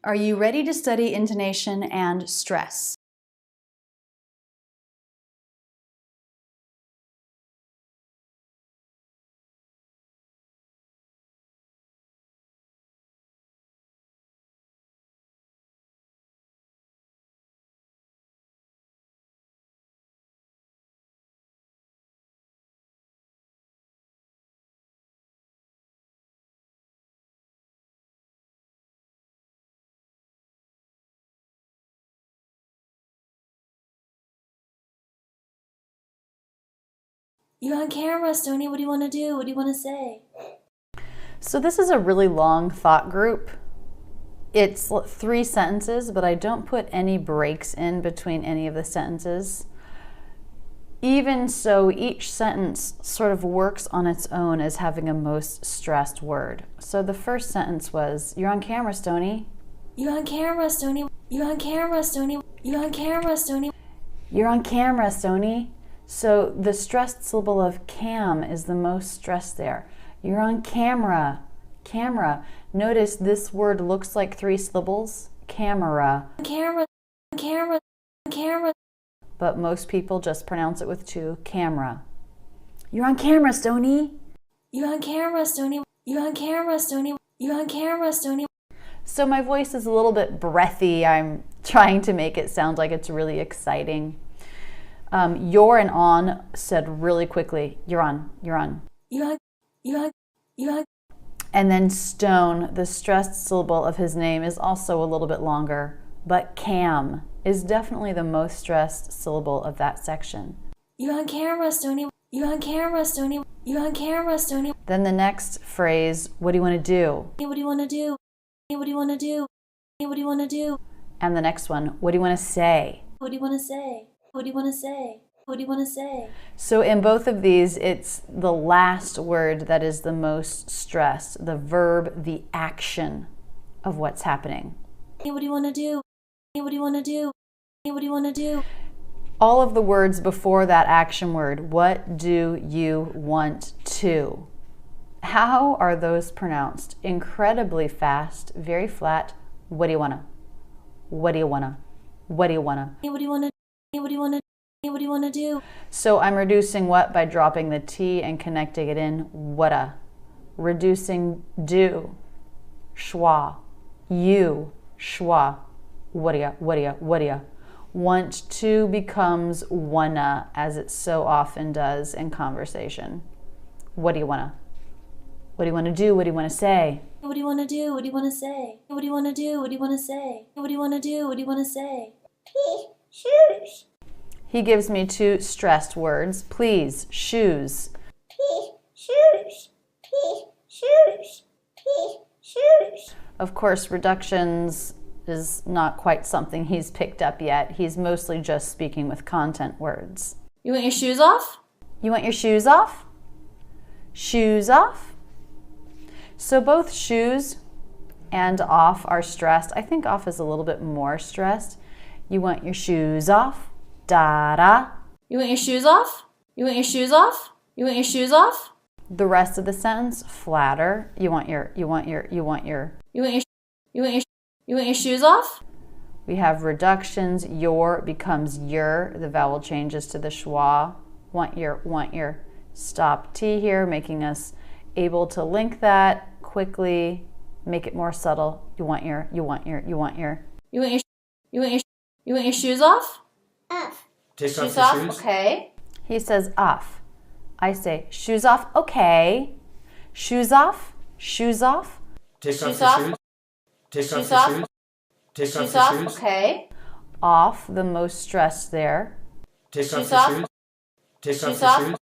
Are you ready to study intonation and stress? You're on camera, Stony. What do you want to do? What do you want to say? So this is a really long thought group. It's 3 sentences, but I don't put any breaks in between any of the sentences. Even so, each sentence sort of works on its own as having a most stressed word. So the first sentence was, you're on camera, Stony. You're on camera, Stony. You're on camera, Stony. You're on camera, Stony. You're on camera, Stony. So the stressed syllable of cam is the most stressed there. You're on camera. Camera. Notice this word looks like 3 syllables. Camera. Camera, camera, camera. But most people just pronounce it with 2. Camera. You're on camera, Stony. You're on camera, Stony. You're on camera, Stony. You're on camera, Stony. So my voice is a little bit breathy. I'm trying to make it sound like it's really exciting. You're and on said really quickly. You're on. You're on. You're on. You're on. You're on. And then Stone, the stressed syllable of his name, is also a little bit longer. But Cam is definitely the most stressed syllable of that section. You're on camera, Stony. You're on camera, Stony. You're on camera, Stony. Then the next phrase, what do you want to do? What do you want to do? What do you want to do? What do you want to do? And the next one, what do you want to say? What do you want to say? What do you want to say? What do you want to say? So in both of these, it's the last word that is the most stressed, the verb, the action of what's happening. What do you want to do? What do you want to do? What do you want to do? All of the words before that action word, what do you want to? How are those pronounced? Incredibly fast, very flat. What do you wanna? What do you wanna? What do you wanna? What do you want to? What do you want to? What do you want to do? So I'm reducing what by dropping the T and connecting it in. Whata. Reducing do. Schwa. You. Schwa. Whatia. Whatia. Whatia. Want to becomes wanna, as it so often does in conversation. What do you wanna? What do you want to do? What do you want to say? What do you want to do? What do you want to say? What do you want to do? What do you want to say? What do you want to do? What do you want to say? Shoes. He gives me 2 stressed words. Please, shoes. Shoes. Shoes. Shoes. Of course, reductions is not quite something he's picked up yet. He's mostly just speaking with content words. You want your shoes off? You want your shoes off? Shoes off? So both shoes and off are stressed. I think off is a little bit more stressed. You want your shoes off? Da-da. You want your shoes off? You want your shoes off? You want your shoes off? The rest of the sentence, flatter. You want your shoes off? We have reductions. Your becomes your. The vowel changes to the schwa. Want your. Stop T here, making us able to link that quickly, make it more subtle. You want your shoes off? Off. Take shoes off, shoes. Okay. He says off. I say shoes off, okay. Shoes off, shoes off. Take shoes off. Shoes. Take shoes off. Shoes. Take shoes off, shoes. Okay. Off, the most stressed there. Take shoes off. Take shoes off.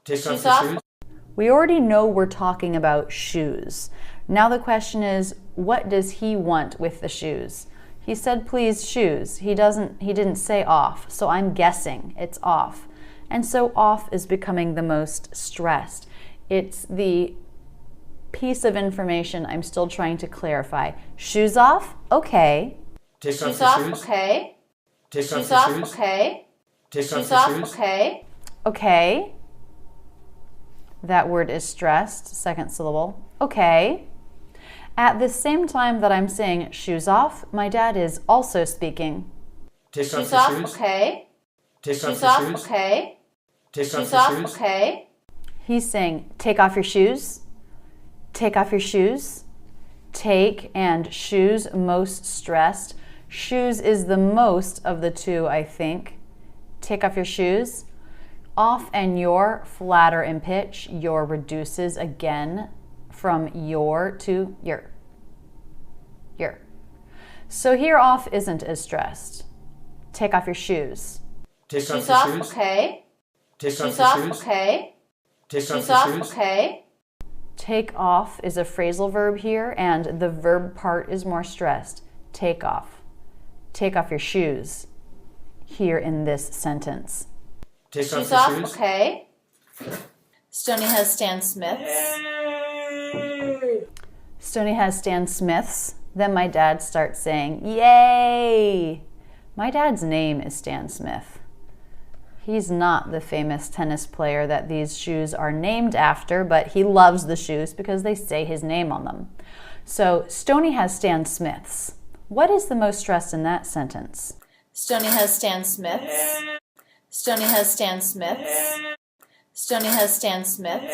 Take shoes off. We already know we're talking about shoes. Now the question is, what does he want with the shoes? He said, please, shoes. He didn't say off, so I'm guessing it's off. And so off is becoming the most stressed. It's the piece of information I'm still trying to clarify. Shoes off? Okay. Take shoes off, shoes. Okay. Take shoes off, shoes. Okay. Take shoes off, shoes. Okay. Okay. That word is stressed, second syllable. Okay. At the same time that I'm saying shoes off, my dad is also speaking. Take Shoes off off, your shoes. okay. Take Shoes off off, your shoes. okay. Take Shoes off off, your shoes. okay. He's saying, take off your shoes. Take off your shoes. Take and shoes, most stressed. Shoes is the most of the two, I think. Take off your shoes. Off and your, flatter in pitch. Your reduces again from your to your. Your. So here off isn't as stressed. Take off your shoes. Take off Shoes your off, shoes. okay. Take Shoes off your off, shoes. okay. Take off Shoes your off, shoes. okay. Take off is a phrasal verb here, and the verb part is more stressed. Take off. Take off your shoes here in this sentence. Take off Shoes your off, shoes. okay. Stoney has Stan Smiths. Stoney has Stan Smiths. Then my dad starts saying, yay! My dad's name is Stan Smith. He's not the famous tennis player that these shoes are named after, but he loves the shoes because they say his name on them. So Stoney has Stan Smiths. What is the most stressed in that sentence? Stoney has Stan Smiths. Stoney has Stan Smiths. Stoney has Stan Smiths.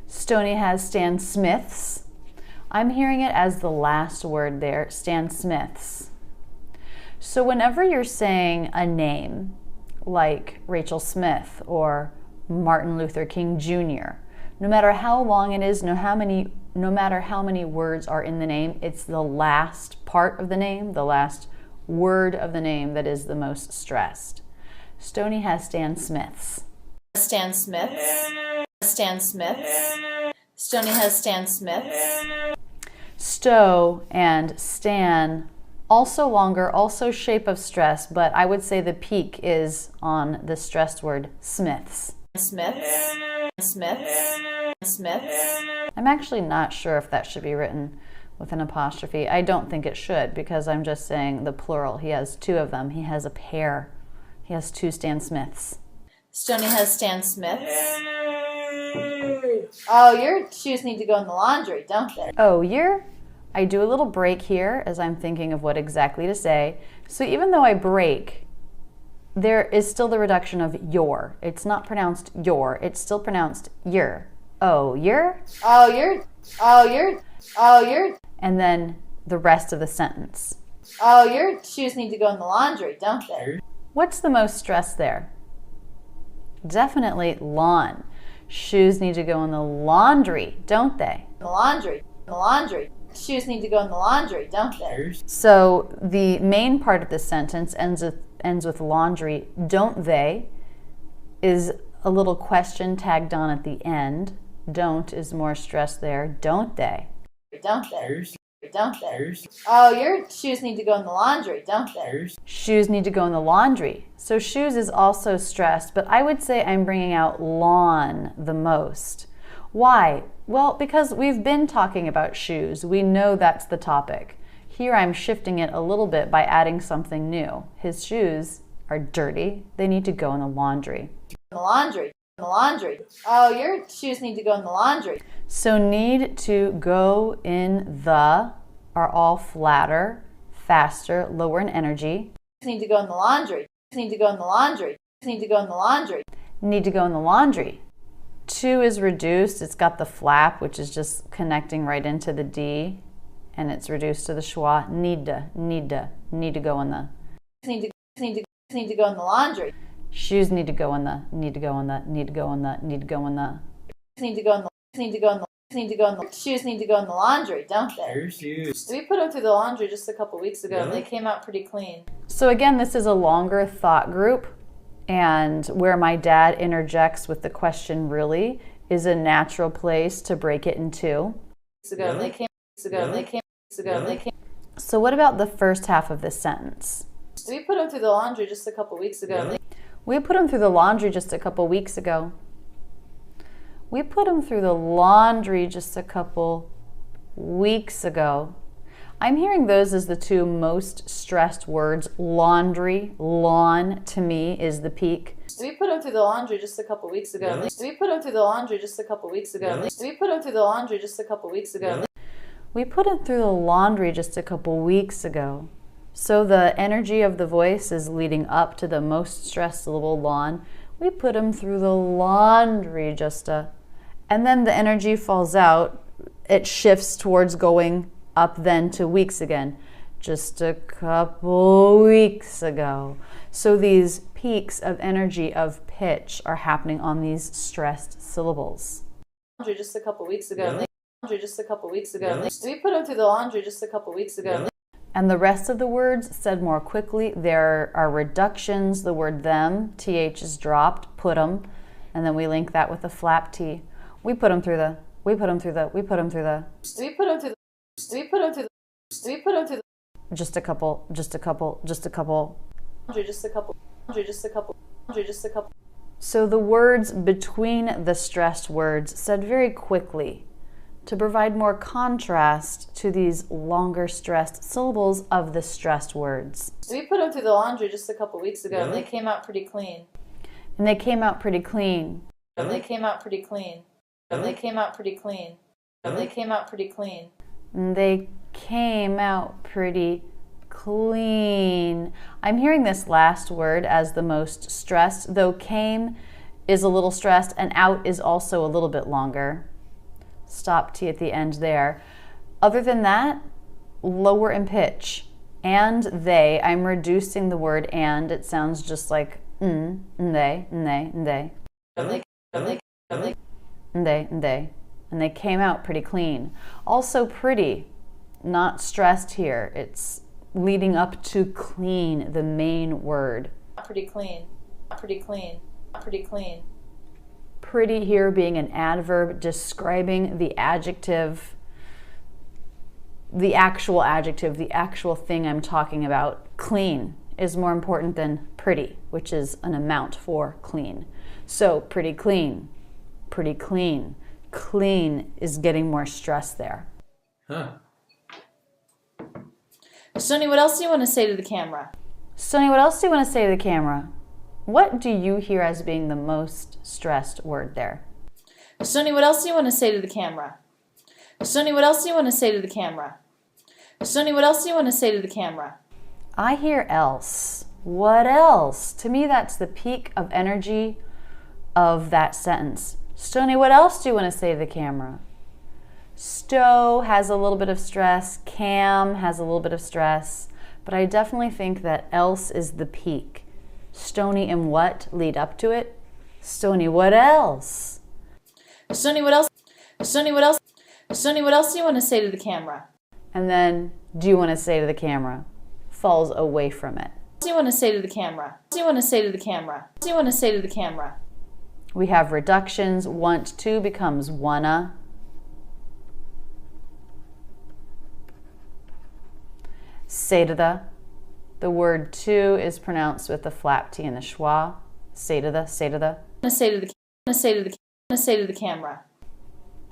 Stoney has Stan Smiths. I'm hearing it as the last word there, Stan Smiths. So whenever you're saying a name like Rachel Smith or Martin Luther King Jr., no matter how long it is, no matter how many words are in the name, it's the last part of the name, the last word of the name that is the most stressed. Stoney has Stan Smiths. Stan Smiths. Stan Smiths. Stoney has Stan Smiths. Stowe and Stan, also longer, also shape of stress, but I would say the peak is on the stressed word Smiths. Smiths. Smiths. Smiths. I'm actually not sure if that should be written with an apostrophe. I don't think it should because I'm just saying the plural. He has two of them. He has a pair. He has two Stan Smiths. Stoney has Stan Smiths. Oh, your shoes need to go in the laundry, don't they? Oh, I do a little break here as I'm thinking of what exactly to say. So even though I break, there is still the reduction of your. It's not pronounced your, it's still pronounced your. Oh, your? Oh, your And then the rest of the sentence. Oh, your shoes need to go in the laundry, don't they? What's the most stress there? Definitely lawn. Shoes need to go in the laundry, don't they? The laundry. The laundry. Shoes need to go in the laundry, don't they? So the main part of this sentence ends with laundry, don't they, is a little question tagged on at the end. Don't is more stress there, don't they? Don't they? Don't they? Oh, your shoes need to go in the laundry, don't they? Shoes need to go in the laundry. So shoes is also stressed, but I would say I'm bringing out lawn the most. Why? Well, because we've been talking about shoes. We know that's the topic. Here I'm shifting it a little bit by adding something new. His shoes are dirty. They need to go in the laundry. The laundry. The laundry. Oh, your shoes need to go in the laundry. So need to go in the are all flatter, faster, lower in energy. Need to go in the laundry. Need to go in the laundry. Need to go in the laundry. Need to go in the laundry. To is reduced. It's got the flap, which is just connecting right into the D, and it's reduced to the schwa. Need to go in the. Need to go in the laundry. Shoes need to go in the. Need to go in the. Need to go in the. Need to go in the. Need to go in the. Need to go in the. Need to go in the. Shoes need to go in the laundry, don't they? Your shoes. We put them through the laundry just a couple weeks ago. Yeah. They came out pretty clean. So again, this is a longer thought group, and where my dad interjects with the question really is a natural place to break it in two. Weeks ago, Yeah. they came. Weeks ago, Yeah. they came. Weeks ago, Yeah. they came. So what about the first half of this sentence? We put them through the laundry just a couple weeks ago. Yeah. We put him through the laundry just a couple weeks ago. We put him through the laundry just a couple weeks ago. I'm hearing those as the two most stressed words. Laundry, lawn, to me, is the peak. We put them through the laundry just a couple weeks ago. Yeah. We put them through the laundry just a couple weeks ago. Yeah. We put them through the laundry just a couple weeks ago. Yeah. We put him through the laundry just a couple weeks ago. So the energy of the voice is leading up to the most stressed syllable, lawn. We put him through the laundry just a... And then the energy falls out. It shifts towards going up then to weeks again. Just a couple weeks ago. So these peaks of energy of pitch are happening on these stressed syllables. Just a couple weeks ago. Yeah. Just a couple weeks ago. Yeah. We put him through the laundry just a couple weeks ago. Yeah. And the rest of the words said more quickly. There are reductions. The word them, th is dropped, put 'em, and then we link that with a flap T. We put 'em through the, we put 'em through the, we put 'em through the. We put him through the, we put him through the, we put him through the, Just a couple, just a couple, just a couple. just a couple, just a couple, just a couple. So the words between the stressed words said very quickly to provide more contrast to these longer stressed syllables of the stressed words. We put him through the laundry just a couple weeks ago, and Yeah. they came out pretty clean. And they came out pretty clean. And they came out pretty clean. And they came out pretty clean. And they came out pretty clean. And they came out pretty clean. I'm hearing this last word as the most stressed, though came is a little stressed and out is also a little bit longer. Stop T at the end there. Other than that, lower in pitch. And they, I'm reducing the word and. It sounds just like and they, and they, and they. And they, and they, and they. And they, and they. And they came out pretty clean. Also pretty, not stressed here. It's leading up to clean, the main word. Pretty clean. Pretty clean. Pretty clean. Pretty here being an adverb describing the adjective, the actual thing I'm talking about. Clean is more important than pretty, which is an amount for clean. So pretty clean, pretty clean. Clean is getting more stress there. Huh. Sony, what else do you want to say to the camera? Sony, what else do you want to say to the camera? What do you hear as being the most stressed word there? Sony, what else do you want to say to the camera? Sony, what else do you want to say to the camera? Sony, what else do you want to say to the camera? I hear else. What else? To me, that's the peak of energy of that sentence. Stoney, what else do you want to say to the camera? Stowe has a little bit of stress. Cam has a little bit of stress. But I definitely think that else is the peak. Stony and what lead up to it? Stony, what else? Sony, what else? Sony, what else? Sony, what else do you want to say to the camera? And then, do you want to say to the camera? Falls away from it. What do you want to say to the camera? What do you want to say to the camera? What do you want to say to the camera? We have reductions. Want to becomes wanna. Say to the word to is pronounced with the flap T and the schwa. Say to the, say to the. I want to say to the, I want to say to the, I want to say to the camera.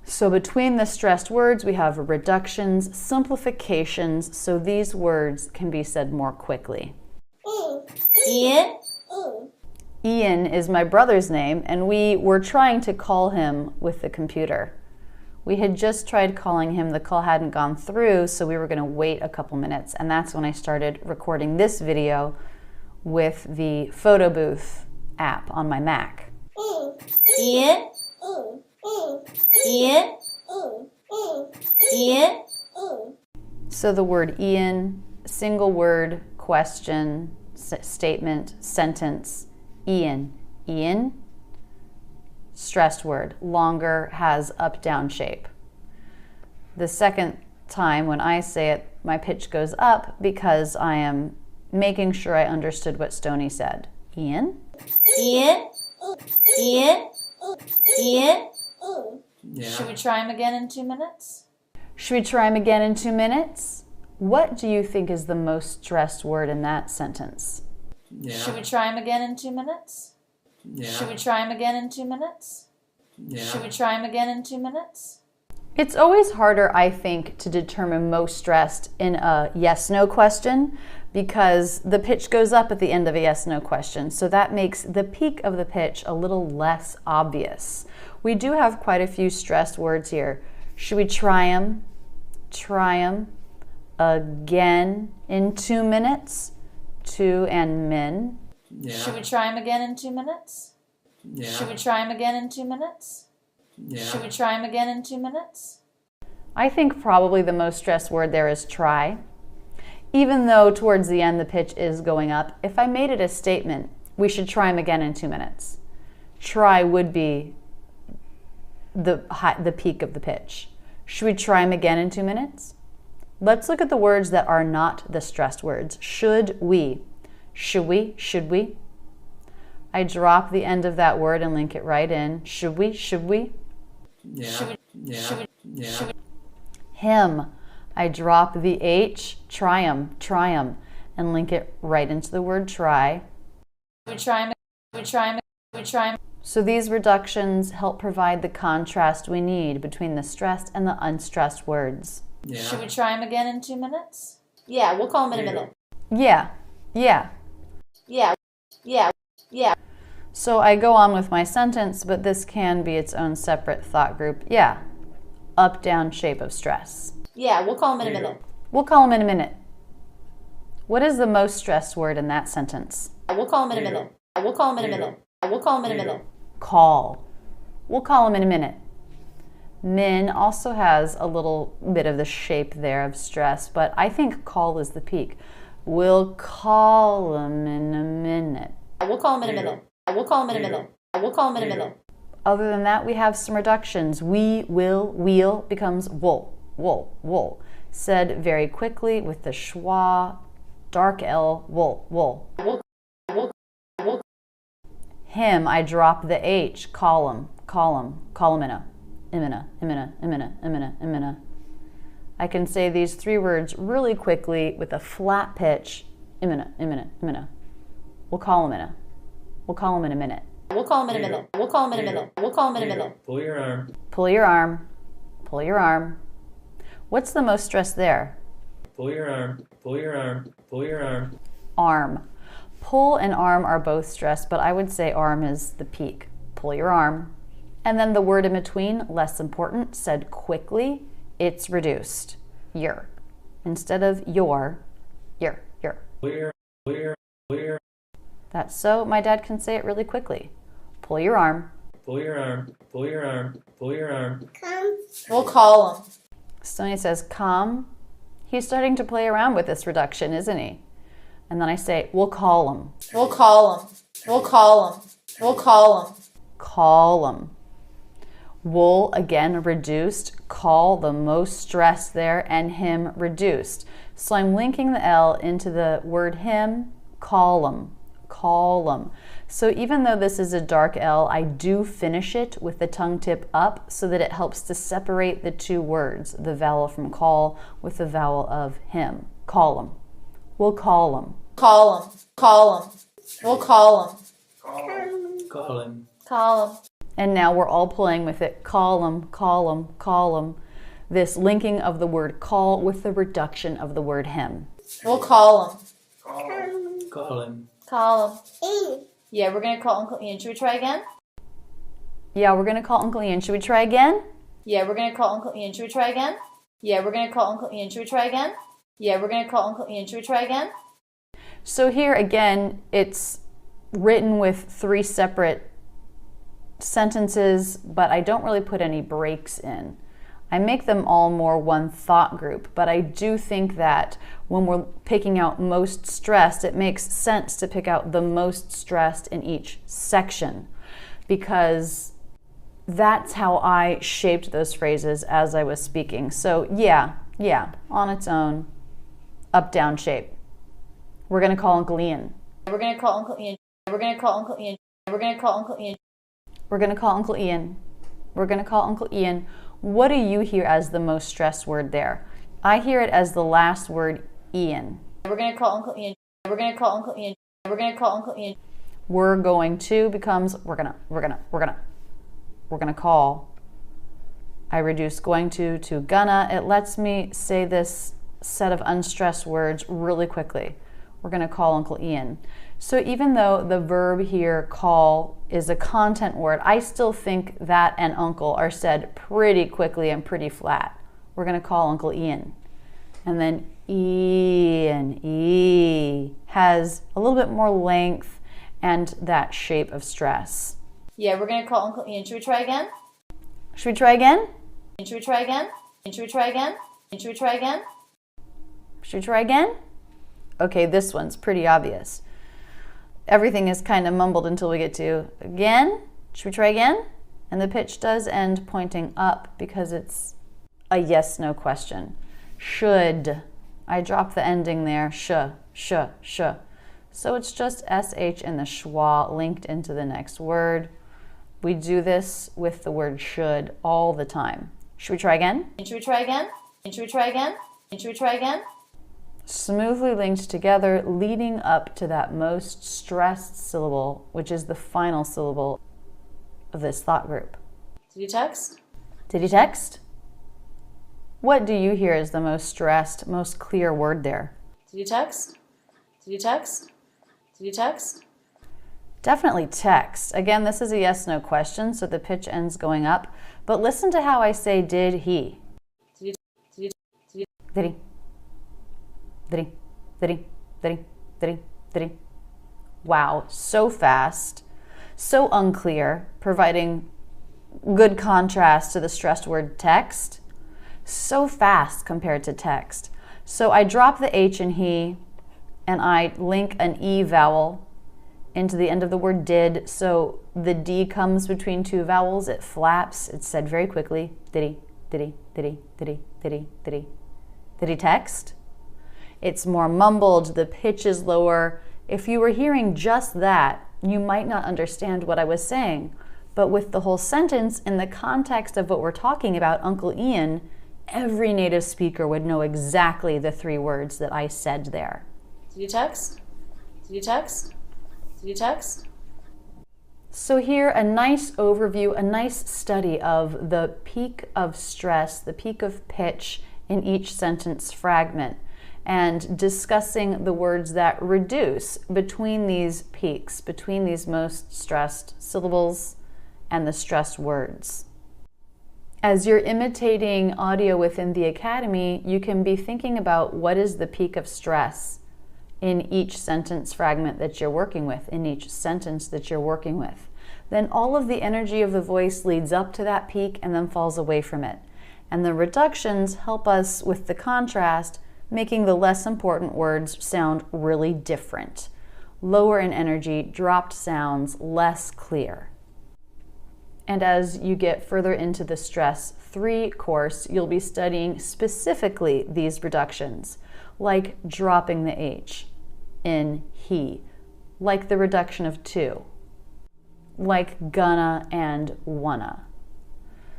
So between the stressed words, we have reductions, simplifications, so these words can be said more quickly. Ian? Ian is my brother's name, and we were trying to call him with the computer. We had just tried calling him, the call hadn't gone through, so we were going to wait a couple minutes, and that's when I started recording this video with the photo booth app on my Mac. Ian? Ian? Ian? So the word Ian, single word, question, statement, sentence, Ian. Ian, stressed word, longer, has up-down shape. The second time when I say it, my pitch goes up because I am making sure I understood what Stoney said. Ian? Ian? Ian? Ian? Yeah. Should we try him again in 2 minutes? Should we try him again in 2 minutes? What do you think is the most stressed word in that sentence? Yeah. Should we try him again in 2 minutes? Yeah. Should we try him again in 2 minutes? Yeah. Should we try him again in 2 minutes? It's always harder, I think, to determine most stressed in a yes-no question because the pitch goes up at the end of a yes-no question. So that makes the peak of the pitch a little less obvious. We do have quite a few stressed words here. Should we try them? try 'em again in 2 minutes? To and min. Yeah. Should we try him again in 2 minutes? Yeah. Should we try him again in 2 minutes? Yeah. Should we try him again in 2 minutes? I think probably the most stressed word there is try. Even though towards the end the pitch is going up, if I made it a statement, we should try him again in 2 minutes. Try would be the peak of the pitch. Should we try him again in 2 minutes? Let's look at the words that are not the stressed words. Should we? Should we? Should we? I drop the end of that word and link it right in. Should we? Should we? Yeah. Should we? Yeah. Should we? Yeah. Should we? Him. I drop the H, try 'em, and link it right into the word try. We try him. We try him. We try him. So these reductions help provide the contrast we need between the stressed and the unstressed words. Yeah. Should we try him again in 2 minutes? Yeah, we'll call him in a minute. Yeah, yeah. Yeah, yeah, yeah. So I go on with my sentence, but this can be its own separate thought group. Yeah, up-down shape of stress. Yeah, we'll call him in a minute. We'll call him in a minute. What is the most stressed word in that sentence? We'll call him in a minute. We'll call him in a minute. We'll call him in a minute. Call. We'll call him in a minute. Min also has a little bit of the shape there of stress, but I think call is the peak. We'll call him in a minute. We'll call him in a minute. We'll call him in a minute. We'll call him in a minute. Other than that, we have some reductions. We, will, we'll becomes wool, wool, wool. Said very quickly with the schwa, dark L, wool, wool. Him, I drop the H, column, columnina, imina. I can say these 3 words really quickly with a flat pitch, imina. We'll call him in a minute. We'll call him in a minute. We'll call him in a minute. We'll call him in a minute. Pull your arm. Pull your arm, pull your arm. What's the most stress there? Pull your arm. Pull your arm. Pull your arm. Arm. Pull and arm are both stressed, but I would say arm is the peak. Pull your arm. And then the word in between, less important, said quickly, it's reduced. Your. Instead of your. Pull your. That's so my dad can say it really quickly. Pull your arm. Pull your arm. Pull your arm. Pull your arm. We'll call him. Stoney says, come. He's starting to play around with this reduction, isn't he? And then I say, we'll call him. We'll call him. We'll call him. We'll call him. Call him. Wool, again, reduced. Call, the most stress there, and him, reduced. So I'm linking the L into the word him, column. So even though this is a dark L, I do finish it with the tongue tip up so that it helps to separate the 2 words, the vowel from call with the vowel of him. Call him. We'll call him. Call him. Call him. We'll call him. Call him. Call him. And now we're all playing with it. Call him. This linking of the word call with the reduction of the word him. We'll call him. Call him. Call him. Yeah, we're going to call Uncle Ian. Should we try again? Yeah, we're going to call Uncle Ian. Should we try again? Yeah, we're going to call Uncle Ian. Should we try again? Yeah, we're going to call Uncle Ian. Should we try again? Yeah, we're going to call Uncle Ian. Should we try again? So here again, it's written with 3 separate sentences, but I don't really put any breaks in. I make them all more one thought group, but I do think that when we're picking out most stressed, it makes sense to pick out the most stressed in each section, because that's how I shaped those phrases as I was speaking. So yeah, on its own, up-down shape. We're going to call Uncle Ian. We're going to call Uncle Ian. We're going to call Uncle Ian. We're going to call Uncle Ian. We're going to call Uncle Ian. We're going to call Uncle Ian. What do you hear as the most stressed word there? I hear it as the last word, Ian. We're going to call Uncle Ian. We're going to call Uncle Ian. We're going to call Uncle Ian. We're going to becomes we're gonna call. I reduce going to gonna. It lets me say this set of unstressed words really quickly. We're going to call Uncle Ian. So even though the verb here, call, is a content word, I still think that and uncle are said pretty quickly and pretty flat. we're going to call Uncle Ian. And then Ian, E, has a little bit more length and that shape of stress. Yeah, we're going to call Uncle Ian. Should we try again? Should we try again? Should we try again? Should we try again? Should we try again? Should we try again? Okay, this one's pretty obvious. Everything is kind of mumbled until we get to again. Should we try again? And the pitch does end pointing up because it's a yes/no question. Should. I dropped the ending there. Sh. So it's just SH and the schwa linked into the next word. We do this with the word should all the time. Should we try again? Should we try again? Should we try again? Should we try again? Smoothly linked together, leading up to that most stressed syllable, which is the final syllable of this thought group. Did you text? Did he text? What do you hear as the most stressed, most clear word there? Did you text? Did you text? Did you text? Definitely text. Again, this is a yes/no question, so the pitch ends going up. But listen to how I say did he. Did he? Did he? Did he? Did he? Did he? Did he? Did he? Wow, so fast, so unclear, providing good contrast to the stressed word text. So fast compared to text. So I drop the H in he, and I link an E vowel into the end of the word did, so the D comes between two vowels, it flaps, it's said very quickly. Did he? Did he? Did he? Did he? Did he? Did he? Did he text? It's more mumbled, the pitch is lower. If you were hearing just that, you might not understand what I was saying. But with the whole sentence, in the context of what we're talking about, Uncle Ian, every native speaker would know exactly the 3 words that I said there. Did you text? Did you text? Did you text? So here, a nice overview, a nice study of the peak of stress, the peak of pitch in each sentence fragment, and discussing the words that reduce between these peaks, between these most stressed syllables and the stressed words. As you're imitating audio within the Academy, you can be thinking about what is the peak of stress in each sentence fragment that you're working with, in each sentence that you're working with. Then all of the energy of the voice leads up to that peak and then falls away from it. And the reductions help us with the contrast, making the less important words sound really different. Lower in energy, dropped sounds, less clear. And as you get further into the Stress 3 course, you'll be studying specifically these reductions, like dropping the H in he, like the reduction of to, like gonna and wanna.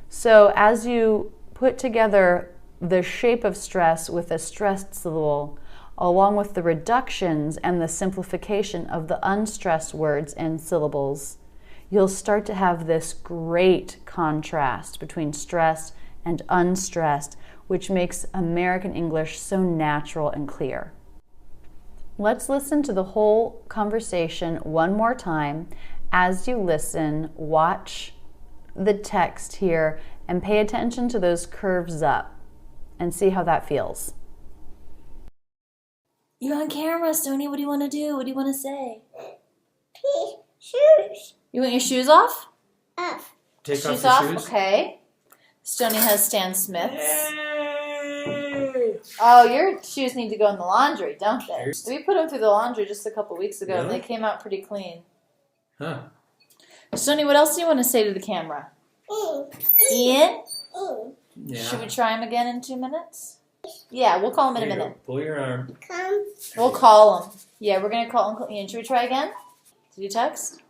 So as you put together the shape of stress with a stressed syllable, along with the reductions and the simplification of the unstressed words and syllables, you'll start to have this great contrast between stressed and unstressed, which makes American English so natural and clear. Let's listen to the whole conversation one more time. As you listen, watch the text here and pay attention to those curves up and see how that feels. You're on camera, Stony. What do you want to do? What do you want to say? Shoes. You want your shoes off? Off. Take off Shoes your off? shoes. Okay. Stony has Stan Smith's. Yay! Oh, your shoes need to go in the laundry, don't they? Here's- We put them through the laundry just a couple weeks ago, and Really? they came out pretty clean. Huh. Stony, what else do you want to say to the camera? Ian? Yeah. Should we try him again in 2 minutes? Yeah, we'll call him in a Here you go. minute. Pull your arm. Come. We'll call him. Yeah, we're going to call Uncle Ian. Should we try again? Did you text?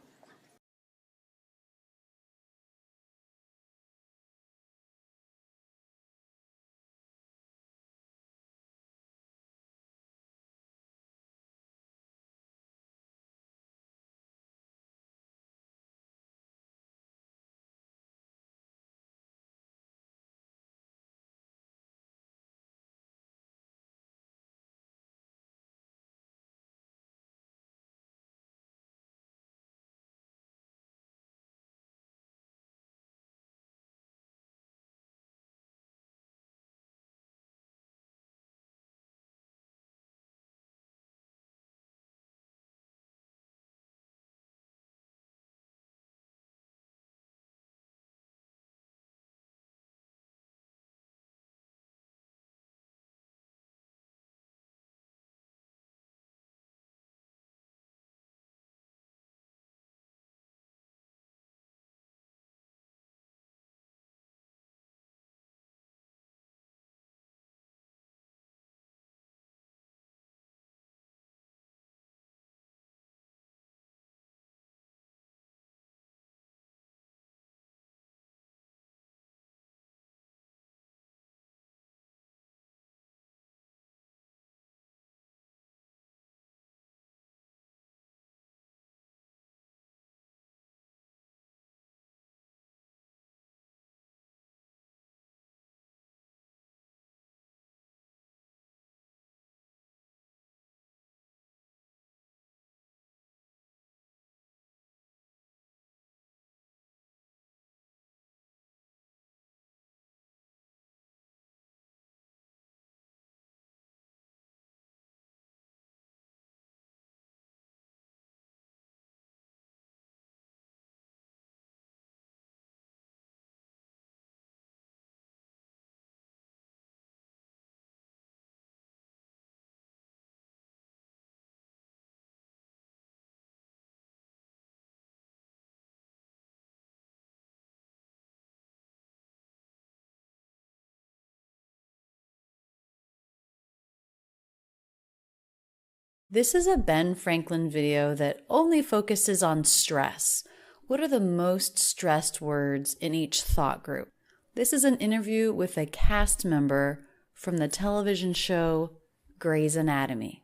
This is a Ben Franklin video that only focuses on stress. What are the most stressed words in each thought group? This is an interview with a cast member from the television show Grey's Anatomy.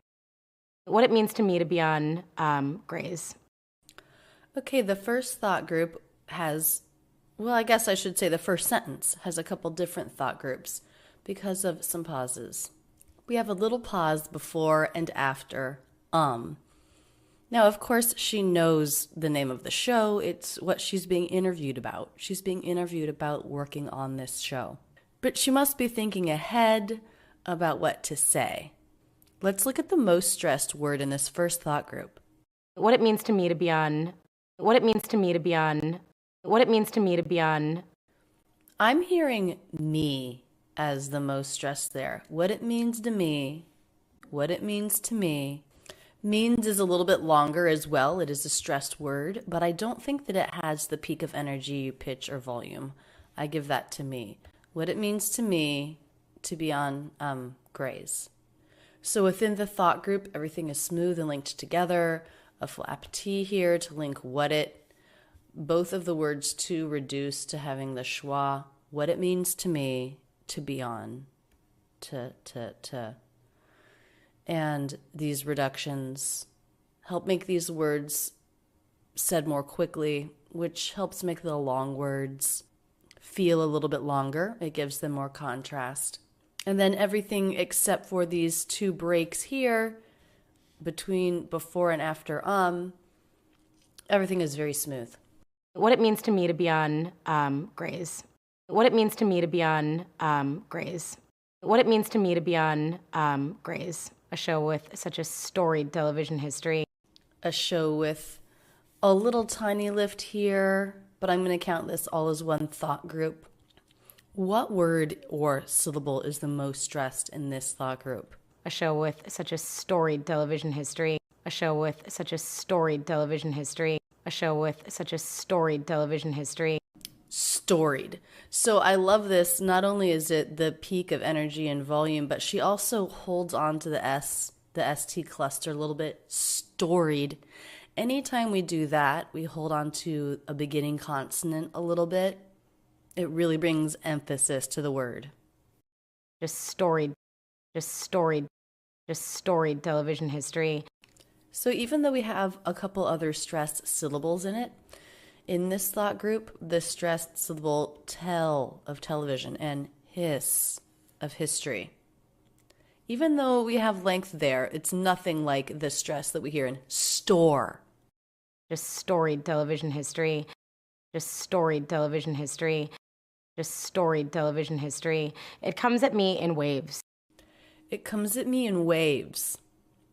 What it means to me to be on Grey's. Okay, the first thought group has, well, I guess I should say the first sentence has a couple different thought groups because of some pauses. We have a little pause before and after Now, of course, she knows the name of the show. It's what she's being interviewed about. She's being interviewed about working on this show. But she must be thinking ahead about what to say. Let's look at the most stressed word in this first thought group. What it means to me to be on. What it means to me to be on. What it means to me to be on. I'm hearing me as the most stressed there. What it means to me. What it means to me. Means is a little bit longer as well. It is a stressed word, but I don't think that it has the peak of energy, pitch, or volume. I give that to me. What it means to me to be on Grey's. So within the thought group, everything is smooth and linked together. A flap T here to link what it. Both of the words to reduce to having the schwa. What it means to me to be on. To. And these reductions help make these words said more quickly, which helps make the long words feel a little bit longer. It gives them more contrast. And then everything except for these two breaks here between before and after everything is very smooth. What it means to me to be on Grey's. What it means to me to be on Grey's. What it means to me to be on Grey's. A show with such a storied television history. A show with a little tiny lift here, but I'm going to count this all as one thought group. What word or syllable is the most stressed in this thought group? A show with such a storied television history. A show with such a storied television history. A show with such a storied television history. Storied. So I love this. Not only is it the peak of energy and volume, but she also holds on to the ST cluster a little bit. Storied. Anytime we do that, we hold on to a beginning consonant a little bit. It really brings emphasis to the word. Just storied television history. So even though we have a couple other stressed syllables in it, in this thought group, the stressed syllable tell of television and hiss of history. Even though we have length there, it's nothing like the stress that we hear in store. Just storied television history. Just storied television history. Just storied television history. It comes at me in waves. It comes at me in waves.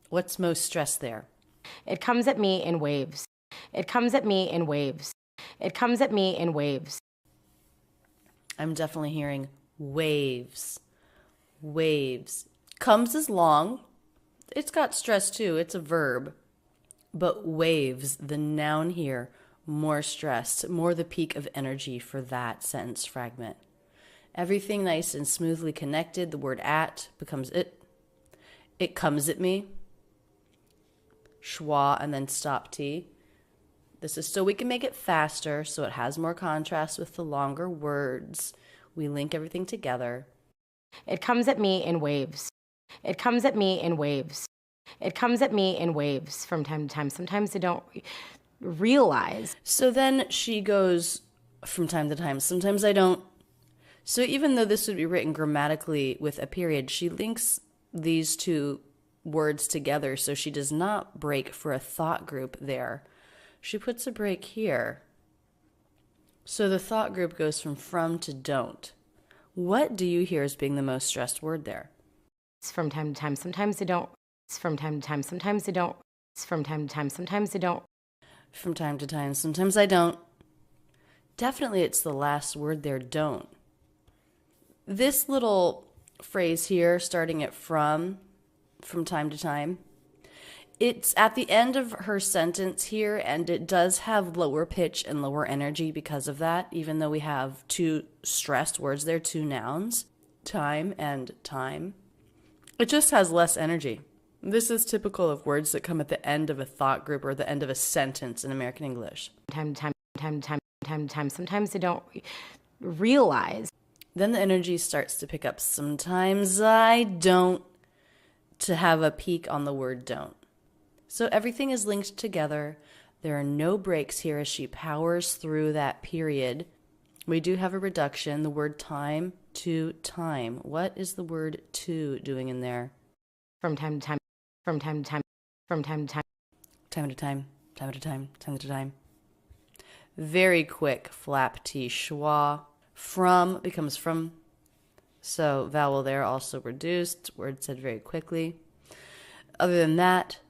What's most stressed there? It comes at me in waves. It comes at me in waves. It comes at me in waves. I'm definitely hearing waves. Waves. Comes is long. It's got stress too. It's a verb. But waves, the noun here, more stressed, more the peak of energy for that sentence fragment. Everything nice and smoothly connected. The word at becomes it. It comes at me. Schwa and then stop T. This is so we can make it faster, so it has more contrast with the longer words. We link everything together. It comes at me in waves. It comes at me in waves. It comes at me in waves from time to time. Sometimes I don't realize. So then she goes from time to time. Sometimes I don't. So even though this would be written grammatically with a period, she links these two words together so she does not break for a thought group there. She puts a break here. So the thought group goes from to don't. What do you hear as being the most stressed word there? It's from time to time. Sometimes I don't. It's from time to time. Sometimes I don't. It's from time to time. Sometimes I don't. From time to time. Sometimes I don't. Definitely it's the last word there, don't. This little phrase here, starting at from time to time, it's at the end of her sentence here, and it does have lower pitch and lower energy because of that, even though we have two stressed words there, two nouns, time and time. It just has less energy. This is typical of words that come at the end of a thought group or the end of a sentence in American English. Sometimes they don't realize. Then the energy starts to pick up. Sometimes I don't, to have a peak on the word don't. So everything is linked together. There are no breaks here as she powers through that period. We do have a reduction, the word time to time. What is the word to doing in there? From time to time, from time to time, from time to time. Time at a time, time at a time, time at a time. Very quick flap T schwa. From becomes from. So vowel there also reduced. Word said very quickly. Other than that,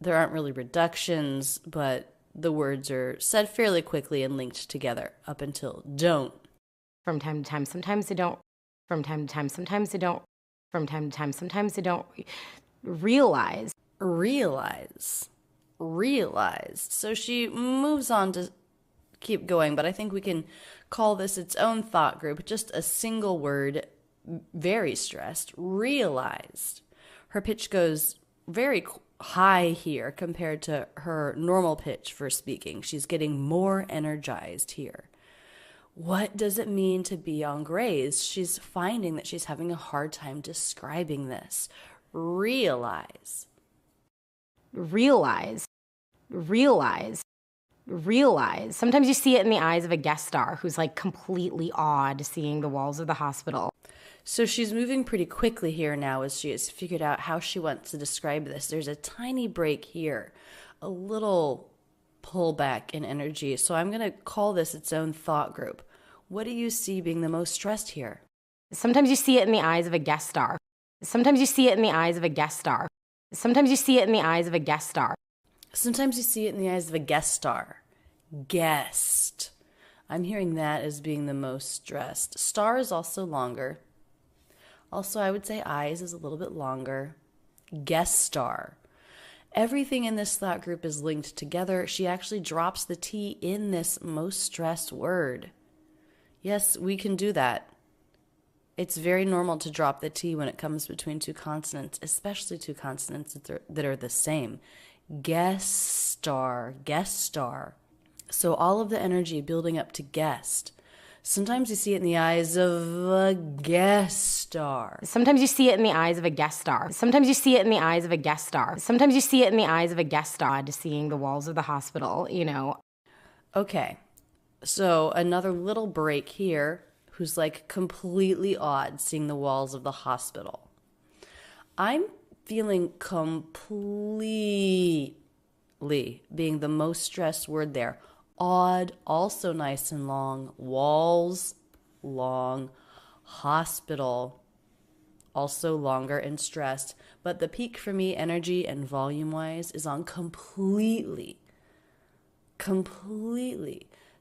there aren't really reductions, but the words are said fairly quickly and linked together up until don't. From time to time, sometimes they don't. From time to time, sometimes they don't. From time to time, sometimes they don't realize. Realize. So she moves on to keep going, but I think we can call this its own thought group, just a single word, very stressed, realized. Her pitch goes very high here compared to her normal pitch for speaking. She's getting more energized here. What does it mean to be on graze? She's finding that she's having a hard time describing this. Realize. Sometimes you see it in the eyes of a guest star who's like completely awed seeing the walls of the hospital. So she's moving pretty quickly here now as she has figured out how she wants to describe this. There's a tiny break here, a little pullback in energy. So I'm going to call this its own thought group. What do you see being the most stressed here? Sometimes you see it in the eyes of a guest star. Sometimes you see it in the eyes of a guest star. Sometimes you see it in the eyes of a guest star. Sometimes you see it in the eyes of a guest star. Guest. I'm hearing that as being the most stressed. Star is also longer. Also, I would say eyes is a little bit longer. Guest star. Everything in this thought group is linked together. She actually drops the T in this most stressed word. Yes, we can do that. It's very normal to drop the T when it comes between two consonants, especially two consonants that are the same. Guest star. So all of the energy building up to guest. Sometimes you see it in the eyes of a guest star. Sometimes you see it in the eyes of a guest star. Sometimes you see it in the eyes of a guest star. Sometimes you see it in the eyes of a guest star. Seeing the walls of the hospital, Okay, so another little break here, who's like completely awed seeing the walls of the hospital. I'm feeling completely being the most stressed word there. Awed, also nice and long. Walls, long. Hospital, also longer and stressed. But the peak for me, energy and volume-wise, is on completely.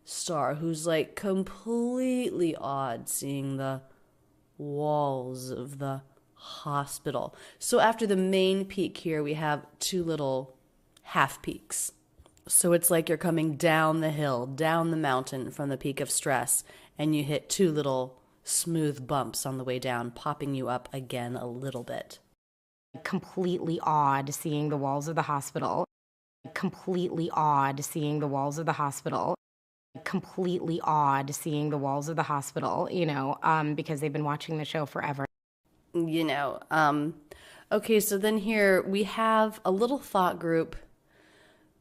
Star, who's like completely awed seeing the walls of the hospital. So after the main peak here, we have two little half peaks. So it's like you're coming down the hill, down the mountain from the peak of stress, and you hit two little smooth bumps on the way down, popping you up again a little bit. Completely awed seeing the walls of the hospital. Completely awed seeing the walls of the hospital. Completely awed seeing the walls of the hospital, because they've been watching the show forever. Okay, so then here we have a little thought group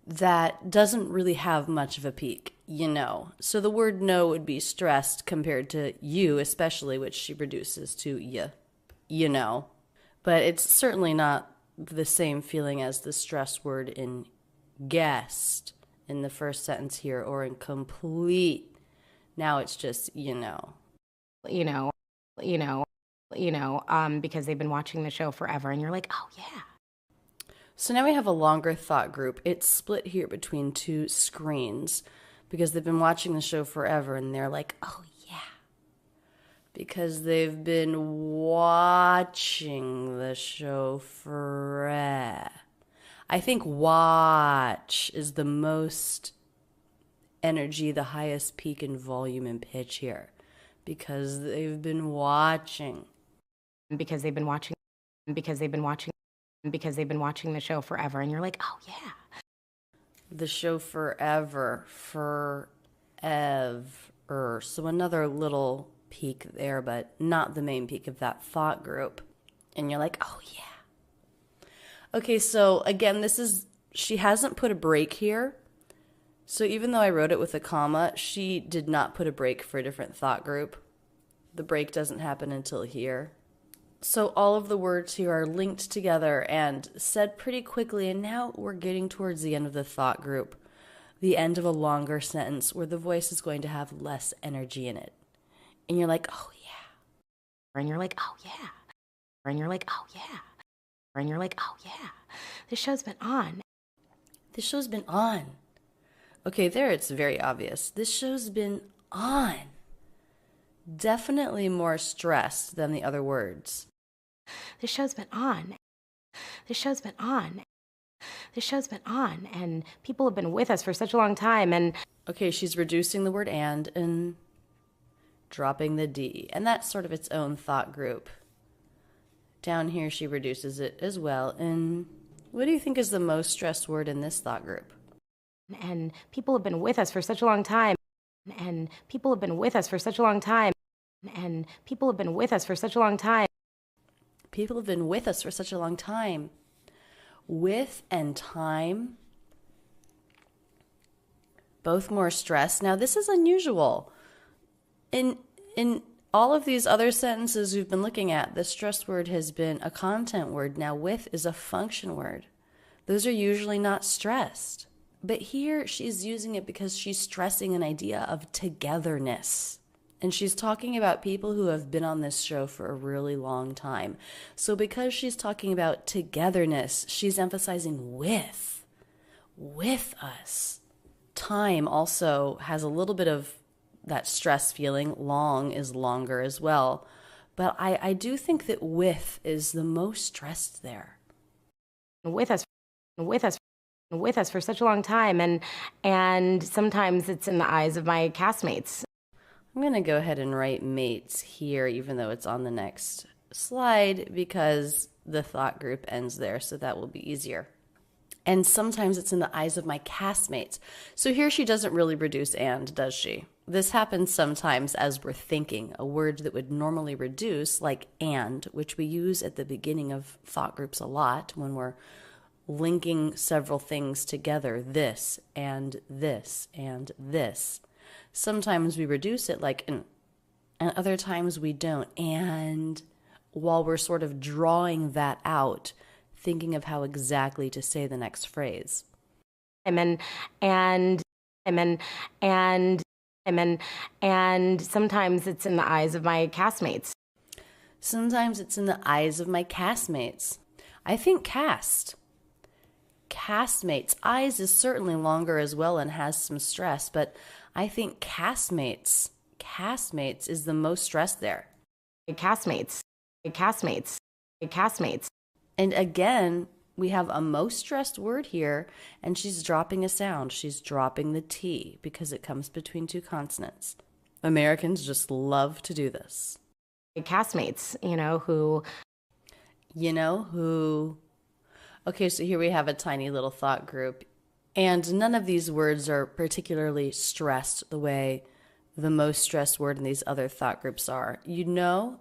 that doesn't really have much of a peak, So the word no would be stressed compared to you, especially, which she reduces to you, But it's certainly not the same feeling as the stress word in guest in the first sentence here, or in complete. Now it's just, because they've been watching the show forever, and you're like, oh yeah. So now we have a longer thought group. It's split here between two screens because they've been watching the show forever, and they're like, oh yeah. Because they've been watching the show forever. I think watch is the most energy, the highest peak in volume and pitch here. Because they've been watching. Because they've been watching. Because they've been watching. because they've been watching the show forever and you're like, oh yeah. The show forever. So another little peak there, but not the main peak of that thought group. And you're like, oh yeah. Okay, so again, she hasn't put a break here. So even though I wrote it with a comma, she did not put a break for a different thought group. The break doesn't happen until here. So all of the words here are linked together and said pretty quickly, and now we're getting towards the end of the thought group, the end of a longer sentence where the voice is going to have less energy in it. And you're like, oh yeah. And you're like, oh yeah. And you're like, oh yeah. And you're like, oh yeah. This show's been on. This show's been on. Okay, there it's very obvious. This show's been on. Definitely more stressed than the other words. This show's been on. This show's been on. This show's been on. And people have been with us for such a long time. And okay, she's reducing the word and dropping the D. And that's sort of its own thought group. Down here, she reduces it as well. And what do you think is the most stressed word in this thought group? And people have been with us for such a long time. And people have been with us for such a long time. And people have been with us for such a long time. People have been with us for such a long time. With and time, both more stressed. Now, this is unusual. In all of these other sentences we've been looking at, the stress word has been a content word. Now, with is a function word. Those are usually not stressed. But here she's using it because she's stressing an idea of togetherness. And she's talking about people who have been on this show for a really long time. So because she's talking about togetherness, she's emphasizing with us. Time also has a little bit of that stress feeling. Long is longer as well. But I do think that with is the most stressed there. With us for such a long time. And sometimes it's in the eyes of my castmates. I'm going to go ahead and write mates here, even though it's on the next slide, because the thought group ends there, so that will be easier. And sometimes it's in the eyes of my castmates. So here she doesn't really reduce and, does she? This happens sometimes as we're thinking. A word that would normally reduce, like and, which we use at the beginning of thought groups a lot when we're linking several things together, this and this and this. Sometimes we reduce it like and other times we don't. And while we're sort of drawing that out, thinking of how exactly to say the next phrase. And sometimes it's in the eyes of my castmates. Sometimes it's in the eyes of my castmates. I think castmates. Eyes is certainly longer as well and has some stress, but I think castmates is the most stressed there. Castmates. And again, we have a most stressed word here, and she's dropping a sound. She's dropping the T because it comes between two consonants. Americans just love to do this. Castmates, who. Okay, so here we have a tiny little thought group. And none of these words are particularly stressed the way the most stressed word in these other thought groups are. You know.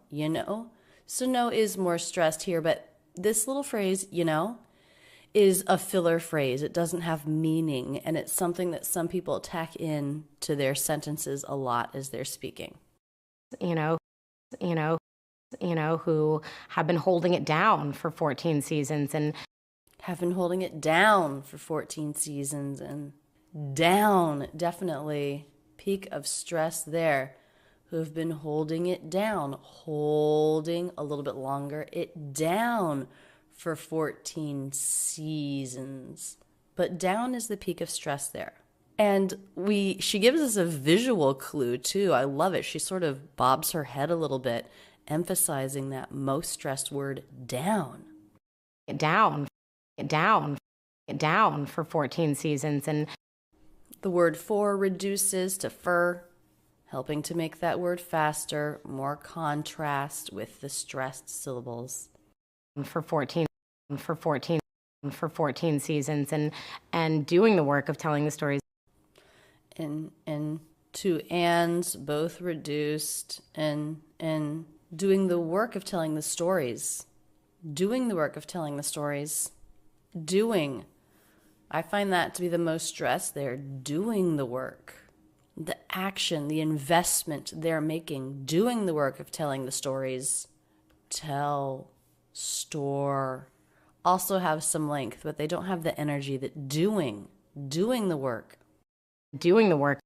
So no is more stressed here, but this little phrase, is a filler phrase. It doesn't have meaning, and it's something that some people tack in to their sentences a lot as they're speaking. Who have been holding it down for 14 seasons and have been holding it down for 14 seasons and down, definitely peak of stress there, who have been holding it down, holding a little bit longer it down for 14 seasons. But down is the peak of stress there. And she gives us a visual clue too. I love it. She sort of bobs her head a little bit, emphasizing that most stressed word, down. Down for 14 seasons. And the word for reduces to fur, helping to make that word faster, more contrast with the stressed syllables. For 14 for 14 seasons and doing the work of telling the stories. And two ands, both reduced, and doing the work of telling the stories. Doing the work of telling the stories. Doing. I find that to be the most stress there. Doing the work. The action, the investment they're making. Doing the work of telling the stories. Tell. Store. Also have some length, but they don't have the energy that doing the work. Doing the work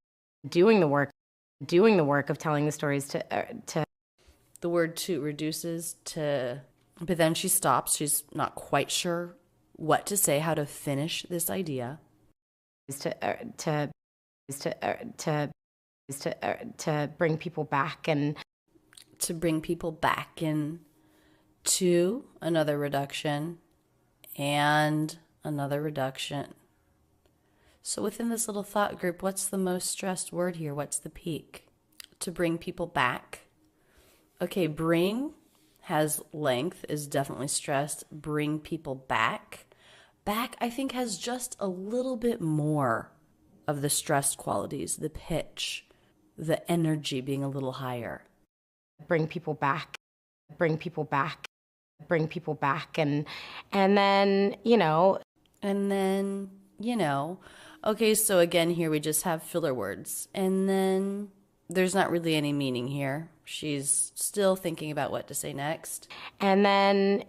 of telling the stories to. The word to reduces to, but then she stops. She's not quite sure what to say, how to finish this idea. To bring people back and to bring people back in to another reduction and another reduction. So within this little thought group, what's the most stressed word here? What's the peak? To bring people back. Okay, bring has length, is definitely stressed. Bring people back. Back, I think, has just a little bit more of the stressed qualities, the pitch, the energy being a little higher. Bring people back and then, Okay, so again, here we just have filler words. And then there's not really any meaning here. She's still thinking about what to say next. And then,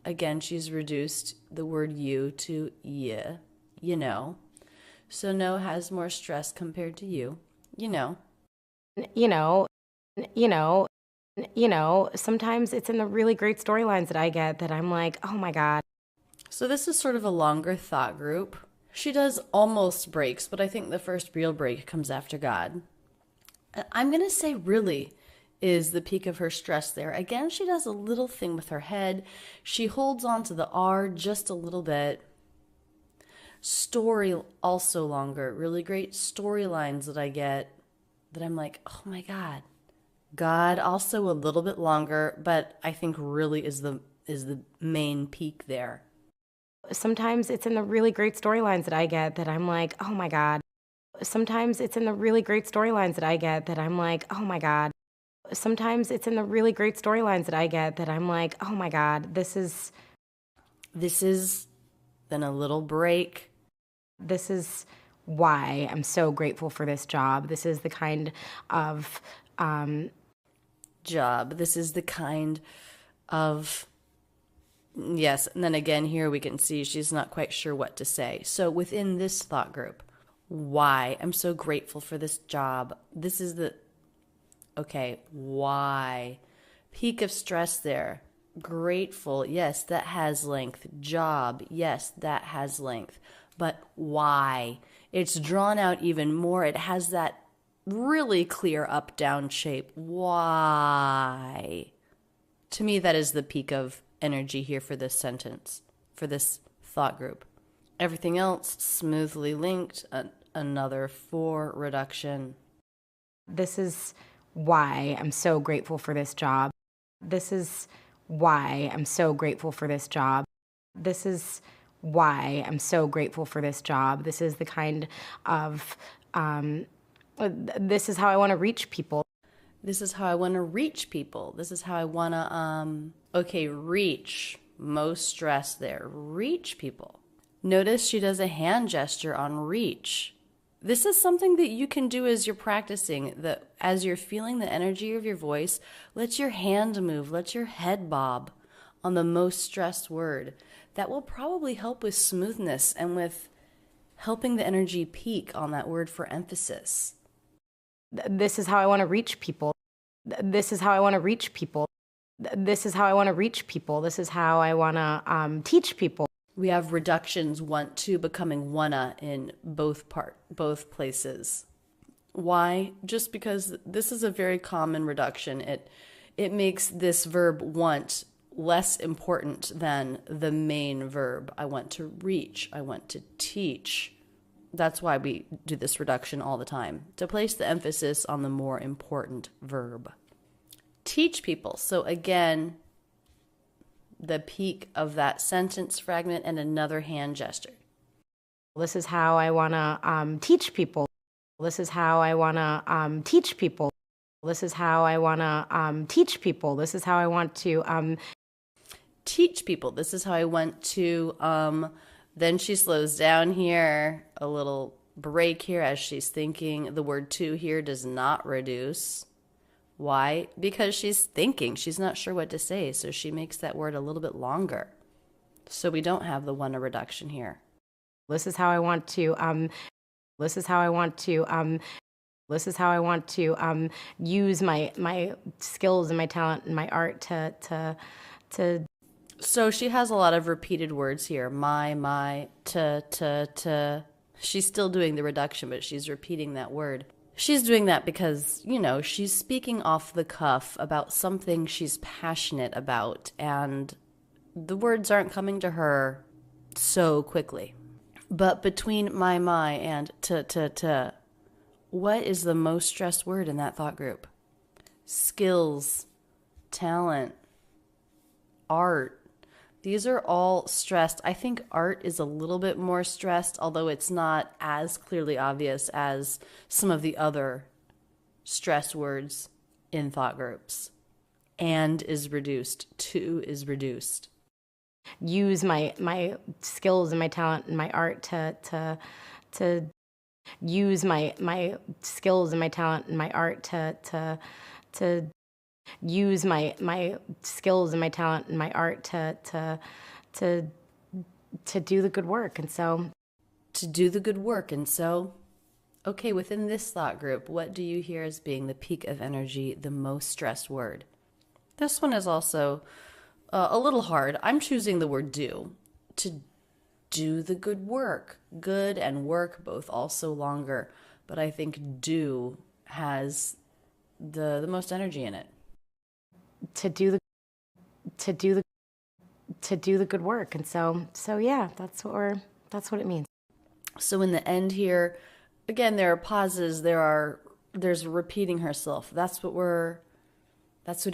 Again, she's reduced the word you to yeah, So no has more stress compared to you, sometimes it's in the really great storylines that I get that I'm like, oh my God. So this is sort of a longer thought group. She does almost breaks, but I think the first real break comes after God. I'm going to say really is the peak of her stress there. Again, she does a little thing with her head. She holds on to the R just a little bit. Story also longer. Really great storylines that I get that I'm like, oh my God. God also a little bit longer, but I think really is the main peak there. Sometimes it's in the really great storylines that I get that I'm like, oh my God. Sometimes it's in the really great storylines that I get that I'm like, oh my God. Sometimes it's in the really great storylines that I get that I'm like, oh my God, this is then a little break. This is why I'm so grateful for this job. This is the kind of job. This is the kind of, yes. And then again, here we can see she's not quite sure what to say. So within this thought group, why I'm so grateful for this job. This is why? Peak of stress there. Grateful, yes, that has length. Job, yes, that has length. But why? It's drawn out even more. It has that really clear up-down shape. Why? To me, that is the peak of energy here for this sentence, for this thought group. Everything else smoothly linked. Another 4 reduction. This is why I'm so grateful for this job. This is why I'm so grateful for this job. This is why I'm so grateful for this job. This is the kind of, this is how I want to reach people. This is how I want to reach people. This is how I want to, reach. Most stress there. Reach people. Notice she does a hand gesture on reach. This is something that you can do as you're practicing, that as you're feeling the energy of your voice, let your hand move, let your head bob on the most stressed word. That will probably help with smoothness and with helping the energy peak on that word for emphasis. This is how I want to reach people. This is how I want to reach people. This is how I want to reach people. This is how I want to teach people. We have reductions want to becoming wanna in both places. Why? Just because this is a very common reduction. It makes this verb want less important than the main verb. I want to reach. I want to teach. That's why we do this reduction all the time, to place the emphasis on the more important verb. Teach people. So again, the peak of that sentence fragment and another hand gesture. This is how I want to teach people. This is how I want to teach people. This is how I want to teach people. This is how I want to teach people. This is how I want to, then she slows down here, a little break here as she's thinking. The word to here does not reduce. Why? Because she's thinking. She's not sure what to say, so she makes that word a little bit longer. So we don't have the one a reduction here. This is how I want to, this is how I want to, this is how I want to use my skills and my talent and my art to. So she has a lot of repeated words here. My, to. She's still doing the reduction, but she's repeating that word. She's doing that because, you know, she's speaking off the cuff about something she's passionate about, and the words aren't coming to her so quickly. But between my and to, what is the most stressed word in that thought group? Skills, talent, art. These are all stressed. I think art is a little bit more stressed, although it's not as clearly obvious as some of the other stress words in thought groups. And is reduced. To is reduced. Use my skills and my talent and my art to use my skills and my talent and my art to use my skills and my talent and my art to do the good work. And so to do the good work. And so, okay, within this thought group, what do you hear as being the peak of energy, the most stressed word? This one is also a little hard. I'm choosing the word do. To do the good work. Good and work both also longer, but I think do has the most energy in it. To do the good work. And so yeah, that's what it means. So in the end here, again, there are pauses, there's repeating herself. That's what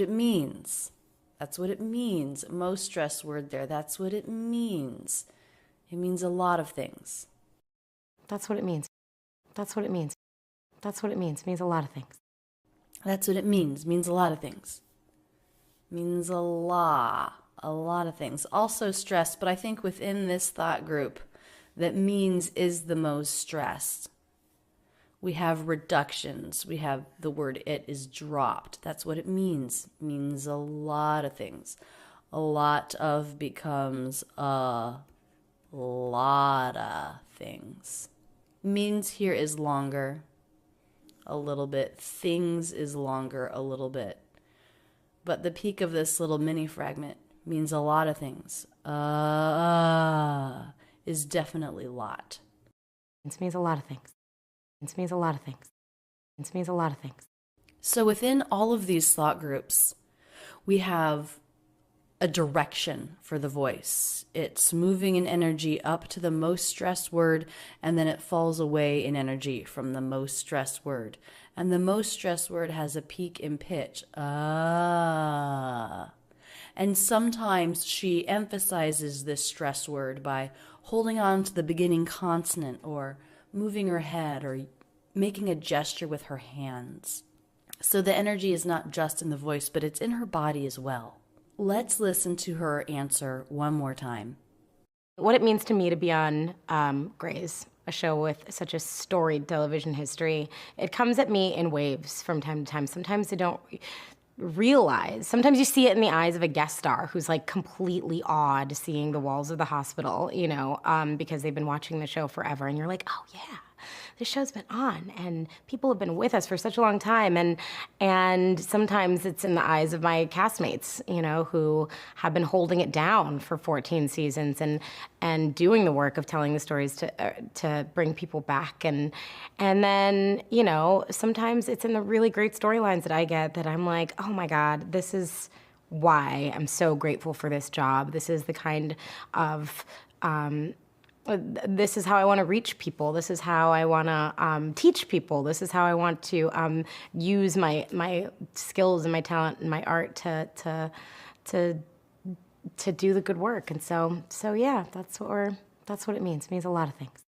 it means. That's what it means. Most stress word there. That's what it means. It means a lot of things. That's what it means. That's what it means. That's what it means. It means a lot of things. That's what it means. Means a lot of things. Means a lot of things. Also stressed, but I think within this thought group that means is the most stressed. We have reductions. We have the word it is dropped. That's what it means. Means a lot of things. A lot of becomes a lot of things. Means here is longer a little bit. Things is longer a little bit. But the peak of this little mini fragment means a lot of things. Is definitely lot. It means a lot of things. It means a lot of things. It means a lot of things. So within all of these thought groups, we have a direction for the voice. It's moving in energy up to the most stressed word, and then it falls away in energy from the most stressed word. And the most stressed word has a peak in pitch. And sometimes she emphasizes this stress word by holding on to the beginning consonant or moving her head or making a gesture with her hands. So the energy is not just in the voice, but it's in her body as well. Let's listen to her answer one more time. What it means to me to be on Grey's, a show with such a storied television history, it comes at me in waves from time to time. Sometimes I don't realize. Sometimes you see it in the eyes of a guest star who's like completely awed seeing the walls of the hospital, you know, because they've been watching the show forever. And you're like, oh yeah, this show's been on and people have been with us for such a long time. And sometimes it's in the eyes of my castmates, you know, who have been holding it down for 14 seasons and doing the work of telling the stories to bring people back. And then, you know, sometimes it's in the really great storylines that I get that I'm like, oh my God, this is why I'm so grateful for this job. This is the kind of, this is how I want to reach people. This is how I want to teach people. This is how I want to use my skills and my talent and my art to to do the good work. And so yeah, that's what it means. It means a lot of things.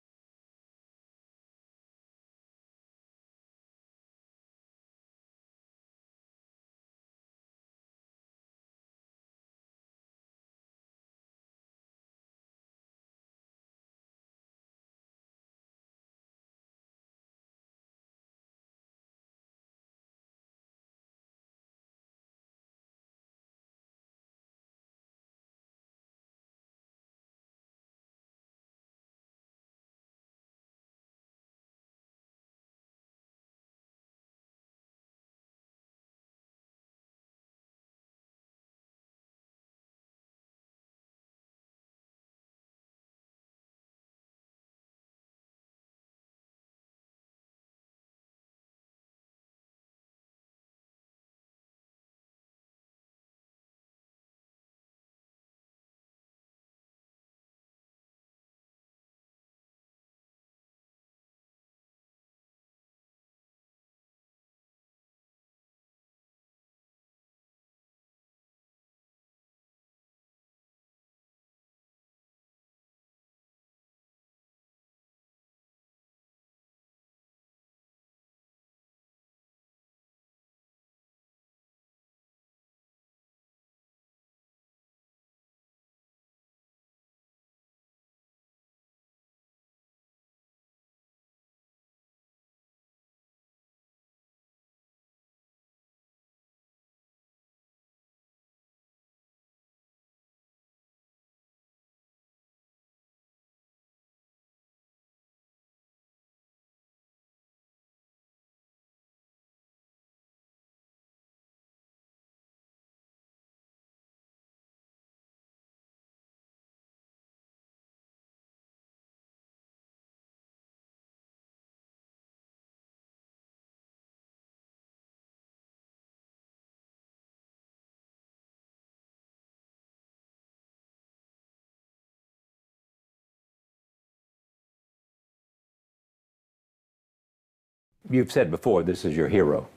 You've said before, this is your hero.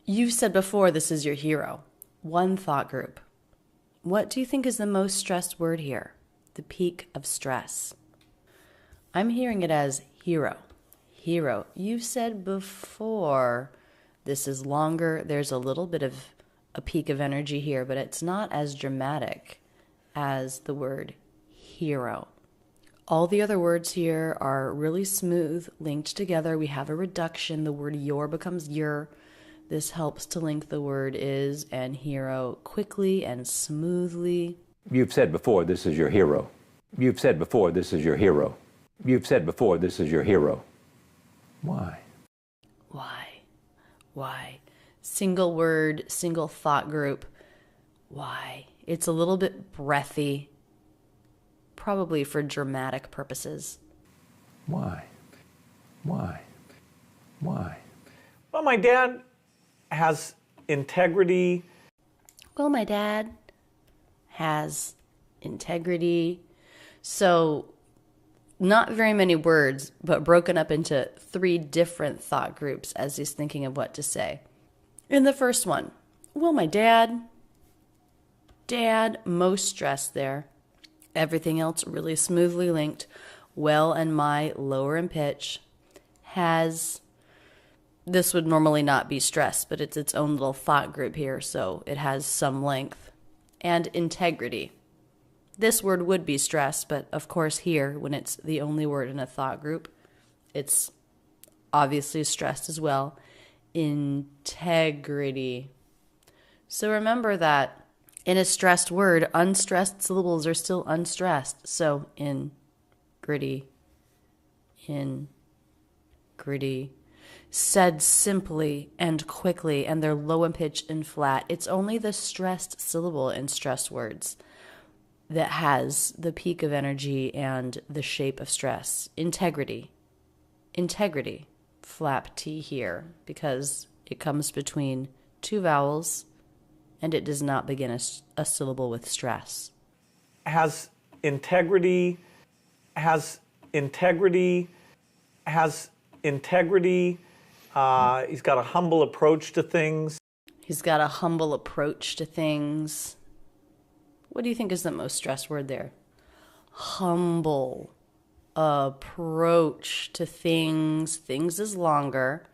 You've said before, this is your hero. One thought group. What do you think is the most stressed word here? The peak of stress. I'm hearing it as hero. Hero. You've said before, this is longer. There's a little bit of a peak of energy here, but it's not as dramatic as the word hero. All the other words here are really smooth, linked together. We have a reduction. The word your becomes your. This helps to link the word is and hero quickly and smoothly. You've said before, this is your hero. You've said before, this is your hero. You've said before, this is your hero. Why? Why? Single word, single thought group. Why? It's a little bit breathy, probably for dramatic purposes. Why? Well, my dad has integrity. Well, my dad has integrity. So, not very many words, but broken up into 3 different thought groups as he's thinking of what to say. In the first one, well, my dad, most stressed there. Everything else really smoothly linked. Well and my, lower in pitch, has, this would normally not be stress, but it's its own little thought group here, so it has some length. And integrity. This word would be stress, but of course here, when it's the only word in a thought group, it's obviously stressed as well. Integrity. So remember that in a stressed word, unstressed syllables are still unstressed. So in gritty, said simply and quickly, and they're low in pitch and flat. It's only the stressed syllable in stressed words that has the peak of energy and the shape of stress. Integrity. Flap T here, because it comes between 2 vowels and it does not begin a syllable with stress. Has integrity. He's got a humble approach to things. What do you think is the most stressed word there? Humble approach to things. Things is longer,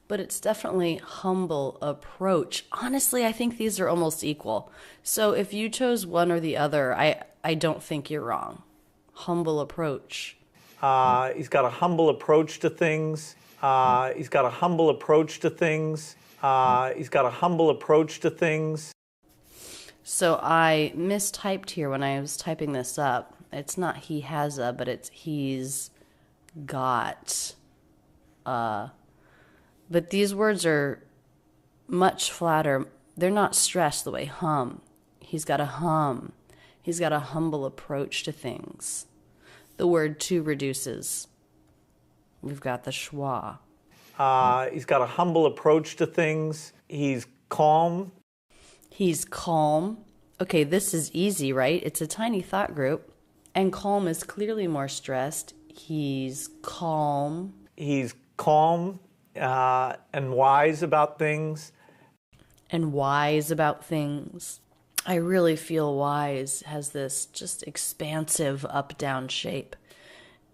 but it's definitely humble approach. Honestly, I think these are almost equal. So if you chose one or the other, I don't think you're wrong. Humble approach. He's got a humble approach to things. He's got a humble approach to things. He's got a humble approach to things. So I mistyped here when I was typing this up. It's not he has a, but it's he's got. But these words are much flatter. They're not stressed the way hum. He's got a hum. He's got a humble approach to things. The word to reduces. We've got the schwa. He's got a humble approach to things. He's calm. He's calm. Okay, this is easy, right? It's a tiny thought group. And calm is clearly more stressed. He's calm. He's calm and wise about things. And wise about things. I really feel wise has this just expansive up-down shape.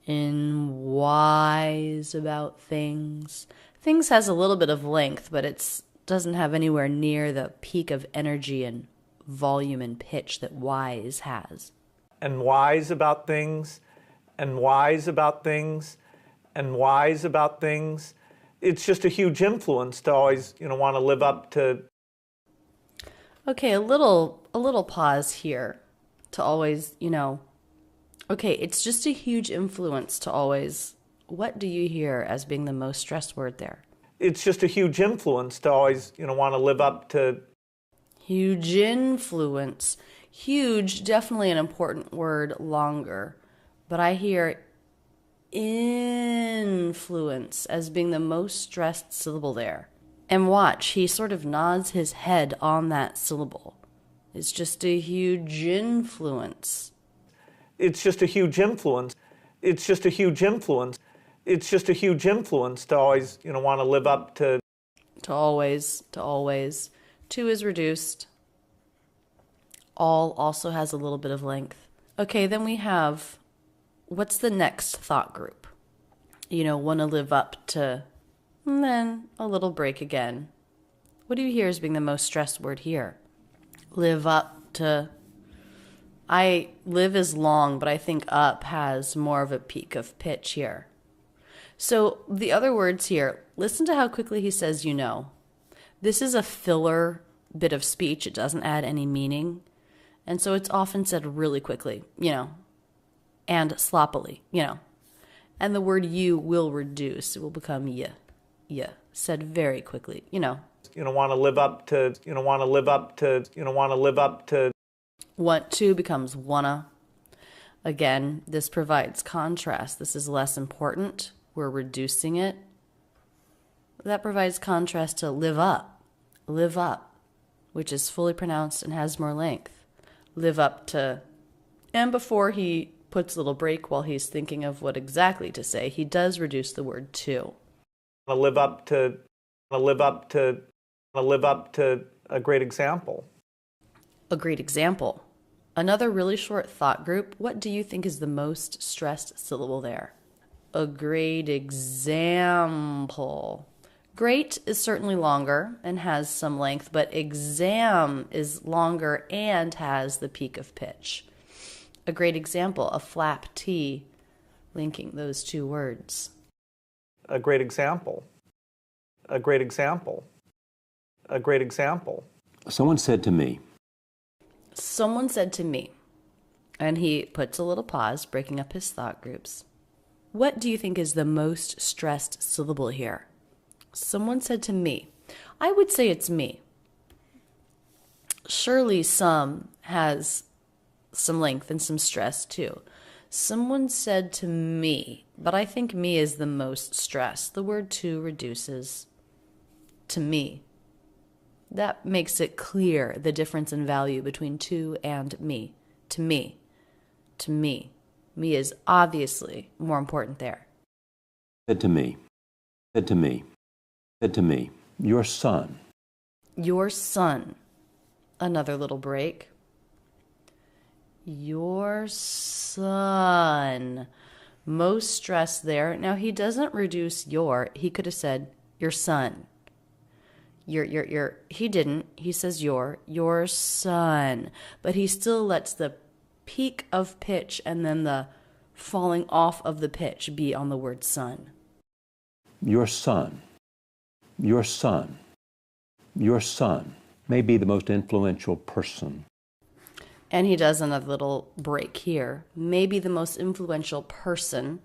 In wise about things. Things has a little bit of length, but it doesn't have anywhere near the peak of energy and volume and pitch that wise has. And wise about things. And wise about things. And wise about things. It's just a huge influence to always, want to live up to. Okay, a little pause here to always, Okay, it's just a huge influence to always. What do you hear as being the most stressed word there? It's just a huge influence to always, want to live up to. Huge influence. Huge, definitely an important word, longer. But I hear influence as being the most stressed syllable there. And watch, he sort of nods his head on that syllable. It's just a huge influence. It's just a huge influence. It's just a huge influence. It's just a huge influence to always, want to live up to. To always. To is reduced. All also has a little bit of length. Okay, then we have, what's the next thought group? Want to live up to, and then a little break again. What do you hear as being the most stressed word here? Live up to. Live is long, but I think up has more of a peak of pitch here. So the other words here, listen to how quickly he says This is a filler bit of speech. It doesn't add any meaning. And so it's often said really quickly, and sloppily, And the word you will reduce. It will become yeah, said very quickly, Want to live up to, want to live up to, want to live up to. Want to becomes wanna. Again, this provides contrast. This is less important. We're reducing it. That provides contrast to live up, which is fully pronounced and has more length. Live up to. And before he puts a little break while he's thinking of what exactly to say, he does reduce the word to. Live up to a great example. A great example. Another really short thought group. What do you think is the most stressed syllable there? A great example. Great is certainly longer and has some length, but exam is longer and has the peak of pitch. A great example, a flap T, linking those two words. A great example. A great example. A great example. Someone said to me, and he puts a little pause, breaking up his thought groups. What do you think is the most stressed syllable here? Someone said to me. I would say it's me. Surely some has some length and some stress too. Someone said to me, but I think me is the most stressed. The word to reduces to me. That makes it clear the difference in value between to and me. To me. To me. Me is obviously more important there. said to me, your son. Your son. Another little break. Your son. Most stress there. Now, he doesn't reduce your. He could have said your son. Your. He didn't. He says your son. But he still lets the peak of pitch and then the falling off of the pitch be on the word son. Your son. Your son. Your son may be the most influential person. And he does another little break here. Maybe the most influential person.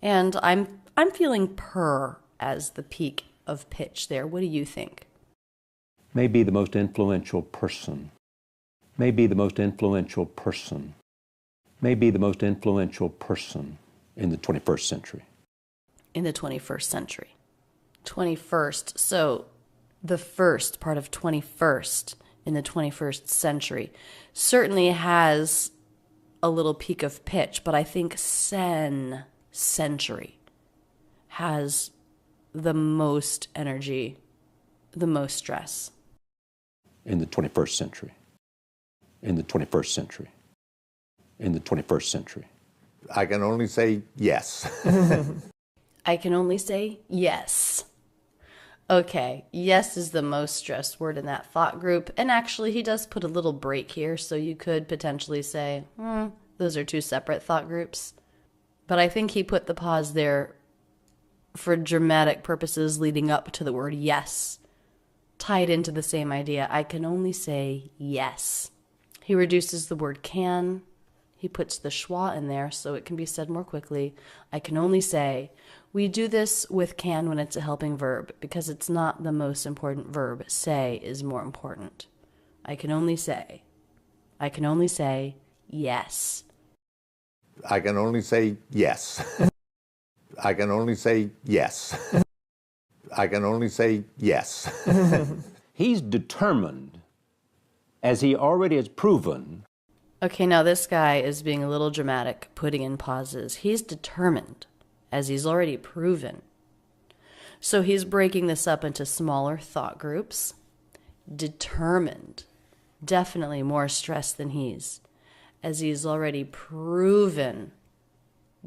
And I'm feeling purr as the peak of pitch there. What do you think? May be the most influential person. May be the most influential person. May be the most influential person in the 21st century. In the 21st century. 21st. So the first part of 21st in the 21st century certainly has a little peak of pitch, but I think century has the most energy, the most stress. In the 21st century. In the 21st century. In the 21st century. I can only say yes. I can only say yes. Okay, yes is the most stressed word in that thought group. And actually, he does put a little break here, so you could potentially say, those are two separate thought groups. But I think he put the pause there for dramatic purposes leading up to the word yes, tied into the same idea. I can only say yes. He reduces the word can. He puts the schwa in there so it can be said more quickly. I can only say. We do this with can when it's a helping verb because it's not the most important verb. Say is more important. I can only say. I can only say yes. I can only say yes. I can only say yes. I can only say yes. He's determined, as he already has proven. Okay, now this guy is being a little dramatic, putting in pauses. He's determined, as he's already proven. So he's breaking this up into smaller thought groups. Determined, definitely more stressed than he's, as he's already proven.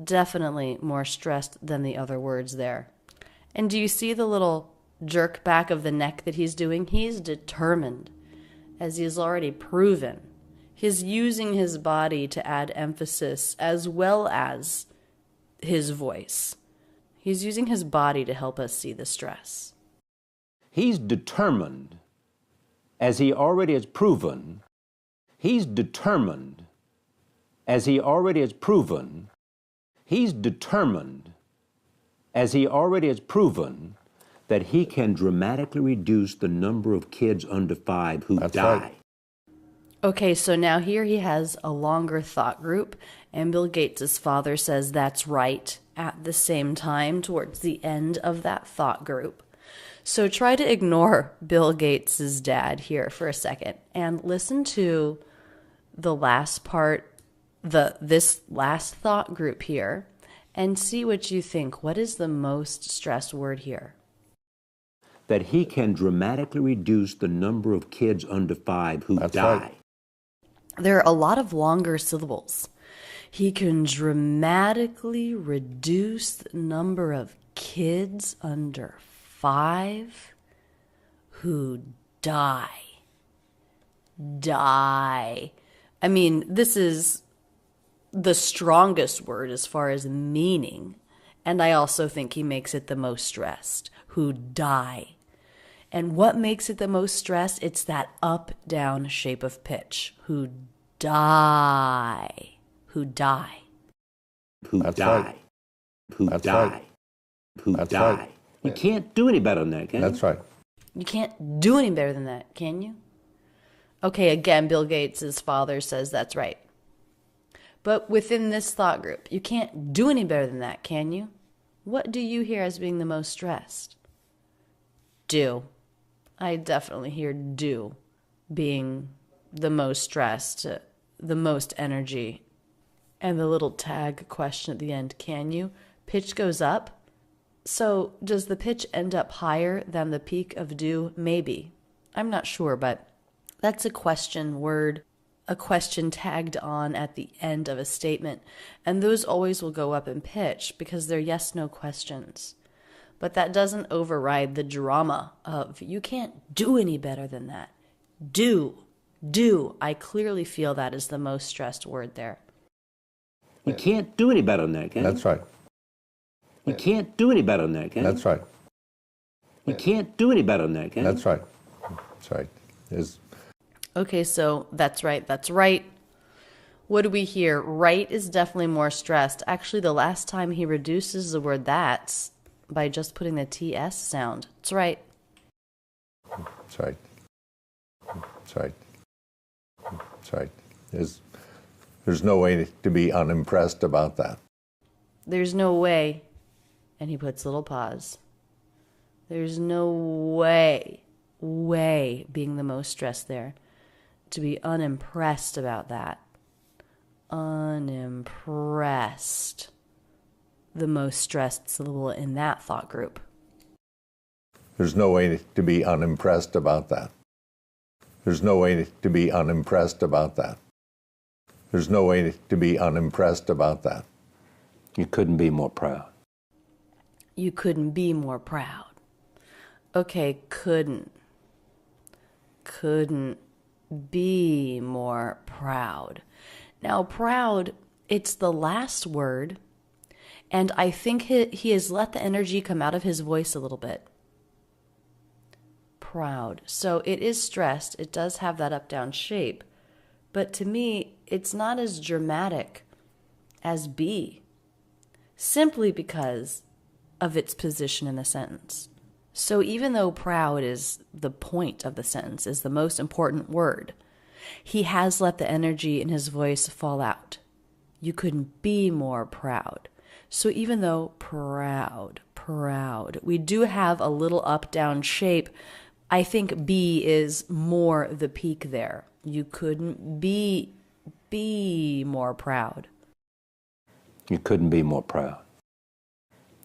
Definitely more stressed than the other words there. And do you see the little jerk back of the neck that he's doing? He's determined, as he's already proven. He's using his body to add emphasis as well as his voice. He's using his body to help us see the stress. He's determined, as he already has proven. He's determined, as he already has proven. He's determined, as he already has proven, that he can dramatically reduce the number of kids under 5 who die. Right. Okay, so now here he has a longer thought group, and Bill Gates' father says that's right at the same time towards the end of that thought group. So try to ignore Bill Gates' dad here for a second and listen to the last part, this last thought group here, and see what you think. What is the most stressed word here? That he can dramatically reduce the number of kids under 5 who That's die. right. There are a lot of longer syllables. He can dramatically reduce the number of kids under 5 who die. Die. I mean, this is the strongest word as far as meaning. And I also think he makes it the most stressed. Who die. And what makes it the most stressed? It's that up-down shape of pitch. Who die. Who die. Who That's die. right. Who That's die. right. Who That's die. right. You can't do any better than that, can That's you? right. You can't do any better than that, can you? Okay, again, Bill Gates' father says that's right. But within this thought group, you can't do any better than that, can you? What do you hear as being the most stressed? Do. I definitely hear do being the most stressed, the most energy. And the little tag question at the end, can you? Pitch goes up. So does the pitch end up higher than the peak of do? Maybe. I'm not sure, but that's a question word. a question tagged on at the end of a statement, and those always will go up in pitch because they're yes/no questions. But that doesn't override the drama of, you can't do any better than that. Do. I clearly feel that is the most stressed word there. You can't do any better than that, can you? That's right. You can't do any better than that, can you? That's right. You can't do any better than that, can you? That's right. That's right. Is Okay, so that's right. What do we hear? Right is definitely more stressed. Actually, the last time he reduces the word that's by just putting the TS sound. That's right. That's right. That's right. That's right. There's no way to be unimpressed about that. There's no way. And he puts a little pause. There's no way being the most stressed there, to be unimpressed about that. Unimpressed. The most stressed syllable in that thought group. There's no way to be unimpressed about that. There's no way to be unimpressed about that. There's no way to be unimpressed about that. You couldn't be more proud. You couldn't be more proud. Okay, couldn't be more proud. Now, proud, it's the last word, and I think he has let the energy come out of his voice a little bit. Proud. So it is stressed. It does have that up-down shape. But to me, it's not as dramatic as be, simply because of its position in the sentence. So even though proud is the point of the sentence, is the most important word, he has let the energy in his voice fall out. You couldn't be more proud. So even though proud, we do have a little up-down shape, I think be is more the peak there. You couldn't be more proud. You couldn't be more proud.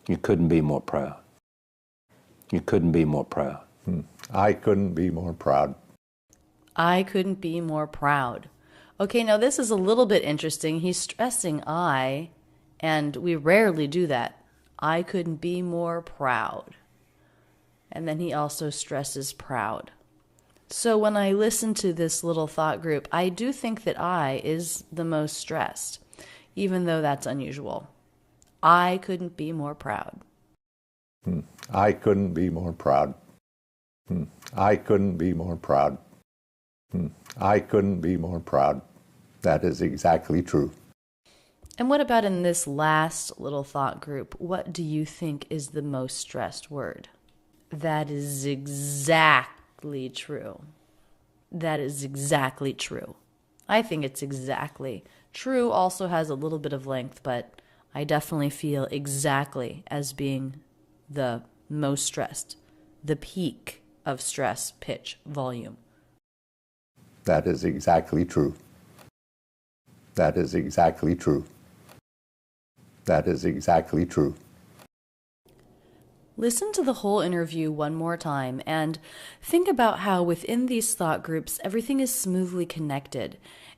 You couldn't be more proud. You couldn't be more proud. I couldn't be more proud. I couldn't be more proud. Okay, now this is a little bit interesting. He's stressing I, and we rarely do that. I couldn't be more proud. And then he also stresses proud. So when I listen to this little thought group, I do think that I is the most stressed, even though that's unusual. I couldn't be more proud. I couldn't be more proud. I couldn't be more proud. I couldn't be more proud. That is exactly true. And what about in this last little thought group? What do you think is the most stressed word? That is exactly true. That is exactly true. I think it's exactly true. Also has a little bit of length, but I definitely feel exactly as being the most stressed, the peak of stress, pitch, volume. That is exactly true. That is exactly true. That is exactly true. Listen to the whole interview one more time and think about how within these thought groups, everything is smoothly connected.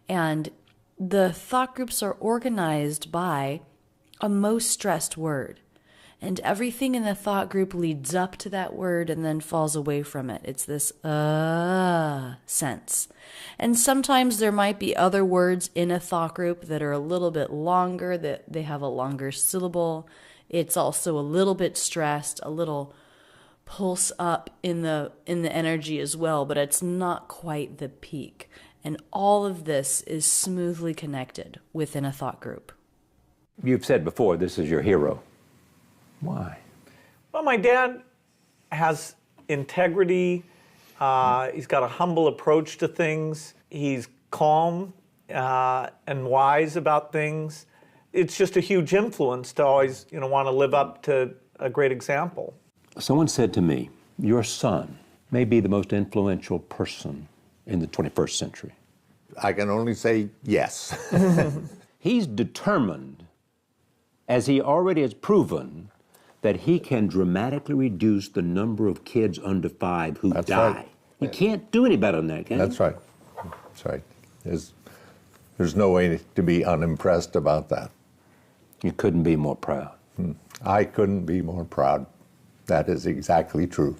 And the thought groups are organized by a most stressed word. And everything in the thought group leads up to that word and then falls away from it. It's this sense. And sometimes there might be other words in a thought group that are a little bit longer, that they have a longer syllable. It's also a little bit stressed, a little pulse up in the energy as well, but it's not quite the peak. And all of this is smoothly connected within a thought group. You've said before, this is your hero. Why? Well, my dad has integrity. He's got a humble approach to things. He's calm and wise about things. It's just a huge influence to always, want to live up to a great example. Someone said to me, your son may be the most influential person in the 21st century. I can only say yes. He's determined, as he already has proven, that he can dramatically reduce the number of kids under 5 who That's die. right. You can't do any better than that, can you? That's right. That's right. There's no way to be unimpressed about that. You couldn't be more proud. I couldn't be more proud. That is exactly true.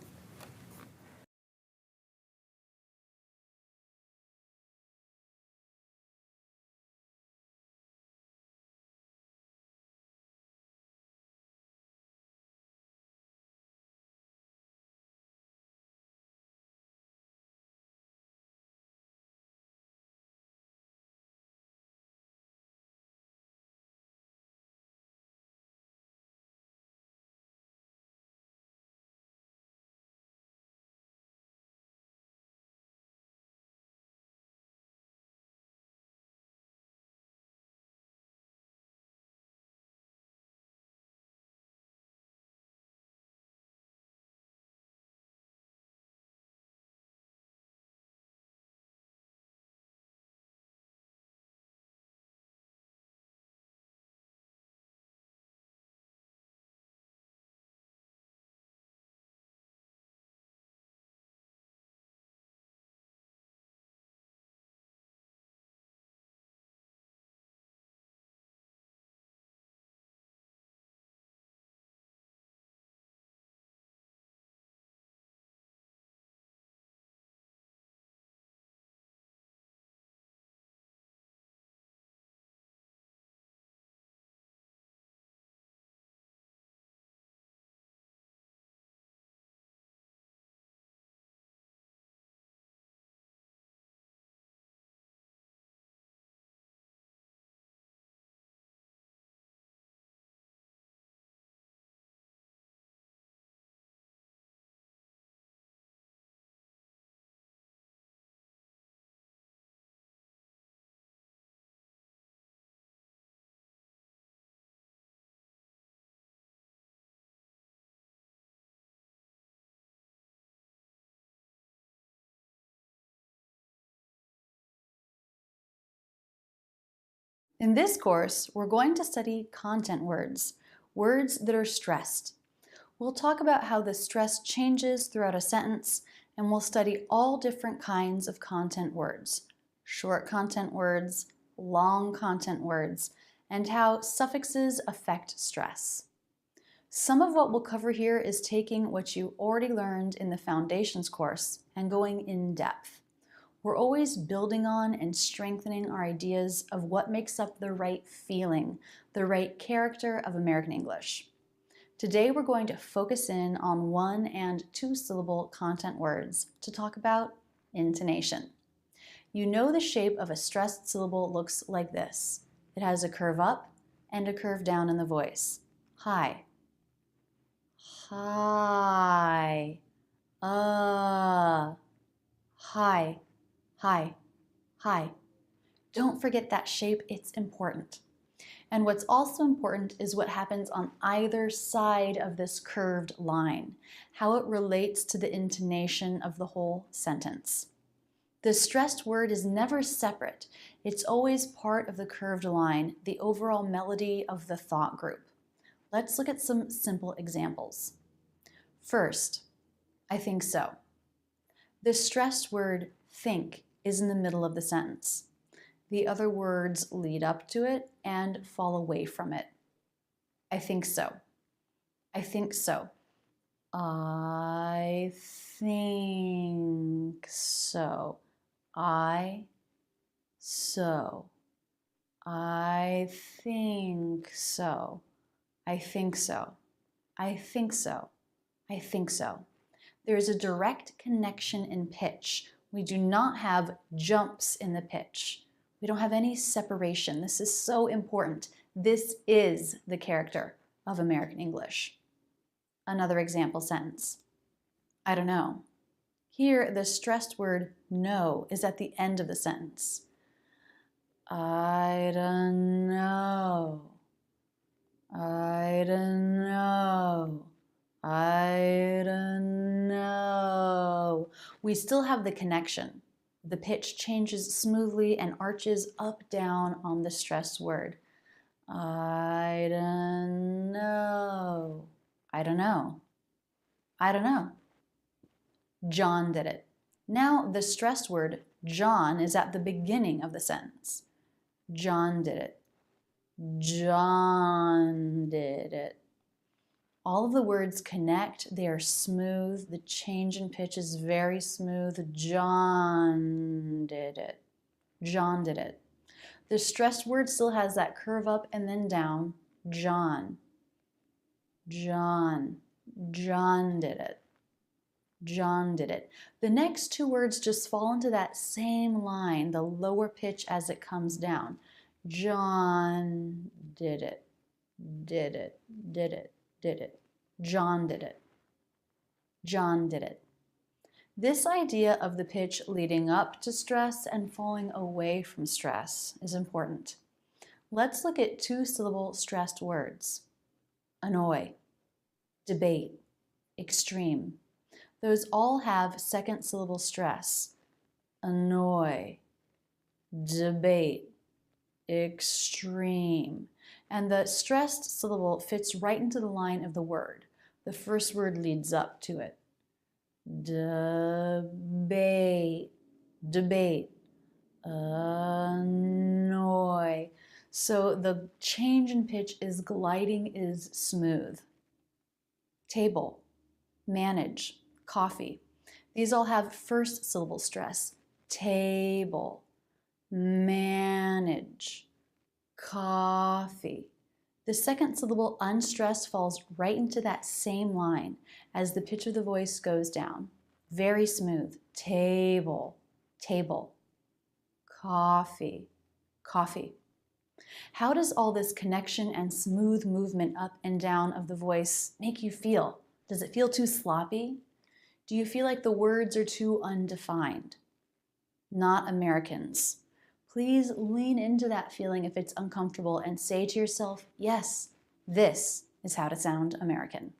In this course, we're going to study content words, words that are stressed. We'll talk about how the stress changes throughout a sentence, and we'll study all different kinds of content words, short content words, long content words, and how suffixes affect stress. Some of what we'll cover here is taking what you already learned in the Foundations course and going in depth. We're always building on and strengthening our ideas of what makes up the right feeling, the right character of American English. Today we're going to focus in on 1- and 2-syllable content words to talk about intonation. You know the shape of a stressed syllable looks like this. It has a curve up and a curve down in the voice. High. High. High. High. High. Don't forget that shape, it's important. And what's also important is what happens on either side of this curved line, how it relates to the intonation of the whole sentence. The stressed word is never separate. It's always part of the curved line, the overall melody of the thought group. Let's look at some simple examples. First, I think so. The stressed word think is in the middle of the sentence. The other words lead up to it and fall away from it. I think so. I think so. I think so. I so. I think so. I think so. I think so. I think so. There is a direct connection in pitch. We do not have jumps in the pitch. We don't have any separation. This is so important. This is the character of American English. Another example sentence. I don't know. Here, the stressed word know is at the end of the sentence. I don't know. I don't know. I don't know. We still have the connection. The pitch changes smoothly and arches up, down on the stressed word. I don't know. I don't know. I don't know. John did it. Now the stressed word John is at the beginning of the sentence. John did it. John did it. All of the words connect. They are smooth. The change in pitch is very smooth. John did it. John did it. The stressed word still has that curve up and then down. John. John. John did it. John did it. The next two words just fall into that same line, the lower pitch as it comes down. John did it. Did it. Did it. Did it. John did it. John did it. This idea of the pitch leading up to stress and falling away from stress is important. Let's look at two-syllable stressed words. Annoy, debate, extreme. Those all have second syllable stress. Annoy, debate, extreme. And the stressed syllable fits right into the line of the word. The first word leads up to it. Debate, debate, annoy. So the change in pitch is gliding, is smooth. Table, manage, coffee. These all have first syllable stress. Table, manage, coffee. The second syllable unstressed falls right into that same line as the pitch of the voice goes down. Very smooth. Table, table, coffee, coffee. How does all this connection and smooth movement up and down of the voice make you feel? Does it feel too sloppy? Do you feel like the words are too undefined? Not Americans. Please lean into that feeling if it's uncomfortable and say to yourself, yes, this is how to sound American.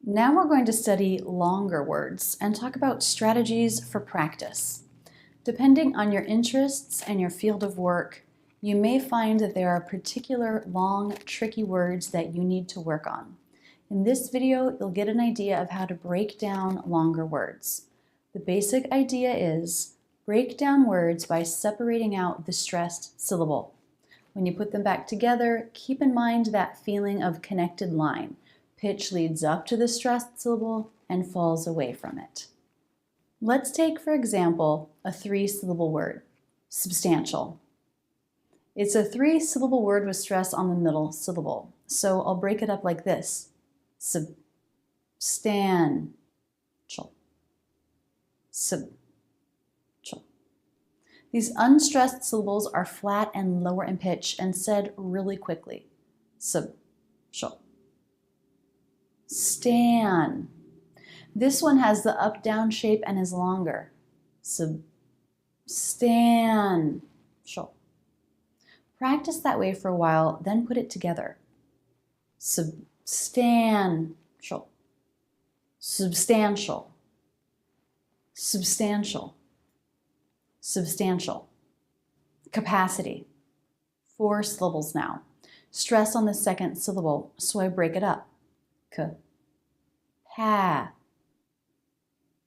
Now we're going to study longer words and talk about strategies for practice. Depending on your interests and your field of work, you may find that there are particular long, tricky words that you need to work on. In this video, you'll get an idea of how to break down longer words. The basic idea is break down words by separating out the stressed syllable. When you put them back together, keep in mind that feeling of connected line. Pitch leads up to the stressed syllable and falls away from it. Let's take, for example, a three-syllable word, substantial. It's a three-syllable word with stress on the middle syllable, so I'll break it up like this. Substantial. Substantial. These unstressed syllables are flat and lower in pitch and said really quickly. Substantial. Stan. This one has the up-down shape and is longer. Substantial. Practice that way for a while, then put it together. Substantial. Substantial. Substantial. Substantial. Capacity. 4 syllables now. Stress on the second syllable, so I break it up.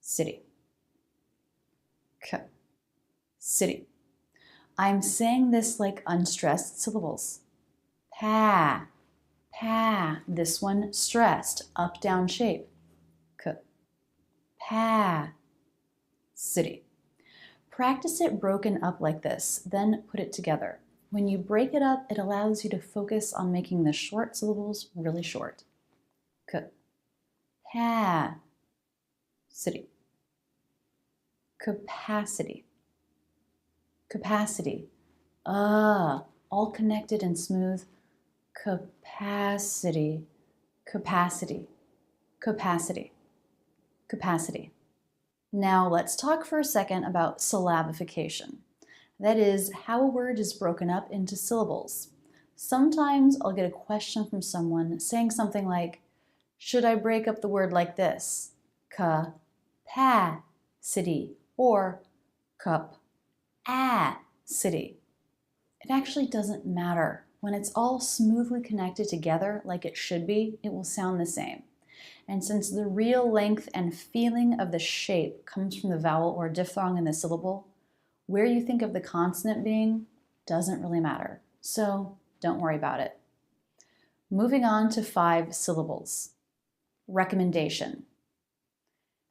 City. City. I'm saying this like unstressed syllables. Pa, pa. This one stressed, up, down shape. Pa, city. Practice it broken up like this, then put it together. When you break it up, it allows you to focus on making the short syllables really short. Pa, city. Capacity. Capacity. All connected and smooth. Capacity. Capacity. Capacity. Capacity. Now let's talk for a second about syllabification. That is how a word is broken up into syllables. Sometimes I'll get a question from someone saying something like, should I break up the word like this? Ca-pa-city or cup-a-city. It actually doesn't matter. When it's all smoothly connected together like it should be, it will sound the same. And since the real length and feeling of the shape comes from the vowel or diphthong in the syllable, where you think of the consonant being doesn't really matter. So don't worry about it. Moving on to 5 syllables. Recommendation.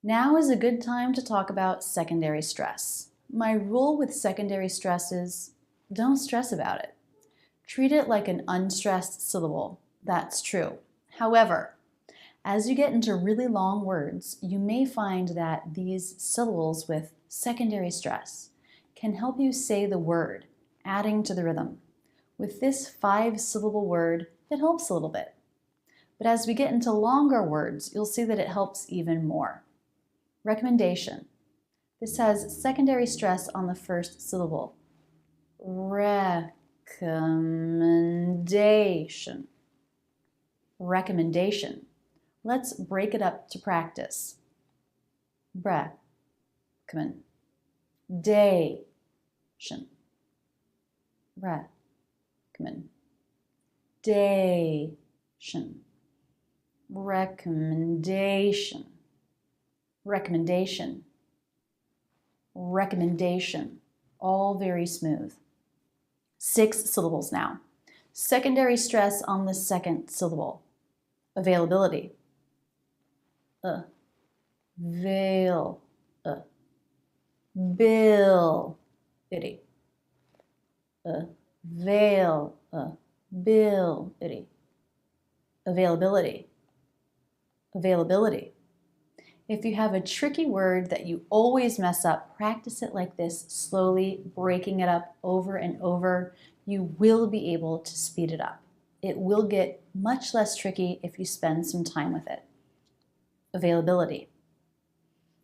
Now is a good time to talk about secondary stress. My rule with secondary stress is don't stress about it. Treat it like an unstressed syllable. That's true. However, as you get into really long words, you may find that these syllables with secondary stress can help you say the word, adding to the rhythm. With this 5-syllable word, it helps a little bit. But as we get into longer words, you'll see that it helps even more. Recommendation. This has secondary stress on the first syllable. Recommendation. Recommendation. Let's break it up to practice. Recommendation. Recommendation. Recommendation. Recommendation. Recommendation. All very smooth. 6 syllables now. Secondary stress on the second syllable. Availability. Veil. Bill. Itty. Veil. Bill. Itty. Availability. Availability. If you have a tricky word that you always mess up, practice it like this, slowly breaking it up over and over. You will be able to speed it up. It will get much less tricky if you spend some time with it. Availability.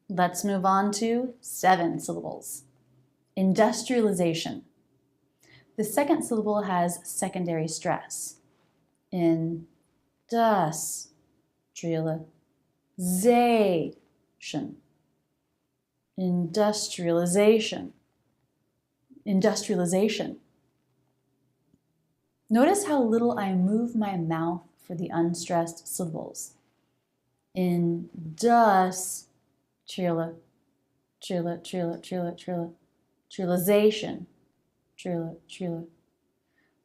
Let's move on to 7 syllables. Industrialization. The second syllable has secondary stress. Industrialization. Industrialization. Industrialization. Notice how little I move my mouth for the unstressed syllables. Industrialization.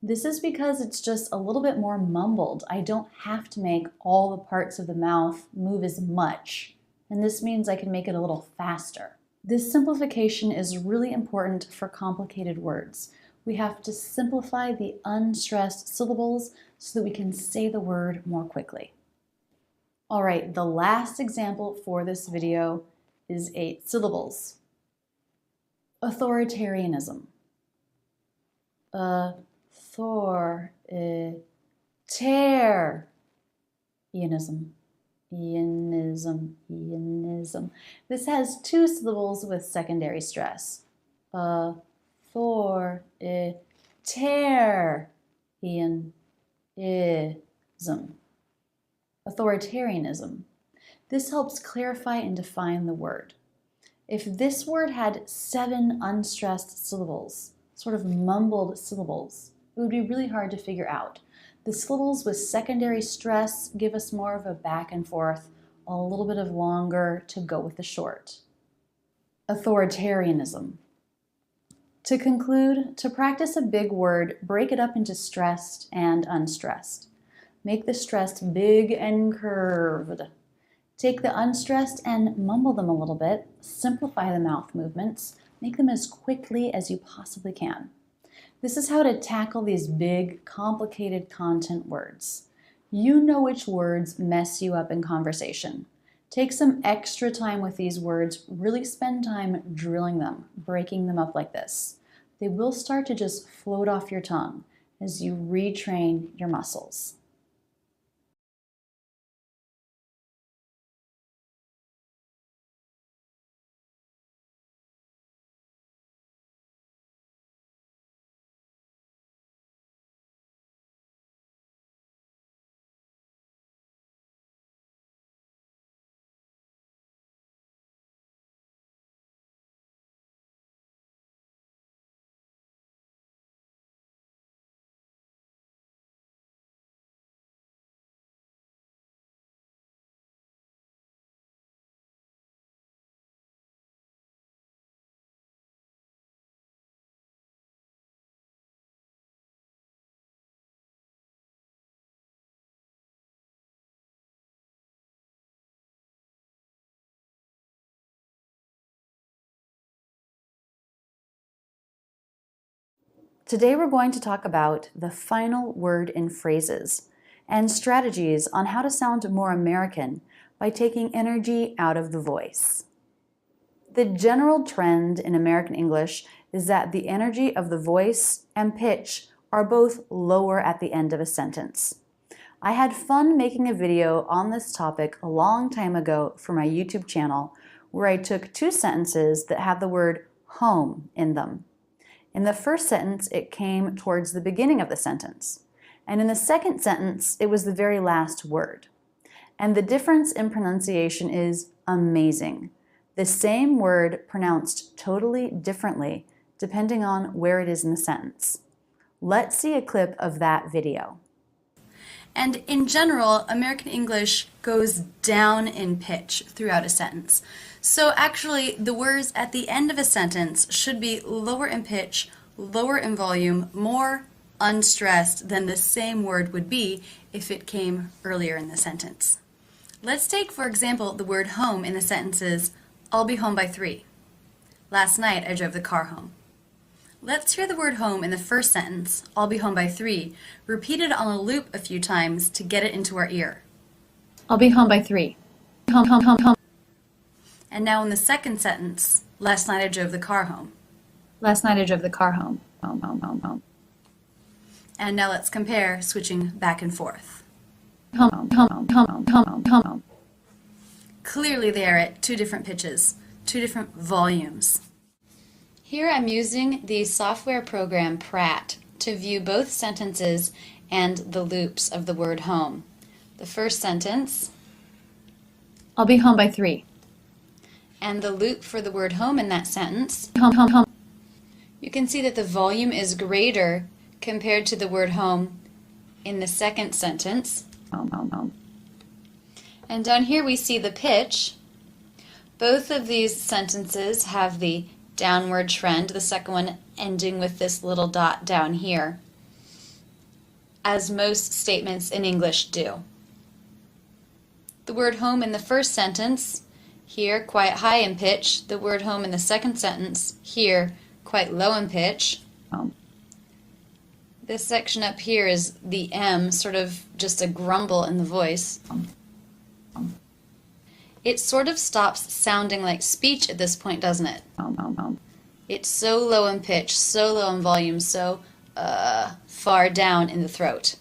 This is because it's just a little bit more mumbled. I don't have to make all the parts of the mouth move as much, and this means I can make it a little faster. This simplification is really important for complicated words. We have to simplify the unstressed syllables so that we can say the word more quickly. All right, the last example for this video is 8 syllables. Authoritarianism. Authoritarianism. Eanism. This has 2 syllables with secondary stress. Authoritarianism. This helps clarify and define the word. If this word had 7 unstressed syllables, sort of mumbled syllables, it would be really hard to figure out. The syllables with secondary stress give us more of a back and forth, a little bit of longer to go with the short. Authoritarianism. To conclude, to practice a big word, break it up into stressed and unstressed. Make the stressed big and curved. Take the unstressed and mumble them a little bit. Simplify the mouth movements. Make them as quickly as you possibly can. This is how to tackle these big, complicated content words. You know which words mess you up in conversation. Take some extra time with these words. Really spend time drilling them, breaking them up like this. They will start to just float off your tongue as you retrain your muscles. Today we're going to talk about the final word in phrases and strategies on how to sound more American by taking energy out of the voice. The general trend in American English is that the energy of the voice and pitch are both lower at the end of a sentence. I had fun making a video on this topic a long time ago for my YouTube channel where I took two sentences that had the word home in them. In the first sentence, it came towards the beginning of the sentence. And in the second sentence, it was the very last word. And the difference in pronunciation is amazing. The same word pronounced totally differently depending on where it is in the sentence. Let's see a clip of that video. And in general, American English goes down in pitch throughout a sentence. So actually, the words at the end of a sentence should be lower in pitch, lower in volume, more unstressed than the same word would be if it came earlier in the sentence. Let's take, for example, the word home in the sentences, I'll be home by 3. Last night I drove the car home. Let's hear the word home in the first sentence, I'll be home by 3, repeated on a loop a few times to get it into our ear. I'll be home by 3. Home, home, home, home. And now in the second sentence, last night I drove the car home. Last night I drove the car home. Home, home, home, home. And now let's compare, switching back and forth. Home, home, home, home, home, home, home. Clearly they are at two different pitches, two different volumes. Here I'm using the software program Pratt to view both sentences and the loops of the word home. The first sentence, I'll be home by 3. And the loop for the word home in that sentence, home, home, home. You can see that the volume is greater compared to the word home in the second sentence, home, home, home. And down here we see the pitch. Both of these sentences have the downward trend, the second one ending with this little dot down here, as most statements in English do. The word home in the first sentence, here quite high in pitch. The word home in the second sentence, here quite low in pitch. This section up here is the M, sort of just a grumble in the voice. It sort of stops sounding like speech at this point, doesn't it? It's so low in pitch, so low in volume, so far down in the throat.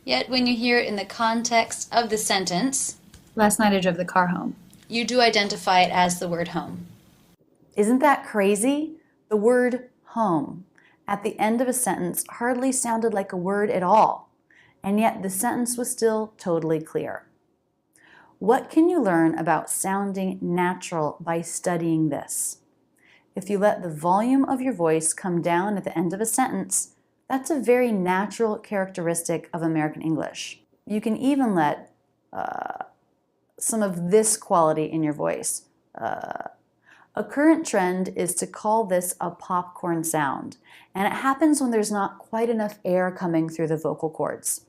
Yet when you hear it in the context of the sentence, last night I drove the car home, you do identify it as the word home. Isn't that crazy? The word home at the end of a sentence hardly sounded like a word at all, and yet the sentence was still totally clear. What can you learn about sounding natural by studying this? If you let the volume of your voice come down at the end of a sentence, that's a very natural characteristic of American English. You can even let some of this quality in your voice, A current trend is to call this a popcorn sound, and it happens when there's not quite enough air coming through the vocal cords.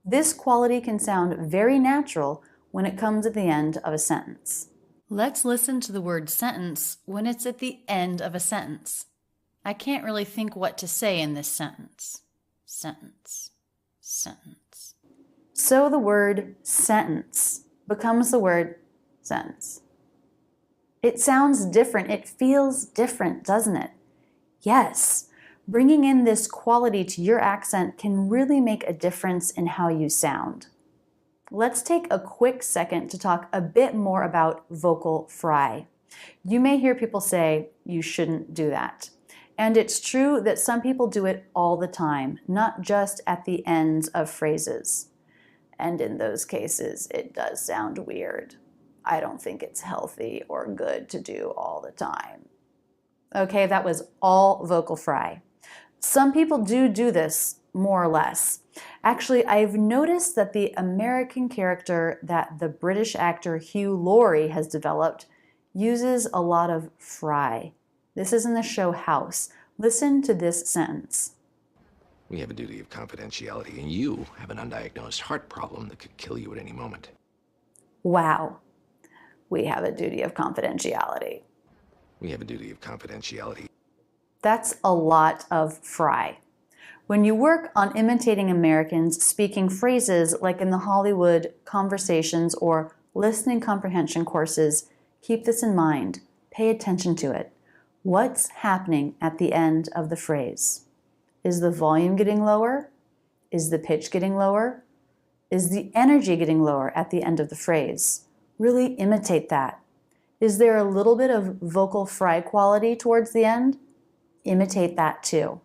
This quality can sound very natural when it comes at the end of a sentence. Let's listen to the word sentence when it's at the end of a sentence. I can't really think what to say in this sentence. Sentence, sentence. So the word sentence becomes the word sentence. It sounds different. It feels different, doesn't it? Yes. Bringing in this quality to your accent can really make a difference in how you sound. Let's take a quick second to talk a bit more about vocal fry. You may hear people say, you shouldn't do that. And it's true that some people do it all the time, not just at the ends of phrases. And in those cases, it does sound weird. I don't think it's healthy or good to do all the time. Okay, that was all vocal fry. Some people do this, more or less. Actually, I've noticed that the American character that the British actor Hugh Laurie has developed uses a lot of fry. This is in the show House. Listen to this sentence. We have a duty of confidentiality, and you have an undiagnosed heart problem that could kill you at any moment. Wow. We have a duty of confidentiality. We have a duty of confidentiality. That's a lot of fry. When you work on imitating Americans speaking phrases like in the Hollywood conversations or listening comprehension courses, keep this in mind. Pay attention to it. What's happening at the end of the phrase? Is the volume getting lower? Is the pitch getting lower? Is the energy getting lower at the end of the phrase? Really imitate that. Is there a little bit of vocal fry quality towards the end? Imitate that too.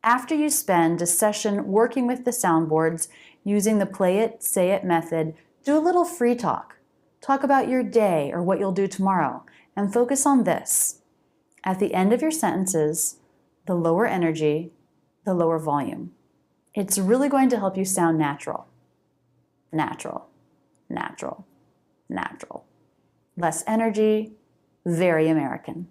After you spend a session working with the soundboards using the play it, say it method, do a little free talk. Talk about your day or what you'll do tomorrow, and focus on this. At the end of your sentences, the lower energy, the lower volume. It's really going to help you sound natural. Natural, natural, natural. Less energy, very American.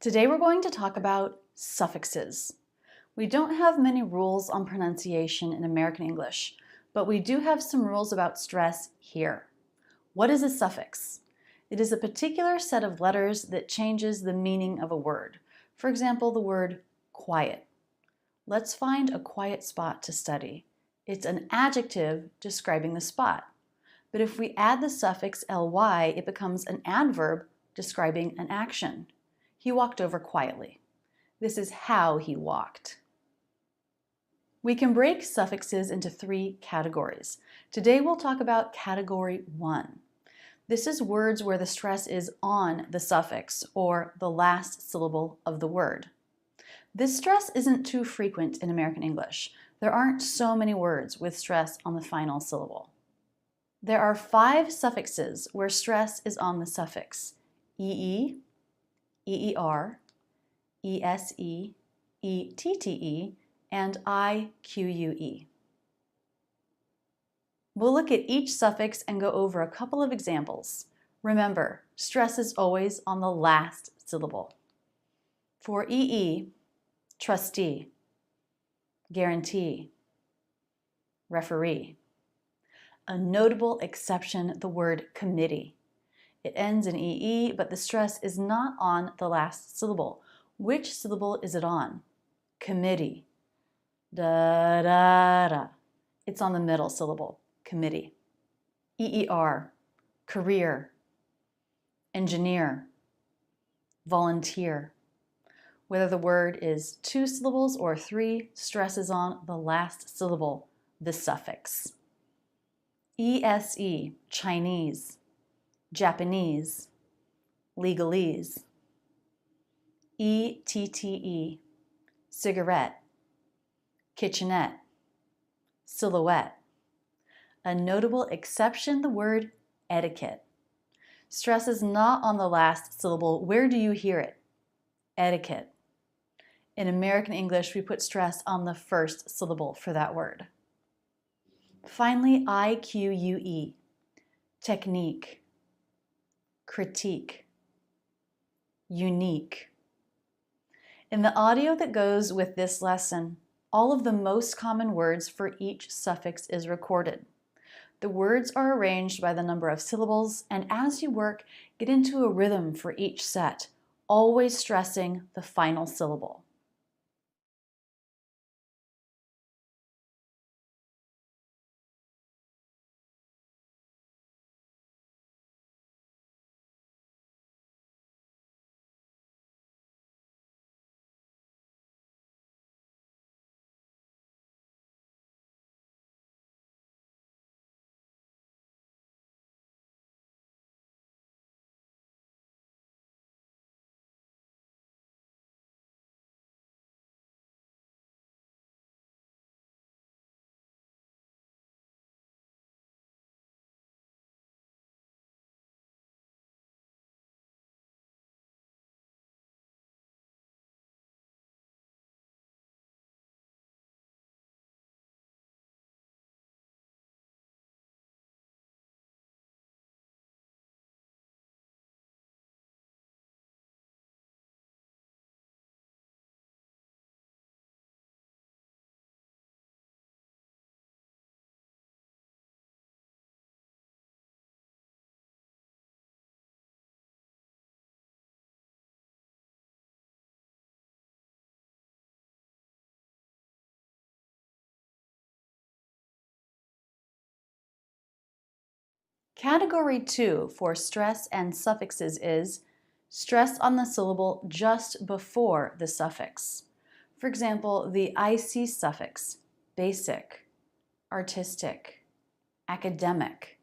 Today we're going to talk about suffixes. We don't have many rules on pronunciation in American English, but we do have some rules about stress here. What is a suffix? It is a particular set of letters that changes the meaning of a word. For example, the word quiet. Let's find a quiet spot to study. It's an adjective describing the spot. But if we add the suffix ly, it becomes an adverb describing an action. He walked over quietly. This is how he walked. We can break suffixes into 3 categories. Today we'll talk about category 1. This is words where the stress is on the suffix or the last syllable of the word. This stress isn't too frequent in American English. There aren't so many words with stress on the final syllable. There are 5 suffixes where stress is on the suffix ee, eer, ese,ette, and ique. We'll look at each suffix and go over a couple of examples. Remember, stress is always on the last syllable. For EE, trustee, guarantee, referee. A notable exception, the word committee. It ends in EE, but the stress is not on the last syllable. Which syllable is it on? Committee. Da da da. It's on the middle syllable. Committee. EER. Career. Engineer. Volunteer. Whether the word is 2 syllables or 3, stress is on the last syllable, the suffix. ESE, Chinese, Japanese, legalese. ETTE, cigarette, kitchenette, silhouette. A notable exception, the word etiquette. Stress is not on the last syllable. Where do you hear it? Etiquette. In American English, we put stress on the first syllable for that word. Finally, IQUE, technique, critique, unique. In the audio that goes with this lesson, all of the most common words for each suffix is recorded. The words are arranged by the number of syllables, and as you work, get into a rhythm for each set, always stressing the final syllable. Category 2 for stress and suffixes is stress on the syllable just before the suffix. For example, the IC suffix, basic, artistic, academic.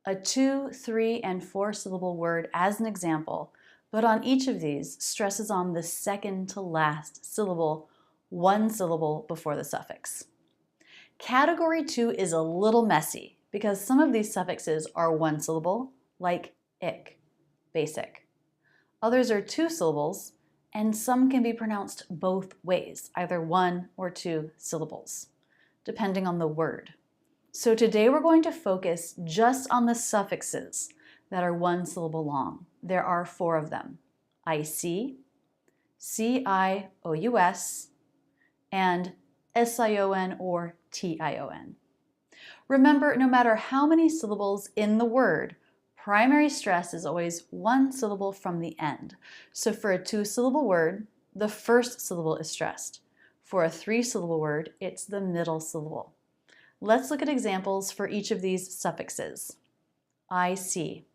A 2, 3, and 4 syllable word as an example, but on each of these, stress is on the second to last syllable, 1 syllable before the suffix. Category 2 is a little messy because some of these suffixes are 1 syllable, like ick, basic. Others are 2 syllables, and some can be pronounced both ways, either 1 or 2 syllables, depending on the word. So today we're going to focus just on the suffixes that are 1 syllable long. There are 4 of them: IC, CIOUS, and SION or TION. Remember, no matter how many syllables in the word, primary stress is always 1 syllable from the end. So for a 2-syllable word, the first syllable is stressed. For a 3-syllable word, it's the middle syllable. Let's look at examples for each of these suffixes. IC,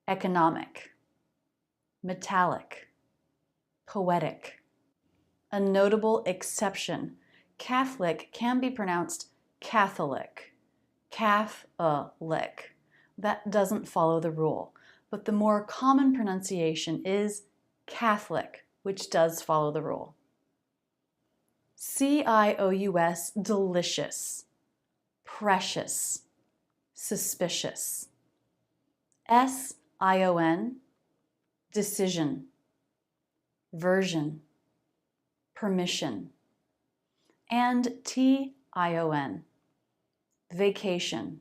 economic, metallic, poetic. A notable exception, Catholic can be pronounced Catholic, Catholic. That doesn't follow the rule, but the more common pronunciation is Catholic, which does follow the rule. CIOUS, delicious, precious, suspicious. SION, decision, version, permission. And TION, vacation,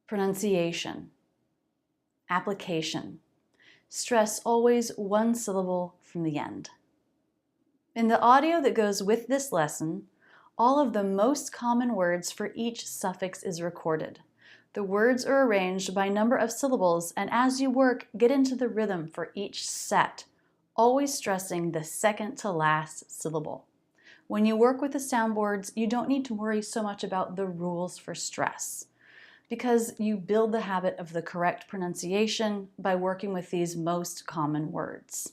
pronunciation, Application. Stress always one syllable from the end. In the audio that goes with this lesson, all of the most common words for each suffix is recorded. The words are arranged by number of syllables, and as you work, get into the rhythm for each set, always stressing the second to last syllable. When you work with the soundboards, you don't need to worry so much about the rules for stress, because you build the habit of the correct pronunciation by working with these most common words.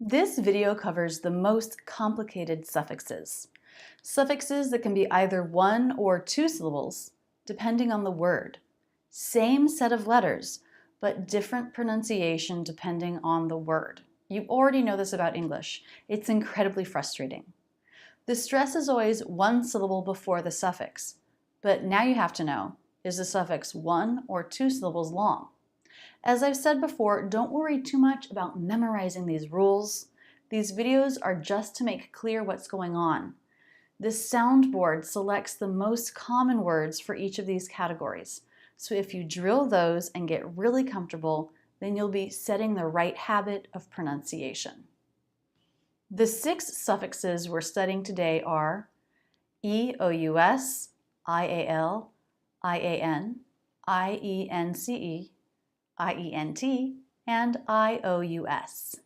This video covers the most complicated suffixes. Suffixes that can be either one or two syllables, depending on the word. Same set of letters, but different pronunciation depending on the word. You already know this about English. It's incredibly frustrating. The stress is always one syllable before the suffix, but now you have to know, is the suffix one or two syllables long? As I've said before, don't worry too much about memorizing these rules. These videos are just to make clear what's going on. This soundboard selects the most common words for each of these categories. So if you drill those and get really comfortable, then you'll be setting the right habit of pronunciation. The 6 suffixes we're studying today are eous, ial, ian, ience, IENT, and IOUS.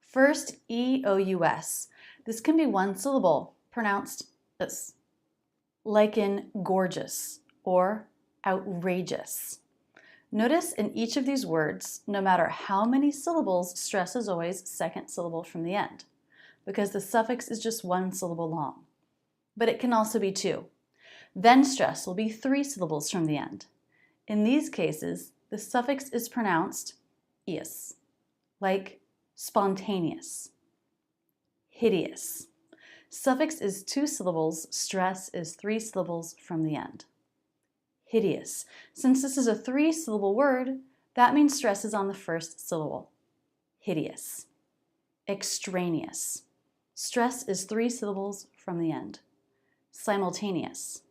First, EOUS. This can be one syllable, pronounced us, like in gorgeous or outrageous. Notice in each of these words, no matter how many syllables, stress is always second syllable from the end, because the suffix is just one syllable long. But it can also be 2. Then stress will be 3 syllables from the end. In these cases, the suffix is pronounced ious, like spontaneous, hideous. Suffix is 2 syllables, stress is 3 syllables from the end. Hideous. Since this is a 3-syllable word, that means stress is on the first syllable. Hideous. Extraneous. Stress is 3 syllables from the end. Simultaneous.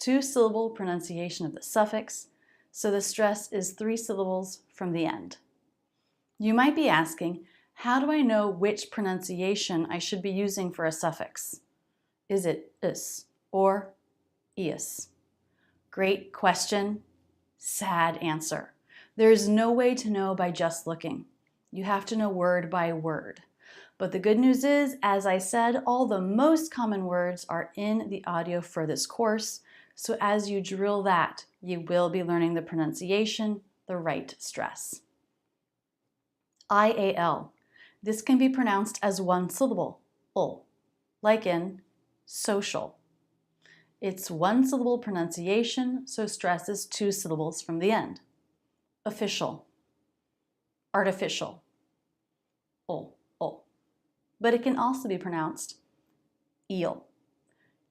2-syllable pronunciation of the suffix, so the stress is 3 syllables from the end. You might be asking, how do I know which pronunciation I should be using for a suffix? Is it us or ius? Great question, sad answer. There is no way to know by just looking. You have to know word by word. But the good news is, as I said, all the most common words are in the audio for this course. So as you drill that, you will be learning the pronunciation, the right stress. IAL. This can be pronounced as one syllable, ul, like in social. It's 1-syllable pronunciation, so stress is 2 syllables from the end. Official. Artificial. Ul. But it can also be pronounced eel.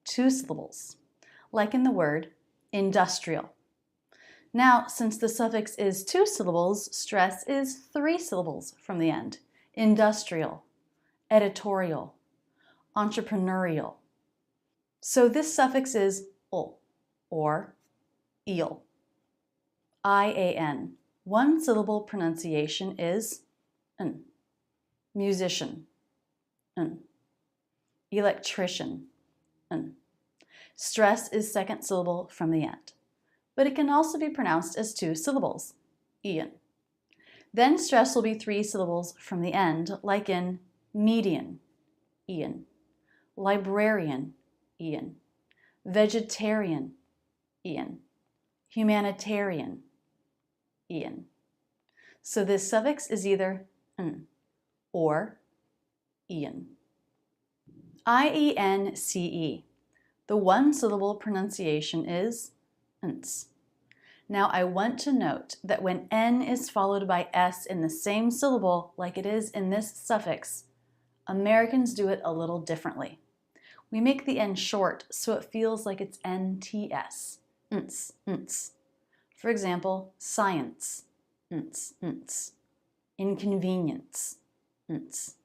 2 syllables, like in the word industrial. Now, since the suffix is 2 syllables, stress is 3 syllables from the end. Industrial, editorial, entrepreneurial. So this suffix is ul, or eel. IAN. 1 syllable pronunciation is n. Musician, n. Electrician, n. Stress is 2nd syllable from the end, but it can also be pronounced as 2 syllables, Ian. Then stress will be 3 syllables from the end, like in median, Ian, librarian, Ian, vegetarian, Ian, humanitarian, Ian. So this suffix is either n or Ian. IENCE. The 1 syllable pronunciation is nts. Now I want to note that when N is followed by S in the same syllable like it is in this suffix, Americans do it a little differently. We make the N short so it feels like it's NTS. Nts, nts. For example, science, nts, nts. Inconvenience, nts.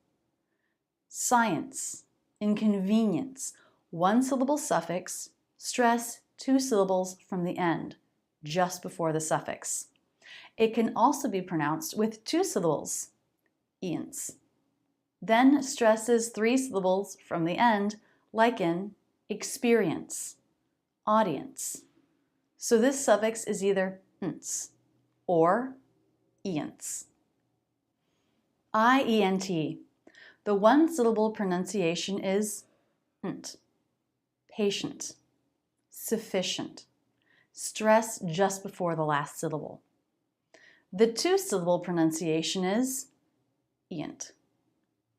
Science, inconvenience. 1 syllable suffix, stress 2 syllables from the end, just before the suffix. It can also be pronounced with 2 syllables, ians. Then stresses 3 syllables from the end, like in experience, audience. So this suffix is either nts or ians. IENT. The 1 syllable pronunciation is nt. Patient, sufficient. Stress just before the last syllable. The 2 syllable pronunciation is ient.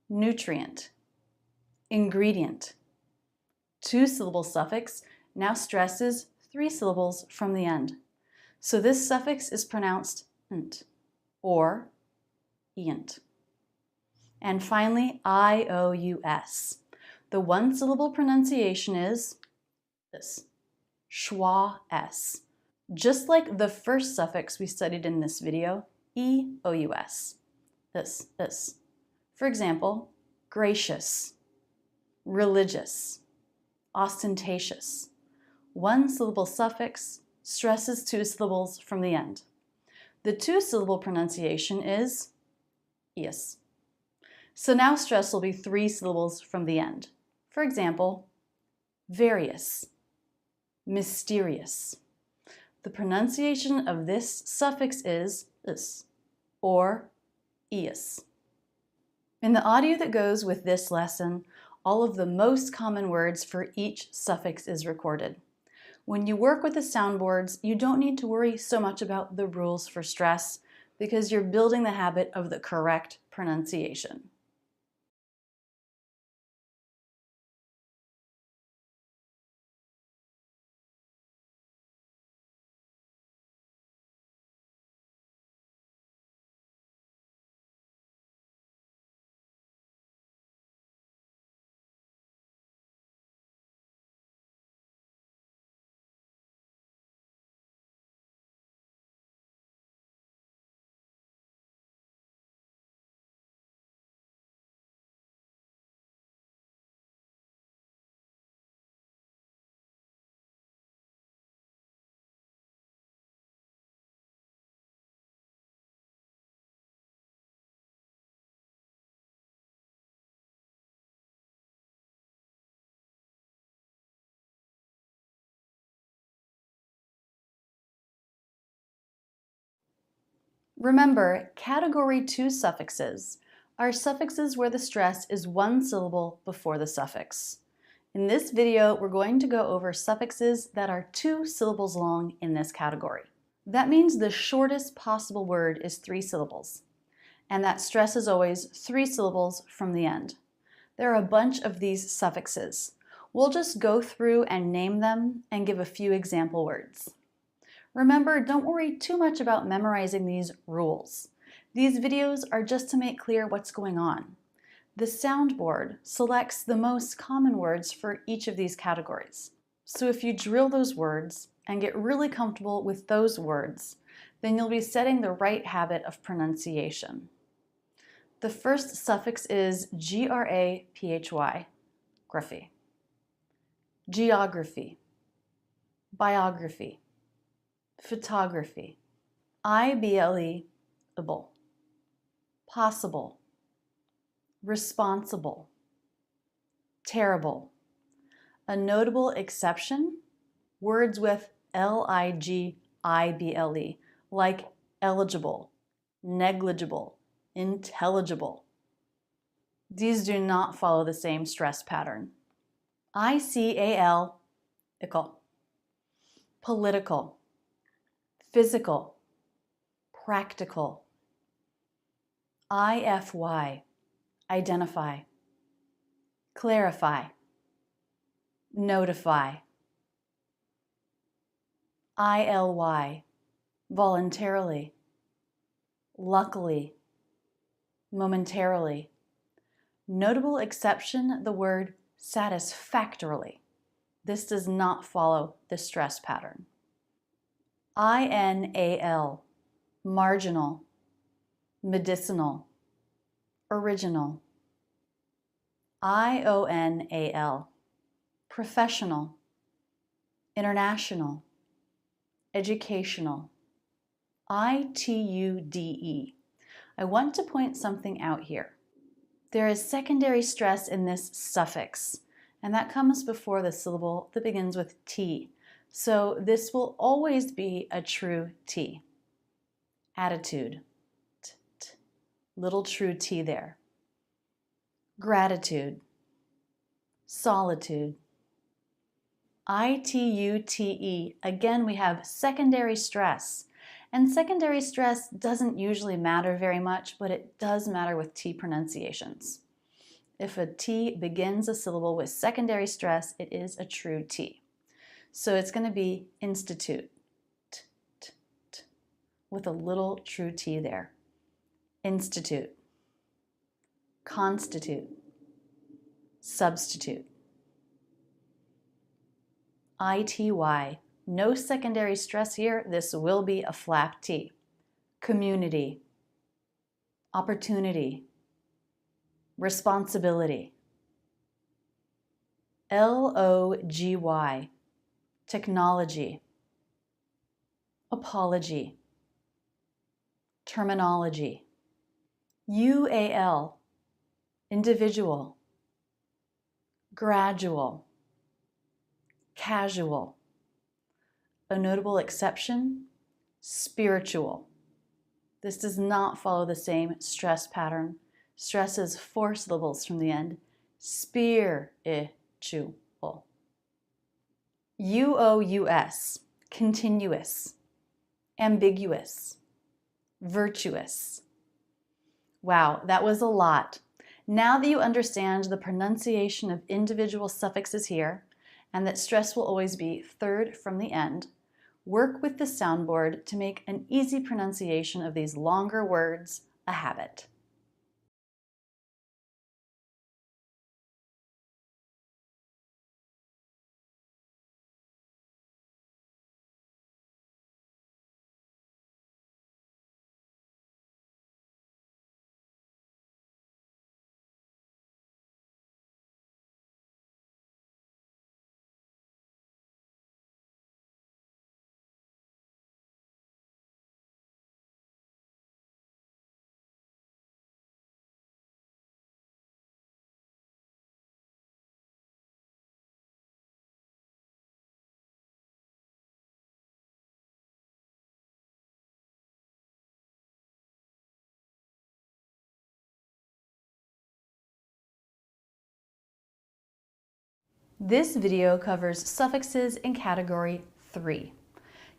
Nutrient, ingredient. 2 syllable suffix now stresses 3 syllables from the end. So this suffix is pronounced nt or ient. And finally, IOUS. The 1 syllable pronunciation is this, schwa-s. Just like the first suffix we studied in this video, E-O-U-S. This. For example, gracious, religious, ostentatious. 1 syllable suffix stresses 2 syllables from the end. The 2 syllable pronunciation is ius. So now stress will be 3 syllables from the end. For example, various, mysterious. The pronunciation of this suffix is is or ius. In the audio that goes with this lesson, all of the most common words for each suffix is recorded. When you work with the soundboards, you don't need to worry so much about the rules for stress because you're building the habit of the correct pronunciation. Remember, Category 2 suffixes are suffixes where the stress is 1 syllable before the suffix. In this video, we're going to go over suffixes that are 2 syllables long in this category. That means the shortest possible word is 3 syllables, and that stress is always 3 syllables from the end. There are a bunch of these suffixes. We'll just go through and name them and give a few example words. Remember, don't worry too much about memorizing these rules. These videos are just to make clear what's going on. The soundboard selects the most common words for each of these categories. So if you drill those words and get really comfortable with those words, then you'll be setting the right habit of pronunciation. The first suffix is graphy, graphy. Geography, biography, photography. IBLE, able, possible, responsible, terrible. A notable exception, words with ligible, like eligible, negligible, intelligible. These do not follow the same stress pattern. ICAL, ical, political, physical, practical. IFY, identify, clarify, notify. ILY, voluntarily, luckily, momentarily. Notable exception, the word satisfactorily. This does not follow the stress pattern. INAL, marginal, medicinal, original. IONAL, professional, international, educational. ITUDE. I want to point something out here. There is secondary stress in this suffix, and that comes before the syllable that begins with T. So this will always be a true T. Attitude. Little true T there. Gratitude. Solitude. ITUTE. Again, we have secondary stress. And secondary stress doesn't usually matter very much, but it does matter with T pronunciations. If a T begins a syllable with secondary stress, it is a true T. So it's going to be institute, with a little true T there. Institute, constitute, substitute. ITY. No secondary stress here. This will be a flap T. Community, opportunity, responsibility. LOGY, technology, apology, terminology. UAL, individual, gradual, casual. A notable exception, spiritual. This does not follow the same stress pattern. Stress is 4 syllables from the end. Spiritual. UOUS, continuous, ambiguous, virtuous. Wow, that was a lot. Now that you understand the pronunciation of individual suffixes here, and that stress will always be third from the end, work with the soundboard to make an easy pronunciation of these longer words a habit. This video covers suffixes in Category 3.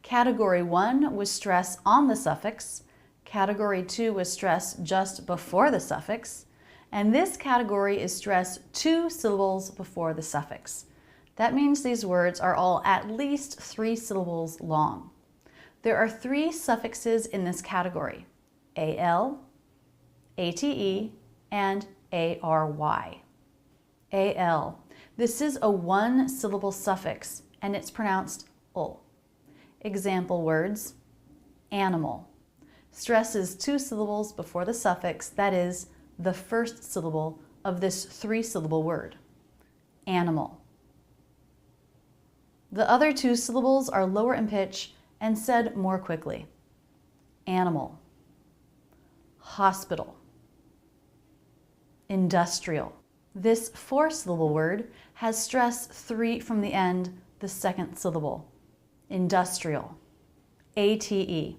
Category 1 was stress on the suffix, Category 2 was stress just before the suffix, and this category is stress 2 syllables before the suffix. That means these words are all at least 3 syllables long. There are 3 suffixes in this category: AL, ATE, and ARY. AL. This is a 1-syllable suffix, and it's pronounced ul. Example words: animal. Stress is 2 syllables before the suffix, that is, the first syllable of this 3-syllable word. Animal. The other 2 syllables are lower in pitch and said more quickly. Animal. Hospital. Industrial. This 4-syllable word has stress 3 from the end, the second syllable. Industrial. ATE.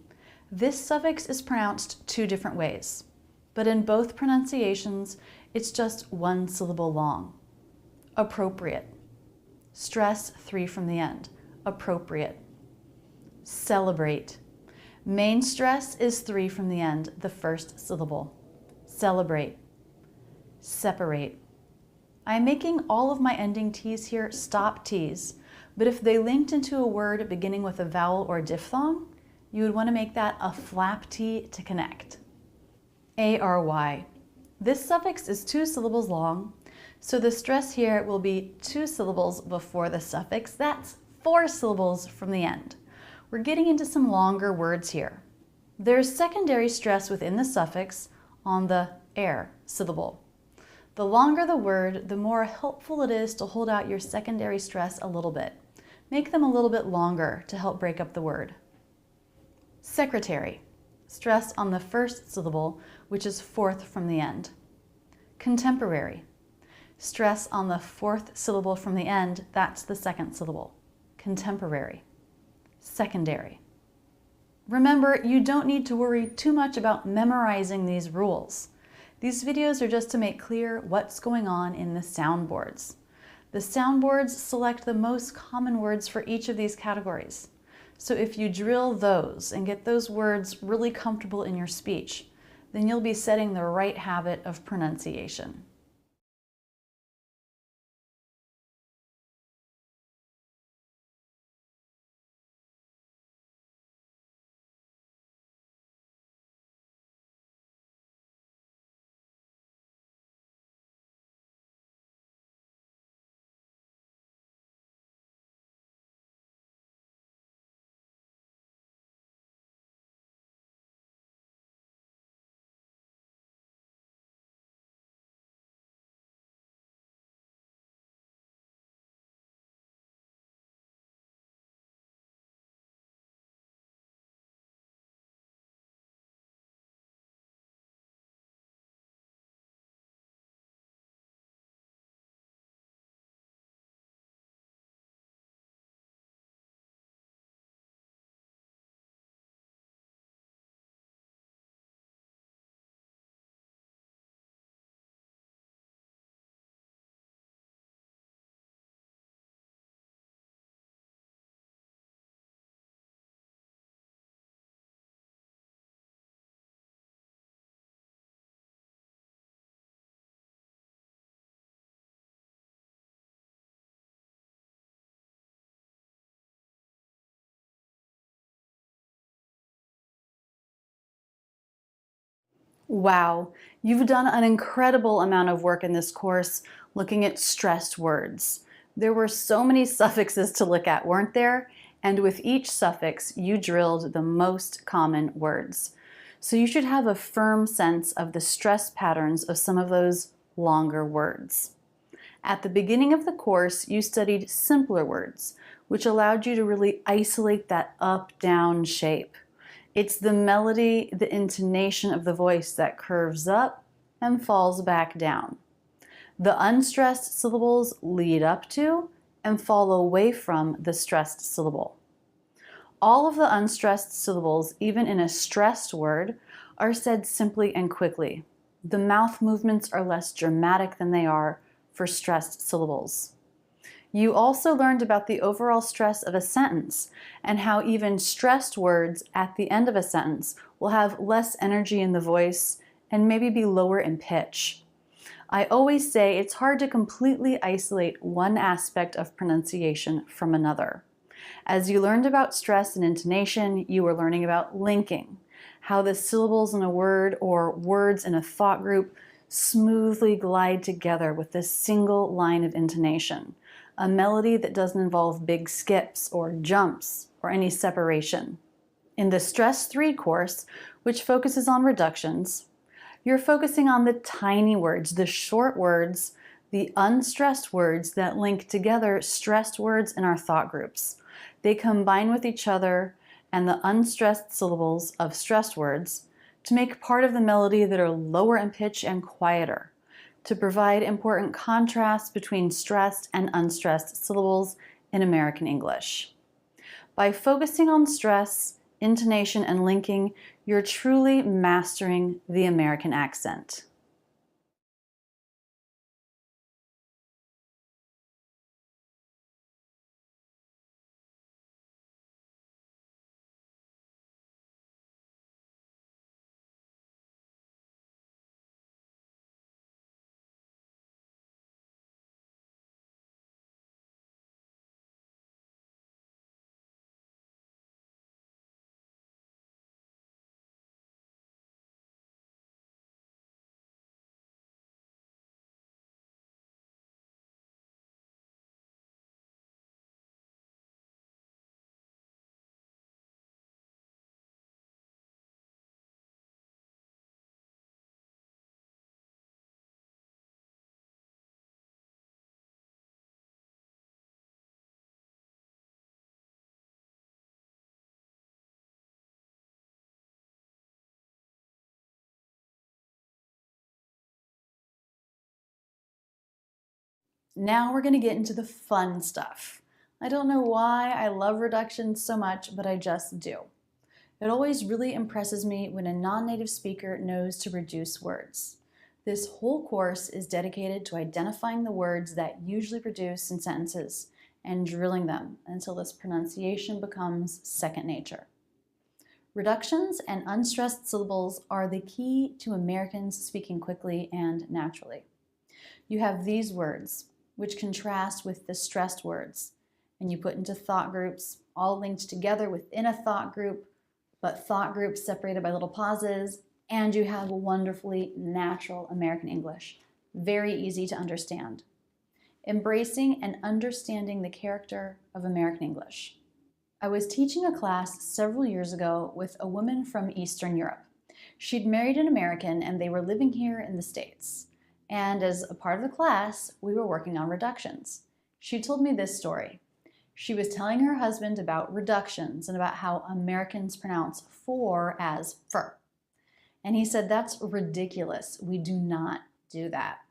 This suffix is pronounced 2 different ways, but in both pronunciations, it's just 1 syllable long. Appropriate. Stress 3 from the end. Appropriate. Celebrate. Main stress is 3 from the end, the first syllable. Celebrate. Separate. I am making all of my ending T's here stop T's, but if they linked into a word beginning with a vowel or diphthong, you would want to make that a flap T to connect. ARY. This suffix is 2 syllables long, so the stress here will be 2 syllables before the suffix. That's 4 syllables from the end. We're getting into some longer words here. There's secondary stress within the suffix on the air syllable. The longer the word, the more helpful it is to hold out your secondary stress a little bit. Make them a little bit longer to help break up the word. Secretary. Stress on the first syllable, which is 4th from the end. Contemporary. Stress on the 4th syllable from the end, that's the second syllable. Contemporary. Secondary. Remember, you don't need to worry too much about memorizing these rules. These videos are just to make clear what's going on in the soundboards. The soundboards select the most common words for each of these categories. So if you drill those and get those words really comfortable in your speech, then you'll be setting the right habit of pronunciation. Wow, you've done an incredible amount of work in this course looking at stressed words. There were so many suffixes to look at, weren't there? And with each suffix, you drilled the most common words. So you should have a firm sense of the stress patterns of some of those longer words. At the beginning of the course, you studied simpler words, which allowed you to really isolate that up-down shape. It's the melody, the intonation of the voice that curves up and falls back down. The unstressed syllables lead up to and fall away from the stressed syllable. All of the unstressed syllables, even in a stressed word, are said simply and quickly. The mouth movements are less dramatic than they are for stressed syllables. You also learned about the overall stress of a sentence and how even stressed words at the end of a sentence will have less energy in the voice and maybe be lower in pitch. I always say it's hard to completely isolate one aspect of pronunciation from another. As you learned about stress and intonation, you were learning about linking, how the syllables in a word or words in a thought group smoothly glide together with this single line of intonation. a melody that doesn't involve big skips or jumps or any separation. In the Stress 3 course, which focuses on reductions, you're focusing on the tiny words, the short words, the unstressed words that link together stressed words in our thought groups. They combine with each other and the unstressed syllables of stressed words to make part of the melody that are lower in pitch and quieter, to provide important contrast between stressed and unstressed syllables in American English. By focusing on stress, intonation, and linking, you're truly mastering the American accent. Now we're going to get into the fun stuff. I don't know why I love reductions so much, but I just do. It always really impresses me when a non-native speaker knows to reduce words. This whole course is dedicated to identifying the words that usually reduce in sentences and drilling them until this pronunciation becomes second nature. Reductions and unstressed syllables are the key to Americans speaking quickly and naturally. You have these words, which contrast with the stressed words, and you put into thought groups, all linked together within a thought group, but thought groups separated by little pauses, and you have wonderfully natural American English, very easy to understand. Embracing and understanding the character of American English. I was teaching a class several years ago with a woman from Eastern Europe. She'd married an American and they were living here in the States. And as a part of the class, we were working on reductions. She told me this story. She was telling her husband about reductions and about how Americans pronounce for as fur. And he said, "That's ridiculous. We do not do that."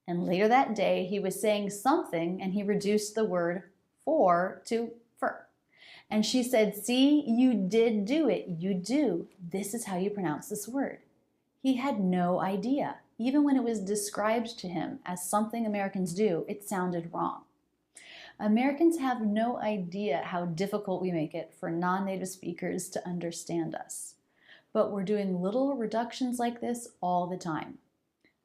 And later that day, he was saying something and he reduced the word for to fur. And she said, "See, you did do it. You do. This is how you pronounce this word." He had no idea. Even when it was described to him as something Americans do, it sounded wrong. Americans have no idea how difficult we make it for non-native speakers to understand us. But we're doing little reductions like this all the time.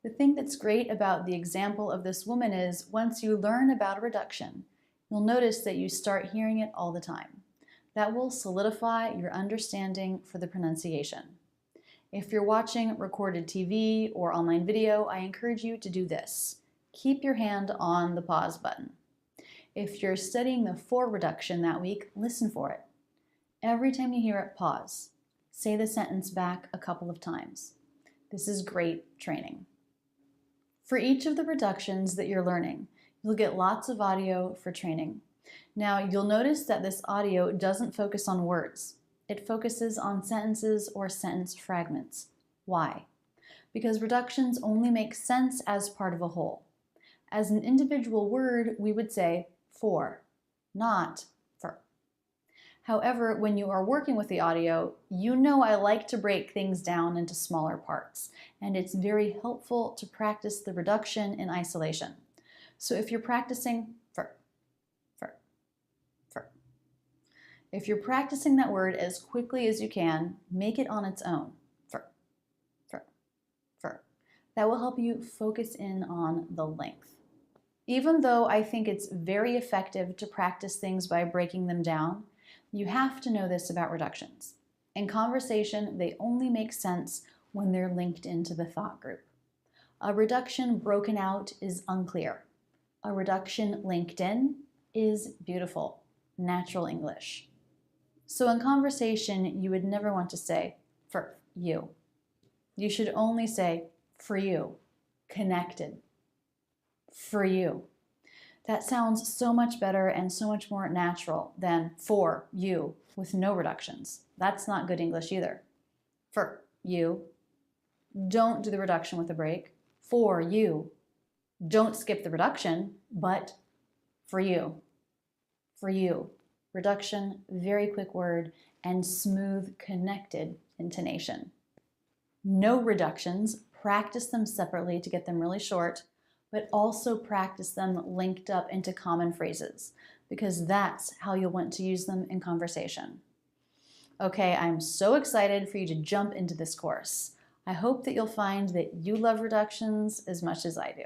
The thing that's great about the example of this woman is once you learn about a reduction, you'll notice that you start hearing it all the time. That will solidify your understanding for the pronunciation. If you're watching recorded TV or online video, I encourage you to do this. Keep your hand on the pause button. If you're studying the for reduction that week, listen for it. Every time you hear it, pause. Say the sentence back a couple of times. This is great training. For each of the reductions that you're learning, you'll get lots of audio for training. Now, you'll notice that this audio doesn't focus on words. It focuses on sentences or sentence fragments. Why? Because reductions only make sense as part of a whole. As an individual word, we would say for, not for. However, when you are working with the audio, you know I like to break things down into smaller parts, and it's very helpful to practice the reduction in isolation. So if you're practicing for, if you're practicing that word as quickly as you can, make it on its own. For. That will help you focus in on the length. Even though I think it's very effective to practice things by breaking them down, you have to know this about reductions. In conversation, they only make sense when they're linked into the thought group. A reduction broken out is unclear. A reduction linked in is beautiful, natural English. So in conversation, you would never want to say for you. You should only say for you, connected, for you. That sounds so much better and so much more natural than for you with no reductions. That's not good English either. For you. Don't do the reduction with a break. For you. Don't skip the reduction, but for you. For you. Reduction, very quick word, and smooth, connected intonation. No reductions. Practice them separately to get them really short, but also practice them linked up into common phrases, because that's how you'll want to use them in conversation. Okay, I'm so excited for you to jump into this course. I hope that you'll find that you love reductions as much as I do.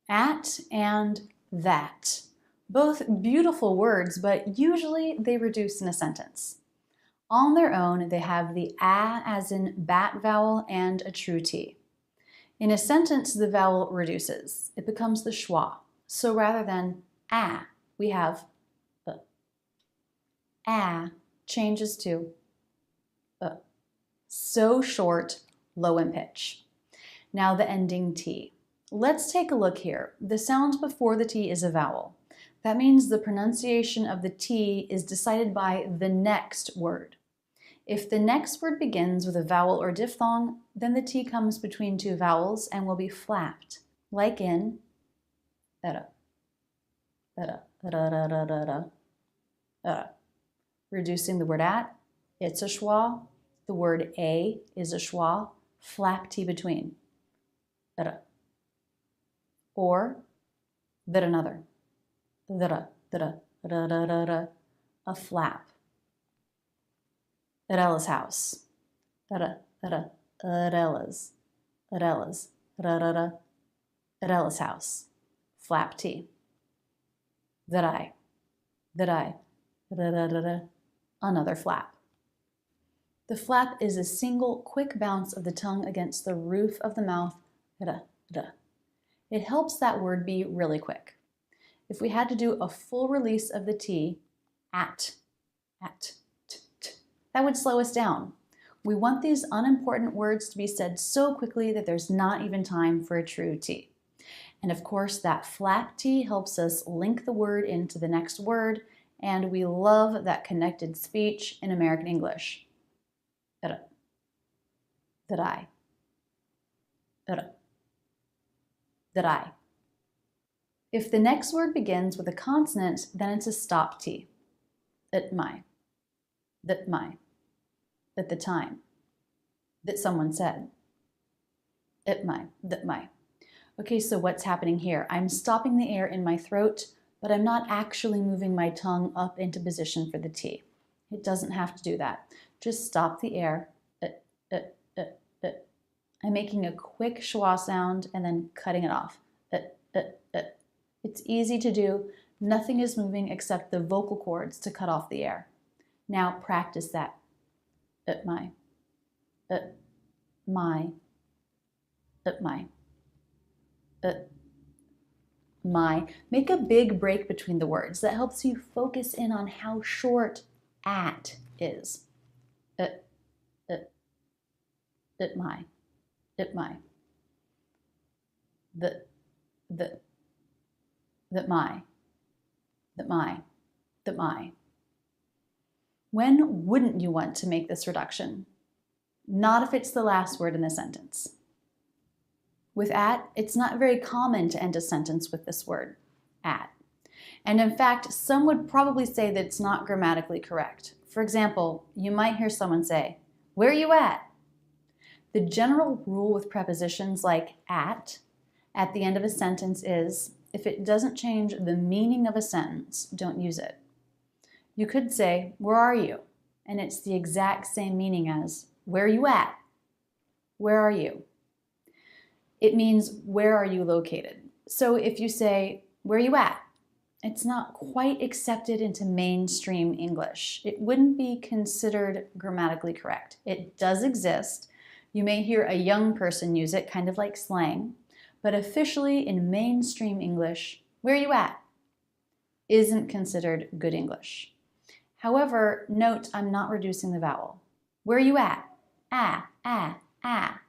At and that. Both beautiful words, but usually they reduce in a sentence. On their own, they have the a as in bat vowel and a true T. In a sentence, the vowel reduces. It becomes the schwa. So rather than a, we have the. A changes to a. So short, low in pitch. Now the ending T. Let's take a look here. The sound before the T is a vowel. That means the pronunciation of the T is decided by the next word. If the next word begins with a vowel or diphthong, then the T comes between two vowels and will be flapped, like in era, era, era, era, era, era. Reducing the word at, it's a schwa. The word a is a schwa, flap T between. Era. Or that another. Dara, dara, dara, dara, dara, a flap. Arella's house. Dara, dara, Arella's. Arella's. Dara, Arella's house. Flap T. That I. Another flap. The flap is a single quick bounce of the tongue against the roof of the mouth. It helps that word be really quick. If we had to do a full release of the T, at, that would slow us down. We want these unimportant words to be said so quickly that there's not even time for a true T. And of course, that flap T helps us link the word into the next word, and we love that connected speech in American English. That I. That I. If the next word begins with a consonant, then it's a stop T. At my. That my. At the time. That someone said. At my. That my. Okay, so what's happening here? I'm stopping the air in my throat, but I'm not actually moving my tongue up into position for the T. It doesn't have to do that. Just stop the air. I'm making a quick schwa sound and then cutting it off. It's easy to do. Nothing is moving except the vocal cords to cut off the air. Now practice that. My. Make a big break between the words. That helps you focus in on how short at is. My. When wouldn't you want to make this reduction? Not if it's the last word in the sentence. With at, it's not very common to end a sentence with this word, at. And in fact, some would probably say that it's not grammatically correct. For example, you might hear someone say, "Where are you at?" The general rule with prepositions like at the end of a sentence is, if it doesn't change the meaning of a sentence, don't use it. You could say, "Where are you?" and it's the exact same meaning as, "Where are you at?" Where are you? It means, where are you located? So if you say, "Where are you at?" it's not quite accepted into mainstream English. It wouldn't be considered grammatically correct. It does exist. You may hear a young person use it, kind of like slang, but officially in mainstream English, "Where are you at?" isn't considered good English. However, note I'm not reducing the vowel. Where are you at? Ah, ah, ah.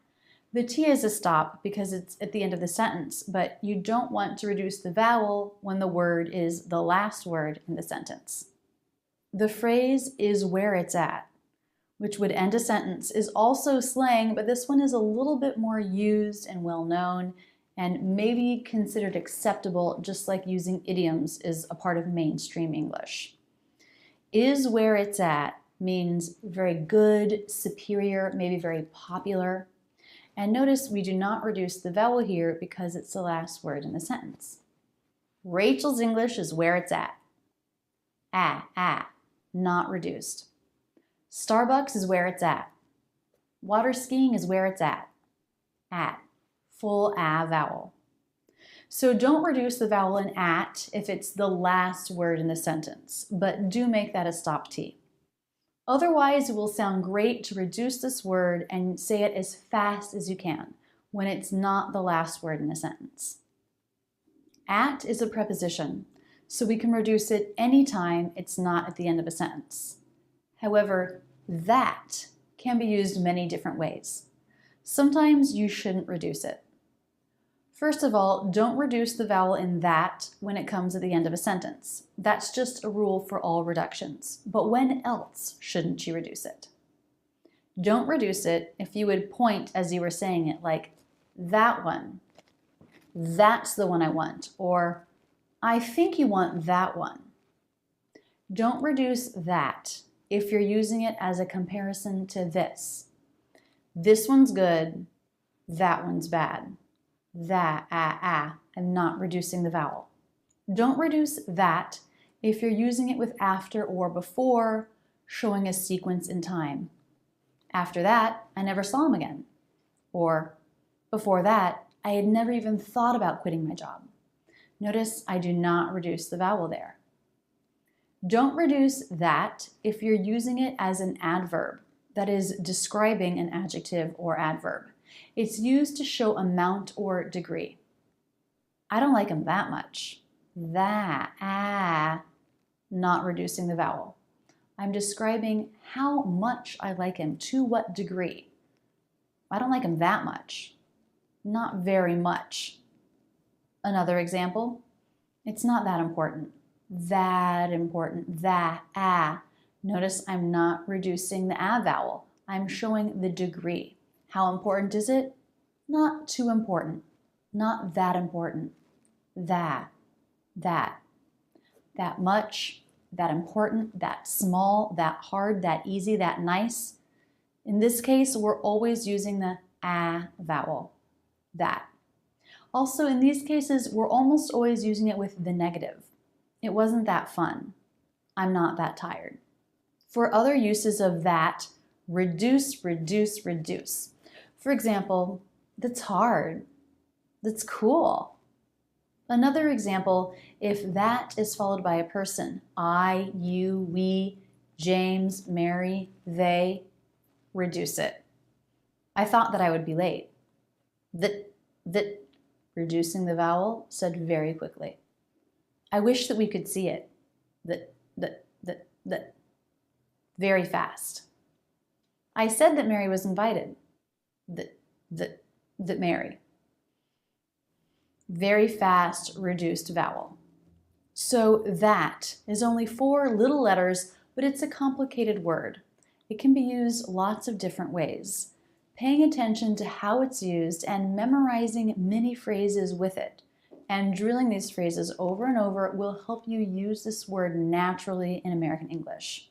The T is a stop because it's at the end of the sentence, but you don't want to reduce the vowel when the word is the last word in the sentence. The phrase "is where it's at," which would end a sentence, is also slang, but this one is a little bit more used and well known and maybe considered acceptable, just like using idioms is a part of mainstream English. Is where it's at means very good, superior, maybe very popular. And notice we do not reduce the vowel here because it's the last word in the sentence. Rachel's English is where it's at. Ah, not reduced. Starbucks is where it's at. Water skiing is where it's at. Full vowel. So don't reduce the vowel in at if it's the last word in the sentence, but do make that a stop T. Otherwise, it will sound great to reduce this word and say it as fast as you can when it's not the last word in a sentence. At is a preposition, so we can reduce it anytime it's not at the end of a sentence. However, that can be used many different ways. Sometimes you shouldn't reduce it. First of all, don't reduce the vowel in that when it comes at the end of a sentence. That's just a rule for all reductions. But when else shouldn't you reduce it? Don't reduce it if you would point as you were saying it, like, "That one. That's the one I want," or "I think you want that one." Don't reduce that if you're using it as a comparison to this. This one's good, that one's bad. That, and not reducing the vowel. Don't reduce that if you're using it with after or before, showing a sequence in time. After that, I never saw him again. Or, before that, I had never even thought about quitting my job. Notice I do not reduce the vowel there. Don't reduce that if you're using it as an adverb, that is describing an adjective or adverb. It's used to show amount or degree. I don't like him that much. That, not reducing the vowel. I'm describing how much I like him, to what degree. I don't like him that much. Not very much. Another example, it's not that important. That important, that, Notice I'm not reducing the vowel. I'm showing the degree. How important is it? Not too important. Not that important. That much, that important, that small, that hard, that easy, that nice. In this case, we're always using the vowel, that. Also, in these cases, we're almost always using it with the negative. It wasn't that fun. I'm not that tired. For other uses of that, reduce, reduce, reduce. For example, that's hard. That's cool. Another example, if that is followed by a person, I, you, we, James, Mary, they, reduce it. I thought that I would be late. That, reducing the vowel, said very quickly. I wish that we could see it. That, very fast. I said that Mary was invited. That Mary. Very fast, reduced vowel. So that is only 4 little letters but it's a complicated word. It can be used lots of different ways. Paying attention to how it's used and memorizing many phrases with it and drilling these phrases over and over will help you use this word naturally in American English.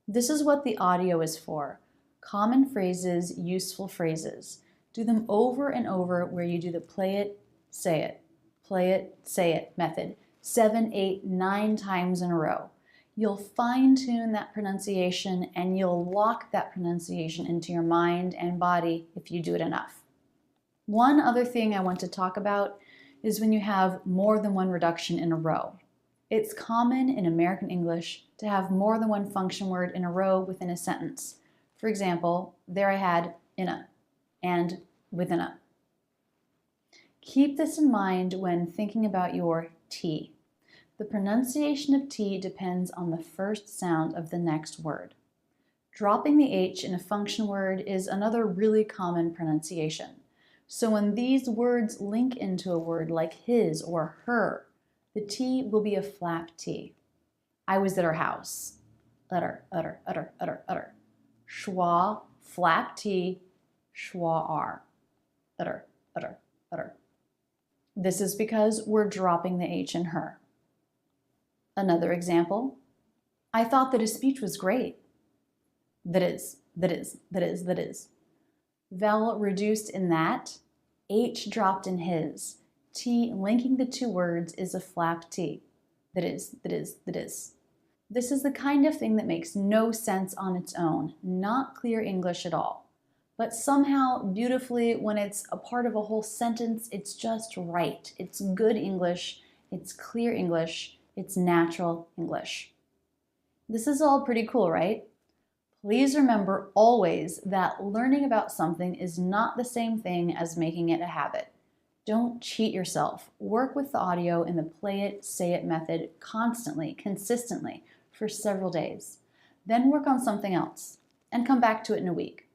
This is what the audio is for. Common phrases, useful phrases. Do them over and over where you do the play it, say it method 7, 8, 9 times in a row. You'll fine-tune that pronunciation and you'll lock that pronunciation into your mind and body if you do it enough. One other thing I want to talk about is when you have more than one reduction in a row. It's common in American English to have more than one function word in a row within a sentence. For example, there I had in a and within a. Keep this in mind when thinking about your T. The pronunciation of T depends on the first sound of the next word. Dropping the H in a function word is another really common pronunciation. So when these words link into a word like his or her, the T will be a flap T. I was at her house. Utter, utter, utter, utter, utter. Schwa, flap T, schwa R. Utter, utter, utter. This is because we're dropping the H in her. Another example, I thought that his speech was great. That is. Vowel reduced in that, H dropped in his. T linking the two words is a flap T. That is. This is the kind of thing that makes no sense on its own, not clear English at all. But somehow, beautifully, when it's a part of a whole sentence, it's just right. It's good English, it's clear English, it's natural English. This is all pretty cool, right? Please remember always that learning about something is not the same thing as making it a habit. Don't cheat yourself. Work with the audio in the play it, say it method constantly, consistently, for several days. Then work on something else and come back to it in a week.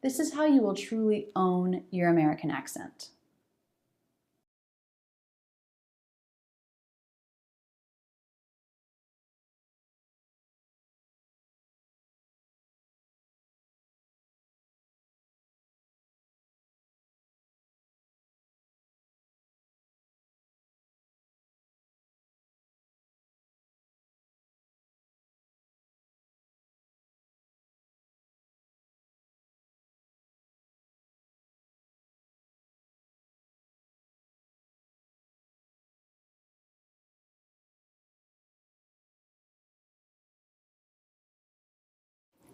This is how you will truly own your American accent.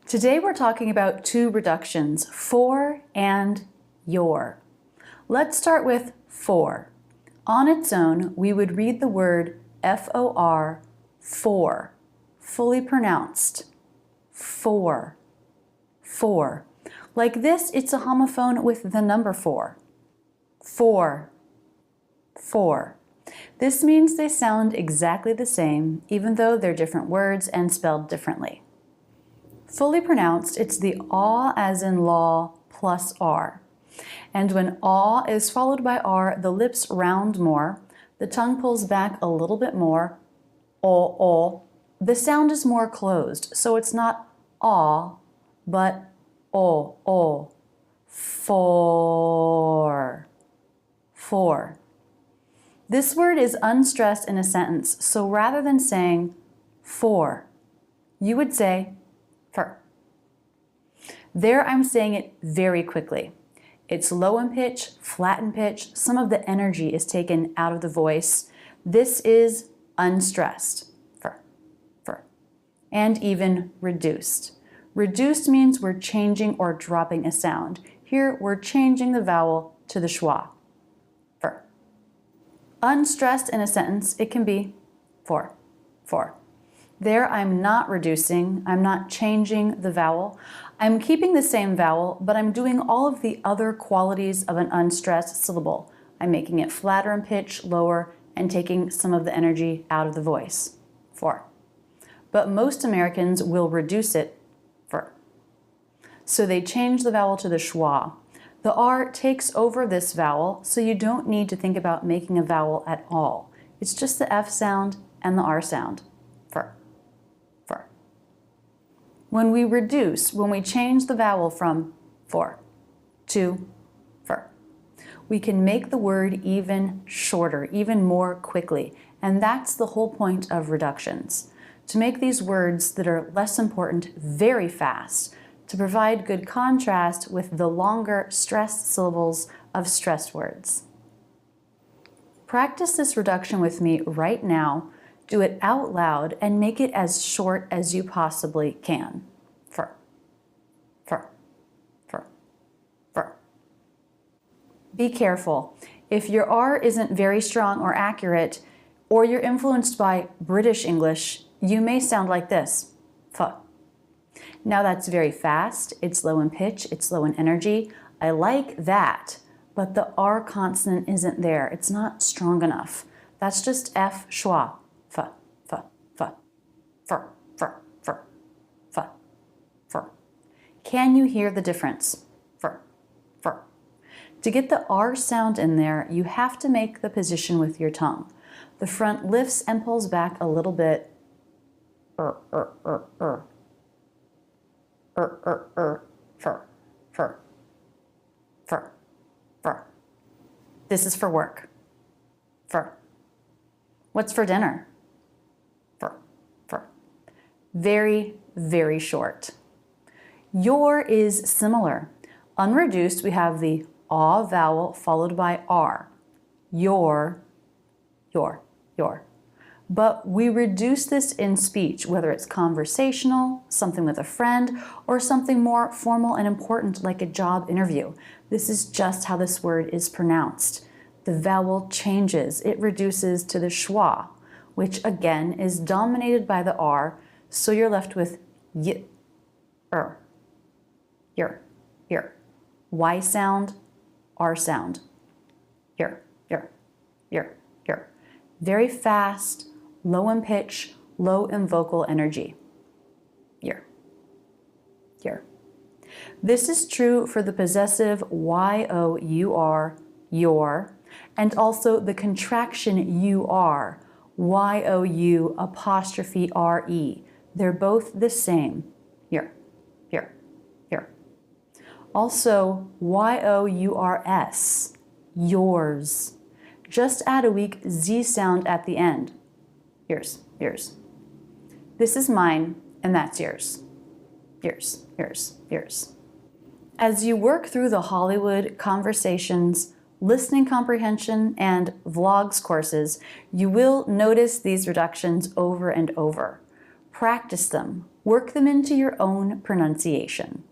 Today we're talking about two reductions, for and your. Let's start with for. On its own, we would read the word F-O-R, for, fully pronounced, for, for. Like this, it's a homophone with the number 4. For, for. This means they sound exactly the same, even though they're different words and spelled differently. Fully pronounced, it's the aw as in law plus R. And when aw is followed by R, the lips round more, the tongue pulls back a little bit more, o. The sound is more closed, so it's not aw, but o. For. For. This word is unstressed in a sentence, so rather than saying for, you would say for. There I'm saying it very quickly. It's low in pitch, flat in pitch, some of the energy is taken out of the voice. This is unstressed, for, and even reduced. Reduced means we're changing or dropping a sound. Here we're changing the vowel to the schwa, for. Unstressed in a sentence, it can be for. There I'm not reducing, I'm not changing the vowel. I'm keeping the same vowel, but I'm doing all of the other qualities of an unstressed syllable. I'm making it flatter in pitch, lower, and taking some of the energy out of the voice, for. But most Americans will reduce it, for. So they change the vowel to the schwa. The R takes over this vowel, so you don't need to think about making a vowel at all. It's just the F sound and the R sound, for. When we reduce, when we change the vowel from for to fur, we can make the word even shorter, even more quickly. And that's the whole point of reductions, to make these words that are less important very fast, to provide good contrast with the longer stressed syllables of stressed words. Practice this reduction with me right now. Do it out loud and make it as short as you possibly can. Fur, fur, fur, fur. Be careful. If your R isn't very strong or accurate, or you're influenced by British English, you may sound like this, fuh. Now that's very fast, it's low in pitch, it's low in energy. I like that, but the R consonant isn't there. It's not strong enough. That's just F schwa. Fuh, fuh, fuh, fur, fur, fur, fuh, fur. Can you hear the difference? Fur, fur. To get the R sound in there, you have to make the position with your tongue. The front lifts and pulls back a little bit. Fur, fur, fur, fur. This is for work. Fur. What's for dinner? Fur, fur. Very, very short. Your is similar. Unreduced, we have the aw vowel followed by R. Your. But we reduce this in speech, whether it's conversational, something with a friend, or something more formal and important like a job interview. This is just how this word is pronounced. The vowel changes. It reduces to the schwa, which again is dominated by the R, so you're left with y, yer. Y sound, R sound. Yer. Very fast, low in pitch, low in vocal energy. Yer. This is true for the possessive Y-O-U-R, your, and also the contraction U-R, Y-O-U apostrophe R-E. They're both the same. Yer. Also, Y-O-U-R-S, yours. Just add a weak Z sound at the end. Yours. This is mine, and that's yours. Yours. As you work through the Hollywood Conversations, Listening Comprehension, and Vlogs courses, you will notice these reductions over and over. Practice them. Work them into your own pronunciation.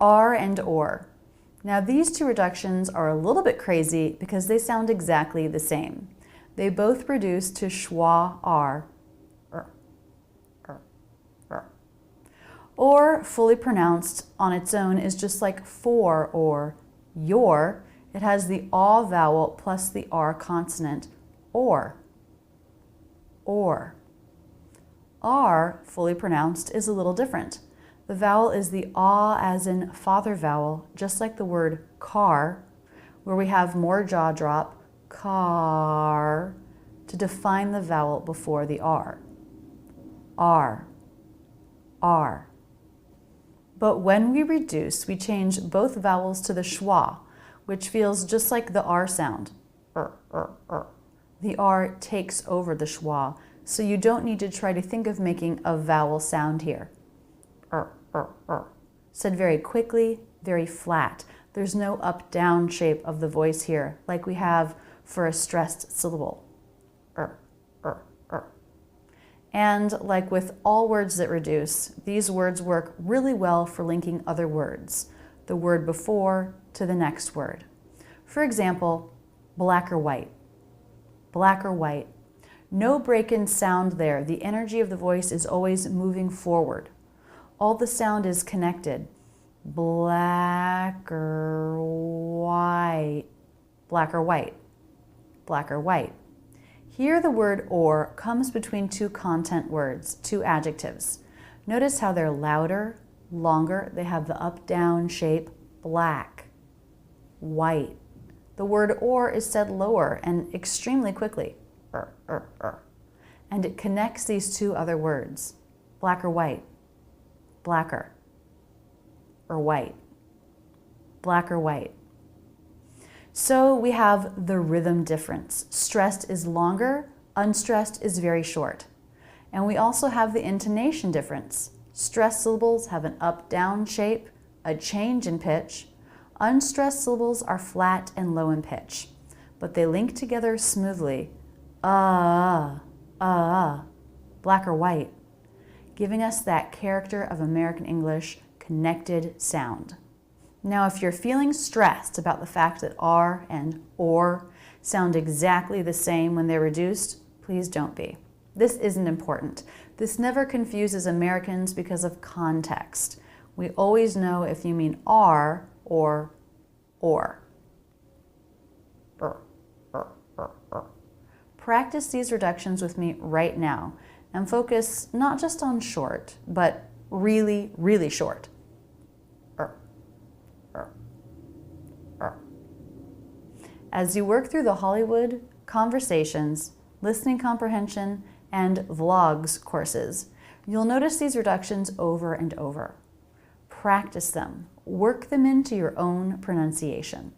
R and or. Now these two reductions are a little bit crazy because they sound exactly the same. They both reduce to schwa R. Or, fully pronounced on its own, is just like for or your. It has the aw vowel plus the R consonant, or. R, fully pronounced, is a little different. The vowel is the aw as in father vowel, just like the word car, where we have more jaw drop, car, to define the vowel before the R. R. But when we reduce, we change both vowels to the schwa, which feels just like the R sound. The R takes over the schwa, so you don't need to try to think of making a vowel sound here. Said very quickly, very flat. There's no up-down shape of the voice here, like we have for a stressed syllable. And like with all words that reduce, these words work really well for linking other words, the word before to the next word. For example, black or white. Black or white. No break-in sound there. The energy of the voice is always moving forward. All the sound is connected. Black or white. Black or white. Black or white. Here the word or comes between two content words, two adjectives. Notice how they're louder, longer. They have the up-down shape. Black, white. The word or is said lower and extremely quickly. And it connects these two other words. Black or white. Blacker or white. Black or white. So we have the rhythm difference. Stressed is longer, unstressed is very short. And we also have the intonation difference. Stressed syllables have an up-down shape, a change in pitch. Unstressed syllables are flat and low in pitch, but they link together smoothly. Black or white, giving us that character of American English connected sound. Now, if you're feeling stressed about the fact that R and OR sound exactly the same when they're reduced, please don't be. This isn't important. This never confuses Americans because of context. We always know if you mean R or OR. Practice these reductions with me right now and focus not just on short, but really, really short. As you work through the Hollywood, conversations, listening comprehension, and vlogs courses, you'll notice these reductions over and over. Practice them. Work them into your own pronunciation.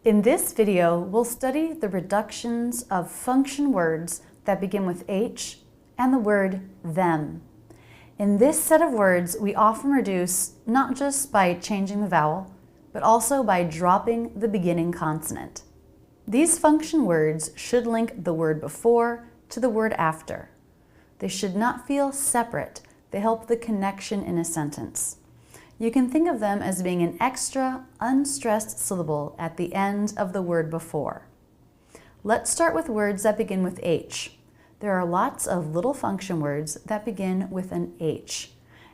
In this video, we'll study the reductions of function words that begin with H and the word them. In this set of words, we often reduce not just by changing the vowel, but also by dropping the beginning consonant. These function words should link the word before to the word after. They should not feel separate. They help the connection in a sentence. You can think of them as being an extra, unstressed syllable at the end of the word before. Let's start with words that begin with H. There are lots of little function words that begin with an H,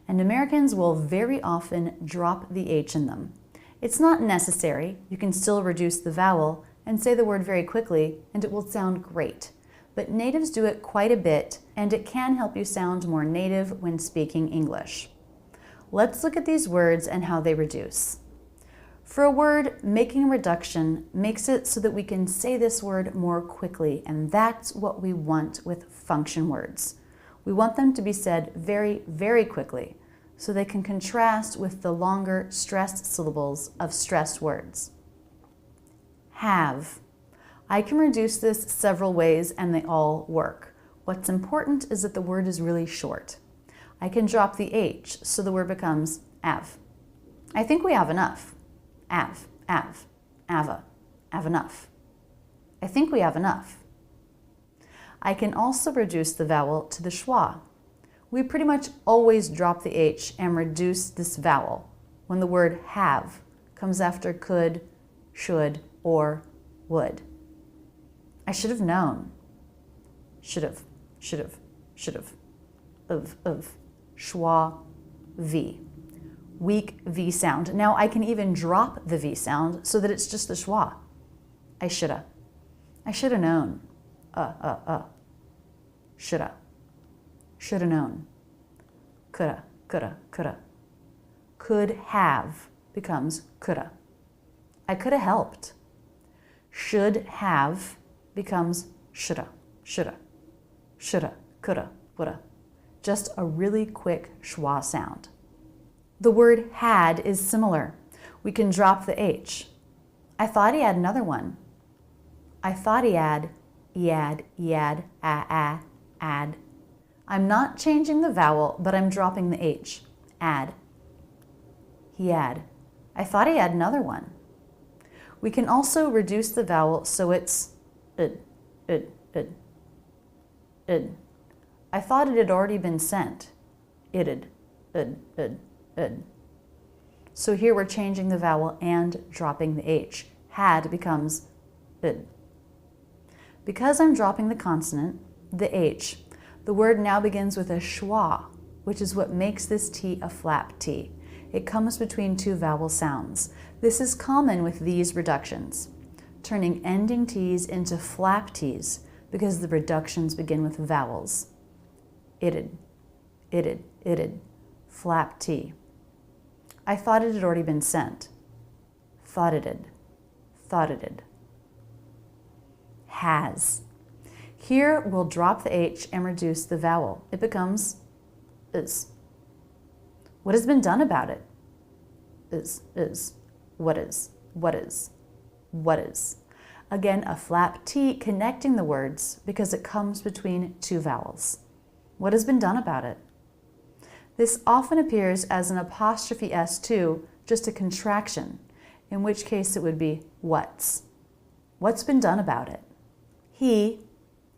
and Americans will very often drop the H in them. It's not necessary. You can still reduce the vowel and say the word very quickly, and it will sound great. But natives do it quite a bit, and it can help you sound more native when speaking English. Let's look at these words and how they reduce. For a word, making a reduction makes it so that we can say this word more quickly, and that's what we want with function words. We want them to be said very, very quickly, so they can contrast with the longer stressed syllables of stressed words. Have. I can reduce this several ways, and they all work. What's important is that the word is really short. I can drop the H, so the word becomes av. I think we have enough. Av, ava, have enough. I think we have enough. I can also reduce the vowel to the schwa. We pretty much always drop the H and reduce this vowel when the word have comes after could, should, or would. I should have known. Should have, should have, should have. Of. Schwa, V. Weak V sound. Now I can even drop the V sound so that it's just the schwa. I shoulda. I shoulda known. Shoulda. Shoulda known. Coulda, coulda, coulda. Could have becomes coulda. I coulda helped. Should have becomes shoulda, shoulda, shoulda, coulda, woulda. Just a really quick schwa sound. The word had is similar. We can drop the H. I thought he had another one. I thought he had, add. I'm not changing the vowel, but I'm dropping the H. Add. He had. I thought he had another one. We can also reduce the vowel so it's id. I thought it had already been sent. It'd. So here we're changing the vowel and dropping the H. Had becomes id. Because I'm dropping the consonant, the H, the word now begins with a schwa, which is what makes this T a flap T. It comes between two vowel sounds. This is common with these reductions, turning ending T's into flap T's because the reductions begin with vowels. It'd, flap T. I thought it had already been sent. Thought it'd. Has. Here we'll drop the H and reduce the vowel. It becomes is. What has been done about it? Is. What is. Again, a flap T connecting the words because it comes between two vowels. What has been done about it? This often appears as an apostrophe S too, just a contraction, in which case it would be what's. What's been done about it? He,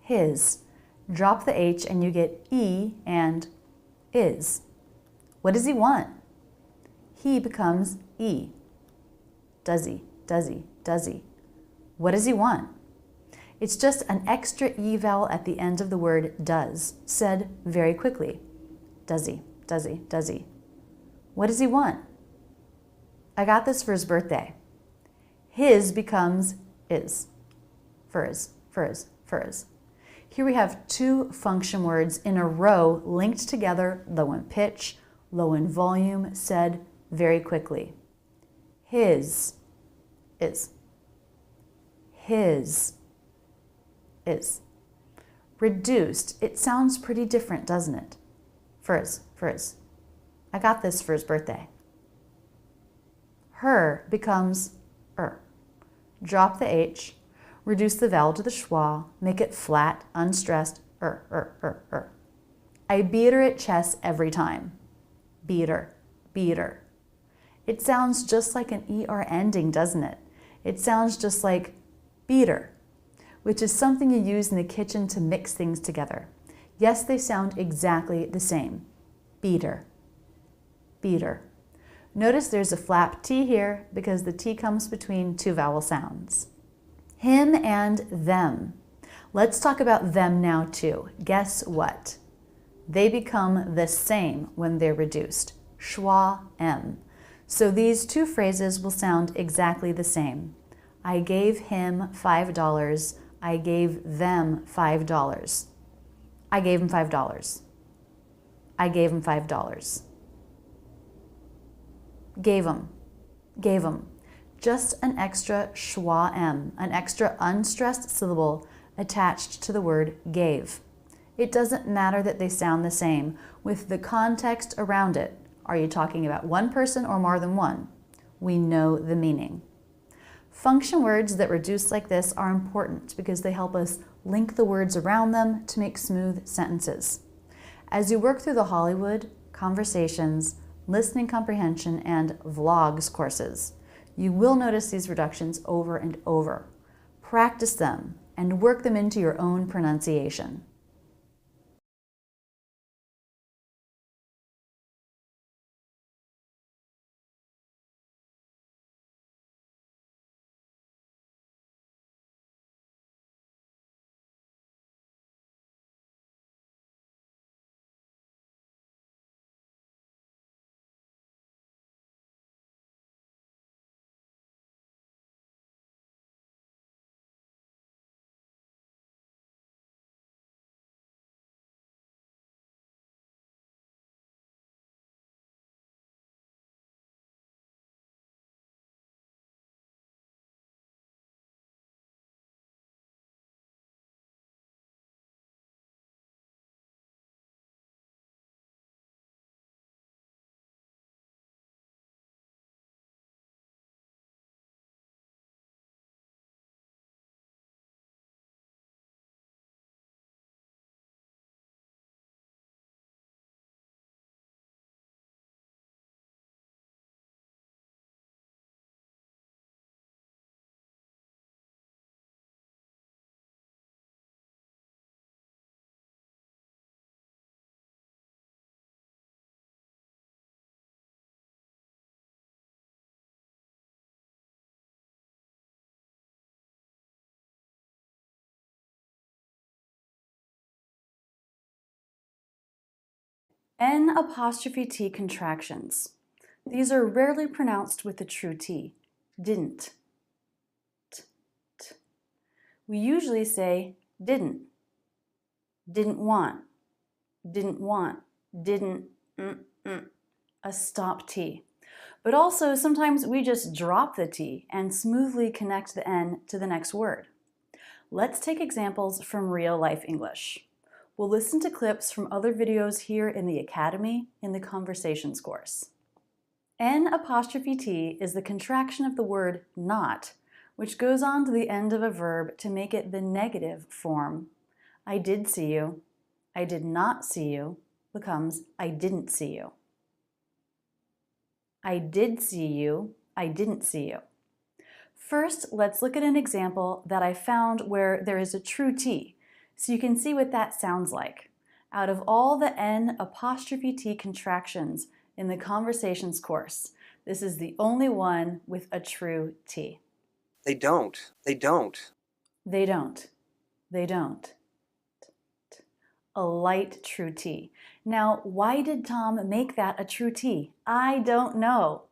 his. Drop the H and you get E and is. What does he want? He becomes E. Does he? What does he want? It's just an extra E vowel at the end of the word does, said very quickly. Does he? What does he want? I got this for his birthday. His becomes is. Furs. Here we have two function words in a row linked together, low in pitch, low in volume, said very quickly. His is. His is. Reduced. It sounds pretty different, doesn't it? Furs. I got this for his birthday. Her becomes Drop the H, reduce the vowel to the schwa, make it flat, unstressed, I beat her at chess every time. Beat her. It sounds just like an ER ending, doesn't it? It sounds just like beater, which is something you use in the kitchen to mix things together. Yes, they sound exactly the same. Beater. Notice there's a flap T here because the T comes between two vowel sounds. Him and them. Let's talk about them now too. Guess what? They become the same when they're reduced. Schwa, M. So these two phrases will sound exactly the same. I gave him $5. I gave them $5. I gave him $5. I gave him $5. Gave him. Just an extra schwa M, an extra unstressed syllable attached to the word gave. It doesn't matter that they sound the same. With the context around it, are you talking about one person or more than one? We know the meaning. Function words that reduce like this are important because they help us link the words around them to make smooth sentences. As you work through the Hollywood, Conversations, Listening Comprehension, and Vlogs courses, you will notice these reductions over and over. Practice them and work them into your own pronunciation. N apostrophe T contractions. These are rarely pronounced with the true T. Didn't. T, t. We usually say didn't. Didn't want. Didn't want. Didn't. A stop T. But also sometimes we just drop the T and smoothly connect the N to the next word. Let's take examples from real life English. We'll listen to clips from other videos here in the Academy in the Conversations course. N apostrophe T is the contraction of the word not, which goes on to the end of a verb to make it the negative form. I did see you. I did not see you becomes I didn't see you. I did see you. I didn't see you. First, let's look at an example that I found where there is a true T, so you can see what that sounds like. Out of all the N apostrophe T contractions in the Conversations course, this is the only one with a true T. They don't. They don't. They don't. They don't. A light true T. Now, why did Tom make that a true T? I don't know.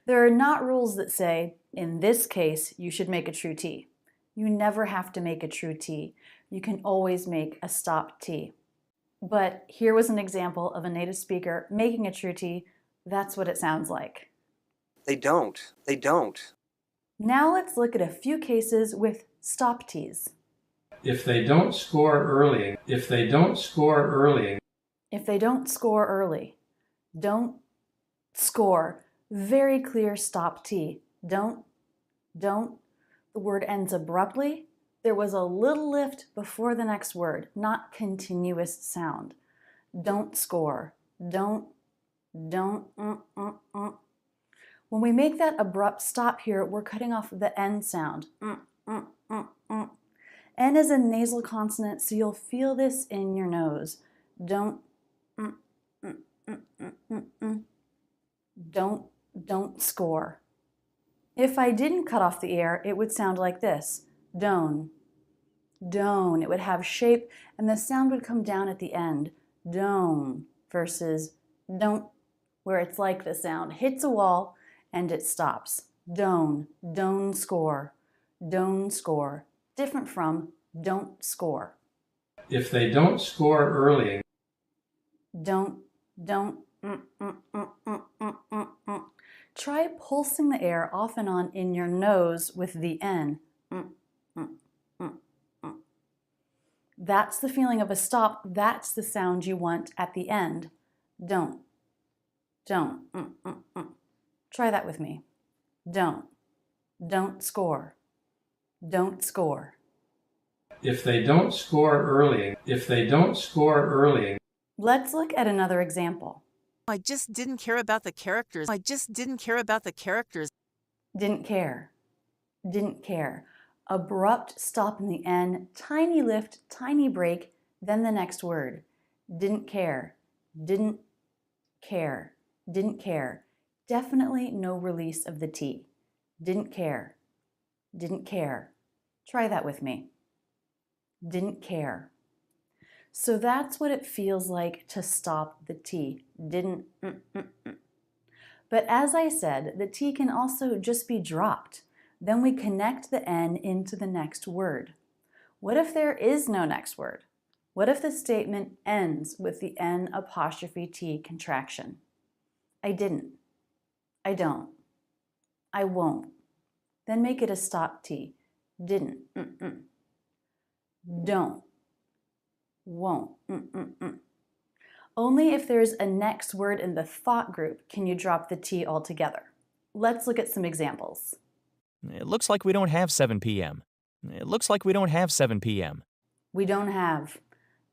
There are not rules that say, in this case, you should make a true T. You never have to make a true T. You can always make a stop T. But here was an example of a native speaker making a true T. That's what it sounds like. They don't. They don't. Now let's look at a few cases with stop Ts. If they don't score early, if they don't score early. If they don't score early. Don't score. Very clear stop T. Don't. The word ends abruptly. There was a little lift before the next word, not continuous sound. Don't score. Don't. When we make that abrupt stop here, we're cutting off the N sound. N is a nasal consonant, so you'll feel this in your nose. Don't score. If I didn't cut off the air, it would sound like this. Don't. It would have shape, and the sound would come down at the end. Don't versus don't, where it's like the sound hits a wall and it stops. Don't score. Don't score. Different from don't score. If they don't score early. Don't. Try pulsing the air off and on in your nose with the N. That's the feeling of a stop. That's the sound you want at the end. Don't. Try that with me. Don't score. Don't score. If they don't score early. If they don't score early. Let's look at another example. I just didn't care about the characters. I just didn't care about the characters. Didn't care. Didn't care. Abrupt stop in the N, tiny lift, tiny break, then the next word. Didn't care. Didn't care. Didn't care. Definitely no release of the T. Didn't care. Didn't care. Try that with me. Didn't care. So that's what it feels like to stop the T. Didn't. But as I said, the T can also just be dropped. Then we connect the N into the next word. What if there is no next word? What if the statement ends with the N apostrophe T contraction? I didn't. I don't. I won't. Then make it a stop T. Didn't. Don't. Won't. Only if there's a next word in the thought group can you drop the T altogether. Let's look at some examples. It looks like we don't have 7 p.m. It looks like we don't have 7 p.m. We don't have.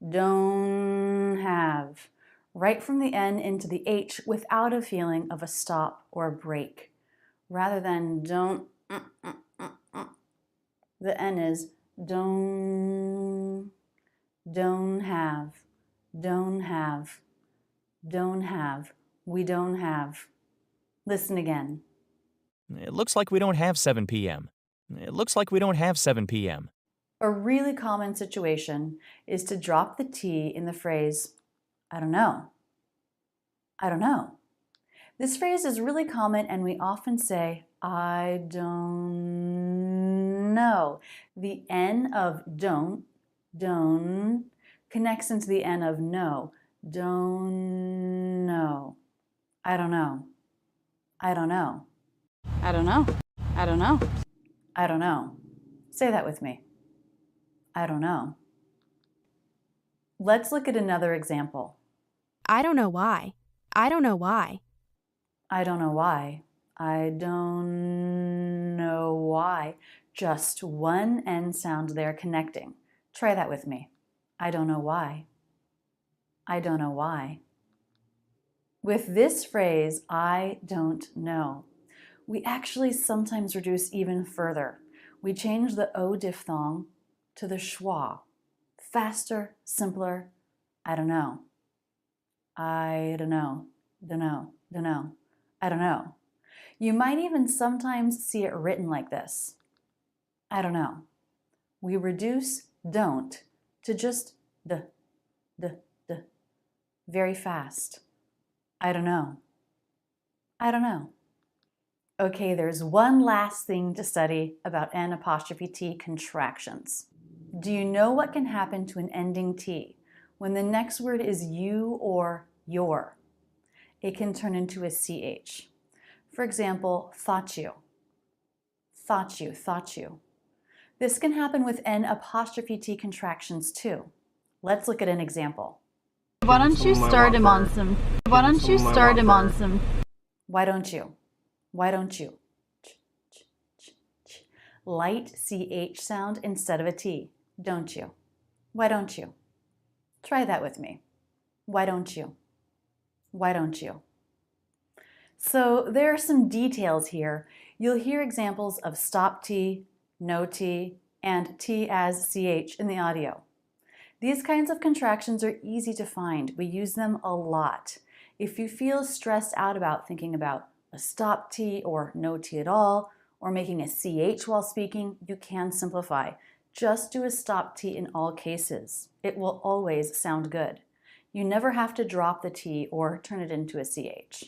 Don't have. Right from the N into the H without a feeling of a stop or a break. Rather than don't. The N is don't have. Don't have. Don't have. We don't have. Listen again. It looks like we don't have 7 p.m. It looks like we don't have 7 p.m. A really common situation is to drop the T in the phrase, I don't know. I don't know. This phrase is really common and we often say, I don't know. The N of don't connects into the N of no. Don't know. I don't know. I don't know. I don't know. I don't know. I don't know. Say that with me. I don't know. Let's look at another example. I don't know why. I don't know why. I don't know why. I don't know why. Just one N sound there connecting. Try that with me. I don't know why. I don't know why. With this phrase, I don't know, we actually sometimes reduce even further. We change the O diphthong to the schwa. Faster, simpler. I don't know. I don't know. Don't know. Don't know. I don't know. You might even sometimes see it written like this. I don't know. We reduce don't to just the. Very fast. I don't know. I don't know. Okay, there's one last thing to study about N''T contractions. Do you know what can happen to an ending T when the next word is you or your? It can turn into a CH. For example, thought you. Thought you, thought you. This can happen with N''T contractions too. Let's look at an example. Why don't you start him on some? Why don't you start him on some? Why don't you? Why don't you? Light CH sound instead of a T. Don't you? Why don't you? Try that with me. Why don't you? Why don't you? So there are some details here. You'll hear examples of stop T, no T, and T as CH in the audio. These kinds of contractions are easy to find. We use them a lot. If you feel stressed out about thinking about a stop T or no T at all, or making a CH while speaking, you can simplify. Just do a stop T in all cases. It will always sound good. You never have to drop the T or turn it into a CH.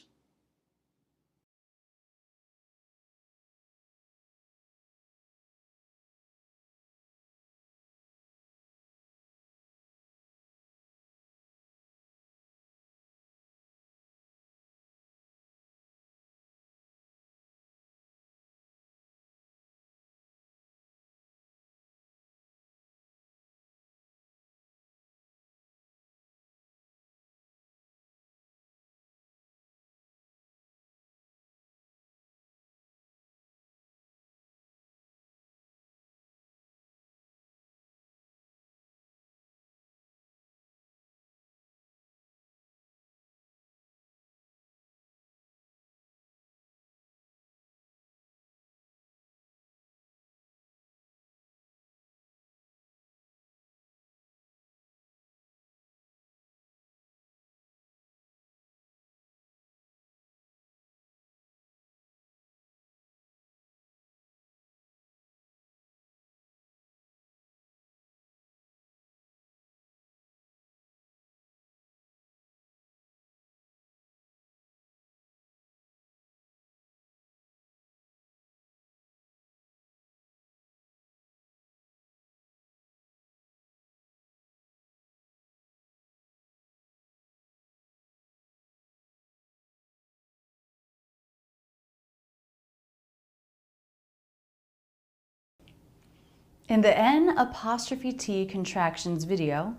In the N''T contractions video,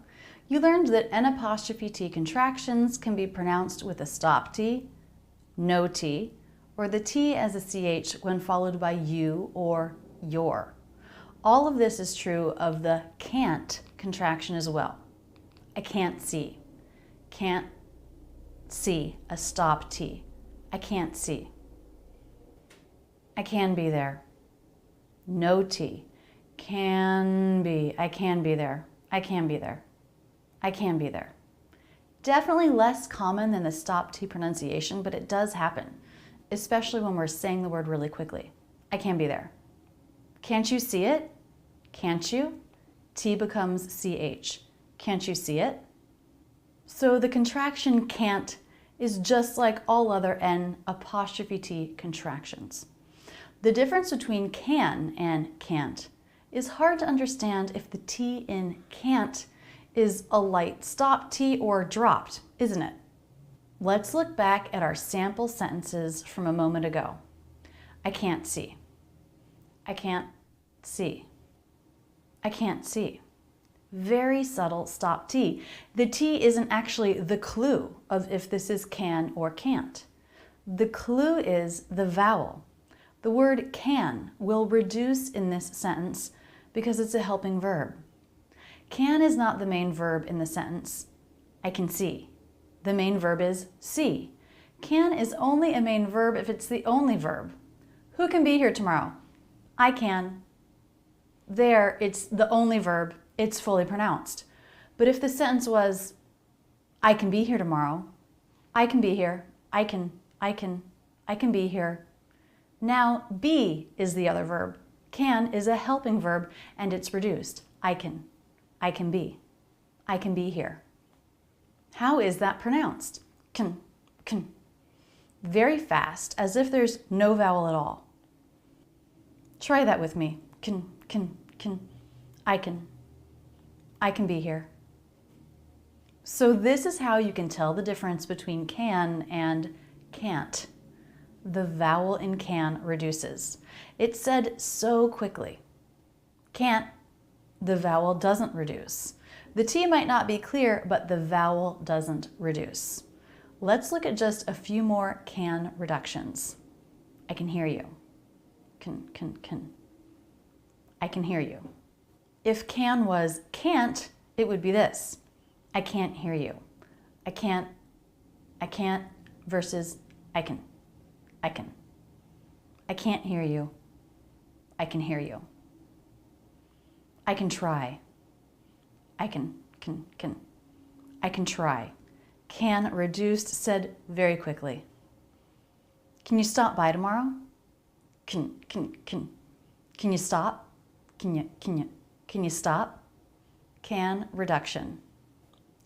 you learned that N''T contractions can be pronounced with a stop T, no T, or the T as a CH when followed by you or your. All of this is true of the can't contraction as well. I can't see. Can't see, a stop T. I can't see. I can be there. No T. Can be. I can be there. I can be there. I can be there. Definitely less common than the stop T pronunciation, but it does happen, especially when we're saying the word really quickly. I can be there. Can't you see it? Can't you? T becomes CH. Can't you see it? So the contraction can't is just like all other N''T contractions. The difference between can and can't is hard to understand if the T in can't is a light stop T or dropped, isn't it? Let's look back at our sample sentences from a moment ago. I can't see. I can't see. I can't see. Very subtle stop T. The T isn't actually the clue of if this is can or can't. The clue is the vowel. The word can will reduce in this sentence because it's a helping verb. Can is not the main verb in the sentence. I can see. The main verb is see. Can is only a main verb if it's the only verb. Who can be here tomorrow? I can. There, it's the only verb. It's fully pronounced. But if the sentence was, I can be here tomorrow, I can be here, I can be here. Now, be is the other verb. Can is a helping verb and it's reduced. I can be here. How is that pronounced? Can. Very fast, as if there's no vowel at all. Try that with me. I can be here. So this is how you can tell the difference between can and can't. The vowel in can reduces. It's said so quickly. Can't, the vowel doesn't reduce. The T might not be clear, but the vowel doesn't reduce. Let's look at just a few more can reductions. I can hear you. I can hear you. If can was can't, it would be this. I can't hear you. I can't versus I can. I can't hear you. I can hear you. I can try. I can try. Can reduced said very quickly. Can you stop by tomorrow? Can you stop? Can you stop? Can reduction.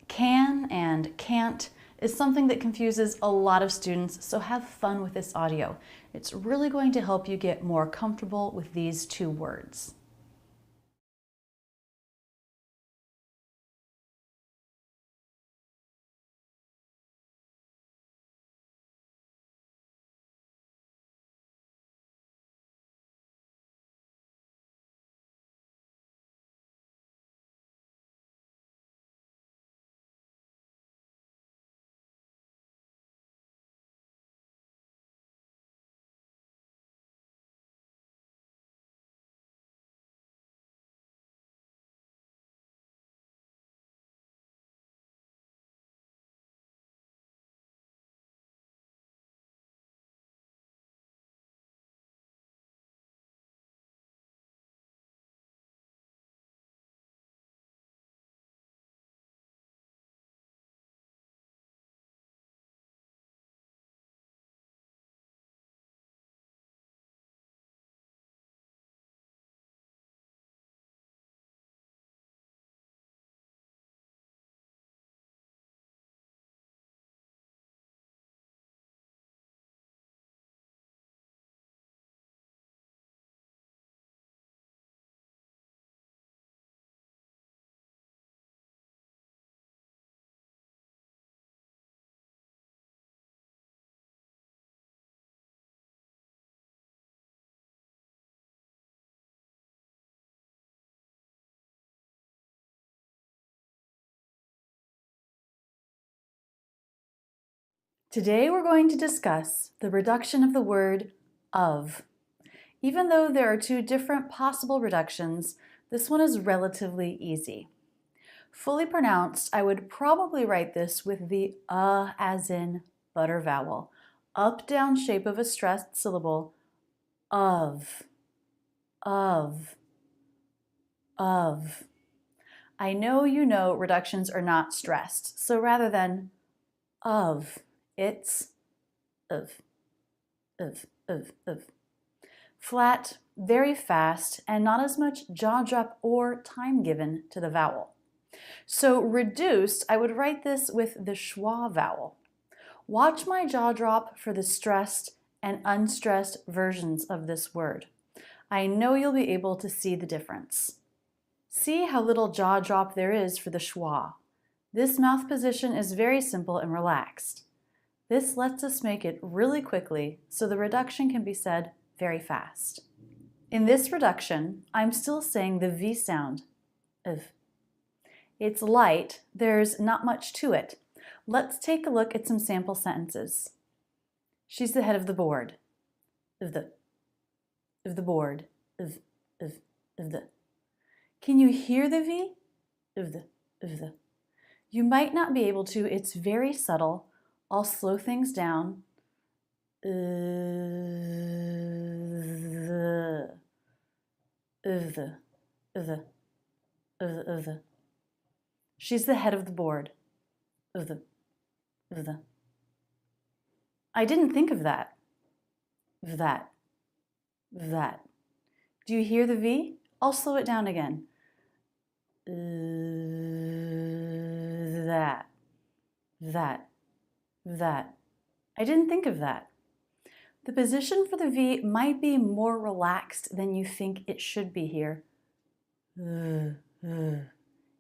Can and can't is something that confuses a lot of students, so have fun with this audio. It's really going to help you get more comfortable with these two words. Today we're going to discuss the reduction of the word of. Even though there are two different possible reductions, this one is relatively easy. Fully pronounced, I would probably write this with the as in butter vowel, up-down shape of a stressed syllable, of. I know you know reductions are not stressed, so rather than of, it's of. Flat, very fast, and not as much jaw drop or time given to the vowel. So reduced, I would write this with the schwa vowel. Watch my jaw drop for the stressed and unstressed versions of this word. I know you'll be able to see the difference. See how little jaw drop there is for the schwa. This mouth position is very simple and relaxed. This lets us make it really quickly so the reduction can be said very fast. In this reduction, I'm still saying the V sound of. It's light, there's not much to it. Let's take a look at some sample sentences. She's the head of the board. Of the board. Of the. Can you hear the V? Of the. You might not be able to, it's very subtle. I'll slow things down. She's the head of the board. I didn't think of that. That. Do you hear the V? I'll slow it down again. That. I didn't think of that. The position for the V might be more relaxed than you think it should be here.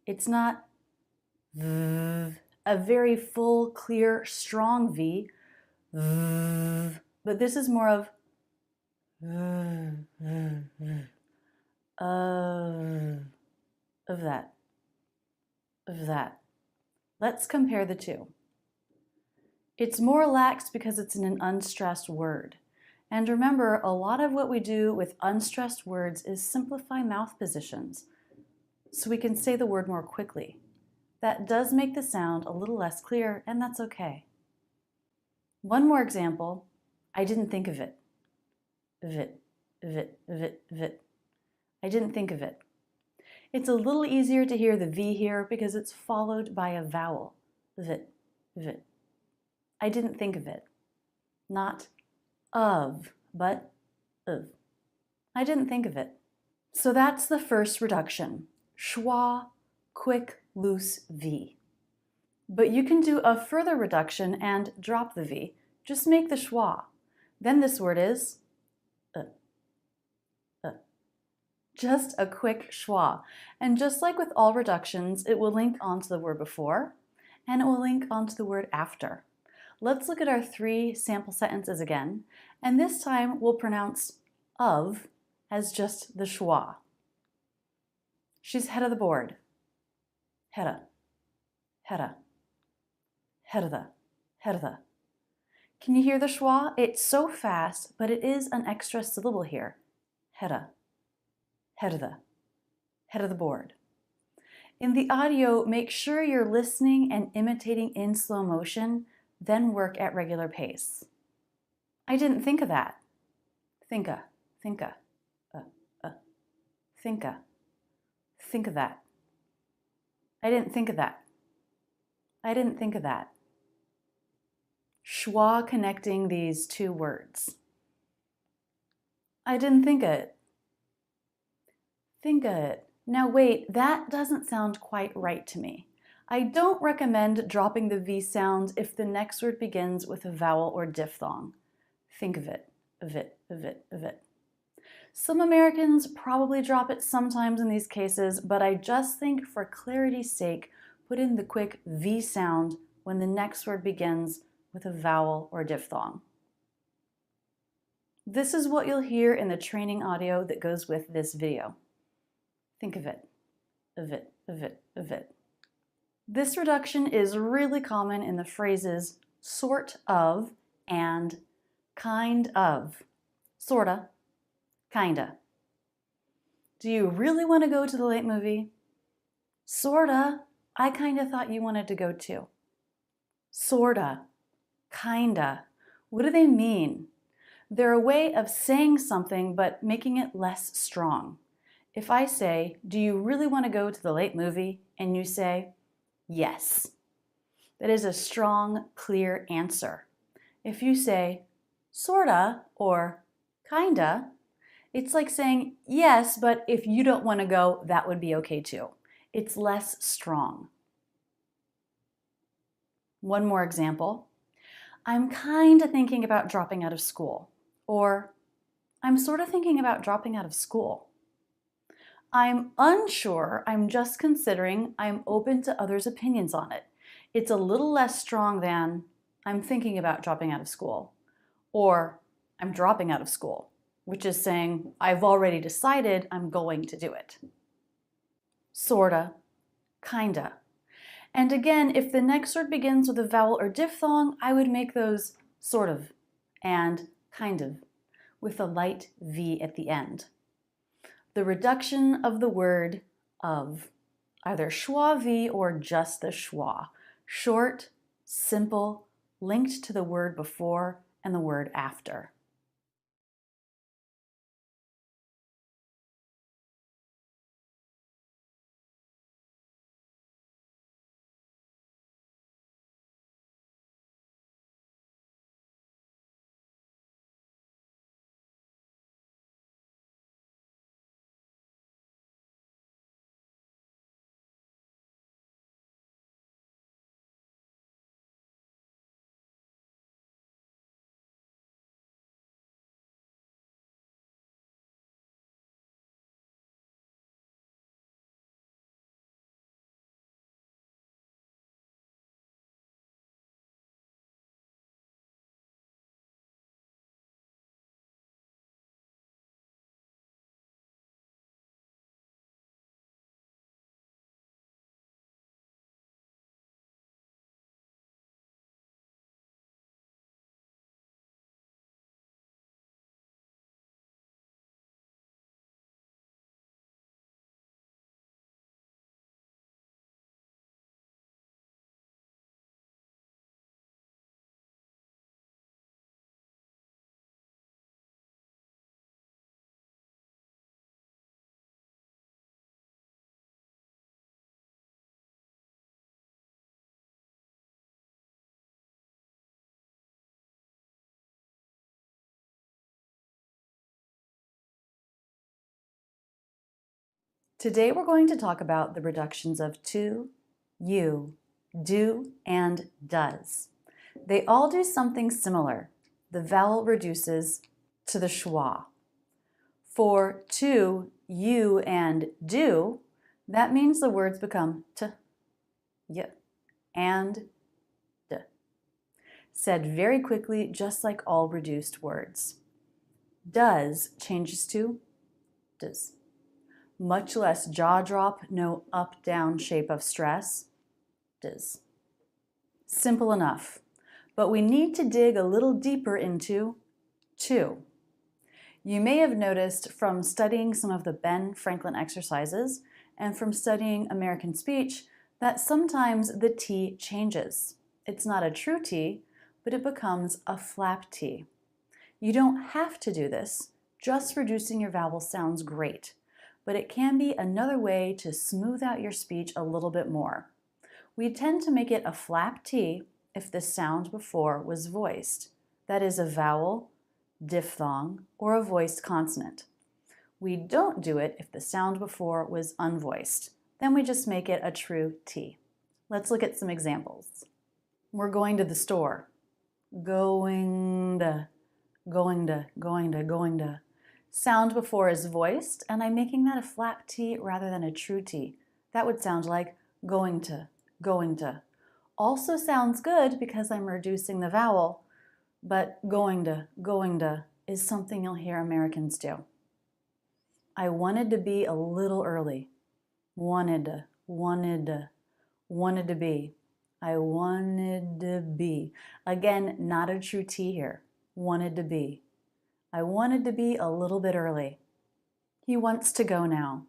It's not a very full, clear, strong V, but this is more of that. Let's compare the two. It's more relaxed because it's in an unstressed word. And remember, a lot of what we do with unstressed words is simplify mouth positions, so we can say the word more quickly. That does make the sound a little less clear, and that's okay. One more example. I didn't think of it. I didn't think of it. It's a little easier to hear the V here because it's followed by a vowel. Vit. I didn't think of it. Not of, but of. I didn't think of it. So that's the first reduction. Schwa, quick, loose V. But you can do a further reduction and drop the V. Just make the schwa. Then this word is just a quick schwa. And just like with all reductions, it will link onto the word before, and it will link onto the word after. Let's look at our 3 sample sentences again, and this time we'll pronounce of as just the schwa. She's head of the board. Hedda. Hedda. Head of the. Can you hear the schwa? It's so fast, but it is an extra syllable here. Hedda. Head of the board. In the audio, make sure you're listening and imitating in slow motion, then work at regular pace. I didn't think of that. Think of that. I didn't think of that. Schwa connecting these 2 words. I didn't think of it. Think of it. Now wait, that doesn't sound quite right to me. I don't recommend dropping the V sound if the next word begins with a vowel or diphthong. Think of it. Some Americans probably drop it sometimes in these cases, but I just think for clarity's sake, put in the quick V sound when the next word begins with a vowel or diphthong. This is what you'll hear in the training audio that goes with this video. Think of it. This reduction is really common in the phrases sort of and kind of. Sorta, kinda. Do you really want to go to the late movie? Sorta, I kinda thought you wanted to go too. Sorta, kinda. What do they mean? They're a way of saying something but making it less strong. If I say, do you really want to go to the late movie? And you say, yes. That is a strong, clear answer. If you say, sorta, or kinda, it's like saying, yes, but if you don't want to go, that would be okay too. It's less strong. One more example. I'm kind of thinking about dropping out of school. Or, I'm sort of thinking about dropping out of school. I'm unsure, I'm just considering, I'm open to others' opinions on it. It's a little less strong than, I'm thinking about dropping out of school. Or, I'm dropping out of school, which is saying, I've already decided I'm going to do it. Sorta, kinda. And again, if the next word begins with a vowel or diphthong, I would make those sort of and kind of with a light V at the end. The reduction of the word of, either schwa V or just the schwa. Short, simple, linked to the word before and the word after. Today we're going to talk about the reductions of to, you, do, and does. They all do something similar. The vowel reduces to the schwa. For to, you, and do, that means the words become t, y, and d. Said very quickly, just like all reduced words. Does changes to does. Much less jaw drop, no up-down shape of stress. Does. Simple enough. But we need to dig a little deeper into to. You may have noticed from studying some of the Ben Franklin exercises and from studying American speech that sometimes the T changes. It's not a true T, but it becomes a flap T. You don't have to do this. Just reducing your vowel sounds great, but it can be another way to smooth out your speech a little bit more. We tend to make it a flap T if the sound before was voiced. That is a vowel, diphthong, or a voiced consonant. We don't do it if the sound before was unvoiced. Then we just make it a true T. Let's look at some examples. We're going to the store. Going to, going to, going to, going to. Sound before is voiced, and I'm making that a flap T rather than a true T. That would sound like going to, going to. Also sounds good because I'm reducing the vowel, but going to is something you'll hear Americans do. I wanted to be a little early. Wanted to be. I wanted to be. Again, not a true T here. Wanted to be. I wanted to be a little bit early. He wants to go now.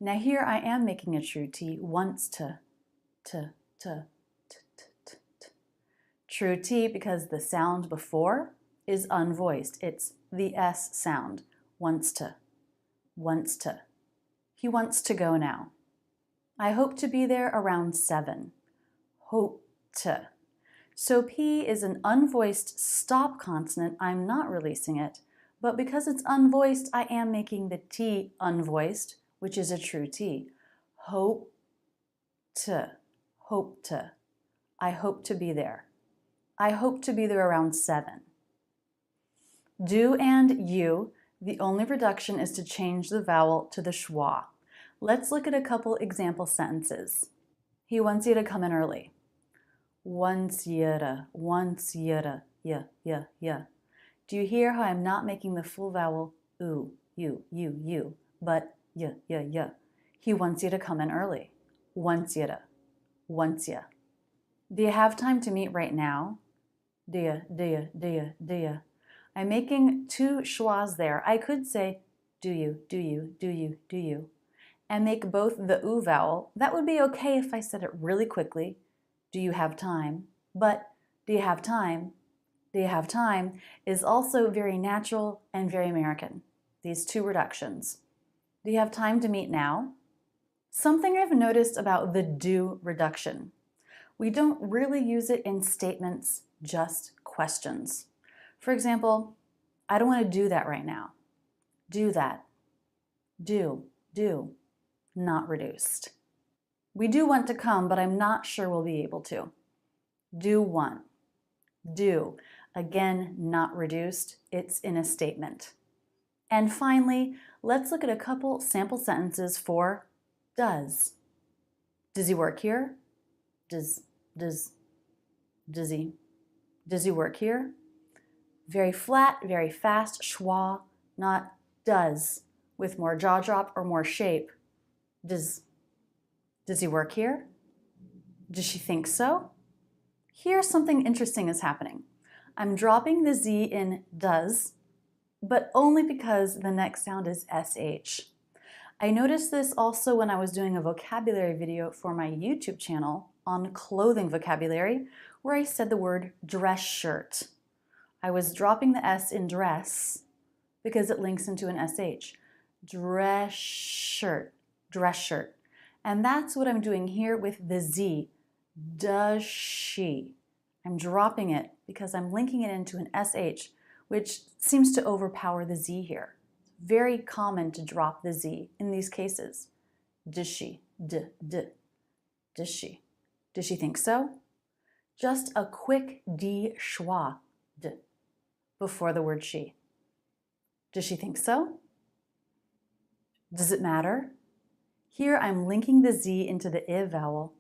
Now here I am making a true T. Wants to. True T because the sound before is unvoiced. It's the S sound. Wants to. Wants to. He wants to go now. I hope to be there around 7. Hope to. So P is an unvoiced stop consonant. I'm not releasing it, but because it's unvoiced, I am making the T unvoiced, which is a true T. Hope to. Hope to. I hope to be there. I hope to be there around 7. Do and you, the only reduction is to change the vowel to the schwa. Let's look at a couple example sentences. He wants you to come in early. Wants you to, yeah. Do you hear how I'm not making the full vowel oo, you, but yeah. He wants you to come in early. Wants you to, wants ya. Do you have time to meet right now? Do ya. I'm making 2 schwas there. I could say, do you, and make both the oo vowel. That would be okay if I said it really quickly. Do you have time? But do you have time? Do you have time is also very natural and very American. These 2 reductions. Do you have time to meet now? Something I've noticed about the do reduction. We don't really use it in statements, just questions. For example, I don't want to do that right now. Do that. Do. Not reduced. We do want to come, but I'm not sure we'll be able to. Do want. Do. Again, not reduced. It's in a statement. And finally, let's look at a couple sample sentences for does. Does he work here? Does he work here? Very flat, very fast, schwa, not does, with more jaw drop or more shape. Does he work here? Does she think so? Here something interesting is happening. I'm dropping the Z in does, but only because the next sound is SH. I noticed this also when I was doing a vocabulary video for my YouTube channel on clothing vocabulary, where I said the word dress shirt. I was dropping the S in dress because it links into an SH. Dress shirt. And that's what I'm doing here with the Z. Does she? I'm dropping it because I'm linking it into an SH, which seems to overpower the Z here. Very common to drop the Z in these cases. Does she? Does she? Does she think so? Just a quick D schwa, d, before the word she. Does she think so? Does it matter? Here I'm linking the Z into the I vowel.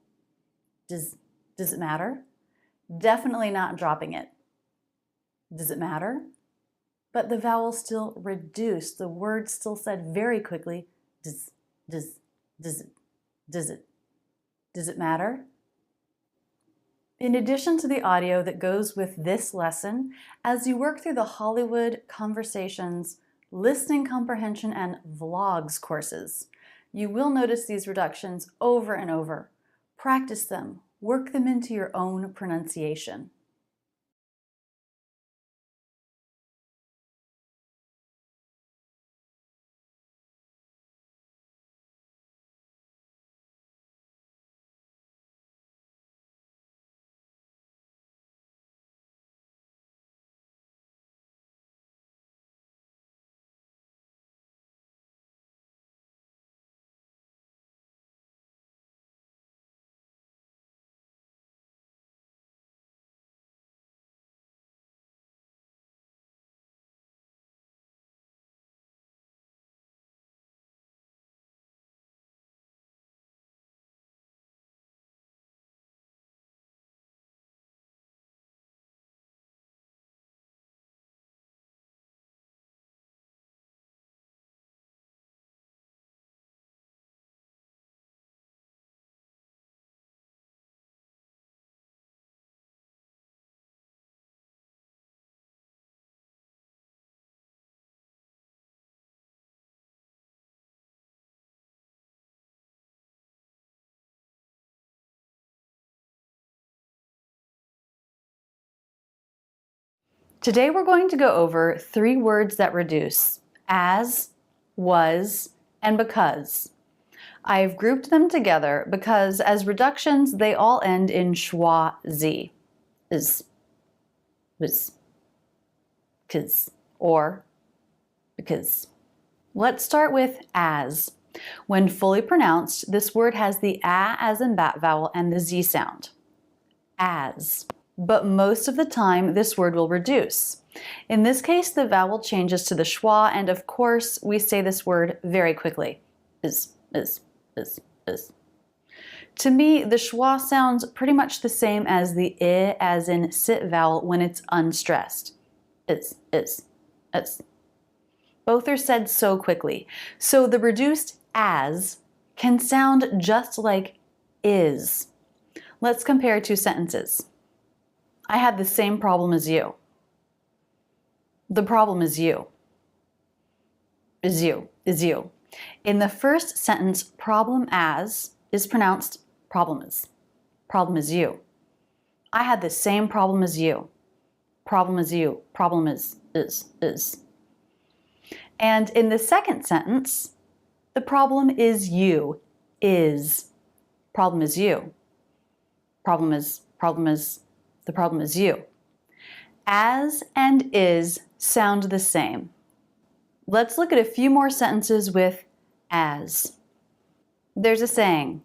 Does it matter? Definitely not dropping it. Does it matter? But the vowel still reduced. The word still said very quickly, does it matter? In addition to the audio that goes with this lesson, as you work through the Hollywood, Conversations, Listening Comprehension, and Vlogs courses, you will notice these reductions over and over. Practice them. Work them into your own pronunciation. Today we're going to go over 3 words that reduce: as, was, and because. I've grouped them together because as reductions they all end in schwa z. Is, kiz, or because. Let's start with as. When fully pronounced, this word has the a as in bat vowel and the z sound. As. but most of the time this word will reduce. In this case, the vowel changes to the schwa, and of course, we say this word very quickly. Is. To me, the schwa sounds pretty much the same as the I as in sit vowel when it's unstressed. Is. Both are said so quickly. So the reduced as can sound just like is. Let's compare two sentences. I had the same problem as you. The problem is you. Is you. In the first sentence, problem as is pronounced problem is. Problem is you. I had the same problem as you. Problem is you. Problem is. And in the second sentence, the problem is you. Is. Problem is you. The problem is you. As and is sound the same. Let's look at a few more sentences with as. There's a saying,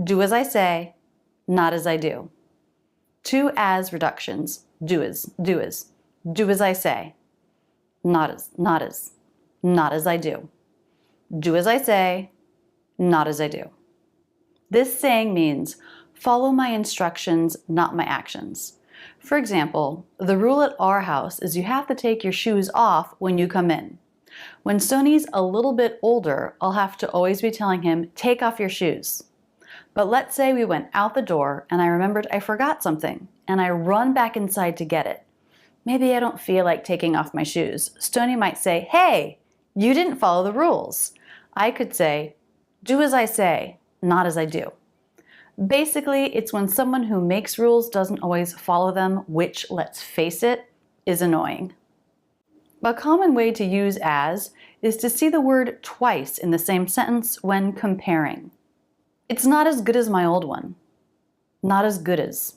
do as I say, not as I do. Two as reductions, do as, do as I say, not as I do. Do as I say, not as I do. This saying means, follow my instructions, not my actions. For example, the rule at our house is you have to take your shoes off when you come in. When Sony's a little bit older, I'll have to always be telling him, take off your shoes. But let's say we went out the door and I remembered I forgot something and I run back inside to get it. Maybe I don't feel like taking off my shoes. Stony might say, hey, you didn't follow the rules. I could say, do as I say, not as I do. Basically, it's when someone who makes rules doesn't always follow them, which, let's face it, is annoying. A common way to use as is to see the word twice in the same sentence when comparing. It's not as good as my old one. Not as good as.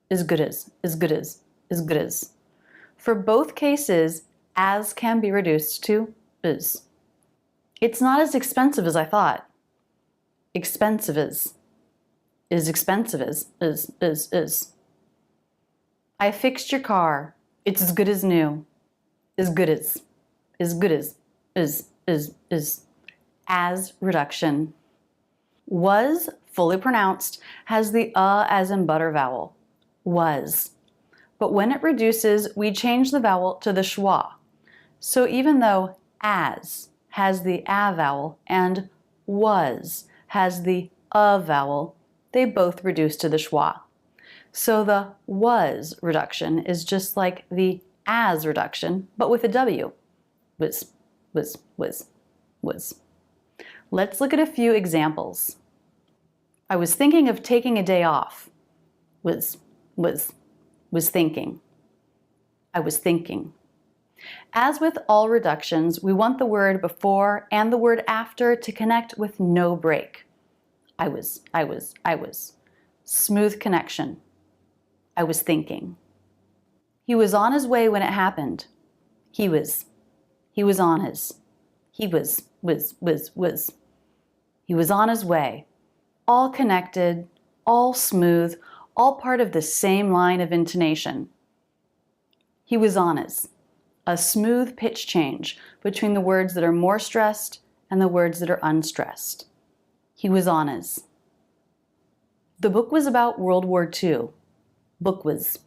As good as. As good as. As good as. For both cases, as can be reduced to is. It's not as expensive as I thought. Expensive is. Is expensive is. I fixed your car. It's as good as new. As good as. As good as. Is. As reduction. Was, fully pronounced, has the as in butter vowel. Was. But when it reduces, we change the vowel to the schwa. So even though as has the a vowel and was has the vowel, they both reduce to the schwa. So the was reduction is just like the as reduction, but with a W. Was. Let's look at a few examples. I was thinking of taking a day off. Was thinking. I was thinking. As with all reductions, we want the word before and the word after to connect with no break. I was. Smooth connection. I was thinking. He was on his way when it happened. He was on his. He was. He was on his way. All connected, all smooth, all part of the same line of intonation. He was on his. A smooth pitch change between the words that are more stressed and the words that are unstressed. He was on his. The book was about World War II. Book was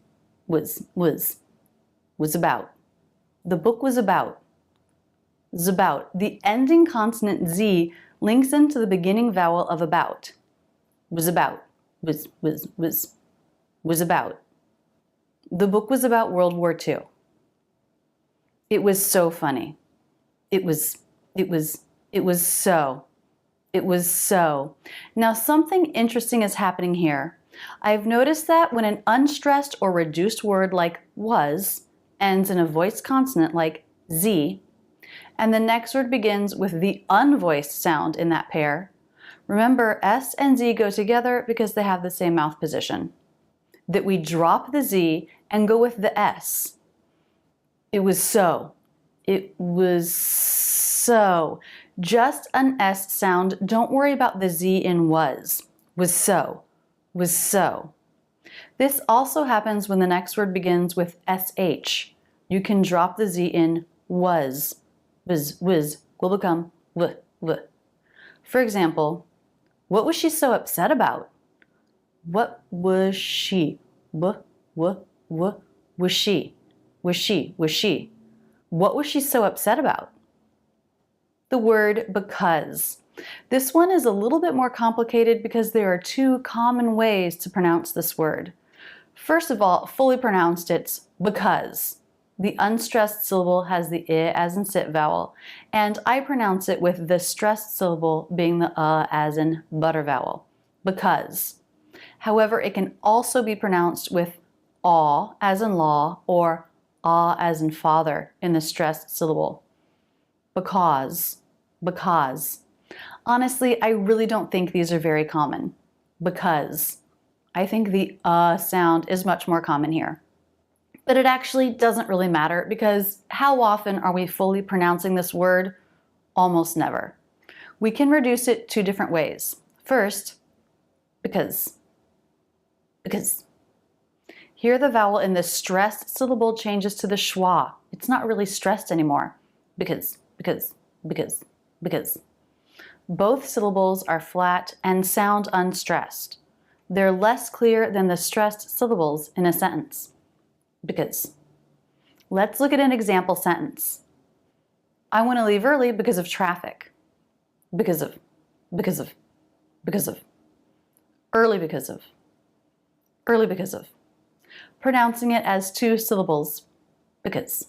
about. The book was about. Zabout. The ending consonant Z links into the beginning vowel of about. Was about. Was about. The book was about World War II. It was so funny. It was so. Now something interesting is happening here. I've noticed that when an unstressed or reduced word like was ends in a voiced consonant like Z, and the next word begins with the unvoiced sound in that pair, remember S and Z go together because they have the same mouth position, that we drop the Z and go with the S. It was so. It was so. Just an S sound. Don't worry about the Z in was. Was so. Was so. This also happens when the next word begins with sh. You can drop the z in was. Was will become w. For example, what was she so upset about? What was she? Was she? Was she? What was she so upset about? The word because. This one is a little bit more complicated because there are two common ways to pronounce this word. First of all, fully pronounced, it's because. The unstressed syllable has the I as in sit vowel, and I pronounce it with the stressed syllable being the as in butter vowel. Because. However, it can also be pronounced with aw as in law or ah as in father in the stressed syllable. Because. Because. Honestly, I really don't think these are very common. Because. I think the sound is much more common here. But it actually doesn't really matter because how often are we fully pronouncing this word? Almost never. We can reduce it two different ways. First, because. Because. Here the vowel in the stressed syllable changes to the schwa. It's not really stressed anymore. Because. Both syllables are flat and sound unstressed. They're less clear than the stressed syllables in a sentence. Because. Let's look at an example sentence. I want to leave early because of traffic. Because of. Early because of. Early because of. Pronouncing it as two syllables. Because.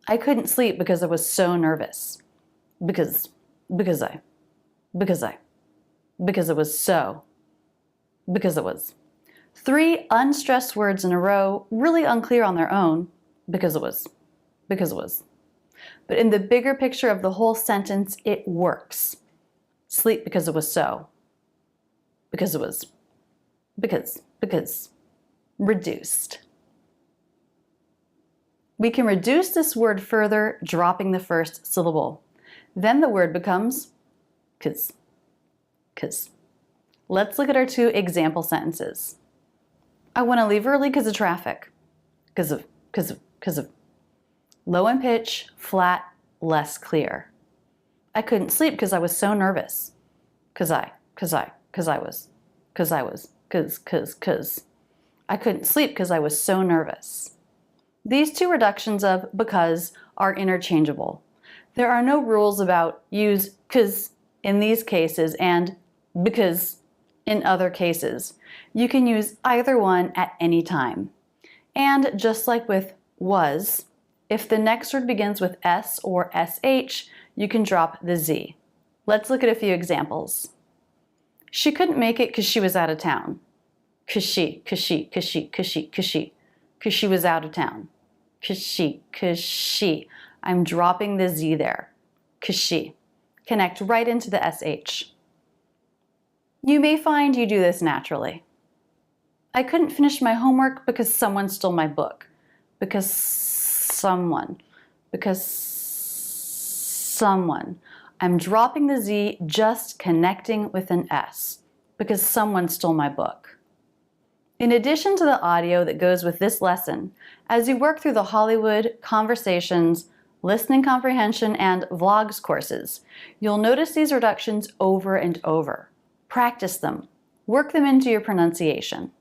I couldn't sleep because I was so nervous. Because it was so. Because it was. Three unstressed words in a row, really unclear on their own. Because it was. But in the bigger picture of the whole sentence, it works. Sleep because it was so. Because it was. Because. Reduced. We can reduce this word further, dropping the first syllable. Then the word becomes cause. Let's look at our two example sentences. I want to leave early because of traffic. Because of. Low in pitch, flat, less clear. I couldn't sleep because I was so nervous. Cause I couldn't sleep because I was so nervous. These two reductions of because are interchangeable. There are no rules about use cause in these cases and because in other cases. You can use either one at any time. And just like with was, if the next word begins with S or SH, you can drop the Z. Let's look at a few examples. She couldn't make it because she was out of town. Cause she was out of town. Cause she. I'm dropping the Z there. Cause she. Connect right into the SH. You may find you do this naturally. I couldn't finish my homework because someone stole my book. Because someone. I'm dropping the Z, just connecting with an S. Because someone stole my book. In addition to the audio that goes with this lesson, as you work through the Hollywood, Conversations, Listening Comprehension, and Vlogs courses, you'll notice these reductions over and over. Practice them. Work them into your pronunciation.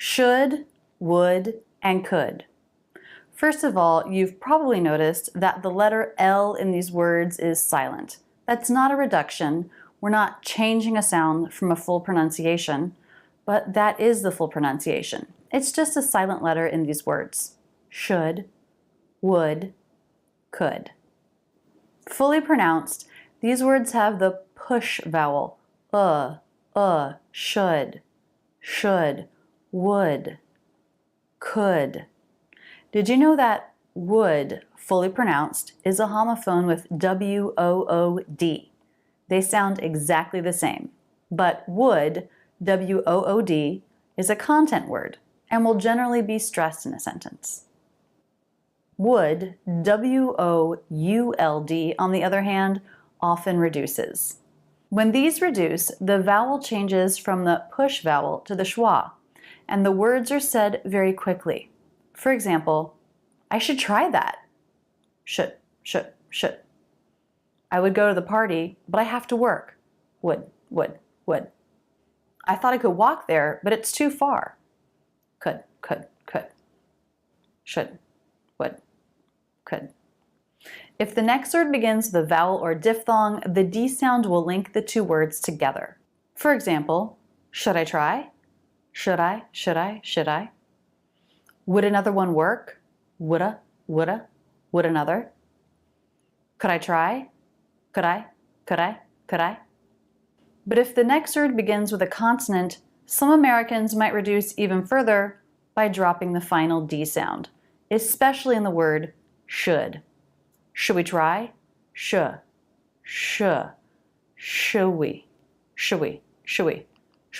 Should, would, and could. First of all, you've probably noticed that the letter L in these words is silent. That's not a reduction. We're not changing a sound from a full pronunciation, but that is the full pronunciation. It's just a silent letter in these words. Should, would, could. Fully pronounced, these words have the push vowel, should, would, could. Did you know that would, fully pronounced, is a homophone with W-O-O-D? They sound exactly the same, but would, W-O-O-D, is a content word and will generally be stressed in a sentence. Would, W-O-U-L-D, on the other hand, often reduces. When these reduce, the vowel changes from the push vowel to the schwa, and the words are said very quickly. For example, I should try that. Should. I would go to the party, but I have to work. Would. I thought I could walk there, but it's too far. Could. Should, would, could. If the next word begins with a vowel or diphthong, the D sound will link the two words together. For example, should I try? Should I? Would another one work? Would another? Could I try? Could I? But if the next word begins with a consonant, some Americans might reduce even further by dropping the final D sound, especially in the word should. Should we try? Should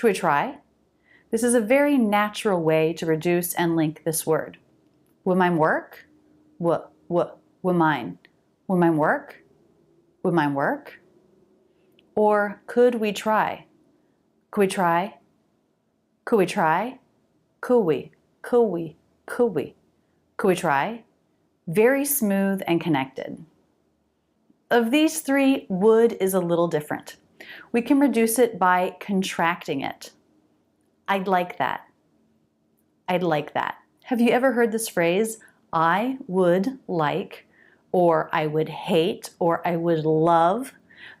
we try? This is a very natural way to reduce and link this word. Would mine work? Would mine work? Would mine work? Or could we try? Could we try? Could we try? Could we try? Very smooth and connected. Of these three, would is a little different. We can reduce it by contracting it. I'd like that. I'd like that. Have you ever heard this phrase, I would like, or I would hate, or I would love?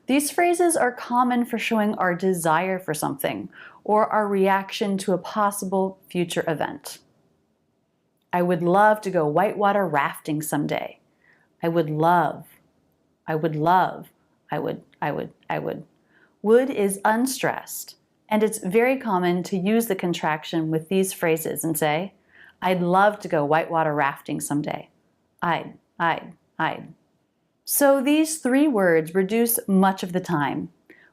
These phrases are common for showing our desire for something, or our reaction to a possible future event. I would love to go whitewater rafting someday. I would. Would is unstressed, and it's very common to use the contraction with these phrases and say, I'd love to go whitewater rafting someday. I'd. So these three words reduce much of the time.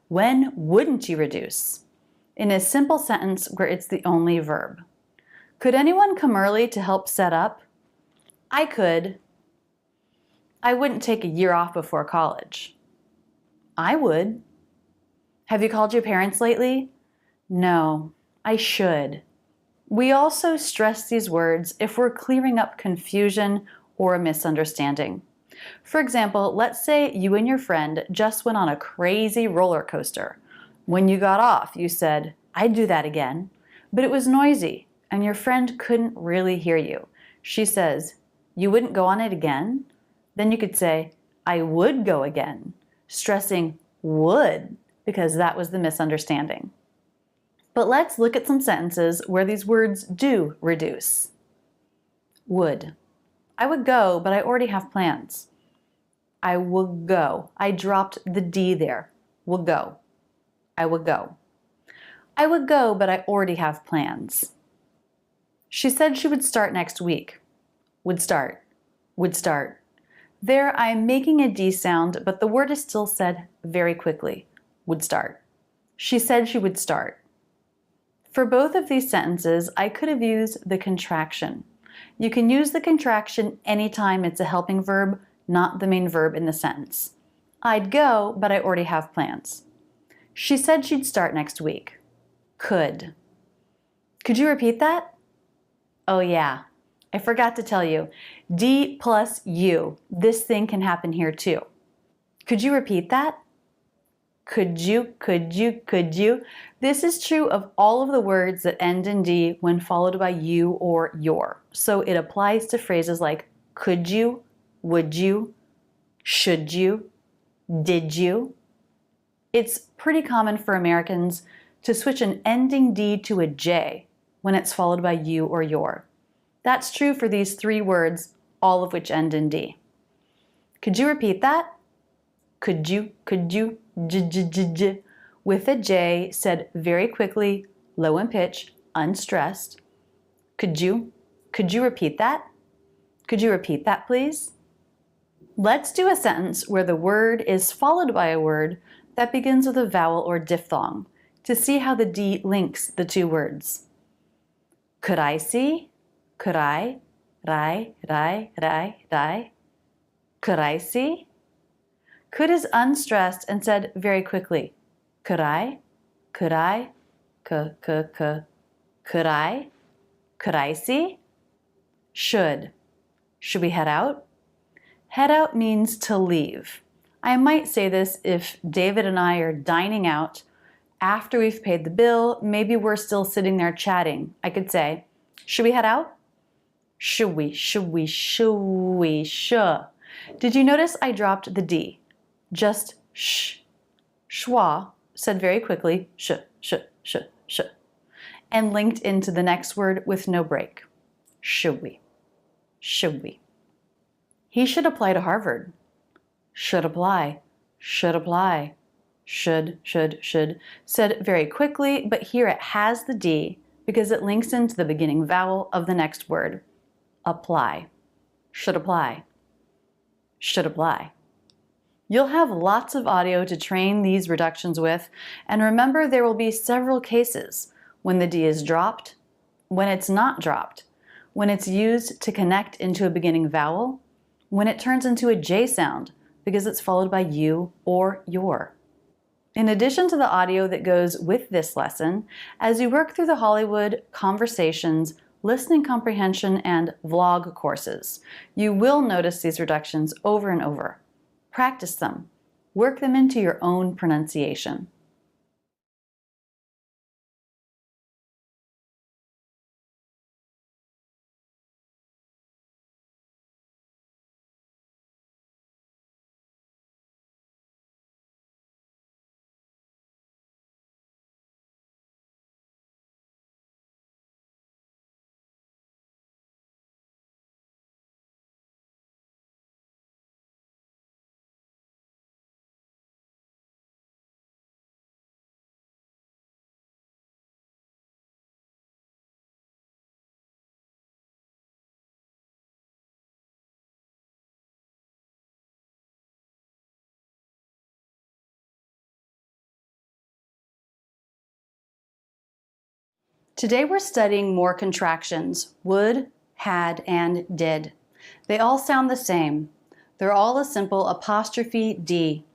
When wouldn't you reduce? In a simple sentence where it's the only verb. Could anyone come early to help set up? I could. I wouldn't take a year off before college. I would. Have you called your parents lately? No, I should. We also stress these words if we're clearing up confusion or a misunderstanding. For example, let's say you and your friend just went on a crazy roller coaster. When you got off, you said, I'd do that again, but it was noisy and your friend couldn't really hear you. She says, you wouldn't go on it again? Then you could say, I would go again, stressing would because that was the misunderstanding. But let's look at some sentences where these words do reduce. Would. I would go, but I already have plans. I would go. I dropped the D there. Would go. I would go. I would go, but I already have plans. She said she would start next week. Would start. There I am making a D sound, but the word is still said very quickly. Would start. She said she would start. For both of these sentences, I could have used the contraction. You can use the contraction anytime it's a helping verb, not the main verb in the sentence. I'd go, but I already have plans. She said she'd start next week. Could. Could you repeat that? Oh yeah, I forgot to tell you. D plus U. This thing can happen here too. Could you repeat that? Could you? This is true of all of the words that end in D when followed by you or your. So it applies to phrases like could you, would you, should you, did you. It's pretty common for Americans to switch an ending D to a J when it's followed by you or your. That's true for these three words all of which end in D. Could you repeat that? Could you, j, with a J said very quickly, low in pitch, unstressed. Could you repeat that? Could you repeat that, please? Let's do a sentence where the word is followed by a word that begins with a vowel or diphthong to see how the D links the two words. Could I see? Could I? Rai. Could I see? Could is unstressed and said very quickly. Could I? Could I? Could I? Could I see? Should. Should we head out? Head out means to leave. I might say this if David and I are dining out. After we've paid the bill, maybe we're still sitting there chatting. I could say, should we head out? Should we? Did you notice I dropped the D? Just sh. Schwa said very quickly, sh, and linked into the next word with no break. Should we? Should we? He should apply to Harvard. Should apply. Should apply. Should, said very quickly, but here it has the D because it links into the beginning vowel of the next word. Apply. Should apply. Should apply. You'll have lots of audio to train these reductions with, and remember there will be several cases when the D is dropped, when it's not dropped, when it's used to connect into a beginning vowel, when it turns into a J sound because it's followed by you or your. In addition to the audio that goes with this lesson, as you work through the Hollywood, Conversations, Listening Comprehension, and Vlog courses, you will notice these reductions over and over. Practice them. Work them into your own pronunciation. Today we're studying more contractions, would, had, and did. They all sound the same. They're all a simple apostrophe D.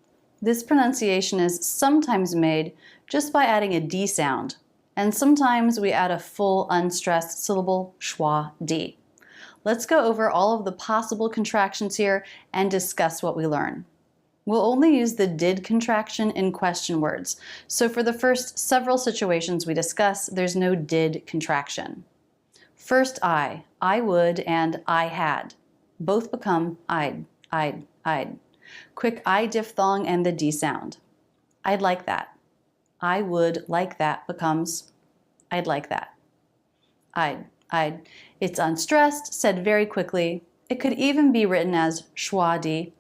This pronunciation is sometimes made just by adding a D sound, and sometimes we add a full unstressed syllable, schwa, D. Let's go over all of the possible contractions here and discuss what we learn. We'll only use the did contraction in question words, so for the first several situations we discuss, there's no did contraction. First I would, and I had. Both become I'd. Quick I diphthong and the D sound. I'd like that. I would like that becomes I'd like that. I'd. It's unstressed, said very quickly. It could even be written as schwa-di,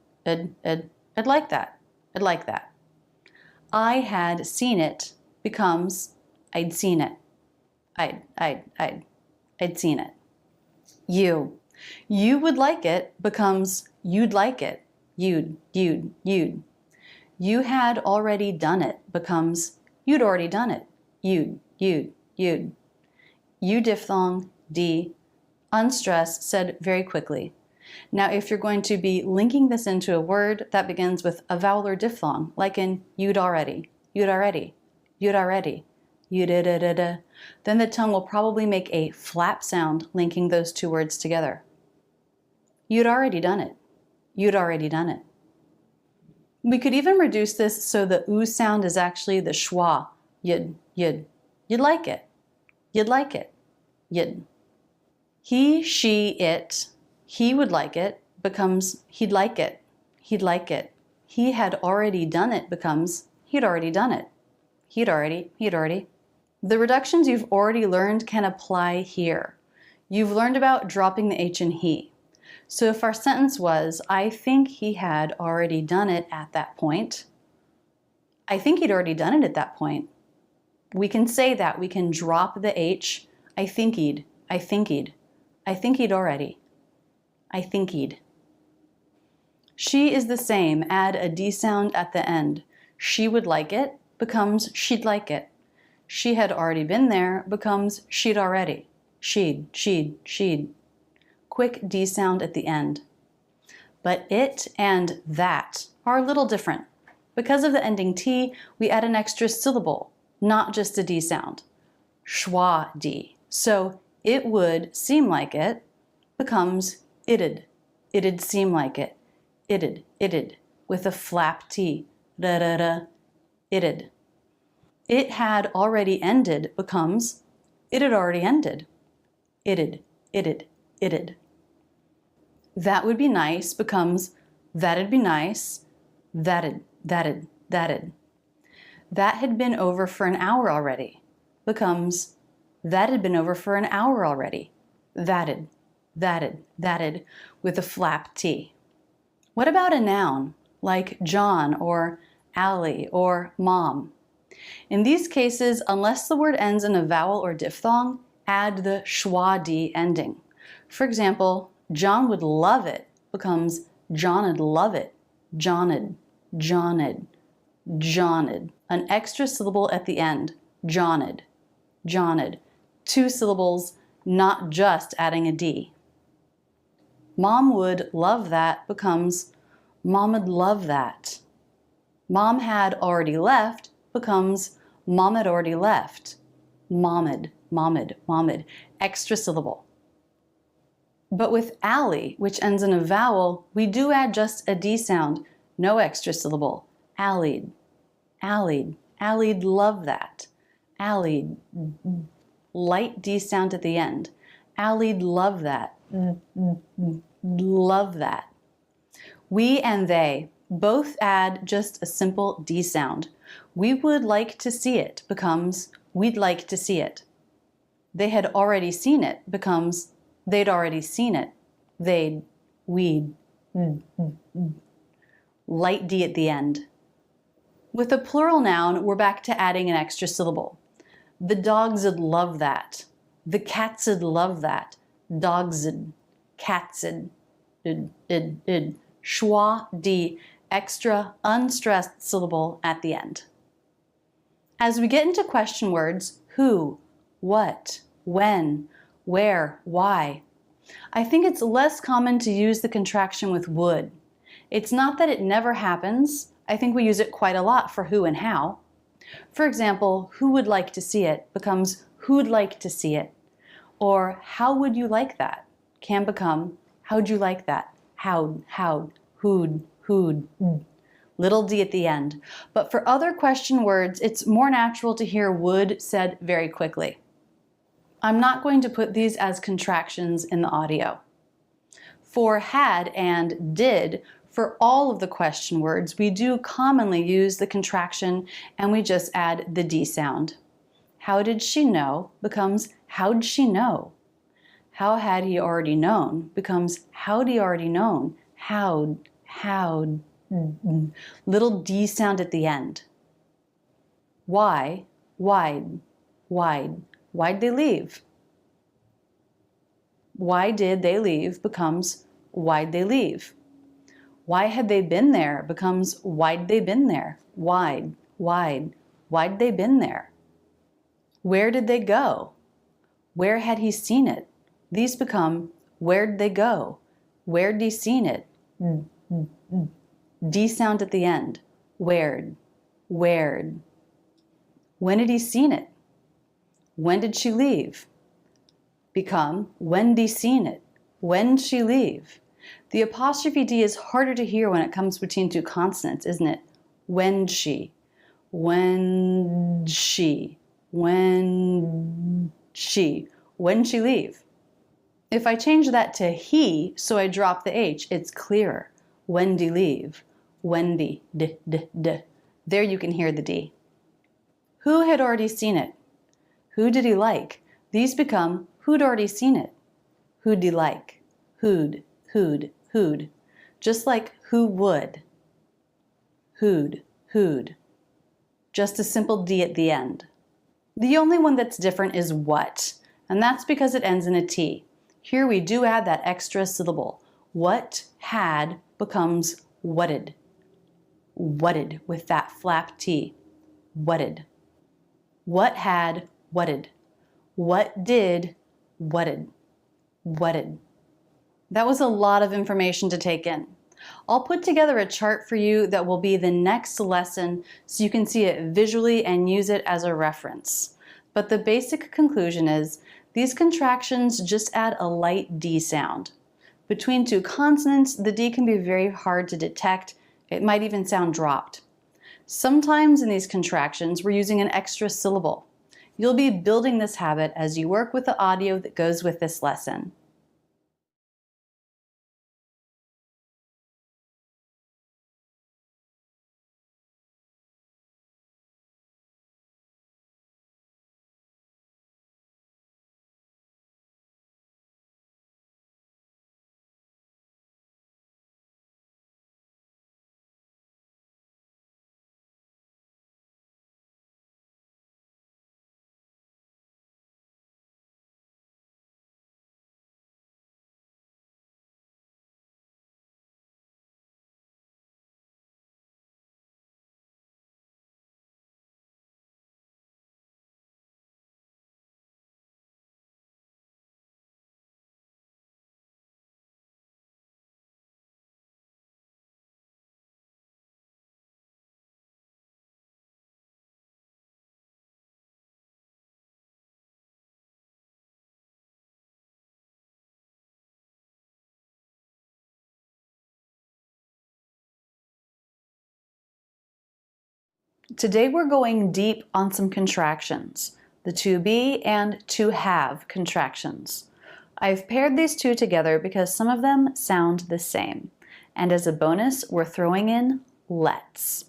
I'd like that. I'd like that. I had seen it becomes I'd seen it. I'd seen it. You would like it becomes you'd like it. You'd. You had already done it becomes you'd already done it. You'd. You diphthong, D, unstressed, said very quickly. Now, if you're going to be linking this into a word that begins with a vowel or diphthong, like in you'd already, then the tongue will probably make a flap sound linking those two words together. You'd already done it. You'd already done it. We could even reduce this so the oo sound is actually the schwa. You'd like it. You'd like it. You'd. He, she, it. He would like it becomes he'd like it. He'd like it. He had already done it becomes he'd already done it. He'd already. The reductions you've already learned can apply here. You've learned about dropping the H in he. So if our sentence was, I think he had already done it at that point, I think he'd already done it at that point. We can say that. We can drop the H. I think he'd. I think he'd. I think he'd already. I think he'd. She is the same. Add a D sound at the end. She would like it becomes she'd like it. She had already been there becomes she'd already. She'd. Quick D sound at the end. But it and that are a little different. Because of the ending T, we add an extra syllable, not just a D sound. Schwa D. So it would seem like it becomes it'd. It'd seem like it. It'd. With a flap T. Da-da-da. It'd. It had already ended becomes it had already ended. It'd. That would be nice becomes that'd be nice. That'd. That had been over for an hour already becomes that had been over for an hour already. That'd. With a flap T. What about a noun like John or Allie or Mom? In these cases, unless the word ends in a vowel or diphthong, add the schwa D ending. For example, John would love it becomes John'd love it. John'd. An extra syllable at the end. John'd. 2 syllables, not just adding a D. Mom would love that becomes Mom'd love that. Mom had already left becomes Mom had already left. Mom'd. Extra syllable. But with Allie, which ends in a vowel, we do add just a D sound, no extra syllable. Allie'd love that. Allie'd. Light D sound at the end. Allie'd love that. Love that. We and they both add just a simple D sound. We would like to see it becomes we'd like to see it. They had already seen it becomes they'd already seen it. We'd. Light D at the end. With a plural noun, we're back to adding an extra syllable. The dogs'd love that. The cats'd love that. Dogs'd. Cats'd. Schwa D, extra unstressed syllable at the end. As we get into question words, who, what, when, where, why, I think it's less common to use the contraction with would. It's not that it never happens. I think we use it quite a lot for who and how. For example, who would like to see it becomes who'd like to see it. Or how would you like that can become how'd you like that? How'd, who'd. Little D at the end. But for other question words, it's more natural to hear would said very quickly. I'm not going to put these as contractions in the audio. For had and did, for all of the question words, we do commonly use the contraction and we just add the D sound. How did she know becomes how'd she know? How had he already known becomes how'd he already known? How'd. Little D sound at the end. Why, why'd. Why'd they leave? Why did they leave becomes why'd they leave? Why had they been there becomes why'd they been there? Why'd they been there? Where did they go? Where had he seen it? These become where'd they go? Where'd he seen it? D sound at the end. Where'd. When had he seen it? When did she leave? Become when'd he seen it? When'd she leave? The apostrophe D is harder to hear when it comes between two consonants, isn't it? When'd she? When'd she leave? If I change that to he, so I drop the H, it's clearer. When'd he leave? Wendy, d. There you can hear the D. Who had already seen it? Who did he like? These become who'd already seen it. Who'd he like? Who'd. who'd. Just like who would. Who'd. Just a simple D at the end. The only one that's different is what, and that's because it ends in a T. Here we do add that extra syllable. What had becomes whatted. Whatted with that flap T. Whatted. What had, whatted. What did, whatted. Whatted. That was a lot of information to take in. I'll put together a chart for you that will be the next lesson so you can see it visually and use it as a reference. But the basic conclusion is these contractions just add a light D sound. Between two consonants, the D can be very hard to detect. It might even sound dropped. Sometimes in these contractions, we're using an extra syllable. You'll be building this habit as you work with the audio that goes with this lesson. Today we're going deep on some contractions, the to be and to have contractions. I've paired these two together because some of them sound the same. And as a bonus, we're throwing in let's.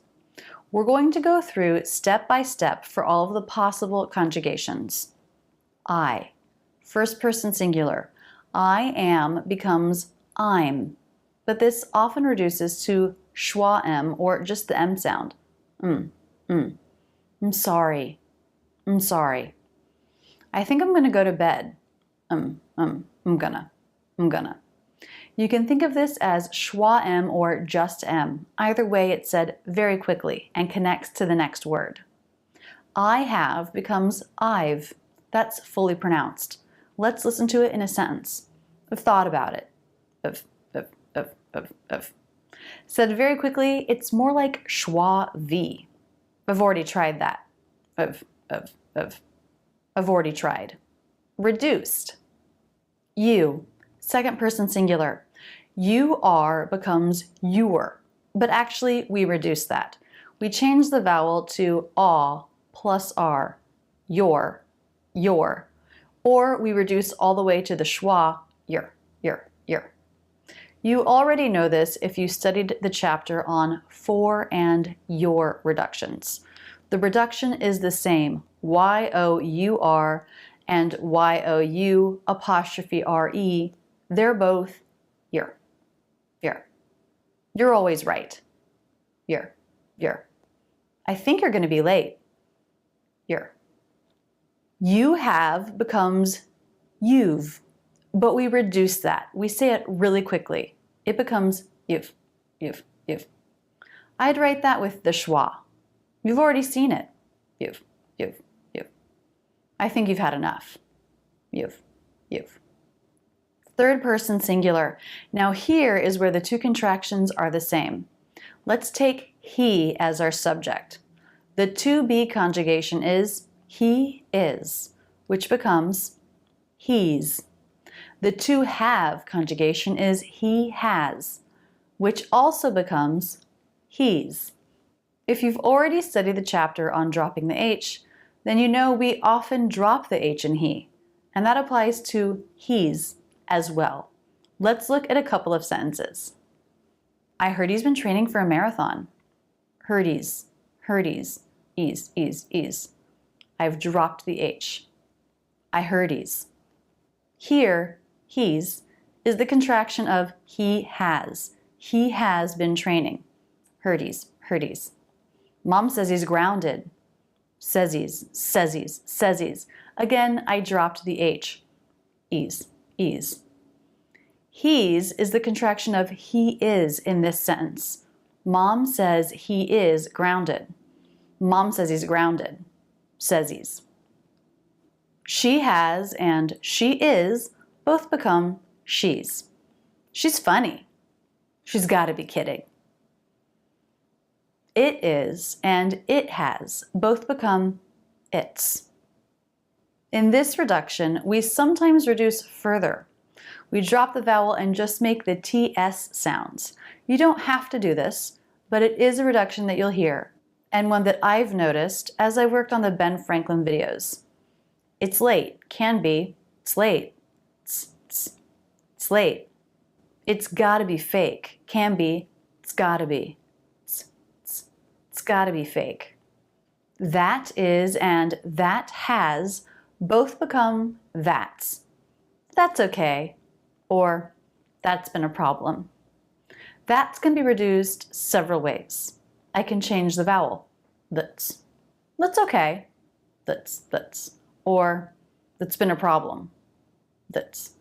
We're going to go through step by step for all of the possible conjugations. I, first person singular. I am becomes I'm, but this often reduces to schwa M or just the M sound. I'm sorry. I'm sorry. I think I'm gonna go to bed. I'm gonna. You can think of this as schwa M or just M. Either way, it's said very quickly and connects to the next word. I have becomes I've. That's fully pronounced. Let's listen to it in a sentence. I've thought about it. Said very quickly, it's more like schwa V. I've already tried that. I've already tried. Reduced. You, second person singular. You are becomes you're, but actually we reduce that. We change the vowel to aw plus r, your, or we reduce all the way to the schwa, your. You already know this if you studied the chapter on for and your reductions. The reduction is the same, y-o-u-r and y-o-u apostrophe r-e. They're both your. You're always right. Your. I think you're going to be late. Your. You have becomes you've. But we reduce that. We say it really quickly. It becomes you've. I'd write that with the schwa. You've already seen it. You've. I think you've had enough. You've. Third person singular. Now here is where the two contractions are the same. Let's take he as our subject. The to be conjugation is he is, which becomes he's. The to have conjugation is he has, which also becomes he's. If you've already studied the chapter on dropping the H, then you know we often drop the H in he, and that applies to he's as well. Let's look at a couple of sentences. I heard he's been training for a marathon. Heard he's, ease. I've dropped the H. I heard he's. Here, he's is the contraction of he has. He has been training. Herdes, Herdes. Mom says he's grounded. Says he's. Again, I dropped the H. Ease, ease. He's is the contraction of he is in this sentence. Mom says he is grounded. Mom says he's grounded. Says he's. She has and she is both become she's. She's funny. She's got to be kidding. It is and it has both become its. In this reduction, we sometimes reduce further. We drop the vowel and just make the TS sounds. You don't have to do this, but it is a reduction that you'll hear, and one that I've noticed as I worked on the Ben Franklin videos. It's late, can be, it's late, it's late. It's gotta be fake, can be, it's gotta be, it's gotta be fake. That is and that has both become that's. That's okay, or that's been a problem. That's can be reduced several ways. I can change the vowel, that's. That's okay, that's. Or that's been a problem, that's.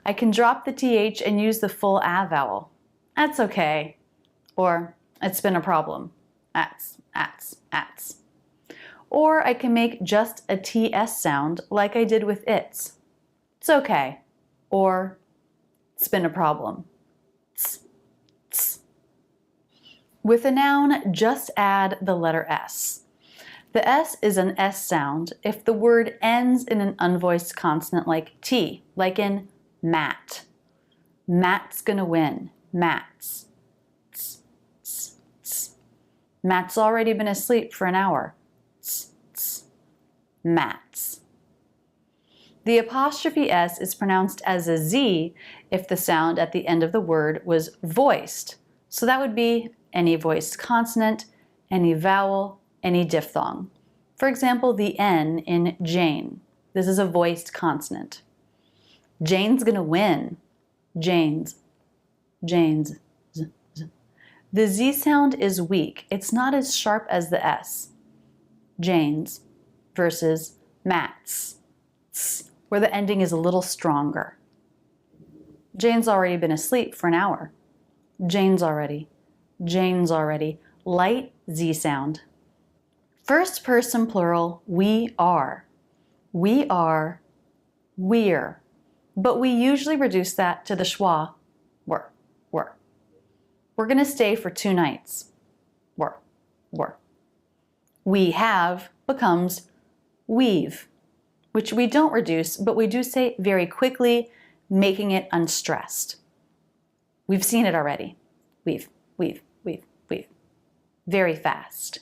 I can drop the TH and use the full A vowel. That's okay. Or it's been a problem. Ats. Or I can make just a TS sound like I did with its. It's okay. Or it's been a problem. Tss. With a noun, just add the letter S. The S is an S sound if the word ends in an unvoiced consonant like T, like in Matt. Matt's gonna win. Matt's. Matt's already been asleep for an hour. Matt's. The apostrophe S is pronounced as a Z if the sound at the end of the word was voiced. So that would be any voiced consonant, any vowel, any diphthong. For example, the N in Jane. This is a voiced consonant. Jane's gonna win. Jane's. The Z sound is weak. It's not as sharp as the S. Jane's versus Matt's, where the ending is a little stronger. Jane's already been asleep for an hour. Jane's already. Light Z sound. First person plural, we are. We are, we're. But we usually reduce that to the schwa, were. We're gonna stay for 2 nights. Were. We have becomes we've, which we don't reduce, but we do say very quickly, making it unstressed. We've seen it already. We've. Very fast.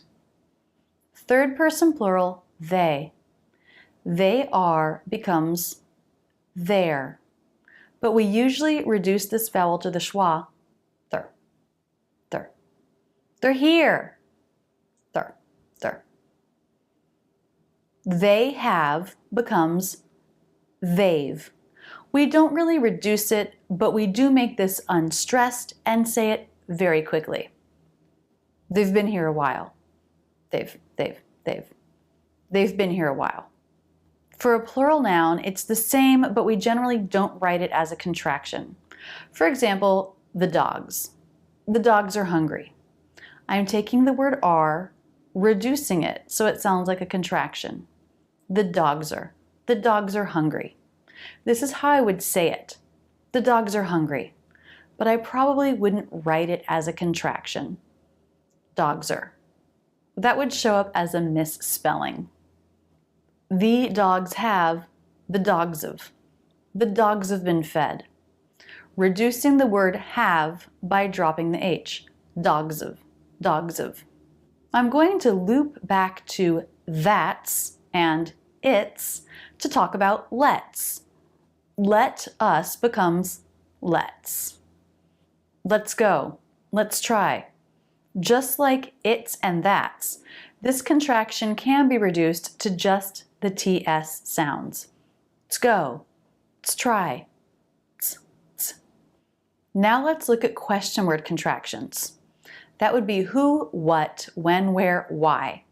Third person plural, they. They are becomes their. But we usually reduce this vowel to the schwa, thir. They're here. Thir. They have becomes they've. We don't really reduce it, but we do make this unstressed and say it very quickly. They've been here a while. They've been here a while. For a plural noun, it's the same, but we generally don't write it as a contraction. For example, the dogs. The dogs are hungry. I'm taking the word are, reducing it so it sounds like a contraction. The dogs are hungry. This is how I would say it. The dogs are hungry. But I probably wouldn't write it as a contraction. Dogs are. That would show up as a misspelling. The dogs have, the dogs of. The dogs have been fed. Reducing the word have by dropping the H. Dogs of. I'm going to loop back to that's and it's to talk about let's. Let us becomes let's. Let's go. Let's try. Just like it's and that's, this contraction can be reduced to just the TS sounds. Let's go. Let's try. Now let's look at question word contractions. That would be who, what, when, where, why.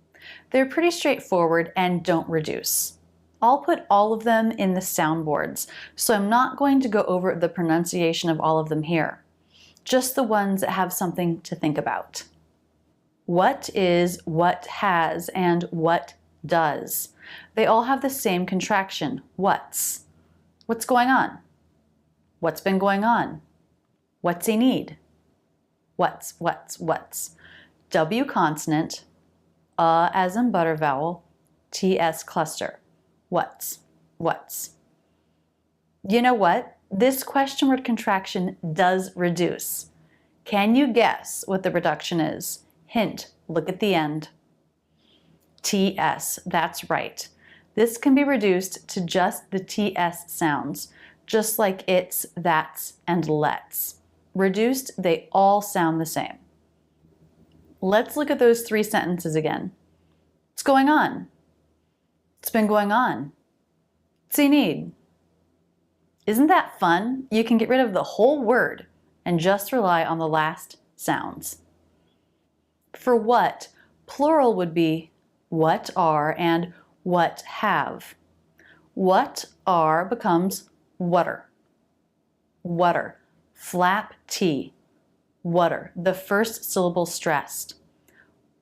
They're pretty straightforward and don't reduce. I'll put all of them in the soundboards, so I'm not going to go over the pronunciation of all of them here. Just the ones that have something to think about. What is, what has, and what does. They all have the same contraction, what's. What's going on? What's been going on? What's he need? What's. W consonant, as in butter vowel, TS cluster. What's. You know what? This question word contraction does reduce. Can you guess what the reduction is? Hint, look at the end. TS, that's right. This can be reduced to just the TS sounds, just like it's, that's, and let's. Reduced, they all sound the same. Let's look at those 3 sentences again. What's going on? It's been going on. What's he need? Isn't that fun? You can get rid of the whole word and just rely on the last sounds. For what, plural would be what are and what have. What are becomes water. Water. Flap T. Water. The first syllable stressed.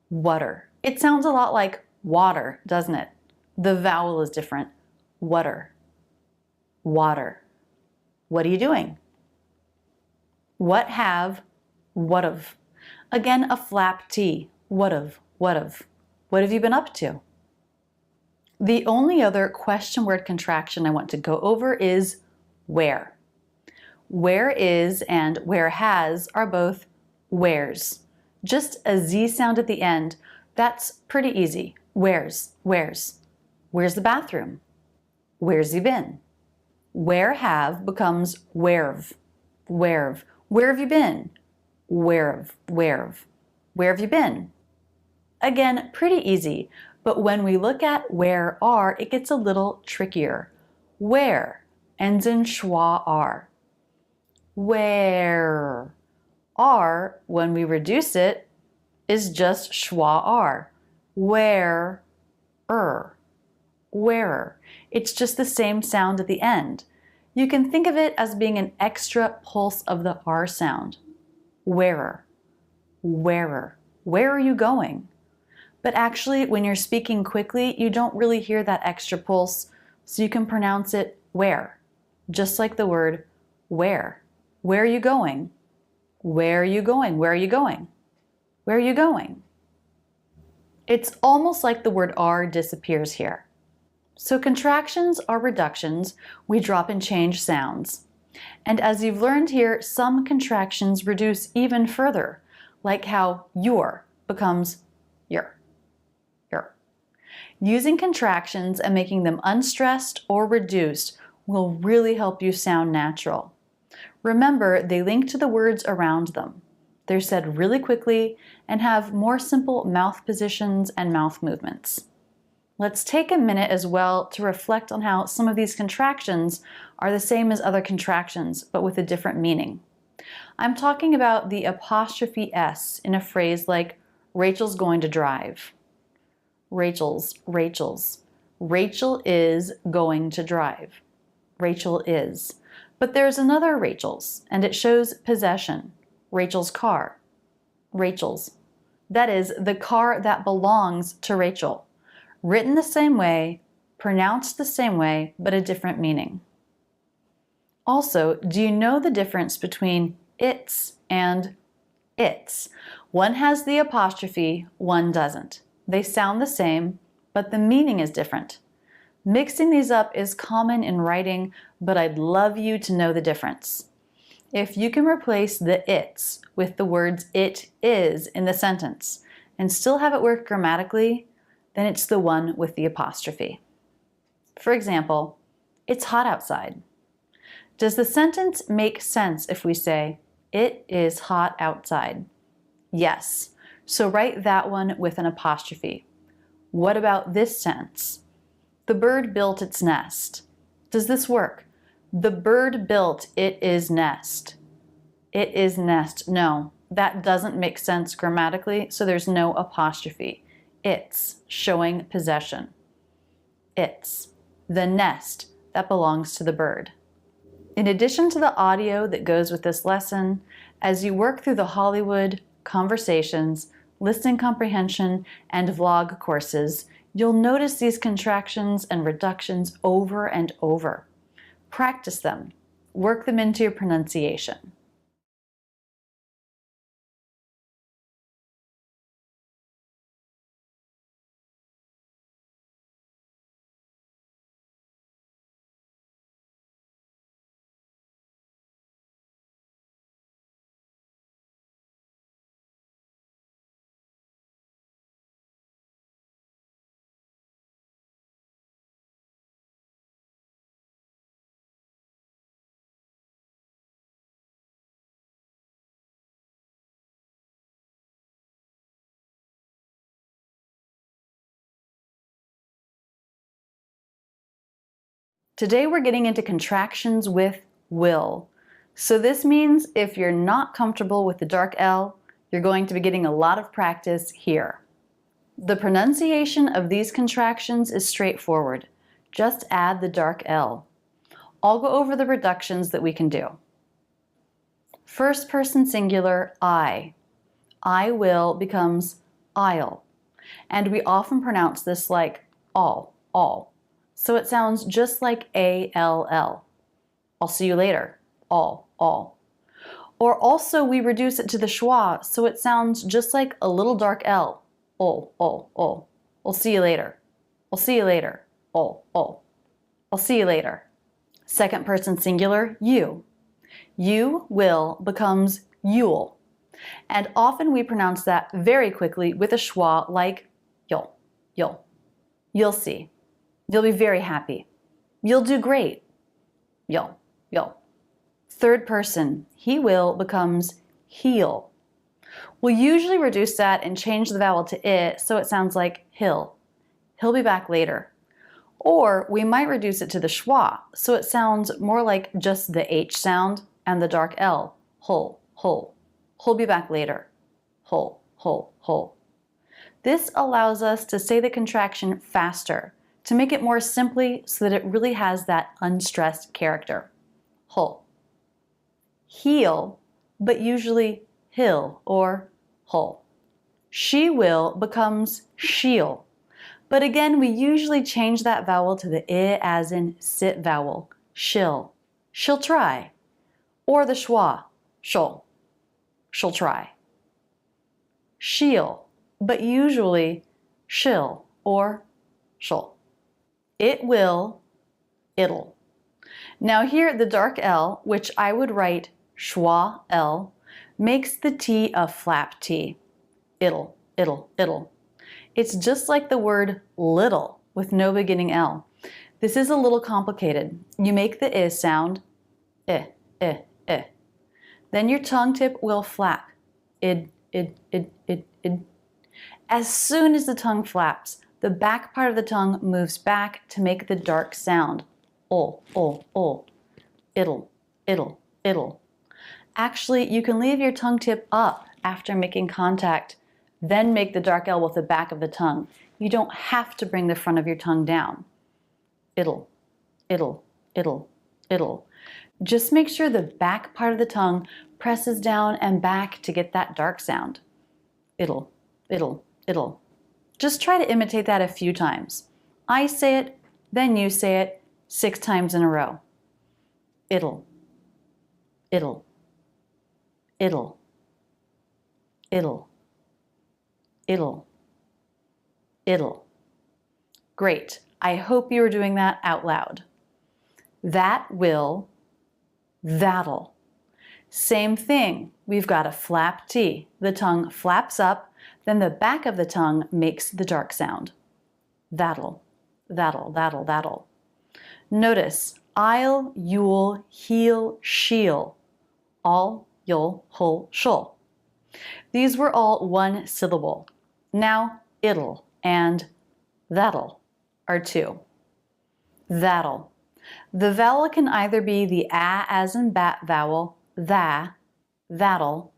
Water. It sounds a lot like water, doesn't it? The vowel is different. Water. Water. What are you doing? What have, what of. Again, a flap T. What of, what of. What have you been up to? The only other question word contraction I want to go over is where. Where is and where has are both wheres. Just a Z sound at the end. That's pretty easy. Where's. Where's the bathroom? Where's he been? Where have becomes where've. Where have you been? Where have you been? Again, pretty easy, but when we look at where are, it gets a little trickier. Where ends in schwa r. Where. R, when we reduce it, is just schwa r. Where. Wearer. It's just the same sound at the end. You can think of it as being an extra pulse of the R sound. Wearer. Where are you going? But actually, when you're speaking quickly, you don't really hear that extra pulse, so you can pronounce it where, just like the word where. Where are you going? Where are you going? Where are you going? Where are you going? It's almost like the word R disappears here. So contractions are reductions. We drop and change sounds. And as you've learned here, some contractions reduce even further, like how your becomes your. Using contractions and making them unstressed or reduced will really help you sound natural. Remember, they link to the words around them. They're said really quickly and have more simple mouth positions and mouth movements. Let's take a minute as well to reflect on how some of these contractions are the same as other contractions, but with a different meaning. I'm talking about the apostrophe S in a phrase like, Rachel's going to drive. Rachel's. Rachel is going to drive. Rachel is. But there's another Rachel's, and it shows possession. Rachel's car. Rachel's. That is, the car that belongs to Rachel. Written the same way, pronounced the same way, but a different meaning. Also, do you know the difference between its and its? One has the apostrophe, one doesn't. They sound the same, but the meaning is different. Mixing these up is common in writing, but I'd love you to know the difference. If you can replace the its with the words it is in the sentence and still have it work grammatically, then it's the one with the apostrophe. For example, it's hot outside. Does the sentence make sense if we say, it is hot outside? Yes. So write that one with an apostrophe. What about this sentence? The bird built its nest. Does this work? The bird built its nest. It is nest. No, that doesn't make sense grammatically, so there's no apostrophe. It's, showing possession. It's. The nest, that belongs to the bird. In addition to the audio that goes with this lesson, as you work through the Hollywood, conversations, listening comprehension, and vlog courses, you'll notice these contractions and reductions over and over. Practice them. Work them into your pronunciation. Today we're getting into contractions with will. So this means if you're not comfortable with the dark L, you're going to be getting a lot of practice here. The pronunciation of these contractions is straightforward. Just add the dark L. I'll go over the reductions that we can do. First person singular, I. I will becomes I'll. And we often pronounce this like all. So it sounds just like A-L-L. I'll see you later. All. Or also we reduce it to the schwa, so it sounds just like a little dark L. Ol. I'll see you later. I'll see you later. Ol. I'll see you later. Second person singular, you. You will becomes you'll. And often we pronounce that very quickly with a schwa like you'll. You'll see. You'll be very happy. You'll do great. You'll. Third person, he will becomes he'll. We'll usually reduce that and change the vowel to I, so it sounds like he'll. He'll be back later. Or we might reduce it to the schwa, so it sounds more like just the H sound and the dark L. Hull. He'll be back later. Hull. This allows us to say the contraction faster, to make it more simply so that it really has that unstressed character. Hull. He'll, but usually he'll or hull. She will becomes she'll. But again, we usually change that vowel to the I as in sit vowel. She'll. She'll try. Or the schwa. She'll. She'll try. She'll, but usually she'll or she'll. It will, it'll. Now here the dark L, which I would write schwa L, makes the T a flap T. It'll. It's just like the word little with no beginning L. This is a little complicated. You make the I sound, I. Then your tongue tip will flap, id. As soon as the tongue flaps, the back part of the tongue moves back to make the dark sound. Ol. It'll. Actually, you can leave your tongue tip up after making contact, then make the dark L with the back of the tongue. You don't have to bring the front of your tongue down. It'll. Just make sure the back part of the tongue presses down and back to get that dark sound. It'll. Just try to imitate that a few times. I say it, then you say it 6 times in a row. It'll. Great. I hope you are doing that out loud. That will, that'll. Same thing. We've got a flap T. The tongue flaps up, then the back of the tongue makes the dark sound. That'll. Notice, I'll, you'll, he'll, she'll. All, you'll, hull, she'll. These were all one syllable. Now, it'll and that'll are 2. That'll. The vowel can either be the a as in bat vowel, tha, that'll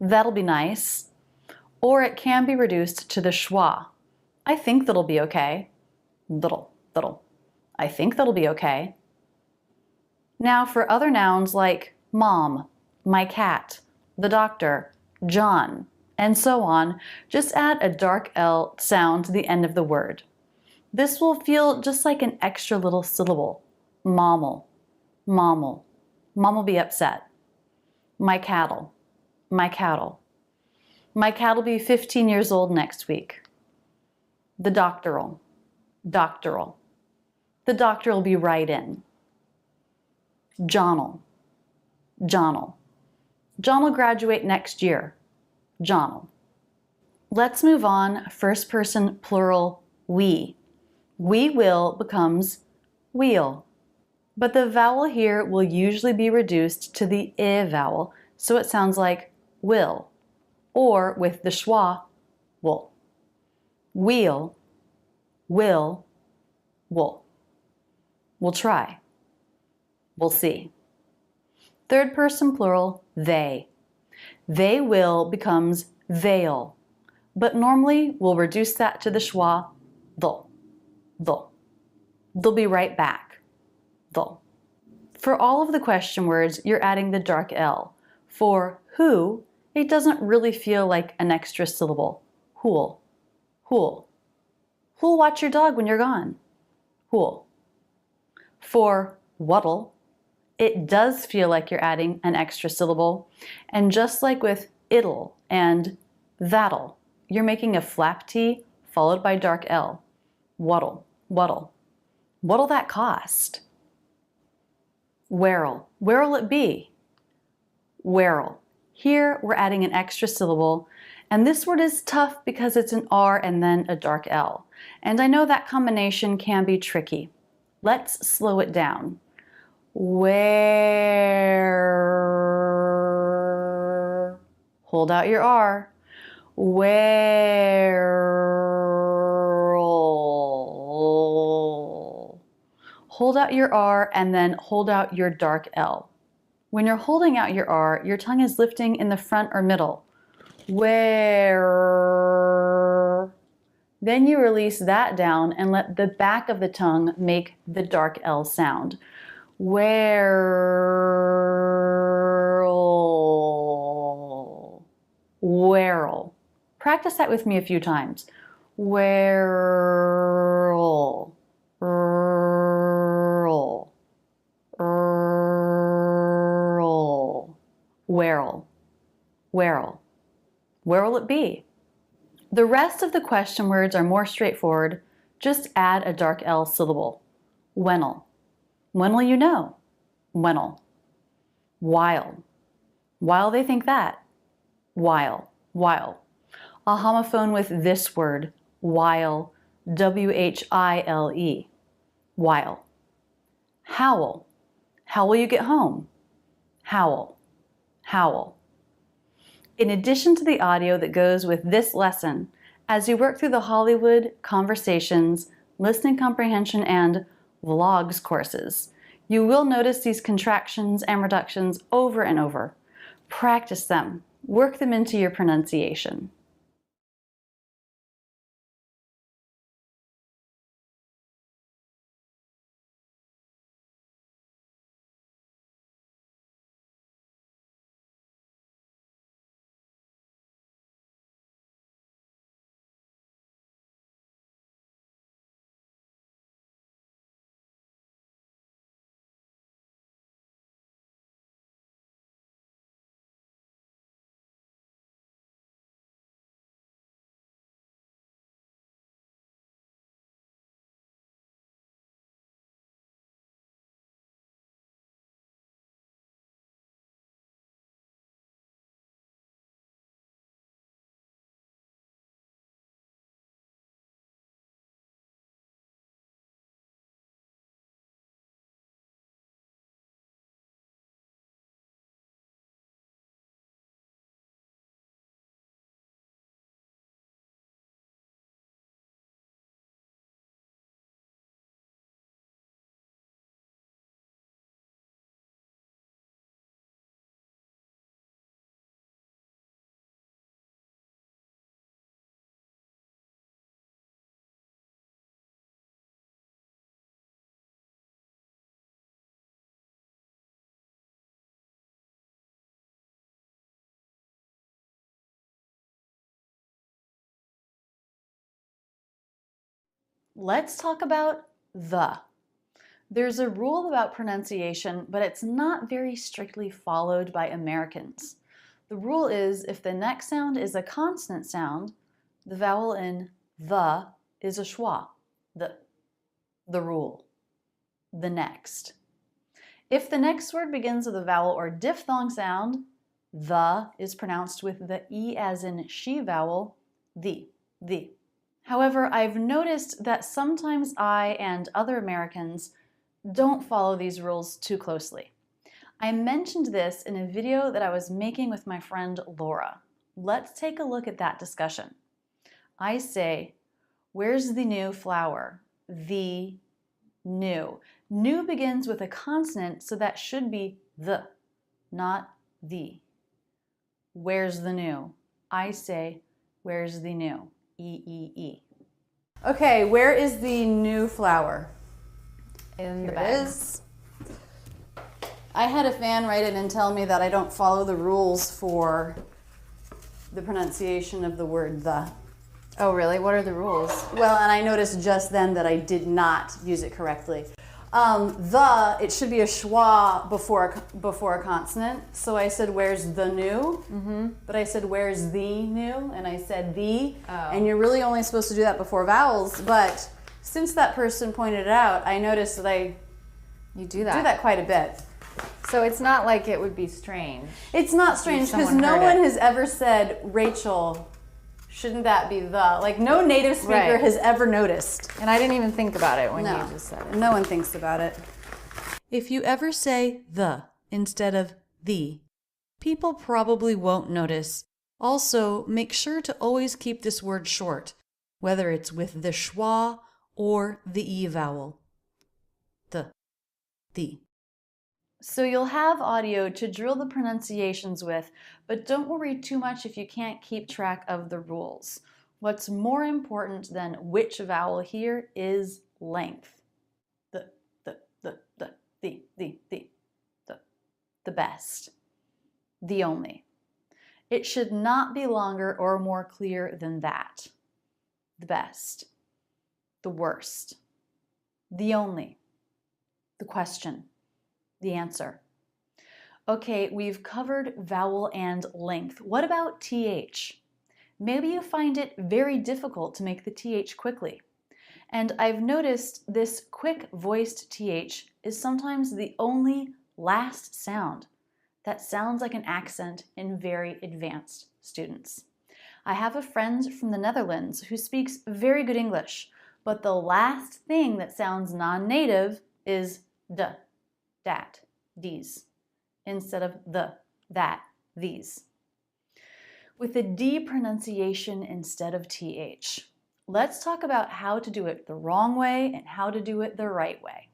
be nice. Or it can be reduced to the schwa. I think that'll be okay. That'll. I think that'll be okay. Now for other nouns like mom, my cat, the doctor, John, and so on, just add a dark L sound to the end of the word. This will feel just like an extra little syllable. Mommel, mommel. Mom will be upset. My cattle, my cattle. My cat'll be 15 years old next week. The doctoral. The doctor will be right in. John'll. John will graduate next year. John'll. Let's move on. First person plural, we. We will becomes we'll. But the vowel here will usually be reduced to the I vowel, so it sounds like will, or with the schwa, will. We'll, will, will. We'll try. We'll see. Third person plural, they. They will becomes they'll, but normally we'll reduce that to the schwa, they'll. They'll be right back, they'll. For all of the question words, you're adding the dark L. For who, it doesn't really feel like an extra syllable. Who'll. Who'll watch your dog when you're gone? Who'll. For what'll, it does feel like you're adding an extra syllable. And just like with it'll and that'll, you're making a flap T followed by dark L. What'll. What'll that cost? Where'll it be? Where'll. Here we're adding an extra syllable, and this word is tough because it's an R and then a dark L. And I know that combination can be tricky. Let's slow it down. Where. Hold out your R. Where. Hold out your R and then hold out your dark L. When you're holding out your R, your tongue is lifting in the front or middle. Where. Then you release that down and let the back of the tongue make the dark L sound. Where'll. Where'll. Practice that with me a few times. Where'll. Earl. Earl. Where'll. Where'll. Where'll it be? The rest of the question words are more straightforward. Just add a dark L syllable. When'll. When'll you know? When'll. While. While they think that. While. While. A homophone with this word. While. W-H-I-L-E. While. Howl. How will you get home? Howl. Howl. In addition to the audio that goes with this lesson, as you work through the Hollywood, Conversations, Listening Comprehension, and Vlogs courses, you will notice these contractions and reductions over and over. Practice them. Work them into your pronunciation. Let's talk about the. There's a rule about pronunciation, but it's not very strictly followed by Americans. The rule is if the next sound is a consonant sound, the vowel in the is a schwa. The rule. The next. If the next word begins with a vowel or diphthong sound, the is pronounced with the E as in she vowel, the. However, I've noticed that sometimes I and other Americans don't follow these rules too closely. I mentioned this in a video that I was making with my friend Laura. Let's take a look at that discussion. I say, where's the new flower? The new. New begins with a consonant, so that should be the, not the. Where's the new? I say, where's the new? E. Okay, where is the new flower? In Here the bag. it is. I had a fan write in and tell me that I don't follow the rules for the pronunciation of the word the. Oh, really? What are the rules? Well, and I noticed just then that I did not use it correctly. It should be a schwa before a consonant. So I said, where's the new? But I said, where's the new? And I said the. And you're really only supposed to do that before vowels. But since that person pointed it out, I noticed that You do that. do that quite a bit. So it's not like it would be strange. It's not strange because someone no heard one it. has ever said, Rachel, shouldn't that be the? Like no native speaker Right. has ever noticed. And I didn't even think about it when No, you just said it. no one thinks about it. If you ever say the instead of the, people probably won't notice. Also, make sure to always keep this word short, whether it's with the schwa or the e vowel. The. So you'll have audio to drill the pronunciations with, but don't worry too much if you can't keep track of the rules. What's more important than which vowel here is length. The best. The only. It should not be longer or more clear than that. The best. The worst. The only. The question. The answer. Okay, we've covered vowel and length. What about TH? Maybe you find it very difficult to make the TH quickly. And I've noticed this quick voiced TH is sometimes the only last sound that sounds like an accent in very advanced students. I have a friend from the Netherlands who speaks very good English, but the last thing that sounds non-native is de, dat, these, instead of the, that, these. With a D pronunciation instead of TH. Let's talk about how to do it the wrong way and how to do it the right way.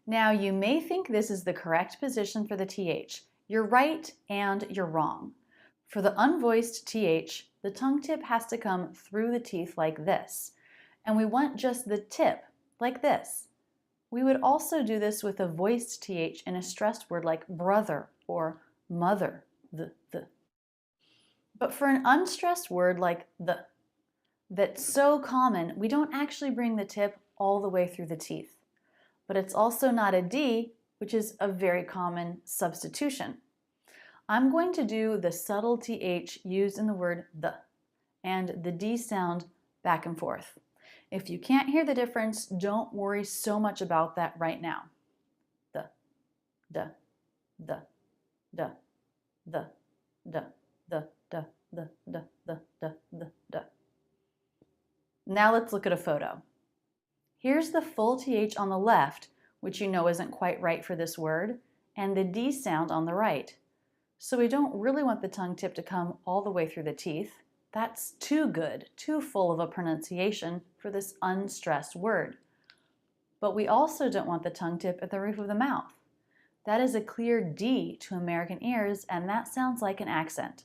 Now, you may think this is the correct position for the TH. You're right and you're wrong. For the unvoiced TH, the tongue tip has to come through the teeth like this. And we want just the tip, like this. We would also do this with a voiced TH in a stressed word like brother or mother, the. But for an unstressed word like the, that's so common, we don't actually bring the tip all the way through the teeth. But it's also not a D, which is a very common substitution. I'm going to do the subtle TH used in the word the, and the D sound back and forth. If you can't hear the difference, don't worry so much about that right now. The. Now let's look at a photo. Here's the full TH on the left, which you know isn't quite right for this word, and the D sound on the right. So we don't really want the tongue tip to come all the way through the teeth. That's too good, too full of a pronunciation for this unstressed word. But we also don't want the tongue tip at the roof of the mouth. That is a clear D to American ears, and that sounds like an accent.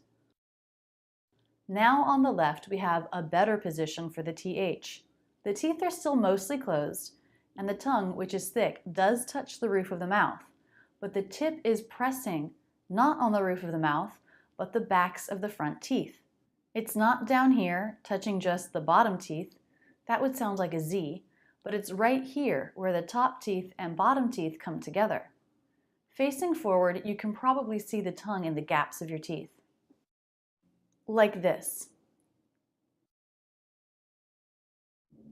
Now on the left, we have a better position for the TH. The teeth are still mostly closed, and the tongue, which is thick, does touch the roof of the mouth, but the tip is pressing not on the roof of the mouth, but the backs of the front teeth. It's not down here, touching just the bottom teeth. That would sound like a Z, but it's right here where the top teeth and bottom teeth come together. Facing forward, you can probably see the tongue in the gaps of your teeth. Like this.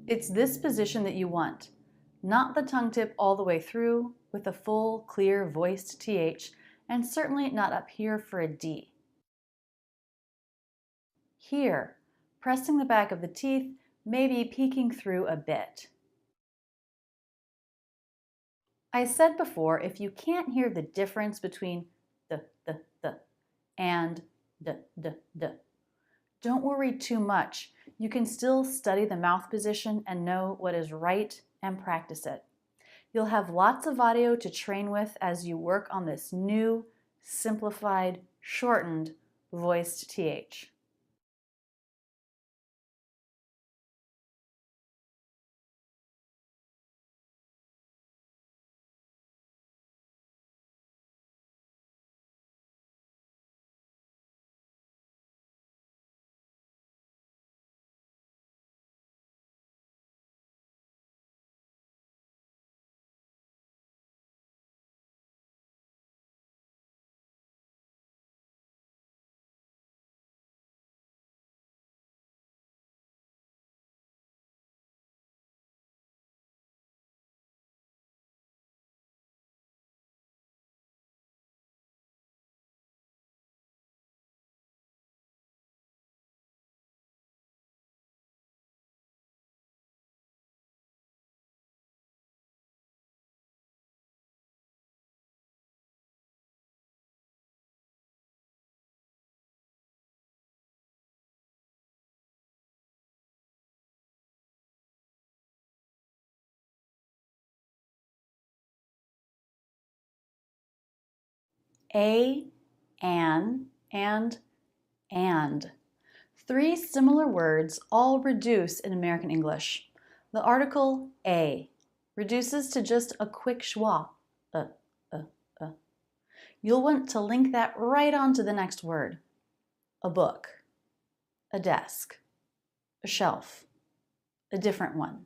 It's this position that you want, not the tongue tip all the way through with a full, clear, voiced TH, and certainly not up here for a D. Here, pressing the back of the teeth, maybe peeking through a bit. I said before, if you can't hear the difference between the and the, don't worry too much. You can still study the mouth position and know what is right and practice it. You'll have lots of audio to train with as you work on this new, simplified, shortened voiced TH. A, an, and. Three similar words all reduce in American English. The article a reduces to just a quick schwa. You'll want to link that right on to the next word. A book, a desk, a shelf, a different one.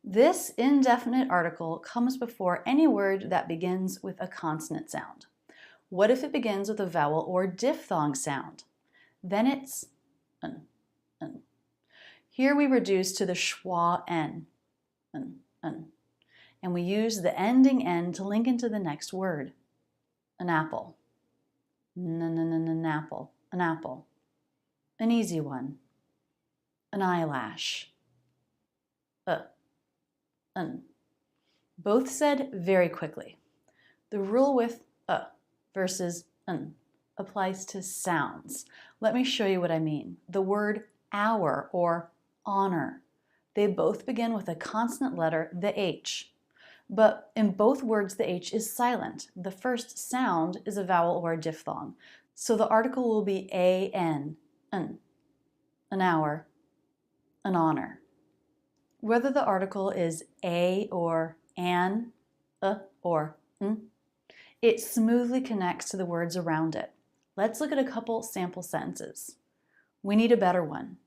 This indefinite article comes before any word that begins with a consonant sound. What if it begins with a vowel or diphthong sound? Then it's n. Here we reduce to the schwa n, and we use the ending n to link into the next word. An apple, an apple, an apple. An easy one. An eyelash. Both said very quickly. The rule with versus applies to sounds. Let me show you what I mean. The word hour or honor. They both begin with a consonant letter, the H. But in both words, the H is silent. The first sound is a vowel or a diphthong. So the article will be an hour, an honor. Whether the article is a or an, or n, it smoothly connects to the words around it. Let's look at a couple sample sentences. We need a better one.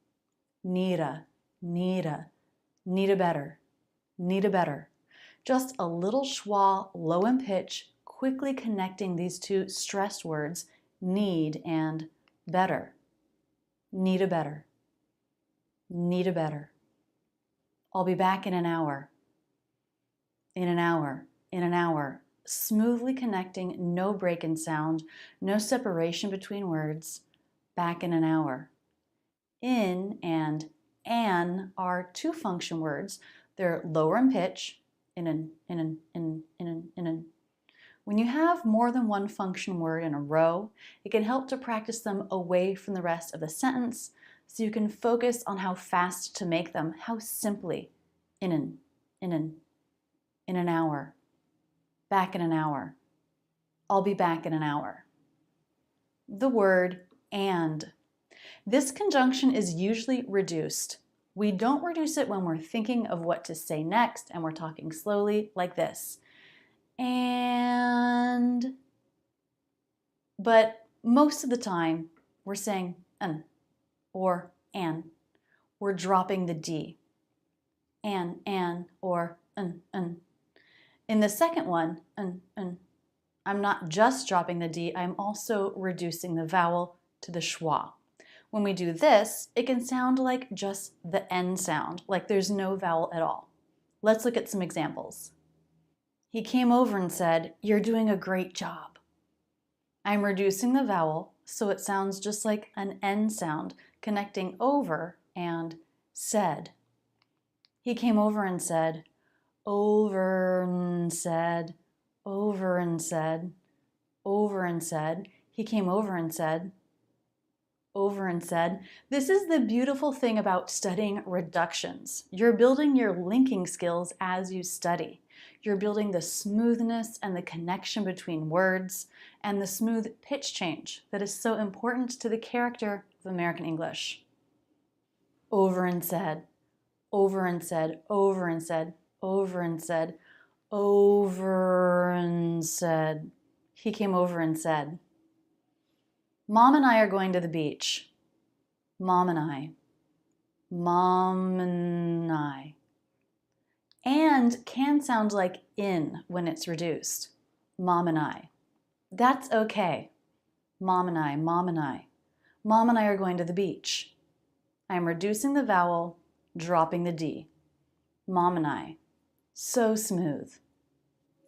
Need a better, need a better. Just a little schwa, low in pitch, quickly connecting these two stressed words, need and better. Need a better, need a better. I'll be back in an hour. In an hour, in an hour. Smoothly connecting, no break in sound, no separation between words. Back in an hour. In and an are two function words. They're lower in pitch, in an. When you have more than one function word in a row, it can help to practice them away from the rest of the sentence so you can focus on how fast to make them, how simply. In an hour. Back in an hour. I'll be back in an hour. The word and. This conjunction is usually reduced. We don't reduce it when we're thinking of what to say next and we're talking slowly like this. And. But most of the time we're saying an or an. We're dropping the D. an, or n. In the second one, n, I'm not just dropping the D, I'm also reducing the vowel to the schwa. When we do this, it can sound like just the N sound, like there's no vowel at all. Let's look at some examples. He came over and said, "You're doing a great job." I'm reducing the vowel so it sounds just like an N sound, connecting over and said. He came over and said, over and said, over and said, over and said. He came over and said, over and said. This is the beautiful thing about studying reductions. You're building your linking skills as you study. You're building the smoothness and the connection between words and the smooth pitch change that is so important to the character of American English. Over and said, over and said, over and said, over and said, over and said. He came over and said. Mom and I are going to the beach. Mom and I. Mom and I. And can sound like in when it's reduced. Mom and I. That's okay. Mom and I, mom and I. Mom and I are going to the beach. I'm reducing the vowel, dropping the D. Mom and I. So smooth.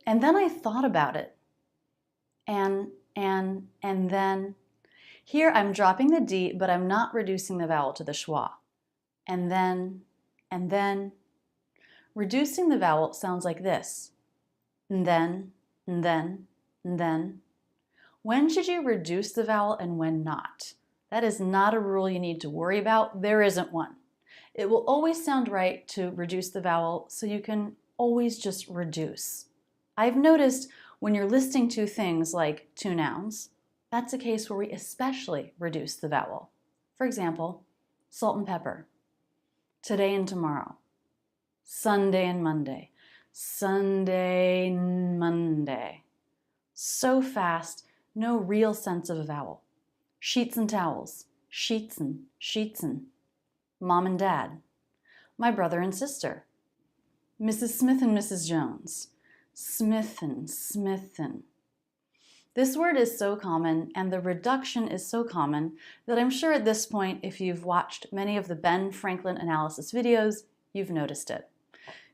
And then I thought about it. And then. Here I'm dropping the D, but I'm not reducing the vowel to the schwa. And then. Reducing the vowel sounds like this. And then. When should you reduce the vowel and when not? That is not a rule you need to worry about. There isn't one. It will always sound right to reduce the vowel, so you can always just reduce. I've noticed when you're listing two things like two nouns, that's a case where we especially reduce the vowel. For example, salt and pepper, today and tomorrow, Sunday and Monday, Sunday and Monday. So fast, no real sense of a vowel. Sheets and towels, sheetsen. Mom and dad, my brother and sister. Mrs. Smith and Mrs. Jones, Smithin. This word is so common and the reduction is so common that I'm sure at this point, if you've watched many of the Ben Franklin analysis videos, you've noticed it.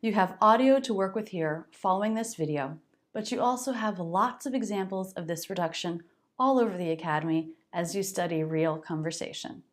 You have audio to work with here following this video, but you also have lots of examples of this reduction all over the Academy as you study real conversation.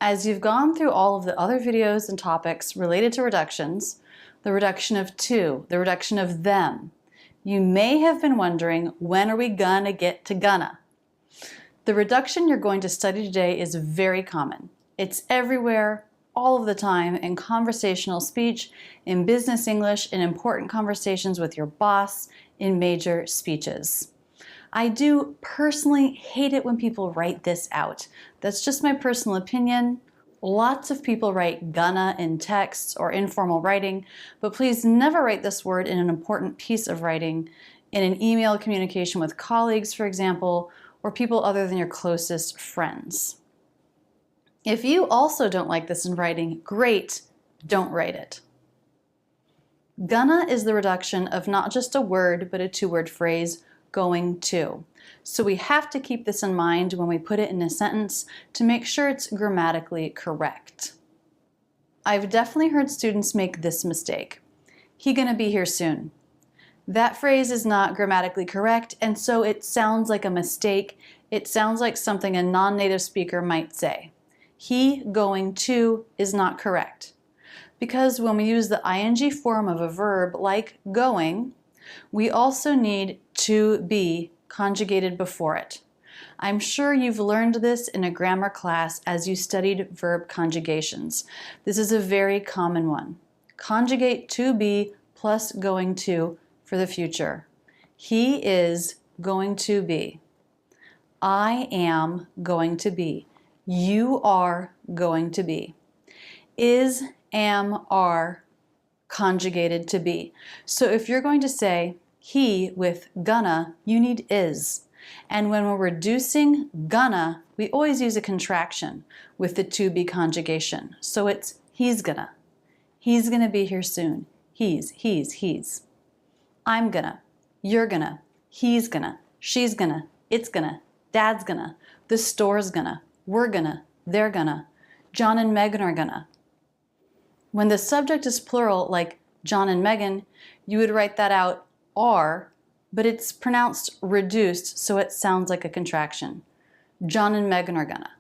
As you've gone through all of the other videos and topics related to reductions, the reduction of to, the reduction of them, you may have been wondering, when are we gonna get to gonna? The reduction you're going to study today is very common. It's everywhere, all of the time, in conversational speech, in business English, in important conversations with your boss, in major speeches. I do personally hate it when people write this out. That's just my personal opinion. Lots of people write gonna in texts or informal writing, but please never write this word in an important piece of writing, in an email communication with colleagues, for example, or people other than your closest friends. If you also don't like this in writing, great, don't write it. Gonna is the reduction of not just a word, but a two-word phrase, going to. So we have to keep this in mind when we put it in a sentence to make sure it's grammatically correct. I've definitely heard students make this mistake. He gonna be here soon. That phrase is not grammatically correct, and so it sounds like a mistake. It sounds like something a non-native speaker might say. He going to is not correct. Because when we use the ing form of a verb like going, we also need to be conjugated before it. I'm sure you've learned this in a grammar class as you studied verb conjugations. This is a very common one. Conjugate to be plus going to for the future. He is going to be. I am going to be. You are going to be. Is, am, are conjugated to be. So if you're going to say he with gonna, you need is. And when we're reducing gonna, we always use a contraction with the to be conjugation. So it's he's gonna. He's gonna be here soon. He's. I'm gonna. You're gonna. He's gonna. She's gonna. It's gonna. Dad's gonna. The store's gonna. We're gonna. They're gonna. John and Megan are gonna. When the subject is plural, like John and Megan, you would write that out are, but it's pronounced reduced, so it sounds like a contraction. John and Megan are gonna.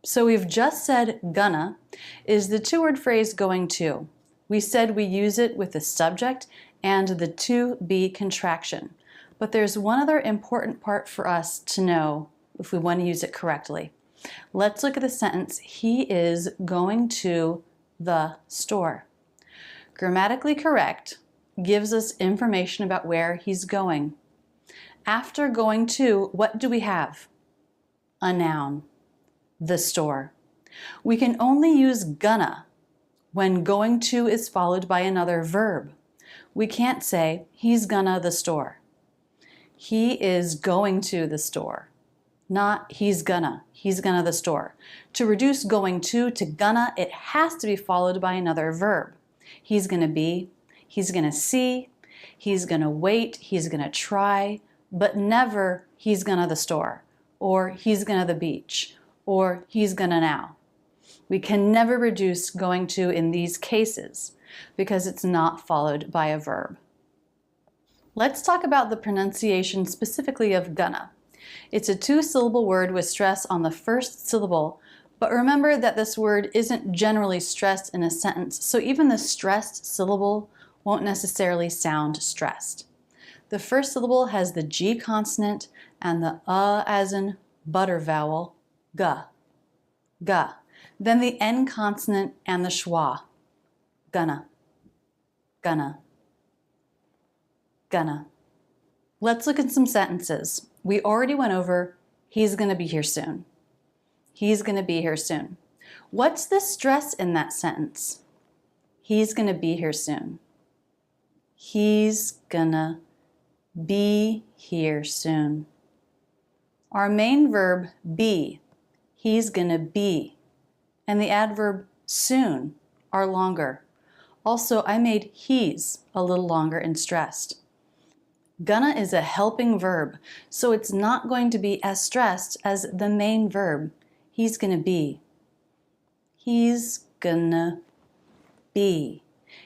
So we've just said gonna is the two-word phrase going to. We said we use it with the subject and the to be contraction. But there's one other important part for us to know if we want to use it correctly. Let's look at the sentence, he is going to the store. Grammatically correct gives us information about where he's going. After going to, what do we have? A noun, the store. We can only use gonna when going to is followed by another verb. We can't say, he's gonna the store. He is going to the store. Not he's gonna the store. To reduce going to gonna, it has to be followed by another verb. He's gonna be, he's gonna see, he's gonna wait, he's gonna try, but never he's gonna the store, or he's gonna the beach, or he's gonna now. We can never reduce going to in these cases because it's not followed by a verb. Let's talk about the pronunciation specifically of gonna. It's a two-syllable word with stress on the first syllable, but remember that this word isn't generally stressed in a sentence, so even the stressed syllable won't necessarily sound stressed. The first syllable has the G consonant and the as in butter vowel, ga, ga. Then the N consonant and the schwa, gonna, gonna, gonna. Let's look at some sentences. We already went over, he's gonna be here soon. He's gonna be here soon. What's the stress in that sentence? He's gonna be here soon. He's gonna be here soon. Our main verb, be, he's gonna be, and the adverb soon are longer. Also, I made he's a little longer and stressed. Gonna is a helping verb, so it's not going to be as stressed as the main verb, he's gonna be. He's gonna be.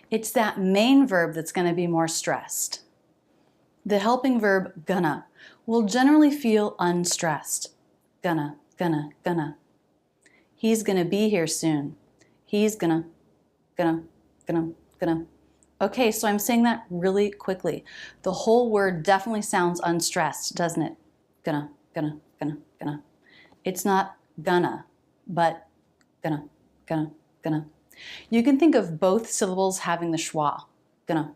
It's that main verb that's gonna be more stressed. The helping verb, gonna, will generally feel unstressed. Gonna, gonna, gonna. He's gonna be here soon. He's gonna. Okay, so I'm saying that really quickly. The whole word definitely sounds unstressed, doesn't it? Gonna. It's not gonna, but gonna. You can think of both syllables having the schwa. Gonna.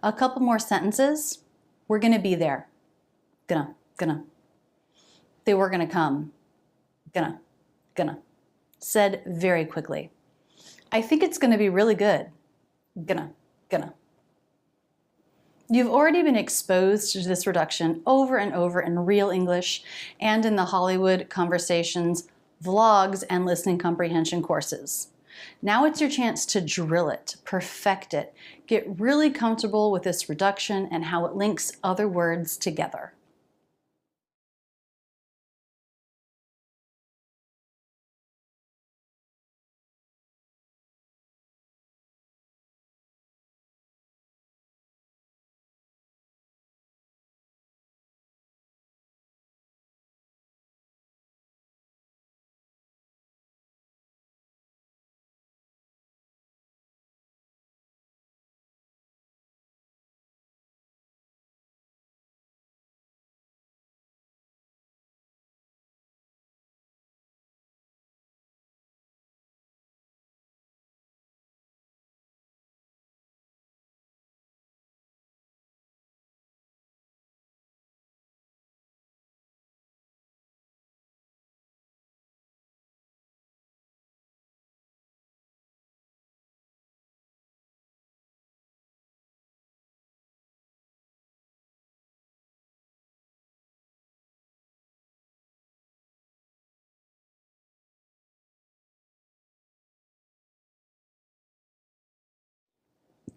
A couple more sentences. We're gonna be there. Gonna. They were gonna come. Gonna. Said very quickly. I think it's gonna be really good. Gonna. You've already been exposed to this reduction over and over in real English and in the Hollywood Conversations, vlogs, and listening comprehension courses. Now it's your chance to drill it, perfect it, get really comfortable with this reduction and how it links other words together.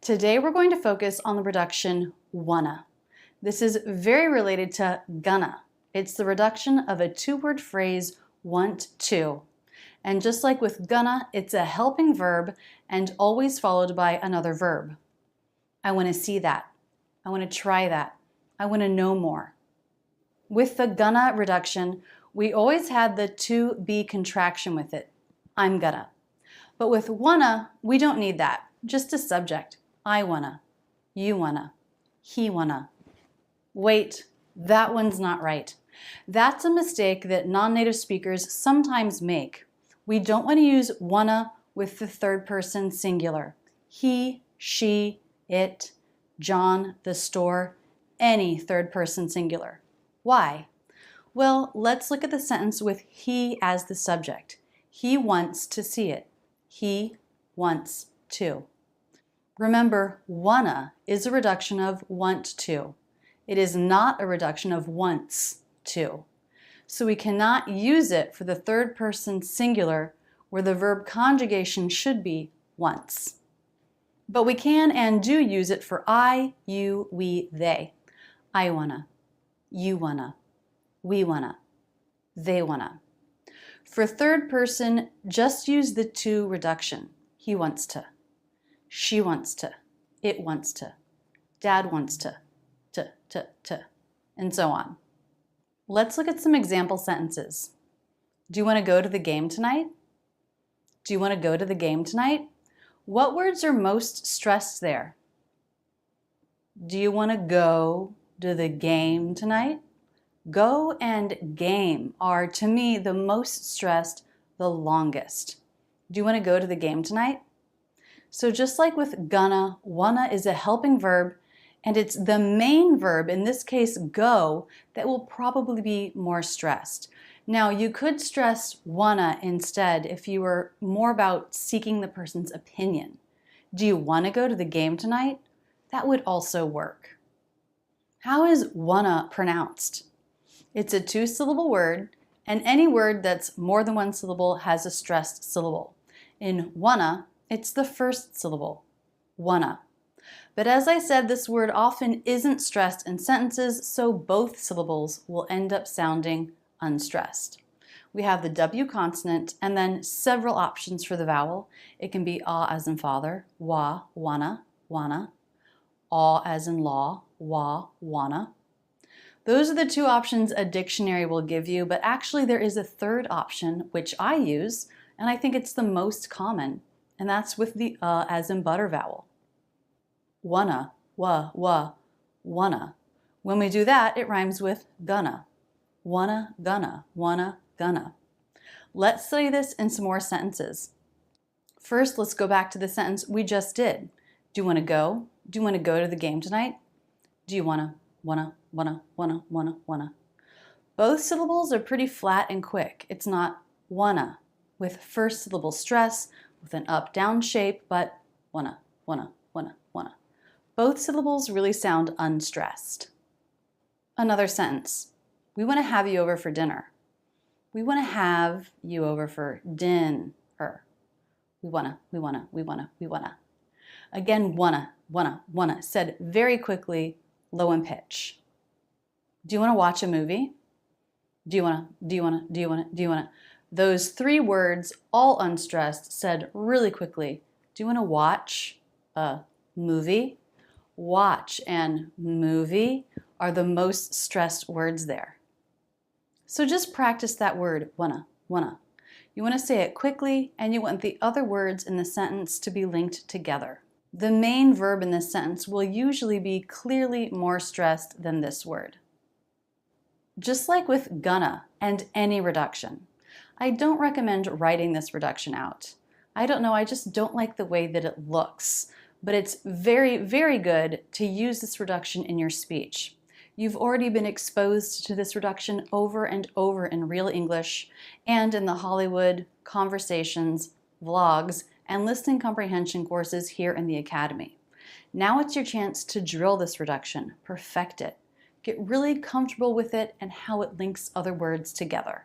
Today we're going to focus on the reduction wanna. This is very related to gonna. It's the reduction of a two-word phrase, want to. And just like with gonna, it's a helping verb and always followed by another verb. I want to see that. I want to try that. I want to know more. With the gonna reduction, we always had the to be contraction with it. I'm gonna. But with wanna, we don't need that. Just a subject. I wanna, you wanna, he wanna. Wait, that one's not right. That's a mistake that non-native speakers sometimes make. We don't want to use wanna with the third person singular. He, she, it, John, the store, any third person singular. Why? Well, let's look at the sentence with he as the subject. He wants to see it. He wants to. Remember, wanna is a reduction of want to. It is not a reduction of wants to. So we cannot use it for the third person singular where the verb conjugation should be wants. But we can and do use it for I, you, we, they. I wanna, you wanna, we wanna, they wanna. For third person, just use the to reduction. He wants to. She wants to, it wants to, dad wants to, and so on. Let's look at some example sentences. Do you want to go to the game tonight? Do you want to go to the game tonight? What words are most stressed there? Do you want to go to the game tonight? Go and game are, to me, the most stressed, the longest. Do you want to go to the game tonight? So just like with gonna, wanna is a helping verb, and it's the main verb, in this case go, that will probably be more stressed. Now you could stress wanna instead if you were more about seeking the person's opinion. Do you want to go to the game tonight? That would also work. How is wanna pronounced? It's a two-syllable word, and any word that's more than one syllable has a stressed syllable. In wanna, it's the first syllable, wanna. But as I said, this word often isn't stressed in sentences, so both syllables will end up sounding unstressed. We have the W consonant and then several options for the vowel. It can be ah as in father, wa, wanna, wanna, aw as in law, wa, wanna. Those are the two options a dictionary will give you, but actually there is a third option, which I use, and I think it's the most common, and that's with the as in butter vowel. Wanna, wanna. When we do that, it rhymes with gonna. Wanna, gonna. Let's study this in some more sentences. First, let's go back to the sentence we just did. Do you want to go? Do you want to go to the game tonight? Do you wanna? Both syllables are pretty flat and quick. It's not wanna with first syllable stress with an up-down shape, but wanna. Both syllables really sound unstressed. Another sentence. We want to have you over for dinner. We want to have you over for dinner. We wanna. Again, wanna, said very quickly, low in pitch. Do you want to watch a movie? Do you wanna? Those three words, all unstressed, said really quickly. Do you want to watch a movie? Watch and movie are the most stressed words there. So just practice that word, wanna. You want to say it quickly, and you want the other words in the sentence to be linked together. The main verb in this sentence will usually be clearly more stressed than this word. Just like with gonna and any reduction, I don't recommend writing this reduction out. I don't know, I just don't like the way that it looks, but it's very, very good to use this reduction in your speech. You've already been exposed to this reduction over and over in Real English and in the Hollywood, Conversations, Vlogs, and Listening Comprehension courses here in the Academy. Now it's your chance to drill this reduction, perfect it, get really comfortable with it and how it links other words together.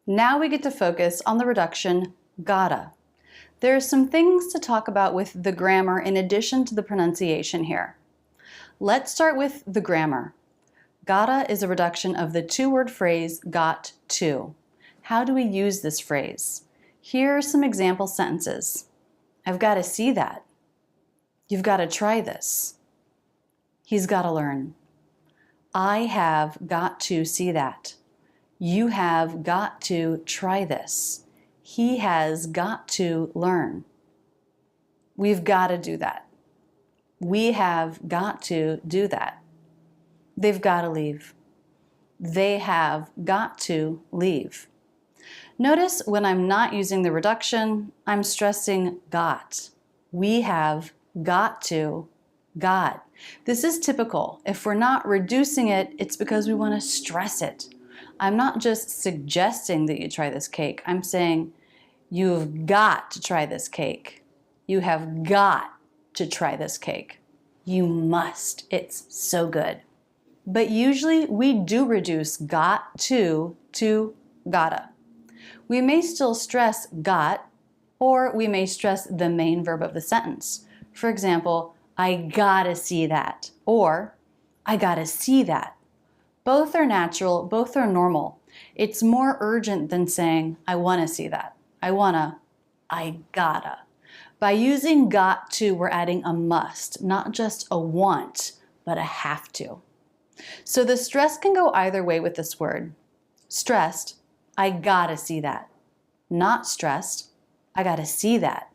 Now we get to focus on the reduction gotta. There are some things to talk about with the grammar in addition to the pronunciation here. Let's start with the grammar. Gotta is a reduction of the two-word phrase got to. How do we use this phrase? Here are some example sentences. I've got to see that. You've got to try this. He's got to learn. I have got to see that. You have got to try this. He has got to learn. We've got to do that. We have got to do that. They've got to leave. They have got to leave. Notice when I'm not using the reduction, I'm stressing got. We have got to, got. This is typical. If we're not reducing it, it's because we want to stress it. I'm not just suggesting that you try this cake. I'm saying you've got to try this cake. You have got to try this cake. You must. It's so good. But usually we do reduce got to gotta. We may still stress got, or we may stress the main verb of the sentence. For example, I gotta see that, or I gotta see that. Both are natural, both are normal. It's more urgent than saying, I wanna see that. I gotta. By using got to, we're adding a must, not just a want, but a have to. So the stress can go either way with this word. Stressed, I gotta see that. Not stressed, I gotta see that.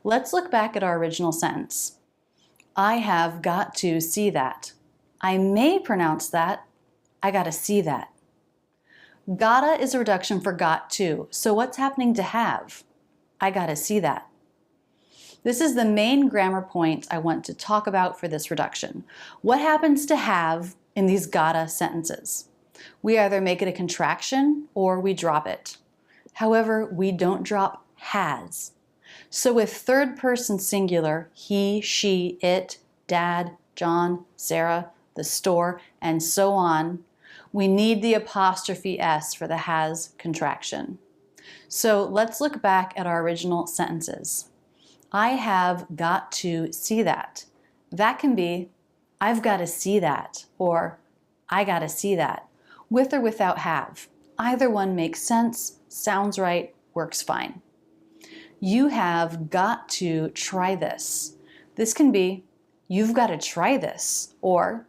Let's look back at our original sentence. I have got to see that. I may pronounce that. I gotta see that. Gotta is a reduction for got to. So what's happening to have? I gotta see that. This is the main grammar point I want to talk about for this reduction. What happens to have in these gotta sentences? We either make it a contraction or we drop it. However, we don't drop has. So with third person singular, he, she, it, dad, John, Sarah, the store, and so on, we need the apostrophe S for the has contraction. So let's look back at our original sentences. I have got to see that. That can be, I've got to see that, or I got to see that, with or without have. Either one makes sense, sounds right, works fine. You have got to try this. This can be, you've got to try this, or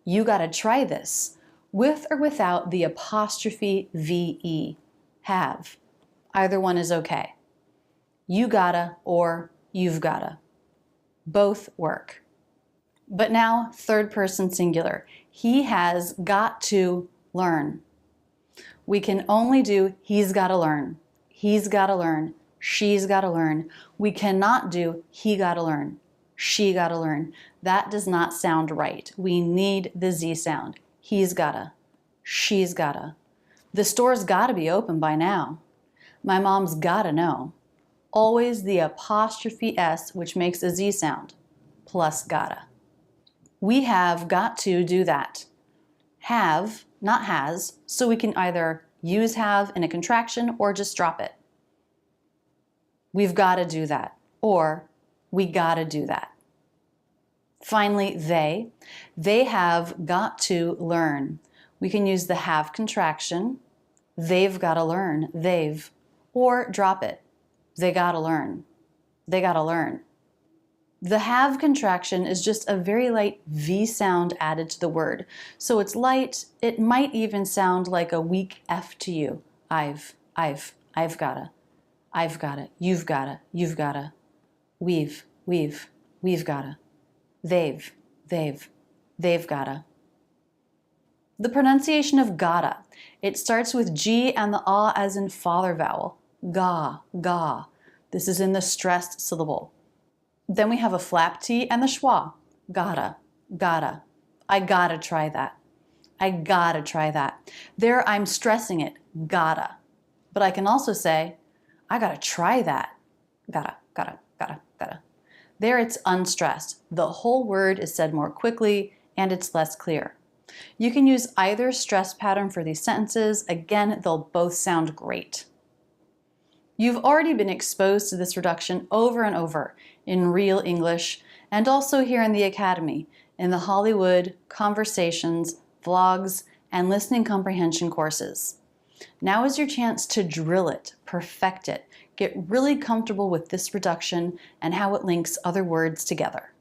you got to try this, with or without the apostrophe VE, have. Either one is okay. You gotta or you've gotta. Both work. But now, third person singular. He has got to learn. We can only do he's gotta learn. He's gotta learn. She's gotta learn. We cannot do he gotta learn. She gotta learn. That does not sound right. We need the Z sound. He's gotta. She's gotta. The store's gotta be open by now. My mom's gotta know. Always the apostrophe S, which makes a Z sound, plus gotta. We have got to do that. Have, not has, so we can either use have in a contraction or just drop it. We've gotta do that, or we gotta do that. Finally, they have got to learn. We can use the have contraction, they've gotta learn, they've, or drop it. They gotta learn. They gotta learn. The have contraction is just a very light V sound added to the word. So it's light, it might even sound like a weak F to you. I've gotta, you've gotta, we've gotta, they've gotta. The pronunciation of gotta, it starts with G and the ah as in father vowel. Ga, ga. This is in the stressed syllable. Then we have a flap T and the schwa. Gotta, gotta. I gotta try that. I gotta try that. There I'm stressing it. Gotta. But I can also say, I gotta try that. Gotta, gotta, gotta, gotta. There it's unstressed. The whole word is said more quickly and it's less clear. You can use either stress pattern for these sentences. Again, they'll both sound great. You've already been exposed to this reduction over and over in real English and also here in the Academy, in the Hollywood, Conversations, Vlogs, and Listening Comprehension courses. Now is your chance to drill it, perfect it, get really comfortable with this reduction and how it links other words together.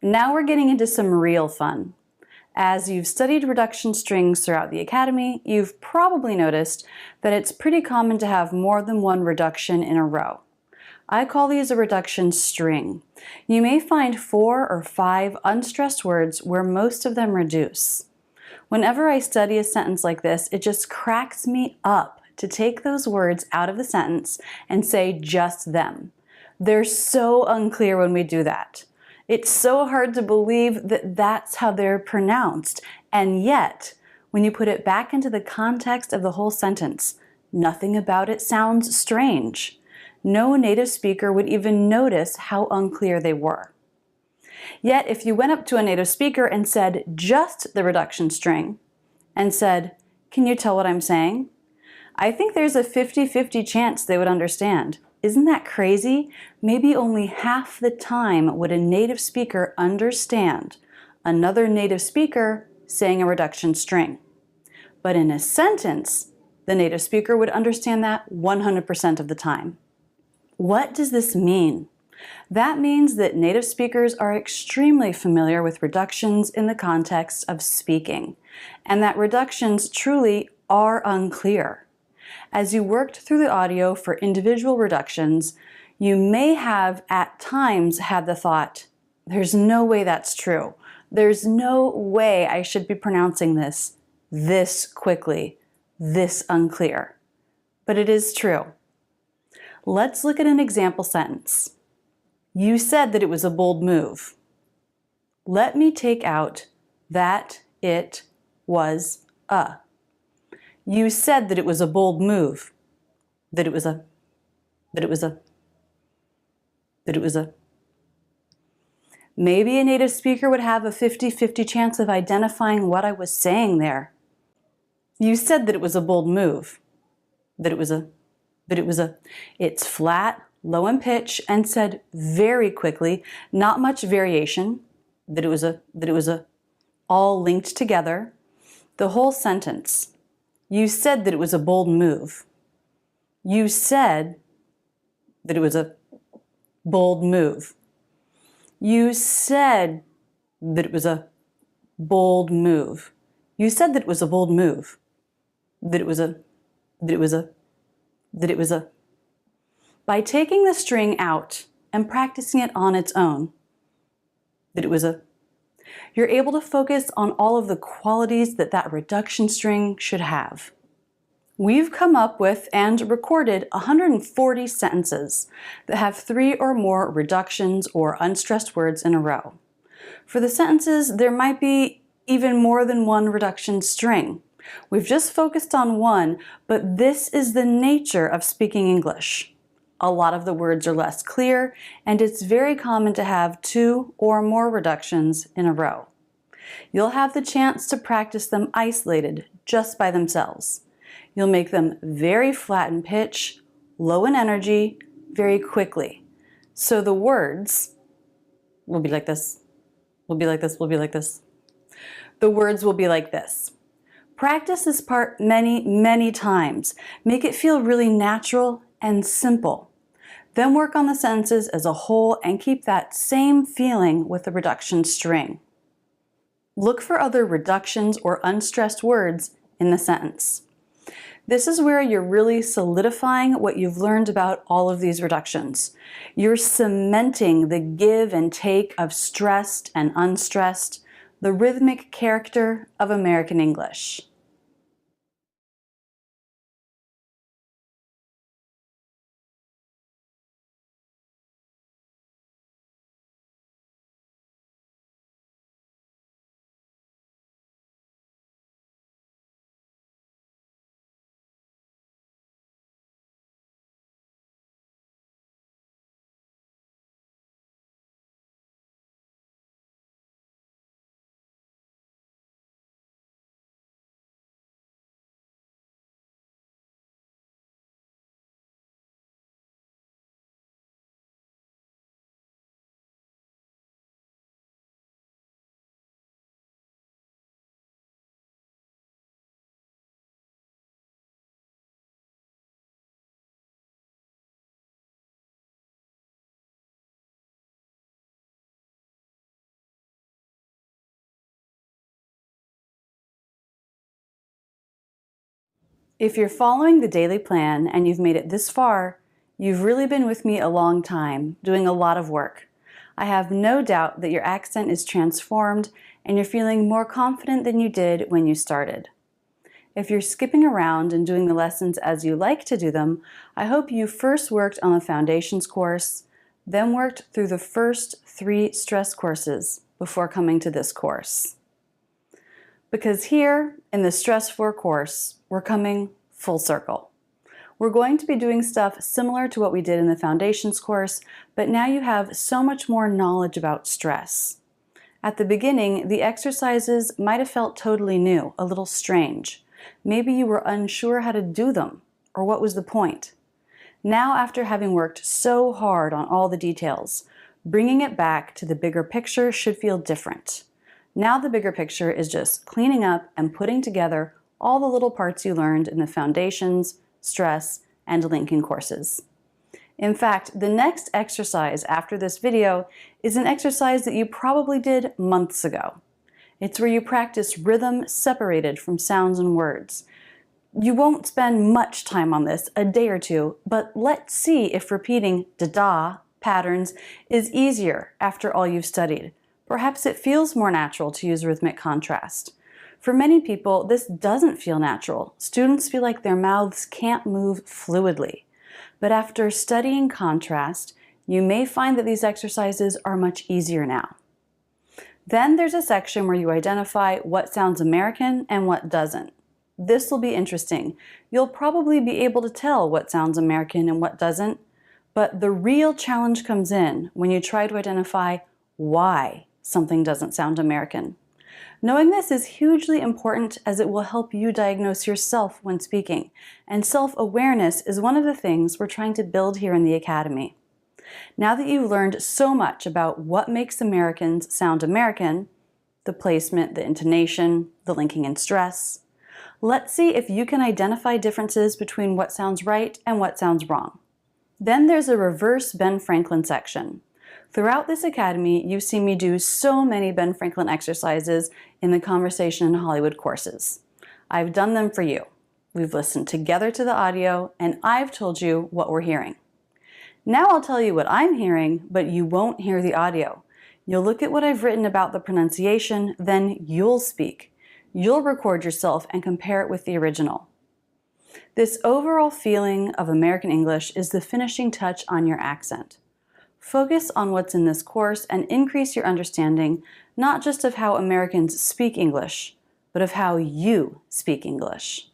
Now we're getting into some real fun. As you've studied reduction strings throughout the Academy, you've probably noticed that it's pretty common to have more than one reduction in a row. I call these a reduction string. You may find 4 or 5 unstressed words where most of them reduce. Whenever I study a sentence like this, it just cracks me up to take those words out of the sentence and say just them. They're so unclear when we do that. It's so hard to believe that that's how they're pronounced, and yet, when you put it back into the context of the whole sentence, nothing about it sounds strange. No native speaker would even notice how unclear they were. Yet, if you went up to a native speaker and said just the reduction string, and said, "Can you tell what I'm saying?" I think there's a 50-50 chance they would understand. Isn't that crazy? Maybe only half the time would a native speaker understand another native speaker saying a reduction string. But in a sentence, the native speaker would understand that 100% of the time. What does this mean? That means that native speakers are extremely familiar with reductions in the context of speaking, and that reductions truly are unclear. As you worked through the audio for individual reductions, you may have at times had the thought, there's no way that's true. There's no way I should be pronouncing this quickly, this unclear. But it is true. Let's look at an example sentence. You said that it was a bold move. Let me take out that it was a. You said that it was a bold move. That it was a. Maybe a native speaker would have a 50-50 chance of identifying what I was saying there. You said that it was a bold move. It's flat, low in pitch, and said very quickly, not much variation. That it was a, all linked together. The whole sentence. You said that it was a bold move. You said that it was a bold move. You said that it was a bold move. You said that it was a bold move. That it was a. By taking the string out and practicing it on its own, you're able to focus on all of the qualities that reduction string should have. We've come up with and recorded 140 sentences that have 3 or more reductions or unstressed words in a row. For the sentences, there might be even more than one reduction string. We've just focused on one, but this is the nature of speaking English. A lot of the words are less clear, and it's very common to have 2 or more reductions in a row. You'll have the chance to practice them isolated, just by themselves. You'll make them very flat in pitch, low in energy, very quickly. So the words will be like this, will be like this, will be like this. The words will be like this. Practice this part many, many times. Make it feel really natural and simple. Then work on the sentences as a whole and keep that same feeling with the reduction string. Look for other reductions or unstressed words in the sentence. This is where you're really solidifying what you've learned about all of these reductions. You're cementing the give and take of stressed and unstressed, the rhythmic character of American English. If you're following the daily plan and you've made it this far, you've really been with me a long time, doing a lot of work. I have no doubt that your accent is transformed and you're feeling more confident than you did when you started. If you're skipping around and doing the lessons as you like to do them, I hope you first worked on the Foundations course, then worked through the first 3 stress courses before coming to this course. Because here, in the Stress 4 course, we're coming full circle. We're going to be doing stuff similar to what we did in the Foundations course, but now you have so much more knowledge about stress. At the beginning, the exercises might have felt totally new, a little strange. Maybe you were unsure how to do them, or what was the point. Now, after having worked so hard on all the details, bringing it back to the bigger picture should feel different. Now the bigger picture is just cleaning up and putting together all the little parts you learned in the Foundations, Stress, and Lincoln courses. In fact, the next exercise after this video is an exercise that you probably did months ago. It's where you practice rhythm separated from sounds and words. You won't spend much time on this, a day or two, but let's see if repeating da-da patterns is easier after all you've studied. Perhaps it feels more natural to use rhythmic contrast. For many people, this doesn't feel natural. Students feel like their mouths can't move fluidly. But after studying contrast, you may find that these exercises are much easier now. Then there's a section where you identify what sounds American and what doesn't. This will be interesting. You'll probably be able to tell what sounds American and what doesn't, but the real challenge comes in when you try to identify why something doesn't sound American. Knowing this is hugely important as it will help you diagnose yourself when speaking, and self-awareness is one of the things we're trying to build here in the Academy. Now that you've learned so much about what makes Americans sound American, the placement, the intonation, the linking and stress, let's see if you can identify differences between what sounds right and what sounds wrong. Then there's a reverse Ben Franklin section. Throughout this Academy, you've seen me do so many Ben Franklin exercises in the Conversation in Hollywood courses. I've done them for you. We've listened together to the audio, and I've told you what we're hearing. Now I'll tell you what I'm hearing, but you won't hear the audio. You'll look at what I've written about the pronunciation, then you'll speak. You'll record yourself and compare it with the original. This overall feeling of American English is the finishing touch on your accent. Focus on what's in this course and increase your understanding, not just of how Americans speak English, but of how you speak English.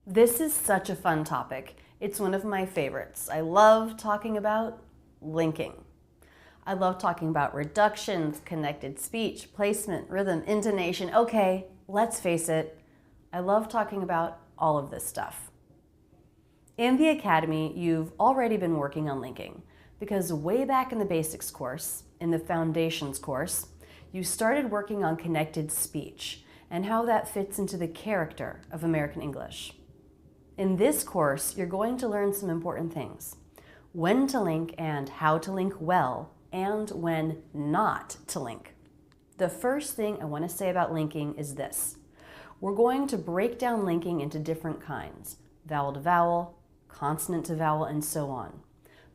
This is such a fun topic. It's one of my favorites. I love talking about linking. I love talking about reductions, connected speech, placement, rhythm, intonation. Okay, let's face it, I love talking about all of this stuff. In the Academy, you've already been working on linking because way back in the basics course, in the foundations course, you started working on connected speech and how that fits into the character of American English. In this course, you're going to learn some important things. When to link and how to link well, and when not to link. The first thing I want to say about linking is this. We're going to break down linking into different kinds, vowel to vowel, consonant to vowel, and so on.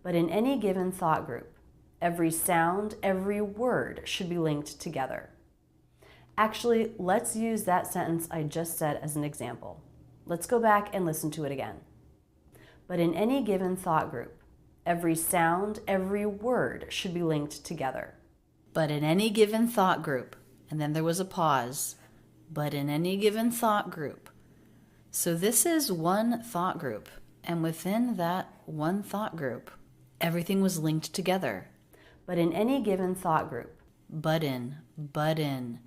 But in any given thought group, every sound, every word should be linked together. Actually, let's use that sentence I just said as an example. Let's go back and listen to it again. But in any given thought group, every sound, every word should be linked together. But in any given thought group, and then there was a pause, but in any given thought group. So this is one thought group, and within that one thought group, everything was linked together. But in any given thought group. But in.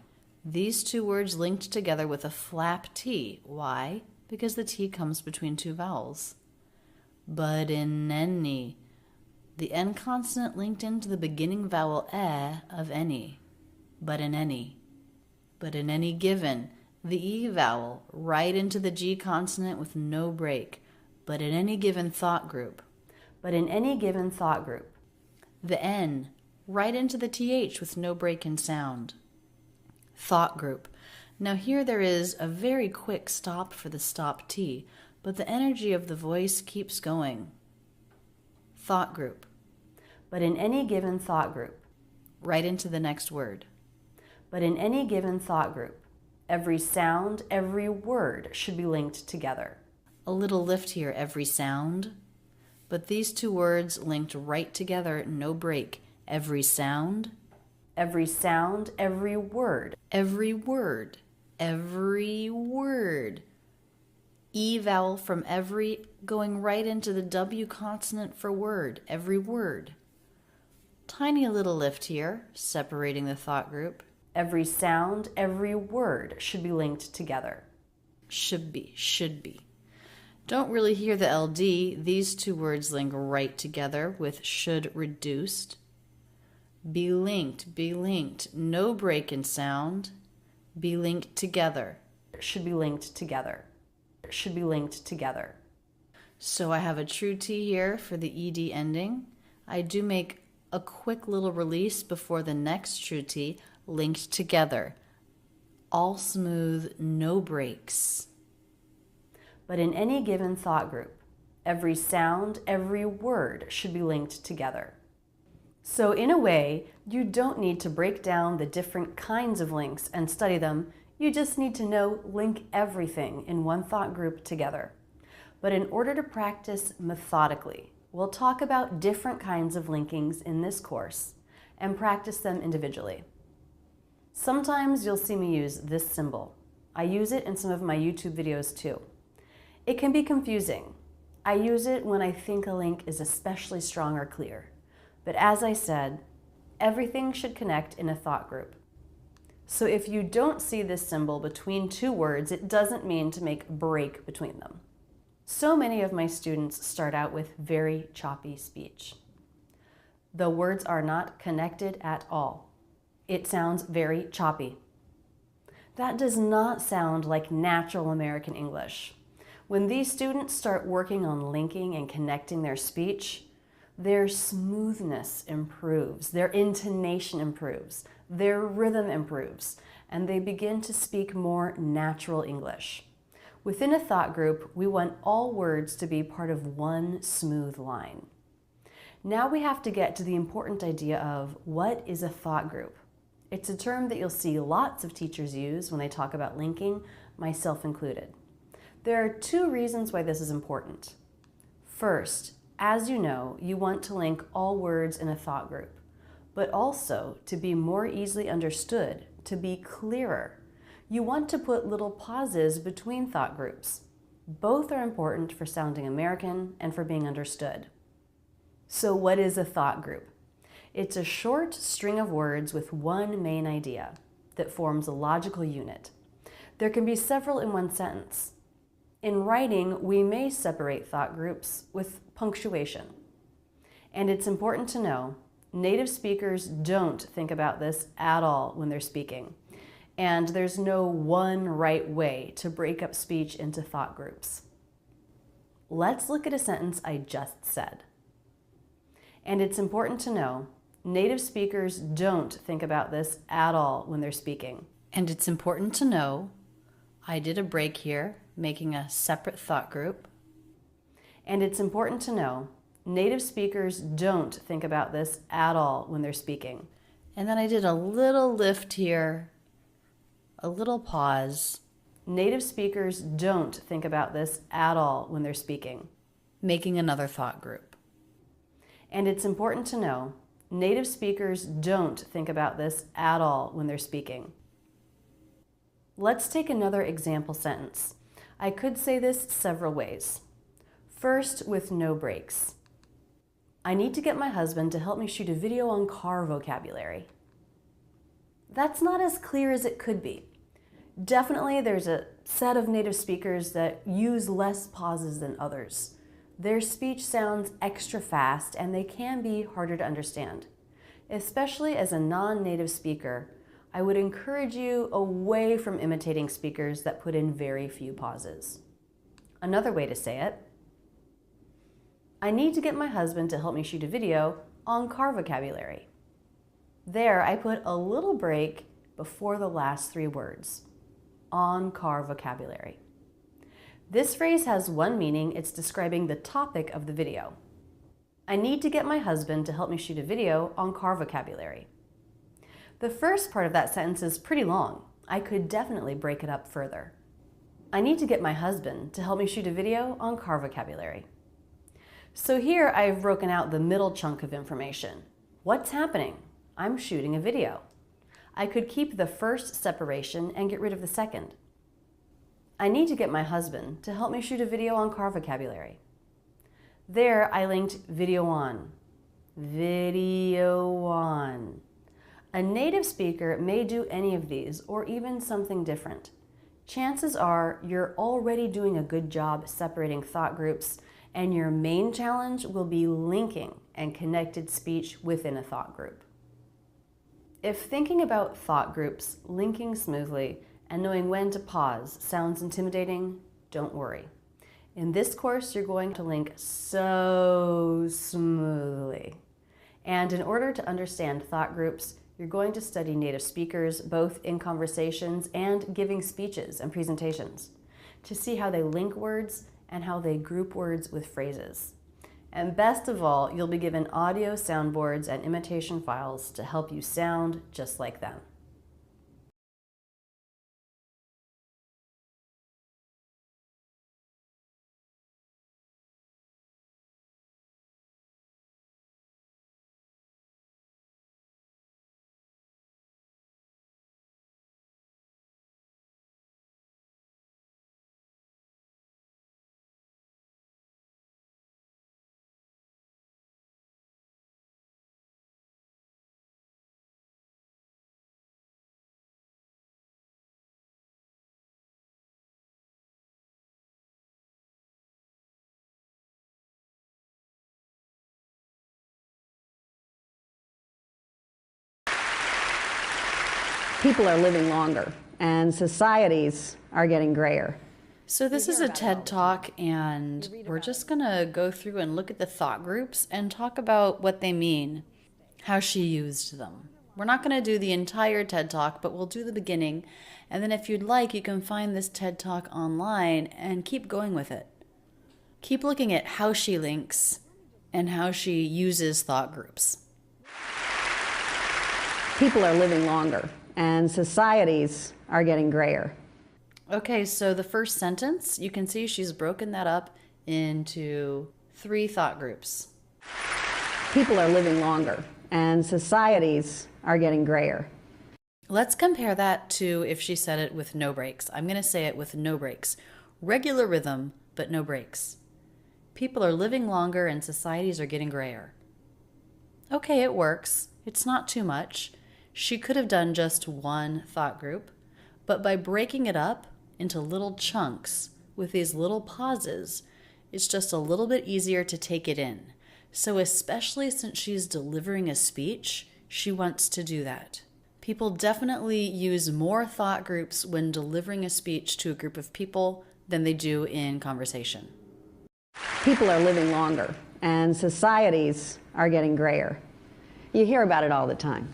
These two words linked together with a flap T. Why? Because the T comes between two vowels. But in any. The N consonant linked into the beginning vowel of any. But in any. But in any given. The E vowel right into the G consonant with no break. But in any given thought group. But in any given thought group. The N right into the TH with no break in sound. Thought group. Now here there is a very quick stop for the stop T, but the energy of the voice keeps going. Thought group. But in any given thought group, right into the next word. But in any given thought group, every sound, every word should be linked together. A little lift here, every sound. But these two words linked right together, no break. Every sound, every word, every word, every word. E vowel from every going right into the W consonant for word, every word. Tiny little lift here, separating the thought group. Every sound, every word should be linked together. Should be. Don't really hear the LD. These two words link right together with should reduced. Be linked. No break in sound. Be linked together. Should be linked together. Should be linked together. So I have a true T here for the ED ending. I do make a quick little release before the next true T, linked together. All smooth, no breaks. But in any given thought group, every sound, every word should be linked together. So in a way, you don't need to break down the different kinds of links and study them. You just need to know link everything in one thought group together. But in order to practice methodically, we'll talk about different kinds of linkings in this course and practice them individually. Sometimes you'll see me use this symbol. I use it in some of my YouTube videos too. It can be confusing. I use it when I think a link is especially strong or clear. But as I said, everything should connect in a thought group. So if you don't see this symbol between two words, it doesn't mean to make a break between them. So many of my students start out with very choppy speech. The words are not connected at all. It sounds very choppy. That does not sound like natural American English. When these students start working on linking and connecting their speech, their smoothness improves, their intonation improves, their rhythm improves, and they begin to speak more natural English. Within a thought group, we want all words to be part of one smooth line. Now we have to get to the important idea of what is a thought group. It's a term that you'll see lots of teachers use when they talk about linking, myself included. There are two reasons why this is important. First, as you know, you want to link all words in a thought group, but also to be more easily understood, to be clearer. You want to put little pauses between thought groups. Both are important for sounding American and for being understood. So what is a thought group? It's a short string of words with one main idea that forms a logical unit. There can be several in one sentence. In writing, we may separate thought groups with punctuation. And it's important to know, native speakers don't think about this at all when they're speaking. And there's no one right way to break up speech into thought groups. Let's look at a sentence I just said. And it's important to know, native speakers don't think about this at all when they're speaking. And it's important to know, I did a break here, making a separate thought group. And it's important to know, native speakers don't think about this at all when they're speaking. And then I did a little lift here, a little pause. Native speakers don't think about this at all when they're speaking. Making another thought group. And it's important to know, native speakers don't think about this at all when they're speaking. Let's take another example sentence. I could say this several ways. First, with no breaks. I need to get my husband to help me shoot a video on car vocabulary. That's not as clear as it could be. Definitely there's a set of native speakers that use less pauses than others. Their speech sounds extra fast and they can be harder to understand. Especially as a non-native speaker, I would encourage you away from imitating speakers that put in very few pauses. Another way to say it, I need to get my husband to help me shoot a video on car vocabulary. There, I put a little break before the last three words. on-car vocabulary. This phrase has one meaning. It's describing the topic of the video. I need to get my husband to help me shoot a video on car vocabulary. The first part of that sentence is pretty long. I could definitely break it up further. I need to get my husband to help me shoot a video on car vocabulary. So here I've broken out the middle chunk of information. What's happening? I'm shooting a video. I could keep the first separation and get rid of the second. I need to get my husband to help me shoot a video on car vocabulary. There I linked video on. Video on. A native speaker may do any of these or even something different. Chances are you're already doing a good job separating thought groups, and your main challenge will be linking and connected speech within a thought group. If thinking about thought groups, linking smoothly, and knowing when to pause sounds intimidating, don't worry. In this course, you're going to link so smoothly. And in order to understand thought groups, you're going to study native speakers, both in conversations and giving speeches and presentations, to see how they link words and how they group words with phrases. And best of all, you'll be given audio soundboards and imitation files to help you sound just like them. People are living longer, and societies are getting grayer. So this is a TED Talk, and we're just gonna go through and look at the thought groups and talk about what they mean, how she used them. We're not gonna do the entire TED Talk, but we'll do the beginning, and then if you'd like, you can find this TED Talk online and keep going with it. Keep looking at how she links and how she uses thought groups. People are living longer, and societies are getting grayer. Okay, so the first sentence, you can see she's broken that up into 3 thought groups. People are living longer, and societies are getting grayer. Let's compare that to if she said it with no breaks. I'm going to say it with no breaks. Regular rhythm, but no breaks. People are living longer and societies are getting grayer. Okay, it works. It's not too much. She could have done just one thought group, but by breaking it up into little chunks with these little pauses, it's just a little bit easier to take it in. So especially since she's delivering a speech, she wants to do that. People definitely use more thought groups when delivering a speech to a group of people than they do in conversation. People are living longer, and societies are getting grayer. You hear about it all the time.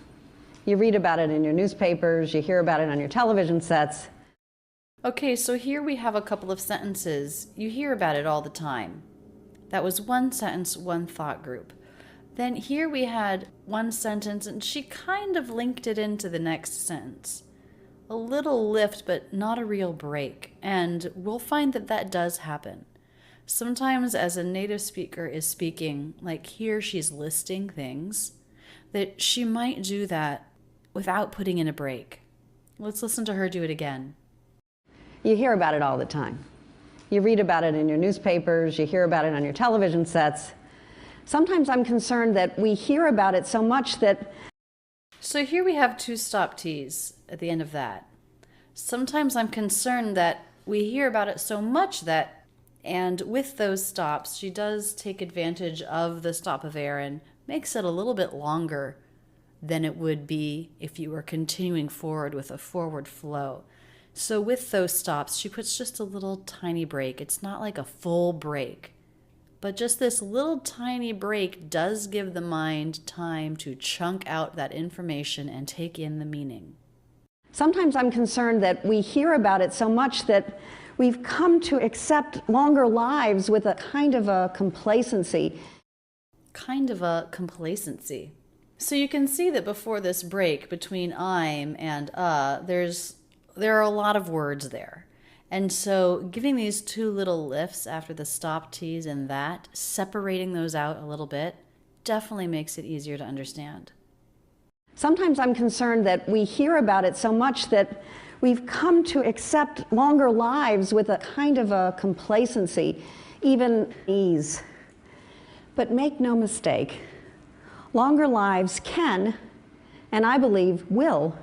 You read about it in your newspapers, you hear about it on your television sets. Okay, so here we have a couple of sentences. You hear about it all the time. That was one sentence, one thought group. Then here we had one sentence, and she kind of linked it into the next sentence. A little lift, but not a real break. And we'll find that that does happen. Sometimes as a native speaker is speaking, like here she's listing things, that she might do that without putting in a break. Let's listen to her do it again. You hear about it all the time. You read about it in your newspapers, you hear about it on your television sets. Sometimes I'm concerned that we hear about it so much that... So here we have 2 stop T's at the end of that. Sometimes I'm concerned that we hear about it so much that, and with those stops, she does take advantage of the stop of air and makes it a little bit longer than it would be if you were continuing forward with a forward flow. So with those stops, she puts just a little tiny break. It's not like a full break, but just this little tiny break does give the mind time to chunk out that information and take in the meaning. Sometimes I'm concerned that we hear about it so much that we've come to accept longer lives with a kind of a complacency. Kind of a complacency. So you can see that before this break between I'm and there are a lot of words there. And so giving these two little lifts after the stop T's and that, separating those out a little bit, definitely makes it easier to understand. Sometimes I'm concerned that we hear about it so much that we've come to accept longer lives with a kind of a complacency, even ease. But make no mistake, longer lives can, and I believe will,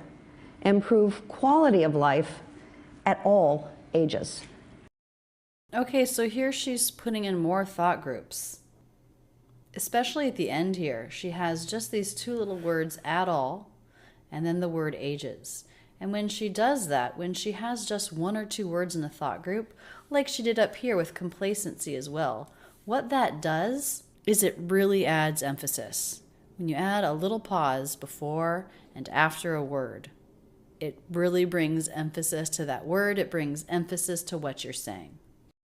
improve quality of life at all ages. Okay, so here she's putting in more thought groups. Especially at the end here, she has just these two little words, at all, and then the word ages. And when she does that, when she has just one or two words in a thought group, like she did up here with complacency as well, what that does is it really adds emphasis. When you add a little pause before and after a word, it really brings emphasis to that word. It brings emphasis to what you're saying.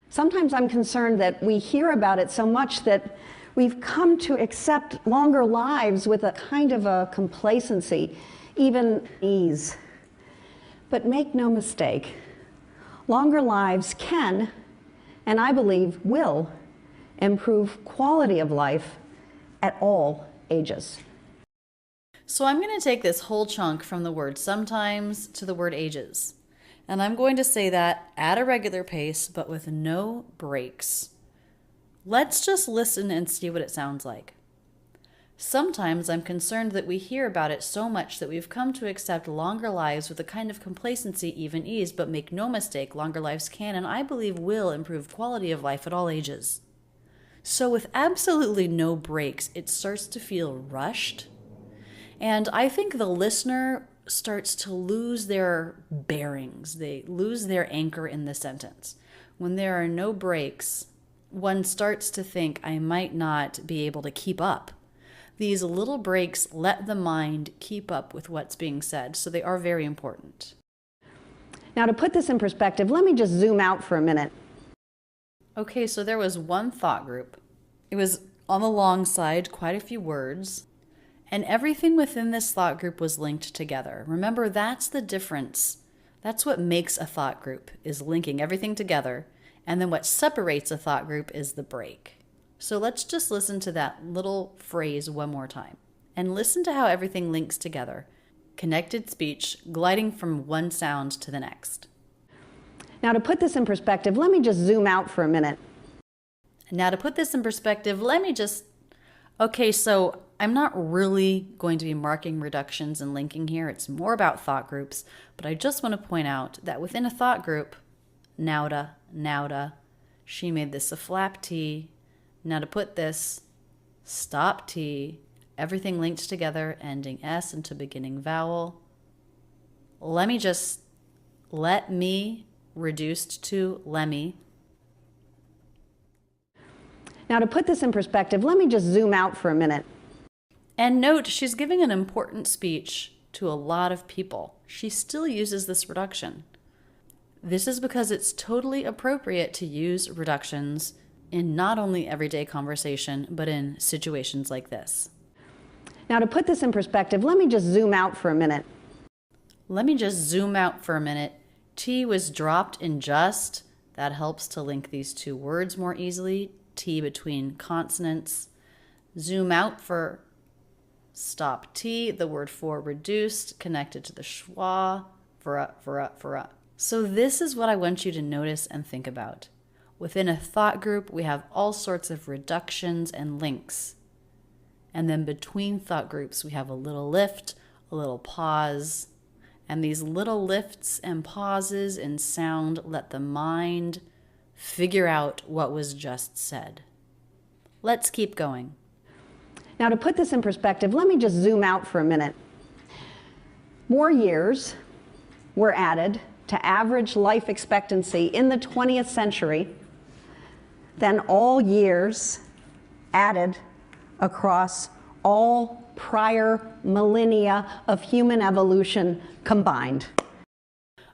Sometimes I'm concerned that we hear about it so much that we've come to accept longer lives with a kind of a complacency, even ease. But make no mistake, longer lives can, and I believe will, improve quality of life at all ages. So I'm going to take this whole chunk from the word sometimes to the word ages. And I'm going to say that at a regular pace, but with no breaks. Let's just listen and see what it sounds like. Sometimes I'm concerned that we hear about it so much that we've come to accept longer lives with a kind of complacency, even ease, but make no mistake, longer lives can and I believe will improve quality of life at all ages. So with absolutely no breaks, it starts to feel rushed. And I think the listener starts to lose their bearings. They lose their anchor in the sentence. When there are no breaks, one starts to think, I might not be able to keep up. These little breaks let the mind keep up with what's being said, so they are very important. Now, to put this in perspective, let me just zoom out for a minute. Okay, so there was one thought group. It was on the long side, quite a few words. And everything within this thought group was linked together. Remember, that's the difference. That's what makes a thought group, is linking everything together. And then what separates a thought group is the break. So let's just listen to that little phrase one more time. And listen to how everything links together. Connected speech, gliding from one sound to the next. Now, to put this in perspective, let me just zoom out for a minute. Now, to put this in perspective, okay, so I'm not really going to be marking reductions and linking here. It's more about thought groups. But I just want to point out that within a thought group, nauta, nauta, she made this a flap T. Now to put this, stop T, everything linked together, ending S into beginning vowel. Let me, reduced to lemmy. Now to put this in perspective, let me just zoom out for a minute. And note, she's giving an important speech to a lot of people. She still uses this reduction. This is because it's totally appropriate to use reductions in not only everyday conversation, but in situations like this. Now to put this in perspective, let me just zoom out for a minute. Let me just zoom out for a minute. T was dropped in just. That helps to link these two words more easily. T between consonants. Zoom out for stop T, the word for reduced, connected to the schwa, for. So this is what I want you to notice and think about. Within a thought group, we have all sorts of reductions and links. And then between thought groups, we have a little lift, a little pause. And these little lifts and pauses in sound let the mind figure out what was just said. Let's keep going. Now to put this in perspective, let me just zoom out for a minute. More years were added to average life expectancy in the 20th century than all years added across all prior millennia of human evolution combined.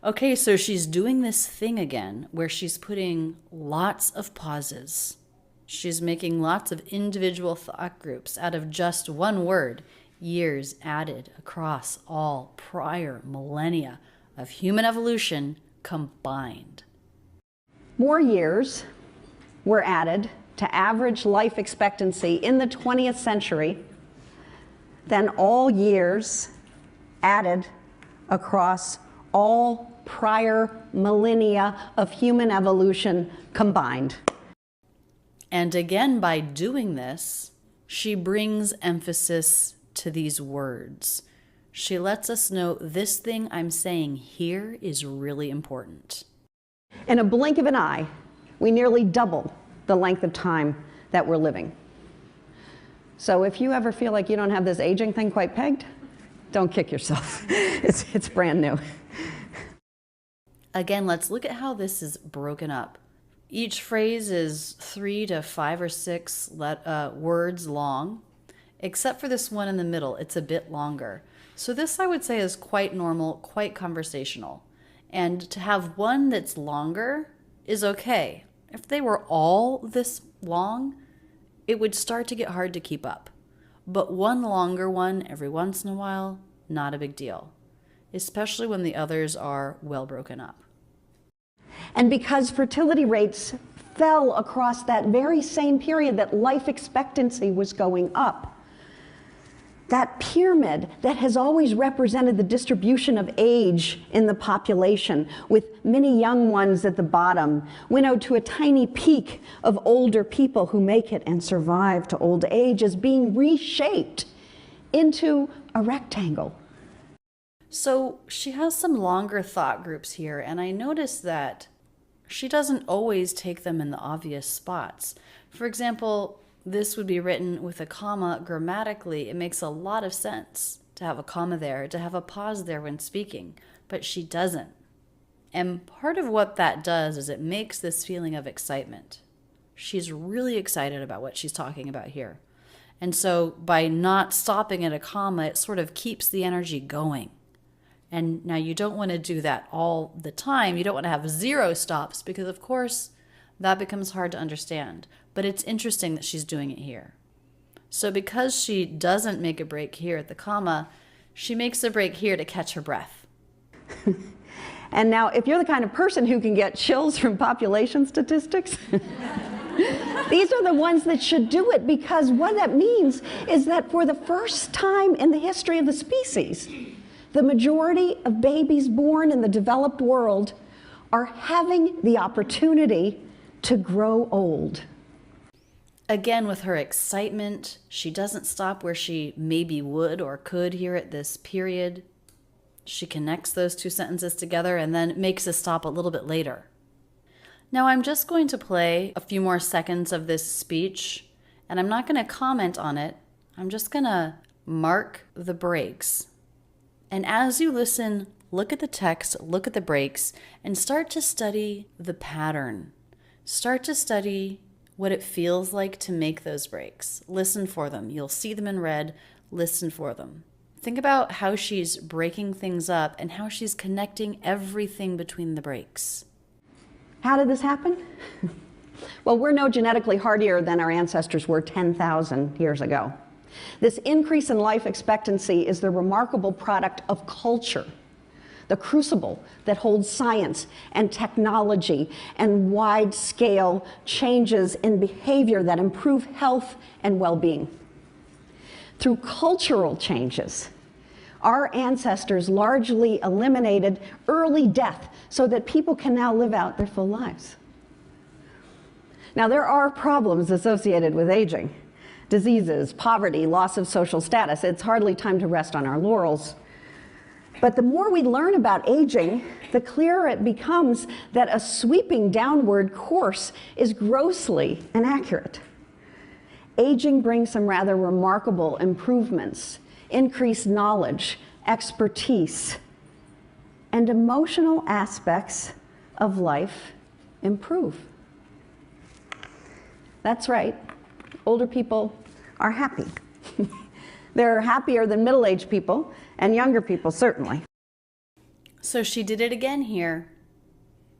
Okay, so she's doing this thing again where she's putting lots of pauses. She's making lots of individual thought groups out of just one word, years added across all prior millennia of human evolution combined. More years were added to average life expectancy in the 20th century than all years added across all prior millennia of human evolution combined. And again, by doing this, she brings emphasis to these words. She lets us know this thing I'm saying here is really important. In a blink of an eye, we nearly double the length of time that we're living. So if you ever feel like you don't have this aging thing quite pegged, don't kick yourself. It's brand new. Again, let's look at how this is broken up. Each phrase is 3 to 5 or 6 words long, except for this one in the middle. It's a bit longer. So this, I would say, is quite normal, quite conversational. And to have one that's longer is okay. If they were all this long, it would start to get hard to keep up. But one longer one every once in a while, not a big deal, especially when the others are well broken up. And because fertility rates fell across that very same period that life expectancy was going up, that pyramid that has always represented the distribution of age in the population, with many young ones at the bottom, winnowed to a tiny peak of older people who make it and survive to old age, is being reshaped into a rectangle. So she has some longer thought groups here, and I noticed that she doesn't always take them in the obvious spots. For example, this would be written with a comma grammatically. It makes a lot of sense to have a comma there, to have a pause there when speaking, but she doesn't. And part of what that does is it makes this feeling of excitement. She's really excited about what she's talking about here. And so by not stopping at a comma, it sort of keeps the energy going. And now you don't want to do that all the time. You don't want to have 0 stops because, of course, that becomes hard to understand. But it's interesting that she's doing it here. So because she doesn't make a break here at the comma, she makes a break here to catch her breath. And now, if you're the kind of person who can get chills from population statistics, these are the ones that should do it, because what that means is that for the first time in the history of the species, the majority of babies born in the developed world are having the opportunity to grow old. Again, with her excitement, she doesn't stop where she maybe would or could here at this period. She connects those two sentences together and then makes a stop a little bit later. Now I'm just going to play a few more seconds of this speech, and I'm not going to comment on it. I'm just going to mark the breaks. And as you listen, look at the text, look at the breaks, and start to study the pattern. Start to study what it feels like to make those breaks. Listen for them. You'll see them in red. Listen for them. Think about how she's breaking things up and how she's connecting everything between the breaks. How did this happen? Well, we're no genetically hardier than our ancestors were 10,000 years ago. This increase in life expectancy is the remarkable product of culture, the crucible that holds science and technology and wide-scale changes in behavior that improve health and well-being. Through cultural changes, our ancestors largely eliminated early death so that people can now live out their full lives. Now, there are problems associated with aging. Diseases, poverty, loss of social status. It's hardly time to rest on our laurels. But the more we learn about aging, the clearer it becomes that a sweeping downward course is grossly inaccurate. Aging brings some rather remarkable improvements, increased knowledge, expertise, and emotional aspects of life improve. That's right. Older people are happy. They're happier than middle-aged people, and younger people certainly. So she did it again here,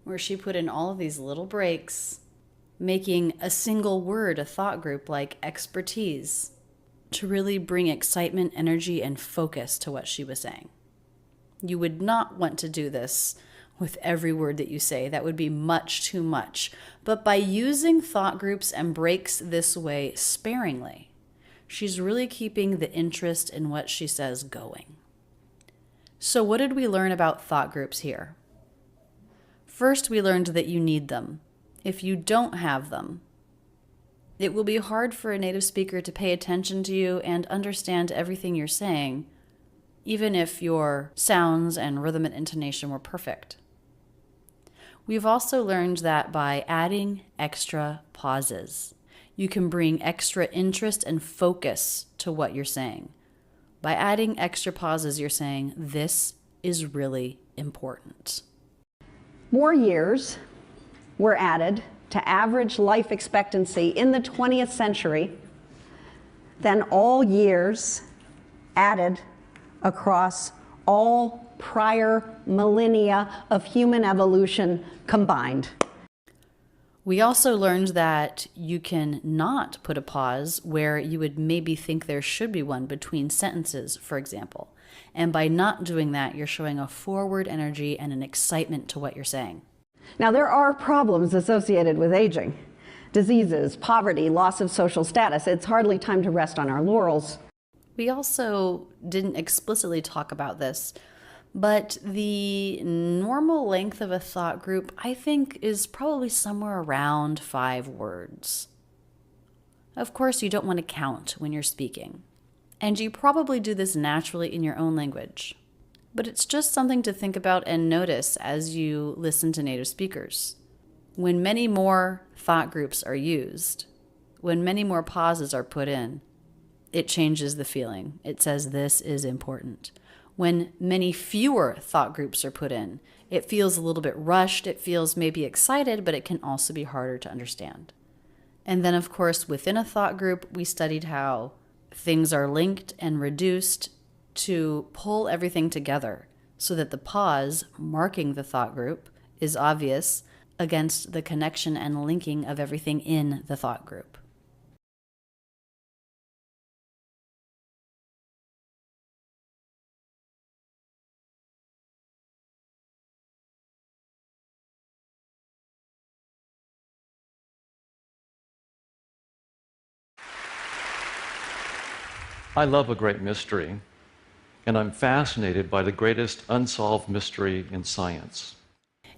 where she put in all of these little breaks, making a single word a thought group like expertise to really bring excitement, energy, and focus to what she was saying. You would not want to do this with every word that you say. That would be much too much. But by using thought groups and breaks this way sparingly, she's really keeping the interest in what she says going. So what did we learn about thought groups here? First, we learned that you need them. If you don't have them, it will be hard for a native speaker to pay attention to you and understand everything you're saying, even if your sounds and rhythm and intonation were perfect. We've also learned that by adding extra pauses, you can bring extra interest and focus to what you're saying. By adding extra pauses, you're saying, this is really important. More years were added to average life expectancy in the 20th century than all years added across all prior millennia of human evolution combined. We also learned that you can not put a pause where you would maybe think there should be one between sentences, for example. And by not doing that, you're showing a forward energy and an excitement to what you're saying. Now, there are problems associated with aging. Diseases, poverty, loss of social status. It's hardly time to rest on our laurels. We also didn't explicitly talk about this, but the normal length of a thought group, I think, is probably somewhere around 5 words. Of course, you don't want to count when you're speaking, and you probably do this naturally in your own language. But it's just something to think about and notice as you listen to native speakers. When many more thought groups are used, when many more pauses are put in, it changes the feeling. It says this is important. When many fewer thought groups are put in, it feels a little bit rushed, it feels maybe excited, but it can also be harder to understand. And then, of course, within a thought group, we studied how things are linked and reduced to pull everything together so that the pause marking the thought group is obvious against the connection and linking of everything in the thought group. I love a great mystery, and I'm fascinated by the greatest unsolved mystery in science.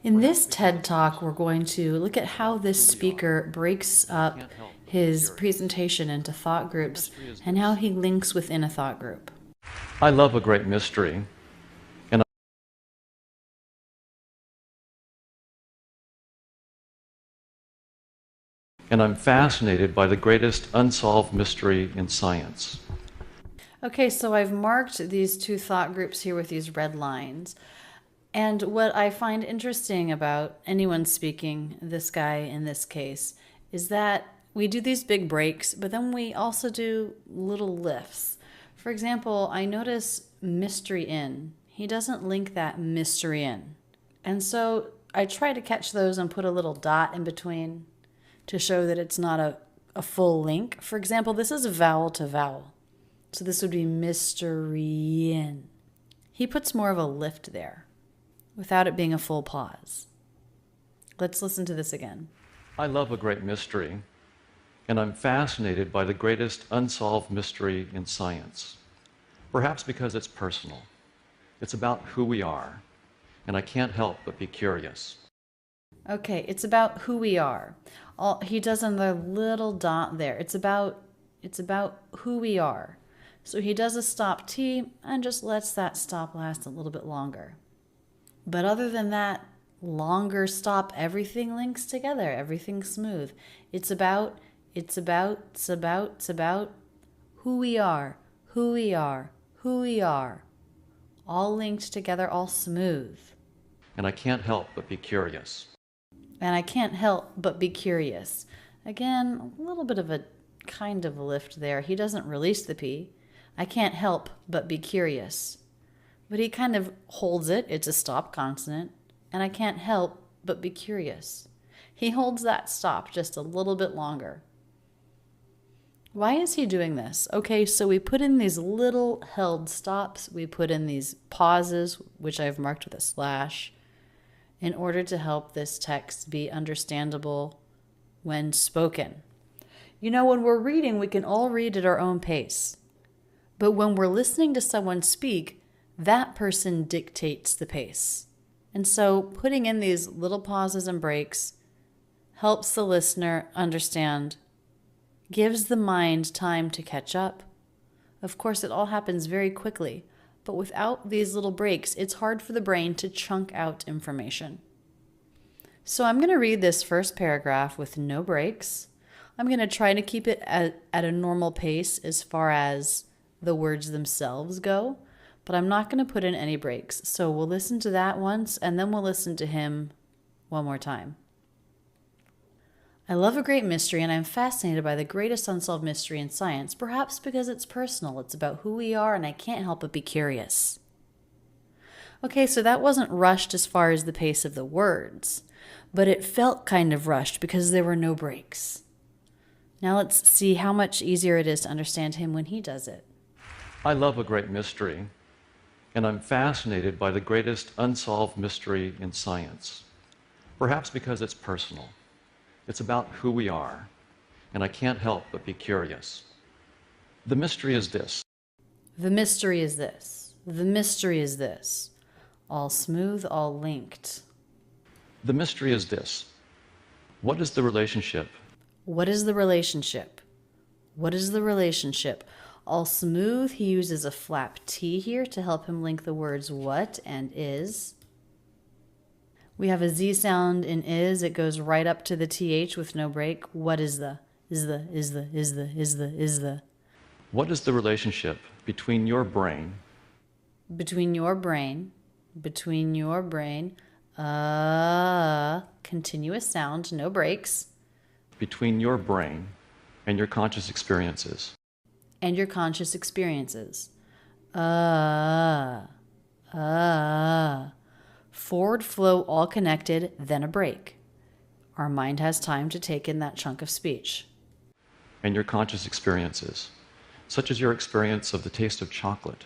In this TED Talk, we're going to look at how this speaker breaks up his presentation into thought groups and how he links within a thought group. I love a great mystery, and I'm fascinated by the greatest unsolved mystery in science. Okay, so I've marked these 2 thought groups here with these red lines. And what I find interesting about anyone speaking, this guy in this case, is that we do these big breaks, but then we also do little lifts. For example, I notice mystery in. He doesn't link that mystery in. And so I try to catch those and put a little dot in between to show that it's not a full link. For example, this is vowel to vowel. So this would be mystery in. He puts more of a lift there without it being a full pause. Let's listen to this again. I love a great mystery, and I'm fascinated by the greatest unsolved mystery in science. Perhaps because it's personal. It's about who we are, and I can't help but be curious. Okay, it's about who we are. He does on the little dot there. It's about who we are. So he does a stop T and just lets that stop last a little bit longer. But other than that longer stop, everything links together, everything's smooth. It's about who we are, who we are, who we are. All linked together, all smooth. And I can't help but be curious. And I can't help but be curious. Again, a little bit of a kind of lift there. He doesn't release the P. I can't help but be curious. But he kind of holds it. It's a stop consonant. And I can't help but be curious. He holds that stop just a little bit longer. Why is he doing this? Okay, so we put in these little held stops. We put in these pauses, which I've marked with a slash, in order to help this text be understandable when spoken. You know, when we're reading, we can all read at our own pace. But when we're listening to someone speak, that person dictates the pace. And so putting in these little pauses and breaks helps the listener understand, gives the mind time to catch up. Of course, it all happens very quickly, but without these little breaks, it's hard for the brain to chunk out information. So I'm going to read this first paragraph with no breaks. I'm going to try to keep it at a normal pace as far as the words themselves go, but I'm not going to put in any breaks. So we'll listen to that once, and then we'll listen to him one more time. I love a great mystery, and I'm fascinated by the greatest unsolved mystery in science, perhaps because it's personal. It's about who we are, and I can't help but be curious. Okay, so that wasn't rushed as far as the pace of the words, but it felt kind of rushed because there were no breaks. Now let's see how much easier it is to understand him when he does it. I love a great mystery, and I'm fascinated by the greatest unsolved mystery in science, perhaps because it's personal. It's about who we are, and I can't help but be curious. The mystery is this. The mystery is this. The mystery is this. All smooth, all linked. The mystery is this. What is the relationship? What is the relationship? What is the relationship? All smooth, he uses a flap T here to help him link the words what and is. We have a Z sound in is. It goes right up to the TH with no break. What is the? Is the? What is the relationship between your brain? Between your brain. Continuous sound, no breaks. Between your brain and your conscious experiences. And your conscious experiences. Forward flow all connected, then a break. Our mind has time to take in that chunk of speech. And your conscious experiences, such as your experience of the taste of chocolate.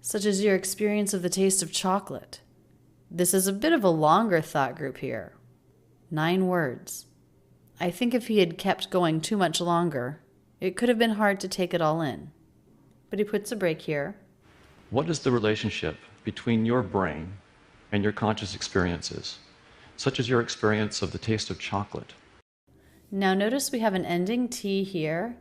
Such as your experience of the taste of chocolate. This is a bit of a longer thought group here. 9 words. I think if he had kept going too much longer, it could have been hard to take it all in. But he puts a break here. What is the relationship between your brain and your conscious experiences, such as your experience of the taste of chocolate? Now notice we have an ending T here,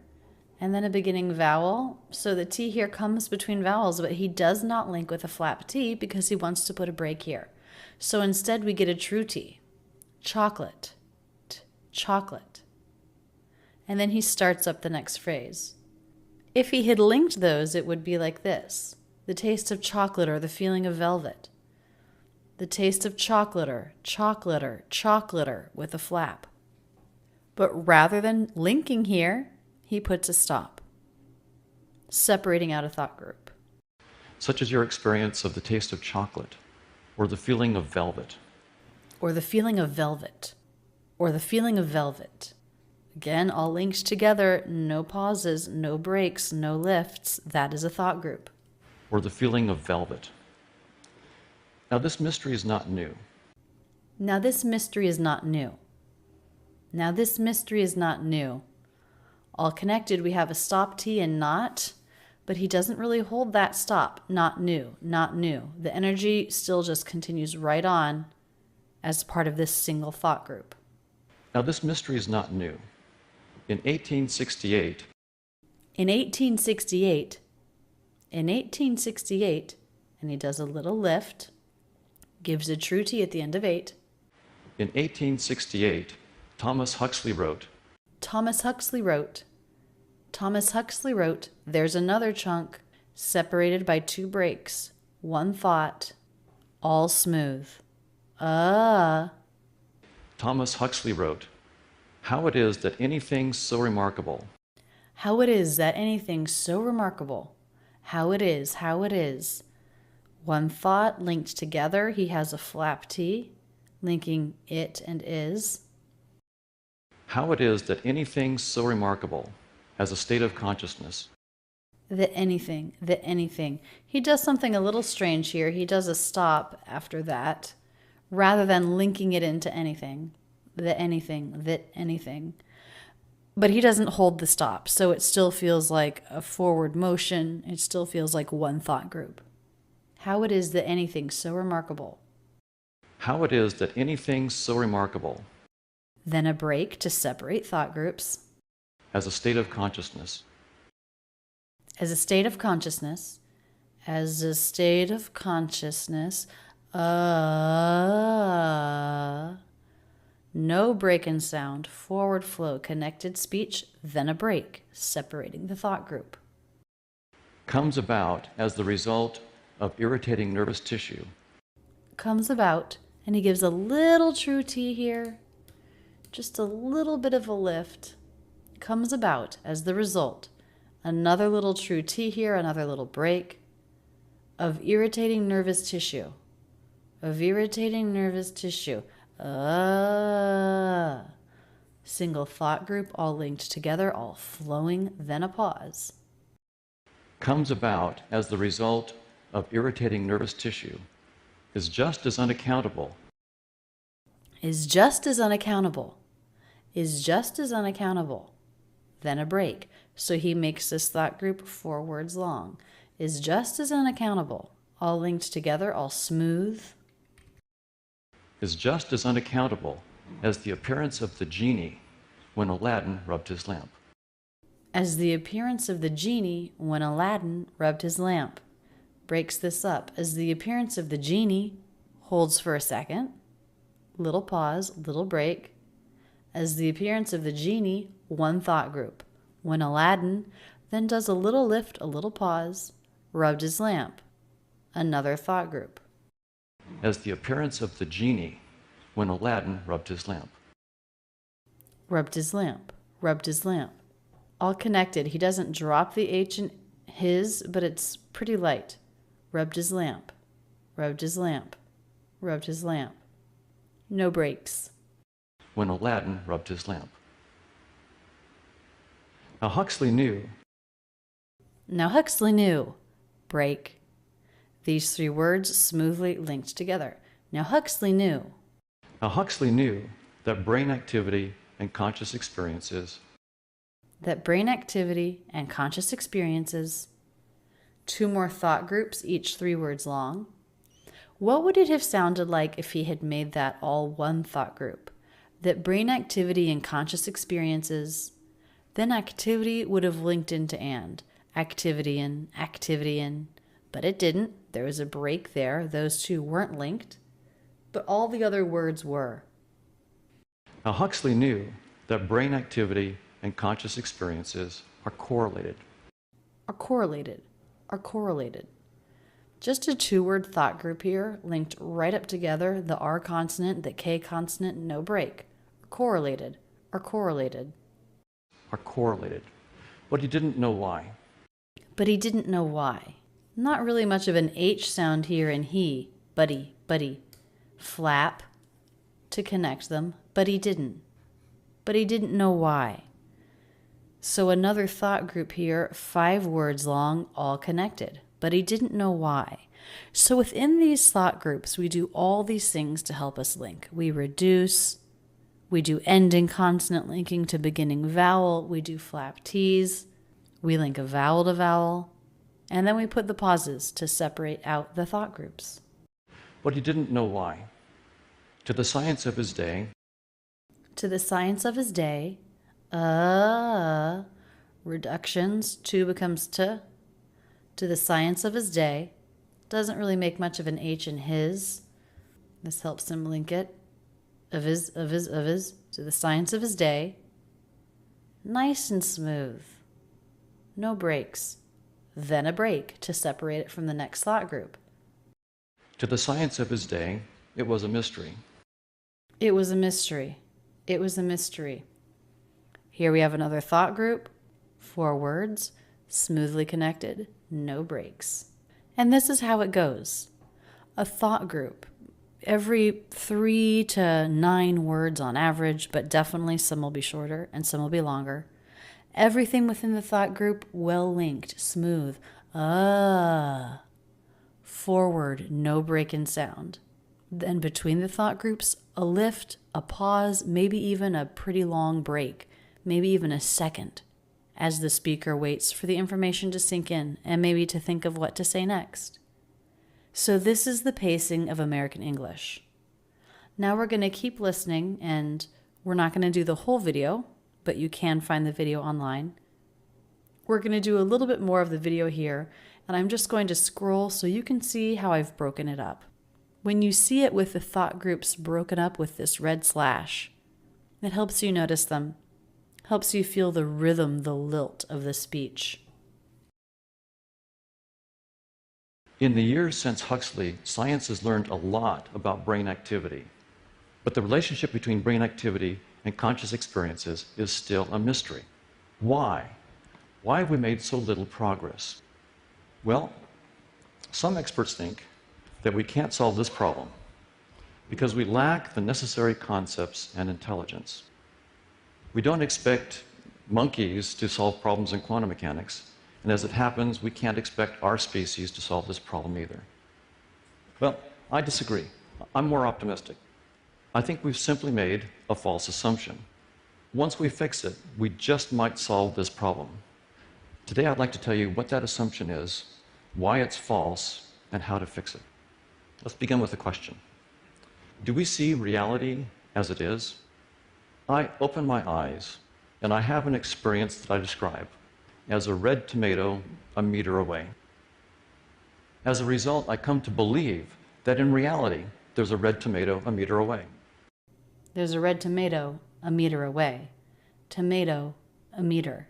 and then a beginning vowel. So the T here comes between vowels, but he does not link with a flap T because he wants to put a break here. So instead we get a true T. Chocolate. Chocolate. And then he starts up the next phrase. If he had linked those, it would be like this. The taste of chocolate or the feeling of velvet. The taste of chocolater, chocolater with a flap. But rather than linking here, he puts a stop, separating out a thought group. Such as your experience of the taste of chocolate, or the feeling of velvet. Or the feeling of velvet. Or the feeling of velvet. Again, all linked together, no pauses, no breaks, no lifts. That is a thought group. Or the feeling of velvet. Now this mystery is not new. Now this mystery is not new. Now this mystery is not new. All connected, we have a stop T and not, but he doesn't really hold that stop. Not new, not new. The energy still just continues right on as part of this single thought group. Now this mystery is not new. In 1868, and he does a little lift, gives a true T at the end of 8. In 1868, Thomas Huxley wrote, there's another chunk, separated by 2 breaks, 1 thought, all smooth. Thomas Huxley wrote, how it is that anything so remarkable. How it is that anything so remarkable. How it is. One thought linked together. He has a flap T, linking it and is. How it is that anything so remarkable as a state of consciousness. That anything. He does something a little strange here. He does a stop after that, rather than linking it into anything. That anything. But he doesn't hold the stop, so it still feels like a forward motion. It still feels like one thought group. How it is that anything so remarkable. How it is that anything so remarkable. Then a break to separate thought groups. As a state of consciousness. As a state of consciousness. As a state of consciousness. No break in sound, forward flow, connected speech, then a break, separating the thought group. Comes about as the result of irritating nervous tissue. Comes about, and he gives a little true T here, just a little bit of a lift. Comes about as the result, another little true T here, another little break, of irritating nervous tissue. Of irritating nervous tissue. Single thought group, all linked together, all flowing, then a pause. Comes about as the result of irritating nervous tissue. Is just as unaccountable. Is just as unaccountable. Is just as unaccountable. Then a break. So he makes this thought group 4 words long. Is just as unaccountable. All linked together, all smooth. Is just as unaccountable as the appearance of the genie when Aladdin rubbed his lamp. As the appearance of the genie when Aladdin rubbed his lamp. Breaks this up. As the appearance of the genie, holds for a second. Little pause, little break. As the appearance of the genie, one thought group. When Aladdin then does a little lift, a little pause, rubbed his lamp. Another thought group. As the appearance of the genie when Aladdin rubbed his lamp. Rubbed his lamp. Rubbed his lamp. All connected. He doesn't drop the H in his, but it's pretty light. Rubbed his lamp. Rubbed his lamp. Rubbed his lamp. No breaks. When Aladdin rubbed his lamp. Now Huxley knew. Break. These 3 words smoothly linked together. Now Huxley knew. Now Huxley knew that brain activity and conscious experiences. That brain activity and conscious experiences. 2 more thought groups, each 3 words long. What would it have sounded like if he had made that all one thought group? That brain activity and conscious experiences. Then activity would have linked into and. Activity in. But it didn't. There was a break there. Those 2 weren't linked. But all the other words were. Now Huxley knew that brain activity and conscious experiences are correlated. Are correlated. Just a 2-word thought group here, linked right up together, the R consonant, the K consonant, no break. Are correlated. Are correlated. But he didn't know why. Not really much of an H sound here in he, buddy. Flap to connect them, but he didn't know why. So another thought group here, 5 words long, all connected, but he didn't know why. So within these thought groups, we do all these things to help us link. We reduce, we do ending consonant linking to beginning vowel, we do flap T's, we link a vowel to vowel, and then we put the pauses to separate out the thought groups. But he didn't know why. To the science of his day, reductions, to becomes to the science of his day. Doesn't really make much of an H in his. This helps him link it. Of his, to the science of his day. Nice and smooth. No breaks. Then a break to separate it from the next thought group. to the science of his day, it was a mystery. It was a mystery. It was a mystery. Here we have another thought group, 4 words, smoothly connected, no breaks. And this is how it goes. a thought group. Every 3 to 9 words on average, but definitely some will be shorter and some will be longer. Everything within the thought group well linked, smooth. Forward, no break in sound. Then between the thought groups, a lift, a pause, maybe even a pretty long break, maybe even a second, as the speaker waits for the information to sink in and maybe to think of what to say next. So this is the pacing of American English. Now we're going to keep listening, and we're not going to do the whole video, but you can find the video online. We're going to do a little bit more of the video here, and I'm just going to scroll so you can see how I've broken it up. When you see it with the thought groups broken up with this red slash, it helps you notice them, helps you feel the rhythm, the lilt of the speech. In the years since Huxley, science has learned a lot about brain activity. But the relationship between brain activity and conscious experiences is still a mystery. Why? Why have we made so little progress? Well, some experts think that we can't solve this problem because we lack the necessary concepts and intelligence. We don't expect monkeys to solve problems in quantum mechanics, and as it happens, we can't expect our species to solve this problem either. Well, I disagree. I'm more optimistic. I think we've simply made a false assumption. Once we fix it, we just might solve this problem. Today, I'd like to tell you what that assumption is, why it's false, and how to fix it. Let's begin with a question. Do we see reality as it is? I open my eyes, and I have an experience that I describe as a red tomato a meter away. As a result, I come to believe that in reality, there's a red tomato a meter away. There's a red tomato a meter away. Tomato, a meter.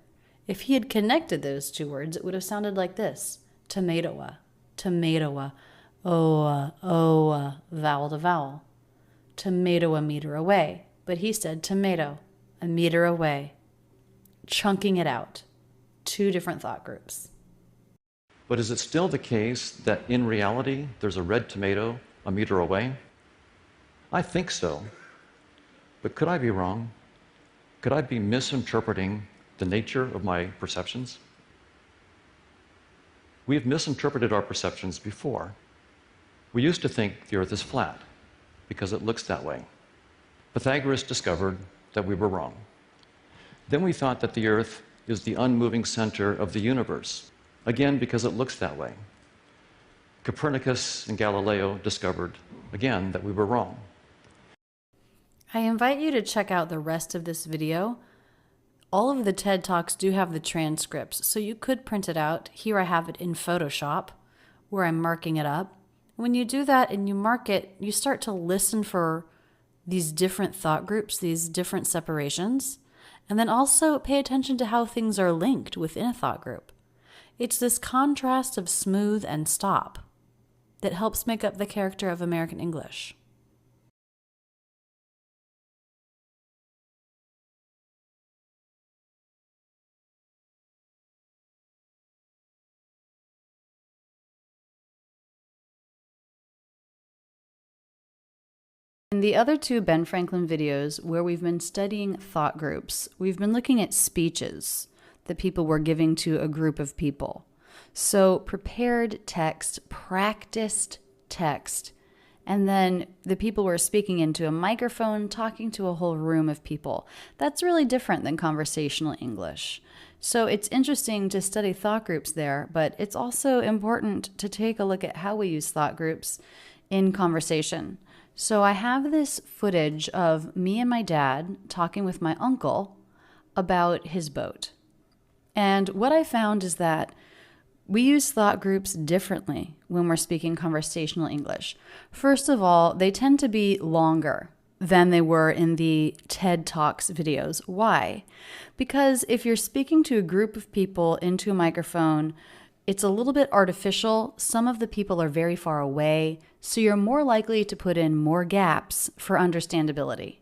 If he had connected those two words, it would have sounded like this. Tomatoa, tomatoa, oa, vowel to vowel. Tomato a meter away. But he said tomato, a meter away. Chunking it out. Two different thought groups. But is it still the case that in reality, there's a red tomato a meter away? I think so. But could I be wrong? Could I be misinterpreting the nature of my perceptions? We have misinterpreted our perceptions before. We used to think the Earth is flat because it looks that way. Pythagoras discovered that we were wrong. Then we thought that the Earth is the unmoving center of the universe, again because it looks that way. Copernicus and Galileo discovered, again, that we were wrong. I invite you to check out the rest of this video. All of the TED Talks do have the transcripts, so you could print it out. Here I have it in Photoshop, where I'm marking it up. When you do that and you mark it, you start to listen for these different thought groups, these different separations, and then also pay attention to how things are linked within a thought group. It's this contrast of smooth and stop that helps make up the character of American English. In the other two Ben Franklin videos where we've been studying thought groups, we've been looking at speeches that people were giving to a group of people. So prepared text, practiced text, and then the people were speaking into a microphone, talking to a whole room of people. That's really different than conversational English. So it's interesting to study thought groups there, but it's also important to take a look at how we use thought groups in conversation. So I have this footage of me and my dad talking with my uncle about his boat. And what I found is that we use thought groups differently when we're speaking conversational English. First of all, they tend to be longer than they were in the TED Talks videos. Why? Because if you're speaking to a group of people into a microphone, it's a little bit artificial. Some of the people are very far away, so you're more likely to put in more gaps for understandability.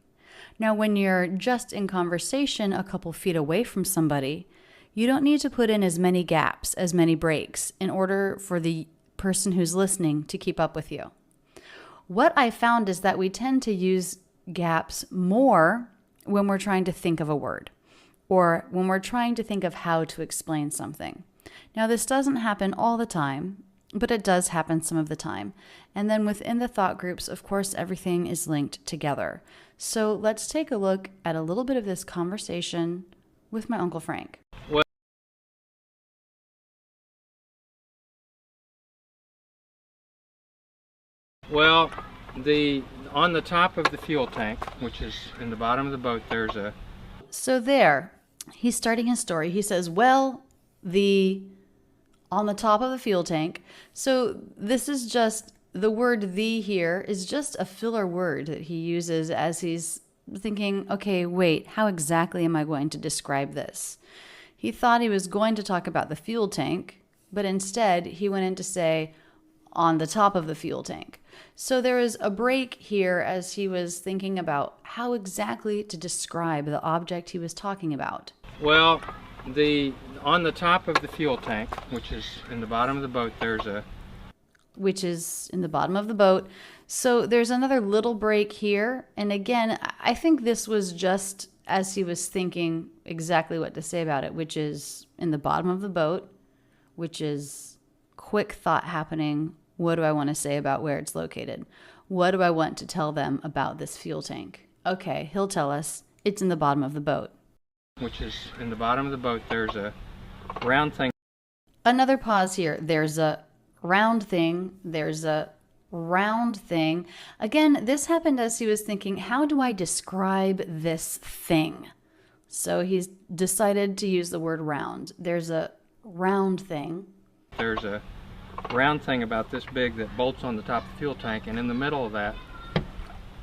Now, when you're just in conversation a couple feet away from somebody, you don't need to put in as many gaps, as many breaks, in order for the person who's listening to keep up with you. What I found is that we tend to use gaps more when we're trying to think of a word or when we're trying to think of how to explain something. Now, this doesn't happen all the time, but it does happen some of the time. And then within the thought groups, of course, everything is linked together. So let's take a look at a little bit of this conversation with my Uncle Frank. Well, on the top of the fuel tank, which is in the bottom of the boat, there's a... So there, he's starting his story. He says, well, on the top of the fuel tank. So this is just, the word "the" here is just a filler word that he uses as he's thinking, okay, wait, how exactly am I going to describe this? He thought he was going to talk about the fuel tank, but instead he went in to say, on the top of the fuel tank. So there is a break here as he was thinking about how exactly to describe the object he was talking about. Well, on the top of the fuel tank, which is in the bottom of the boat, there's a... Which is in the bottom of the boat. So there's another little break here. And again, I think this was just as he was thinking exactly what to say about it, which is in the bottom of the boat, which is quick thought happening. What do I want to say about where it's located? What do I want to tell them about this fuel tank? Okay, he'll tell us it's in the bottom of the boat. Which is in the bottom of the boat, there's a round thing. Another pause here. There's a round thing. There's a round thing. Again, this happened as he was thinking, how do I describe this thing? So he's decided to use the word round. There's a round thing. There's a round thing about this big that bolts on the top of the fuel tank, and in the middle of that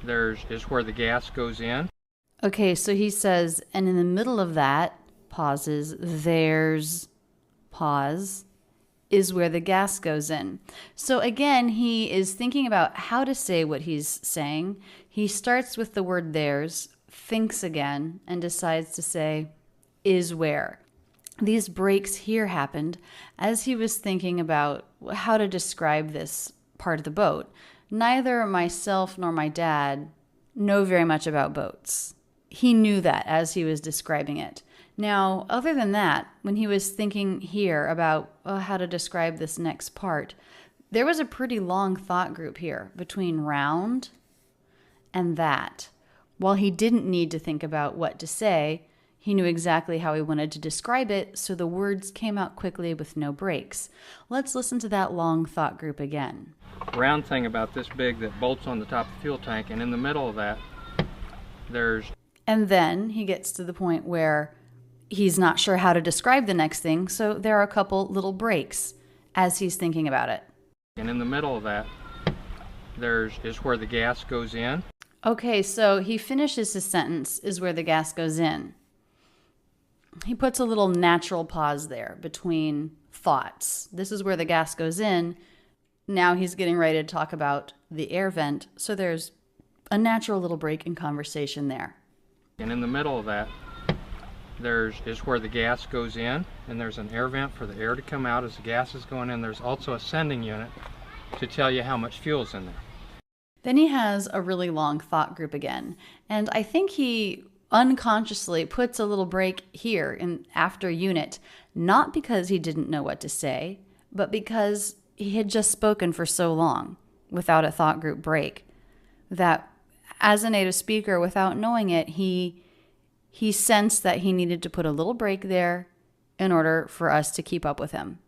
is where the gas goes in. Okay, so he says, and in the middle of that, pauses, there's, pause, is where the gas goes in. So again, he is thinking about how to say what he's saying. He starts with the word there's, thinks again, and decides to say, is where. These breaks here happened as he was thinking about how to describe this part of the boat. Neither myself nor my dad know very much about boats. He knew that as he was describing it. Now, other than that, when he was thinking here about how to describe this next part, there was a pretty long thought group here between round and that. While he didn't need to think about what to say, he knew exactly how he wanted to describe it, so the words came out quickly with no breaks. Let's listen to that long thought group again. Round thing about this big that bolts on the top of the fuel tank, and in the middle of that, there's... And then he gets to the point where he's not sure how to describe the next thing, so there are a couple little breaks as he's thinking about it. And in the middle of that, is where the gas goes in. Okay, so he finishes his sentence, is where the gas goes in. He puts a little natural pause there between thoughts. This is where the gas goes in. Now he's getting ready to talk about the air vent, so there's a natural little break in conversation there. And in the middle of that, is where the gas goes in, and there's an air vent for the air to come out as the gas is going in. There's also a sending unit to tell you how much fuel's in there. Then he has a really long thought group again, and I think he unconsciously puts a little break here in after unit, not because he didn't know what to say, but because he had just spoken for so long without a thought group break that as a native speaker, without knowing it, he sensed that he needed to put a little break there in order for us to keep up with him.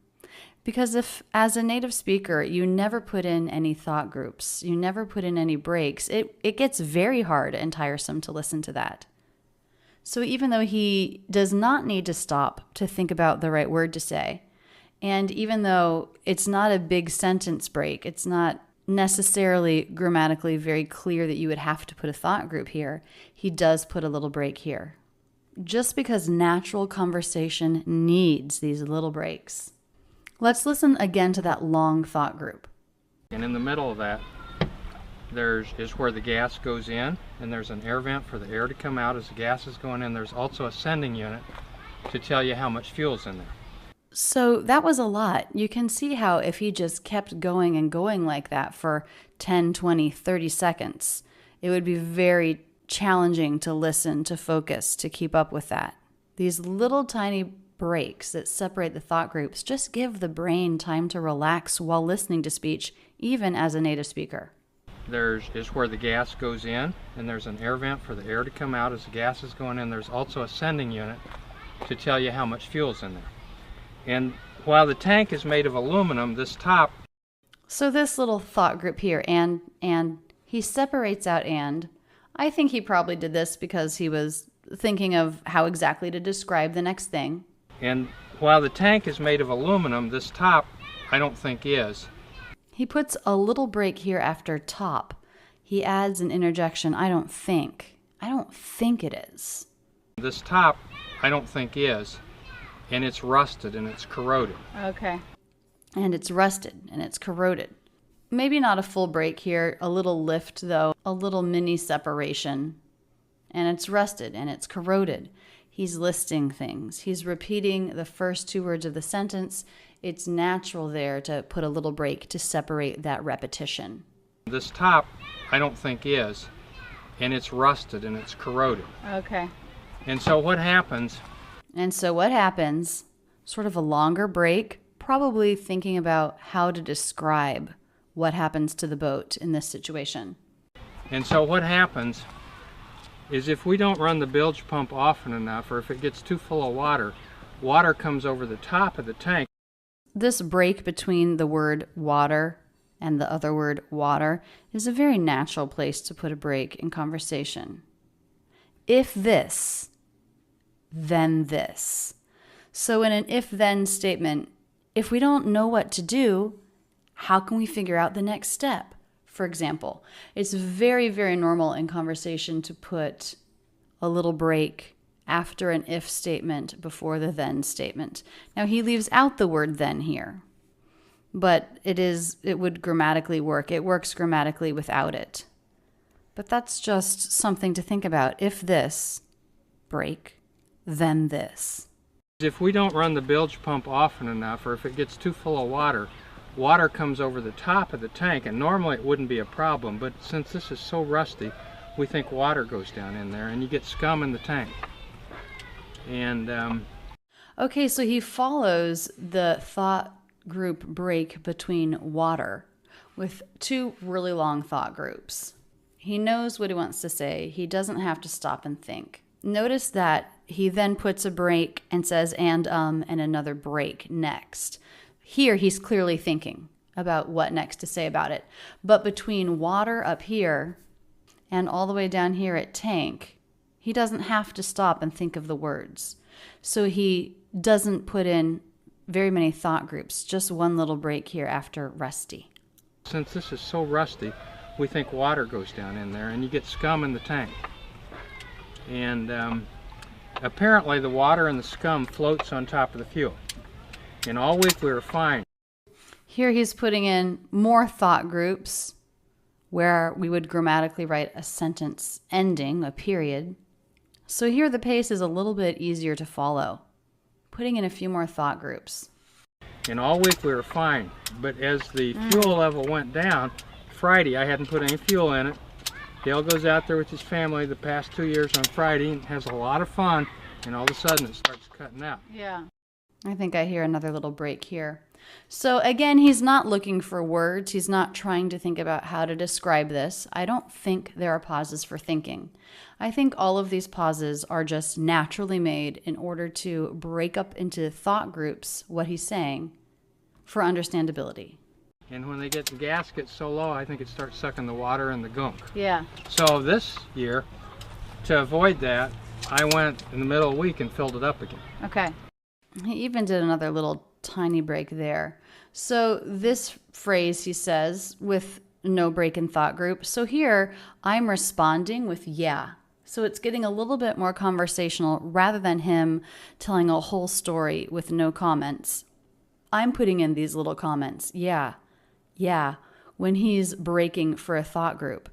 Because if, as a native speaker, you never put in any thought groups, you never put in any breaks, it gets very hard and tiresome to listen to that. So even though he does not need to stop to think about the right word to say, and even though it's not a big sentence break, it's not necessarily grammatically very clear that you would have to put a thought group here, he does put a little break here. Just because natural conversation needs these little breaks. Let's listen again to that long thought group. And in the middle of that, is where the gas goes in, and there's an air vent for the air to come out as the gas is going in. There's also a sending unit to tell you how much fuel's in there. So that was a lot. You can see how if he just kept going and going like that for 10, 20, 30 seconds, it would be very challenging to listen, to focus, to keep up with that. These little tiny breaks that separate the thought groups just give the brain time to relax while listening to speech, even as a native speaker. Is where the gas goes in, and there's an air vent for the air to come out as the gas is going in. There's also a sending unit to tell you how much fuel's in there. And while the tank is made of aluminum, this top... So this little thought group here, and he separates out and. I think he probably did this because he was thinking of how exactly to describe the next thing. And while the tank is made of aluminum, this top I don't think is. He puts a little break here after top. He adds an interjection, I don't think. I don't think it is. This top I don't think is. And it's rusted and it's corroded. Okay. And it's rusted and it's corroded. Maybe not a full break here, a little lift though, a little mini separation. And it's rusted and it's corroded. He's listing things. He's repeating the first two words of the sentence. It's natural there to put a little break to separate that repetition. This top I don't think is. And it's rusted and it's corroded. Okay. And so what happens... Sort of a longer break, probably thinking about how to describe what happens to the boat in this situation. And so what happens is if we don't run the bilge pump often enough, or if it gets too full of water, water comes over the top of the tank. This break between the word water and the other word water is a very natural place to put a break in conversation. If this, then this. So in an if-then statement, if we don't know what to do, how can we figure out the next step? For example, it's very, very normal in conversation to put a little break after an if statement before the then statement. Now he leaves out the word then here, but it would grammatically work. It works grammatically without it. But that's just something to think about. If this, break, then this. If we don't run the bilge pump often enough, or if it gets too full of water, water comes over the top of the tank, and normally it wouldn't be a problem, but since this is so rusty, we think water goes down in there, and you get scum in the tank. And okay, so he follows the thought group break between water with two really long thought groups. He knows what he wants to say. He doesn't have to stop and think. Notice that he then puts a break and says and another break next. Here he's clearly thinking about what next to say about it. But between water up here and all the way down here at tank, he doesn't have to stop and think of the words. So he doesn't put in very many thought groups, just one little break here after rusty. Since this is so rusty, we think water goes down in there, and you get scum in the tank. And apparently the water and the scum floats on top of the fuel. And all week we were fine. Here he's putting in more thought groups where we would grammatically write a sentence ending, a period. So here the pace is a little bit easier to follow, putting in a few more thought groups. And all week we were fine, but as the fuel level went down, Friday I hadn't put any fuel in it. Dale goes out there with his family the past 2 years on Friday and has a lot of fun, and all of a sudden it starts cutting out. Yeah. I think I hear another little break here. So again, he's not looking for words. He's not trying to think about how to describe this. I don't think there are pauses for thinking. I think all of these pauses are just naturally made in order to break up into thought groups what he's saying for understandability. And when the gas gets so low, I think it starts sucking the water and the gunk. Yeah. So this year, to avoid that, I went in the middle of the week and filled it up again. Okay. He even did another little tiny break there. So this phrase he says with no break in thought group. So here I'm responding with yeah. So it's getting a little bit more conversational rather than him telling a whole story with no comments. I'm putting in these little comments. Yeah. Yeah. When he's breaking for a thought group.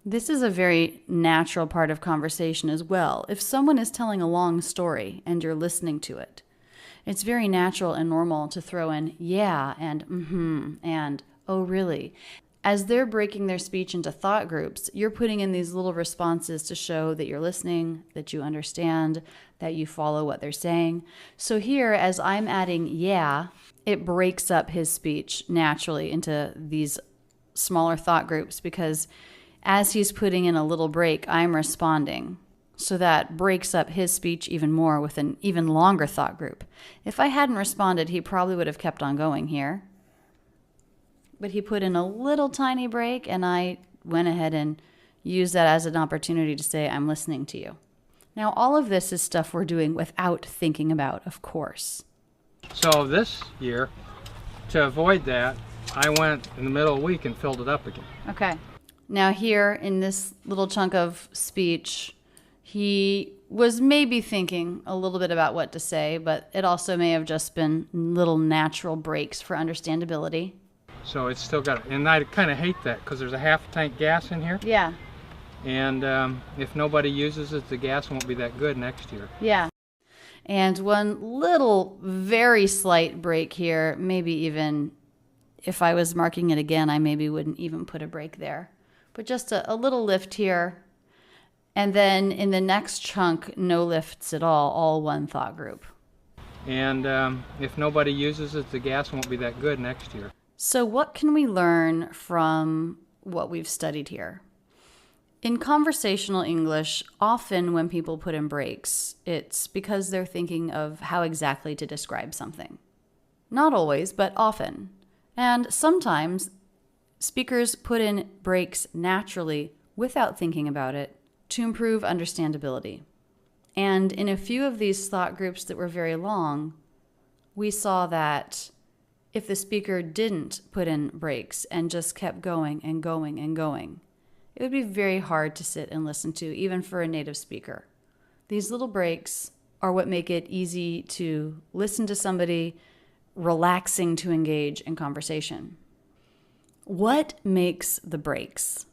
This is a very natural part of conversation as well. If someone is telling a long story and you're listening to it, It's very natural and normal to throw in yeah and mm-hmm and oh really. As they're breaking their speech into thought groups, you're putting in these little responses to show that you're listening, that you understand, that you follow what they're saying. So here, as I'm adding yeah, it breaks up his speech naturally into these smaller thought groups, because as he's putting in a little break, I'm responding. So that breaks up his speech even more with an even longer thought group. If I hadn't responded, he probably would have kept on going here. But he put in a little tiny break, and I went ahead and used that as an opportunity to say, I'm listening to you. Now, all of this is stuff we're doing without thinking about, of course. So this year, to avoid that, I went in the middle of the week and filled it up again. Okay. Now here, in this little chunk of speech, he was maybe thinking a little bit about what to say, but it also may have just been little natural breaks for understandability. So it's still got, and I kind of hate that because there's a half tank gas in here. Yeah. And if nobody uses it, the gas won't be that good next year. Yeah. And one little, very slight break here, maybe even if I was marking it again, I maybe wouldn't even put a break there. But just a little lift here. And then in the next chunk, no lifts at all one thought group. And if nobody uses it, the gas won't be that good next year. So what can we learn from what we've studied here? In conversational English, often when people put in breaks, it's because they're thinking of how exactly to describe something. Not always, but often. And sometimes speakers put in breaks naturally without thinking about it to improve understandability. And in a few of these thought groups that were very long, we saw that if the speaker didn't put in breaks and just kept going and going and going, it would be very hard to sit and listen to, even for a native speaker. These little breaks are what make it easy to listen to somebody, relaxing to engage in conversation. What makes the breaks?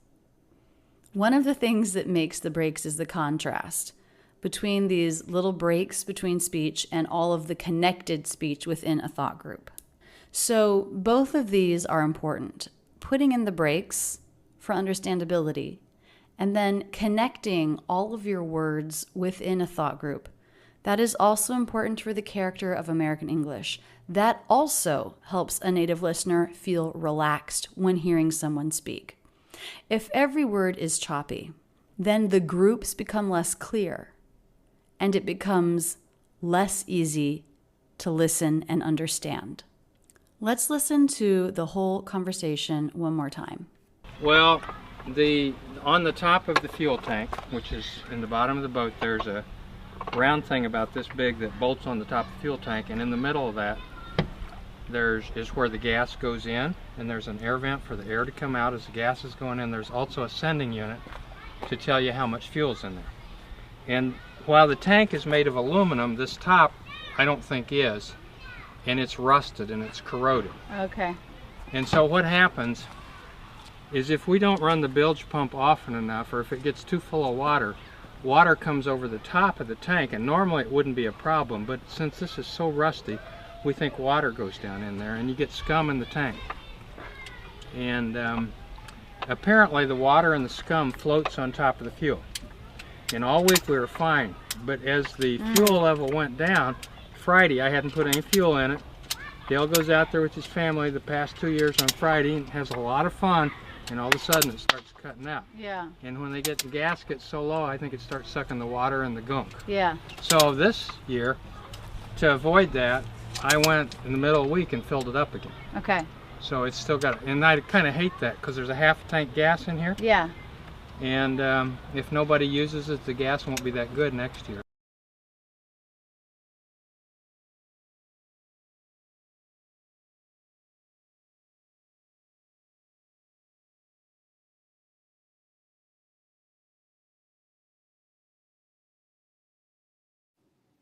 One of the things that makes the breaks is the contrast between these little breaks between speech and all of the connected speech within a thought group. So both of these are important. Putting in the breaks for understandability, and then connecting all of your words within a thought group. That is also important for the character of American English. That also helps a native listener feel relaxed when hearing someone speak. If every word is choppy, then the groups become less clear, and it becomes less easy to listen and understand. Let's listen to the whole conversation one more time. Well, on the top of the fuel tank, which is in the bottom of the boat, there's a round thing about this big that bolts on the top of the fuel tank, and in the middle of that is where the gas goes in, and there's an air vent for the air to come out as the gas is going in. There's also a sending unit to tell you how much fuel's in there. And while the tank is made of aluminum, this top I don't think is, and it's rusted and it's corroded. Okay. And so what happens is if we don't run the bilge pump often enough, or if it gets too full of water, water comes over the top of the tank, and normally it wouldn't be a problem, but since this is so rusty, we think water goes down in there and you get scum in the tank. And apparently the water and the scum floats on top of the fuel. And all week we were fine, but as the fuel level went down, Friday I hadn't put any fuel in it. Dale goes out there with his family the past 2 years on Friday and has a lot of fun, and all of a sudden it starts cutting out. Yeah. And when the gas gets so low, I think it starts sucking the water and the gunk. Yeah. So this year, to avoid that, I went in the middle of the week and filled it up again. Okay. So it's still got, and I kind of hate that because there's a half tank gas in here. Yeah. And if nobody uses it, the gas won't be that good next year.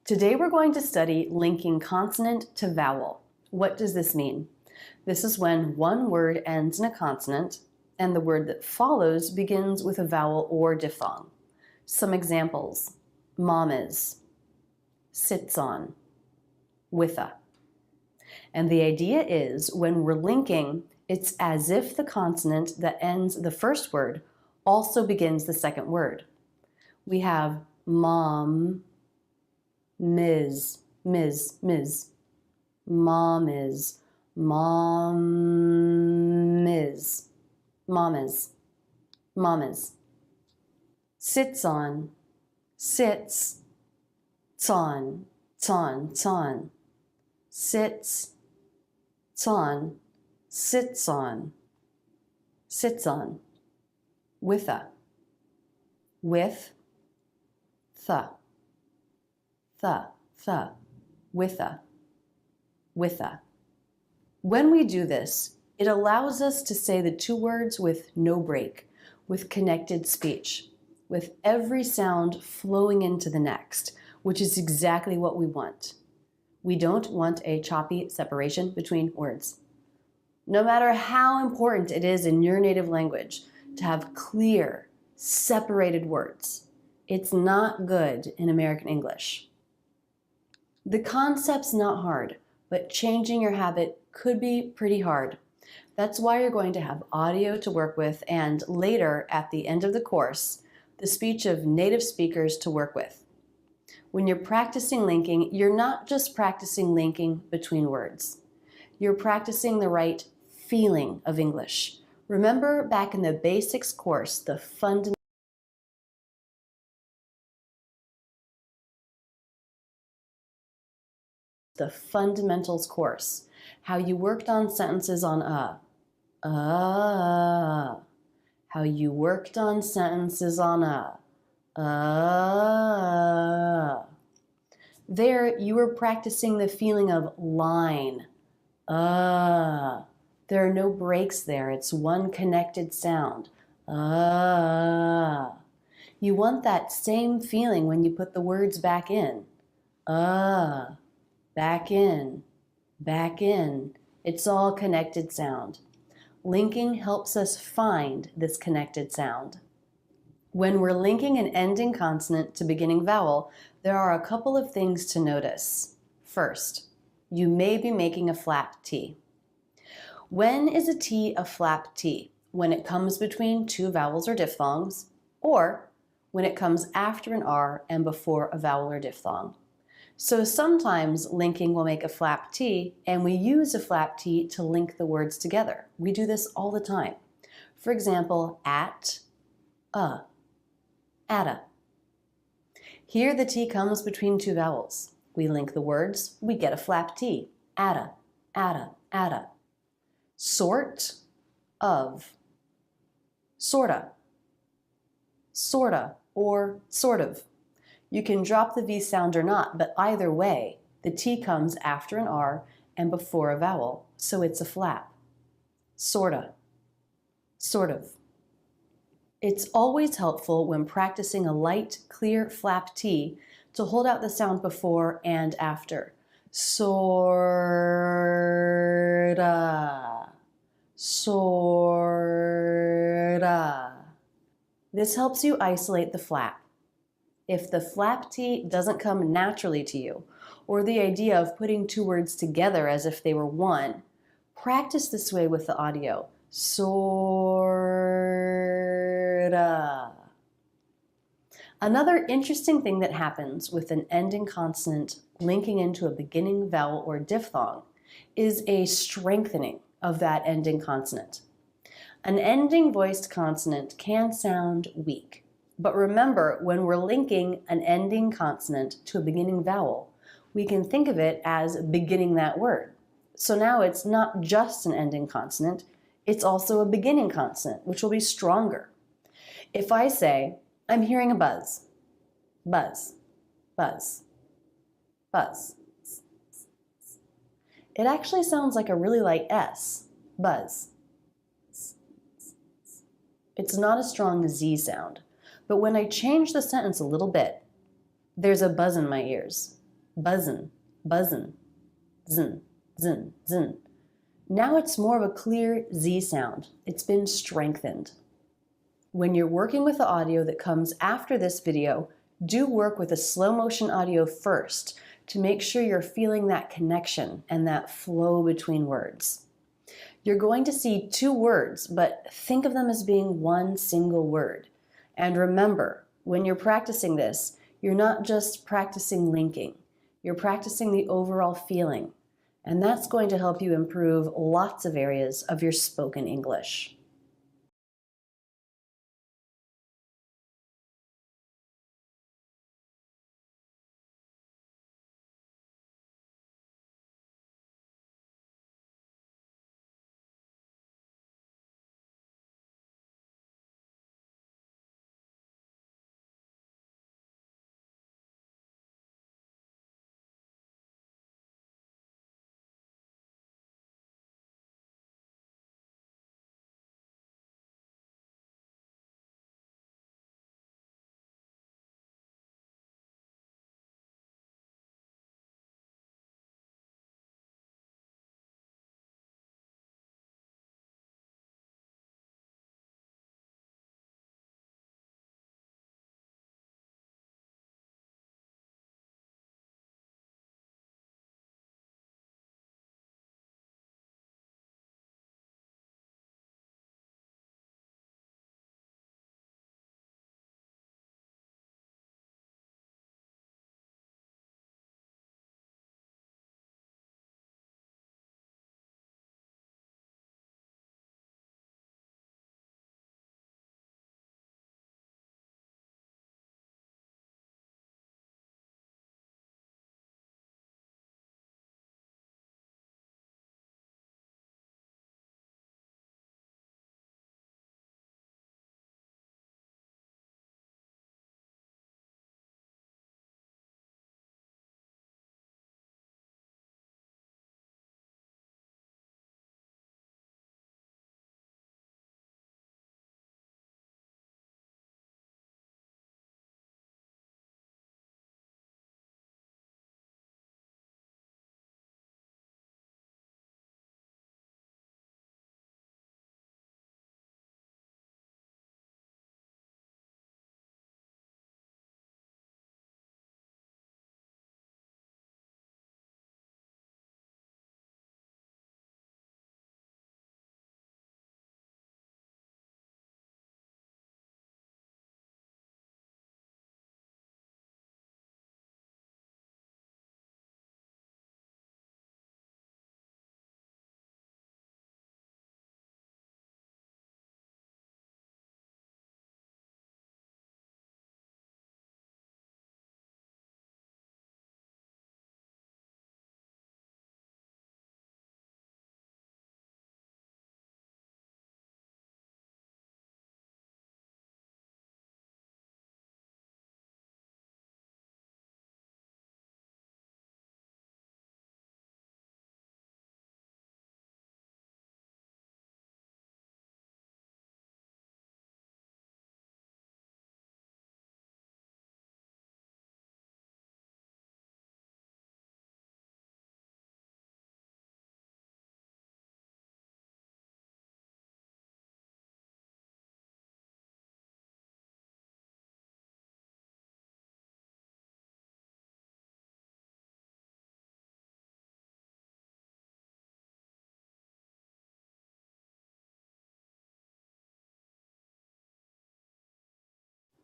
Today we're going to study linking consonant to vowel. What does this mean? This is when one word ends in a consonant and the word that follows begins with a vowel or diphthong. Some examples: mom is, sits on, with a. And the idea is when we're linking, it's as if the consonant that ends the first word also begins the second word. We have mom, Ms., mom is, mom is, mom is, mom is. Sits on, sits, ton, ton, ton. Sits, ton, sits on, sits on. With a, with, the, with a, with a. When we do this, it allows us to say the two words with no break, with connected speech, with every sound flowing into the next, which is exactly what we want. We don't want a choppy separation between words. No matter how important it is in your native language to have clear, separated words, it's not good in American English. The concept's not hard, but changing your habit could be pretty hard. That's why you're going to have audio to work with and later, at the end of the course, the speech of native speakers to work with. When you're practicing linking, you're not just practicing linking between words. You're practicing the right feeling of English. Remember back in the basics course, the fundamentals course, how you worked on sentences on how you worked on sentences on There, you were practicing the feeling of line. There are no breaks there. It's one connected sound. You want that same feeling when you put the words back in. Back in, back in. It's all connected sound. Linking helps us find this connected sound. When we're linking an ending consonant to beginning vowel, there are a couple of things to notice. First, you may be making a flap T. When is a T a flap T? When it comes between two vowels or diphthongs, or when it comes after an R and before a vowel or diphthong. So sometimes linking will make a flap T, and we use a flap T to link the words together. We do this all the time. For example, at, atta. Here the T comes between two vowels. We link the words, we get a flap T. Atta, atta, atta. Sort of, sorta, sorta, or sort of. You can drop the V sound or not, but either way, the T comes after an R and before a vowel, so it's a flap. Sorta, sort of. It's always helpful when practicing a light, clear flap T to hold out the sound before and after. Sorta, sorta. This helps you isolate the flap. If the flap T doesn't come naturally to you, or the idea of putting two words together as if they were one, practice this way with the audio. Sorta. Another interesting thing that happens with an ending consonant linking into a beginning vowel or diphthong is a strengthening of that ending consonant. An ending voiced consonant can sound weak. But remember, when we're linking an ending consonant to a beginning vowel, we can think of it as beginning that word. So now it's not just an ending consonant, it's also a beginning consonant, which will be stronger. If I say, I'm hearing a buzz, buzz, buzz, buzz, it actually sounds like a really light S, buzz. It's not a strong Z sound. But when I change the sentence a little bit, there's a buzz in my ears. Buzzin', buzzin', zin, zin, zin. Now it's more of a clear Z sound. It's been strengthened. When you're working with the audio that comes after this video, do work with a slow motion audio first to make sure you're feeling that connection and that flow between words. You're going to see two words, but think of them as being one single word. And remember, when you're practicing this, you're not just practicing linking. You're practicing the overall feeling. And that's going to help you improve lots of areas of your spoken English.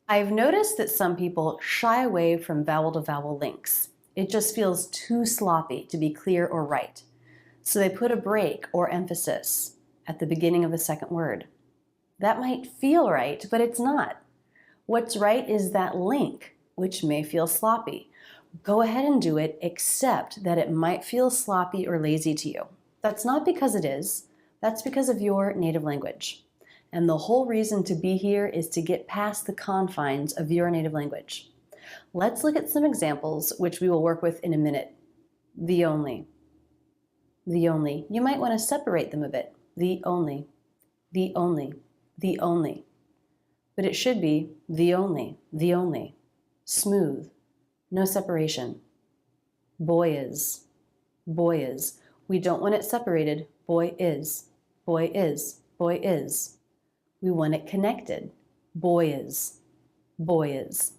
I've noticed that some people shy away from vowel-to-vowel links. It just feels too sloppy to be clear or right. So they put a break or emphasis at the beginning of the second word. That might feel right, but it's not. What's right is that link, which may feel sloppy. Go ahead and do it, except that it might feel sloppy or lazy to you. That's not because it is. That's because of your native language. And the whole reason to be here is to get past the confines of your native language. Let's look at some examples, which we will work with in a minute. The only. The only. You might want to separate them a bit. The only. The only. The only. But it should be the only. The only. Smooth. No separation. Boy is. Boy is. We don't want it separated. Boy is. Boy is. Boy is. We want it connected. Boy is. Boy is.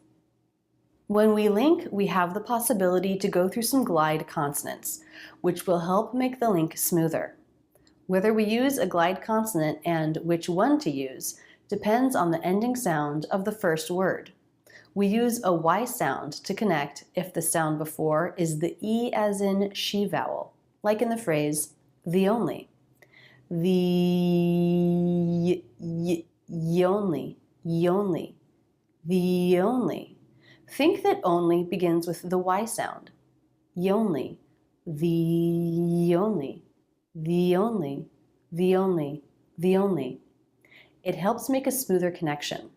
When we link, we have the possibility to go through some glide consonants, which will help make the link smoother. Whether we use a glide consonant and which one to use depends on the ending sound of the first word. We use a Y sound to connect if the sound before is the E as in she vowel, like in the phrase, the only. The only, the only. Think that only begins with the Y sound. Only, the only, the only, the only, the only. It helps make a smoother connection.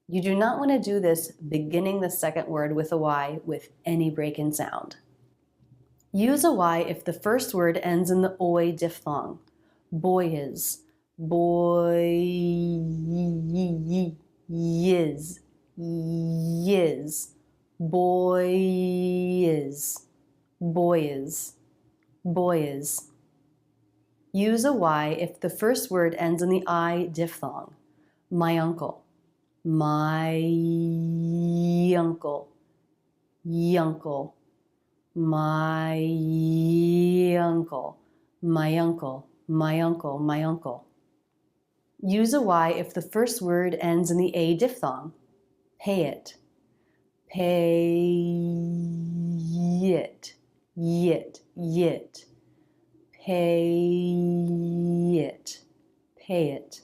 You do not want to do this beginning the second word with a Y with any break in sound. Use a Y if the first word ends in the oi diphthong. Boys, boy, yiz, yiz, boys, boys, boys. Use a Y if the first word ends in the I diphthong. My uncle, my uncle, yuncle, my uncle, my uncle, my uncle, my uncle. Use a Y if the first word ends in the A diphthong. Pay it, pay it, yit, yit. Pay it, pay it,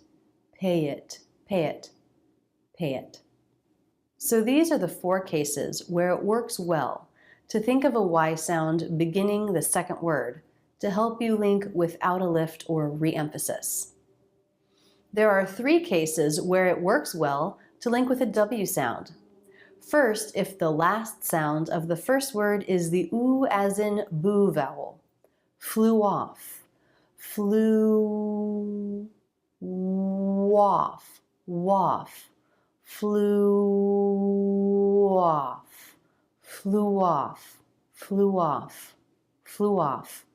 pay it, pay it, pay it. So these are the 4 cases where it works well to think of a Y sound beginning the second word to help you link without a lift or re-emphasis. There are 3 cases where it works well to link with a W sound. First, if the last sound of the first word is the oo as in boo vowel. Flew off, flew off, waff, flew off, flew off, flew off, flew off.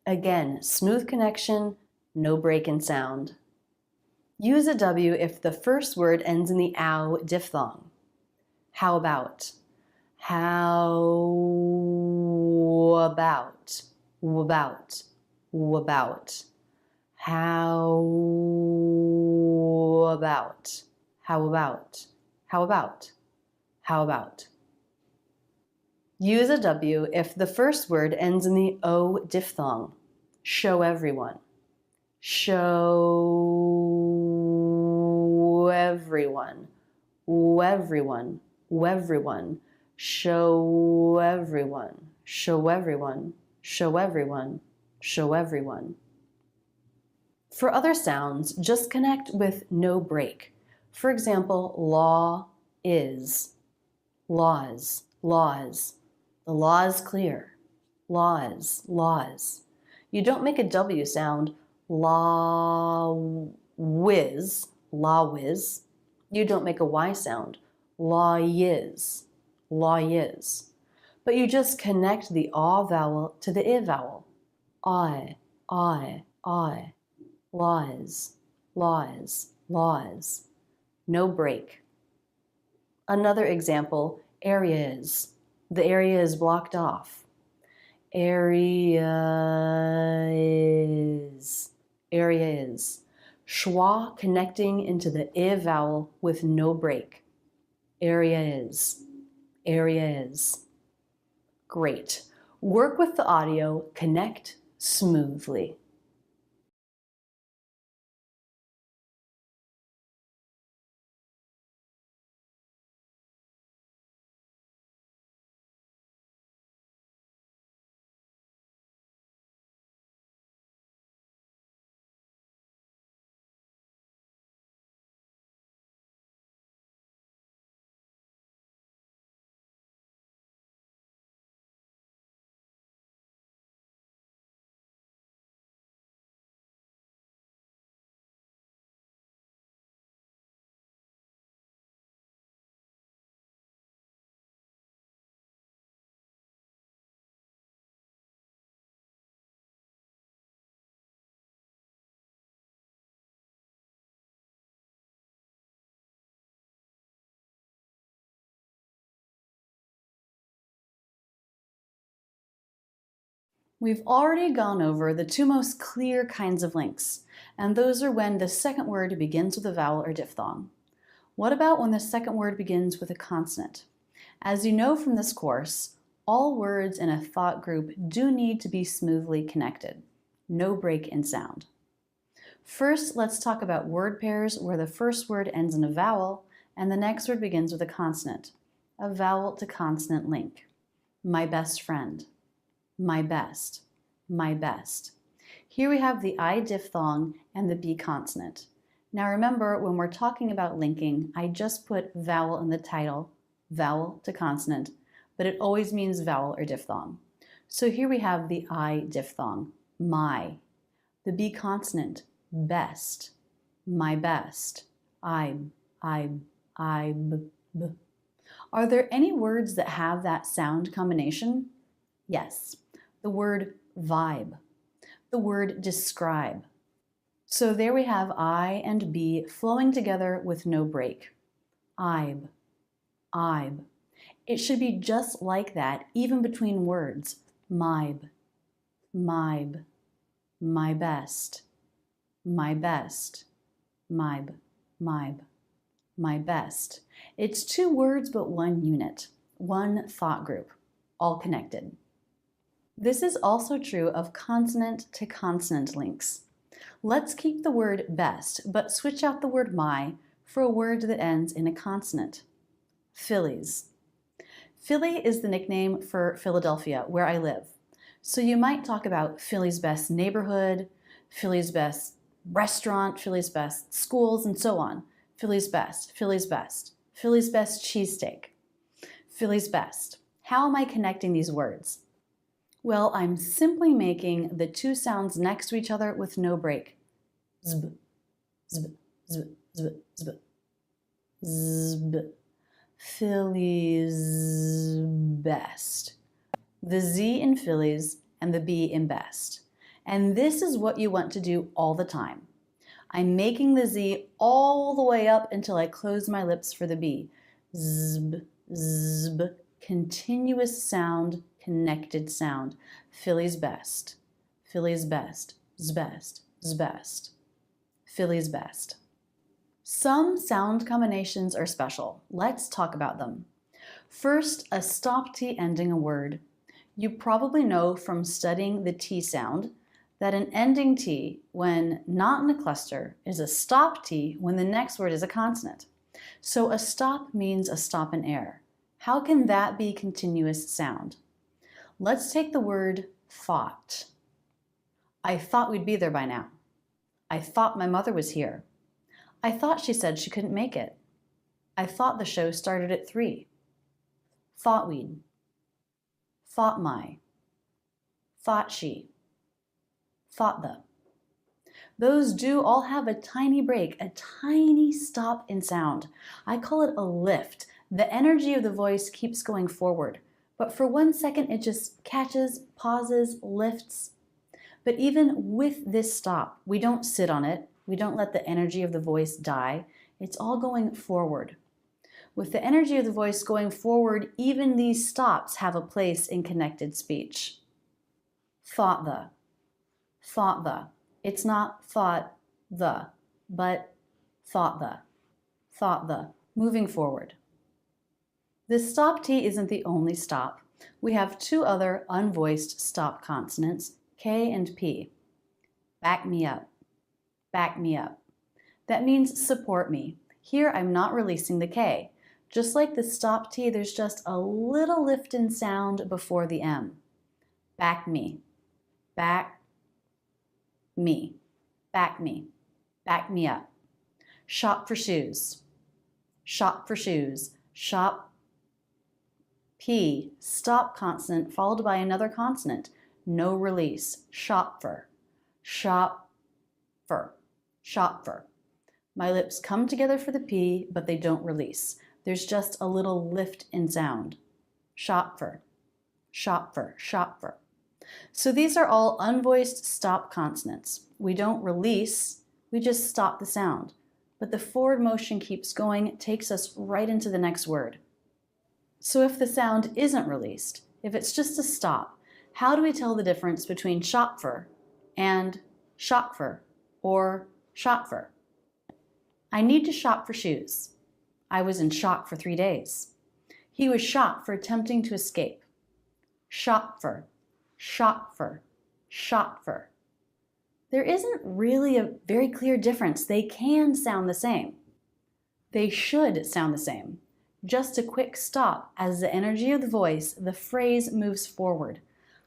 Again, smooth connection, no break in sound. Use a W if the first word ends in the ow diphthong. How about? How about? About, about. How about? How about? How about? How about? Use a W if the first word ends in the O diphthong. Show everyone. Show everyone. Everyone. Everyone. Show everyone. Show everyone. Show everyone, show everyone. For other sounds, just connect with no break. For example, law is, laws, laws. The law is clear, laws, laws. You don't make a W sound, law whiz, law whiz. You don't make a Y sound, law is, law is. But you just connect the aw vowel to the I vowel. I, laws, laws, laws. No break. Another example, area is. The area is blocked off. Area is. Area is. Schwa connecting into the I vowel with no break. Area is. Area is. Great. Work with the audio, connect smoothly. We've already gone over the two most clear kinds of links, and those are when the second word begins with a vowel or diphthong. What about when the second word begins with a consonant? As you know from this course, all words in a thought group do need to be smoothly connected. No break in sound. First, let's talk about word pairs where the first word ends in a vowel and the next word begins with a consonant. A vowel to consonant link. My best friend. My best. My best. Here we have the I diphthong and the B consonant. Now remember, when we're talking about linking, I just put vowel in the title, vowel to consonant, but it always means vowel or diphthong. So here we have the I diphthong, my. The B consonant, best. My best. I, b. Are there any words that have that sound combination? Yes. The word vibe. The word describe. So there we have I and B flowing together with no break. Ibe. Ibe. It should be just like that, even between words. Mybe. Mybe. My best. My best. Mybe. Mybe. My best. It's two words but one unit, one thought group, all connected. This is also true of consonant to consonant links. Let's keep the word best, but switch out the word my for a word that ends in a consonant. Phillies. Philly is the nickname for Philadelphia, where I live. So you might talk about Philly's best neighborhood, Philly's best restaurant, Philly's best schools, and so on. Philly's best, Philly's best, Philly's best cheesesteak. Philly's best. How am I connecting these words? Well, I'm simply making the two sounds next to each other with no break. Zb, zb, zb, zb, zb. Zb. Philly's best. The Z in Phillies and the B in best. And this is what you want to do all the time. I'm making the Z all the way up until I close my lips for the B. Zb, zb, continuous sound, connected sound. Philly's best. Philly's best. Zbest. Zbest. Philly's best. Some sound combinations are special. Let's talk about them. First, a stop T ending a word. You probably know from studying the T sound that an ending T, when not in a cluster, is a stop T when the next word is a consonant. So a stop means a stop in air. How can that be continuous sound? Let's take the word thought. I thought we'd be there by now. I thought my mother was here. I thought she said she couldn't make it. I thought the show started at 3. Thought we'd. Thought my. Thought she. Thought the. Those do all have a tiny break, a tiny stop in sound. I call it a lift. The energy of the voice keeps going forward, but for 1 second it just catches, pauses, lifts. But even with this stop, we don't sit on it. We don't let the energy of the voice die. It's all going forward. With the energy of the voice going forward, even these stops have a place in connected speech. Thought the. Thought the. It's not thought the, but thought the. Thought the. Moving forward. This stop T isn't the only stop. We have two other unvoiced stop consonants, K and P. Back me up. Back me up. That means support me. Here I'm not releasing the K. Just like the stop T, there's just a little lift in sound before the M. Back me. Back me. Back me. Back me up. Shop for shoes. Shop for shoes. Shop. P, stop consonant followed by another consonant. No release. Shop for. Shop for. Shop for. My lips come together for the P, but they don't release. There's just a little lift in sound. Shop for. Shop for. Shop for. So these are all unvoiced stop consonants. We don't release, we just stop the sound. But the forward motion keeps going, it takes us right into the next word. So if the sound isn't released, if it's just a stop, How do we tell the difference between Schopfer and Schopfer or Schopfer? I need to shop for shoes. I was in shock for 3 days. He was shot for attempting to escape. Schopfer, Schopfer, Schopfer. There isn't really a very clear difference. They can sound the same. They should sound the same. Just a quick stop as the energy of the voice, the phrase moves forward.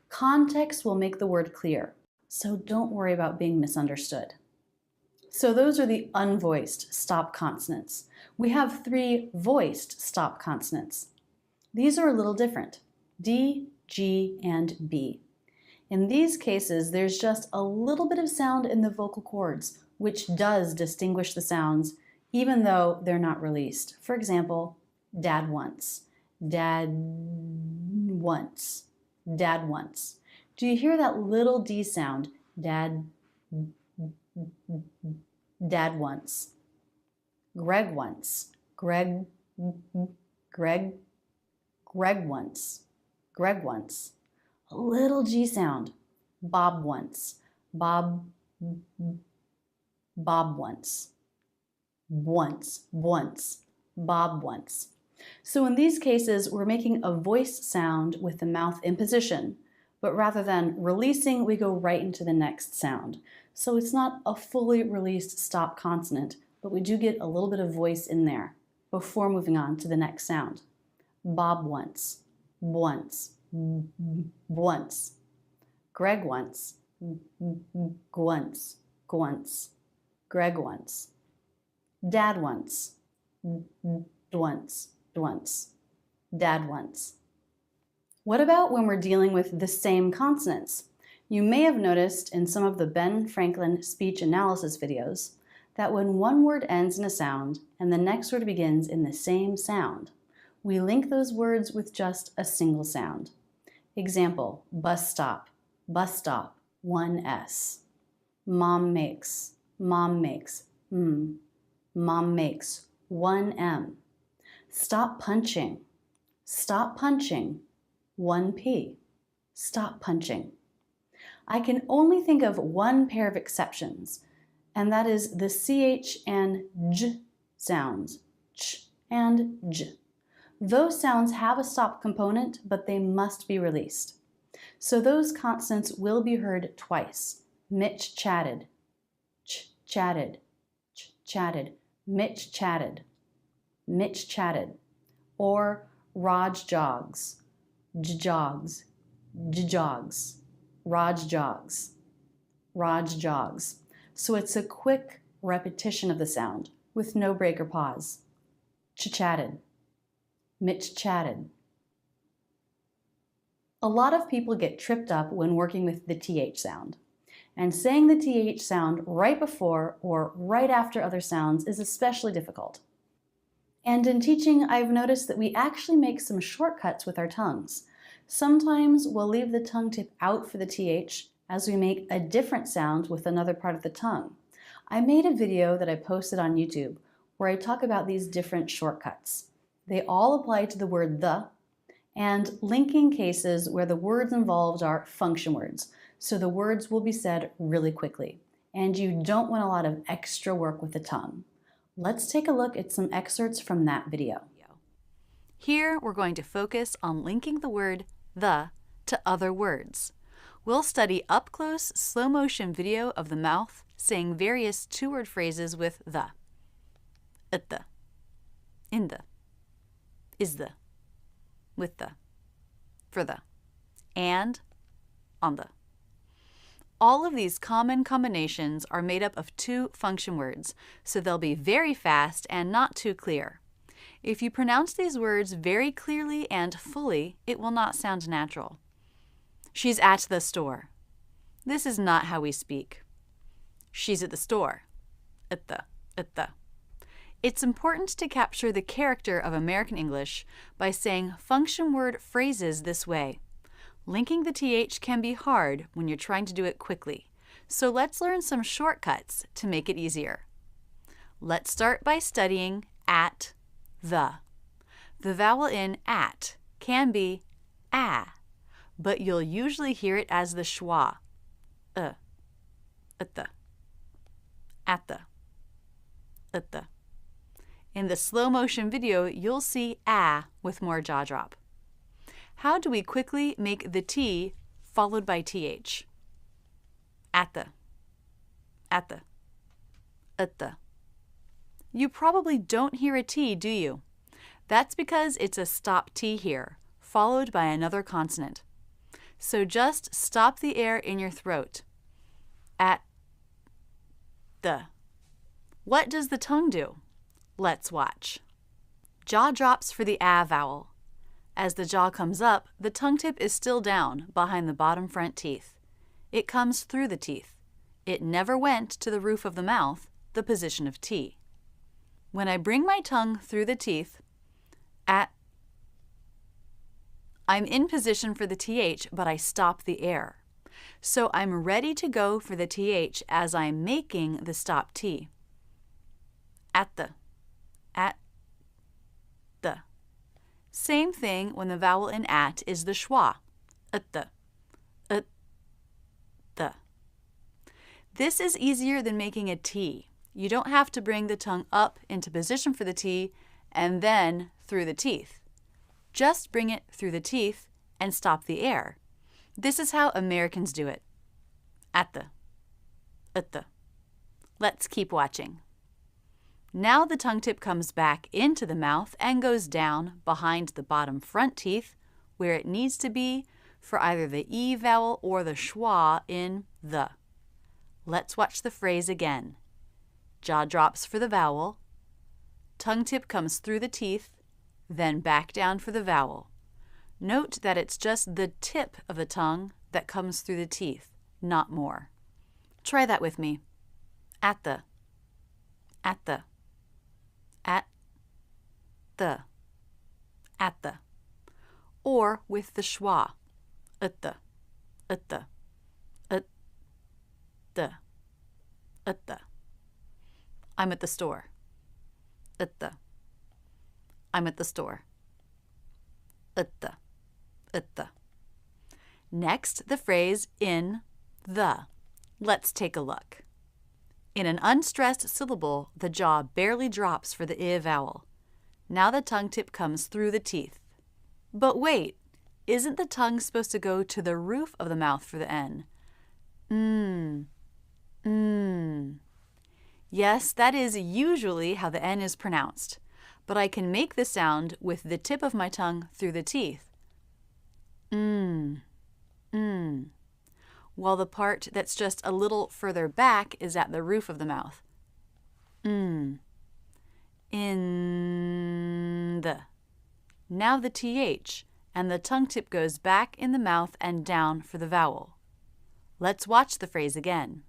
Context will make the word clear, so don't worry about being misunderstood. So those are the unvoiced stop consonants. We have 3 voiced stop consonants. These are a little different, D, G, and B. In these cases, there's just a little bit of sound in the vocal cords, which does distinguish the sounds, even though they're not released. For example, dad once, dad once, dad once. Do you hear that little D sound? Dad, dad once. Greg once, Greg, Greg, Greg once, Greg once. A little G sound. Bob once, Bob, Bob once. Once, once, Bob once. So in these cases, we're making a voice sound with the mouth in position, but rather than releasing, we go right into the next sound. So it's not a fully released stop consonant, but we do get a little bit of voice in there before moving on to the next sound. Bob once, once, once. Greg once, once, once. Greg once. Dad once, once, once. Dad once. What about when we're dealing with the same consonants? You may have noticed in some of the Ben Franklin speech analysis videos that when one word ends in a sound and the next word begins in the same sound, we link those words with just a single sound. Example, bus stop, 1 S. Mom makes, Mom makes, Mom makes, 1 M. Stop punching, 1 P. Stop punching. I can only think of one pair of exceptions, and that is the CH and J sounds, ch and J. Those sounds have a stop component, but they must be released. So those consonants will be heard twice. Mitch chatted, ch chatted, ch chatted, Mitch chatted, Mitch chatted. Or Raj jogs, j jogs, j jogs, Raj jogs, Raj jogs. So it's a quick repetition of the sound with no break or pause. Ch chatted, Mitch chatted. A lot of people get tripped up when working with the TH sound. And saying the TH sound right before or right after other sounds is especially difficult. And in teaching, I've noticed that we actually make some shortcuts with our tongues. Sometimes we'll leave the tongue tip out for the TH as we make a different sound with another part of the tongue. I made a video that I posted on YouTube where I talk about these different shortcuts. They all apply to the word the and linking cases where the words involved are function words, so the words will be said really quickly, and you don't want a lot of extra work with the tongue. Let's take a look at some excerpts from that video. Here we're going to focus on linking the word the to other words. We'll study up-close, slow-motion video of the mouth saying various two-word phrases with the. At the, in the, is the, with the, for the, and on the. All of these common combinations are made up of 2 function words, so they'll be very fast and not too clear. If you pronounce these words very clearly and fully, it will not sound natural. She's at the store. This is not how we speak. She's at the store. At the. It's important to capture the character of American English by saying function word phrases this way. Linking the TH can be hard when you're trying to do it quickly, so let's learn some shortcuts to make it easier. Let's start by studying at the. The vowel in at can be a, but you'll usually hear it as the schwa. At the. In the slow motion video, you'll see with more jaw drop. How do we quickly make the T followed by TH? At the. You probably don't hear a T, do you? That's because it's a stop T here, followed by another consonant. So just stop the air in your throat. At the. What does the tongue do? Let's watch. Jaw drops for the vowel. As the jaw comes up, the tongue tip is still down behind the bottom front teeth. It comes through the teeth. It never went to the roof of the mouth, the position of T. When I bring my tongue through the teeth, I'm in position for the TH, but I stop the air. So I'm ready to go for the TH as I'm making the stop T. At the. Same thing when the vowel in at is the schwa. At the. This is easier than making a T. You don't have to bring the tongue up into position for the T and then through the teeth. Just bring it through the teeth and stop the air. This is how Americans do it. At the. Let's keep watching. Now the tongue tip comes back into the mouth and goes down behind the bottom front teeth where it needs to be for either the E vowel or the schwa in the. Let's watch the phrase again. Jaw drops for the vowel. Tongue tip comes through the teeth, then back down for the vowel. Note that it's just the tip of the tongue that comes through the teeth, not more. Try that with me. At the. Or with the schwa. At the. I'm at the store. I'm at the store. Next, the phrase in the. Let's take a look. In an unstressed syllable, the jaw barely drops for the I vowel. Now the tongue tip comes through the teeth. But wait, isn't the tongue supposed to go to the roof of the mouth for the N? Yes, that is usually how the N is pronounced, but I can make the sound with the tip of my tongue through the teeth. While the part that's just a little further back is at the roof of the mouth. In the. Now the TH, and the tongue tip goes back in the mouth and down for the vowel. Let's watch the phrase again.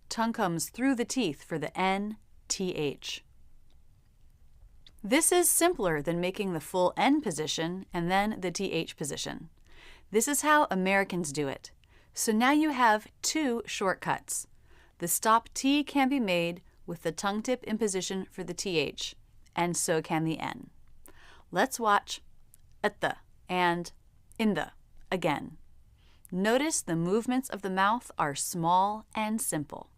Tongue comes through the teeth for the N, TH. This is simpler than making the full N position and then the TH position. This is how Americans do it. So now you have two shortcuts. The stop T can be made with the tongue tip in position for the TH, and so can the N. Let's watch at the and in the again. Notice the movements of the mouth are small and simple.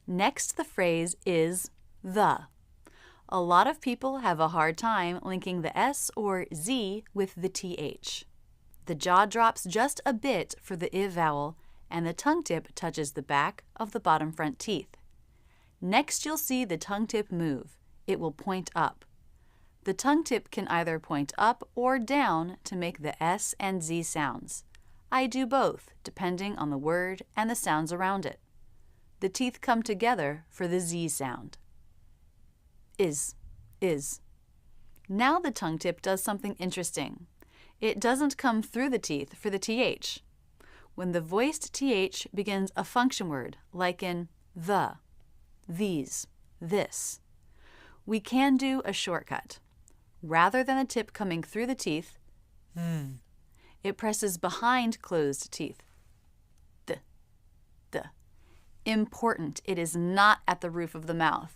Next, the phrase is the. A lot of people have a hard time linking the S or Z with the TH. The jaw drops just a bit for the I vowel, and the tongue tip touches the back of the bottom front teeth. Next, you'll see the tongue tip move. It will point up. The tongue tip can either point up or down to make the S and Z sounds. I do both, depending on the word and the sounds around it. The teeth come together for the Z sound. Is. Now the tongue tip does something interesting. It doesn't come through the teeth for the TH. When the voiced TH begins a function word, like in the, these, this, we can do a shortcut. Rather than the tip coming through the teeth, it presses behind closed teeth. The. Important, it is not at the roof of the mouth.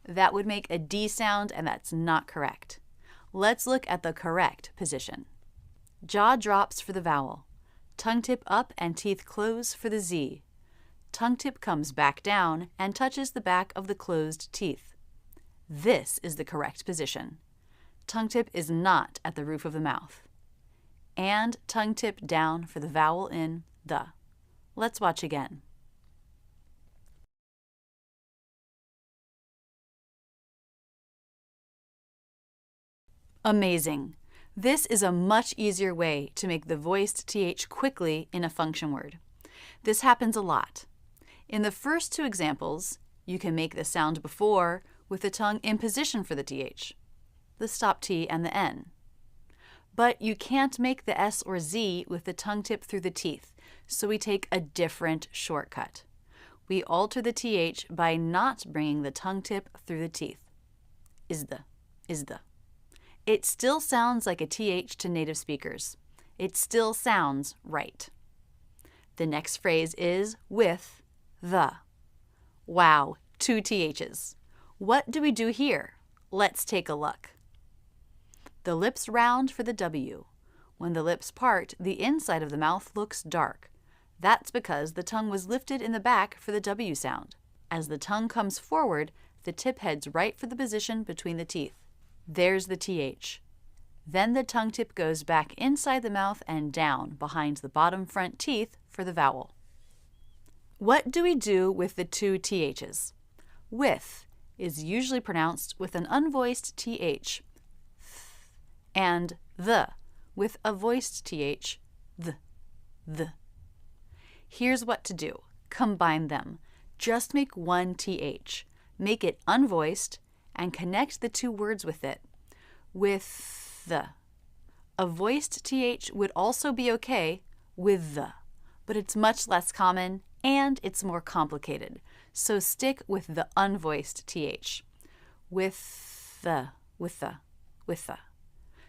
That would make a D sound, and that's not correct. Let's look at the correct position. Jaw drops for the vowel. Tongue tip up and teeth close for the Z. Tongue tip comes back down and touches the back of the closed teeth. This is the correct position. Tongue tip is not at the roof of the mouth. And tongue tip down for the vowel in the. Let's watch again. Amazing. This is a much easier way to make the voiced TH quickly in a function word. This happens a lot. In the first two examples, you can make the sound before with the tongue in position for the TH, the stop T and the N. But you can't make the S or Z with the tongue tip through the teeth, so we take a different shortcut. We alter the TH by not bringing the tongue tip through the teeth. Is the. It still sounds like a TH to native speakers. It still sounds right. The next phrase is with the. Wow, 2 THs. What do we do here? Let's take a look. The lips round for the W. When the lips part, the inside of the mouth looks dark. That's because the tongue was lifted in the back for the W sound. As the tongue comes forward, the tip heads right for the position between the teeth. There's the TH. Then the tongue tip goes back inside the mouth and down behind the bottom front teeth for the vowel. What do we do with the 2 THs? With is usually pronounced with an unvoiced TH, and the with a voiced TH, the. Here's what to do. Combine them. Just make one TH. Make it unvoiced and connect the 2 words with it. With the. A voiced TH would also be okay with the, but it's much less common and it's more complicated. So stick with the unvoiced TH. With the.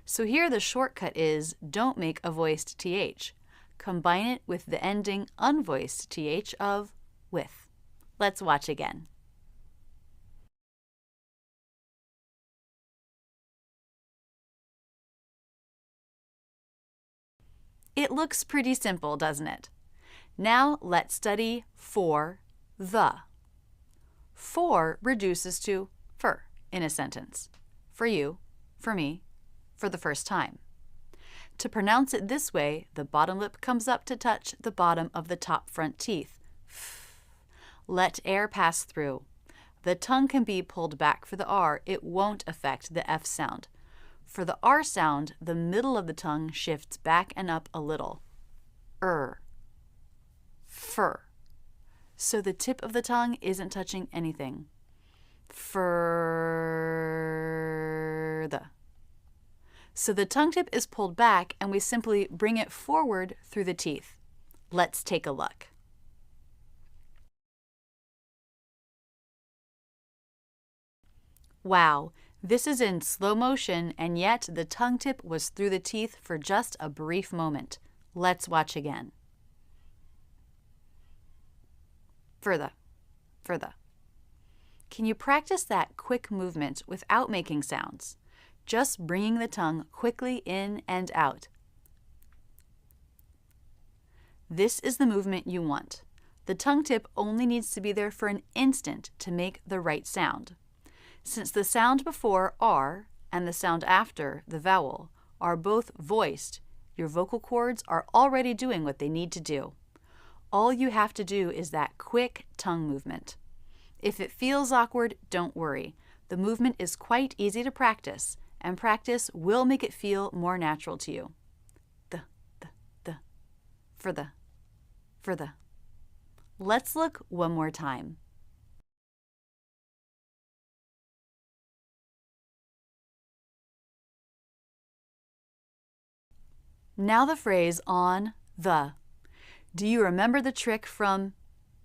So here the shortcut is don't make a voiced TH. Combine it with the ending unvoiced TH of with. Let's watch again. It looks pretty simple, doesn't it? Now let's study for the. For reduces to for in a sentence. For you, for me, for the first time. To pronounce it this way, the bottom lip comes up to touch the bottom of the top front teeth. Let air pass through. The tongue can be pulled back for the R. It won't affect the F sound. For the R sound, the middle of the tongue shifts back and up a little. Fur. So the tip of the tongue isn't touching anything. Further. So the tongue tip is pulled back and we simply bring it forward through the teeth. Let's take a look. Wow, this is in slow motion and yet the tongue tip was through the teeth for just a brief moment. Let's watch again. Further. Can you practice that quick movement without making sounds? Just bringing the tongue quickly in and out. This is the movement you want. The tongue tip only needs to be there for an instant to make the right sound. Since the sound before R and the sound after the vowel are both voiced, your vocal cords are already doing what they need to do. All you have to do is that quick tongue movement. If it feels awkward, don't worry. The movement is quite easy to practice, and practice will make it feel more natural to you. For the. Let's look one more time. Now the phrase on the. Do you remember the trick from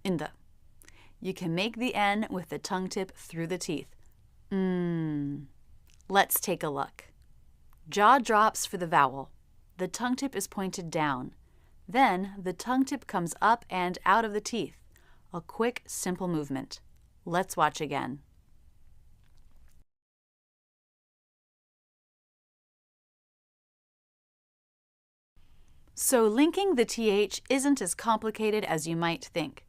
in the? You can make the N with the tongue tip through the teeth. Let's take a look. Jaw drops for the vowel. The tongue tip is pointed down. Then the tongue tip comes up and out of the teeth. A quick, simple movement. Let's watch again. So linking the TH isn't as complicated as you might think.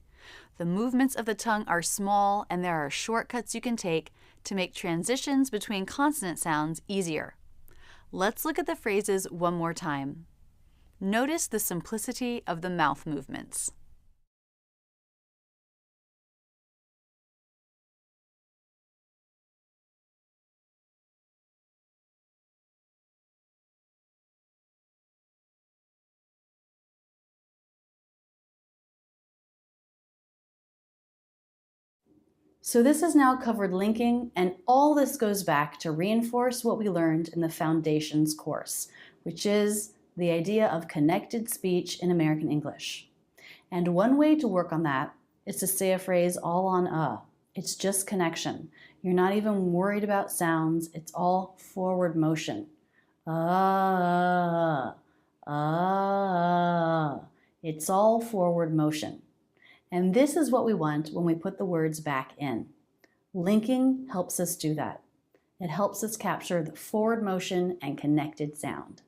The movements of the tongue are small, and there are shortcuts you can take to make transitions between consonant sounds easier. Let's look at the phrases one more time. Notice the simplicity of the mouth movements. So this has now covered linking, and all this goes back to reinforce what we learned in the Foundations course, which is the idea of connected speech in American English. And one way to work on that is to say a phrase all on It's just connection. You're not even worried about sounds. It's all forward motion. It's all forward motion. And this is what we want when we put the words back in. Linking helps us do that. It helps us capture the forward motion and connected sound.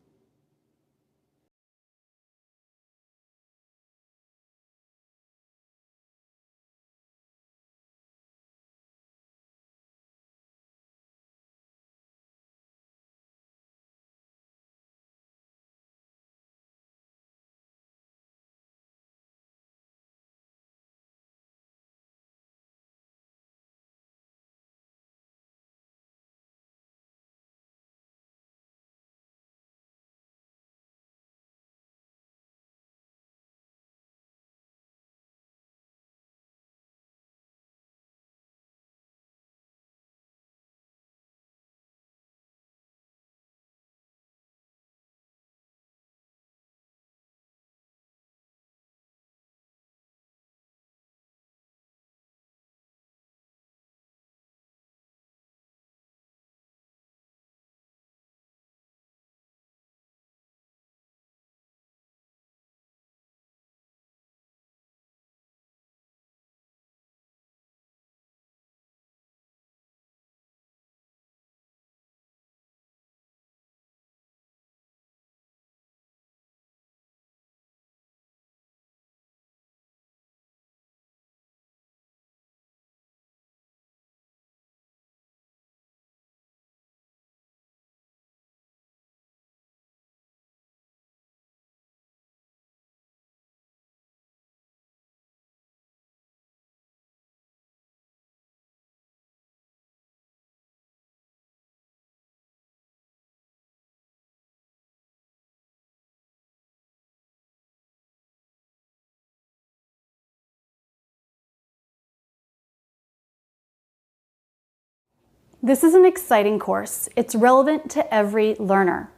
This is an exciting course. It's relevant to every learner.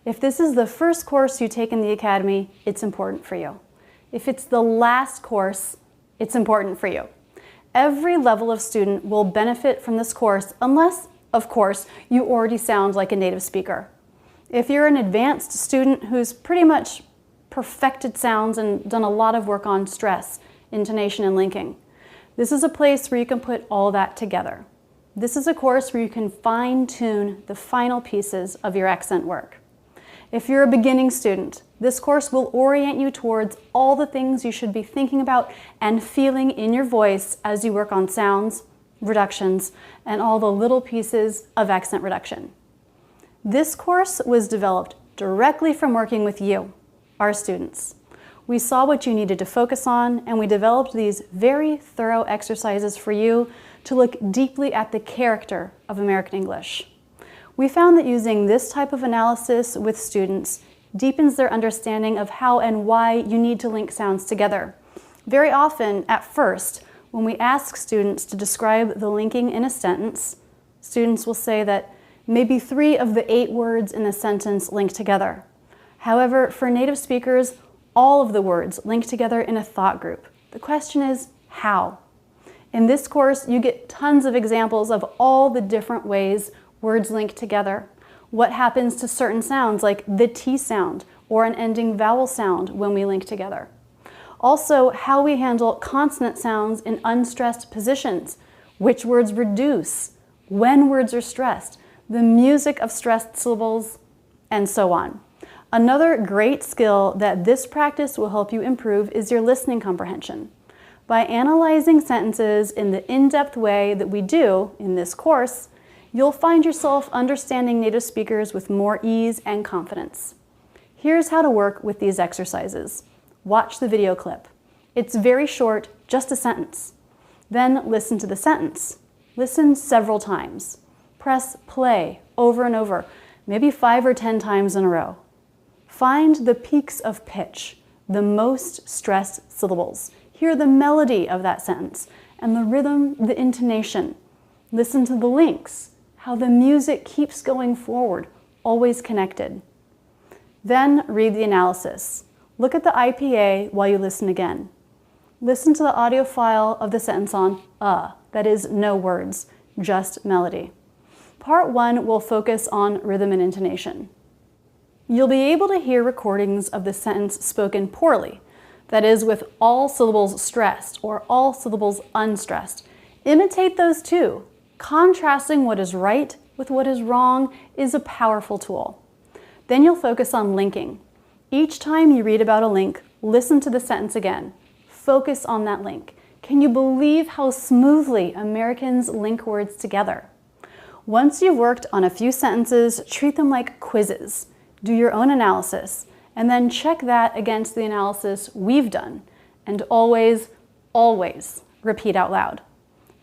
If this is the first course you take in the Academy, it's important for you. If it's the last course, it's important for you. Every level of student will benefit from this course unless, of course, you already sound like a native speaker. If you're an advanced student who's pretty much perfected sounds and done a lot of work on stress, intonation, and linking, this is a place where you can put all that together. This is a course where you can fine-tune the final pieces of your accent work. If you're a beginning student, this course will orient you towards all the things you should be thinking about and feeling in your voice as you work on sounds, reductions, and all the little pieces of accent reduction. This course was developed directly from working with you, our students. We saw what you needed to focus on, and we developed these very thorough exercises for you to look deeply at the character of American English. We found that using this type of analysis with students deepens their understanding of how and why you need to link sounds together. Very often, at first, when we ask students to describe the linking in a sentence, students will say that maybe 3 of the 8 words in the sentence link together. However, for native speakers, all of the words link together in a thought group. The question is, how? In this course, you get tons of examples of all the different ways words link together. What happens to certain sounds like the T sound or an ending vowel sound when we link together. Also, how we handle consonant sounds in unstressed positions, which words reduce, when words are stressed, the music of stressed syllables, and so on. Another great skill that this practice will help you improve is your listening comprehension. By analyzing sentences in the in-depth way that we do in this course, you'll find yourself understanding native speakers with more ease and confidence. Here's how to work with these exercises. Watch the video clip. It's very short, just a sentence. Then listen to the sentence. Listen several times. Press play over and over, maybe 5 or 10 times in a row. Find the peaks of pitch, the most stressed syllables. Hear the melody of that sentence and the rhythm, the intonation. Listen to the links, how the music keeps going forward, always connected. Then read the analysis. Look at the IPA while you listen again. Listen to the audio file of the sentence on that is no words, just melody. Part 1 will focus on rhythm and intonation. You'll be able to hear recordings of the sentence spoken poorly, that is with all syllables stressed or all syllables unstressed. Imitate those too. Contrasting what is right with what is wrong is a powerful tool. Then you'll focus on linking. Each time you read about a link, listen to the sentence again. Focus on that link. Can you believe how smoothly Americans link words together? Once you've worked on a few sentences, treat them like quizzes. Do your own analysis, and then check that against the analysis we've done. And always, always repeat out loud.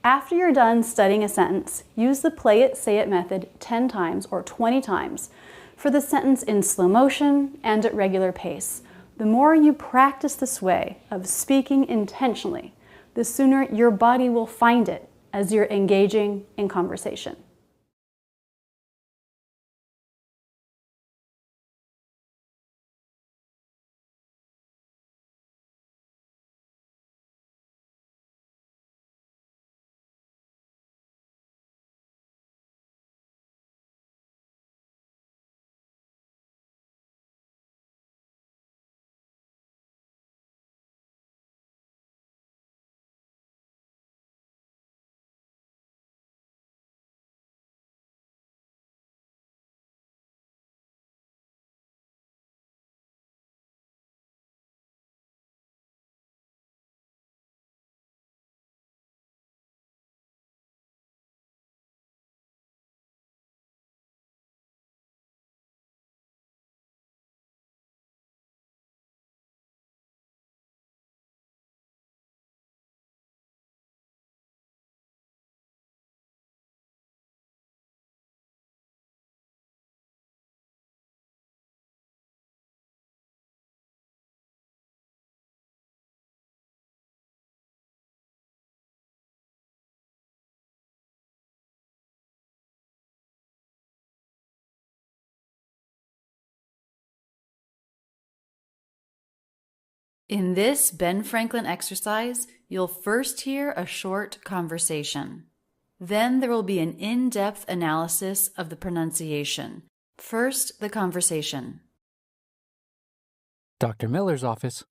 After you're done studying a sentence, use the play it, say it method 10 times or 20 times for the sentence in slow motion and at regular pace. The more you practice this way of speaking intentionally, the sooner your body will find it as you're engaging in conversation. In this Ben Franklin exercise, you'll first hear a short conversation. Then there will be an in-depth analysis of the pronunciation. First, the conversation. Dr. Miller's office.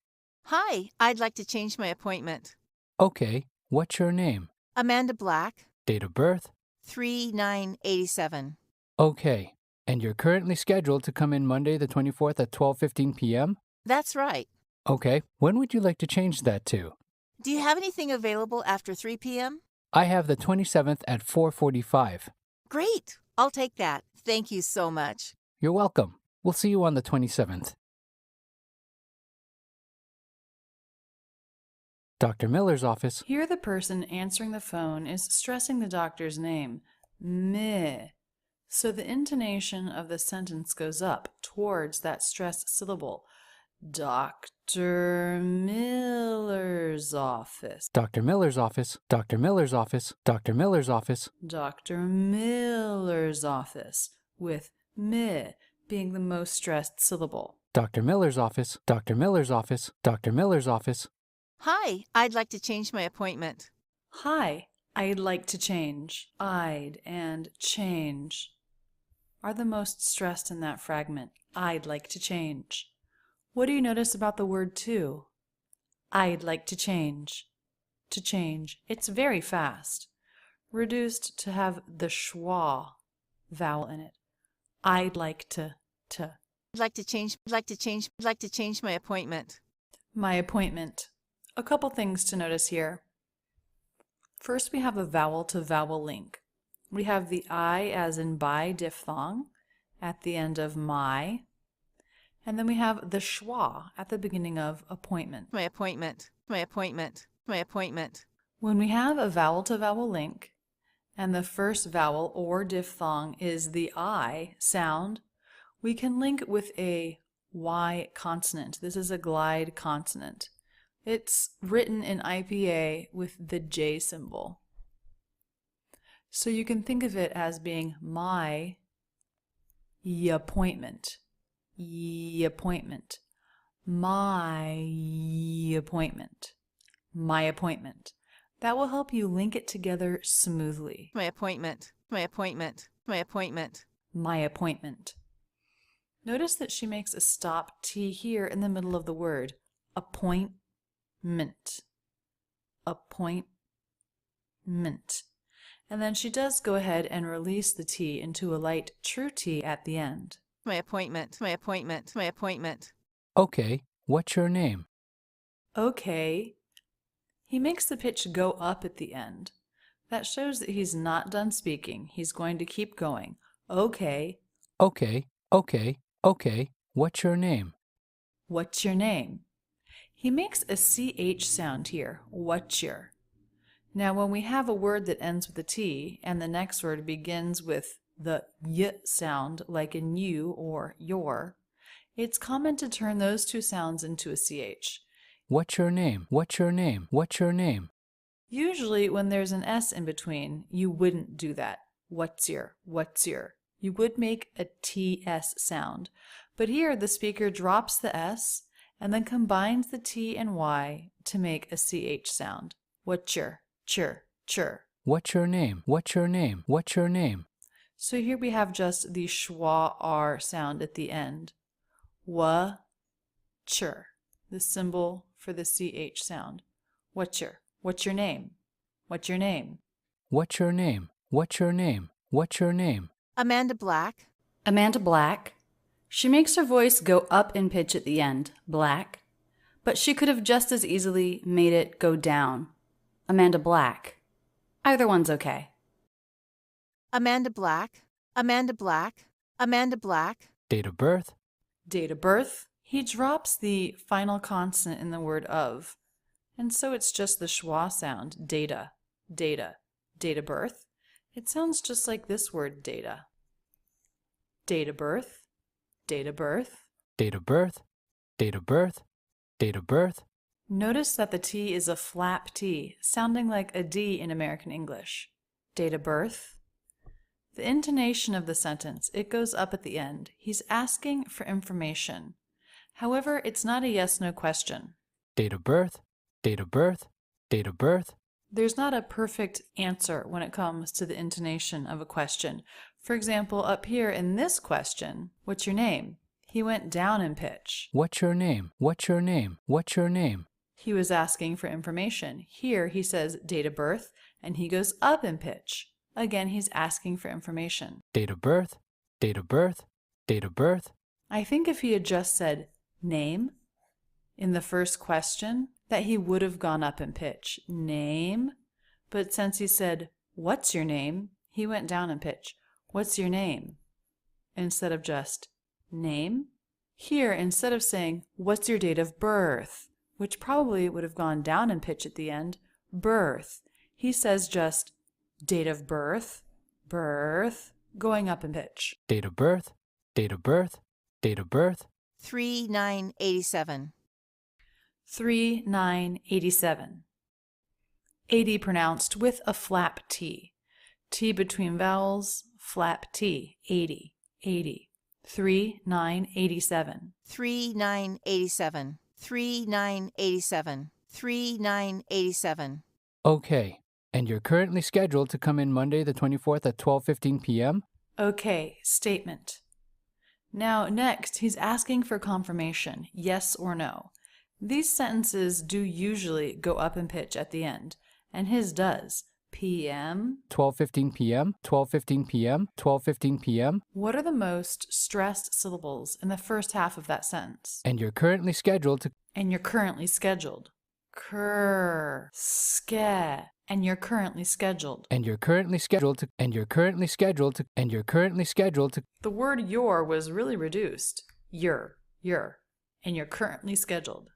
Hi, I'd like to change my appointment. Okay, what's your name? Amanda Black, Date of birth? 3/9/87. Okay, and you're currently scheduled to come in Monday the 24th at 12:15 p.m.? That's right. Okay, when would you like to change that to? Do you have anything available after 3 p.m.? I have the 27th at 4:45. Great. I'll take that. Thank you so much. You're welcome. We'll see you on the 27th. Dr. Miller's office. Here the person answering the phone is stressing the doctor's name, meh. So the intonation of the sentence goes up towards that stressed syllable. Dr. Miller's office. Dr. Miller's office. Dr. Miller's office. Dr. Miller's office. Dr. Miller's office, with meh being the most stressed syllable. Dr. Miller's office. Dr. Miller's office. Dr. Miller's office. Hi, I'd like to change my appointment. Hi, I'd like to change. I'd and change are the most stressed in that fragment. I'd like to change. What do you notice about the word to? I'd like to change. To change. It's very fast. Reduced to have the schwa vowel in it. I'd like to. like to change my appointment. My appointment. A couple things to notice here. First, we have a vowel to vowel link. We have the I as in by diphthong at the end of my, and then we have the schwa at the beginning of appointment. My appointment. My appointment. My appointment. When we have a vowel to vowel link, and the first vowel or diphthong is the I sound, we can link with a Y consonant. This is a glide consonant. It's written in IPA with the J symbol. So you can think of it as being my appointment, appointment, my appointment, my appointment. That will help you link it together smoothly. My appointment. My appointment. My appointment. My appointment. Notice that she makes a stop T here in the middle of the word. Appointment. Appointment. And then she does go ahead and release the T into a light true T at the end. My appointment. My appointment. My appointment. Okay, what's your name? Okay. He makes the pitch go up at the end. That shows that he's not done speaking. He's going to keep going. Okay. Okay, okay, okay, what's your name? What's your name? He makes a CH sound here. What's your? Now, when we have a word that ends with a T and the next word begins with the Y sound, like in you or your, it's common to turn those two sounds into a CH. What's your name? What's your name? What's your name? Usually, when there's an S in between, you wouldn't do that. What's your? What's your? You would make a TS sound. But here, the speaker drops the S and then combines the T and Y to make a CH sound. What's your? Chur, chur. What's your name? What's your name? What's your name? So here we have just the schwa R sound at the end. Wa, chur, the symbol for the CH sound. What's your? What's your name? What's your name? What's your name? What's your name? What's your name? Amanda Black. Amanda Black. She makes her voice go up in pitch at the end, Black, but she could have just as easily made it go down. Amanda Black. Either one's okay. Amanda Black. Amanda Black. Amanda Black. Date of birth? Date of birth. He drops the final consonant in the word of, and so it's just the schwa sound, data, data, date of birth. It sounds just like this word, data. Date of birth, date of birth. Date of birth, date of birth, date of birth. Notice that the T is a flap T, sounding like a D in American English. Date of birth. The intonation of the sentence, it goes up at the end. He's asking for information. However, it's not a yes-no question. Date of birth, date of birth, date of birth. There's not a perfect answer when it comes to the intonation of a question. For example, up here in this question, what's your name? He went down in pitch. What's your name? What's your name? What's your name? He was asking for information. Here he says date of birth, and he goes up in pitch. Again, he's asking for information. Date of birth, date of birth, date of birth. I think if he had just said name in the first question, that he would have gone up in pitch. Name. But since he said, what's your name? He went down in pitch. What's your name? Instead of just name. Here, instead of saying, what's your date of birth? Which probably would have gone down in pitch at the end, birth. He says just date of birth, birth, going up in pitch. Date of birth, date of birth, date of birth. 3/9/87. 3/9/87. 80 pronounced with a flap T. T between vowels, flap T. 80, 80. 3/9/87. 3/9/87. 3/9/87. 3/9/87. Okay, and you're currently scheduled to come in Monday the 24th at 12:15 p.m.? Okay, statement. Now, next, he's asking for confirmation, yes or no. These sentences do usually go up in pitch at the end, and his does. PM. 12:15 p.m., 12:15 p.m., 12:15 p.m., What are the most stressed syllables in the first half of that sentence? and you're currently scheduled to And you're currently scheduled. And you're currently scheduled. and you're currently scheduled to and you're currently scheduled to and you're currently scheduled to The word your was really reduced. You're, and you're currently scheduled.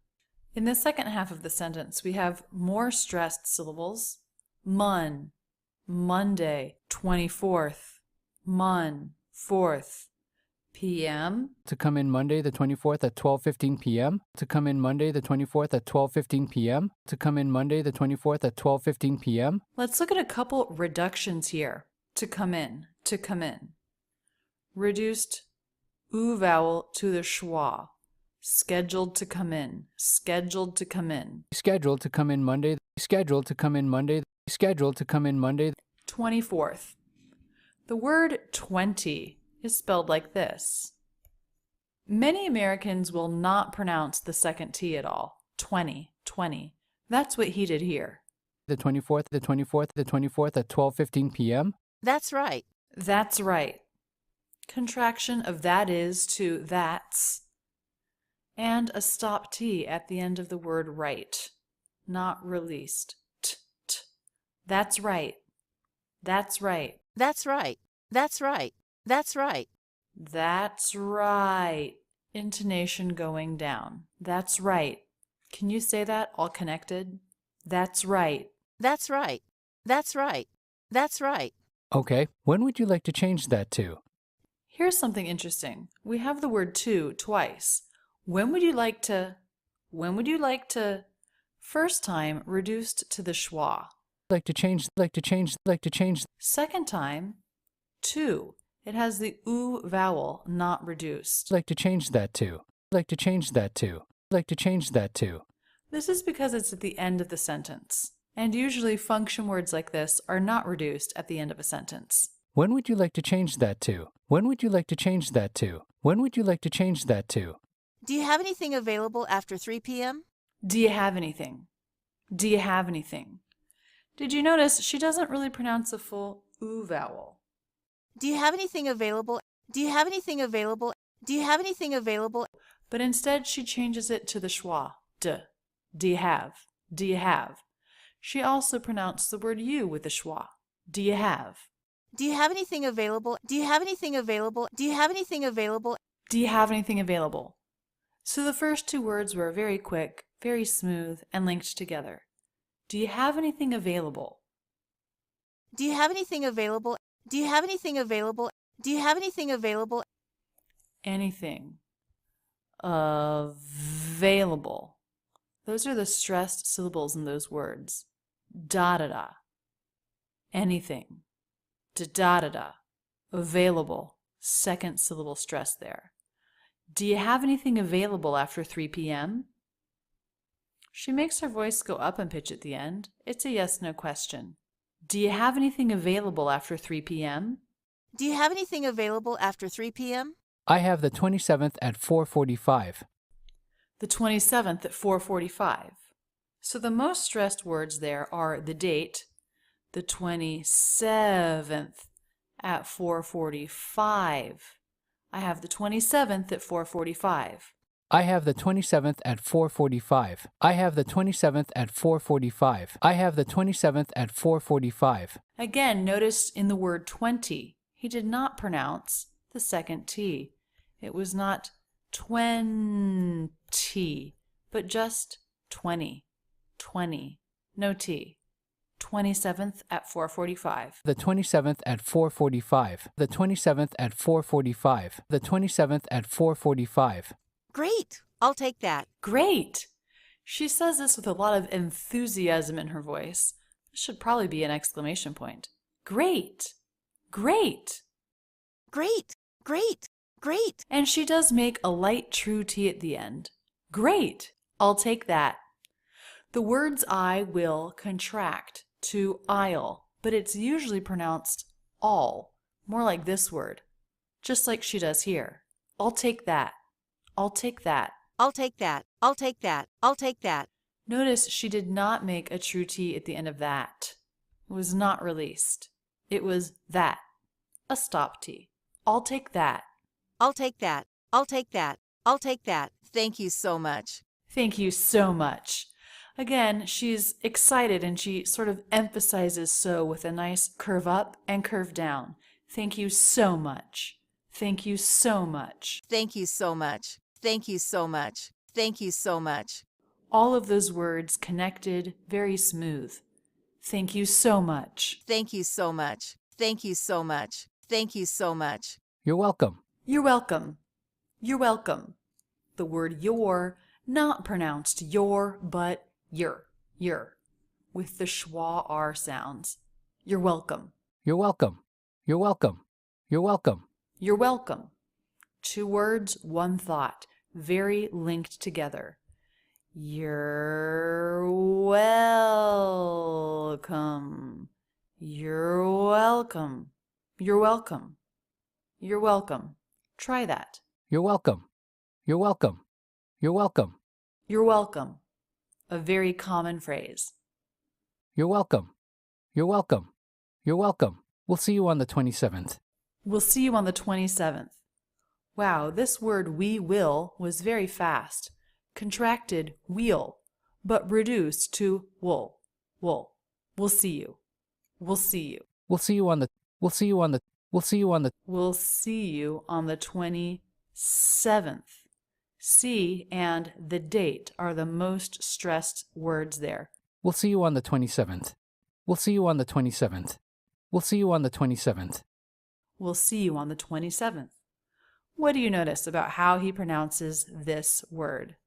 In the second half of the sentence, we have more stressed syllables. Monday, 24th, 4th, PM. to come in Monday the 24th at 12:15 p.m., to come in Monday the 24th at 12:15 p.m., to come in Monday the 24th at 12:15 p.m. Let's look at a couple reductions here. To come in. Reduced oo vowel to the schwa. Scheduled to come in. Scheduled to come in Monday, scheduled to come in Monday, scheduled to come in Monday. 24th. The word 20 is spelled like this. Many Americans will not pronounce the second T at all. 20. That's what he did here. The 24th at 12:15 p.m. That's right. That's right. Contraction of that is to that's, and a stop T at the end of the word right, not released. T. That's right. That's right. That's right. That's right. That's right. That's right. Intonation going down. That's right. Can you say that all connected? That's right. That's right. That's right. That's right. Okay, when would you like to change that to? Here's something interesting. We have the word to twice. When would you like to? First time reduced to the schwa. Like to change. Second time, to. It has the oo vowel not reduced. Like to change that to. This is because it's at the end of the sentence. And usually function words like this are not reduced at the end of a sentence. When would you like to change that to? Do you have anything available after 3 p.m.? Do you have anything? Did you notice she doesn't really pronounce a full oo vowel? Do you have anything available? But instead she changes it to the schwa. D. Do you have? She also pronounced the word you with the schwa. Do you have? Do you have anything available? So the first two words were very quick, very smooth, and linked together. Do you have anything available? Anything. Available. Those are the stressed syllables in those words. Da-da-da. Anything. Da-da-da-da. Available. Second syllable stress there. Do you have anything available after 3 p.m.? She makes her voice go up in pitch at the end. It's a yes-no question. Do you have anything available after 3 p.m.? I have the 27th at 4:45. The 27th at 4:45. So the most stressed words there are the date, the 27th at 4:45. I have the 27th at 4:45. I have the 27th at 4:45. I have the 27th at 4:45. I have the 27th at 4:45. Again, notice in the word 20, he did not pronounce the second T. It was not 20, but just 20. No T. 27th at 4:45. The 27th at 4:45. The 27th at 4:45. The 27th at 4:45. Great. I'll take that. Great. She says this with a lot of enthusiasm in her voice. This should probably be an exclamation point. Great. And she does make a light true T at the end. Great. I'll take that. The words I will contract to I'll, but it's usually pronounced all, more like this word, just like she does here. I'll take that. Notice she did not make a true T at the end of that. was not released. It was that, a stop T. I'll take that. I'll take that. I'll take that. I'll take that. Thank you so much. Thank you so much. Again, she's excited and she sort of emphasizes so with a nice curve up and curve down. Thank you so much. Thank you so much. Thank you so much. Thank you so much. Thank you so much. All of those words connected, very smooth. Thank you so much. Thank you so much. Thank you so much. Thank you so much. You're welcome. You're welcome. You're welcome. The word your, not pronounced your, but your, with the schwa R sounds. You're welcome. You're welcome. You're welcome. You're welcome. You're welcome. 2 words, 1 thought, very linked together. You're welcome. You're welcome. You're welcome. You're welcome. Try that. You're welcome. You're welcome. You're welcome. You're welcome. A very common phrase. You're welcome. You're welcome. You're welcome. We'll see you on the 27th. We'll see you on the 27th. Wow, this word we will was very fast. Contracted wheel, but reduced to wool. Wool. We'll see you. We'll see you. We'll see you on the 27th. We'll see you on the 27th. See and the date are the most stressed words there. We'll see you on the 27th. We'll see you on the 27th. We'll see you on the 27th. We'll see you on the 27th. What do you notice about how he pronounces this word?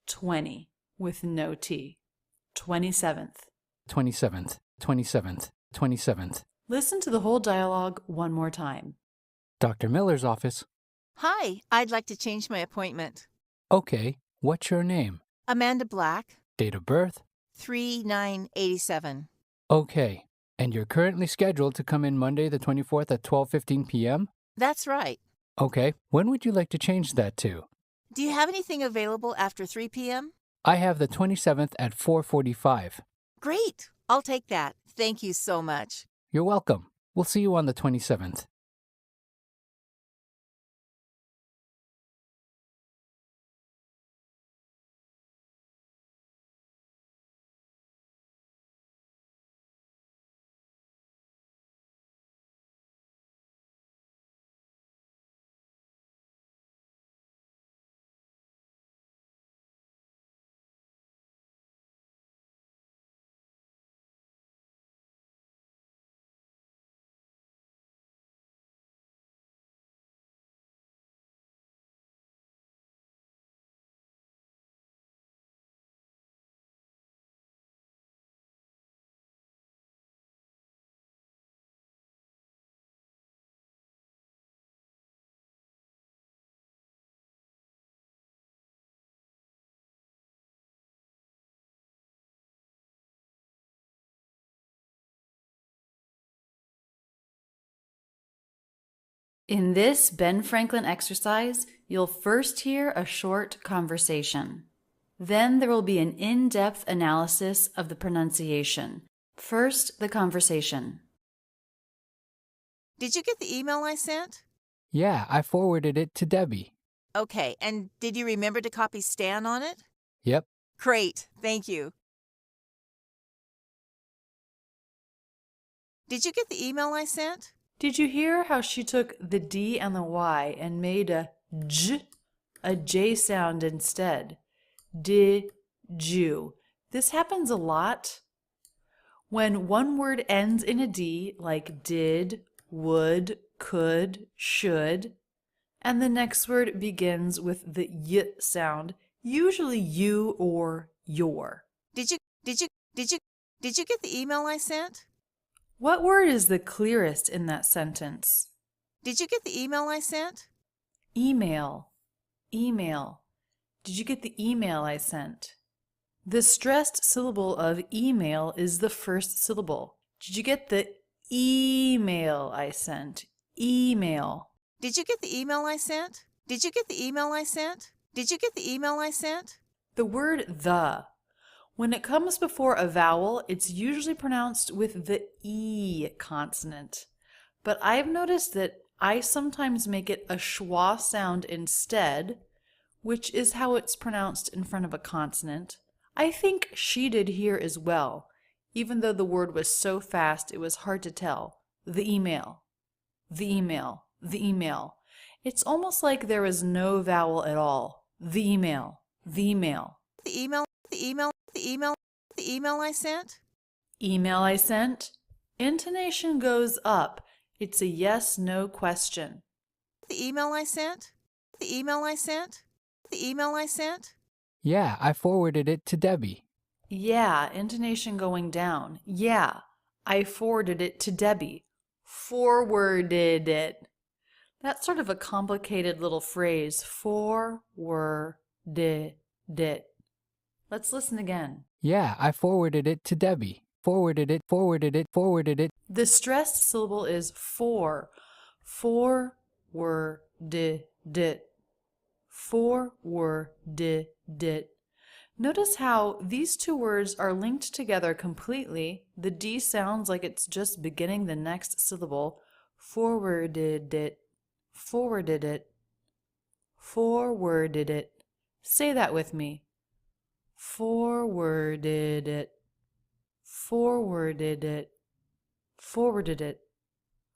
20 with no T. 27th. 27th. 27th. 27th. Listen to the whole dialogue one more time. Dr. Miller's office. Hi, I'd like to change my appointment. Okay, what's your name? Amanda Black, Date of birth? 3/9/87. Okay, and you're currently scheduled to come in Monday the 24th at 12:15 p.m.? That's right. Okay, when would you like to change that to? Do you have anything available after 3 p.m.? I have the 27th at 4:45. Great. I'll take that. Thank you so much. You're welcome. We'll see you on the 27th. In this Ben Franklin exercise, you'll first hear a short conversation. Then there will be an in-depth analysis of the pronunciation. First, the conversation. Did you get the email I sent? Yeah, I forwarded it to Debbie. Okay, and did you remember to copy Stan on it? Yep. Great, thank you. Did you get the email I sent? Did you hear how she took the D and the Y and made a J sound instead? Did you? This happens a lot. When one word ends in a D, like did, would, could, should, and the next word begins with the Y sound, usually you or your. Did you get the email I sent? What word is the clearest in that sentence? Did you get the email I sent? Email. Email. Did you get the email I sent? The stressed syllable of email is the first syllable. Did you get the email I sent? Email. Did you get the email I sent? Did you get the email I sent? Did you get the email I sent? The word the. When it comes before a vowel, it's usually pronounced with the E consonant. But I've noticed that I sometimes make it a schwa sound instead, which is how it's pronounced in front of a consonant. I think she did here as well, even though the word was so fast it was hard to tell. The email, the email, the email. It's almost like there is no vowel at all. The email, the email. The email, the email, the email, the email I sent? Email I sent? Intonation goes up. It's a yes/no question. The email I sent? The email I sent? The email I sent? Yeah, I forwarded it to Debbie. Yeah, intonation going down. Yeah, I forwarded it to Debbie. Forwarded it. That's sort of a complicated little phrase. Forwarded it. Let's listen again. Yeah, I forwarded it to Debbie. Forwarded it, forwarded it, forwarded it. The stressed syllable is for. Forwarded it. Forwarded it. Notice how these two words are linked together completely. The D sounds like it's just beginning the next syllable. Forwarded it. Forwarded it. Forwarded it. Say that with me. Forwarded it. Forwarded it. Forwarded it.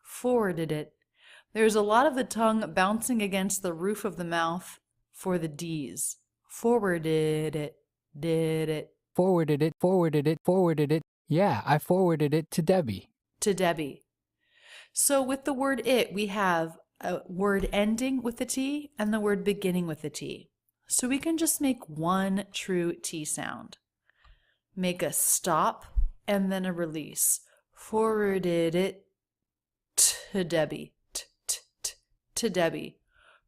Forwarded it. There's a lot of the tongue bouncing against the roof of the mouth for the D's. Forwarded it. Did it. Forwarded it, forwarded it, forwarded it. Yeah, I forwarded it to Debbie. To Debbie. So with the word it, we have a word ending with a T and the word beginning with a T. So we can just make one true T sound. Make a stop and then a release. Forwarded it to Debbie. To Debbie.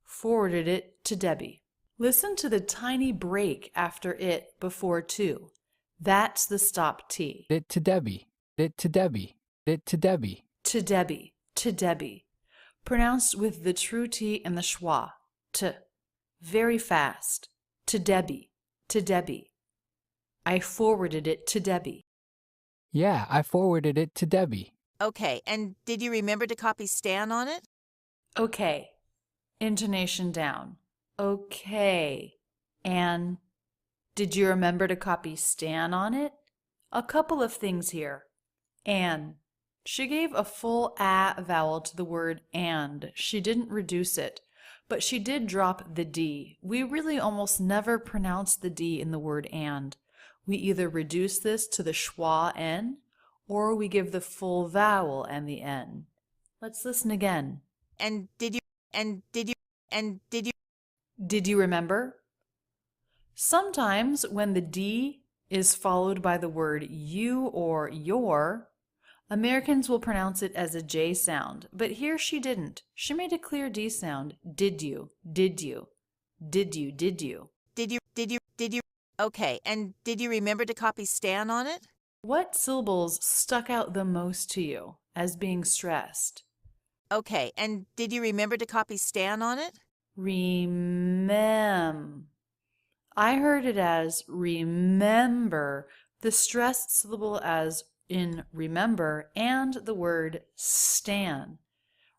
Forwarded it to Debbie. Listen to the tiny break after it before to. That's the stop T. It to Debbie. It to Debbie. It to Debbie. To Debbie. To Debbie. Pronounced with the true T and the schwa. T. Very fast. To Debbie. To Debbie. I forwarded it to Debbie. Yeah, I forwarded it to Debbie. Okay, and did you remember to copy Stan on it? Okay. Intonation down. Okay. And did you remember to copy Stan on it? A couple of things here. And. She gave a full A vowel to the word and. She didn't reduce it, but she did drop the D. We really almost never pronounce the D in the word and. We either reduce this to the schwa N, or we give the full vowel and the N. Let's listen again. Did you remember? Sometimes when the D is followed by the word you or your, Americans will pronounce it as a J sound, but here she didn't. She made a clear D sound. Did you? Did you? Did you? Did you? Did you? Okay, and did you remember to copy Stan on it? What syllables stuck out the most to you as being stressed? Okay, and did you remember to copy Stan on it? I heard it as remember, the stressed syllable as in remember, and the word stan.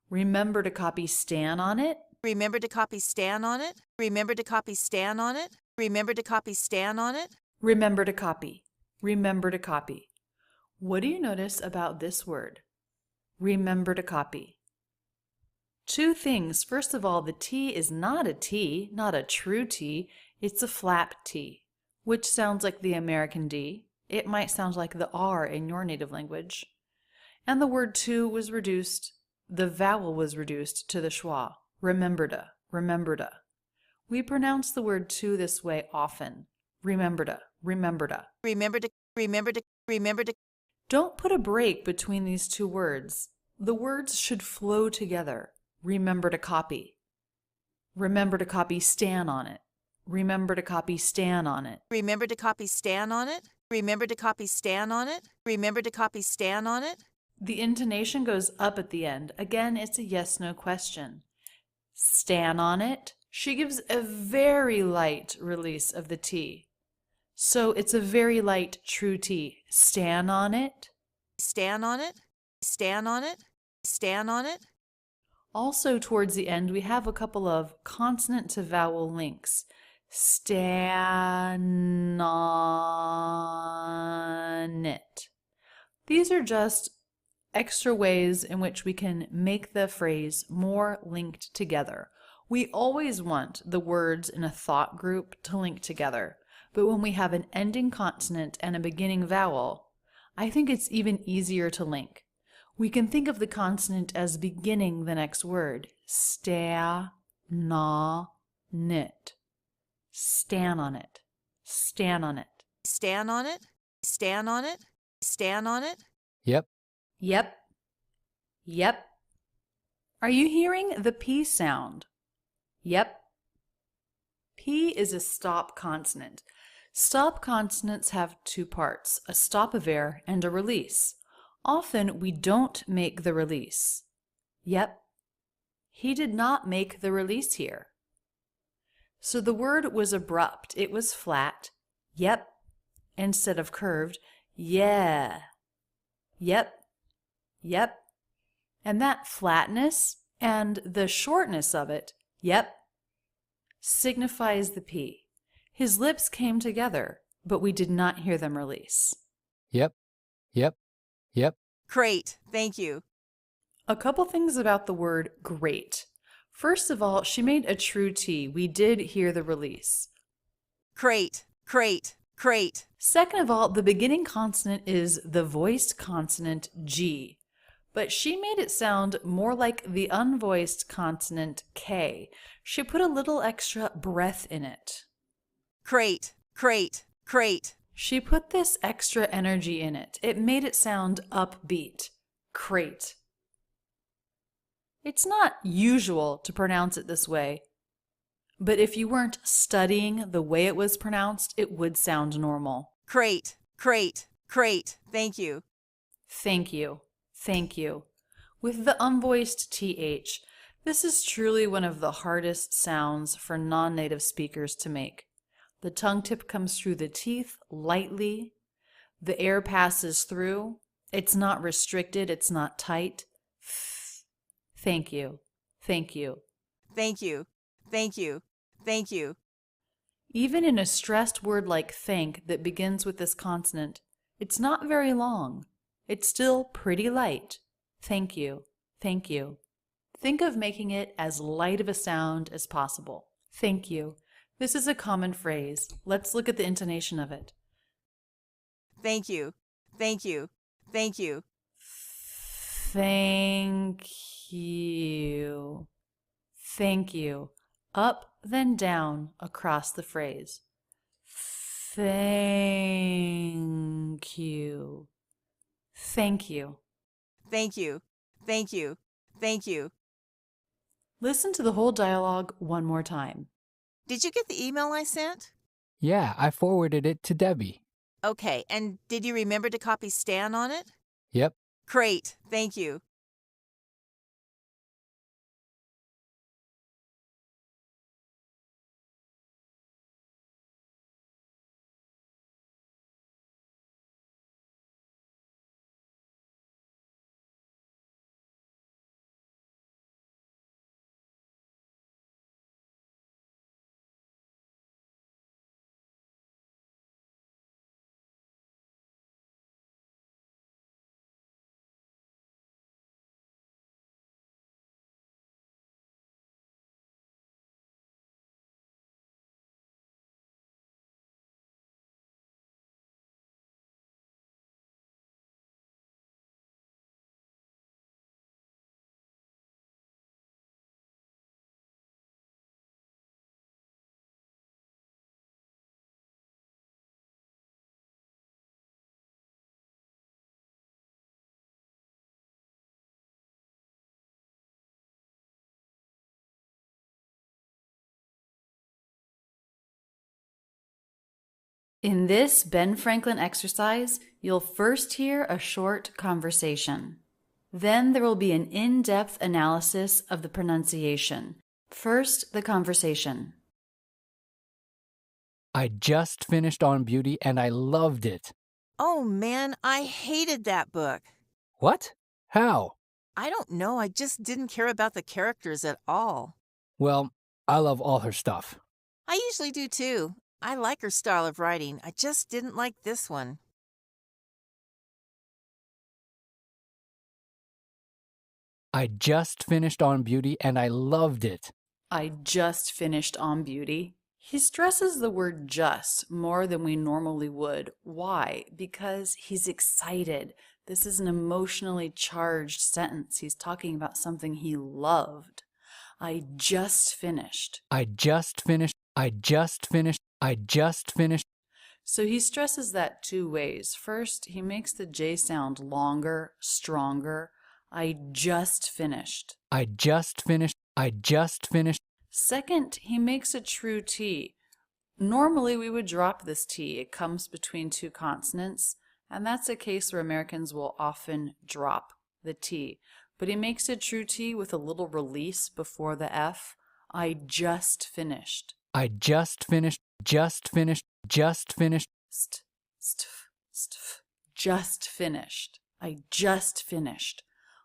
Remember to copy Stan on it? Remember to copy Stan on it? Remember to copy Stan on it? Remember to copy Stan on it? Remember to copy. Remember to copy. What do you notice about this word? Remember to copy. Two things. First of all, the T is not a T, not a true T. It's a flap T, which sounds like the American D. It might sound like the R in your native language. And the word to was reduced, the vowel was reduced to the schwa. Rememberda, rememberda. We pronounce the word to this way often. Rememberda, rememberda. Remember to. Don't put a break between these two words. The words should flow together. Remember to copy. Remember to copy Stan on it. Remember to copy Stan on it. Remember to copy Stan on it. Remember to copy Stan on it. Remember to copy Stan on it. The intonation goes up at the end. Again, it's a yes/no question. Stan on it. She gives a very light release of the T. So it's a very light true T. Stan on it. Stan on it. Stan on it. Stan on it. Also, towards the end, we have a couple of consonant to vowel links. Stan on it. These are just extra ways in which we can make the phrase more linked together. We always want the words in a thought group to link together, but when we have an ending consonant and a beginning vowel, I think it's even easier to link. We can think of the consonant as beginning the next word. Sta-na-nit. Stan on it. Stan on it. Stan on it. Stan on it. Stan on it. Yep. Yep. Yep. Are you hearing the P sound? Yep. P is a stop consonant. Stop consonants have two parts, a stop of air and a release. Often we don't make the release. Yep. He did not make the release here. So the word was abrupt. It was flat. Yep. Instead of curved. Yeah. Yep. Yep. And that flatness and the shortness of it, yep, signifies the P. His lips came together, but we did not hear them release. Yep. Yep. Yep. Great. Thank you. A couple things about the word great. First of all, she made a true T. We did hear the release. Great. Great. Great. Second of all, the beginning consonant is the voiced consonant G, but she made it sound more like the unvoiced consonant K. She put a little extra breath in it. Great. Great. Great. She put this extra energy in it. It made it sound upbeat. Crate. It's not usual to pronounce it this way, but if you weren't studying the way it was pronounced, it would sound normal. Great. Great. Great. Thank you. Thank you. Thank you. With the unvoiced TH, this is truly one of the hardest sounds for non-native speakers to make. The tongue tip comes through the teeth lightly. The air passes through. It's not restricted. It's not tight. Thank you. Thank you. Thank you. Thank you. Thank you. Even in a stressed word like thank that begins with this consonant, it's not very long. It's still pretty light. Thank you. Thank you. Think of making it as light of a sound as possible. Thank you. This is a common phrase. Let's look at the intonation of it. Thank you. Thank you. Thank you. Thank you. Thank you. Up, then down across the phrase. Thank you. Thank you. Thank you. Thank you. Thank you. Listen to the whole dialogue one more time. Did you get the email I sent? Yeah, I forwarded it to Debbie. Okay, and did you remember to copy Stan on it? Yep. Great. Thank you. In this Ben Franklin exercise, you'll first hear a short conversation. Then there will be an in-depth analysis of the pronunciation. First, the conversation. I just finished On Beauty and I loved it. Oh man, I hated that book. What? How? I don't know, I just didn't care about the characters at all. Well, I love all her stuff. I usually do too. I like her style of writing. I just didn't like this one. I just finished On Beauty and I loved it. I just finished On Beauty. He stresses the word just more than we normally would. Why? Because he's excited. This is an emotionally charged sentence. He's talking about something he loved. I just finished. I just finished. I just finished. I just finished. So he stresses that two ways. First, he makes the J sound longer, stronger. I just finished. I just finished. I just finished. Second, he makes a true T. Normally, we would drop this T. It comes between two consonants, and that's a case where Americans will often drop the T. But he makes a true T with a little release before the F. I just finished. I just finished. Just finished. Just finished. Just finished. I just finished.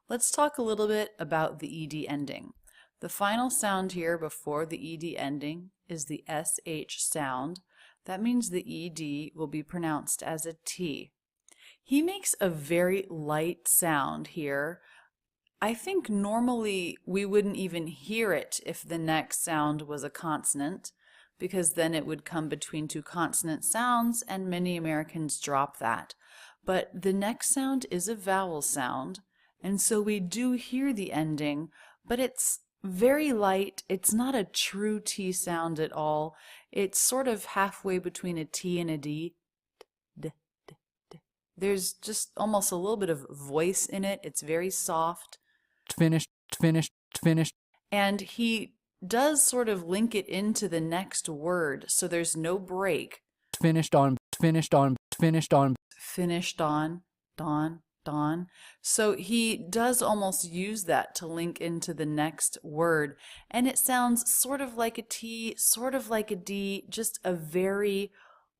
Let's talk a little bit about the ED ending. The final sound here before the ED ending is the SH sound. That means the ED will be pronounced as a T. He makes a very light sound here. I think normally we wouldn't even hear it if the next sound was a consonant, because then it would come between two consonant sounds, and many Americans drop that. But the next sound is a vowel sound, and so we do hear the ending, but it's very light. It's not a true T sound at all. It's sort of halfway between a T and a D. There's just almost a little bit of voice in it. It's very soft. Finished, finished, finished. And he does sort of link it into the next word, so there's no break. Finished on, finished on, finished on. Finished on, dawn. So he does almost use that to link into the next word, and it sounds sort of like a T, sort of like a D, just a very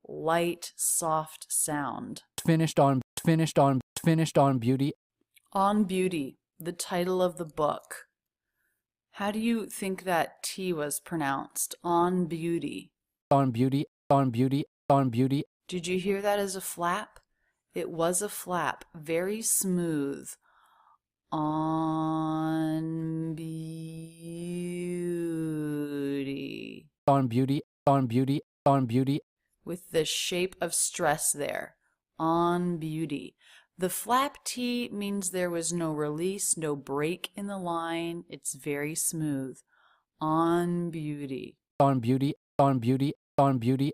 light, soft sound. Finished on, finished on, finished on beauty. On Beauty, the title of the book. How do you think that T was pronounced? On Beauty. On Beauty, on Beauty, on Beauty. Did you hear that as a flap? It was a flap, very smooth. On Beauty. On Beauty, on Beauty, on Beauty. With the shape of stress there. On Beauty. The flap T means there was no release, no break in the line. It's very smooth. On Beauty. On Beauty, on Beauty, on Beauty.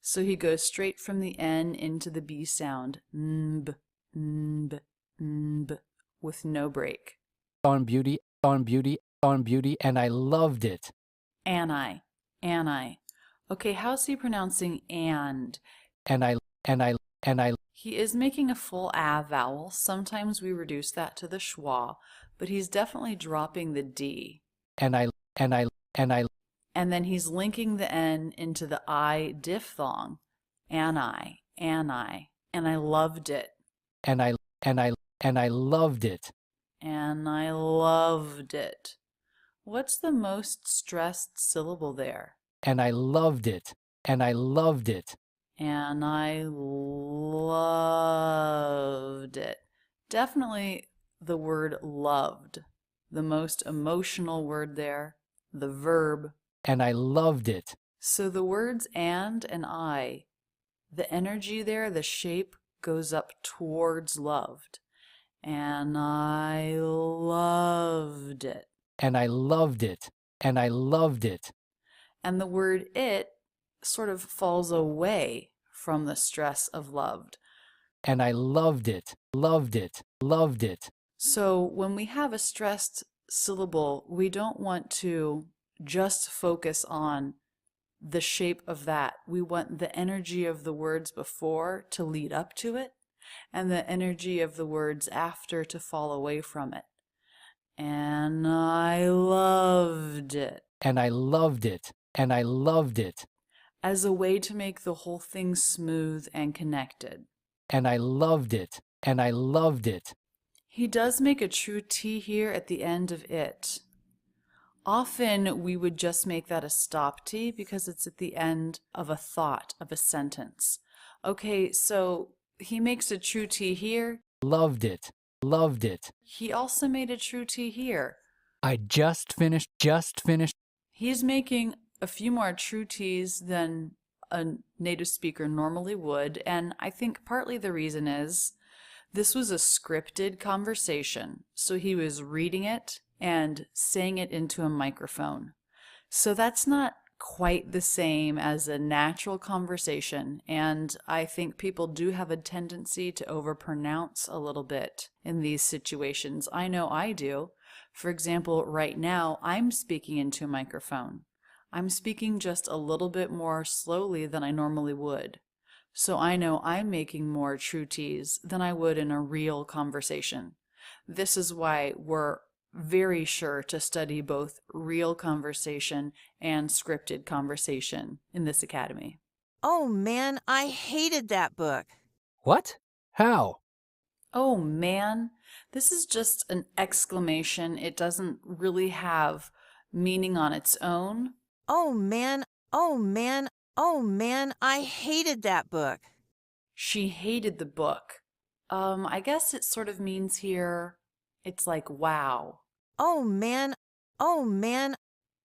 So he goes straight from the N into the B sound. Nb, nb, nb, with no break. On Beauty, on Beauty, on Beauty, and I loved it. Ani. Okay, how's he pronouncing and? And I. He is making a full A vowel. Sometimes we reduce that to the schwa, but he's definitely dropping the D. And I. And then he's linking the N into the I diphthong. Ani, and I loved it. And I loved it. And I loved it. What's the most stressed syllable there? And I loved it. And I loved it. And I loved it. Definitely the word loved. The most emotional word there. The verb. And I loved it. So the words and I, the energy there, the shape goes up towards loved. And I loved it. And I loved it. And I loved it. And the word it sort of falls away from the stress of loved. And I loved it, loved it, loved it. So when we have a stressed syllable, we don't want to just focus on the shape of that. We want the energy of the words before to lead up to it, and the energy of the words after to fall away from it. And I loved it. And I loved it. And I loved it. as a way to make the whole thing smooth and connected. And I loved it. And I loved it. He does make a true T here at the end of it. Often we would just make that a stop T because it's at the end of a thought, of a sentence. Okay, so he makes a true T here. Loved it. Loved it. He also made a true T here. I just finished. He's making a few more true T's than a native speaker normally would, and I think partly the reason is this was a scripted conversation, so he was reading it and saying it into a microphone. So that's not quite the same as a natural conversation, and I think people do have a tendency to overpronounce a little bit in these situations. I know I do. For example, right now, I'm speaking into a microphone. I'm speaking just a little bit more slowly than I normally would. So I know I'm making more true T's than I would in a real conversation. This is why we're very sure to study both real conversation and scripted conversation in this academy. Oh man, I hated that book. What? How? Oh man, this is just an exclamation. It doesn't really have meaning on its own. Oh man, oh man, oh man, I hated that book. She hated the book. I guess it sort of means here, it's like, wow. Oh man, oh man.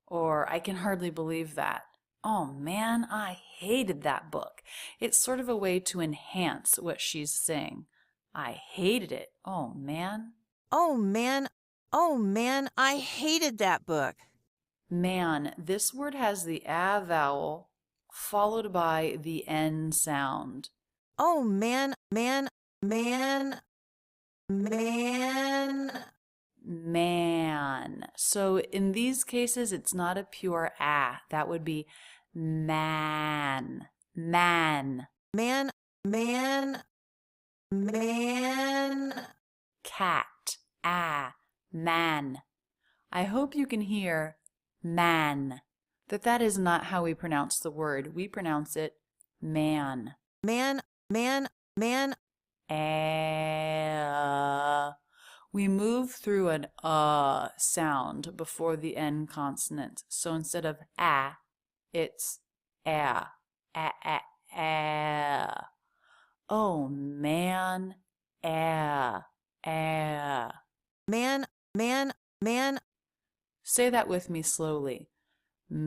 Or I can hardly believe that. Oh man, I hated that book. It's sort of a way to enhance what she's saying. I hated it. Oh man. Oh man, oh man, I hated that book. Man, this word has the A vowel followed by the N sound. Oh man, man, man, man. Man. So in these cases, it's not a pure A. That would be man. Man. Man, man, man. Cat. Ah. Man. I hope you can hear man. That is not how we pronounce the word. We pronounce it man. Man, man, man. We move through an sound before the N consonant. So instead of a, it's a. Oh man, Man, man, man. Say that with me slowly. Man.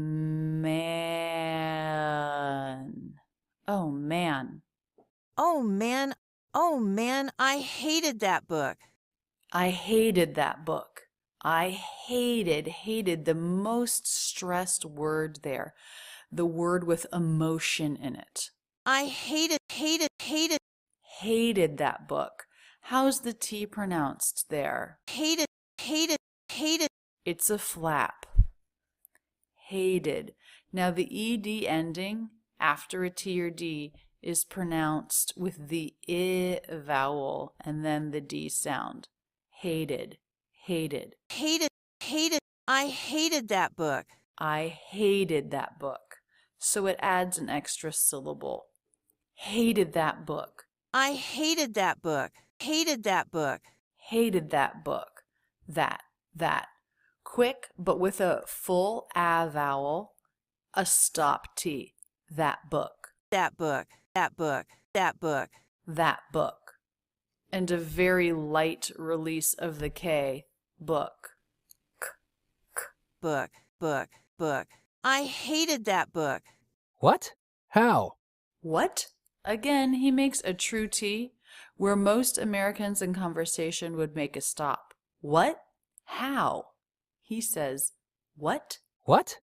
Oh man. Oh man, oh man, I hated that book. I hated that book. I hated the most stressed word there. The word with emotion in it. I hated that book. How's the T pronounced there? Hated. It's a flap. Hated. Now the ED ending after a T or D is pronounced with the I vowel and then the D sound. Hated. I hated that book. I hated that book. So it adds an extra syllable. Hated that book. I hated that book. Hated that book. Hated that book. That. Quick, but with a full A vowel, a stop T. That book. That book. And a very light release of the K. Book. Book. I hated that book. What? How? What? Again, he makes a true T, where most Americans in conversation would make a stop. What? How? He says, what? What?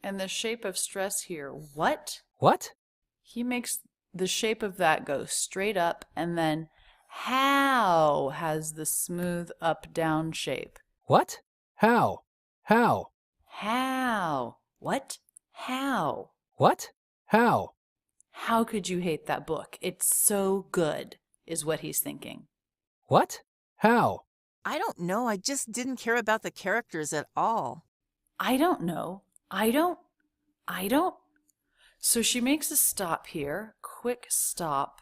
And the shape of stress here, what? He makes the shape of that go straight up, and then how has the smooth up-down shape. What? How? How? What? How? What? How? How could you hate that book? It's so good, is what he's thinking. What? How? I don't know. I just didn't care about the characters at all. I don't know. I I don't. So she makes a stop here. Quick stop.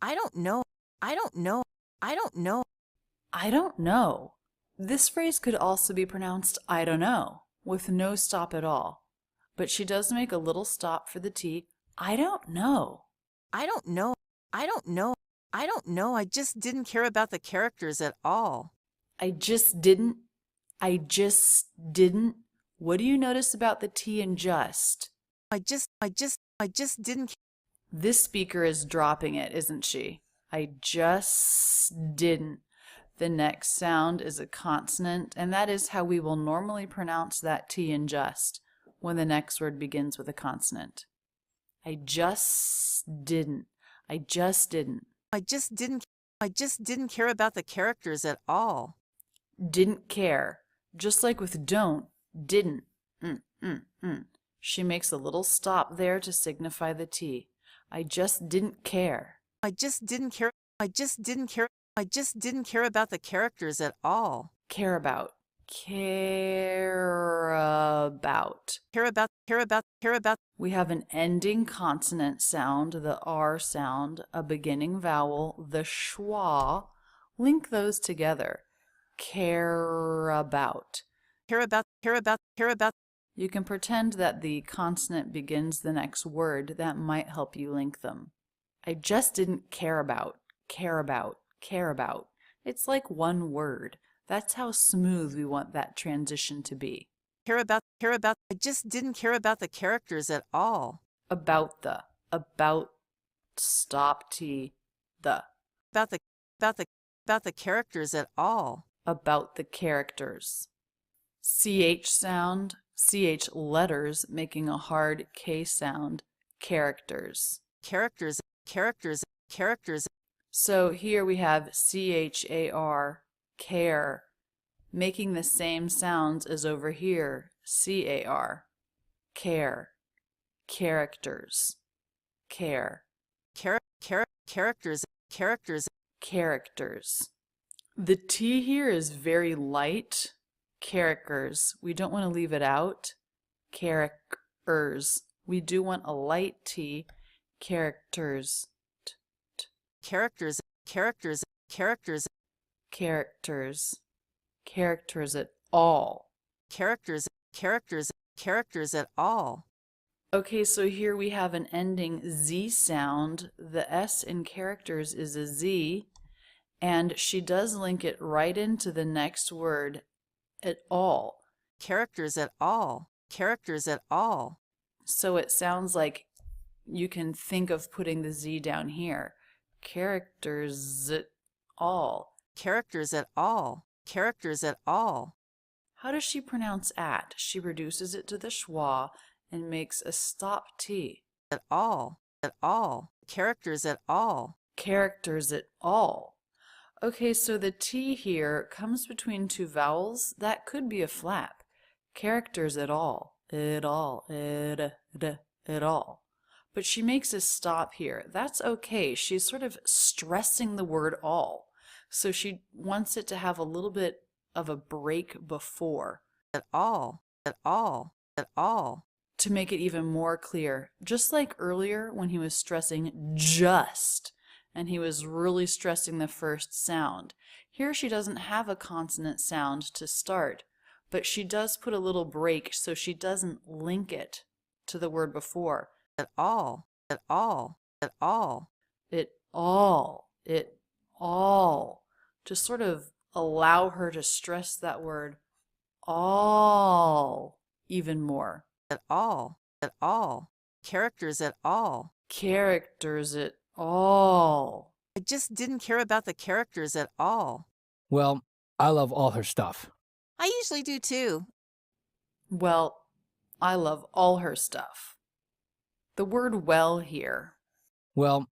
I don't know. I don't know. I don't know. I don't know. This phrase could also be pronounced I don't know, with no stop at all. But she does make a little stop for the T. I don't know. I don't know. I don't know. I don't know. I just didn't care about the characters at all. I just didn't. I just didn't. What do you notice about the T in just? I just didn't. This speaker is dropping it, isn't she? I just didn't. The next sound is a consonant, and that is how we will normally pronounce that T in just, when the next word begins with a consonant. I just didn't. I just didn't. I just didn't care about the characters at all. Didn't care. Just like with don't, didn't. She makes a little stop there to signify the T. I just didn't care. I just didn't care. I just didn't care. I just didn't care about the characters at all. Care about. Care about. Care about. Care about. Care about. We have an ending consonant sound, the R sound, a beginning vowel, the schwa. Link those together. Care about. Care about. Care about. Care about. You can pretend that the consonant begins the next word. That might help you link them. I just didn't care about. Care about. Care about. It's like one word. That's how smooth we want that transition to be. Care about. Care about. I just didn't care about the characters at all. About the. About. Stop T. The. About the characters at all. About the characters. CH sound. CH letters making a hard K sound. Characters. Characters. Characters. Characters. So here we have CHAR, care, making the same sounds as over here, CAR, care, characters, care. Characters. Characters. Characters. The T here is very light. Characters. We don't want to leave it out. Characters. We do want a light T. Characters. Characters. Characters. Characters. Characters. Characters at all. Characters. Characters. Characters at all. Okay, so here we have an ending Z sound. The S in characters is a Z, and she does link it right into the next word, at all. Characters at all. Characters at all. So it sounds like you can think of putting the Z down here. Characters at all. Characters at all. Characters at all. How does she pronounce at? She reduces it to the schwa and makes a stop T. At all. At all. Characters at all. Characters at all. Okay, so the T here comes between two vowels. That could be a flap. Characters at all. At all. At all. But she makes a stop here. That's okay. She's sort of stressing the word all. So she wants it to have a little bit of a break before. At all. At all. At all. To make it even more clear. Just like earlier when he was stressing just, and he was really stressing the first sound. Here she doesn't have a consonant sound to start, but she does put a little break so she doesn't link it to the word before. At all. At all. At all. It all. It all. To sort of allow her to stress that word all even more. At all. At all. Characters at all. Characters at all. I just didn't care about the characters at all. Well, I love all her stuff. I usually do too. Well, I love all her stuff. The word well here. Well.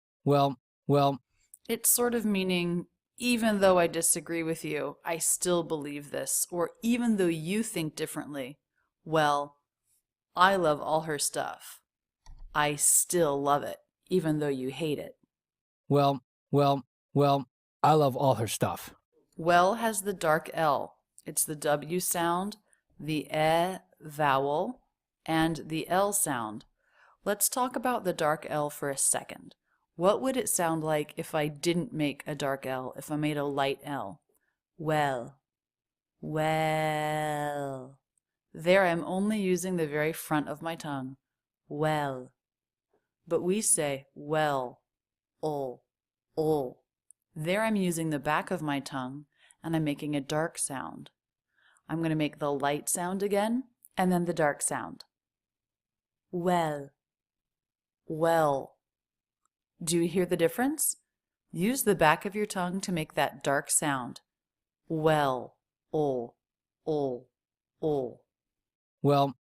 It's sort of meaning, even though I disagree with you, I still believe this. Or even though you think differently, well, I love all her stuff. I still love it, even though you hate it. Well, I love all her stuff. Well has the dark L. It's the W sound, the vowel, and the L sound. Let's talk about the dark L for a second. What would it sound like if I didn't make a dark L, if I made a light L? Well. Well. There I'm only using the very front of my tongue. Well. But we say well, ol, ol. There I'm using the back of my tongue and I'm making a dark sound. I'm going to make the light sound again and then the dark sound. Well. Well. Do you hear the difference? Use the back of your tongue to make that dark sound. Well, ol, ol, ol. Well,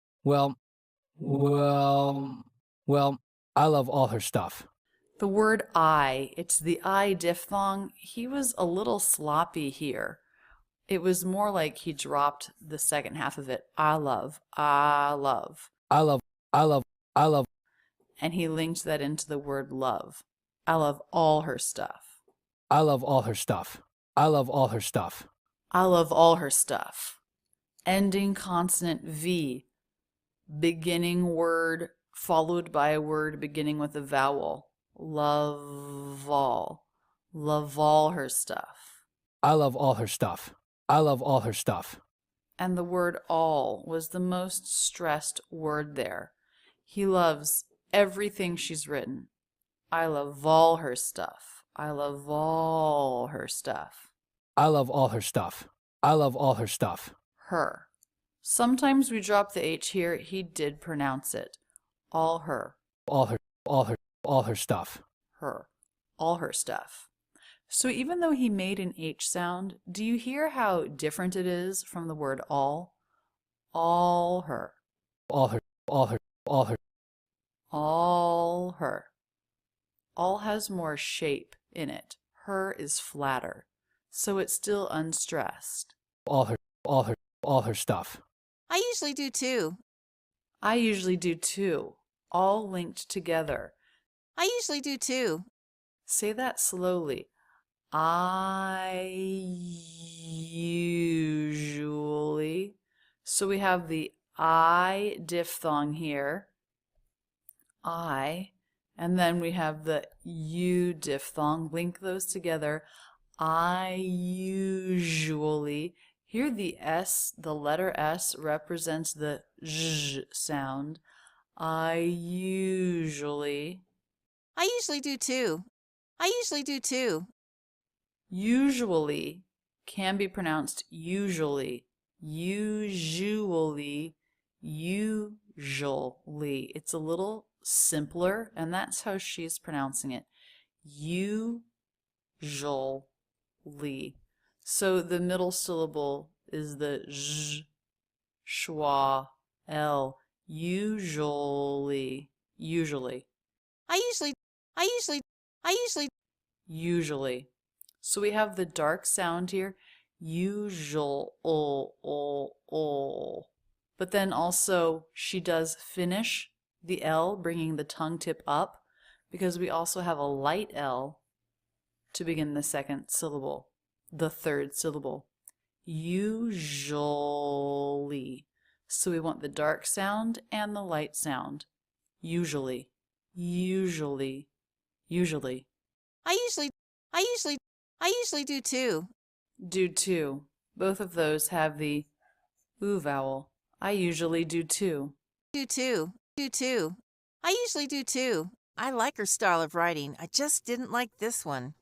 I love all her stuff. The word I, it's the I diphthong. He was a little sloppy here. It was more like he dropped the second half of it. I love. And he linked that into the word love. I love all her stuff. I love all her stuff. I love all her stuff. I love all her stuff. Ending consonant V. Beginning word followed by a word beginning with a vowel. Love all. Love all her stuff. I love all her stuff. I love all her stuff. And the word all was the most stressed word there. He loves everything she's written. I love all her stuff. I love all her stuff. I love all her stuff. I love all her stuff. Her. Sometimes we drop the H here. He did pronounce it. All her. All her stuff. Her. All her stuff. So even though he made an H sound, do you hear how different it is from the word all? All her. All her. All her. All has more shape in it. Her is flatter. So it's still unstressed. All her stuff. I usually do too. I usually do too. All linked together. I usually do too. Say that slowly. I usually. So we have the I diphthong here. I. And then we have the U diphthong. Link those together. I usually. Here the S, the letter S, represents the zh sound. I usually do too. I usually do too. Usually can be pronounced usually. Usually. It's a little simpler, and that's how she's pronouncing it. Usually. So the middle syllable is the zh, schwa, l. Usually. Usually. So we have the dark sound here. Usual. But then also she does finish the L, bringing the tongue tip up, because we also have a light L to begin the second syllable, the third syllable. Usually. So we want the dark sound and the light sound. Usually. I usually do too. Do too. Both of those have the oo vowel. I usually do too. Do too. I usually do too. I like her style of writing. I just didn't like this one.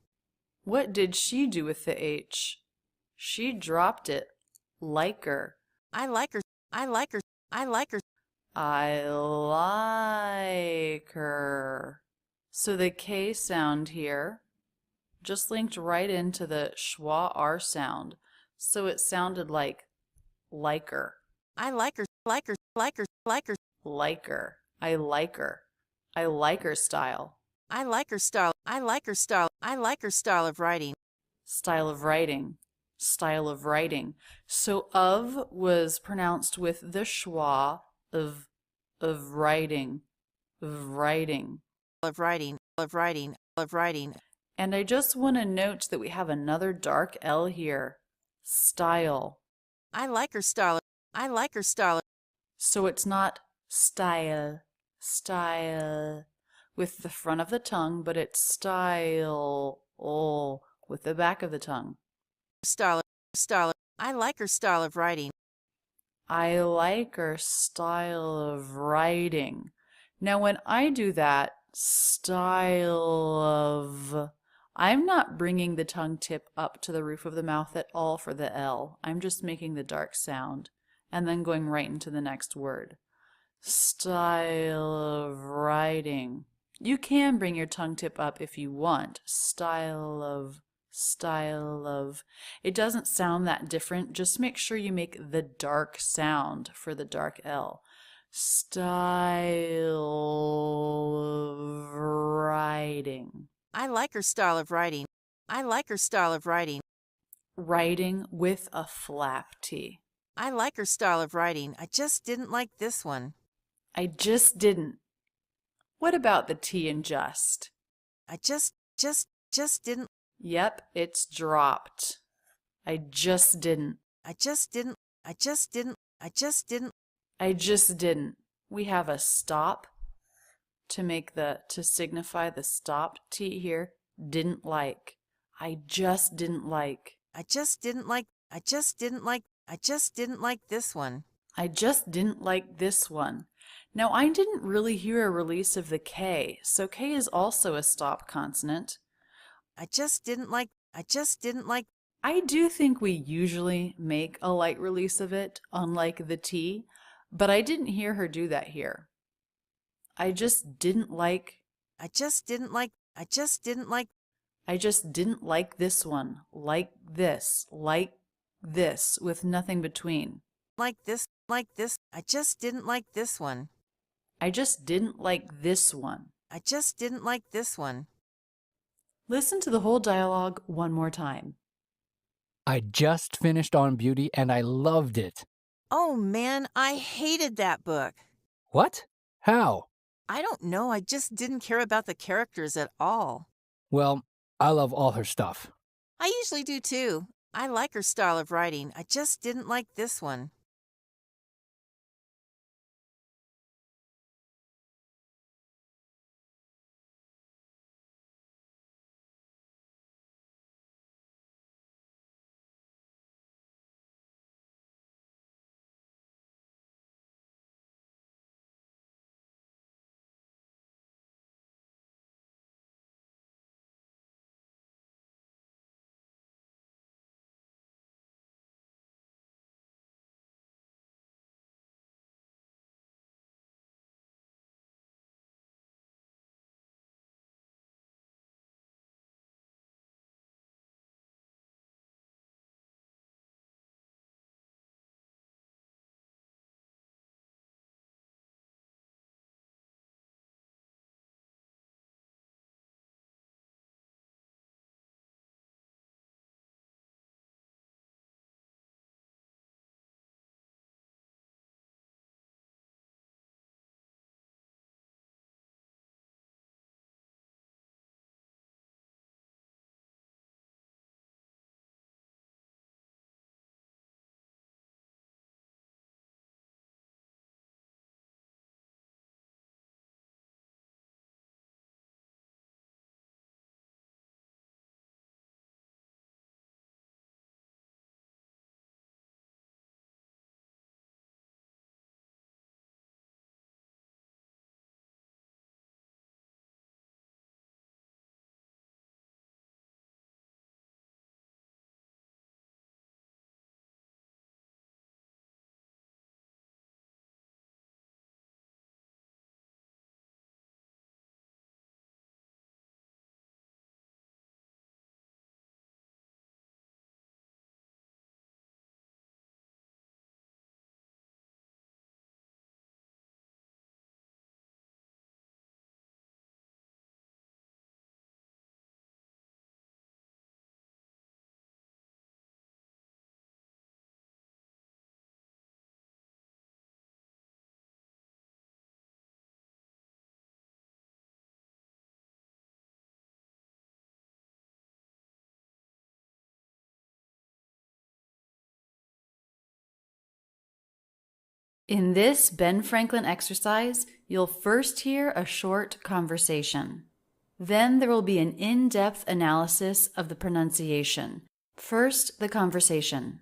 What did she do with the H? She dropped it. Like her. I like her. I like her. So the K sound here just linked right into the schwa R sound. So it sounded like liker. I like her. I like her style. I like her style of writing. Style of writing. So of was pronounced with the schwa of writing. And I just want to note that we have another dark L here. Style. I like her style. So it's not style, style. With the front of the tongue, but it's style, oh, with the back of the tongue. Style, style. I like her style of writing. I like her style of writing. Now, when I do that, style of, I'm not bringing the tongue tip up to the roof of the mouth at all for the L. I'm just making the dark sound and then going right into the next word. Style of writing. You can bring your tongue tip up if you want. Style of, style of. It doesn't sound that different. Just make sure you make the dark sound for the dark L. Style of writing. I like her style of writing. I like her style of writing. Writing with a flap T. I like her style of writing. I just didn't like this one. I just didn't. What about the T in just? I just didn't. Yep, it's dropped. I just didn't. I just didn't. I just didn't. I just didn't. I just didn't. We have a stop to signify the stop T here. Didn't like. I just didn't like. I just didn't like. I just didn't like. I just didn't like this one. I just didn't like this one. Now, I didn't really hear a release of the K, so K is also a stop consonant. I just didn't like. I just didn't like. I do think we usually make a light release of it, unlike the T, but I didn't hear her do that here. I just didn't like. I just didn't like. I just didn't like. I just didn't like this one. Like this. Like this, with nothing between. Like this. Like this. I just didn't like this one. I just didn't like this one. I just didn't like this one. Listen to the whole dialogue one more time. I just finished On Beauty and I loved it. Oh man, I hated that book. What? How? I don't know, I just didn't care about the characters at all. Well, I love all her stuff. I usually do too. I like her style of writing. I just didn't like this one. In this Ben Franklin exercise, you'll first hear a short conversation. Then there will be an in-depth analysis of the pronunciation. First, the conversation.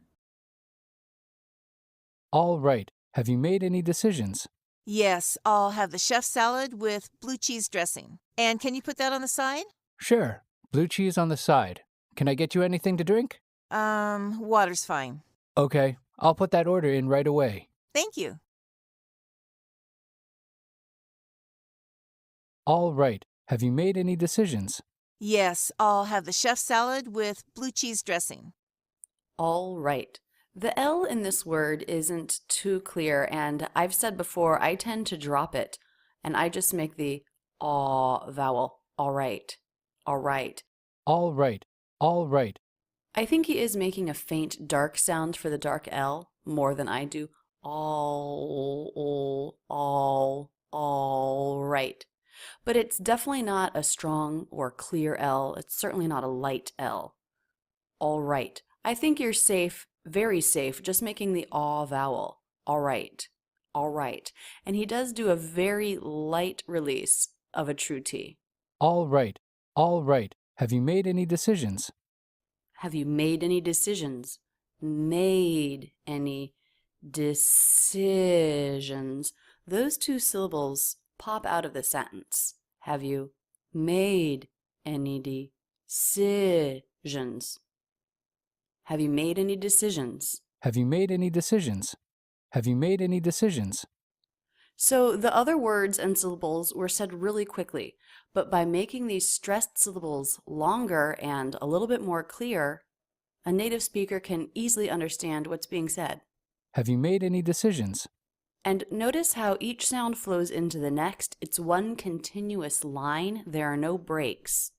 All right. Have you made any decisions? Yes, I'll have the chef salad with blue cheese dressing. And can you put that on the side? Sure. Blue cheese on the side. Can I get you anything to drink? Water's fine. Okay. I'll put that order in right away. Thank you. All right. Have you made any decisions? Yes, I'll have the chef salad with blue cheese dressing. All right. The L in this word isn't too clear, and I've said before, I tend to drop it, and I just make the aw vowel. All right. All right. All right. All right. I think he is making a faint dark sound for the dark L more than I do. All right. But it's definitely not a strong or clear L. It's certainly not a light L. All right. I think you're safe, very safe, just making the aw vowel. All right. All right. And he does do a very light release of a true T. All right. All right. Have you made any decisions? Have you made any decisions? Made any decisions? Those two syllables pop out of the sentence. Have you made any decisions? Have you made any decisions? Have you made any decisions? Have you made any decisions? So the other words and syllables were said really quickly, but by making these stressed syllables longer and a little bit more clear, a native speaker can easily understand what's being said. Have you made any decisions? And notice how each sound flows into the next. It's one continuous line. There are no breaks.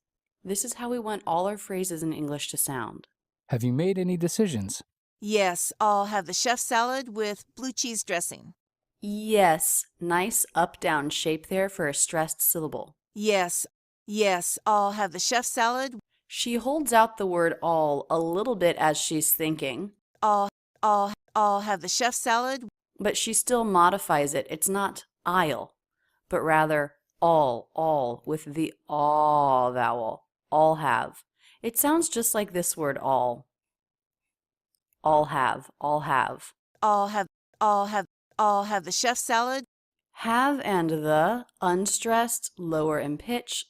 This is how we want all our phrases in English to sound. Have you made any decisions? Yes, I'll have the chef salad with blue cheese dressing. Yes, nice up-down shape there for a stressed syllable. Yes, I'll have the chef salad. She holds out the word all a little bit as she's thinking. I'll have the chef salad. But she still modifies it. It's not I'll, but rather all with the aw vowel. All have. It sounds just like this word all. All have. I'll have the chef salad. Have and the unstressed, lower in pitch,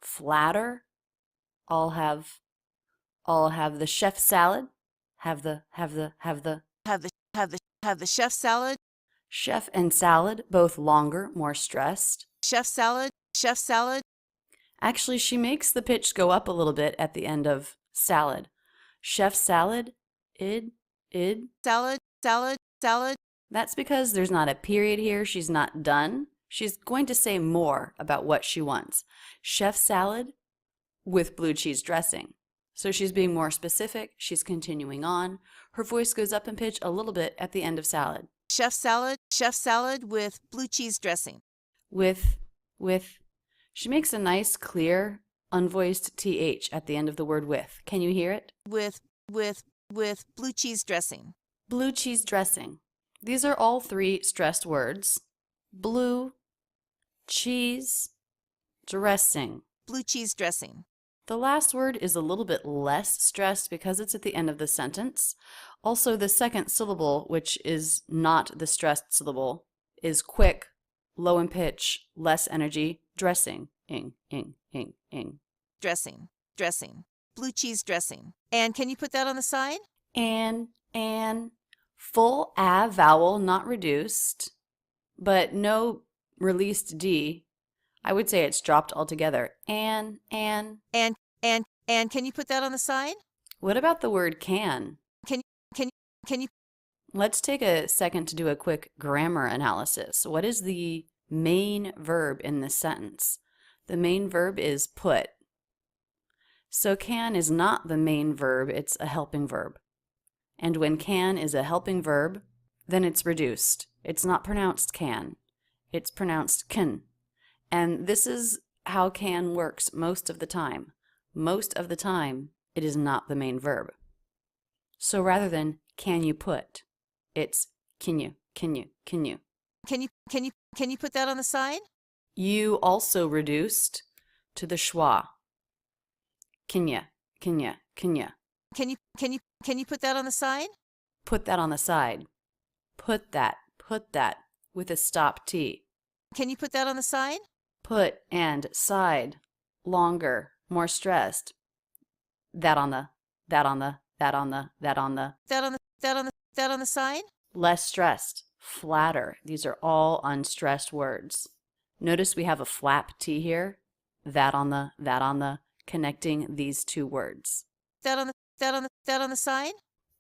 flatter. I'll have the chef salad. Have the chef salad. Chef and salad, both longer, more stressed. Chef salad. Actually, she makes the pitch go up a little bit at the end of salad. Chef salad, id. Salad. That's because there's not a period here. She's not done. She's going to say more about what she wants. Chef salad with blue cheese dressing. So she's being more specific. She's continuing on. Her voice goes up in pitch a little bit at the end of salad. Chef salad with blue cheese dressing. With. She makes a nice, clear, unvoiced TH at the end of the word with. Can you hear it? With blue cheese dressing. Blue cheese dressing. These are all three stressed words. Blue, cheese, dressing. Blue cheese dressing. The last word is a little bit less stressed because it's at the end of the sentence. Also, the second syllable, which is not the stressed syllable, is quick, low in pitch, less energy, dressing. Ing. Dressing. Blue cheese dressing. And can you put that on the side? And. Full A vowel, not reduced, but no released D. I would say it's dropped altogether. And can you put that on the side? What about the word can? Can you? Let's take a second to do a quick grammar analysis. What is the main verb in this sentence? The main verb is put. So can is not the main verb, it's a helping verb. And when can is a helping verb, then it's reduced. It's not pronounced can. It's pronounced can. And this is how can works most of the time. Most of the time, it is not the main verb. So rather than can you put, it's can you Can you? Can you put that on the side? You also reduced to the schwa. Can you? Can you put that on the side? Put that on the side. Put that with a stop T. Can you put that on the side? Put and side. Longer, more stressed. That on the side? Less stressed, flatter. These are all unstressed words. Notice we have a flap T here. That on the, connecting these two words. That on the side?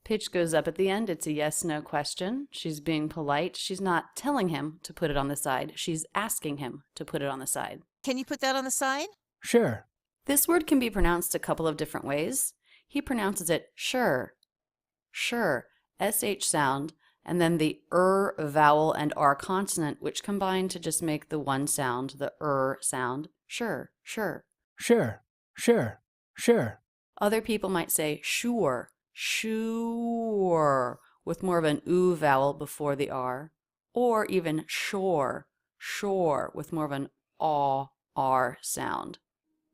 Pitch goes up at the end. It's a yes/no question. She's being polite. She's not telling him to put it on the side. She's asking him to put it on the side. Can you put that on the side? Sure. This word can be pronounced a couple of different ways. He pronounces it sure. Sure. SH sound, and then the vowel and R consonant, which combine to just make the one sound, the sound. Sure, sure. Sure, sure, sure. Other people might say sure, sure, with more of an oo vowel before the R, or even shore, shore, with more of an aw, R sound.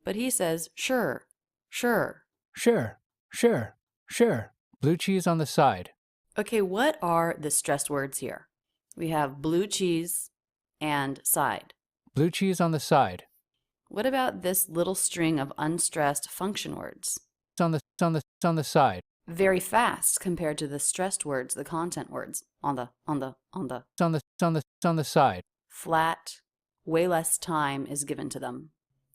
But he says sure, sure. Sure, sure, sure. Blue cheese on the side. Okay, what are the stressed words here? We have blue cheese and side. Blue cheese on the side. What about this little string of unstressed function words? It's on the side. Very fast compared to the stressed words, the content words. On the. It's on the side. Flat, way less time is given to them.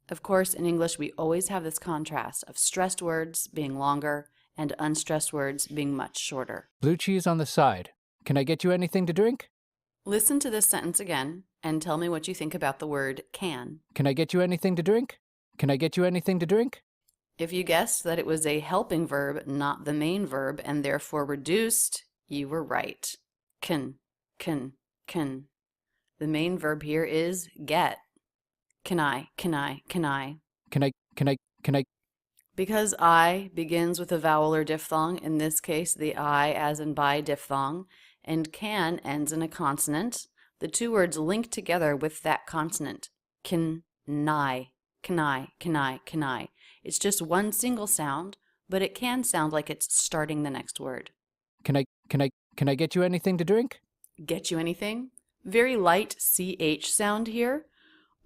Of course, in English, we always have this contrast of stressed words being longer and unstressed words being much shorter. Blue cheese on the side. Can I get you anything to drink? Listen to this sentence again and tell me what you think about the word can. Can I get you anything to drink? Can I get you anything to drink? If you guessed that it was a helping verb, not the main verb, and therefore reduced, you were right. Can. The main verb here is get. Can I? Because I begins with a vowel or diphthong, in this case the I as in by diphthong, and can ends in a consonant, the two words link together with that consonant. Can I. It's just one single sound, but it can sound like it's starting the next word. Can I get you anything to drink? Get you anything? Very light CH sound here.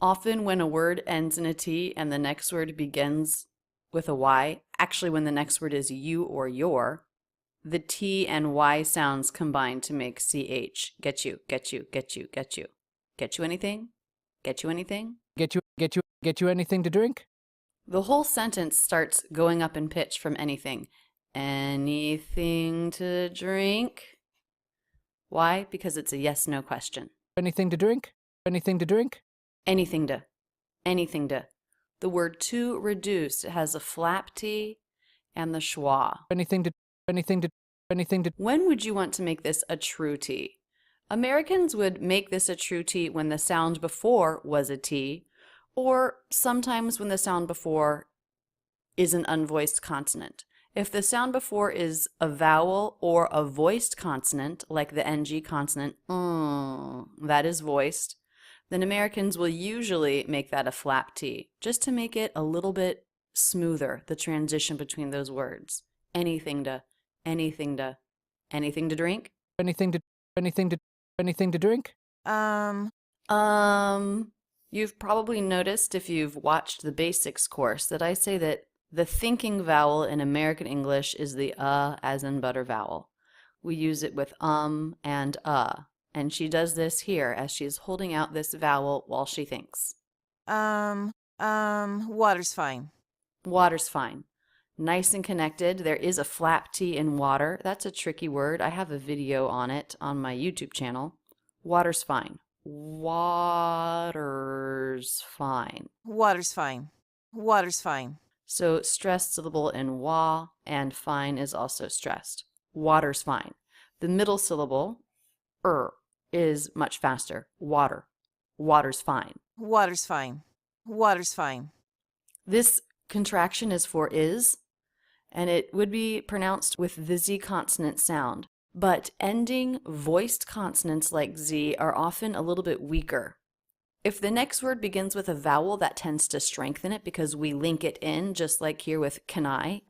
Often when a word ends in a T and the next word begins with a Y, actually when the next word is you or your, the T and Y sounds combine to make CH. Get you. Get you anything? Get you anything? Get you anything to drink? The whole sentence starts going up in pitch from anything. Anything to drink? Why? Because it's a yes/no question. Anything to drink? Anything to drink? Anything to. The word to reduce has a flap T and the schwa. Anything to. When would you want to make this a true T? Americans would make this a true T when the sound before was a T, or sometimes when the sound before is an unvoiced consonant. If the sound before is a vowel or a voiced consonant, like the NG consonant, that is voiced, then Americans will usually make that a flap T, just to make it a little bit smoother, the transition between those words. Anything to drink? Anything to drink? You've probably noticed if you've watched the basics course that I say that the thinking vowel in American English is the as in butter vowel. We use it with and and she does this here as she's holding out this vowel while she thinks. Water's fine. Water's fine. Nice and connected. There is a flap T in water. That's a tricky word. I have a video on it on my YouTube channel. Water's fine. Water's fine. Water's fine. Water's fine. So stressed syllable in wa, and fine is also stressed. Water's fine. The middle syllable, is much faster. Water. Water's fine. Water's fine. Water's fine. This contraction is for is, and it would be pronounced with the Z consonant sound. But ending voiced consonants like Z are often a little bit weaker. If the next word begins with a vowel, that tends to strengthen it because we link it in, just like here with can I,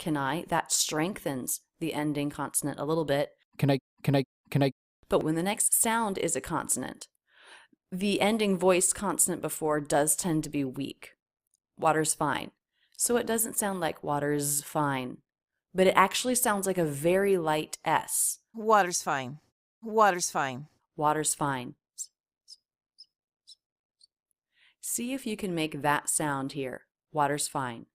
that strengthens the ending consonant a little bit. Can I? But when the next sound is a consonant, the ending voiced consonant before does tend to be weak. Water's fine. So it doesn't sound like water's fine, but it actually sounds like a very light S. Water's fine. Water's fine. Water's fine. See if you can make that sound here. Water's fine.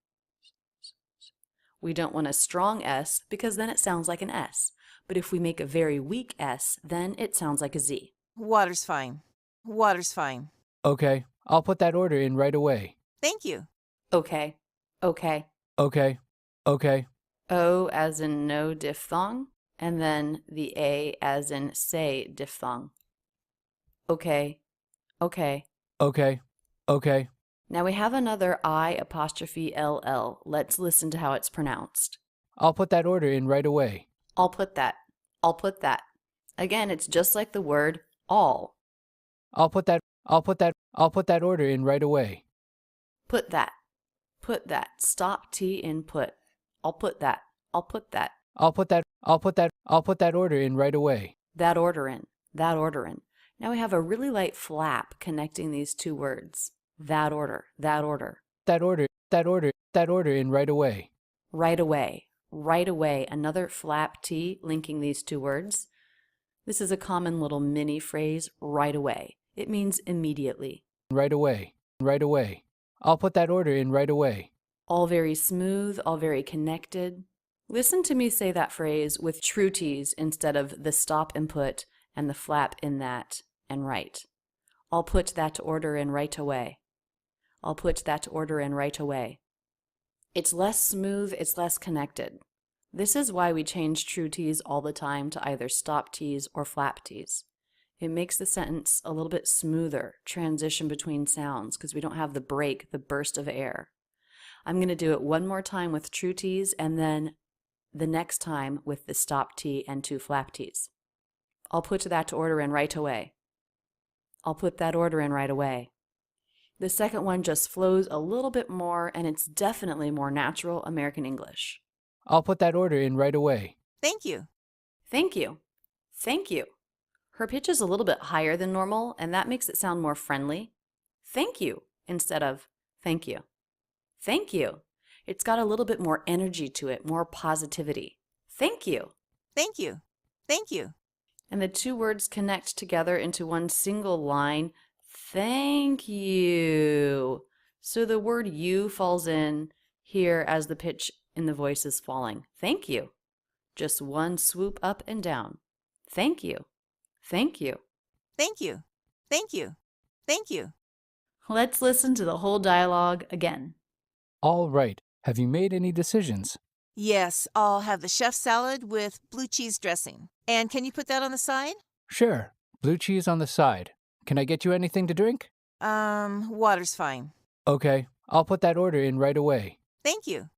We don't want a strong S because then it sounds like an S. But if we make a very weak S, then it sounds like a Z. Water's fine. Water's fine. Okay, I'll put that order in right away. Thank you. Okay. Okay. Okay. O as in no diphthong, and then the A as in say diphthong. Okay. Now we have another I apostrophe LL. Let's listen to how it's pronounced. I'll put that order in right away. I'll put that. Again, it's just like the word all. I'll put that order in right away. Put that. Stop T in put. I'll put that. I'll put that order in right away. That order in. Now we have a really light flap connecting these two words. That order. That order in right away. Right away. Another flap T linking these two words. This is a common little mini phrase, right away. It means immediately. Right away. I'll put that order in right away. All very smooth, all very connected. Listen to me say that phrase with true T's instead of the stop and put and the flap in that and right. I'll put that order in right away. It's less smooth, it's less connected. This is why we change true T's all the time to either stop T's or flap T's. It makes the sentence a little bit smoother, transition between sounds, because we don't have the break, the burst of air. I'm going to do it one more time with true T's and then the next time with the stop T and two flap T's. I'll put that order in right away. The second one just flows a little bit more, and it's definitely more natural American English. I'll put that order in right away. Thank you. Her pitch is a little bit higher than normal, and that makes it sound more friendly. Thank you instead of thank you. It's got a little bit more energy to it, more positivity. Thank you. And the two words connect together into one single line. Thank you. So the word you falls in here as the pitch in the voice is falling. Thank you. Just one swoop up and down. Thank you. Let's listen to the whole dialogue again. All right. Have you made any decisions? Yes, I'll have the chef salad with blue cheese dressing. And can you put that on the side? Sure. Blue cheese on the side. Can I get you anything to drink? Water's fine. Okay. I'll put that order in right away. Thank you.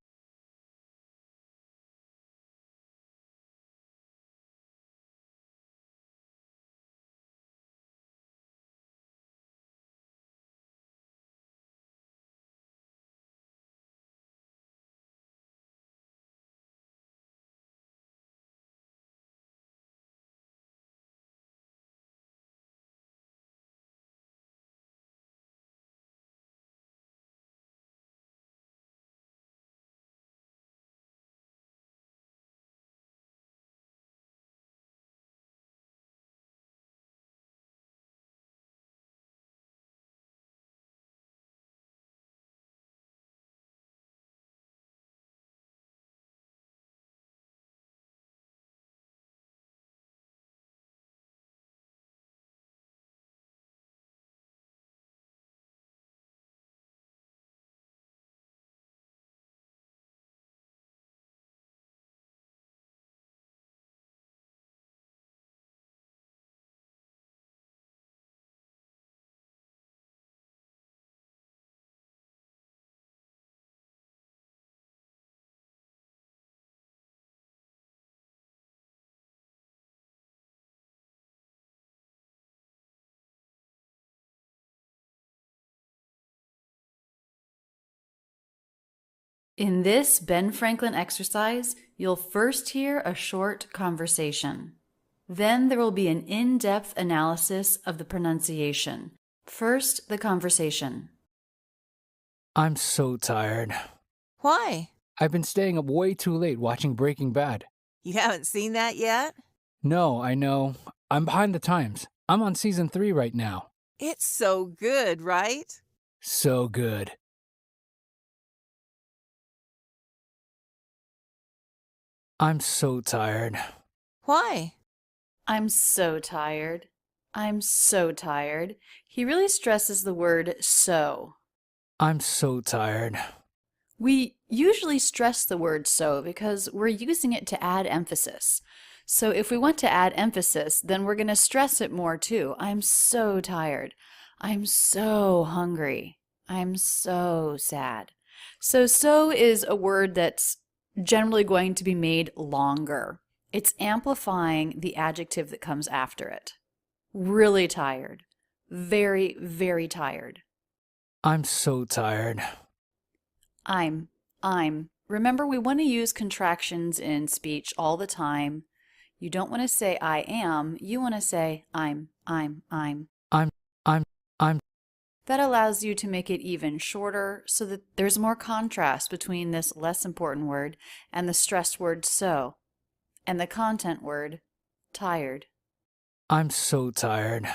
In this Ben Franklin exercise, you'll first hear a short conversation. Then there will be an in-depth analysis of the pronunciation. First, the conversation. I'm so tired. Why? I've been staying up way too late watching Breaking Bad. You haven't seen that yet? No, I know. I'm behind the times. I'm on season 3 right now. It's so good, right? So good. I'm so tired. Why? I'm so tired. I'm so tired. He really stresses the word so. I'm so tired. We usually stress the word so because we're using it to add emphasis. So if we want to add emphasis, then we're going to stress it more too. I'm so tired. I'm so hungry. I'm so sad. So is a word that's generally going to be made longer. It's amplifying the adjective that comes after it. Really tired. Very, very tired. I'm so tired. I'm. Remember, we want to use contractions in speech all the time. You don't want to say I am, you want to say I'm. That allows you to make it even shorter so that there's more contrast between this less important word and the stressed word so, and the content word tired. I'm so tired.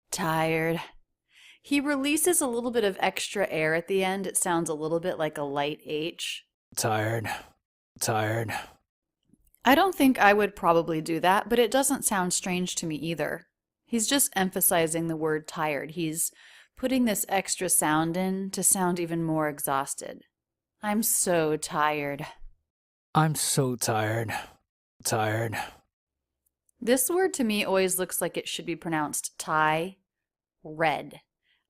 Tired. He releases a little bit of extra air at the end. It sounds a little bit like a light H. Tired. Tired. I don't think I would probably do that, but it doesn't sound strange to me either. He's just emphasizing the word tired. He's putting this extra sound in to sound even more exhausted. I'm so tired. I'm so tired. Tired. This word to me always looks like it should be pronounced red.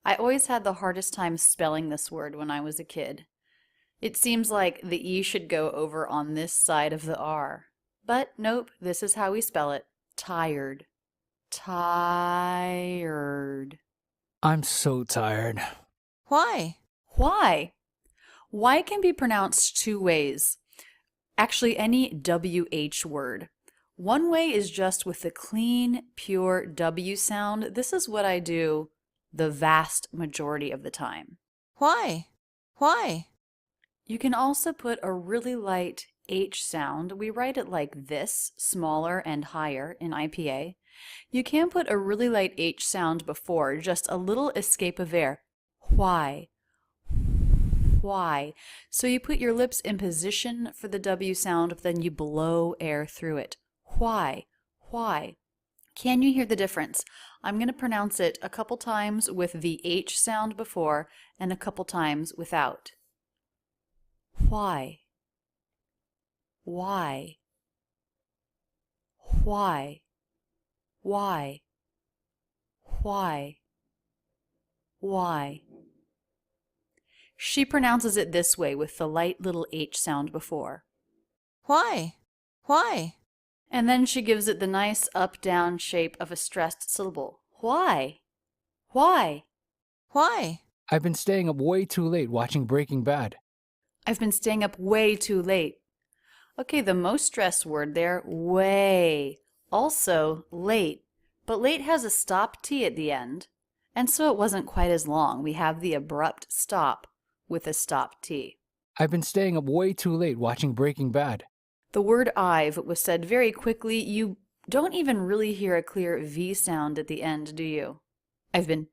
I always had the hardest time spelling this word when I was a kid. It seems like the E should go over on this side of the R. But nope, this is how we spell it. Tired. Tired. I'm so tired. Why? Why? Why can be pronounced two ways. Actually, any WH word. One way is just with the clean, pure W sound. This is what I do the vast majority of the time. Why? Why? You can also put a really light H sound. We write it like this, smaller and higher in IPA. You can put a really light H sound before, just a little escape of air. Why? Why? So you put your lips in position for the W sound, but then you blow air through it. Why? Why? Can you hear the difference? I'm going to pronounce it a couple times with the H sound before and a couple times without. Why? Why? Why? Why? Why? Why? She pronounces it this way with the light little H sound before. Why? Why? And then she gives it the nice up-down shape of a stressed syllable. Why? Why? Why? I've been staying up way too late watching Breaking Bad. I've been staying up way too late. Okay, the most stressed word there, way. Also, late. But late has a stop T at the end, and so it wasn't quite as long. We have the abrupt stop with a stop T. I've been staying up way too late watching Breaking Bad. The word I've was said very quickly. You don't even really hear a clear V sound at the end, do you? I've been.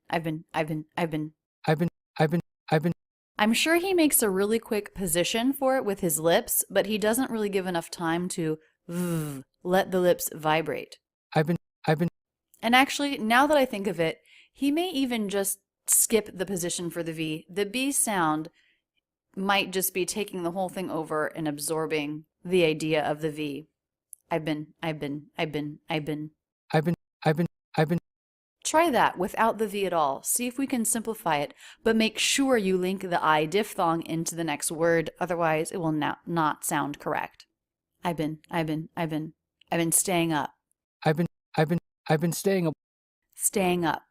I'm sure he makes a really quick position for it with his lips, but he doesn't really give enough time to let the lips vibrate. I've been. And actually, now that I think of it, he may even just skip the position for the V. The B sound might just be taking the whole thing over and absorbing the idea of the V. I've been. Try that without the V at all. See if we can simplify it, but make sure you link the I diphthong into the next word, otherwise it will not sound correct. I've been staying up. I've been staying up. Staying up.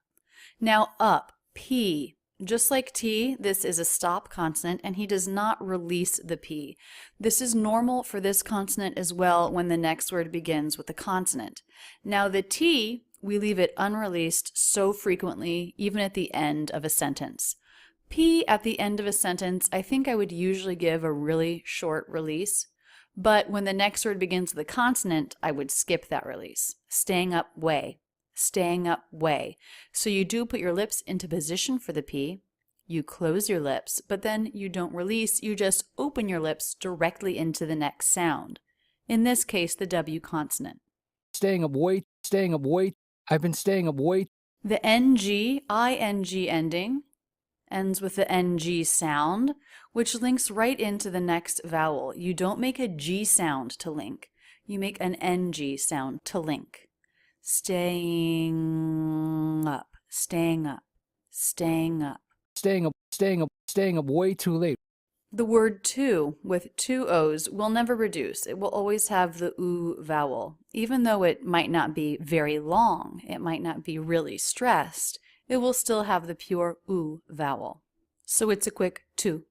Now up, P. Just like T, this is a stop consonant and he does not release the P. This is normal for this consonant as well when the next word begins with a consonant. Now the T, we leave it unreleased so frequently, even at the end of a sentence. P at the end of a sentence, I think I would usually give a really short release, but when the next word begins with a consonant, I would skip that release. Staying up way. Staying up way. So you do put your lips into position for the P, you close your lips, but then you don't release, you just open your lips directly into the next sound. In this case, the W consonant. Staying up way, I've been staying up way. The NG, ING ending, ends with the NG sound, which links right into the next vowel. You don't make a G sound to link, you make an NG sound to link. Staying up, staying up, staying up. Staying up way too late. The word to with two O's will never reduce. It will always have the oo vowel. Even though it might not be very long, it might not be really stressed, it will still have the pure oo vowel. So it's a quick too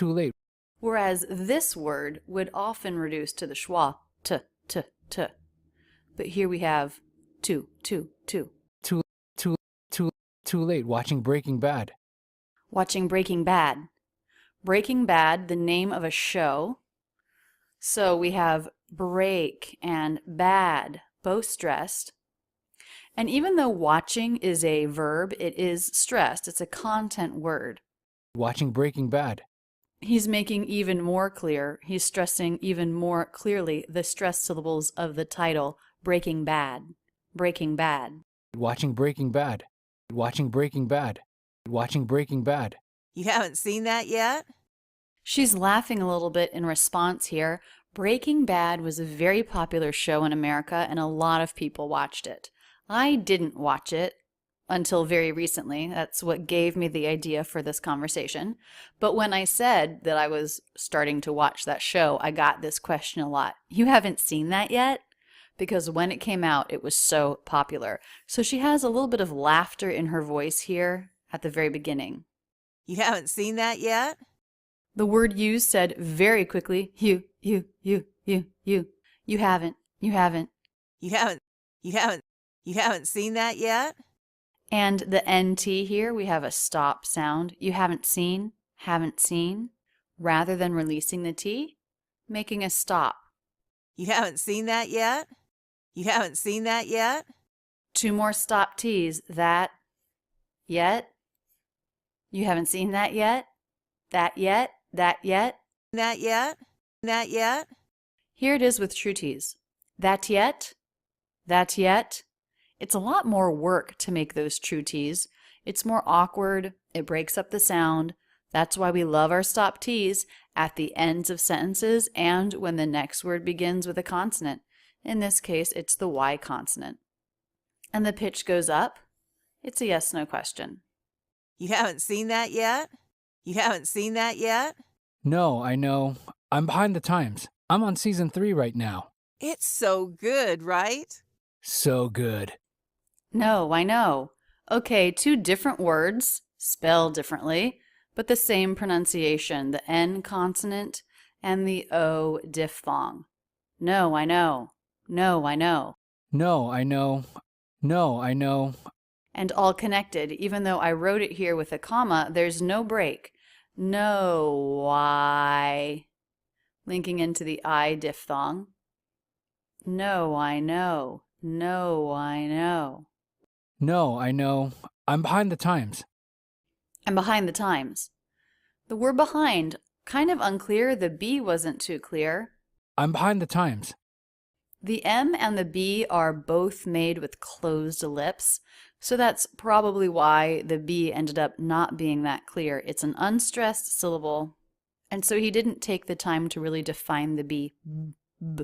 late. Whereas this word would often reduce to the schwa, t. But here we have too. Too late watching Breaking Bad. Watching Breaking Bad. Breaking Bad, the name of a show. So we have break and bad, both stressed. And even though watching is a verb, it is stressed. It's a content word. Watching Breaking Bad. He's making even more clear, he's stressing even more clearly the stress syllables of the title, Breaking Bad. Breaking Bad. Watching Breaking Bad. Watching Breaking Bad. Watching Breaking Bad. You haven't seen that yet? She's laughing a little bit in response here. Breaking Bad was a very popular show in America and a lot of people watched it. I didn't watch it until very recently. That's what gave me the idea for this conversation. But when I said that I was starting to watch that show, I got this question a lot. You haven't seen that yet? Because when it came out, it was so popular. So she has a little bit of laughter in her voice here at the very beginning. You haven't seen that yet? The word you said very quickly, you. You haven't. You haven't seen that yet? And the NT here, we have a stop sound. You haven't seen. Rather than releasing the T, making a stop. You haven't seen that yet? You haven't seen that yet? Two more stop T's. That, yet. You haven't seen that yet? That yet? That yet? That yet? That yet? Here it is with true T's. That yet? That yet? It's a lot more work to make those true T's. It's more awkward. It breaks up the sound. That's why we love our stop T's at the ends of sentences and when the next word begins with a consonant. In this case, it's the Y consonant. And the pitch goes up. It's a yes/no question. You haven't seen that yet? You haven't seen that yet? No, I know. I'm behind the times. I'm on season 3 right now. It's so good, right? So good. No, I know. Okay, two different words, spelled differently, but the same pronunciation, the N consonant and the O diphthong. No, I know. No, I know. No, I know. No, I know. And all connected. Even though I wrote it here with a comma, there's no break. No, I. Linking into the I diphthong. No, I know. No, I know. No, I know. I'm behind the times. I'm behind the times. The word behind, kind of unclear. The B wasn't too clear. I'm behind the times. The M and the B are both made with closed lips, so that's probably why the B ended up not being that clear. It's an unstressed syllable, and so he didn't take the time to really define the B. B.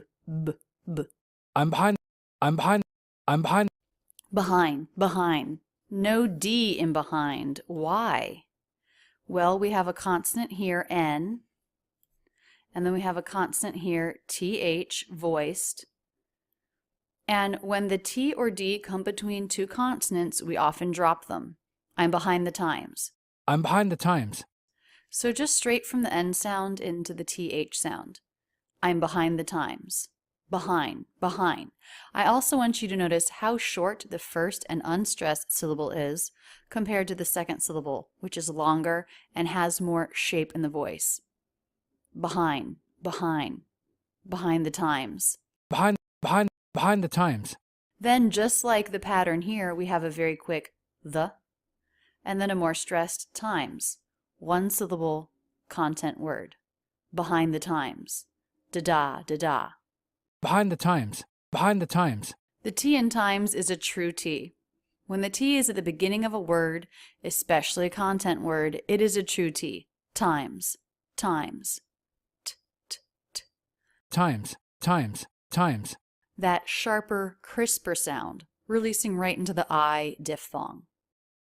I'm behind. Behind. No D in behind. Why? Well, we have a consonant here, N, and then we have a consonant here, TH, voiced. And when the T or D come between two consonants, we often drop them. I'm behind the times. I'm behind the times. So just straight from the N sound into the TH sound. I'm behind the times. Behind, behind. I also want you to notice how short the first and unstressed syllable is compared to the second syllable, which is longer and has more shape in the voice. Behind, behind, behind the times. Behind the times. Then, just like the pattern here, we have a very quick the, and then a more stressed times. One syllable, content word. Behind the times. Da-da, da-da. Behind the times. Behind the times. The T in times is a true T. When the T is at the beginning of a word, especially a content word, it is a true T. Times. Times. Times. Times. Times. That sharper, crisper sound, releasing right into the I diphthong.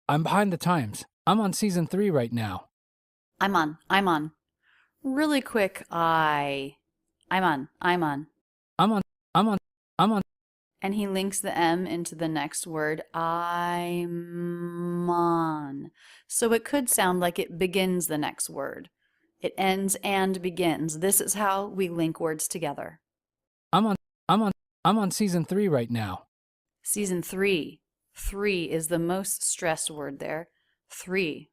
I'm behind the times. I'm on season 3 right now. I'm on. Really quick I'm on. And he links the M into the next word, I'm on. So it could sound like it begins the next word. It ends and begins. This is how we link words together. I'm on season 3 right now. Season 3. 3 is the most stressed word there. 3.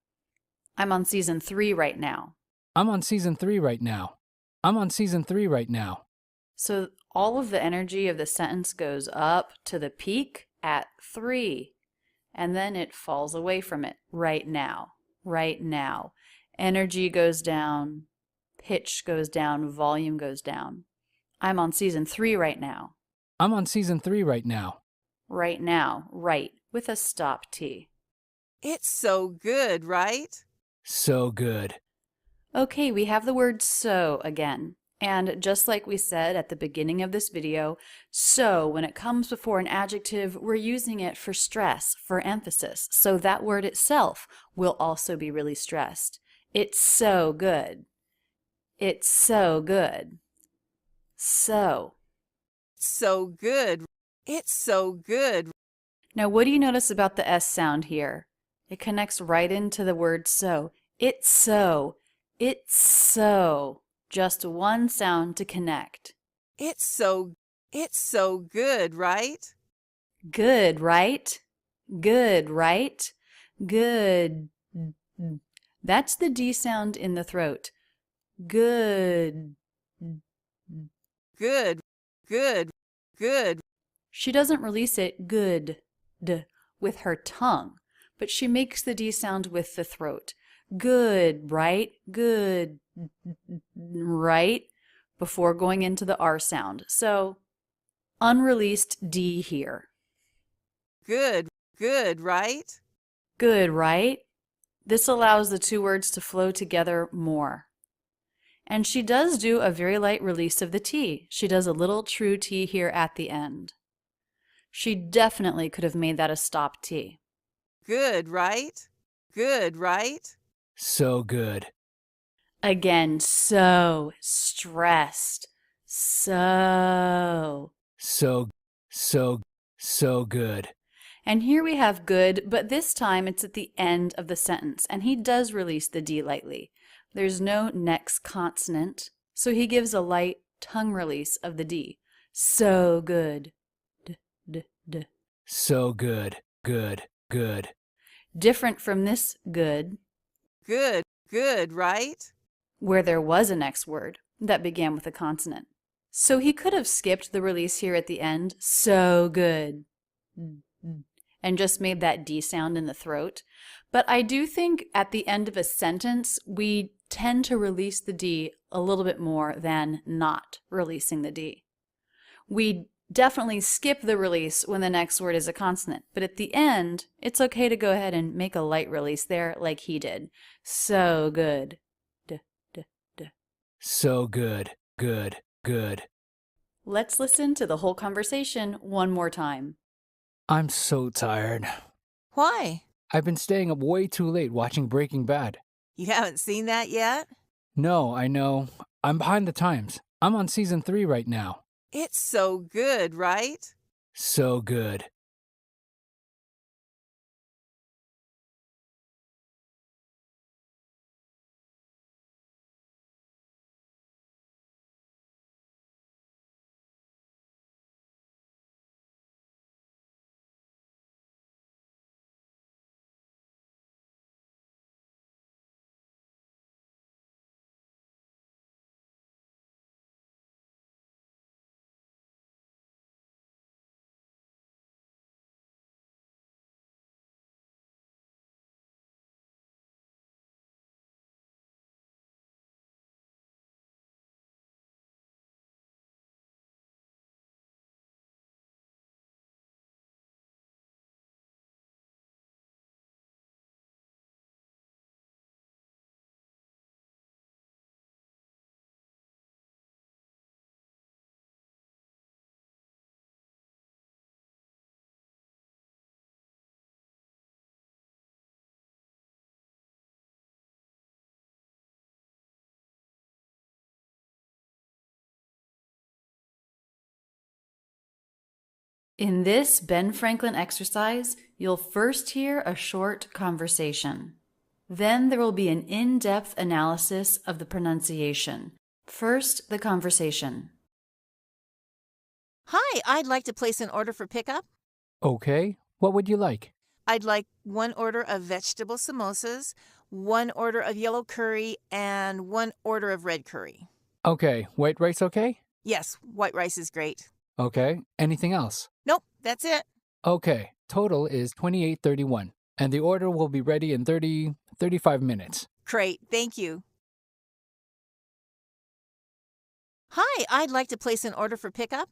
I'm on season 3 right now. I'm on season 3 right now. I'm on season 3 right now. So all of the energy of the sentence goes up to the peak at 3, and then it falls away from it right now. Right now. Energy goes down, pitch goes down, volume goes down. I'm on season 3 right now. I'm on season 3 right now. Right now, right, with a stop T. It's so good, right? So good. Okay, we have the word so again. And just like we said at the beginning of this video, so when it comes before an adjective, we're using it for stress, for emphasis. So that word itself will also be really stressed. It's so good. It's so good. So. So good. It's so good. Now, what do you notice about the S sound here? It connects right into the word so. It's so. It's so. Just one sound to connect. It's so good, right? Good, right? Good, right? Good. That's the D sound in the throat. Good. Good, good, good. She doesn't release it good with her tongue, but she makes the D sound with the throat. Good, right? Good, right? Before going into the R sound. So, unreleased D here. Good, right? Good, right? This allows the two words to flow together more. And she does do a very light release of the T. She does a little true T here at the end. She definitely could have made that a stop T. Good, right? Good, right? So good. Again, so stressed. So good. And here we have good, but this time it's at the end of the sentence, and he does release the D lightly. There's no next consonant, so he gives a light tongue release of the D. So good. D. So good. Good. Different from this good. Good, right? Where there was a next word that began with a consonant. So he could have skipped the release here at the end, so good, and just made that D sound in the throat. But I do think at the end of a sentence, we tend to release the D a little bit more than not releasing the D. We definitely skip the release when the next word is a consonant, but at the end, it's okay to go ahead and make a light release there like he did. So good. So good. Good. Let's listen to the whole conversation one more time. I'm so tired. Why? I've been staying up way too late watching Breaking Bad. You haven't seen that yet? No, I know. I'm behind the times. I'm on season 3 right now. It's so good, right? So good. In this Ben Franklin exercise, you'll first hear a short conversation. Then there will be an in-depth analysis of the pronunciation. First, the conversation. Hi, I'd like to place an order for pickup. Okay, what would you like? I'd like 1 order of vegetable samosas, 1 order of yellow curry, and 1 order of red curry. Okay, white rice okay? Yes, white rice is great. Okay, anything else? Nope, that's it. Okay, total is $28.31, and the order will be ready in 35 minutes. Great, thank you. Hi, I'd like to place an order for pickup.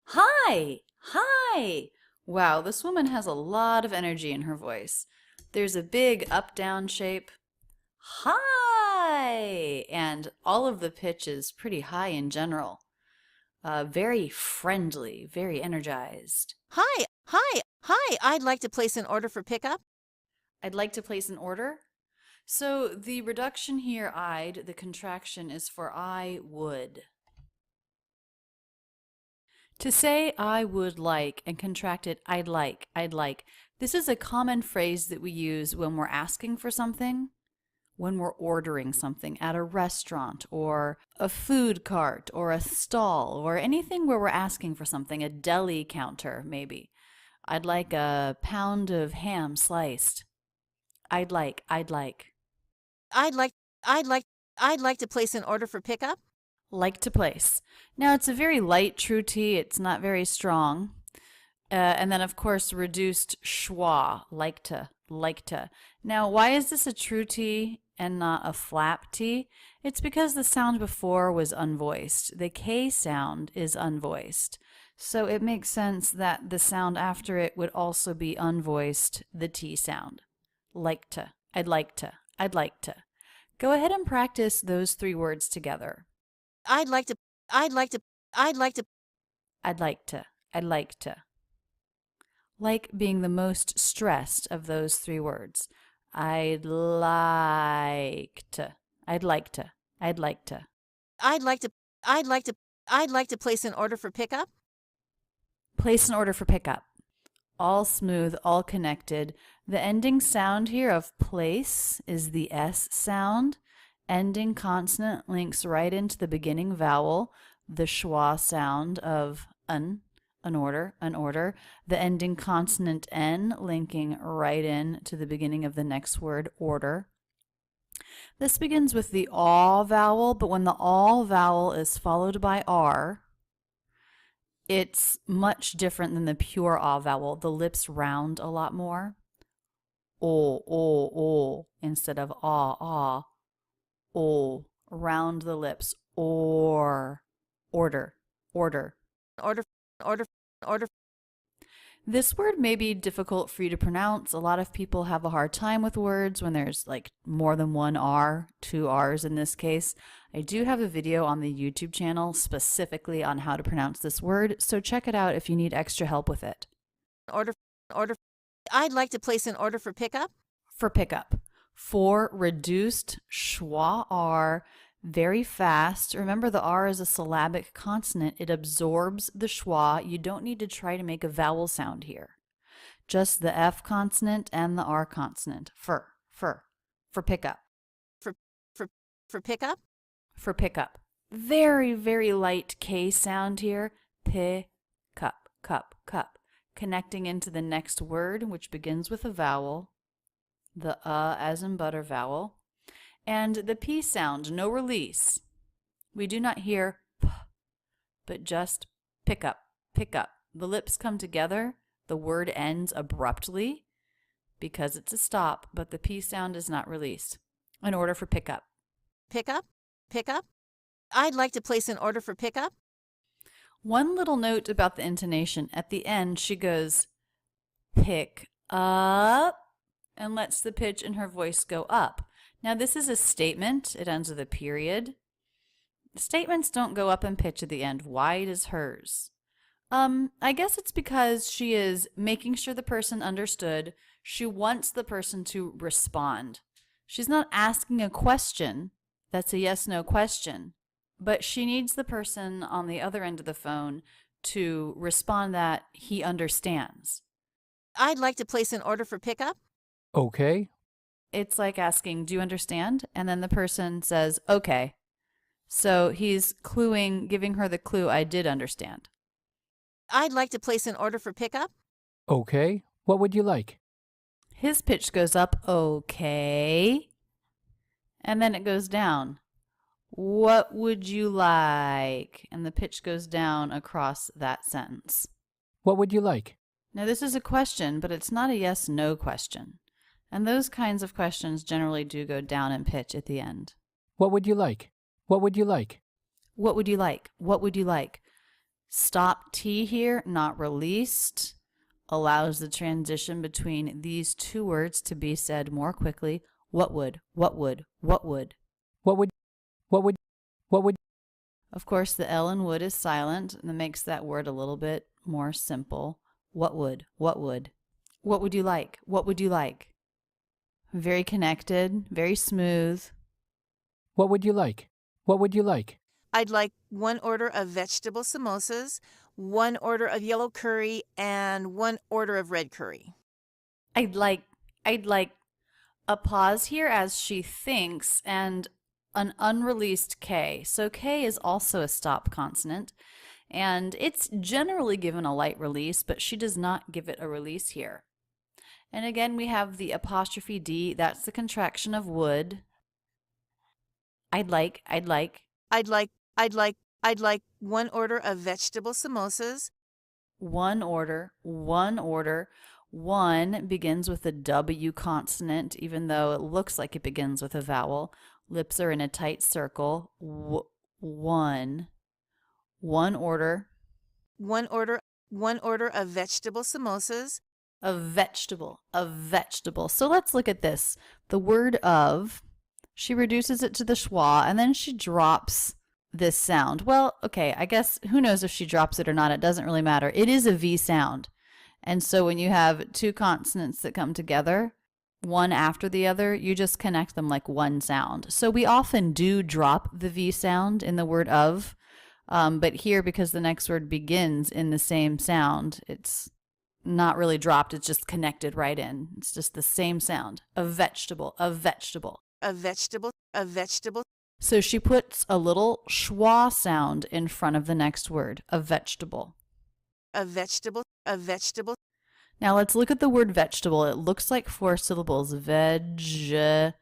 Hi! Hi! Wow, this woman has a lot of energy in her voice. There's a big up-down shape. Hi! And all of the pitch is pretty high in general. Very friendly, very energized. Hi, I'd like to place an order for pickup. I'd like to place an order. So the reduction here, I'd, the contraction is for I would. To say I would like and contract it I'd like, this is a common phrase that we use when we're asking for something, when we're ordering something at a restaurant or a food cart or a stall or anything where we're asking for something, a deli counter maybe. I'd like a pound of ham sliced. I'd like. I'd like to place an order for pickup. Like to place. Now it's a very light true T, it's not very strong. And then of course reduced schwa, like to. Now why is this a true T and not a flap T? It's because the sound before was unvoiced. The K sound is unvoiced. So it makes sense that the sound after it would also be unvoiced, the T sound. Like to, I'd like to, I'd like to. Go ahead and practice those 3 words together. I'd like to. Like being the most stressed of those 3 words. I'd like to. I'd like to place an order for pickup. Place an order for pickup. All smooth, all connected. The ending sound here of place is the S sound. Ending consonant links right into the beginning vowel, the schwa sound of an order. The ending consonant N linking right in to the beginning of the next word, order. This begins with the aw vowel, but when the aw vowel is followed by R, it's much different than the pure aw vowel. The lips round a lot more. O, instead of ah. O, round the lips, or, order. This word may be difficult for you to pronounce. A lot of people have a hard time with words when there's like more than 1 R, 2 R's in this case. I do have a video on the YouTube channel specifically on how to pronounce this word, so check it out if you need extra help with it. Order. I'd like to place an order for pickup. For pickup. For reduced schwa R, very fast. Remember, the R is a syllabic consonant. It absorbs the schwa. You don't need to try to make a vowel sound here. Just the F consonant and the R consonant. For pickup. For pickup? For pickup. Very, very light K sound here. Pick-up, cup. Connecting into the next word, which begins with a vowel. The as in butter vowel. And the P sound, no release. We do not hear p, but just pick up. The lips come together. The word ends abruptly because it's a stop, but the P sound is not released. An order for pickup. Pickup? I'd like to place an order for pickup. One little note about the intonation. At the end, she goes, pick up, and lets the pitch in her voice go up. Now, this is a statement. It ends with a period. Statements don't go up in pitch at the end. Why does hers? I guess it's because she is making sure the person understood. She wants the person to respond. She's not asking a question. That's a yes-no question. But she needs the person on the other end of the phone to respond that he understands. I'd like to place an order for pickup. Okay. It's like asking, do you understand? And then the person says, okay. So he's giving her the clue, I did understand. I'd like to place an order for pickup. Okay. What would you like? His pitch goes up, okay. And then it goes down. What would you like? And the pitch goes down across that sentence. What would you like? Now, this is a question, but it's not a yes-no question. And those kinds of questions generally do go down in pitch at the end. What would you like? What would you like? What would you like? What would you like? Stop T here, not released, allows the transition between these two words to be said more quickly. What would? What would? What would? What would? What would? What would? Of course, the L in would is silent, and that makes that word a little bit more simple. What would? What would? What would you like? What would you like? Very connected, very smooth. What would you like? What would you like? I'd like 1 order of vegetable samosas, 1 order of yellow curry, and 1 order of red curry. I'd like a pause here as she thinks and an unreleased K. So K is also a stop consonant, and it's generally given a light release, but she does not give it a release here. And again, we have the apostrophe D. That's the contraction of would. I'd like 1 order of vegetable samosas. 1 order. 1 begins with a W consonant, even though it looks like it begins with a vowel. Lips are in a tight circle. 1 order. 1 order of vegetable samosas. A vegetable. So let's look at this. The word of, she reduces it to the schwa, and then she drops this sound. Well, okay, I guess who knows if she drops it or not. It doesn't really matter. It is a V sound. And so when you have 2 consonants that come together, one after the other, you just connect them like one sound. So we often do drop the V sound in the word of, but here, because the next word begins in the same sound, it's not really dropped. It's just connected right in. It's just the same sound. A vegetable. So she puts a little schwa sound in front of the next word. A vegetable. Now let's look at the word vegetable. It looks like 4 syllables. Vegetable.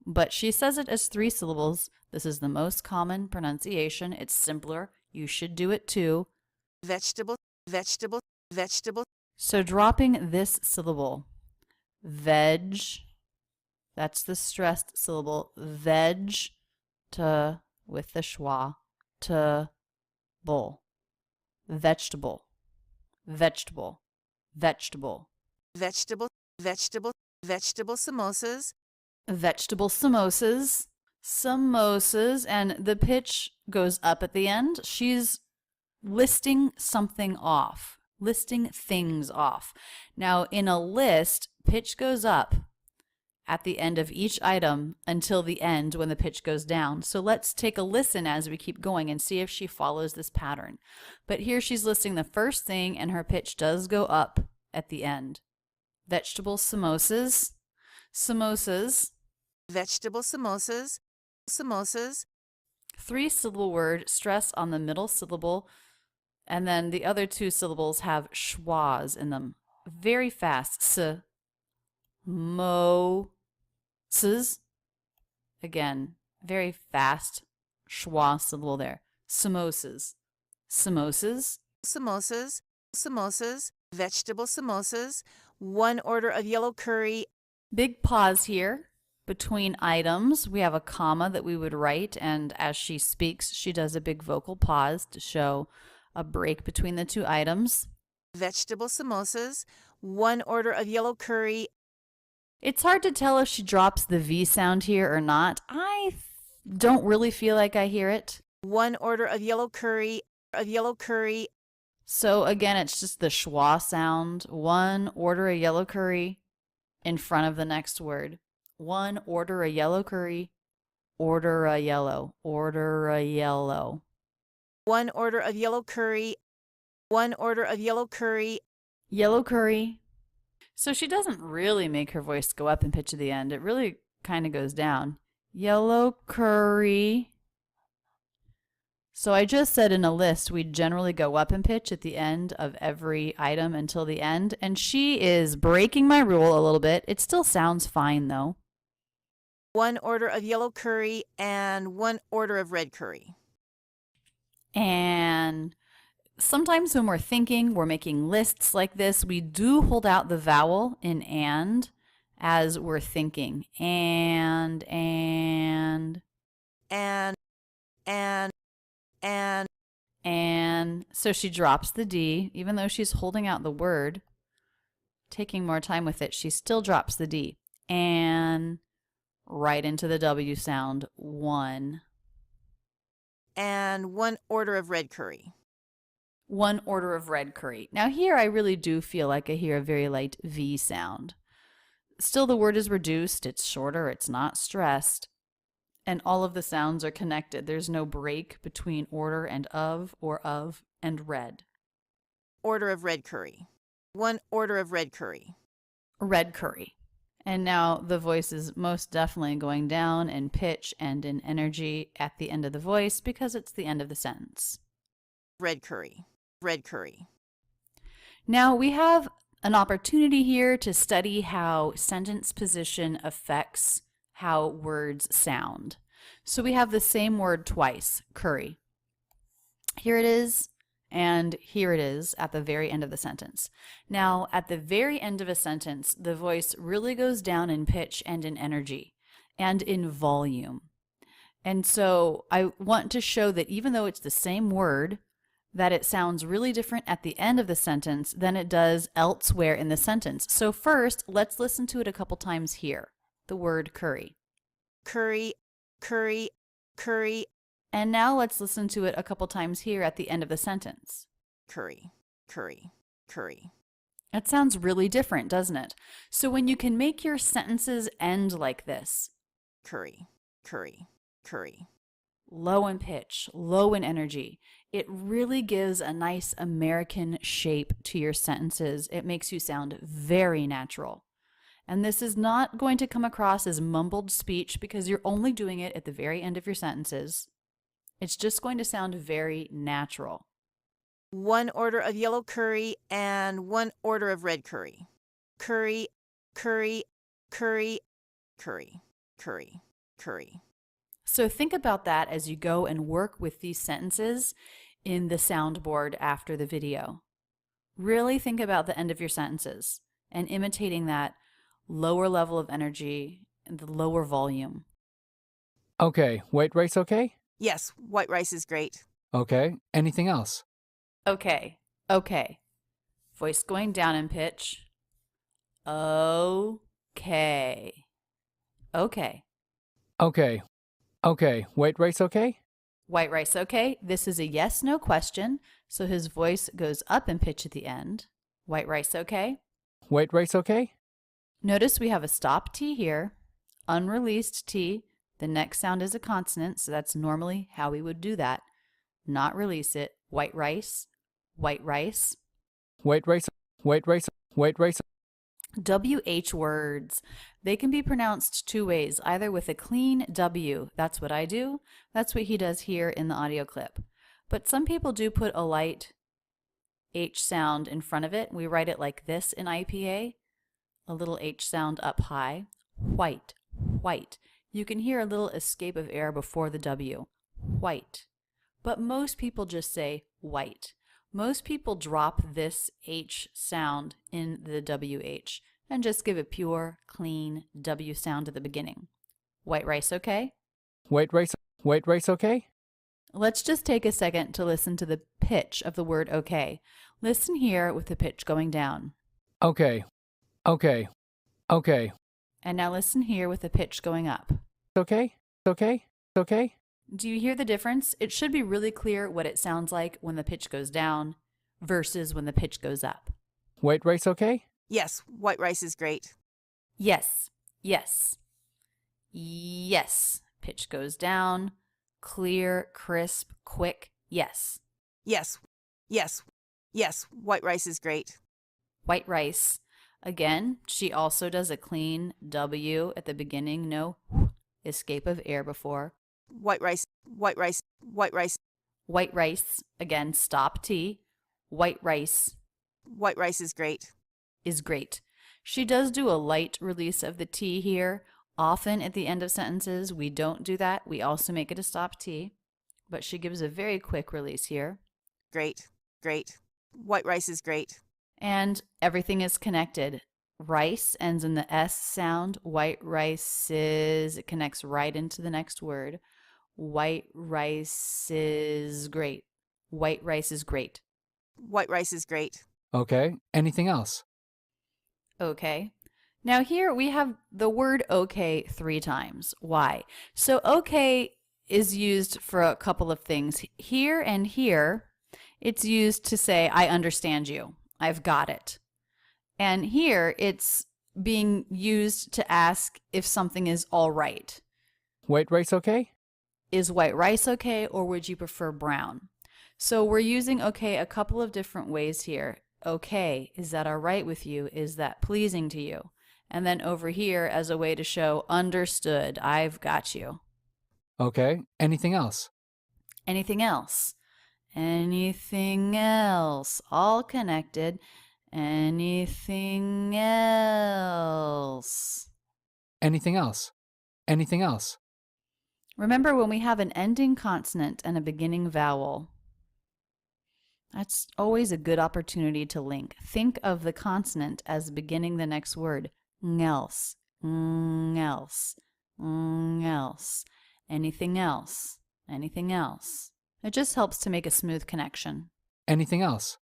But she says it as 3 syllables. This is the most common pronunciation. It's simpler. You should do it too. Vegetable. So dropping this syllable, veg, that's the stressed syllable, veg, to, with the schwa, to, bull, vegetable. Vegetable samosas. Samosas, and the pitch goes up at the end. She's listing things off. Now, in a list, pitch goes up at the end of each item until the end when the pitch goes down. So let's take a listen as we keep going and see if she follows this pattern. But here she's listing the first thing and her pitch does go up at the end. Vegetable samosas, samosas. Vegetable samosas, samosas. 3-syllable word, stress on the middle syllable, and then the other 2 syllables have schwas in them. Very fast. Samosas. Again, very fast schwa syllable there. Samosas. Samosas. Samosas, samosas. Vegetable samosas. 1 order of yellow curry. Big pause here. Between items, we have a comma that we would write, and as she speaks, she does a big vocal pause to show a break between the 2 items. Vegetable samosas. 1 order of yellow curry. It's hard to tell if she drops the V sound here or not. I don't really feel like I hear it. 1 order of yellow curry, So again, it's just the schwa sound. 1 order a yellow curry in front of the next word. 1 order a yellow curry, order a yellow, order a yellow. 1 order of yellow curry, 1 order of yellow curry. Yellow curry. So she doesn't really make her voice go up in pitch at the end. It really kind of goes down. Yellow curry. So I just said in a list we generally go up in pitch at the end of every item until the end, and she is breaking my rule a little bit. It still sounds fine though. 1 order of yellow curry and 1 order of red curry. And sometimes when we're thinking, we're making lists like this, we do hold out the vowel in and as we're thinking. And. So she drops the D, even though she's holding out the word, taking more time with it, she still drops the D. And right into the W sound, 1. And 1 order of red curry. 1 order of red curry. Now here I really do feel like I hear a very light V sound. Still the word is reduced, it's shorter, it's not stressed, and all of the sounds are connected. There's no break between order and of or of and red. Order of red curry. 1 order of red curry. Red curry. And now the voice is most definitely going down in pitch and in energy at the end of the voice because it's the end of the sentence. Red curry. Red curry. Now we have an opportunity here to study how sentence position affects how words sound. So we have the same word twice, curry. Here it is, and here it is at the very end of the sentence. Now, at the very end of a sentence, the voice really goes down in pitch and in energy and in volume. And so I want to show that even though it's the same word, that it sounds really different at the end of the sentence than it does elsewhere in the sentence. So first, let's listen to it a couple times here. The word curry. Curry, curry, curry. And now let's listen to it a couple times here at the end of the sentence. Curry, curry, curry. It sounds really different, doesn't it? So when you can make your sentences end like this. Curry, curry, curry. Low in pitch, low in energy. It really gives a nice American shape to your sentences. It makes you sound very natural. And this is not going to come across as mumbled speech because you're only doing it at the very end of your sentences. It's just going to sound very natural. 1 order of yellow curry and 1 order of red curry. Curry, curry, curry, curry, curry, curry. So think about that as you go and work with these sentences in the soundboard after the video. Really think about the end of your sentences and imitating that lower level of energy and the lower volume. Okay, white rice okay? Yes, white rice is great. Okay, anything else? Okay, okay. Voice going down in pitch. Okay. Okay. Okay. Okay, white rice okay? White rice okay? This is a yes/no question, so his voice goes up in pitch at the end. White rice okay? White rice okay? Notice we have a stop T here, unreleased T. The next sound is a consonant, so that's normally how we would do that. Not release it. White rice, white rice. White rice, white rice, white rice. WH words. They can be pronounced two ways, either with a clean W. That's what I do. That's what he does here in the audio clip. But some people do put a light H sound in front of it. We write it like this in IPA. A little H sound up high. White, white. You can hear a little escape of air before the W. White. But most people just say white. Most people drop this H sound in the WH and just give a pure, clean W sound at the beginning. White rice okay? White rice okay? Let's just take a second to listen to the pitch of the word okay. Listen here with the pitch going down. Okay, okay, okay. And now listen here with the pitch going up. Okay, okay, okay. Do you hear the difference? It should be really clear what it sounds like when the pitch goes down versus when the pitch goes up. White rice okay? Yes, white rice is great. Yes, yes, yes. Pitch goes down. Clear, crisp, quick. Yes. Yes, yes, yes, white rice is great. White rice. Again, she also does a clean W at the beginning. No escape of air before. White rice, white rice, white rice. White rice. Again, stop T. White rice. White rice is great. Is great. She does do a light release of the T here. Often at the end of sentences, we don't do that. We also make it a stop T. But she gives a very quick release here. Great, great. White rice is great. And everything is connected. Rice ends in the S sound. White rices. It connects right into the next word. White rice is great. White rice is great. White rice is great. Okay. Anything else? Okay. Now here we have the word okay 3 times. Why? So okay is used for a couple of things. Here and here, it's used to say, I understand you. I've got it. And here, it's being used to ask if something is all right. White rice okay? Is white rice okay, or would you prefer brown? So we're using okay a couple of different ways here. Okay, is that all right with you? Is that pleasing to you? And then over here as a way to show understood, I've got you. Okay. Anything else? Anything else? Anything else? All connected. Anything else? Anything else? Anything else? Remember when we have an ending consonant and a beginning vowel, that's always a good opportunity to link. Think of the consonant as beginning the next word. Else, else, else. Anything else? Anything else? It just helps to make a smooth connection. Anything else?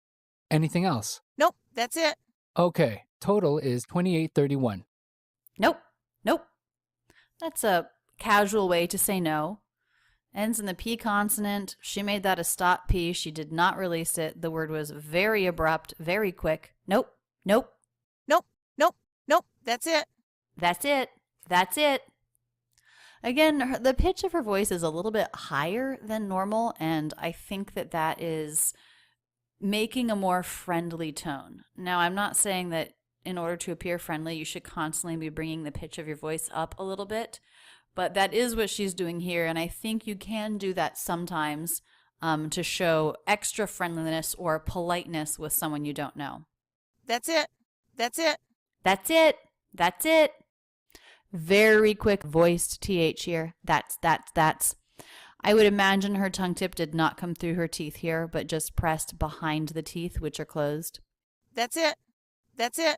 Anything else? Nope, that's it. Okay. Total is 2831. Nope, nope. That's a casual way to say no. Ends in the P consonant. She made that a stop P. She did not release it. The word was very abrupt, very quick. Nope, nope. Nope, nope, nope, that's it. That's it. That's it. Again, the pitch of her voice is a little bit higher than normal, and I think that that is making a more friendly tone. Now, I'm not saying that in order to appear friendly, you should constantly be bringing the pitch of your voice up a little bit, but that is what she's doing here, and I think you can do that sometimes to show extra friendliness or politeness with someone you don't know. That's it. That's it. That's it. That's it. Very quick voiced TH here. That's. I would imagine her tongue tip did not come through her teeth here, but just pressed behind the teeth, which are closed. That's it. That's it.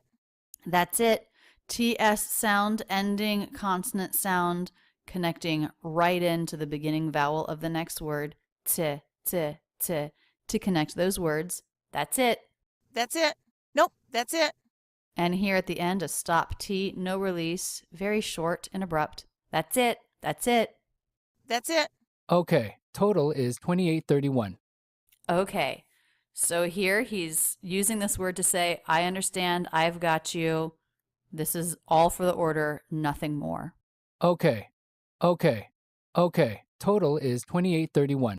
That's it. TS sound, ending consonant sound, connecting right into the beginning vowel of the next word. To connect those words. That's it. That's it. Nope, that's it. And here at the end, a stop T, no release, very short and abrupt. That's it. That's it. That's it. Okay. Total is 2831. Okay. So here he's using this word to say, I understand, I've got you. This is all for the order, nothing more. Okay. Okay. Okay. Total is 2831.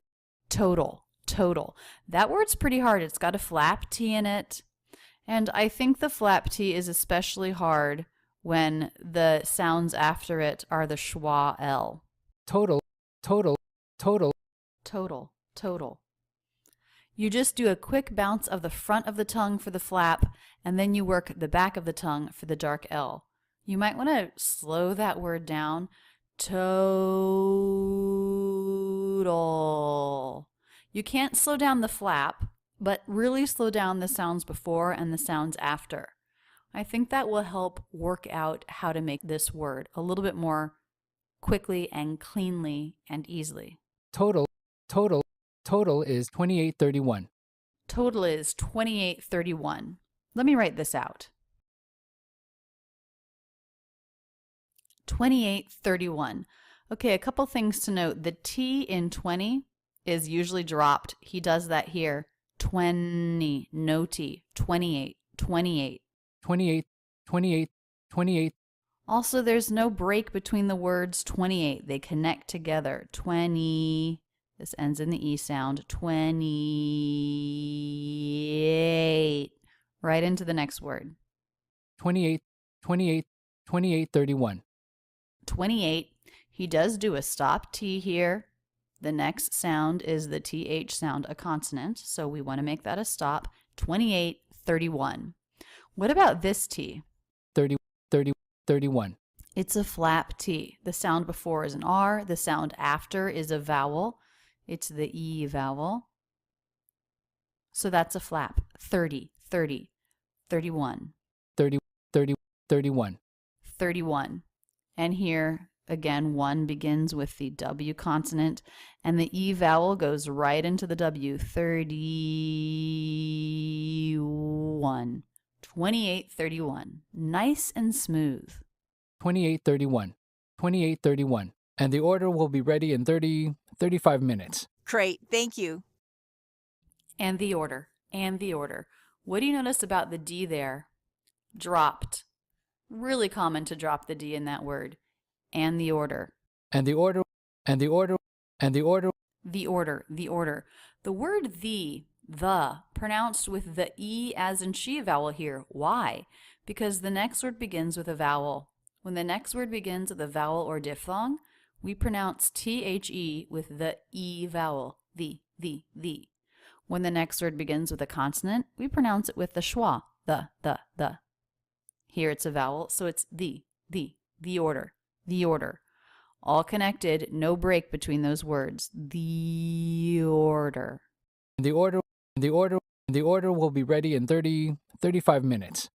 Total. Total. That word's pretty hard. It's got a flap T in it. And I think the flap T is especially hard when the sounds after it are the schwa L. Total. Total. Total. Total. Total. You just do a quick bounce of the front of the tongue for the flap, and then you work the back of the tongue for the dark L. You might want to slow that word down. Total. You can't slow down the flap, but really slow down the sounds before and the sounds after. I think that will help work out how to make this word a little bit more quickly and cleanly and easily. Total. Total. Total is 2831. Total is 2831. Let me write this out. 2831. Okay, a couple things to note. The T in 20 is usually dropped. He does that here. 20, no T. 28, 28. 28, 28, 28. Also, there's no break between the words 28. They connect together. 20. This ends in the E sound. 28. Right into the next word. 28, 28, 2831. 28. He does do a stop T here. The next sound is the TH sound, a consonant, so we want to make that a stop. 28, 31. What about this T? 30, 30, 31. It's a flap T. The sound before is an R. The sound after is a vowel. It's the E vowel. So that's a flap. 30, 30, 31. 30, 30, 31. 31. And here, again, 1 begins with the W consonant, and the E vowel goes right into the W. 31. 28, 31. Nice and smooth. 2831. 2831. And the order will be ready in 35 minutes. Great, thank you. And the order. And the order. What do you notice about the D there? Dropped. Really common to drop the D in that word. And the order. And the order. And the order. And the order. The order. The order. The word the, pronounced with the E as in she vowel here. Why? Because the next word begins with a vowel. When the next word begins with a vowel or diphthong, we pronounce THE with the E vowel. The. When the next word begins with a consonant, we pronounce it with the schwa. The. Here it's a vowel, so it's the order. The order. All connected, no break between those words. The order. The order. The order. The order will be ready in 35 minutes.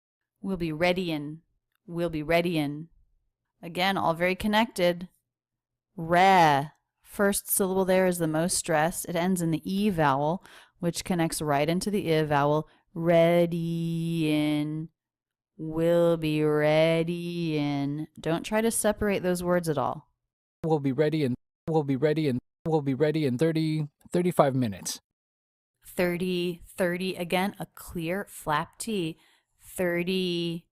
We'll be ready in. Again, all very connected. Re. First syllable there is the most stressed. It ends in the E vowel, which connects right into the I vowel. Ready in. Will be ready in. Don't try to separate those words at all. We'll be ready in 35 minutes. 30, again, a clear flap T. 30,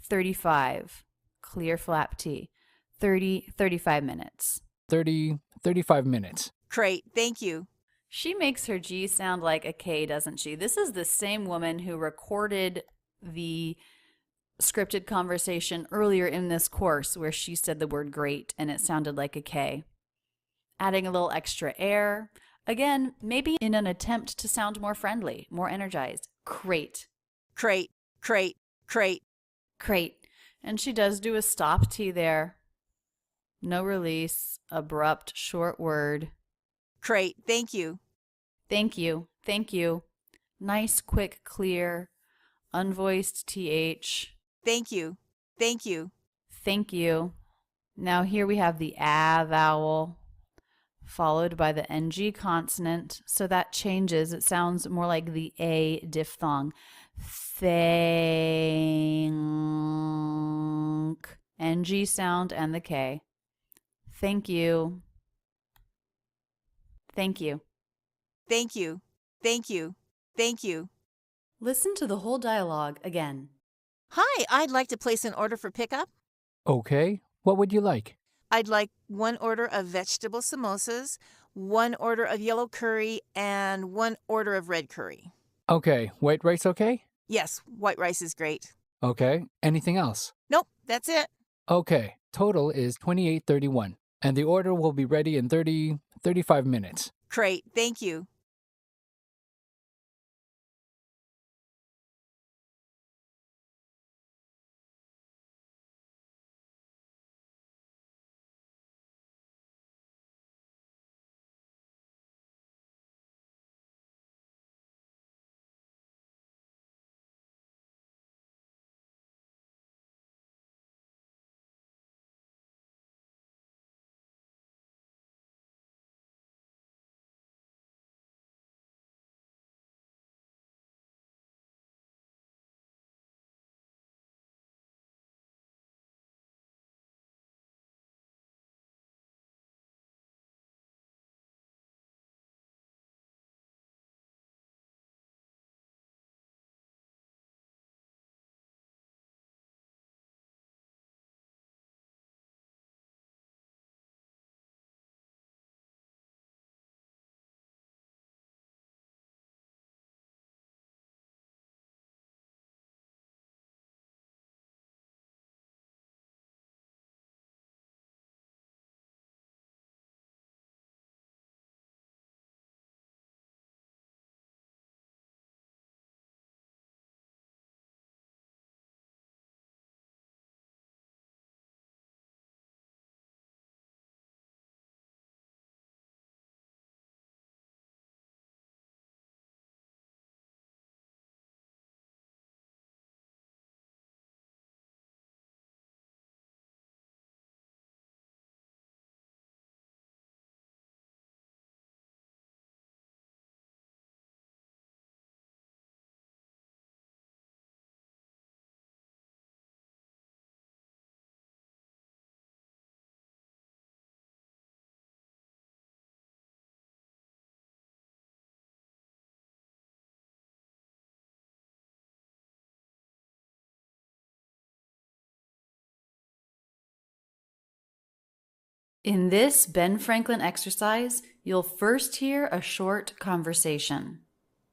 35, clear flap T. 30, 35 minutes. 35 minutes. Great, thank you. She makes her G sound like a K, doesn't she? This is the same woman who recorded the scripted conversation earlier in this course where she said the word great and it sounded like a K. Adding a little extra air. Again, maybe in an attempt to sound more friendly, more energized. Crate. Crate, crate, crate. Crate. And she does do a stop T there. No release, abrupt, short word. Crate, thank you. Thank you. Nice, quick, clear, unvoiced TH. Thank you. Thank you. Now here we have the A vowel followed by the NG consonant. So that changes. It sounds more like the A diphthong. Thank. NG sound and the K. Thank you. Listen to the whole dialogue again. Hi, I'd like to place an order for pickup. Okay. What would you like? I'd like 1 order of vegetable samosas, 1 order of yellow curry, and 1 order of red curry. Okay, white rice okay? Yes, white rice is great. Okay, anything else? Nope, that's it. Okay, total is $28.31, and the order will be ready in 35 minutes. Great, thank you. In this Ben Franklin exercise, you'll first hear a short conversation.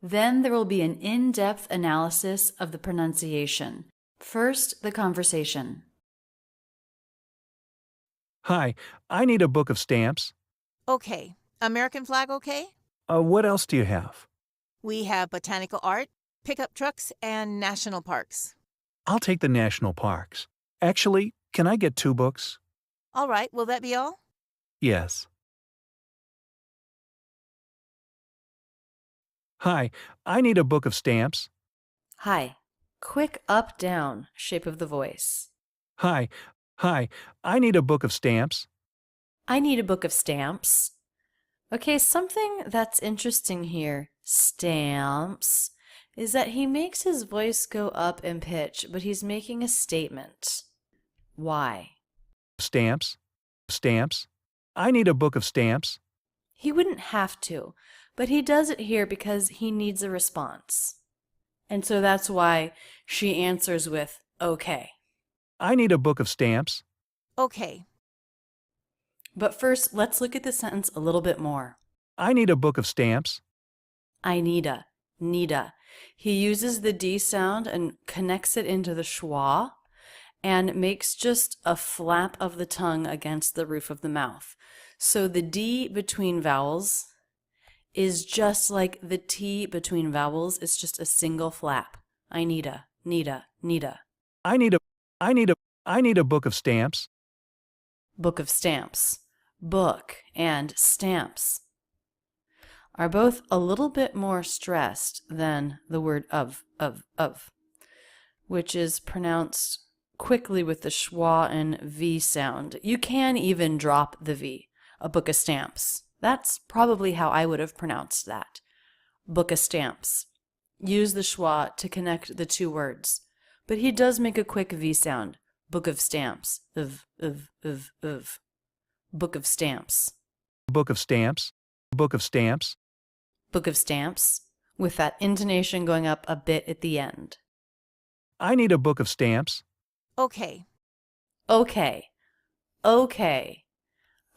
Then there will be an in-depth analysis of the pronunciation. First, the conversation. Hi, I need a book of stamps. Okay, American flag okay? What else do you have? We have botanical art, pickup trucks, and national parks. I'll take the national parks. Actually, can I get 2 books? All right, will that be all? Yes. Hi, I need a book of stamps. Hi. Quick up-down shape of the voice. Hi, I need a book of stamps. I need a book of stamps. Okay, something that's interesting here, stamps, is that he makes his voice go up in pitch, but he's making a statement. Why? Stamps. I need a book of stamps. He wouldn't have to, but he does it here because he needs a response. And so that's why she answers with, okay. I need a book of stamps. Okay. But first, let's look at the sentence a little bit more. I need a book of stamps. I need a, need-a. He uses the D sound and connects it into the schwa and makes just a flap of the tongue against the roof of the mouth. So the D between vowels is just like the T between vowels. It's just a single flap. I need a, need-a, need-a. I need a book of stamps. Book of stamps. Book and stamps are both a little bit more stressed than the word of, which is pronounced quickly with the schwa and V sound. You can even drop the V. A book of stamps. That's probably how I would have pronounced that. Book of stamps. Use the schwa to connect the 2 words. But he does make a quick V sound. Book of stamps. Of. Book of stamps. Book of stamps. Book of stamps. Book of stamps, with that intonation going up a bit at the end. I need a book of stamps. Okay. Okay. Okay.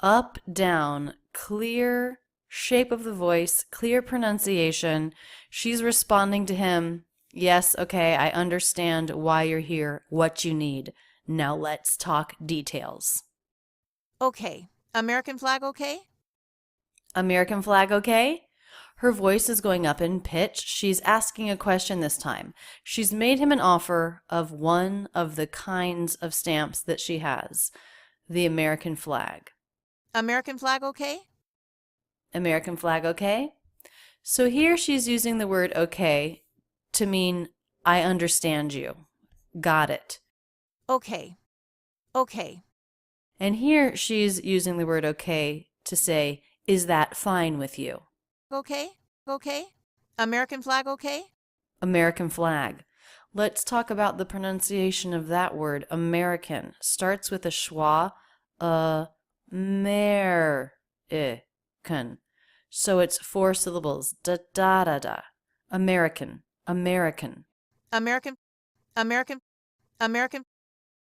up, down, clear shape of the voice, clear pronunciation. She's responding to him, yes, okay, I understand why you're here, what you need. Now let's talk details. Okay. American flag okay? American flag okay? Her voice is going up in pitch. She's asking a question this time. She's made him an offer of one of the kinds of stamps that she has, the American flag. American flag okay? American flag okay? So here she's using the word okay to mean I understand you. Got it. Okay. Okay. And here she's using the word okay to say, is that fine with you? Okay? Okay? American flag okay? American flag. Let's talk about the pronunciation of that word. American starts with a schwa, American. So it's 4 syllables. Da da da da. American. American. American. American. American.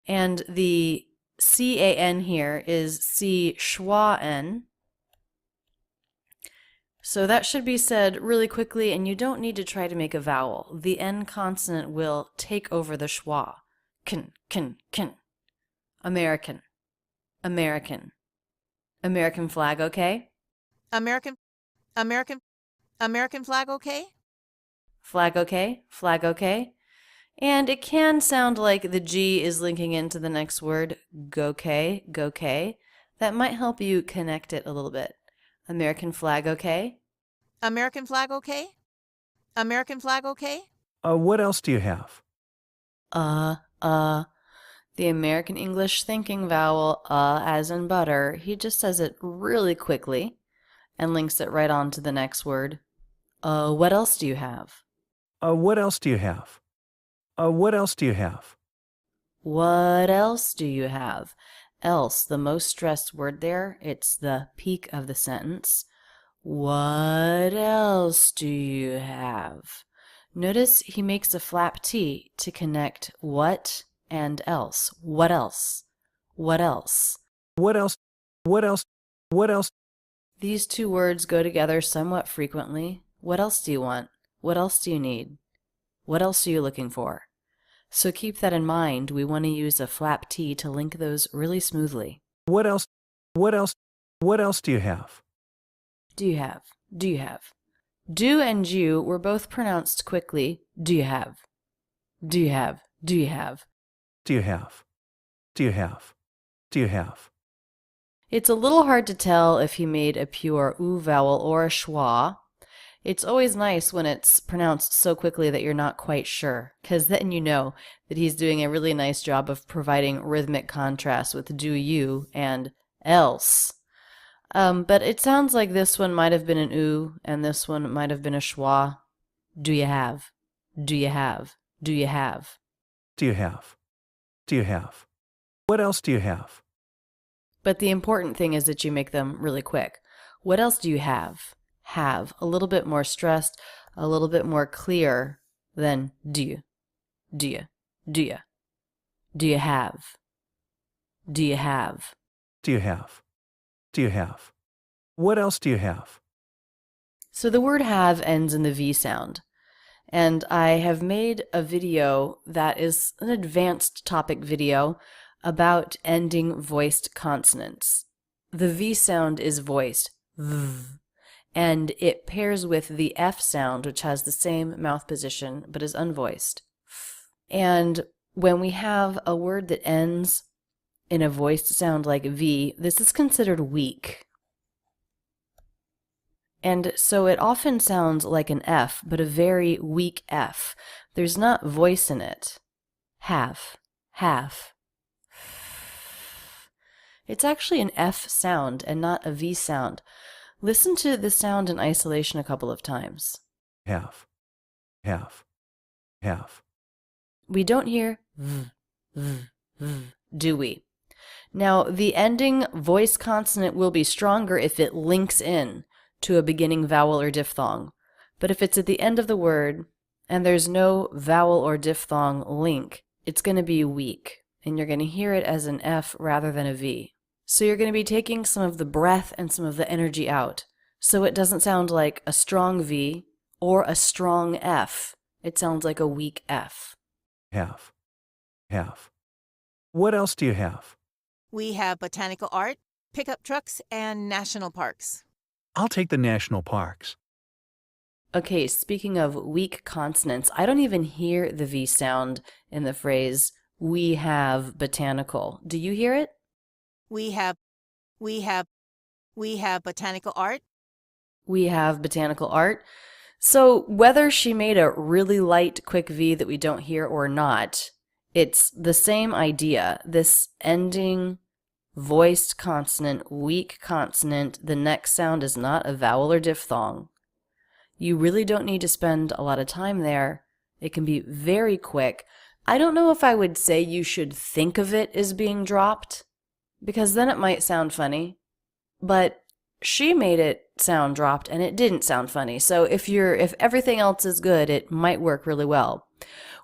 And the C-A-N here is C-schwa-N. So that should be said really quickly, and you don't need to try to make a vowel. The N consonant will take over the schwa. Kin. American. American. American flag okay? American. American. American flag okay? Flag okay? Flag okay? And it can sound like the G is linking into the next word, gokay, gokay. That might help you connect it a little bit. American flag okay? American flag okay? American flag okay? What else do you have? The American English thinking vowel, as in butter, he just says it really quickly and links it right on to the next word. What else do you have? What else do you have? What else do you have? What else do you have? Else, the most stressed word there, it's the peak of the sentence. What else do you have? Notice he makes a flap T to connect what and else. What else? What else? What else? What else? What else? These two words go together somewhat frequently. What else do you want? What else do you need? What else are you looking for? So keep that in mind. We want to use a flap T to link those really smoothly. What else? What else? What else do you have? Do you have? Do you have? Do and you were both pronounced quickly. Do you have? Do you have? Do you have? Do you have? Do you have? Do you have? It's a little hard to tell if he made a pure oo vowel or a schwa. It's always nice when it's pronounced so quickly that you're not quite sure, because then you know that he's doing a really nice job of providing rhythmic contrast with do you and else. But it sounds like this one might have been an oo, and this one might have been a schwa. Do you have? Do you have? Do you have? Do you have? Do you have? What else do you have? But the important thing is that you make them really quick. What else do you have? Have. A little bit more stressed, a little bit more clear than do you? Do you? Do you? Do you have? Do you have? Do you have? Do you have? What else do you have? So the word have ends in the V sound. And I have made a video that is an advanced topic video about ending voiced consonants. The V sound is voiced, v, and it pairs with the F sound, which has the same mouth position but is unvoiced. And when we have a word that ends in a voiced sound like V, this is considered weak. And so it often sounds like an F, but a very weak F. There's not voice in it. Have. It's actually an F sound and not a V sound. Listen to the sound in isolation a couple of times. Have. We don't hear v, do we? Now, the ending voice consonant will be stronger if it links in to a beginning vowel or diphthong. But if it's at the end of the word and there's no vowel or diphthong link, it's going to be weak, and you're going to hear it as an F rather than a V. So you're going to be taking some of the breath and some of the energy out. So it doesn't sound like a strong V or a strong F. It sounds like a weak F. Have. What else do you have? We have botanical art, pickup trucks, and national parks. I'll take the national parks. Okay, speaking of weak consonants, I don't even hear the V sound in the phrase, we have botanical. Do you hear it? We have botanical art. We have botanical art. So whether she made a really light, quick V that we don't hear or not, it's the same idea. This ending voiced consonant, weak consonant, the next sound is not a vowel or diphthong. You really don't need to spend a lot of time there. It can be very quick. I don't know if I would say you should think of it as being dropped, because then it might sound funny. But she made it sound dropped and it didn't sound funny. So if everything else is good, it might work really well.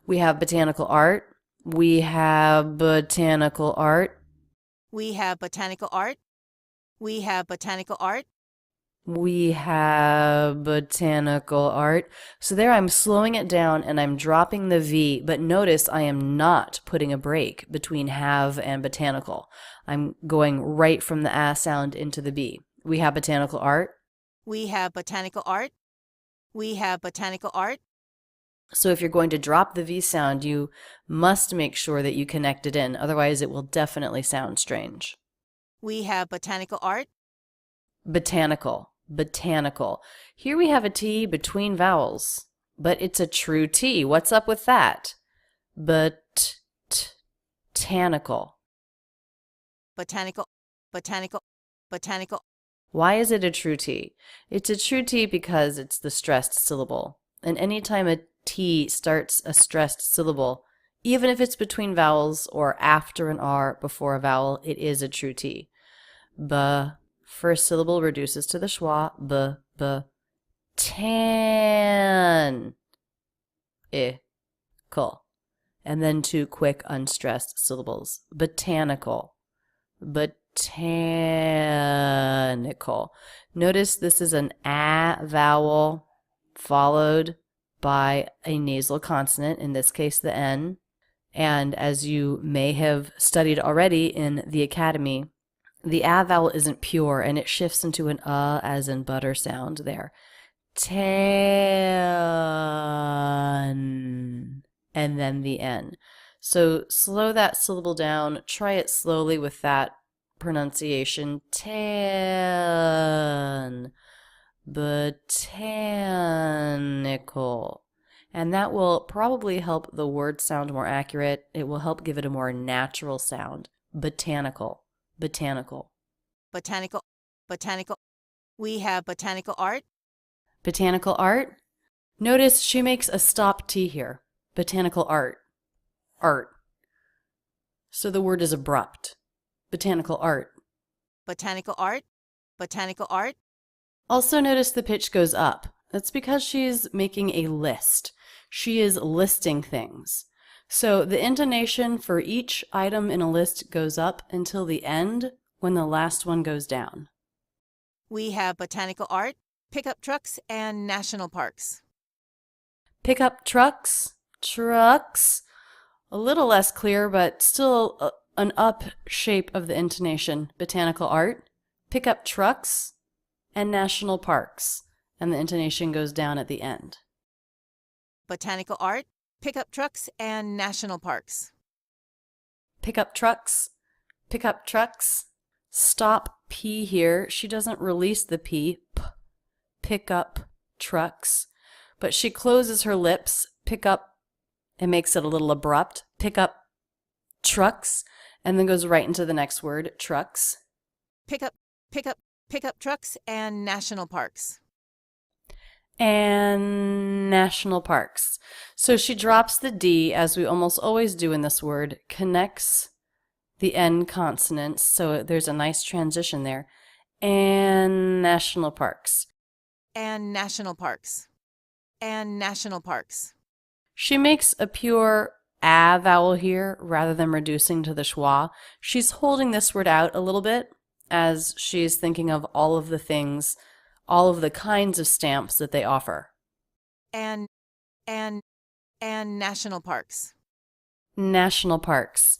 We have botanical art. We have botanical art. We have botanical art. We have botanical art. We have botanical art. So there I'm slowing it down and I'm dropping the V, but notice I am not putting a break between have and botanical. I'm going right from the A sound into the B. We have botanical art. We have botanical art. We have botanical art. So if you're going to drop the V sound, you must make sure that you connect it in. Otherwise, it will definitely sound strange. We have botanical art. Botanical. Botanical. Here we have a T between vowels, but it's a true T. What's up with that? Botanical. Botanical. Botanical. Botanical. Why is it a true T? It's a true T because it's the stressed syllable. And anytime a T starts a stressed syllable, even if it's between vowels or after an R before a vowel, it is a true T. First syllable reduces to the schwa. Tan. Ical. And then two quick unstressed syllables. Botanical. Botanical. Notice this is an A vowel followed by a nasal consonant, in this case the N. And as you may have studied already in the academy, the A vowel isn't pure and it shifts into an as in butter sound there. Tan. And then the N. So slow that syllable down. Try it slowly with that pronunciation. Tan. Botanical. And that will probably help the word sound more accurate. It will help give it a more natural sound. Botanical. Botanical. Botanical. Botanical. We have botanical art. Botanical art. Notice she makes a stop T here. Botanical art. Art. So the word is abrupt. Botanical art. Botanical art. Botanical art. Also notice the pitch goes up. That's because she's making a list. She is listing things. So the intonation for each item in a list goes up until the end when the last one goes down. We have botanical art, pickup trucks, and national parks. Pickup trucks. Trucks. A little less clear, but still an up shape of the intonation. Botanical art, pickup trucks, and national parks. And the intonation goes down at the end. Botanical art, pickup trucks, and national parks. Pickup trucks. Pickup trucks. Stop P here. She doesn't release the P. Pickup trucks. But she closes her lips. Pick up. It makes it a little abrupt. Pickup trucks. And then goes right into the next word. Trucks. Pickup trucks, and national parks. And national parks. So she drops the D, as we almost always do in this word, connects the N consonants, so there's a nice transition there. And national parks. And national parks. And national parks. She makes a pure A vowel here rather than reducing to the schwa. She's holding this word out a little bit. as she's thinking of all of the things, all of the kinds of stamps that they offer. And national parks. National parks.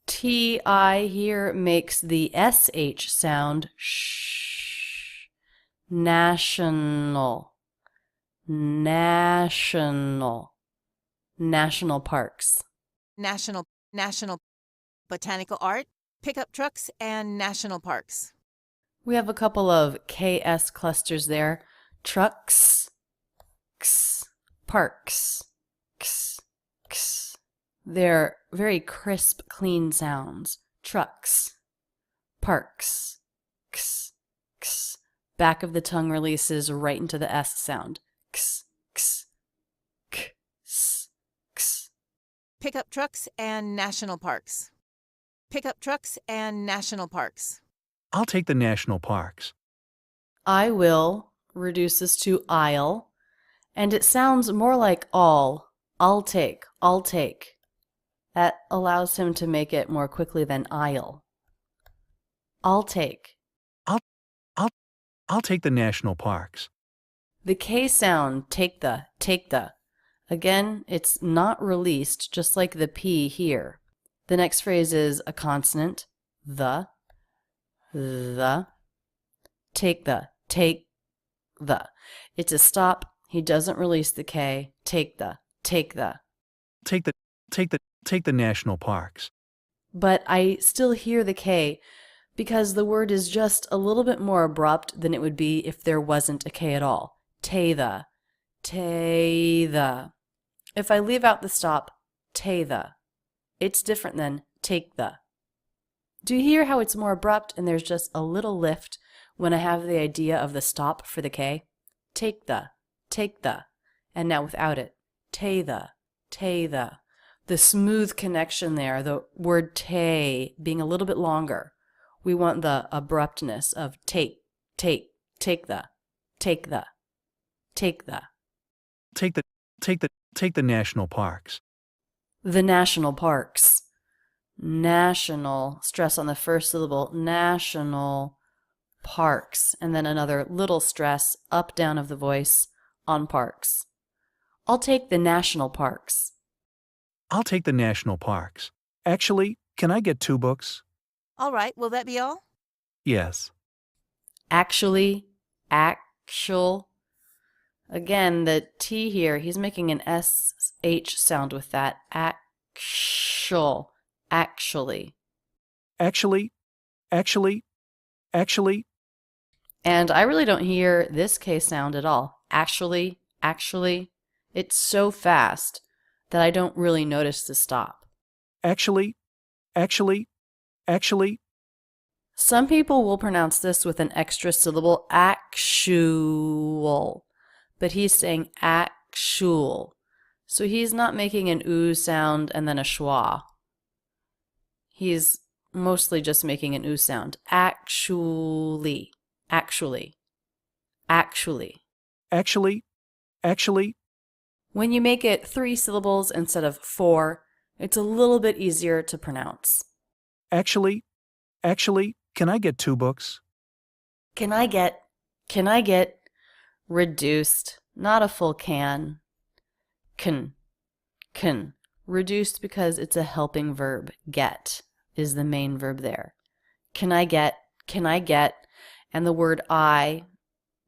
TI here makes the SH sound shh. National. National. National parks. National botanical art, pickup trucks, and national parks. We have a couple of KS clusters there. Trucks, x, parks, x, x. They're very crisp, clean sounds. Trucks, parks, x, x. Back of the tongue releases right into the S sound. X, x, k, s, x. Pickup trucks and national parks. Pickup trucks and national parks. I'll take the national parks. I will reduces to I'll, and it sounds more like all. I'll take, I'll take. That allows him to make it more quickly than I'll. I'll take. I'll take the national parks. The K sound, take the. Again, it's not released, just like the P here. The next phrase is a consonant, the. Take the. It's a stop. He doesn't release the K. Take the. Take the national parks. But I still hear the K because the word is just a little bit more abrupt than it would be if there wasn't a K at all. Tay the. If I leave out the stop, tay the. It's different than take the. Do you hear how it's more abrupt and there's just a little lift when I have the idea of the stop for the K? Take the. And now without it, tay the. The smooth connection there, the word tay being a little bit longer. We want the abruptness of take the. Take the national parks. The national parks. National, stress on the first syllable, national parks, and then another little stress up down of the voice on parks. I'll take the national parks. I'll take the national parks. Actually, can I get 2 books? All right, will that be all? Yes. Actually, actual. Again, the T here, he's making an SH sound with that. Actual. Actually. Actually. And I really don't hear this K sound at all. Actually. It's so fast that I don't really notice the stop. Actually. Some people will pronounce this with an extra syllable, actual. But he's saying actual. So he's not making an oo sound and then a schwa. He's mostly just making an oo sound. Actually. When you make it 3 syllables instead of 4, it's a little bit easier to pronounce. Actually, can I get 2 books? Can I get reduced, not a full can. Can. Reduced because it's a helping verb. Get is the main verb there. Can I get, and the word I,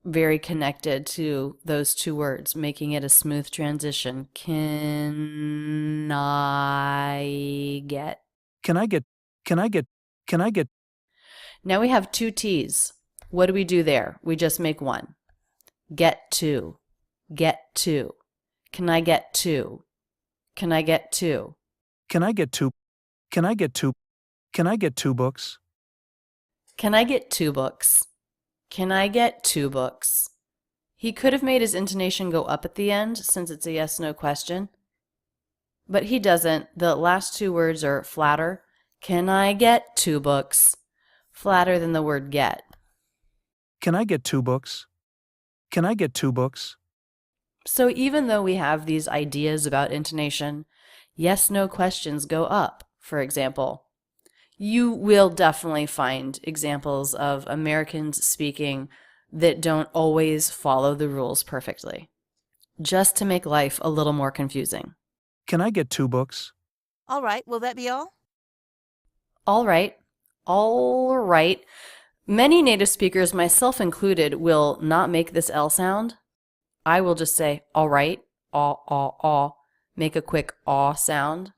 very connected to those 2 words, making it a smooth transition. Can I get? Now we have 2 T's. What do we do there? We just make 1. Get to. Can I get 2? Can I get 2? Can I get 2 books? Can I get 2 books? Can I get 2 books? He could have made his intonation go up at the end since it's a yes/no question, but he doesn't. The last 2 words are flatter. Can I get 2 books? Flatter than the word get. Can I get 2 books? So even though we have these ideas about intonation, yes/no questions go up. For example, You will definitely find examples of Americans speaking that don't always follow the rules perfectly, just to make life a little more confusing. Can I get 2 books? All right, will that be all? All right. All right. Many native speakers, myself included, will not make this L sound. I will just say, all right, aw, make a quick aw sound,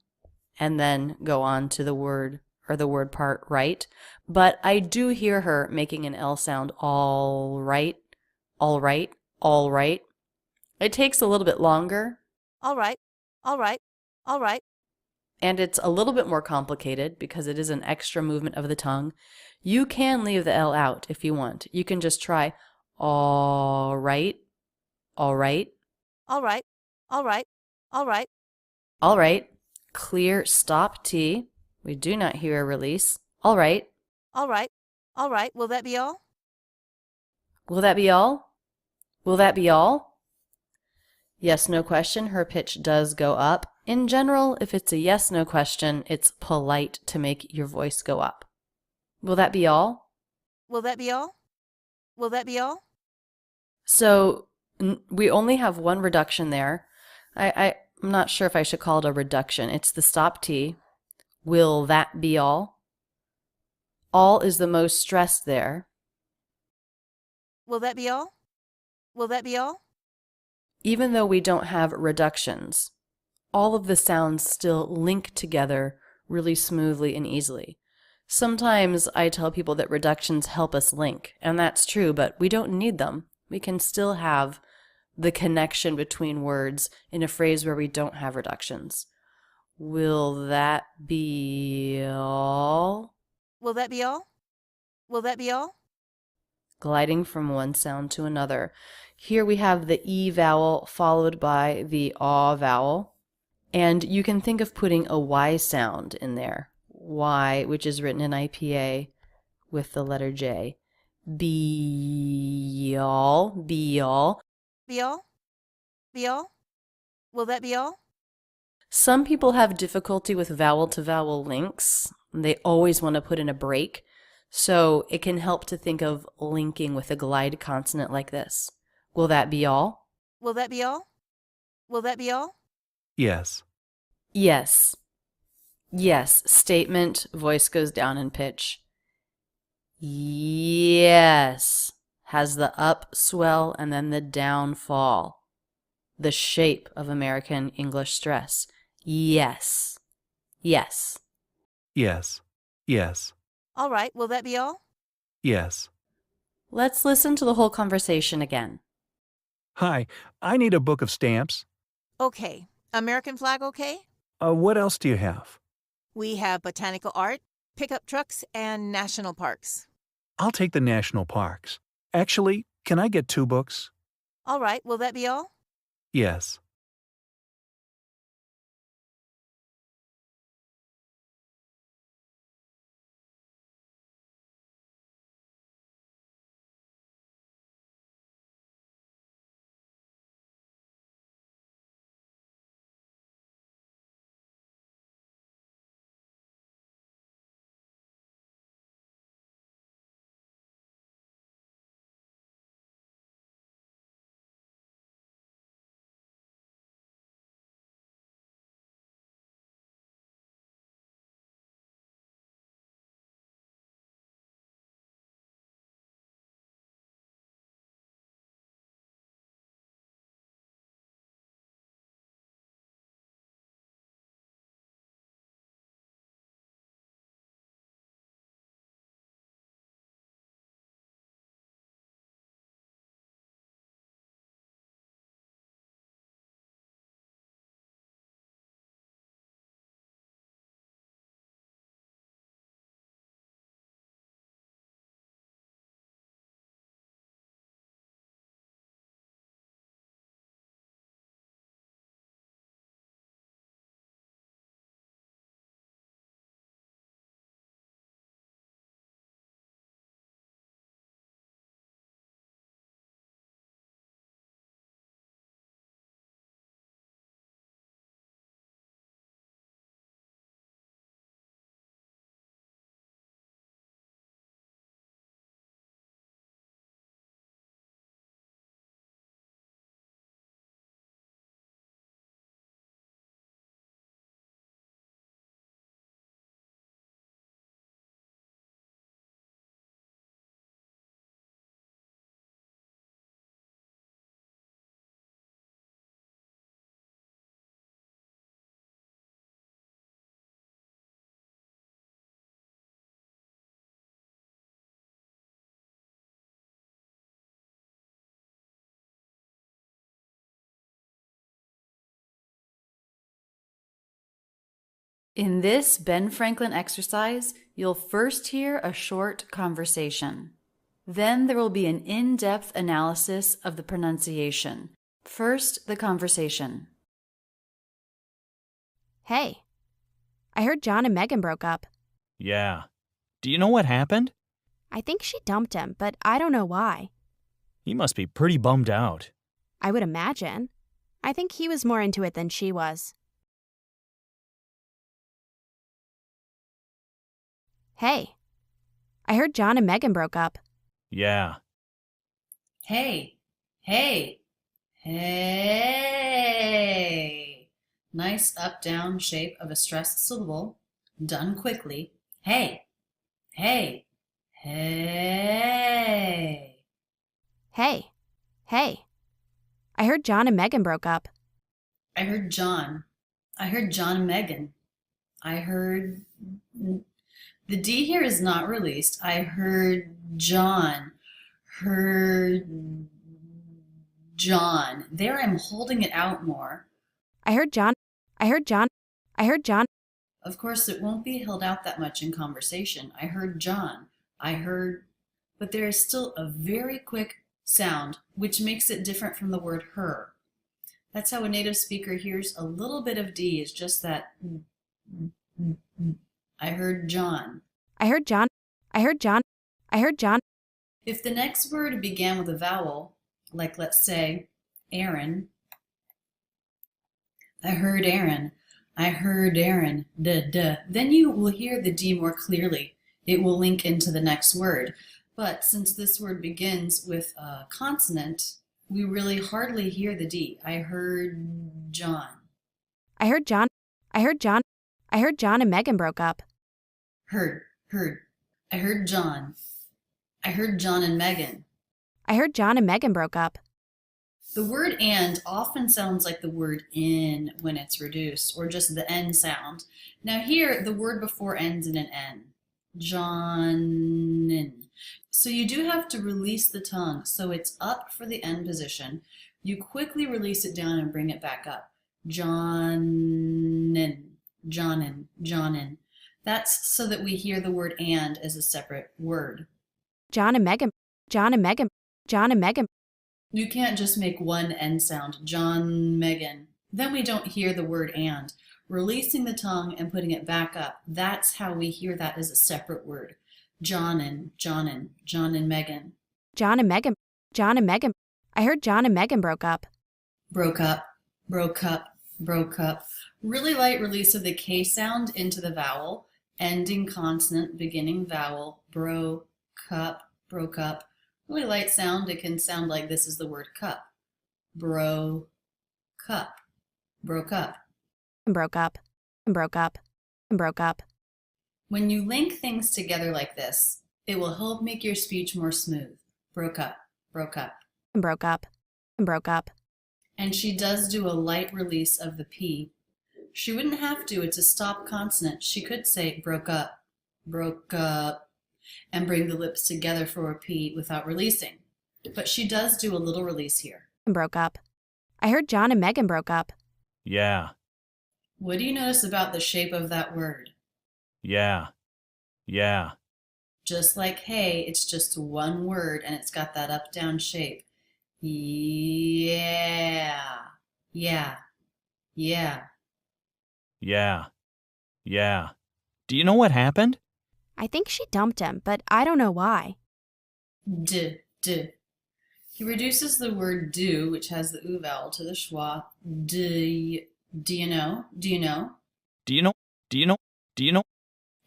and then go on to the word or the word part right. But I do hear her making an L sound, all right, all right, all right. It takes a little bit longer. All right, all right, all right. And it's a little bit more complicated because it is an extra movement of the tongue. You can leave the L out if you want. You can just try all right, all right, All right, all right, all right. all right. Clear stop T. We do not hear a release. All right. All right, all right. Will that be all? Will that be all? Will that be all? Yes, no question. Her pitch does go up. In general, if it's a yes, no question, it's polite to make your voice go up. Will that be all? Will that be all? Will that be all? So we only have one reduction there. I'm not sure if I should call it a reduction. It's the stop T. Will that be all? All is the most stressed there. Will that be all? Will that be all? Even though we don't have reductions, all of the sounds still link together really smoothly and easily. Sometimes I tell people that reductions help us link, and that's true, but we don't need them. We can still have the connection between words in a phrase where we don't have reductions. Will that be all? Will that be all? Will that be all? Gliding from one sound to another. Here we have the E vowel followed by the aw vowel. And you can think of putting a Y sound in there. Y, which is written in IPA with the letter J. Be all, be all. Be all? Be all? Will that be all? Some people have difficulty with vowel to vowel links. They always want to put in a break. So it can help to think of linking with a glide consonant like this. Will that be all? Will that be all? Will that be all? Yes. Yes. Yes. Statement, voice goes down in pitch. Yes. Has the up swell and then the down fall. The shape of American English stress. Yes. Yes. Yes. Yes. All right, will that be all? Yes. Let's listen to the whole conversation again. Hi, I need a book of stamps. Okay. American flag okay? What else do you have? We have botanical art, pickup trucks, and national parks. I'll take the national parks. Actually, can I get 2 books? All right, will that be all? Yes. In this Ben Franklin exercise, you'll first hear a short conversation. Then there will be an in-depth analysis of the pronunciation. First, the conversation. Hey, I heard John and Megan broke up. Yeah. Do you know what happened? I think she dumped him, but I don't know why. He must be pretty bummed out. I would imagine. I think he was more into it than she was. Hey, I heard John and Megan broke up. Yeah. Hey, hey, hey. Nice up-down shape of a stressed syllable, done quickly. Hey, hey, hey. Hey, hey, I heard John and Megan broke up. I heard John and Megan. I heard... The D here is not released. I heard John. Heard John. There I'm holding it out more. I heard John. I heard John. I heard John. Of course, it won't be held out that much in conversation. I heard John. I heard... But there is still a very quick sound, which makes it different from the word her. That's how a native speaker hears a little bit of D, is just that... I heard John. I heard John. I heard John. I heard John. If the next word began with a vowel, like let's say, Aaron. I heard Aaron. I heard Aaron. Duh. Then you will hear the D more clearly. It will link into the next word. But since this word begins with a consonant, we really hardly hear the D. I heard John. I heard John. I heard John. I heard John and Megan broke up. Heard. I heard John. I heard John and Megan. I heard John and Megan broke up. The word and often sounds like the word in when it's reduced, or just the N sound. Now here, the word before ends in an N. John. So you do have to release the tongue, so it's up for the N position. You quickly release it down and bring it back up. Johnin. Johnin. That's so that we hear the word and as a separate word. John and Megan. John and Megan. John and Megan. You can't just make one N sound. John, Megan. Then we don't hear the word and. Releasing the tongue and putting it back up, that's how we hear that as a separate word. John and Megan. John and Megan. John and Megan. I heard John and Megan broke up. Broke up. Really light release of the K sound into the vowel, ending consonant, beginning vowel, broke up. Really light sound. It can sound like this is the word cup. Broke up. When you link things together like this, it will help make your speech more smooth. Broke up. And she does do a light release of the P. She wouldn't have to. It's a stop consonant. She could say broke up, and bring the lips together for a P without releasing. But she does do a little release here. Broke up. I heard John and Megan broke up. Yeah. What do you notice about the shape of that word? Yeah. Just like hey, it's just one word and it's got that up-down shape. Yeah. Do you know what happened? I think she dumped him, but I don't know why. D. He reduces the word do, which has the oo vowel, to the schwa. Do you know?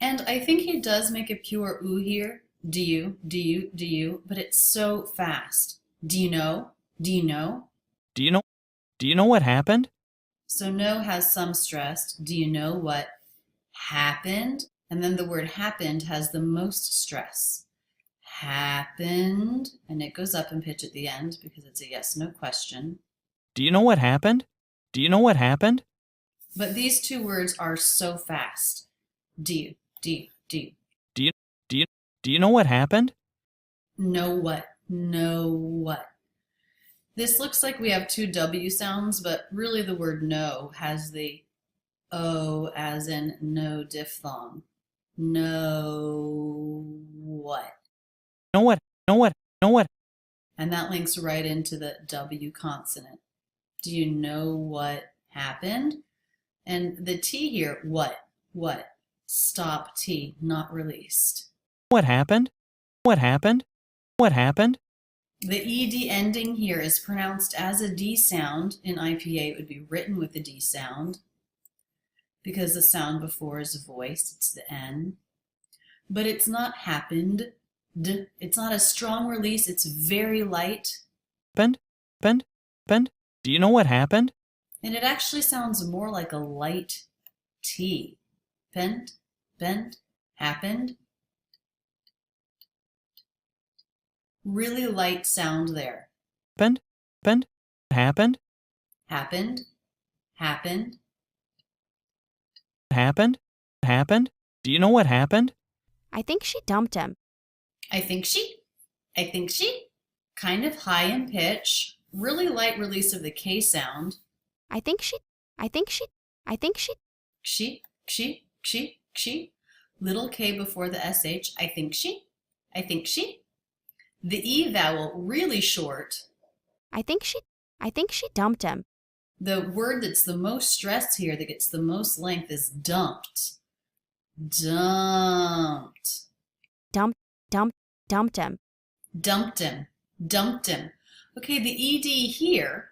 And I think he does make a pure oo here. Do you? But it's so fast. Do you know? Do you know what happened? So no has some stress. Do you know what happened? And then the word happened has the most stress. Happened, and it goes up in pitch at the end because it's a yes, no question. Do you know what happened? But these two words are so fast. Do you? Do you know what happened? Know what? This looks like we have two W sounds, but really the word know has the O as in no diphthong. No what? Know what? Know what? Know what? And that links right into the W consonant. Do you know what happened? And the T here, what? What? Stop T, not released. What happened? What happened? What happened? The ED ending here is pronounced as a D sound. In IPA, it would be written with the D sound because the sound before is a voice, it's the N. But it's not happened. It's not a strong release, it's very light. Happened? Happened? Happened? Do you know what happened? And it actually sounds more like a light T. Bent, bent, happened. Really light sound there. Happened? Happened? Happened? Happened, happened. Happened? Happened? Do you know what happened? I think she dumped him. I think she. Kind of high in pitch. Really light release of the K sound. She. Little K before the SH. I think she. The E vowel really short. I think she dumped him. The word that's the most stressed here, that gets the most length, is dumped. Dumped. Dumped him. Dumped him. Okay, the ED here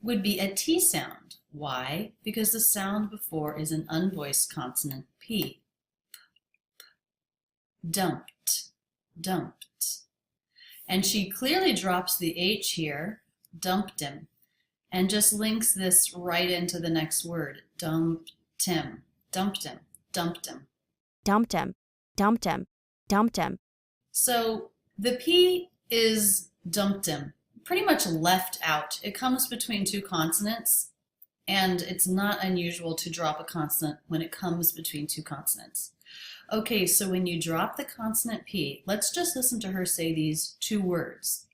would be a T sound. Why? Because the sound before is an unvoiced consonant P. Dumped. And she clearly drops the H here, dumped him, and just links this right into the next word. Dumped him. So the P is dumped him, pretty much left out. It comes between two consonants, and it's not unusual to drop a consonant when it comes between two consonants. Okay, so when you drop the consonant P, let's just listen to her say these two words.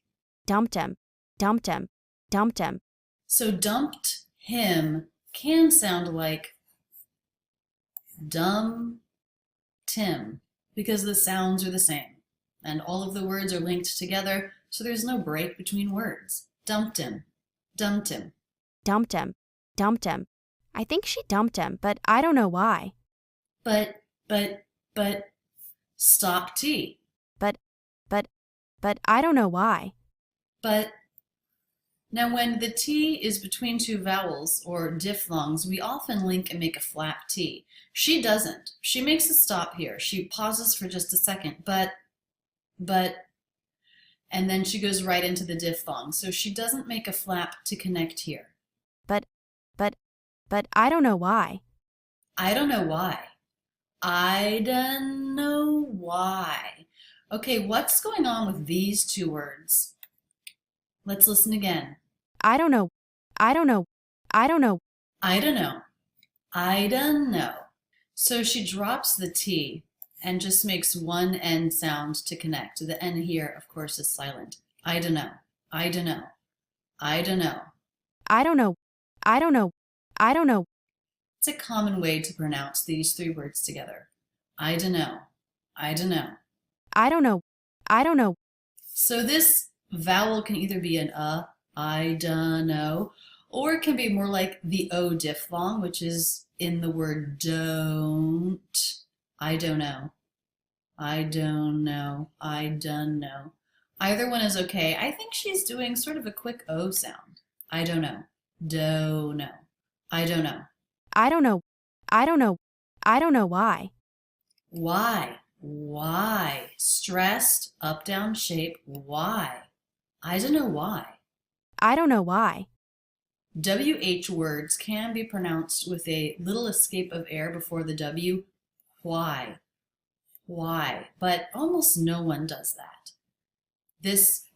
Dumped him. So dumped him can sound like dumb Tim, because the sounds are the same and all of the words are linked together, so there's no break between words. Dumped him. I think she dumped him, but I don't know why. But stop T. But I don't know why. But now when the T is between two vowels or diphthongs, we often link and make a flap T. She doesn't. She makes a stop here. She pauses for just a second, but, and then she goes right into the diphthong. So she doesn't make a flap to connect here. But I don't know why. I don't know why. Okay, what's going on with these two words? Let's listen again. I don't know. So she drops the T and just makes one N sound to connect. The N here, of course, is silent. I don't know. It's a common way to pronounce these three words together. I don't know. So this vowel can either be an I don't know, or it can be more like the O diphthong, which is in the word don't. I don't know. Either one is okay. I think she's doing sort of a quick O sound. I don't know. I don't know why. Why? Stressed, up, down shape. Why? I don't know why. WH words can be pronounced with a little escape of air before the W. Why? But almost no one does that.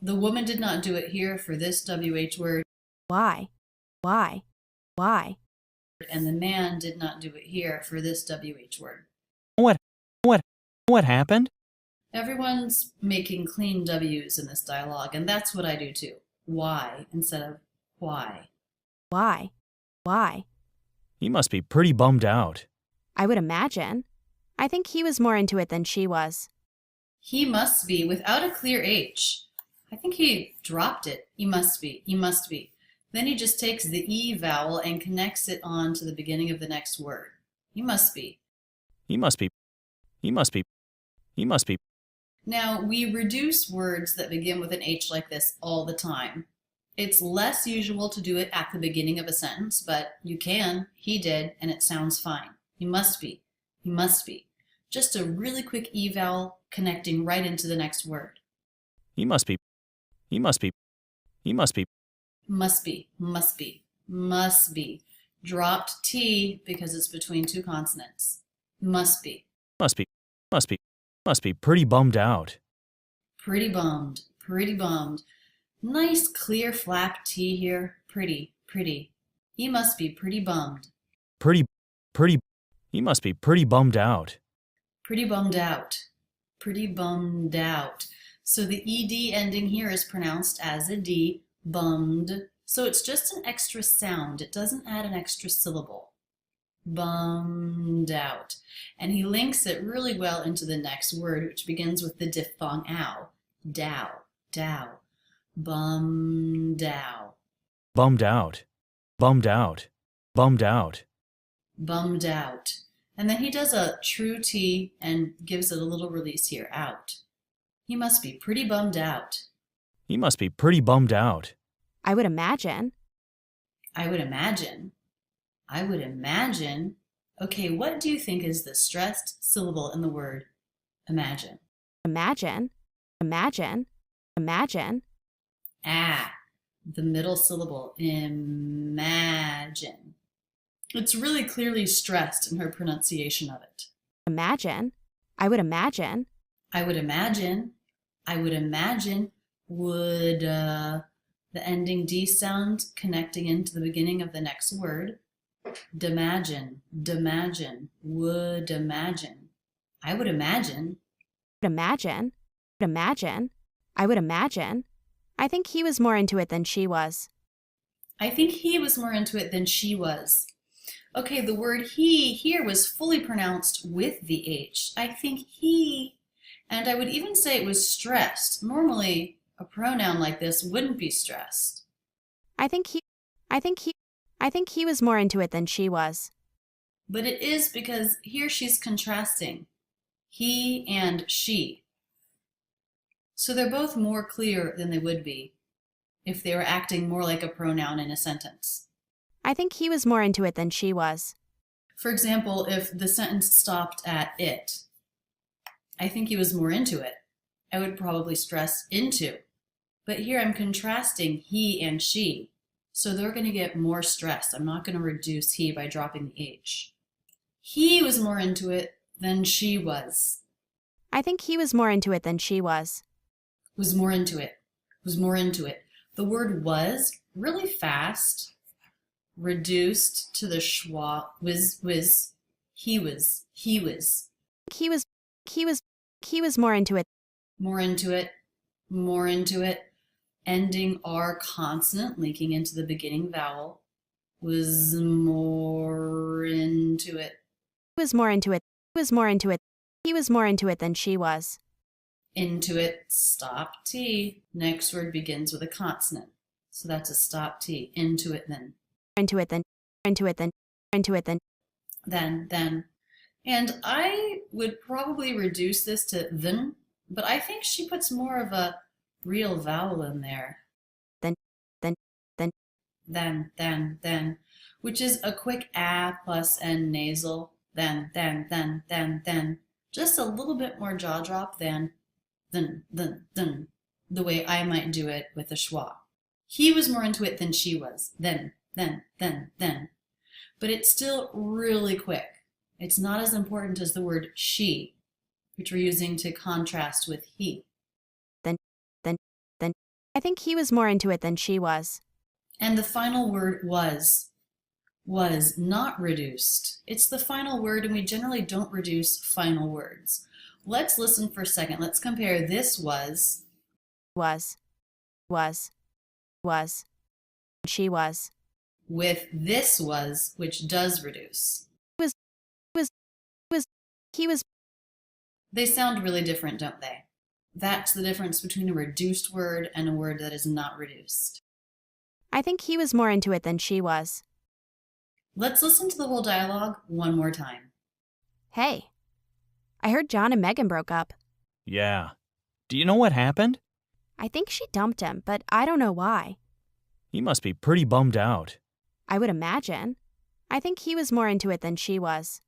The woman did not do it here for this WH word. Why? And the man did not do it here for this WH word. What happened? Everyone's making clean W's in this dialogue, and that's what I do too. Why instead of why. He must be pretty bummed out. I would imagine. I think he was more into it than she was. He must be, without a clear H. I think he dropped it. He must be. He must be. Then he just takes the E vowel and connects it on to the beginning of the next word. He must be. He must be. He must be. He must be. Now, we reduce words that begin with an H like this all the time. It's less usual to do it at the beginning of a sentence, but you can. He did, and it sounds fine. He must be. He must be. Just a really quick E vowel connecting right into the next word. He must be. He must be. He must be. Must be. Must be. Must be. Dropped T because it's between two consonants. Must be. Must be. Must be. Must be pretty bummed out. Pretty bummed. Pretty bummed. Nice clear flap T here. Pretty. Pretty. He must be pretty bummed. Pretty. He must be pretty bummed out. Pretty bummed out. Pretty bummed out. So the ED ending here is pronounced as a D, bummed. So it's just an extra sound. It doesn't add an extra syllable. Bummed out. And he links it really well into the next word, which begins with the diphthong ow. Dow, dow. Bummed out. Bummed out. Bummed out. Bummed out. Bummed out. And then he does a true T and gives it a little release here, out. He must be pretty bummed out. He must be pretty bummed out. I would imagine. I would imagine. I would imagine. Okay, what do you think is the stressed syllable in the word imagine? Imagine. Imagine. Imagine. Ah, the middle syllable, imagine. It's really clearly stressed in her pronunciation of it. Imagine. I would imagine. I would imagine. I would imagine. Would the ending D sound connecting into the beginning of the next word? D'imagine. D'imagine. Would imagine. I would imagine. Imagine. Imagine. I would imagine. I think he was more into it than she was. I think he was more into it than she was. Okay, the word he here was fully pronounced with the H. I think he, and I would even say it was stressed. Normally, a pronoun like this wouldn't be stressed. I think he was more into it than she was. But it is because here she's contrasting he and she. So they're both more clear than they would be if they were acting more like a pronoun in a sentence. I think he was more into it than she was. For example, if the sentence stopped at it, I think he was more into it. I would probably stress into. But here I'm contrasting he and she. So they're going to get more stress. I'm not going to reduce he by dropping the H. He was more into it than she was. I think he was more into it than she was. Was more into it. Was more into it. The word was really fast, reduced to the schwa, was, he was. He was more into it. More into it. More into it. Ending R consonant, linking into the beginning vowel. Was more into it. He was more into it. He was more into it. He was more into it than she was. Into it, stop T. Next word begins with a consonant. So that's a stop T. Into it then. Into it then. Into it then. Into it then. Then. And I would probably reduce this to then, but I think she puts more of a real vowel in there. Then, which is a quick a plus n nasal. Then. Just a little bit more jaw drop than the way I might do it with a schwa. He was more into it than she was. Then. But it's still really quick. It's not as important as the word she, which we're using to contrast with he. Then. I think he was more into it than she was. And the final word was not reduced. It's the final word, and we generally don't reduce final words. Let's listen for a second. Let's compare this was. She was. with this was, which does reduce. He was. They sound really different, don't they? That's the difference between a reduced word and a word that is not reduced. I think he was more into it than she was. Let's listen to the whole dialogue one more time. Hey, I heard John and Megan broke up. Yeah. Do you know what happened? I think she dumped him, but I don't know why. He must be pretty bummed out. I would imagine. I think he was more into it than she was.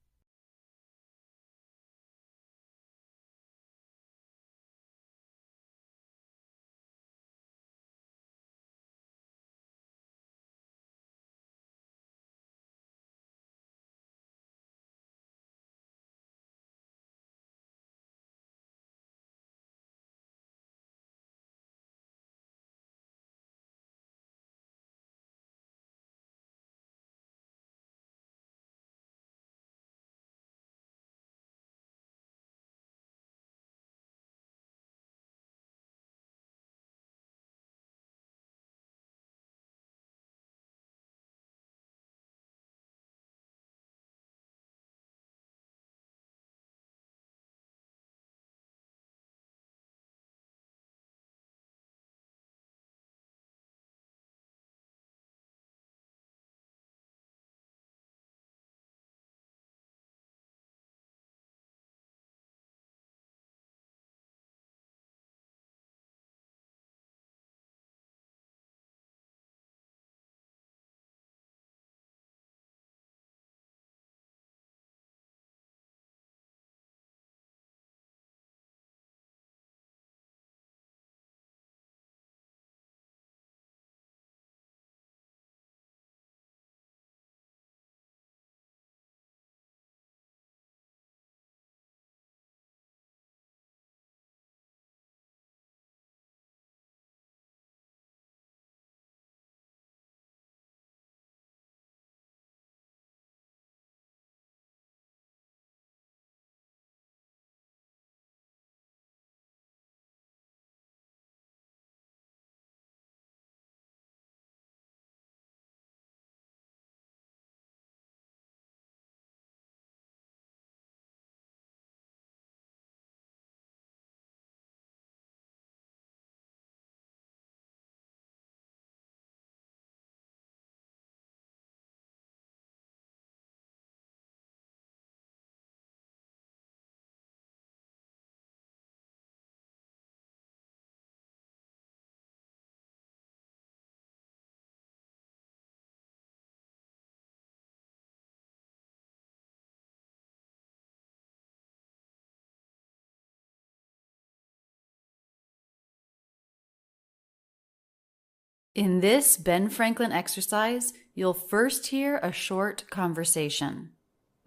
In this Ben Franklin exercise, you'll first hear a short conversation.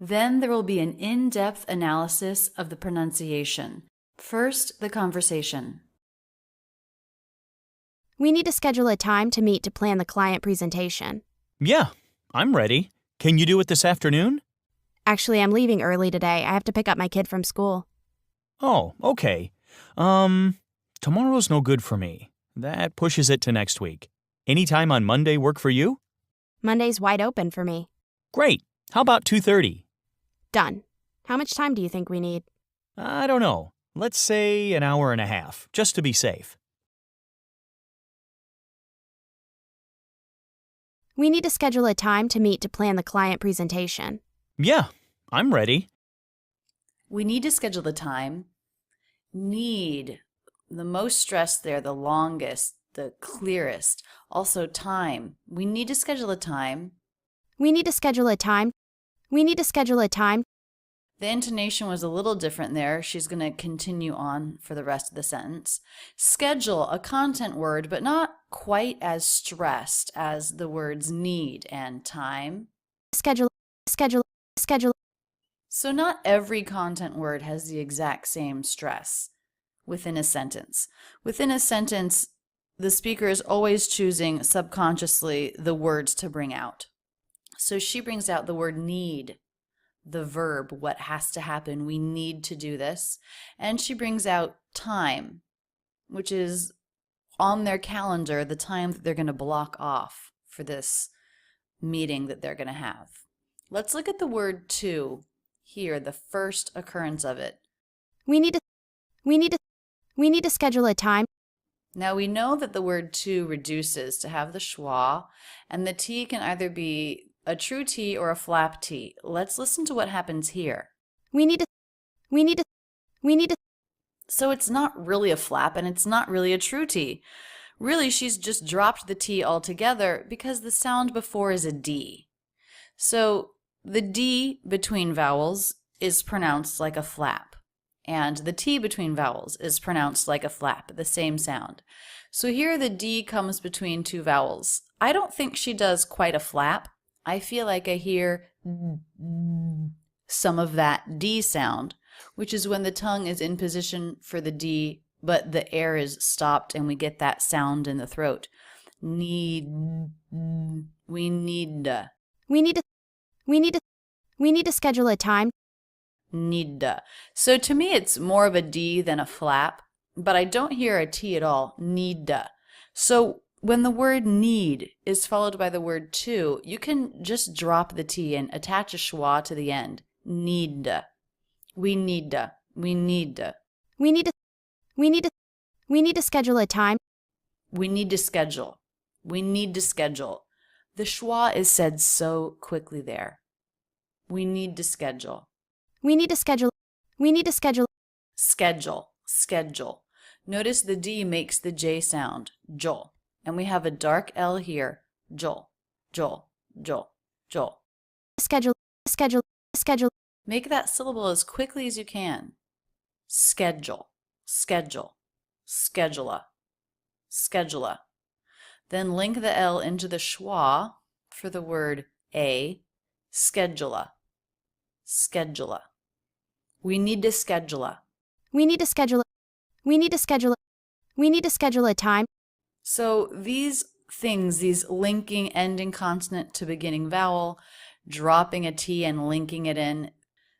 Then there will be an in-depth analysis of the pronunciation. First, the conversation. We need to schedule a time to meet to plan the client presentation. Yeah, I'm ready. Can you do it this afternoon? Actually, I'm leaving early today. I have to pick up my kid from school. Oh, okay. Tomorrow's no good for me. That pushes it to next week. Any time on Monday work for you? Monday's wide open for me. Great. How about 2:30? Done. How much time do you think we need? I don't know. Let's say an hour and a half, just to be safe. We need to schedule a time to meet to plan the client presentation. Yeah, I'm ready. We need to schedule the time. Need. The most stress there, the longest, the clearest. Also time. We need to schedule a time. We need to schedule a time. We need to schedule a time. The intonation was a little different there. She's going to continue on for the rest of the sentence. Schedule, a content word, but not quite as stressed as the words need and time. Schedule. So not every content word has the exact same stress within a sentence. Within a sentence, the speaker is always choosing subconsciously the words to bring out. So she brings out the word need, the verb, what has to happen. We need to do this. And she brings out time, which is on their calendar, the time that they're going to block off for this meeting that they're going to have. Let's look at the word to here, the first occurrence of it. We need to schedule a time. Now we know that the word to reduces to have the schwa, and the T can either be a true T or a flap T. Let's listen to what happens here. We need to. So it's not really a flap and it's not really a true T. Really, she's just dropped the T altogether because the sound before is a D. So the D between vowels is pronounced like a flap, and the T between vowels is pronounced like a flap, the same sound. So here the D comes between two vowels. I don't think she does quite a flap. I feel like I hear some of that D sound, which is when the tongue is in position for the D, but the air is stopped and we get that sound in the throat. We need to schedule a time. Need. So to me it's more of a D than a flap, but I don't hear a T at all. Need. So when the word need is followed by the word to, you can just drop the T and attach a schwa to the end. Need. We need. We need. We need to schedule a time. We need to schedule. We need to schedule. The schwa is said so quickly there. We need to schedule. We need to schedule. Schedule. Schedule. Notice the D makes the J sound. Jol. And we have a dark L here. Jol. Jol. Jol. Jol. Schedule. Make that syllable as quickly as you can. Schedule. Schedule. Schedule. Schedule. Then link the L into the schwa for the word a. Schedule. Schedule. We need to schedule. We need to schedule a time. So these things, these linking ending consonant to beginning vowel, dropping a T and linking it in,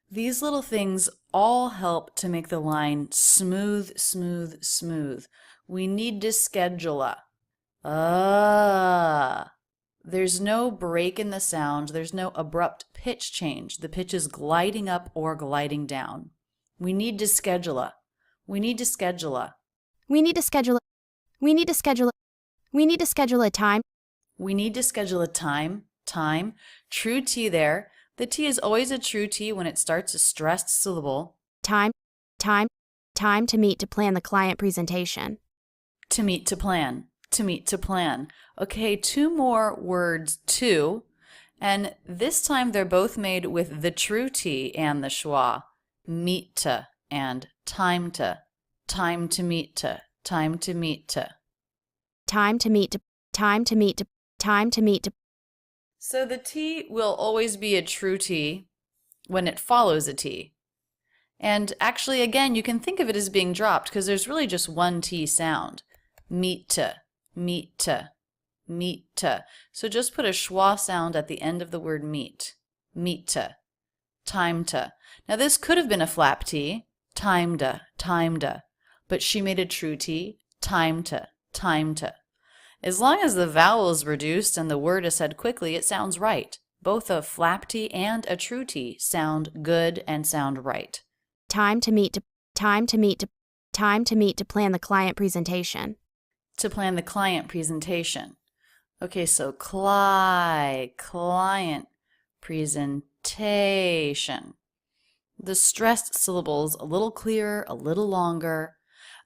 these little things all help to make the line smooth, smooth, smooth. We need to schedule. There's no break in the sound. There's no abrupt pitch change. The pitch is gliding up or gliding down. We need to schedule. We need to schedule. We need to schedule. We need to schedule. We need to schedule a time. We need to schedule a time. Time. True T there. The T is always a true T when it starts a stressed syllable. Time to meet to plan the client presentation. To meet to plan. To meet to plan. Okay, two more words, to, and this time they're both made with the true T and the schwa. Meet to and time to. Time to meet to. Time to meet to. Time to meet to. Time to meet to. Time to meet to. So the T will always be a true T when it follows a T. And actually, again, you can think of it as being dropped because there's really just one T sound. Meet to, meet to, meet to. So just put a schwa sound at the end of the word meet. Meet to, time to. Now this could have been a flap T, time to, but she made a true T, time to, time to. As long as the vowel is reduced and the word is said quickly, it sounds right. Both a flap T and a true T sound good and sound right. Time to meet to plan the client presentation. To plan the client presentation. Okay, so client presentation. The stressed syllables a little clearer, a little longer.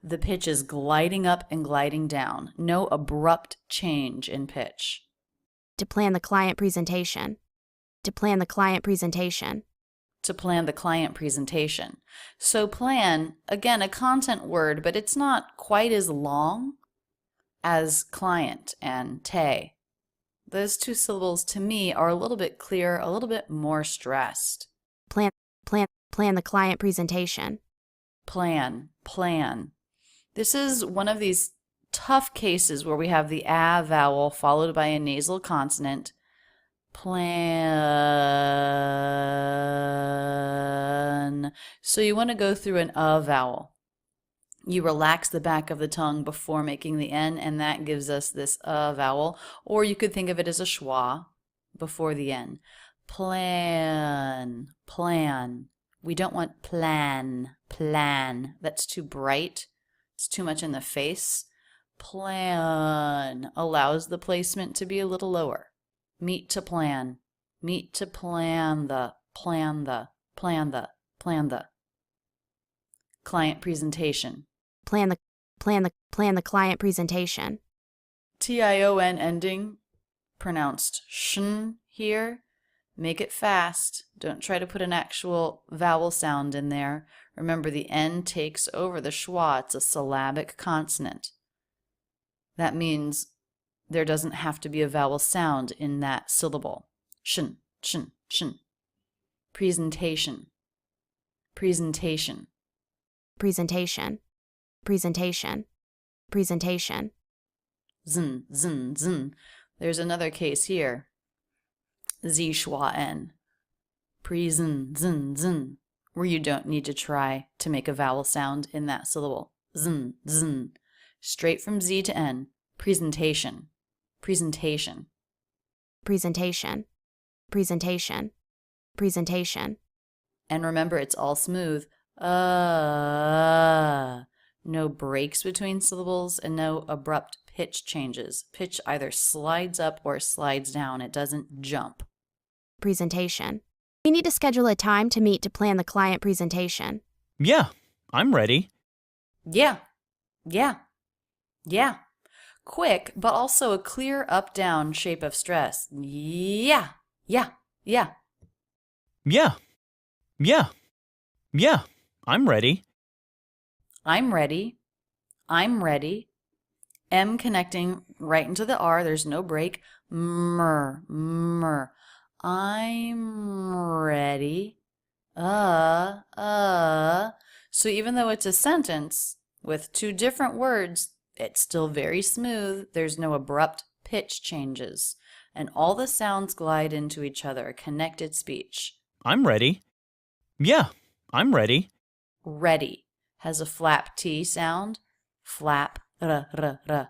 The pitch is gliding up and gliding down. No abrupt change in pitch. To plan the client presentation. To plan the client presentation. To plan the client presentation. So plan, again, a content word, but it's not quite as long as client and te. Those two syllables to me are a little bit clearer, a little bit more stressed. Plan the client presentation. Plan. This is one of these tough cases where we have the a vowel followed by a nasal consonant. Plan. So you want to go through an a vowel. You relax the back of the tongue before making the N, and that gives us this a vowel. Or you could think of it as a schwa. before the N. Plan, plan. We don't want plan, plan. That's too bright. It's too much in the face. Plan allows the placement to be a little lower. Meet to plan. Meet to plan the, plan the, plan the, plan the. Client presentation. Plan the client presentation. TION ending, pronounced shin here. Make it fast. Don't try to put an actual vowel sound in there. Remember, the N takes over the schwa. It's a syllabic consonant. That means there doesn't have to be a vowel sound in that syllable. Shin, shin, shin. Presentation. Presentation. Presentation. Presentation. Presentation. Zn, zn, zn. There's another case here. Z schwa N. Pre-zn, zn, zn. Where you don't need to try to make a vowel sound in that syllable. Zn, zn. Straight from Z to N. Presentation. Presentation. Presentation. Presentation. Presentation. And remember, it's all smooth. No breaks between syllables and no abrupt pitch changes. Pitch either slides up or slides down. It doesn't jump. Presentation. We need to schedule a time to meet to plan the client presentation. Yeah, I'm ready. Yeah. Yeah. Yeah. Quick, but also a clear up-down shape of stress. Yeah. Yeah. Yeah. Yeah. Yeah. Yeah, I'm ready. I'm ready. I'm ready. M connecting right into the R. There's no break. Mer. Mer. I'm ready. So even though it's a sentence with two different words, it's still very smooth. There's no abrupt pitch changes. And all the sounds glide into each other. Connected speech. I'm ready. Yeah, I'm ready. Ready has a flap T sound. Flap, r, r, r.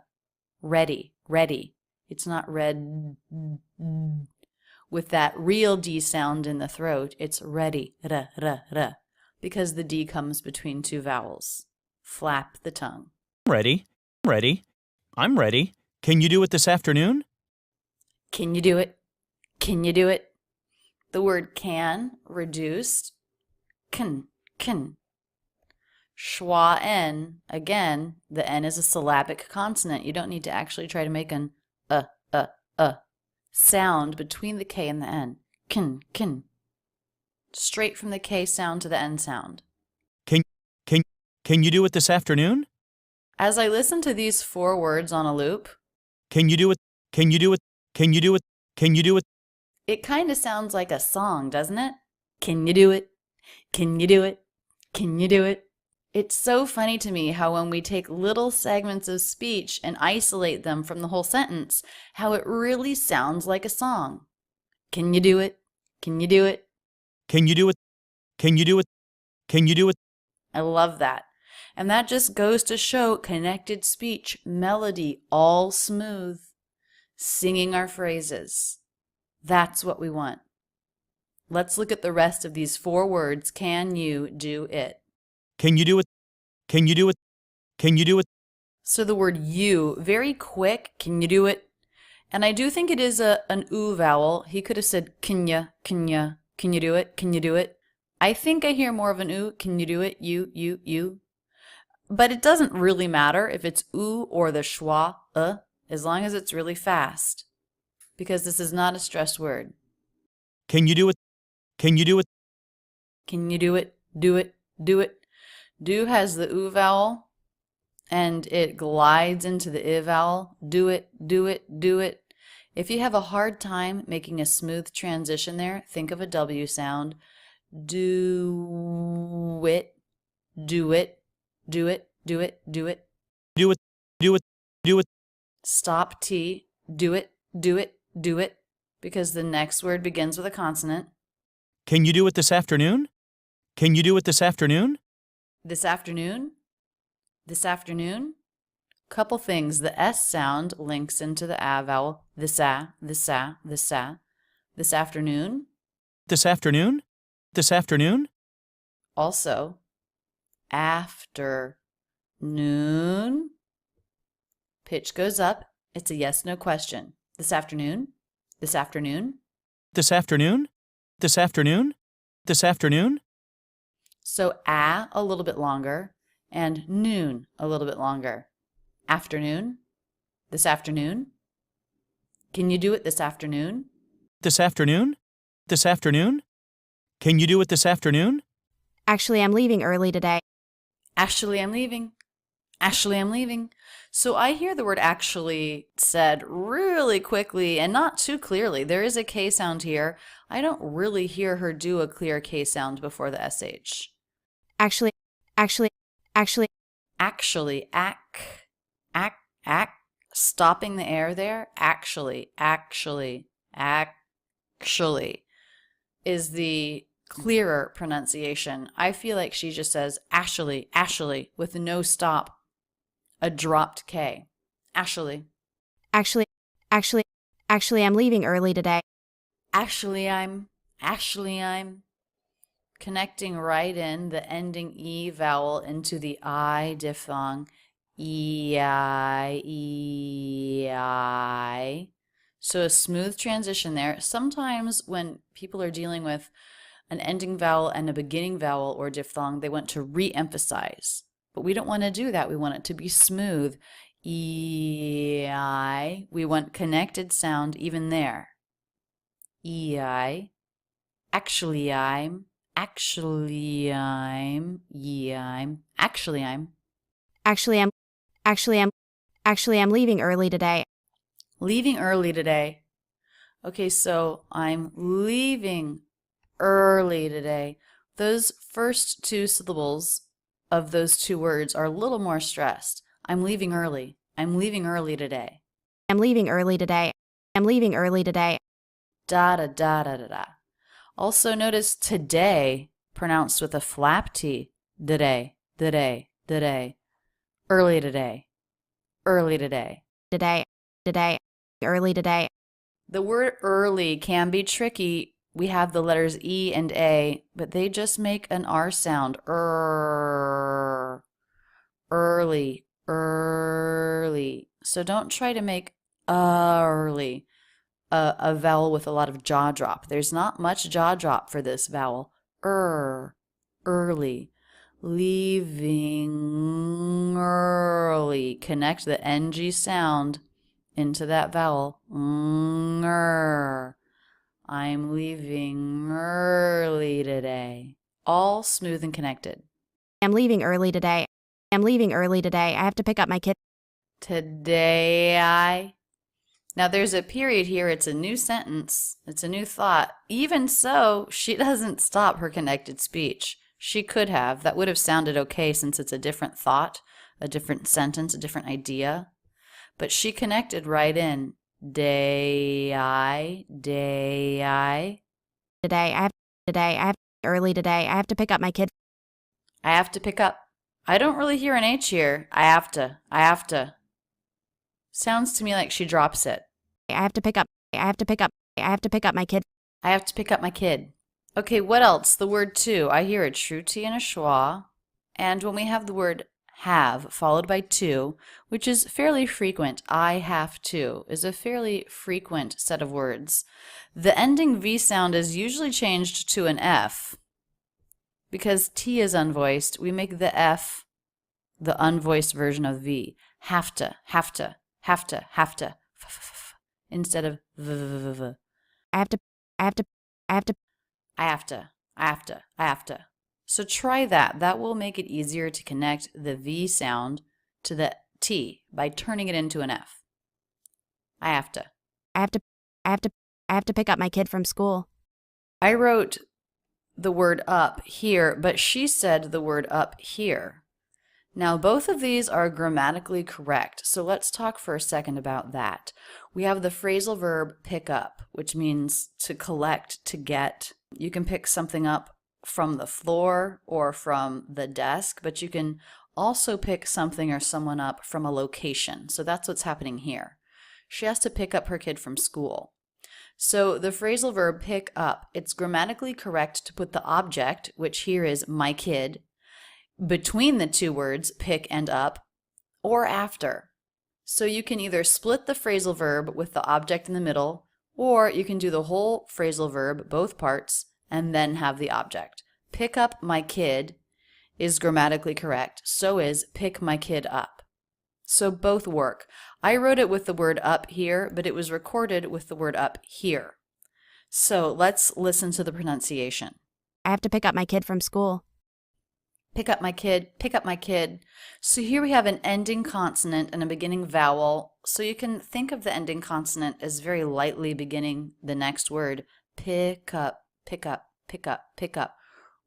Ready, ready. It's not red. With that real D sound in the throat, it's ready, r, r, r. Because the D comes between two vowels. Flap the tongue. Ready, ready. I'm ready. Can you do it this afternoon? Can you do it? Can you do it? The word can, reduced. Can. Schwa N, again, the N is a syllabic consonant. You don't need to actually try to make an sound between the K and the N. Can. Straight from the K sound to the N sound. Can you do it this afternoon? As I listen to these four words on a loop, can you do it? Can you do it? Can you do it? Can you do it? It kind of sounds like a song, doesn't it? Can you do it? Can you do it? Can you do it? It's so funny to me how when we take little segments of speech and isolate them from the whole sentence, how it really sounds like a song. Can you do it? Can you do it? Can you do it? Can you do it? Can you do it? I love that. And that just goes to show connected speech, melody, all smooth, singing our phrases. That's what we want. Let's look at the rest of these four words. Can you do it? Can you do it? Can you do it? Can you do it? So the word you, very quick. Can you do it? And I do think it is an oo vowel. He could have said can you do it? Can you do it? I think I hear more of an oo. Can you do it? You. But it doesn't really matter if it's oo or the schwa, as long as it's really fast. Because this is not a stressed word. Can you do it? Can you do it? Can you do it? Do it. Do it. Do has the oo vowel, and it glides into the I vowel. Do it, do it, do it. If you have a hard time making a smooth transition there, think of a W sound. Do it, do it, do it, do it, do it. Do it, do it, do it. Stop T. Do it, do it, do it. Because the next word begins with a consonant. Can you do it this afternoon? Can you do it this afternoon? This afternoon? This afternoon? Couple things. The S sound links into the A vowel. This a, this a, this a. This afternoon. This afternoon? This afternoon? Also, afternoon. Pitch goes up. It's a yes/no question. This afternoon? This afternoon? This afternoon? This afternoon? This afternoon? So a little bit longer and noon a little bit longer. Afternoon? This afternoon? Can you do it this afternoon? This afternoon? This afternoon? Can you do it this afternoon? Actually, I'm leaving early today. Actually, I'm leaving. Actually, I'm leaving. So I hear the word actually said really quickly and not too clearly. There is a K sound here. I don't really hear her do a clear K sound before the SH. Actually, stopping the air there. Actually is the clearer pronunciation. I feel like she just says Ashley with no stop. A dropped K. Actually, I'm leaving early today. Actually, I'm connecting right in the ending E vowel into the I diphthong. E-I. So a smooth transition there. Sometimes when people are dealing with an ending vowel and a beginning vowel or diphthong, they want to re-emphasize. But we don't want to do that. We want it to be smooth. E-I. We want connected sound even there. E-I. Actually, I'm. I'm leaving early today. Leaving early today. Okay, so I'm leaving early today. Those first two syllables of those two words are a little more stressed. I'm leaving early. I'm leaving early today. I'm leaving early today. I'm leaving early today. Da da da da da da. Also notice today pronounced with a flap T. Today, today, today. Early today. Early today. Today, early today. The word early can be tricky. We have the letters E and A, but they just make an R sound. Early, early. So don't try to make early a vowel with a lot of jaw drop. There's not much jaw drop for this vowel. Early. Leaving early. Connect the NG sound into that vowel. I'm leaving early today. All smooth and connected. I'm leaving early today. I'm leaving early today. I have to pick up my kid. Today Now there's a period here. It's a new sentence. It's a new thought. Even so, she doesn't stop her connected speech. She could have. That would have sounded okay since it's a different thought, a different sentence, a different idea. But she connected right in. Today I have early today. I have to pick up my kid. I have to pick up. I don't really hear an H here. I have to. Sounds to me like she drops it. I have to pick up my kid. I have to pick up my kid. Okay, what else? The word to. I hear a true T and a schwa. And when we have the word have followed by to, which is fairly frequent, I have to, is a fairly frequent set of words. The ending V sound is usually changed to an F. Because T is unvoiced, we make the F the unvoiced version of V. Have to, instead of v. I have to. So try that. That will make it easier to connect the V sound to the T by turning it into an F. I have to pick up my kid from school. I wrote the word up here, but she said the word up here. Now, both of these are grammatically correct, so let's talk for a second about that. We have the phrasal verb pick up, which means to collect, to get. You can pick something up from the floor or from the desk, but you can also pick something or someone up from a location. So that's what's happening here. She has to pick up her kid from school. So the phrasal verb pick up, it's grammatically correct to put the object, which here is my kid, between the two words pick and up, or after. So you can either split the phrasal verb with the object in the middle, or you can do the whole phrasal verb, both parts, and then have the object. Pick up my kid is grammatically correct. So is pick my kid up. So both work. I wrote it with the word up here, but it was recorded with the word up here. So let's listen to the pronunciation. I have to pick up my kid from school. Pick up my kid, pick up my kid. So here we have an ending consonant and a beginning vowel. So you can think of the ending consonant as very lightly beginning the next word. Pick up, pick up, pick up, pick up.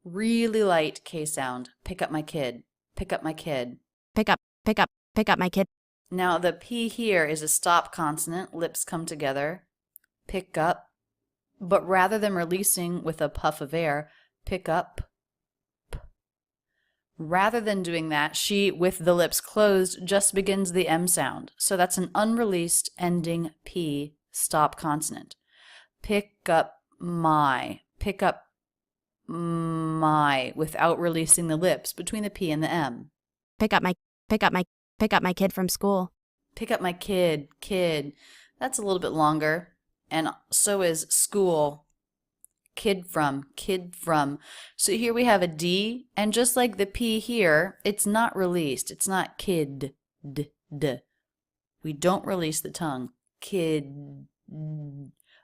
Really light K sound. Pick up my kid, pick up my kid. Pick up, pick up, pick up my kid. Now the P here is a stop consonant. Lips come together. Pick up. But rather than releasing with a puff of air, pick up. Rather than doing that, she, with the lips closed, just begins the M sound. So that's an unreleased ending P stop consonant. Pick up my, pick up my, without releasing the lips between the P and the M. Pick up my kid from school. Pick up my kid, kid. That's a little bit longer. And so is school. Kid from, kid from. So here we have a D, and just like the P here, it's not released. It's not kid, d, d. We don't release the tongue. Kid.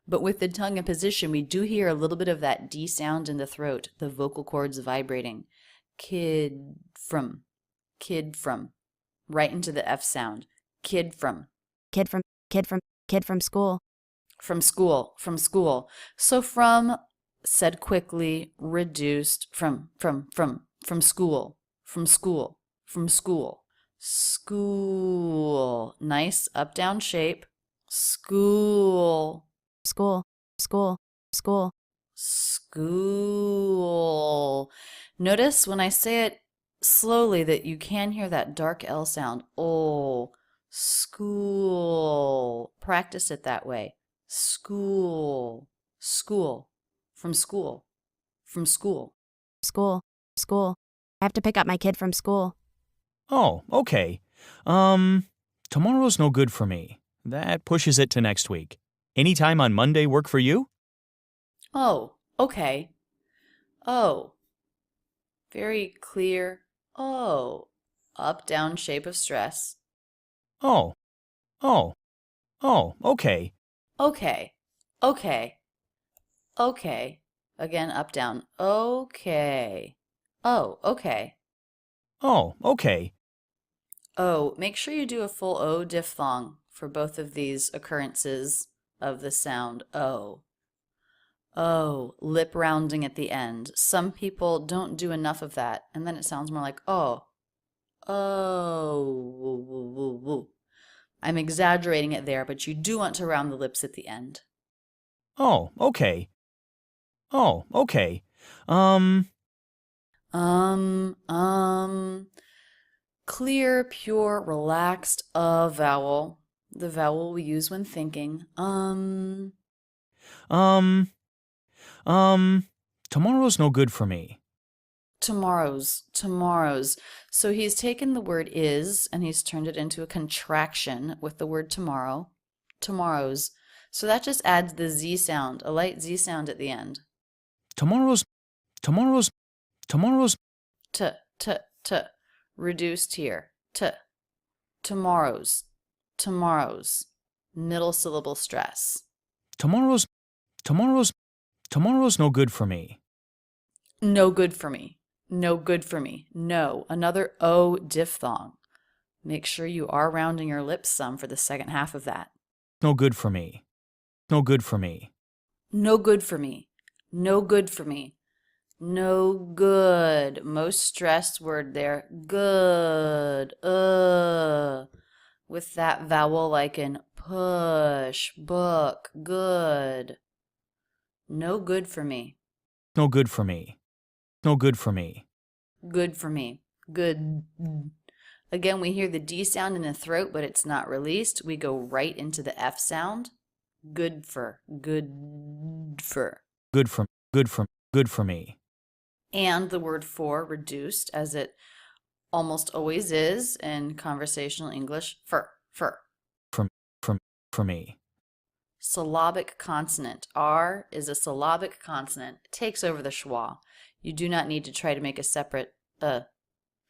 But with the tongue in position, we do hear a little bit of that D sound in the throat, the vocal cords vibrating. Kid from, right into the F sound. Kid from. Kid from school. From school, from school. So from, said quickly, reduced, from school, from school, from school. School. Nice up down shape. School. School, school, school. School. Notice when I say it slowly that you can hear that dark L sound. Oh, school. Practice it that way. School. School. From school. From school. School, school. I have to pick up my kid from school. Oh, okay. Tomorrow's no good for me. That pushes it to next week. Any time on Monday work for you? Oh, okay. Oh. Very clear. Oh. Up, down shape of stress. Oh, okay. Okay. Okay. Okay. Again, up, down. Okay. Oh, okay. Oh, okay. Oh, make sure you do a full O diphthong for both of these occurrences of the sound O. Oh, lip rounding at the end. Some people don't do enough of that, and then it sounds more like oh. Oh. Woo, woo, woo, woo. I'm exaggerating it there, but you do want to round the lips at the end. Oh, okay. Clear, pure, relaxed, a vowel. The vowel we use when thinking. Tomorrow's no good for me. Tomorrow's. So he's taken the word is and he's turned it into a contraction with the word tomorrow. Tomorrow's. So that just adds the Z sound, a light Z sound at the end. Tomorrow's. T. Reduced here. T. Tomorrow's. Middle syllable stress. Tomorrow's no good for me. No good for me. No good for me. No. Another O diphthong. Make sure you are rounding your lips some for the second half of that. No good for me. No good for me. No good for me. No good for me. No good. Most stressed word there. Good. With that vowel like in push, book, good. No good for me. No good for me. No good for me. Good for me. Good. Again, we hear the D sound in the throat, but it's not released. We go right into the F sound. Good for. Good for. Good for me. And the word for reduced, as it almost always is in conversational English, for. For me. Syllabic consonant. R is a syllabic consonant. It takes over the schwa. You do not need to try to make a separate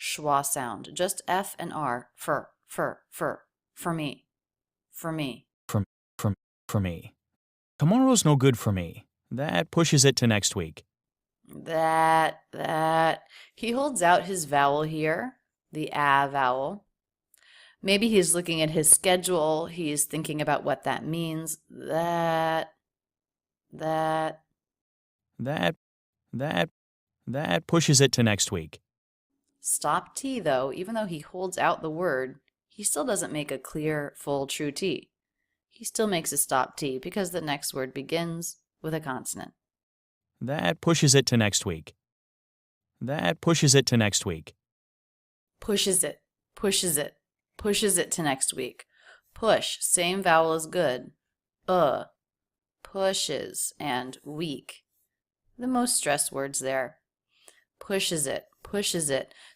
schwa sound. Just F and R. For me. For me. For me. Tomorrow's no good for me. That pushes it to next week. That. He holds out his vowel here, the A vowel. Maybe he's looking at his schedule. He's thinking about what that means. That pushes it to next week. Stop T, though, even though he holds out the word, he still doesn't make a clear, full, true T. He still makes a stop T because the next word begins with a consonant. That pushes it to next week. Pushes it to next week. Pushes it to next week. Push, same vowel as good. Pushes, and week. The most stressed words there. Pushes it.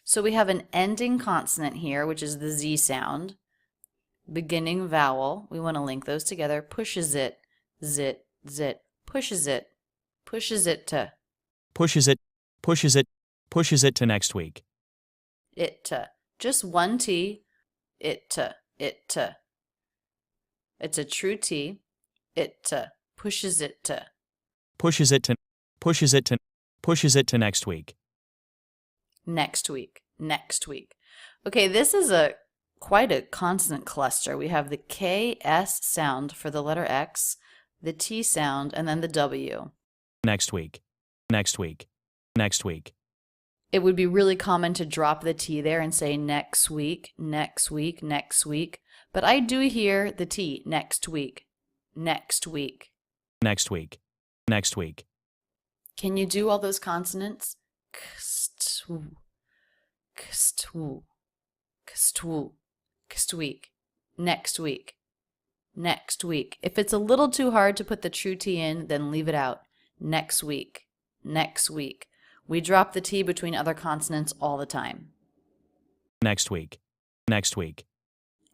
So we have an ending consonant here, which is the Z sound. Beginning vowel, we want to link those together. Pushes it, zit, pushes it to. Pushes it to next week. It to. Just one T, it to. It's a true T, it to. Pushes it to. Pushes it to next week. Next week. Okay, this is quite a consonant cluster. We have the K-S sound for the letter X, the T sound, and then the W. Next week. It would be really common to drop the T there and say next week. But I do hear the T, next week. Next week. Can you do all those consonants? Kstwu, kstweek, next week. If it's a little too hard to put the true T in, then leave it out. Next week. We drop the T between other consonants all the time. Next week.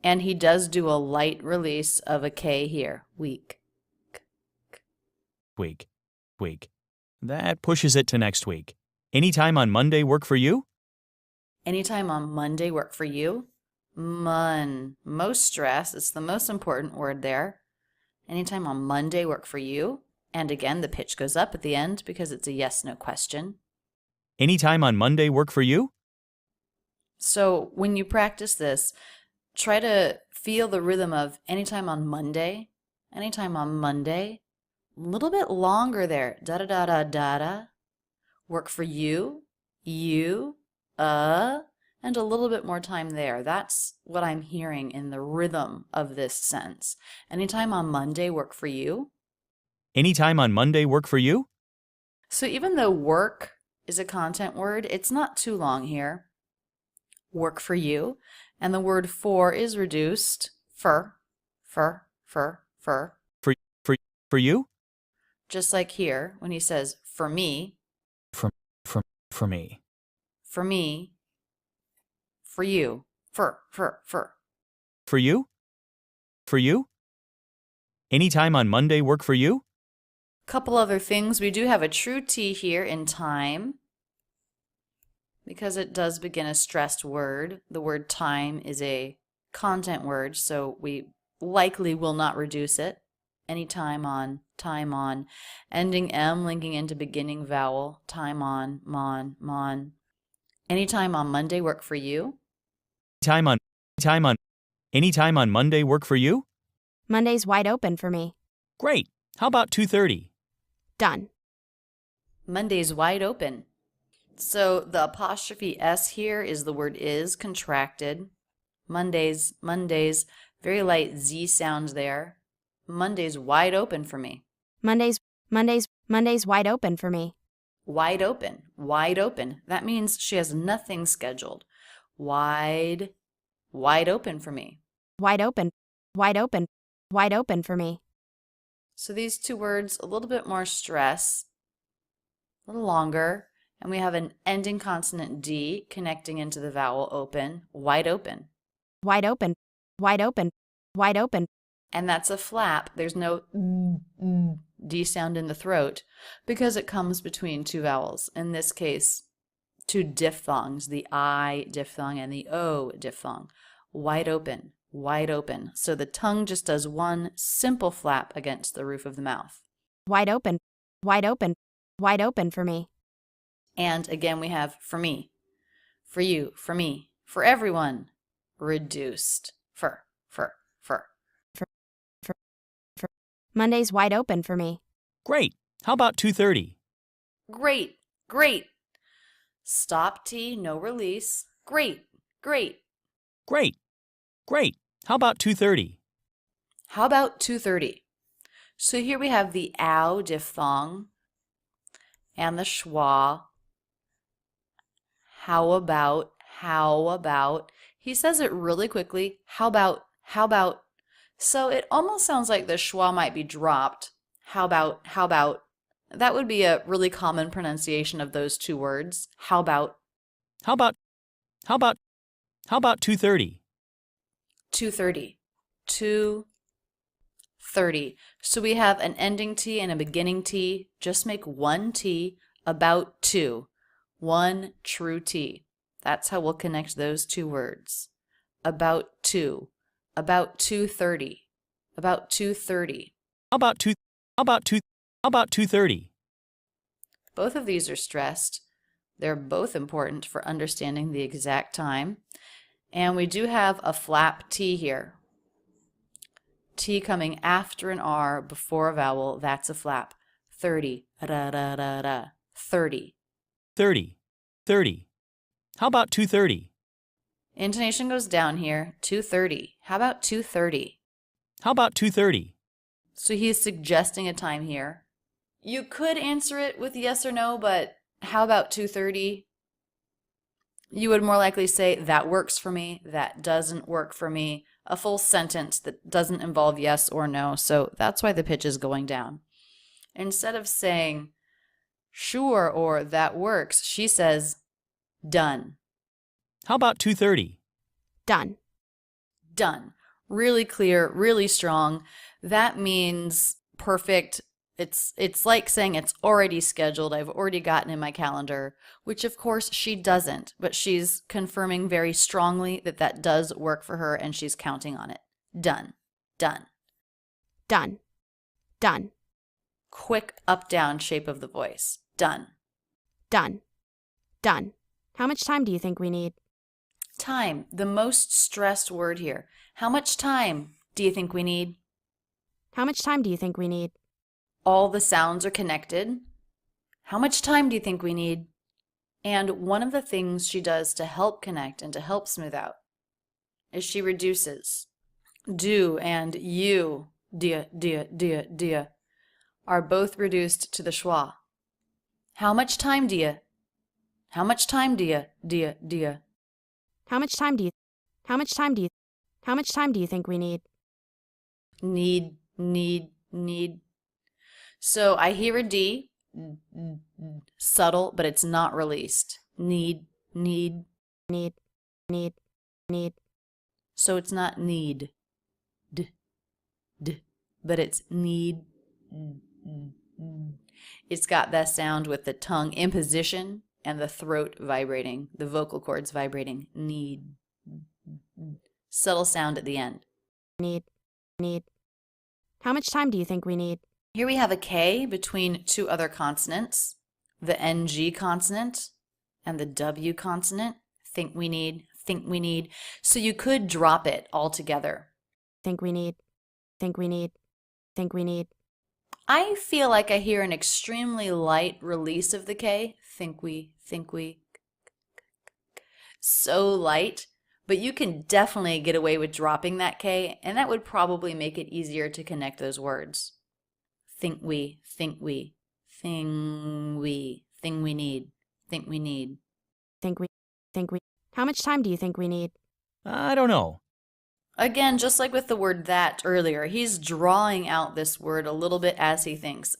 And he does do a light release of a K here. Week. That pushes it to next week. Anytime on Monday work for you? Anytime on Monday work for you? Most stress. It's the most important word there. Anytime on Monday work for you? And again, the pitch goes up at the end because it's a yes-no question. Anytime on Monday work for you? So when you practice this, try to feel the rhythm of anytime on Monday. A little bit longer there. Da-da-da-da-da-da. Work for you, and a little bit more time there. That's what I'm hearing in the rhythm of this sentence. Anytime on Monday work for you? Anytime on Monday work for you? So even though work is a content word, it's not too long here. Work for you. And the word for is reduced. For you? Just like here, when he says, for me. For me. For me. For you. For. For you? For you? Anytime on Monday work for you? Couple other things. We do have a true T here in time because it does begin a stressed word. The word time is a content word, so we likely will not reduce it. Anytime on, time on. Ending M, linking into beginning vowel. Time on, mon. Anytime on Monday work for you? Anytime on Monday work for you? Monday's wide open for me. Great. How about 2:30? Done. Monday's wide open. So the apostrophe S here is the word is contracted. Monday's, very light Z sound there. Monday's wide open for me. Monday's wide open for me. Wide open. That means she has nothing scheduled. Wide open for me. Wide open for me. So these two words, a little bit more stress, a little longer, and we have an ending consonant D connecting into the vowel open, wide open. Wide open, wide open, wide open. And that's a flap. There's no D sound in the throat because it comes between two vowels. In this case, two diphthongs, the I diphthong and the O diphthong. Wide open, wide open. So the tongue just does one simple flap against the roof of the mouth. Wide open, wide open, wide open for me. And again, we have for me, for you, for me, for everyone, reduced, for. Monday's wide open for me. Great. How about 2:30? Great, great. Stop T, no release. Great, great. Great. Great. How about 2:30? How about 2:30? So here we have the ow diphthong and the schwa. How about, how about. He says it really quickly. How about, how about. So it almost sounds like the schwa might be dropped. How about, how about. That would be a really common pronunciation of those two words. How about. How about 2:30? 2:30. 2:30. So we have an ending T and a beginning T. Just make one T, about two. One true T. That's how we'll connect those two words. About two. About 2:30. About 2:30. How about 2:30? Both of these are stressed. They're both important for understanding the exact time. And we do have a flap T here. T coming after an R before a vowel, that's a flap. 30. Da, da, da, da. 30. 30. How about 2:30? Intonation goes down here. 2:30. How about 2:30? How about 2:30? So he's suggesting a time here. You could answer it with yes or no, but how about 2:30? You would more likely say, that works for me, that doesn't work for me. A full sentence that doesn't involve yes or no, so that's why the pitch is going down. Instead of saying, sure, or that works, she says, done. How about 2:30? Done. Done. Really clear, really strong. That means perfect. It's like saying it's already scheduled. I've already gotten in my calendar, which of course she doesn't, but she's confirming very strongly that that does work for her and she's counting on it. Done. Done. Done. Done. Quick up-down shape of the voice. Done. Done. Done. How much time do you think we need? Time, the most stressed word here. How much time do you think we need? How much time do you think we need? All the sounds are connected. How much time do you think we need? And one of the things she does to help connect and to help smooth out is she reduces. Do and you, dia, are both reduced to the schwa. How much time do you? How much time do you, dia? How much time do you think we need? Need. So I hear a D, subtle, but it's not released. Need. So it's not need, but it's need. It's got that sound with the tongue in position and the throat vibrating, the vocal cords vibrating. Need. Subtle sound at the end. Need. How much time do you think we need? Here we have a K between two other consonants, the NG consonant and the W consonant. Think we need. So you could drop it altogether. Think we need. I feel like I hear an extremely light release of the K. Think we. So light, but you can definitely get away with dropping that K, and that would probably make it easier to connect those words. Thing we need. How much time do you think we need? I don't know. Again, just like with the word that earlier, he's drawing out this word a little bit as he thinks.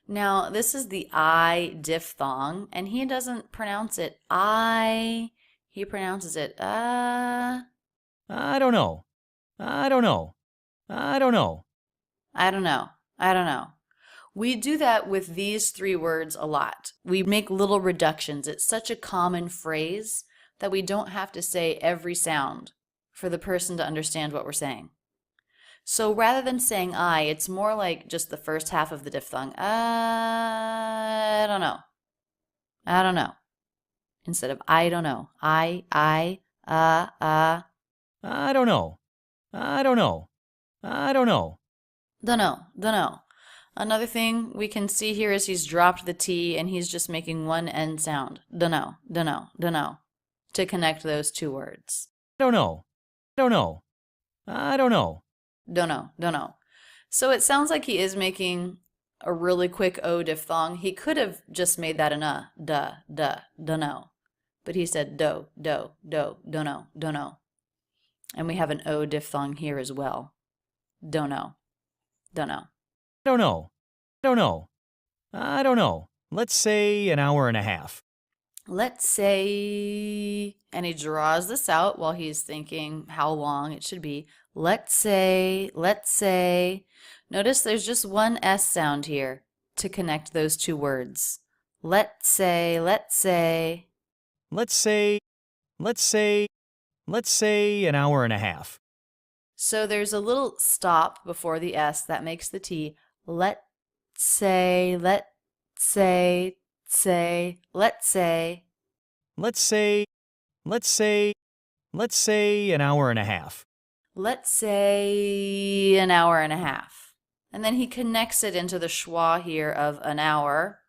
Now, this is the I diphthong, and he doesn't pronounce it I. He pronounces it I don't know. I don't know. I don't know. I don't know. I don't know. We do that with these three words a lot. We make little reductions. It's such a common phrase that we don't have to say every sound for the person to understand what we're saying. So rather than saying I, it's more like just the first half of the diphthong. I don't know. I don't know. Instead of I don't know. I don't know. I don't know. I don't know. Dunno. Another thing we can see here is he's dropped the T and he's just making one end sound. Dunno to connect those two words. Don't know. Don't know. I don't know. Dunno. So it sounds like he is making a really quick O diphthong. He could have just made that an dunno. But he said dunno. And we have an O diphthong here as well. Dunno. Don't know. I don't know. Let's say an hour and a half. Let's say, and he draws this out while he's thinking how long it should be. Let's say. Notice there's just one S sound here to connect those two words. Let's say. Let's say an hour and a half. So there's a little stop before the S that makes the T. Let's say. Let's say an hour and a half. Let's say an hour and a half. And then he connects it into the schwa here of an hour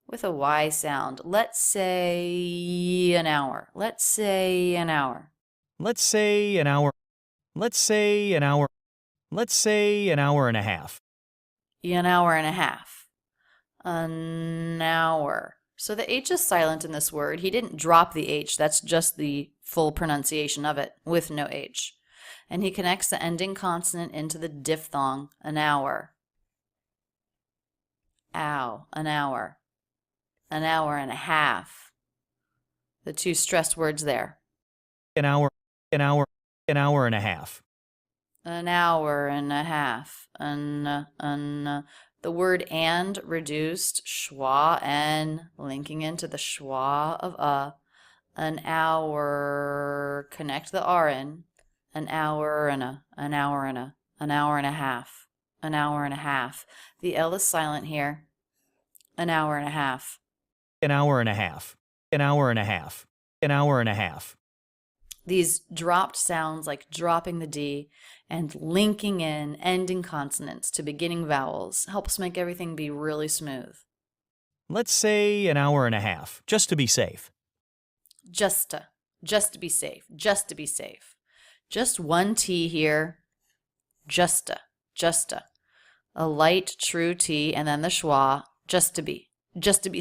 with a Y sound. Let's say an hour. Let's say an hour. Let's say an hour and a half. An hour and a half. An hour. So the H is silent in this word. He didn't drop the H. That's just the full pronunciation of it with no H. And he connects the ending consonant into the diphthong, an hour. Ow, an hour. An hour and a half. The two stressed words there. An hour and a half. An hour and a half. The word and reduced, schwa n, linking into the schwa of an hour, connect the R in, an hour and a half. The L is silent here. An hour and a half. These dropped sounds like dropping the D and linking in ending consonants to beginning vowels helps make everything be really smooth. Let's say an hour and a half, just to be safe. Just to be safe. Just one T here. Just to. A light, true T, and then the schwa, just to be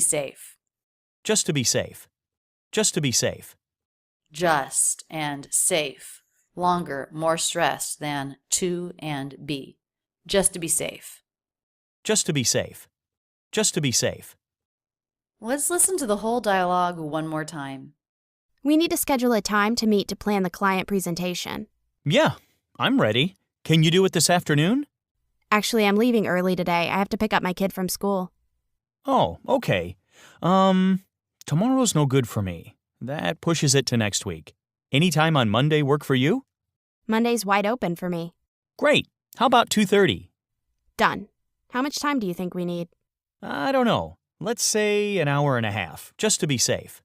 safe. Just and safe. Longer, more stressed than to and be. Just to be safe. Let's listen to the whole dialogue one more time. We need to schedule a time to meet to plan the client presentation. Yeah, I'm ready. Can you do it this afternoon? Actually, I'm leaving early today. I have to pick up my kid from school. Oh, okay. Tomorrow's no good for me. That pushes it to next week. Any time on Monday work for you? Monday's wide open for me. Great. How about 2:30? Done. How much time do you think we need? I don't know. Let's say an hour and a half, just to be safe.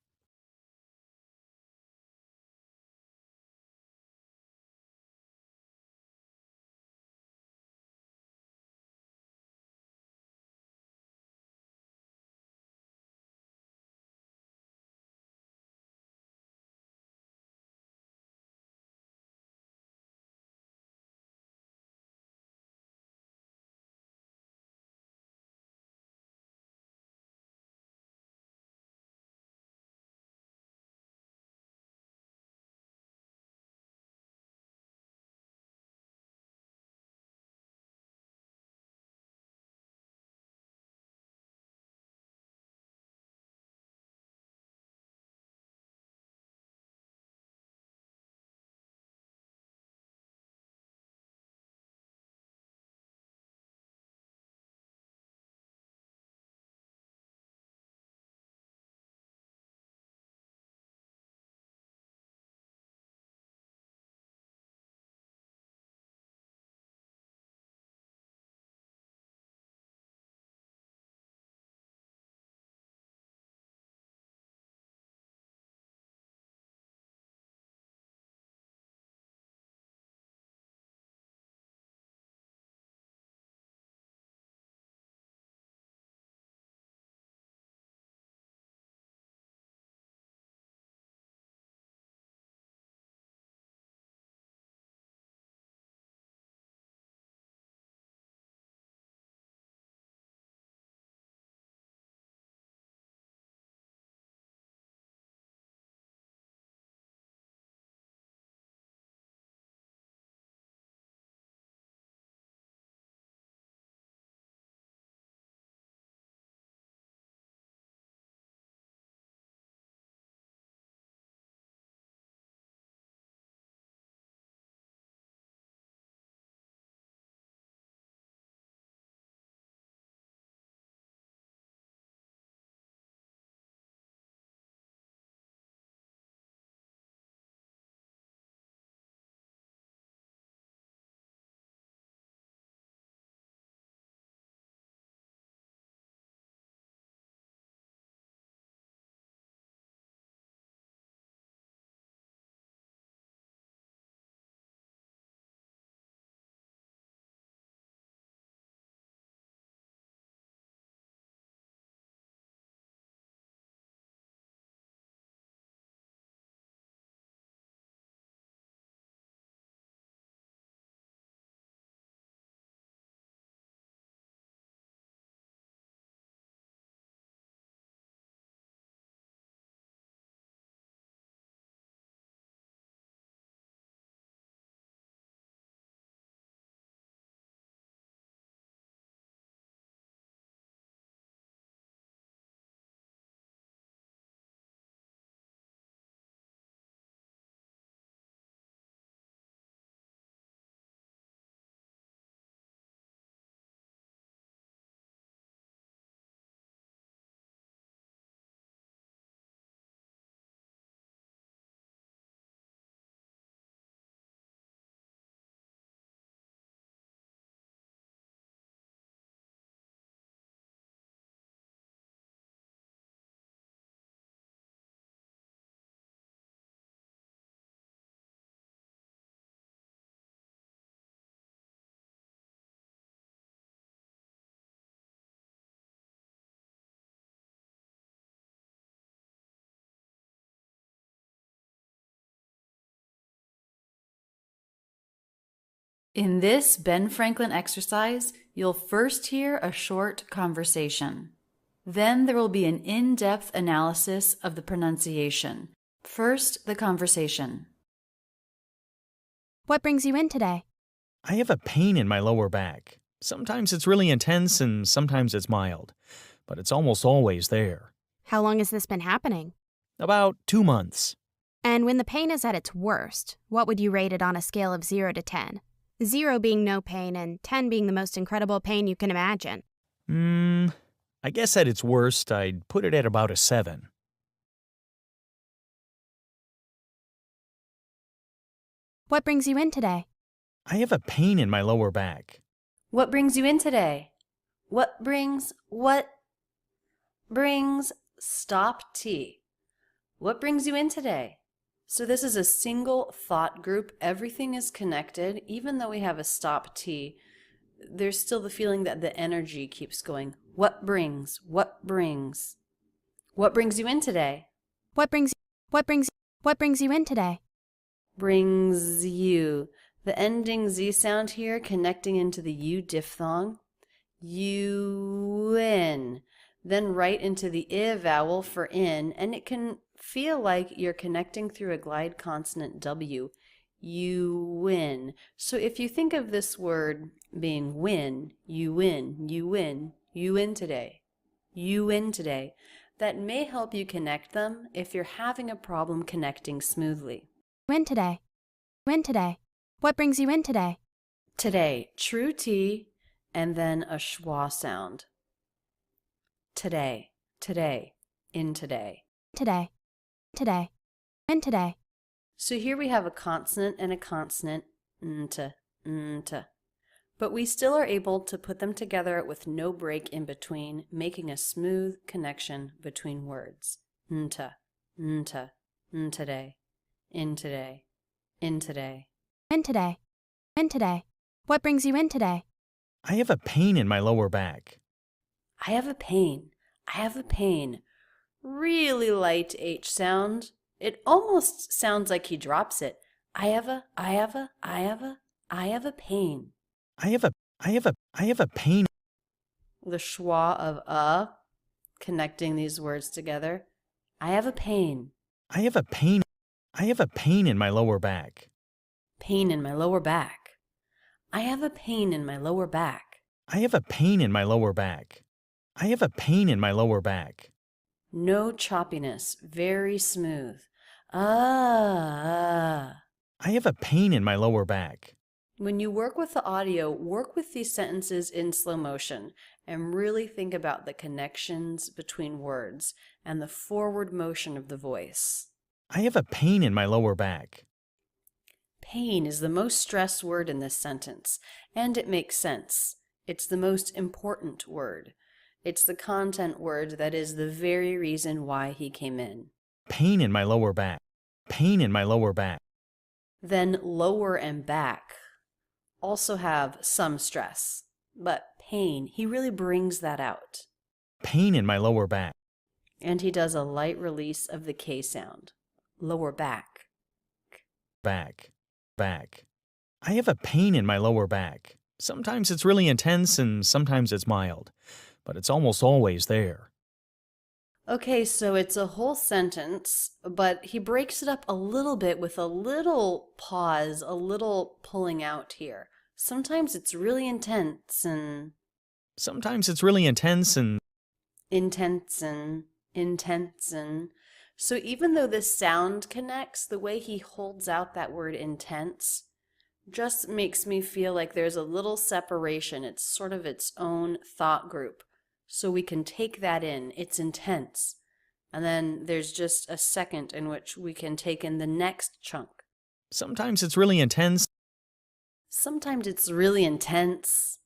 In this Ben Franklin exercise, you'll first hear a short conversation. Then there will be an in-depth analysis of the pronunciation. First, the conversation. What brings you in today? I have a pain in my lower back. Sometimes it's really intense and sometimes it's mild, but it's almost always there. How long has this been happening? About 2 months. And when the pain is at its worst, what would you rate it on a scale of 0 to 10? 0 being no pain and 10 being the most incredible pain you can imagine. I guess at its worst, I'd put it at about a 7. What brings you in today? I have a pain in my lower back. What brings you in today? What brings, stop T. What brings you in today? So this is a single thought group. Everything is connected. Even though we have a stop T, there's still the feeling that the energy keeps going. What brings you in today? What brings you in today? Brings you. The ending Z sound here connecting into the U diphthong. You in. Then right into the I vowel for in, and it can feel like you're connecting through a glide consonant W. You win. So if you think of this word being win, you win, you win, you win today, you win today, that may help you connect them if you're having a problem connecting smoothly. Win today. Win today. What brings you in today? Today, true T, and then a schwa sound. Today, today, in today. Today. Today. In today. So here we have a consonant and a consonant, nta, nta. But we still are able to put them together with no break in between, making a smooth connection between words. Nta, nta, ntoday, in today, in today. In today. In today. What brings you in today? I have a pain in my lower back. I have a pain. I have a pain. Really light H sound. It almost sounds like he drops it. I have a pain. I have a pain. The schwa of connecting these words together. I have a pain. I have a pain. I have a pain in my lower back. Pain in my lower back. I have a pain in my lower back. I have a pain in my lower back. I have a pain in my lower back. No choppiness, very smooth. Ah. I have a pain in my lower back. When you work with the audio, work with these sentences in slow motion and really think about the connections between words and the forward motion of the voice. I have a pain in my lower back. Pain is the most stressed word in this sentence, and it makes sense. It's the most important word. It's the content word that is the very reason why he came in. Pain in my lower back. Pain in my lower back. Then lower and back also have some stress, but pain, he really brings that out. Pain in my lower back. And he does a light release of the K sound. Lower back. Back. Back. I have a pain in my lower back. Sometimes it's really intense and sometimes it's mild, but it's almost always there. Okay, so it's a whole sentence, but he breaks it up a little bit with a little pause, a little pulling out here. Sometimes it's really intense and... Sometimes it's really intense and... Intense and... Intense and... So even though the sound connects, the way he holds out that word intense just makes me feel like there's a little separation. It's sort of its own thought group. So we can take that in. It's intense. And then there's just a second in which we can take in the next chunk. Sometimes it's really intense. Sometimes it's really intense.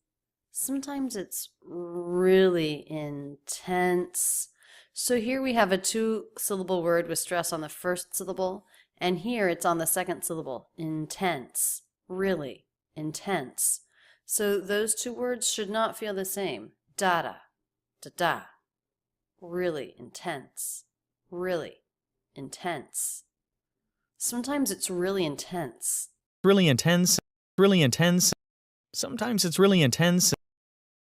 Sometimes it's really intense. So here we have a 2-syllable word with stress on the first syllable, and here it's on the second syllable. Intense. Really. Intense. So those two words should not feel the same. Da-da. Da-da. Really intense. Really intense. Sometimes it's really intense. Really intense. Really intense. Sometimes it's really intense.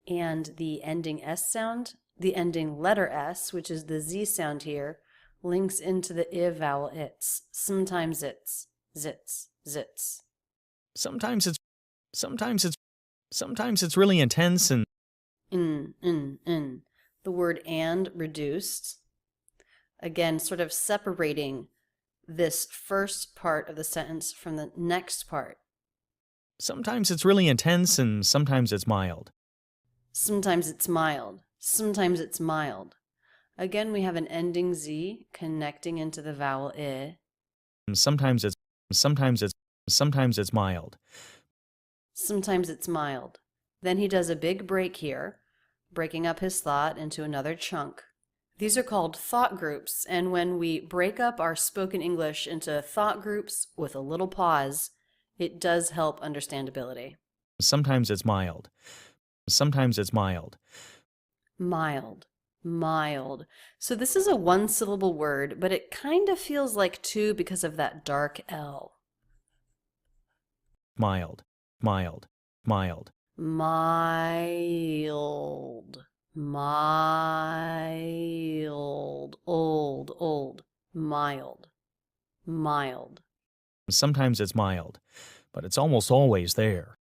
And the ending S sound, the ending letter S, which is the Z sound here, links into the I vowel its. Sometimes it's zits, zits. Sometimes it's really intense and In. The word and reduced. Again, sort of separating this first part of the sentence from the next part. sometimes it's really intense and sometimes it's mild. Sometimes it's mild. Sometimes it's mild. Again, we have an ending Z connecting into the vowel I. Sometimes it's mild. Sometimes it's mild. Then he does a big break here, breaking up his thought into another chunk. These are called thought groups, and when we break up our spoken English into thought groups with a little pause, it does help understandability. Sometimes it's mild. Sometimes it's mild. Mild. Mild. So this is a one-syllable word, but it kind of feels like two because of that dark L. Mild. Mild. Mild. Mild. Mild. Old. Mild. Mild. Sometimes it's mild, but it's almost always there.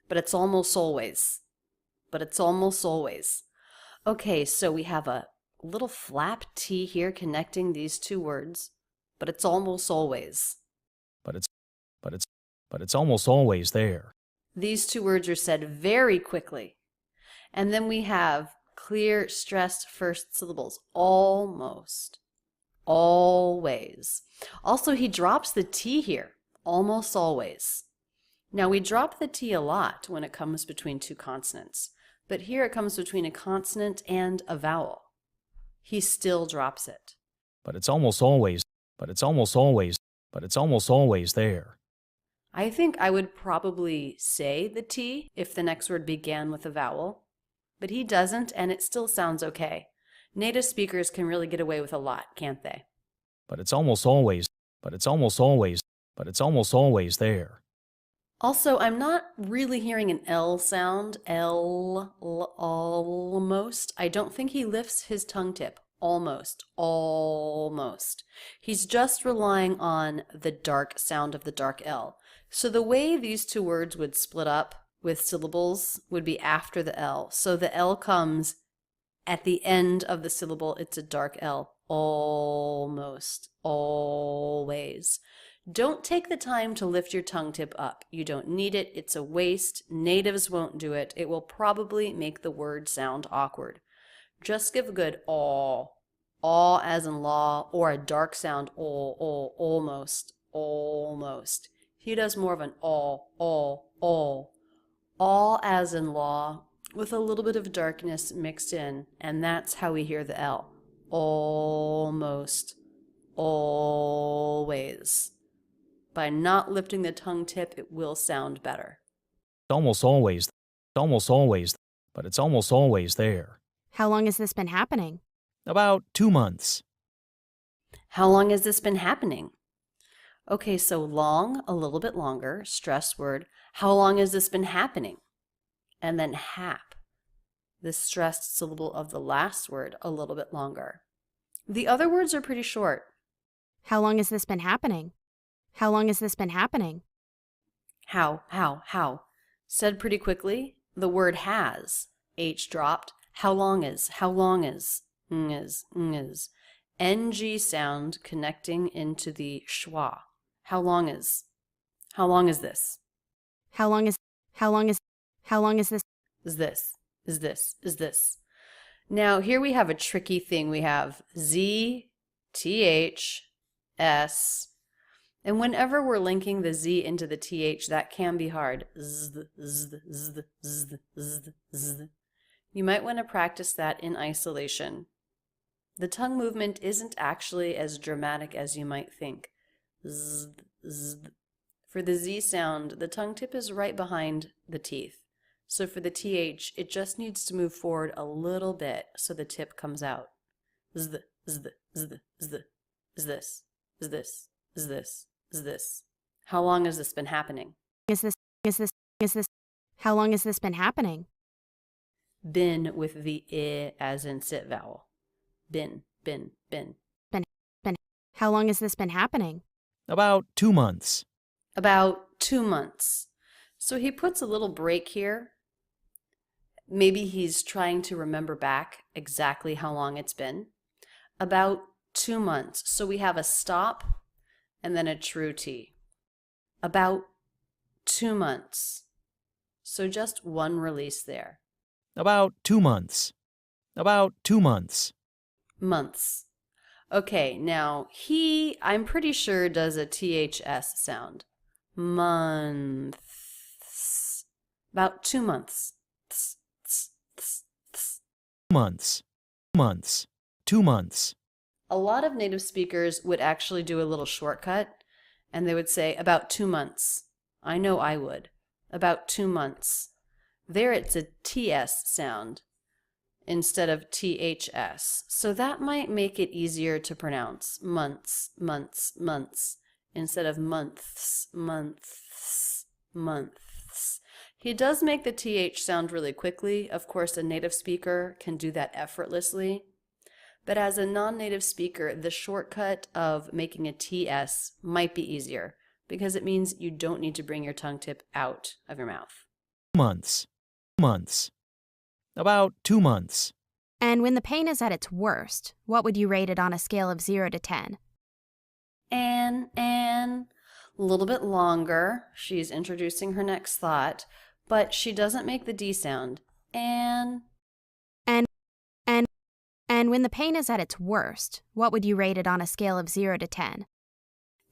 But it's almost always. But it's almost always. Okay, so we have a little flap T here connecting these two words, but it's almost always. But it's almost always there. These two words are said very quickly. And then we have clear, stressed first syllables. Almost. Always. Also, he drops the T here. Almost always. Now, we drop the T a lot when it comes between two consonants. But here it comes between a consonant and a vowel. He still drops it. But it's almost always there. I think I would probably say the T if the next word began with a vowel, but he doesn't, and it still sounds okay. Native speakers can really get away with a lot, can't they? But it's almost always there. Also, I'm not really hearing an L sound. Almost. I don't think he lifts his tongue tip. Almost. He's just relying on the dark sound of the dark L. So the way these two words would split up with syllables would be after the L. So the L comes at the end of the syllable. It's a dark L. Almost. Always. Don't take the time to lift your tongue tip up. You don't need it. It's a waste. Natives won't do it. It will probably make the word sound awkward. Just give a good aw. Aw as in law, or a dark sound almost. He does more of an aw. Aw as in law, with a little bit of darkness mixed in, and that's how we hear the L. Almost. Always. By not lifting the tongue tip, it will sound better. Almost always, but it's almost always there. How long has this been happening? About 2 months. How long has this been happening? Okay, so long, a little bit longer, stress word. How long has this been happening? And then hap, the stressed syllable of the last word, a little bit longer. The other words are pretty short. How long has this been happening? How long has this been happening? How. Said pretty quickly. The word has, H dropped. How long is. NG sound connecting into the schwa. How long is this? How long is this? Is this. Now here we have a tricky thing. We have Z, TH, S. And whenever we're linking the Z into the TH, that can be hard. Z. You might want to practice that in isolation. The tongue movement isn't actually as dramatic as you might think. Z. For the Z sound, the tongue tip is right behind the teeth. So for the TH, it just needs to move forward a little bit so the tip comes out. Z. Is this. How long has this been happening? Is this. How long has this been happening? Been with the I as in sit vowel. Been. Been. How long has this been happening? About 2 months. About 2 months. So he puts a little break here. Maybe he's trying to remember back exactly how long it's been. About 2 months. So we have a stop and then a true T. About 2 months. So just one release there. About 2 months. About 2 months. Months. Okay, now I'm pretty sure does a THS sound. Months. About 2 months. Months. Months. 2 months. A lot of native speakers would actually do a little shortcut, and they would say about 2 months. I know I would. About 2 months. There it's a TS sound instead of THS. So that might make it easier to pronounce. Months, months, months, instead of months, months, months. He does make the TH sound really quickly. Of course, a native speaker can do that effortlessly. But as a non-native speaker, the shortcut of making a TS might be easier because it means you don't need to bring your tongue tip out of your mouth. Months. Months. About 2 months. And when the pain is at its worst, what would you rate it on a scale of 0 to 10? And a little bit longer. She's introducing her next thought, but she doesn't make the D sound. And when the pain is at its worst, what would you rate it on a scale of 0 to 10?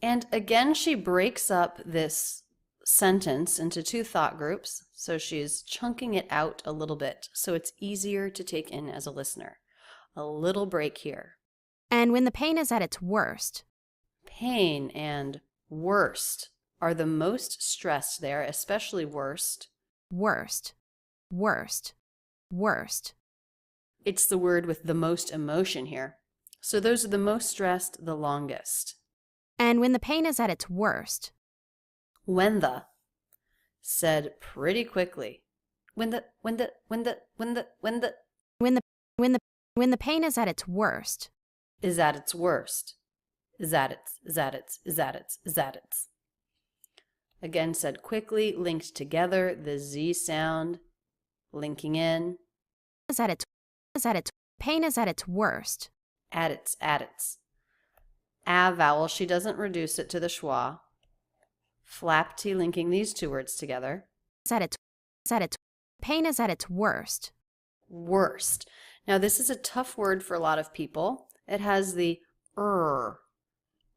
And again, she breaks up this sentence into 2 thought groups, so she's chunking it out a little bit, so it's easier to take in as a listener. A little break here. And when the pain is at its worst. Pain and worst are the most stressed there, especially worst. Worst. Worst. Worst. It's the word with the most emotion here. So those are the most stressed, the longest. And when the pain is at its worst. When the, said pretty quickly. When the pain is at its worst. Is at its worst. Is at its. Again said quickly, linked together, the Z sound, linking in. Pain is at its worst. At its. A vowel, she doesn't reduce it to the schwa. Flap T linking these 2 words together. Pain is at its worst. Worst. Now this is a tough word for a lot of people. It has the R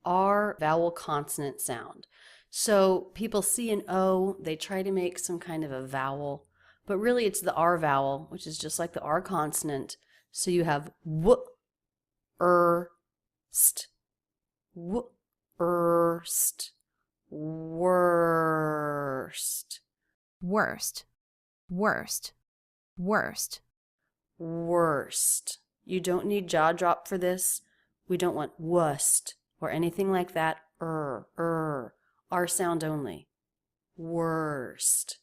vowel consonant sound. So people see an O, they try to make some kind of a vowel, but really it's the R vowel, which is just like the R consonant. So you have W, st, W, st, worst. Worst. Worst. Worst. Worst. You don't need jaw drop for this. We don't want wust or anything like that. R sound only. Worst.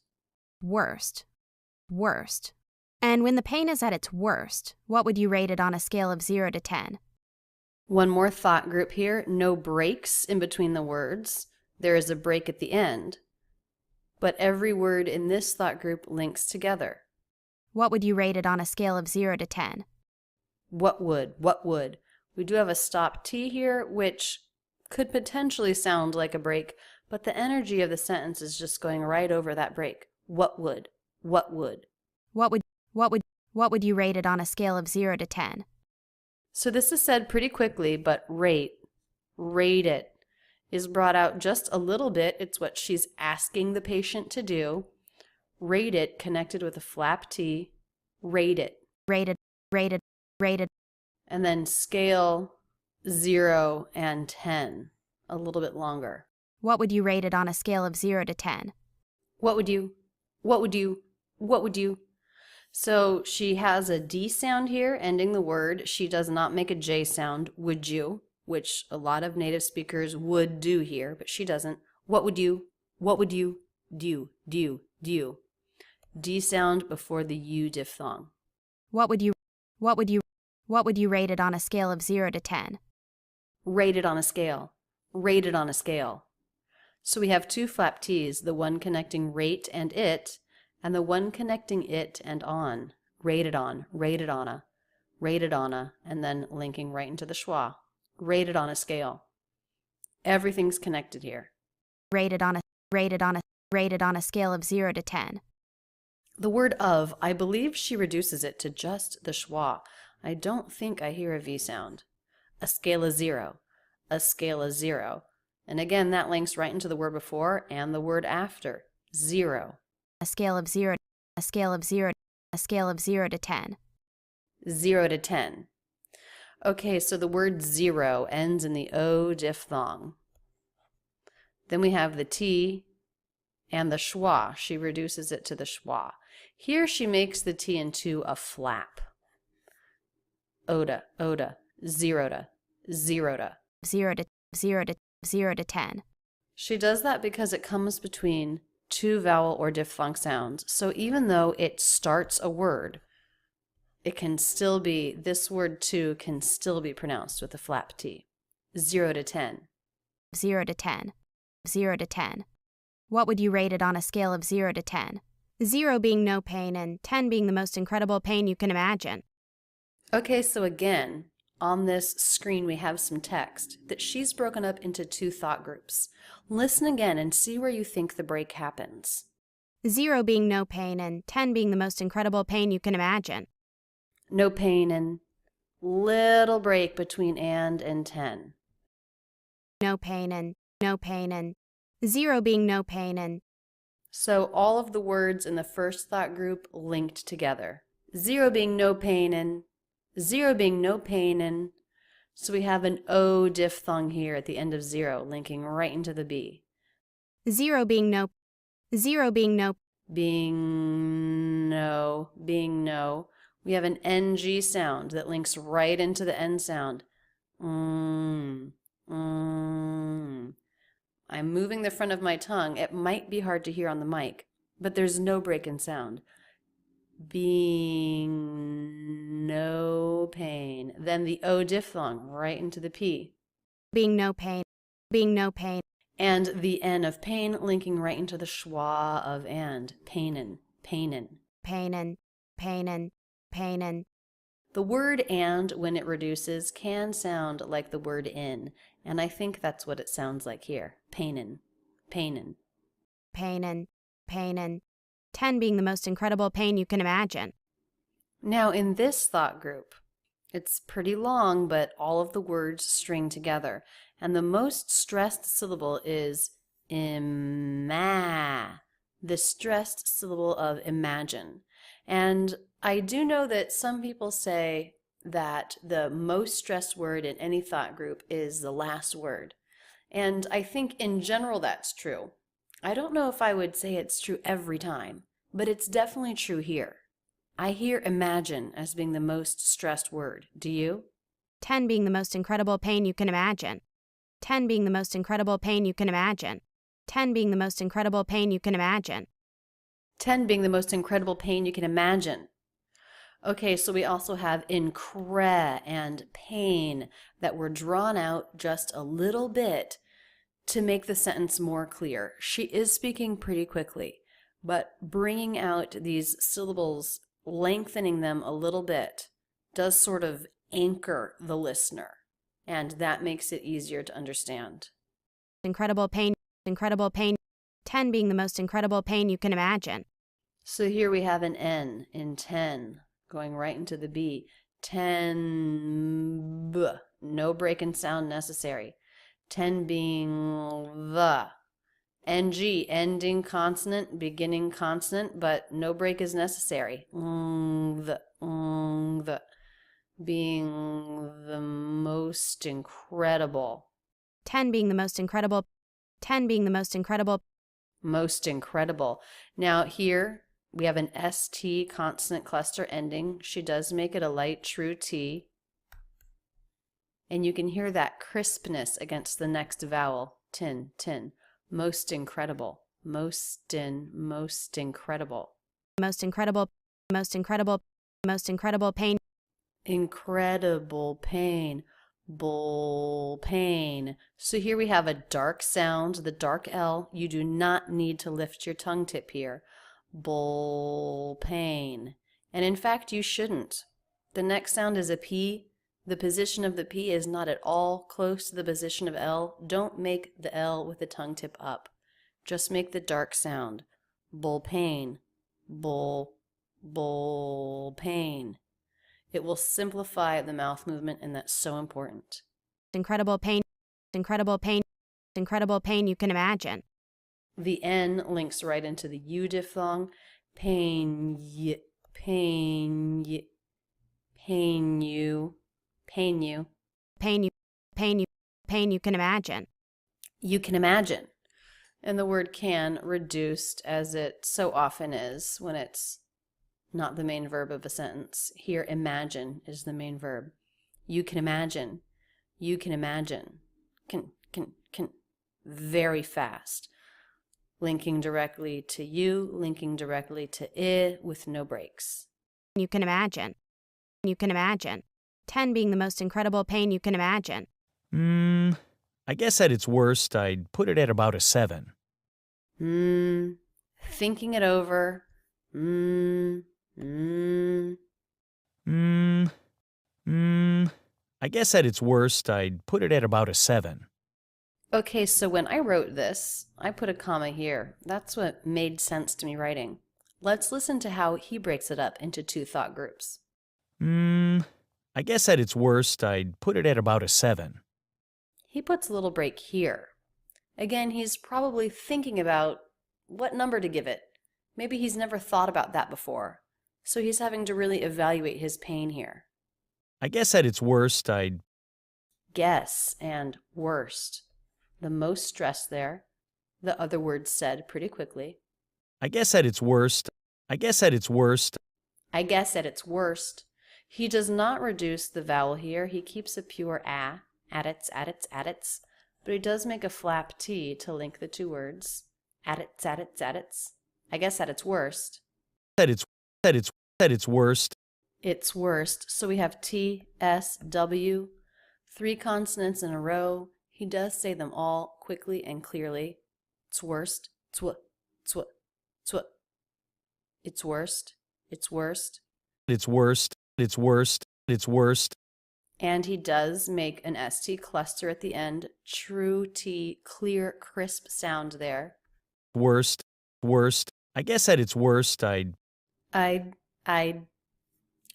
Worst. Worst. And when the pain is at its worst, what would you rate it on a scale of 0 to 10? One more thought group here. No breaks in between the words. There is a break at the end. But every word in this thought group links together. What would you rate it on a scale of 0 to 10? What would? We do have a stop T here, which could potentially sound like a break, but the energy of the sentence is just going right over that break. What would? What would you rate it on a scale of 0 to 10? So this is said pretty quickly, but rate it is brought out just a little bit. It's what she's asking the patient to do. Rate it connected with a flap T. Rate it. Rated. And then scale 0 and 10, a little bit longer. What would you rate it on a scale of 0 to 10? What would you? So she has a D sound here, ending the word. She does not make a J sound, would you? Which a lot of native speakers would do here, but she doesn't. What would you? Do. D sound before the U diphthong. What would you rate it on a scale of 0 to 10? Rated on a scale. Rated on a scale. So we have two flap T's, the one connecting rate and it, and the one connecting it and on. Rated on, rated on a, and then linking right into the schwa. Rated on a scale. Everything's connected here. Rated on a scale of 0 to 10. The word of, I believe she reduces it to just the schwa. I don't think I hear a V sound. A scale of 0. A scale of 0. And again, that links right into the word before and the word after. 0. A scale of 0 to 10. 0 to 10. Okay, so the word 0 ends in the O diphthong. Then we have the T and the schwa. She reduces it to the schwa. Here she makes the T into a flap. Oda, oda, zero-da, zero-da. 0 to 10. She does that because it comes between two vowel or diphthong sounds. So even though it starts a word, it can still be, this word too can still be pronounced with a flap T. 0 to 10. 0 to 10. 0 to 10. What would you rate it on a scale of 0 to 10? 0 being no pain and 10 being the most incredible pain you can imagine. Okay, so again, on this screen we have some text that she's broken up into two thought groups. Listen again and see where you think the break happens. 0 being no pain and 10 being the most incredible pain you can imagine. No pain and little break between and 10. No pain and 0 being no pain and. So all of the words in the first thought group linked together. 0 being no pain and 0 being no pain and. So we have an O diphthong here at the end of 0 linking right into the B. 0 being no. Being no. We have an NG sound that links right into the N sound. I'm moving the front of my tongue. It might be hard to hear on the mic, but there's no break in sound. Being no pain. Then the O diphthong right into the P. Being no pain. And the N of pain linking right into the schwa of and. Painin. The word and, when it reduces, can sound like the word in, and I think that's what it sounds like here. Painin. 10 being the most incredible pain you can imagine. Now in this thought group, it's pretty long, but all of the words string together, and the most stressed syllable is ima, the stressed syllable of imagine. And I do know that some people say that the most stressed word in any thought group is the last word. And I think in general that's true. I don't know if I would say it's true every time, but it's definitely true here. I hear imagine as being the most stressed word. Do you? 10 being the most incredible pain you can imagine. 10 being the most incredible pain you can imagine. 10 being the most incredible pain you can imagine. 10 being the most incredible pain you can imagine. Okay, so we also have incre and pain that were drawn out just a little bit to make the sentence more clear. She is speaking pretty quickly, but bringing out these syllables, lengthening them a little bit, does sort of anchor the listener, and that makes it easier to understand. Incredible pain, 10 being the most incredible pain you can imagine. So here we have an N in 10, going right into the B. 10, b, no break in sound necessary. 10 being the. NG, ending consonant, beginning consonant, but no break is necessary. The. Being the most incredible. 10 being the most incredible. 10 being the most incredible. Most incredible. Now here we have an ST consonant cluster ending. She does make it a light true T. And you can hear that crispness against the next vowel. Tin. Most incredible. Most incredible. most incredible, most incredible, most incredible pain. Incredible pain. Bull pain. So here we have a dark sound, the dark L. You do not need to lift your tongue tip here. Bull pain. And in fact, you shouldn't. The next sound is a P. The position of the P is not at all close to the position of L. Don't make the L with the tongue tip up. Just make the dark sound. Bull pain. Bull pain. It will simplify the mouth movement, and that's so important. Incredible pain, incredible pain, incredible pain you can imagine. The N links right into the U diphthong. Pain, y, pain, y, pain you, pain you. Pain you, pain you, pain you can imagine. You can imagine. And the word can reduced, as it so often is when it's not the main verb of a sentence. Here, imagine is the main verb. You can imagine. You can imagine. Can. Very fast. Linking directly to you, linking directly to I with no breaks. You can imagine. You can imagine. 10 being the most incredible pain you can imagine. I guess at its worst, I'd put it at about a 7. Thinking it over. I guess at its worst, I'd put it at about a 7. Okay, so when I wrote this, I put a comma here. That's what made sense to me writing. Let's listen to how he breaks it up into two thought groups. I guess at its worst, I'd put it at about a 7. He puts a little break here. Again, he's probably thinking about what number to give it. Maybe he's never thought about that before. So he's having to really evaluate his pain here. I guess at its worst, I'd Guess and worst. The most stress there. The other words said pretty quickly. I guess at its worst. I guess at its worst. I guess at its worst. He does not reduce the vowel here. He keeps a pure a, at its, but he does make a flap T to link the two words. At its. I guess at its worst. At its worst. It's worst. So we have T, S, W, 3 consonants in a row. He does say them all quickly and clearly. It's worst. It's what. It's what. It's what. It's worst. It's worst. It's worst. It's worst. It's worst. And he does make an ST cluster at the end. True T, clear, crisp sound there. Worst. Worst. I guess at its worst, I'd.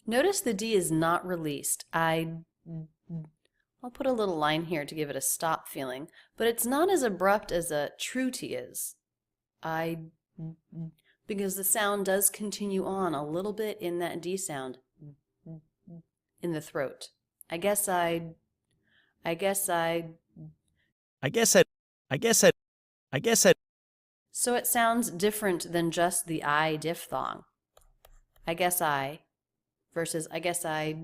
Notice the D is not released. I'll put a little line here to give it a stop feeling, but it's not as abrupt as a true T is. Because the sound does continue on a little bit in that D sound in the throat. I guess at. So it sounds different than just the I diphthong. I guess I versus I guess I.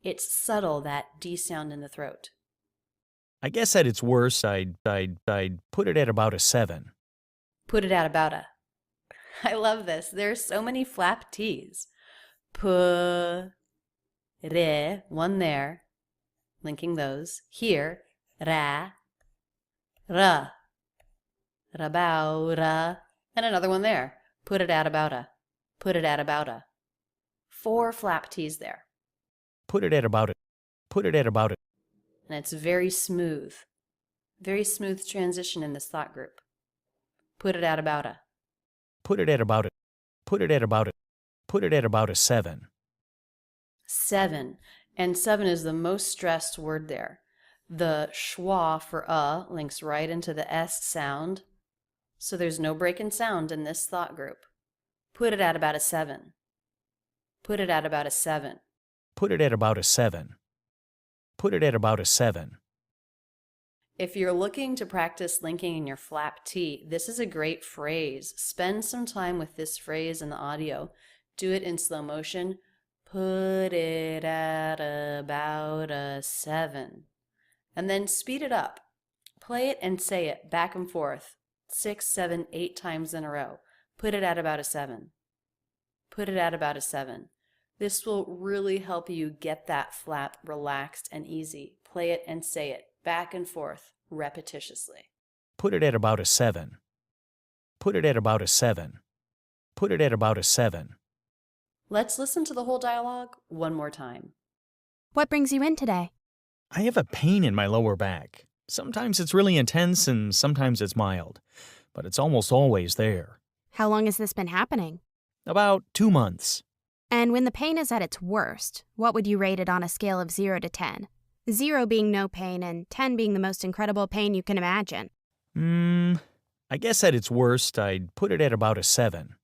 It's subtle, that D sound in the throat. I guess at its worst, I'd put it at about a 7. Put it at about a. I love this. There's so many flap T's. Pu, re, one there, linking those. Here, ra, ra, rabau, ra, and another one there. Put it at about a. Put it at about a. 4 flap T's there. Put it at about it. Put it at about it. And it's very smooth. Very smooth transition in this thought group. Put it at about a. Put it at about it. Put it at about it. Put it at about a 7. 7. And 7 is the most stressed word there. The schwa for links right into the S sound. So there's no break in sound in this thought group. Put it at about a 7. Put it at about a 7. Put it at about a 7. Put it at about a 7. If you're looking to practice linking in your flap T, this is a great phrase. Spend some time with this phrase in the audio. Do it in slow motion. Put it at about a 7. And then speed it up. Play it and say it back and forth 6, 7, 8 times in a row. Put it at about a 7. Put it at about a 7. This will really help you get that flap relaxed and easy. Play it and say it back and forth repetitiously. Put it at about a 7. Put it at about a 7. Put it at about a 7. Let's listen to the whole dialogue one more time. What brings you in today? I have a pain in my lower back. Sometimes it's really intense and sometimes it's mild, but it's almost always there. How long has this been happening? About 2 months. And when the pain is at its worst, what would you rate it on a scale of 0 to 10? 0 being no pain and 10 being the most incredible pain you can imagine. I guess at its worst, I'd put it at about a 7.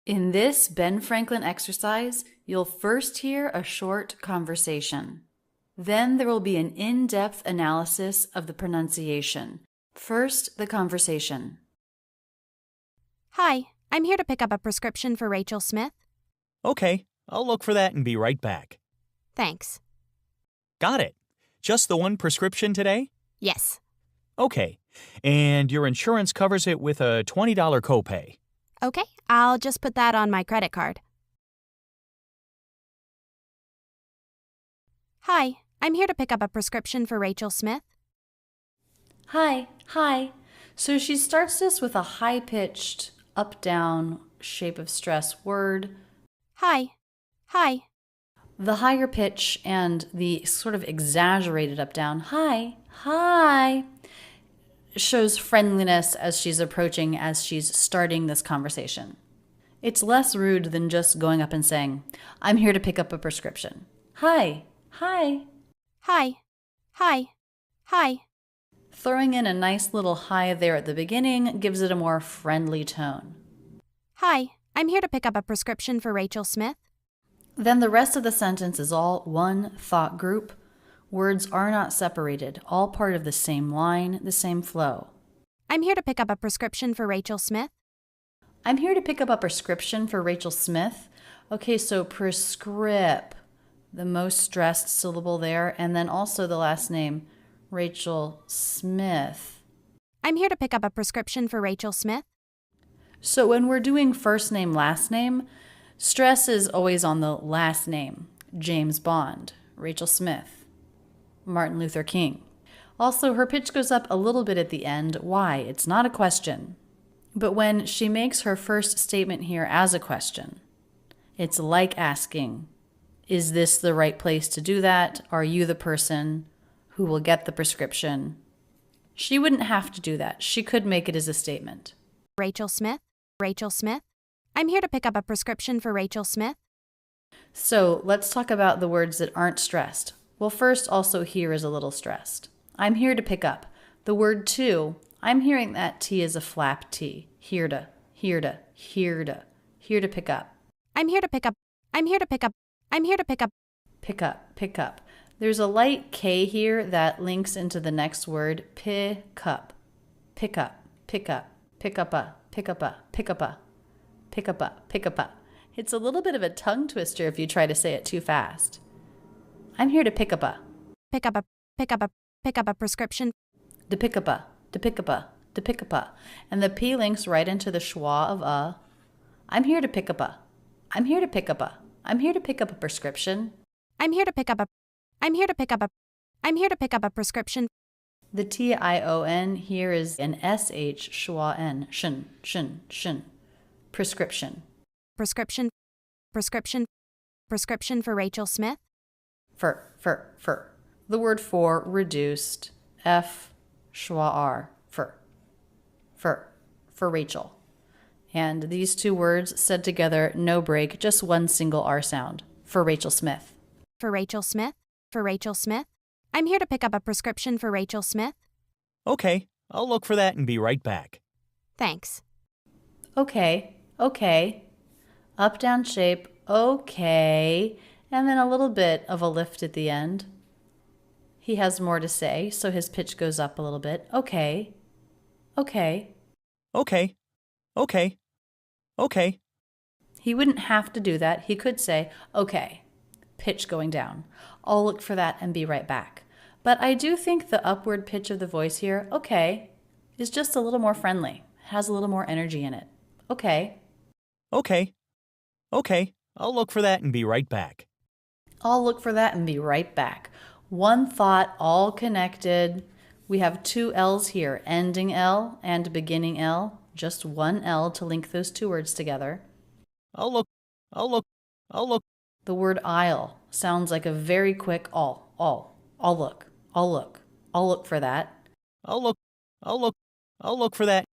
In this Ben Franklin exercise, you'll first hear a short conversation. Then there will be an in-depth analysis of the pronunciation. First, the conversation. Hi, I'm here to pick up a prescription for Rachel Smith. Okay, I'll look for that and be right back. Thanks. Got it. Just the one prescription today? Yes. Okay, and your insurance covers it with a $20 copay. Okay, I'll just put that on my credit card. Hi, I'm here to pick up a prescription for Rachel Smith. Hi. So she starts this with a high-pitched, up-down shape of stress word. Hi. The higher pitch and the sort of exaggerated up-down, hi, shows friendliness as she's approaching, as she's starting this conversation. It's less rude than just going up and saying, I'm here to pick up a prescription. Hi. Throwing in a nice little hi there at the beginning gives it a more friendly tone. Hi, I'm here to pick up a prescription for Rachel Smith. Then the rest of the sentence is all one thought group. Words are not separated, all part of the same line, the same flow. I'm here to pick up a prescription for Rachel Smith. I'm here to pick up a prescription for Rachel Smith. Okay, so prescrip, the most stressed syllable there, and then also the last name, Rachel Smith. I'm here to pick up a prescription for Rachel Smith. So when we're doing first name, last name, stress is always on the last name. James Bond, Rachel Smith, Martin Luther King. Also, her pitch goes up a little bit at the end. Why? It's not a question. But when she makes her first statement here as a question, it's like asking, is this the right place to do that? Are you the person who will get the prescription? She wouldn't have to do that. She could make it as a statement. Rachel Smith? Rachel Smith? I'm here to pick up a prescription for Rachel Smith. So let's talk about the words that aren't stressed. Well, first, also here is a little stressed. I'm here to pick up. The word to, I'm hearing that T is a flap T. Here to, here to, here to, here to pick up. I'm here to pick up. I'm here to pick up. I'm here to pick up. Pick up, pick up. There's a light K here that links into the next word, pick up. Pick up, pick up, pick up a, pick up a, pick up a, pick up a, pick up a. It's a little bit of a tongue twister if you try to say it too fast. I'm here to pick up a. Pick up a, pick up a, pick up a prescription. To pick up a, to pick up a, to pick up a. And the P links right into the schwa of a. I'm here to pick up a. I'm here to pick up a. I'm here to pick up a prescription. I'm here to pick up a. I'm here to pick up a. I'm here to pick up a prescription. The T-I-O-N here is an S-H schwa N. Shin, shin, shin. Prescription. Prescription. Prescription. Prescription for Rachel Smith? For. The word for, reduced. F, schwa R. For Rachel. And these two words said together, no break, just one single R sound. For Rachel Smith. For Rachel Smith? For Rachel Smith? I'm here to pick up a prescription for Rachel Smith. Okay, I'll look for that and be right back. Thanks. Okay. Up, down shape, okay. And then a little bit of a lift at the end. He has more to say, so his pitch goes up a little bit. Okay. He wouldn't have to do that. He could say, okay, pitch going down. I'll look for that and be right back. But I do think the upward pitch of the voice here, okay, is just a little more friendly. Has a little more energy in it. Okay. I'll look for that and be right back. I'll look for that and be right back. One thought, all connected. We have two L's here, ending L and beginning L. Just one L to link those two words together. I'll look. The word I'll sounds like a very quick I'll look for that. I'll look for that.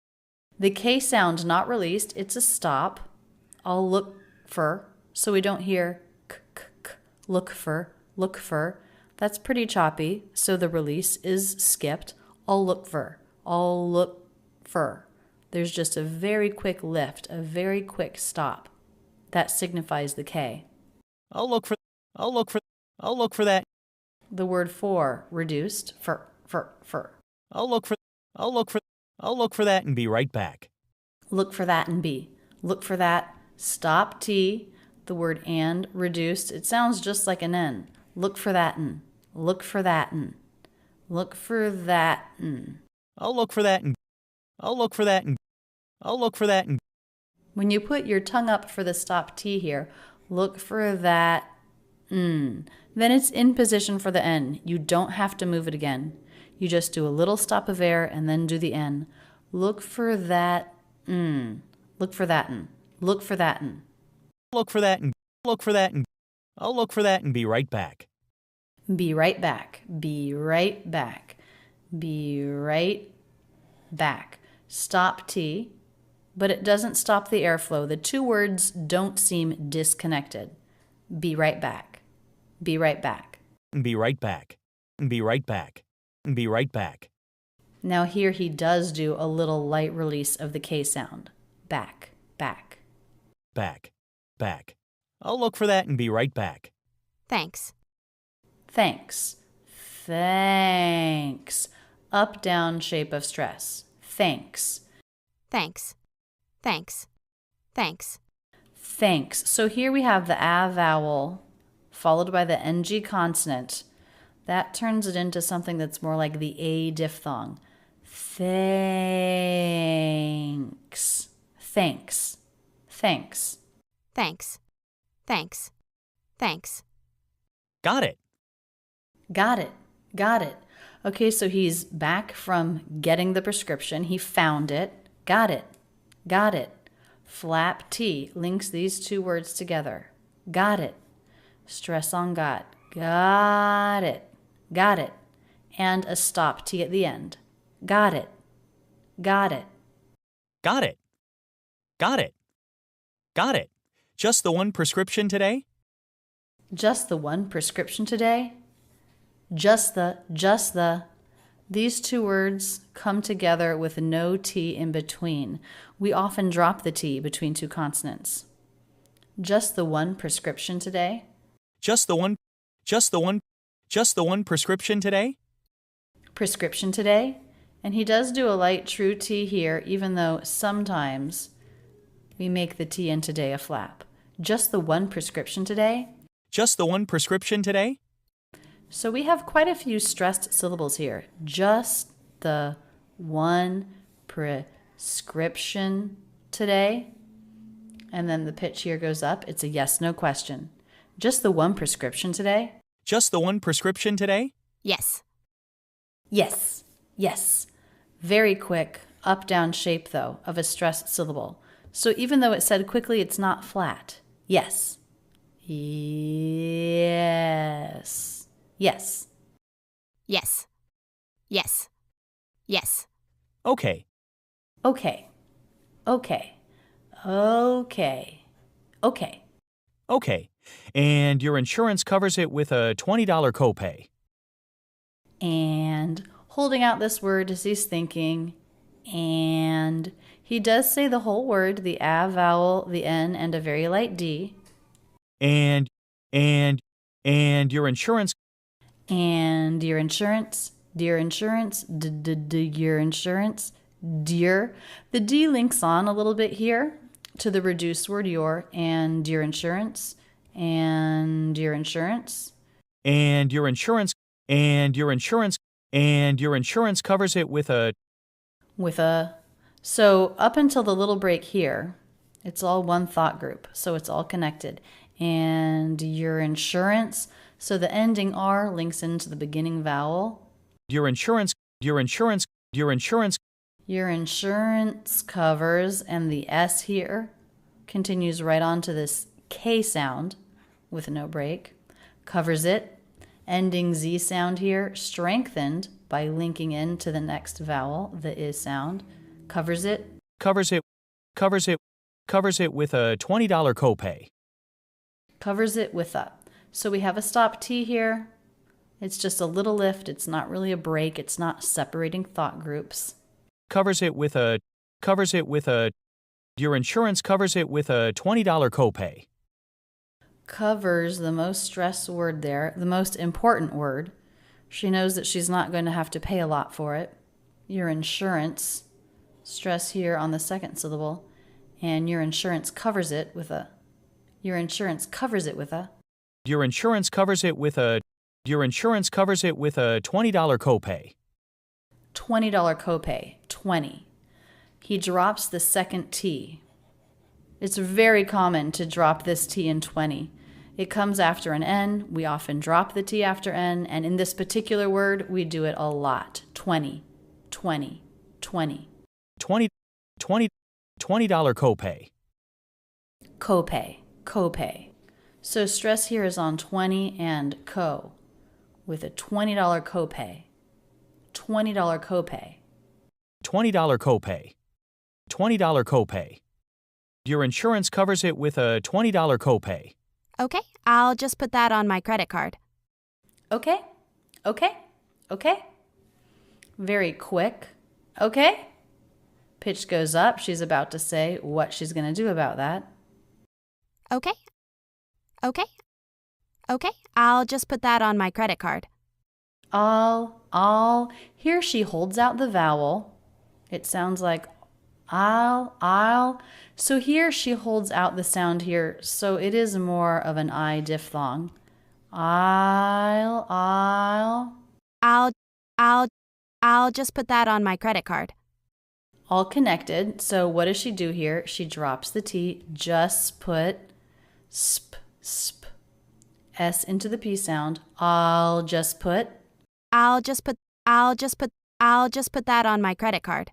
The K sound not released, it's a stop. I'll look for, so we don't hear k, look for. That's pretty choppy, so the release is skipped. I'll look for. There's just a very quick lift, a very quick stop. That signifies the K. I'll look for that. The word for, reduced, for. I'll look for that and be right back. Look for that and be. Look for that, stop T. The word and, reduced, it sounds just like an N. Look for that and. Look for that and. Look for that and. I'll look for that and. When you put your tongue up for the stop T here, look for that Then it's in position for the N. You don't have to move it again. You just do a little stop of air and then do the N. Look for that Look for that N. Look for that N. Look for that and. I'll look for that and be right back. Be right back. Be right back. Be right back. Stop T, but it doesn't stop the airflow. The two words don't seem disconnected. Be right back. Be right back. Be right back. Be right back. Be right back. Now here he does do a little light release of the K sound. Back. Back. I'll look for that and be right back. Thanks. Up, down shape of stress. Thanks. So here we have the A vowel followed by the NG consonant. That turns it into something that's more like the A diphthong. Thanks. Got it. Okay, so he's back from getting the prescription. He found it. Got it. Got it. Flap T links these two words together. Got it. Stress on got. Got it. Got it. And a stop T at the end. Got it. Got it. Got it. Got it. Got it. Just the one prescription today? Just the one prescription today? Just the. These two words come together with no T in between. We often drop the T between two consonants. Just the one prescription today? Just the one prescription today? Prescription today? And he does do a light true T here, even though sometimes we make the T in today a flap. Just the one prescription today? Just the one prescription today? So we have quite a few stressed syllables here. Just the one prescription today. And then the pitch here goes up. It's a yes/no question. Just the one prescription today? Just the one prescription today? Yes. Yes. Yes. Very quick, up-down shape, though, of a stressed syllable. So even though it's said quickly, it's not flat. Yes. Yes. Yes. Yes. Yes. Yes. Okay. Okay. Okay. Okay. Okay. Okay. And your insurance covers it with a $20 copay. And holding out this word as he's thinking. And he does say the whole word, the A vowel, the N, and a very light D. And your insurance. And your insurance, dear insurance, your insurance, dear. The D links on a little bit here to the reduced word your, and your insurance, and your insurance. And your insurance covers it with a. So up until the little break here, it's all one thought group, so it's all connected. And your insurance, so the ending R links into the beginning vowel. Your insurance covers, and the S here continues right on to this K sound with no break. Covers it. Ending Z sound here, strengthened by linking in to the next vowel, the I sound. Covers it with a $20 copay. Covers it with a. So we have a stop T here. It's just a little lift. It's not really a break. It's not separating thought groups. Covers it with a. Your insurance covers it with a $20 copay. Covers, the most stressed word there, the most important word. She knows that she's not going to have to pay a lot for it. Your insurance, stress here on the second syllable, and your insurance covers it with a. Your insurance covers it with a. Your insurance covers it with a $20 copay. $20 copay, 20. He drops the second T. It's very common to drop this T in 20. It comes after an N. We often drop the T after N, and in this particular word, we do it a lot. 20, 20, 20. $20 copay. Copay, copay. So stress here is on 20 and co, with a $20 copay. $20 copay. $20 copay. $20 copay. Your insurance covers it with a $20 copay. Okay, I'll just put that on my credit card. Okay, okay, okay. Very quick. Okay. Pitch goes up. She's about to say what she's going to do about that. Okay. Okay. Okay, I'll just put that on my credit card. Here she holds out the vowel. It sounds like I'll. So here she holds out the sound here. So it is more of an I diphthong. I'll just put that on my credit card. All connected. So what does she do here? She drops the T, just put sp, S into the P sound. I'll just put I'll just put that on my credit card.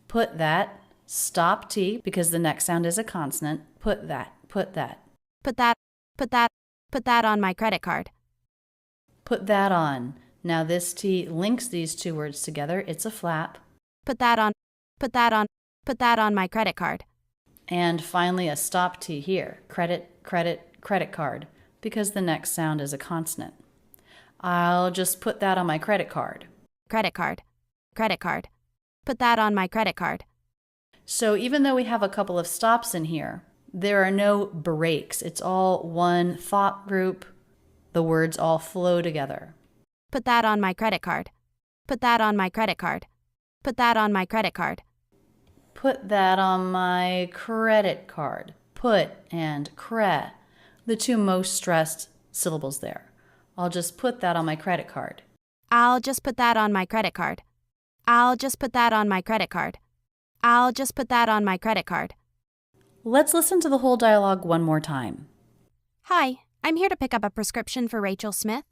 Put that. Stop T because the next sound is a consonant. Put that. Put that on my credit card. Put that on. Now this T links these two words together. It's a flap. Put that on my credit card. And finally a stop T here. Credit card, because the next sound is a consonant. I'll just put that on my credit card. Credit card. Put that on my credit card. So even though we have a couple of stops in here, there are no breaks. It's all one thought group. The words all flow together. Put that on my credit card. Put that on my credit card. Put that on my credit card. Put that on my credit card. Put and cre, the two most stressed syllables there. I'll just put that on my credit card. I'll just put that on my credit card. I'll just put that on my credit card. I'll just put that on my credit card. Let's listen to the whole dialogue one more time. Hi, I'm here to pick up a prescription for Rachel Smith.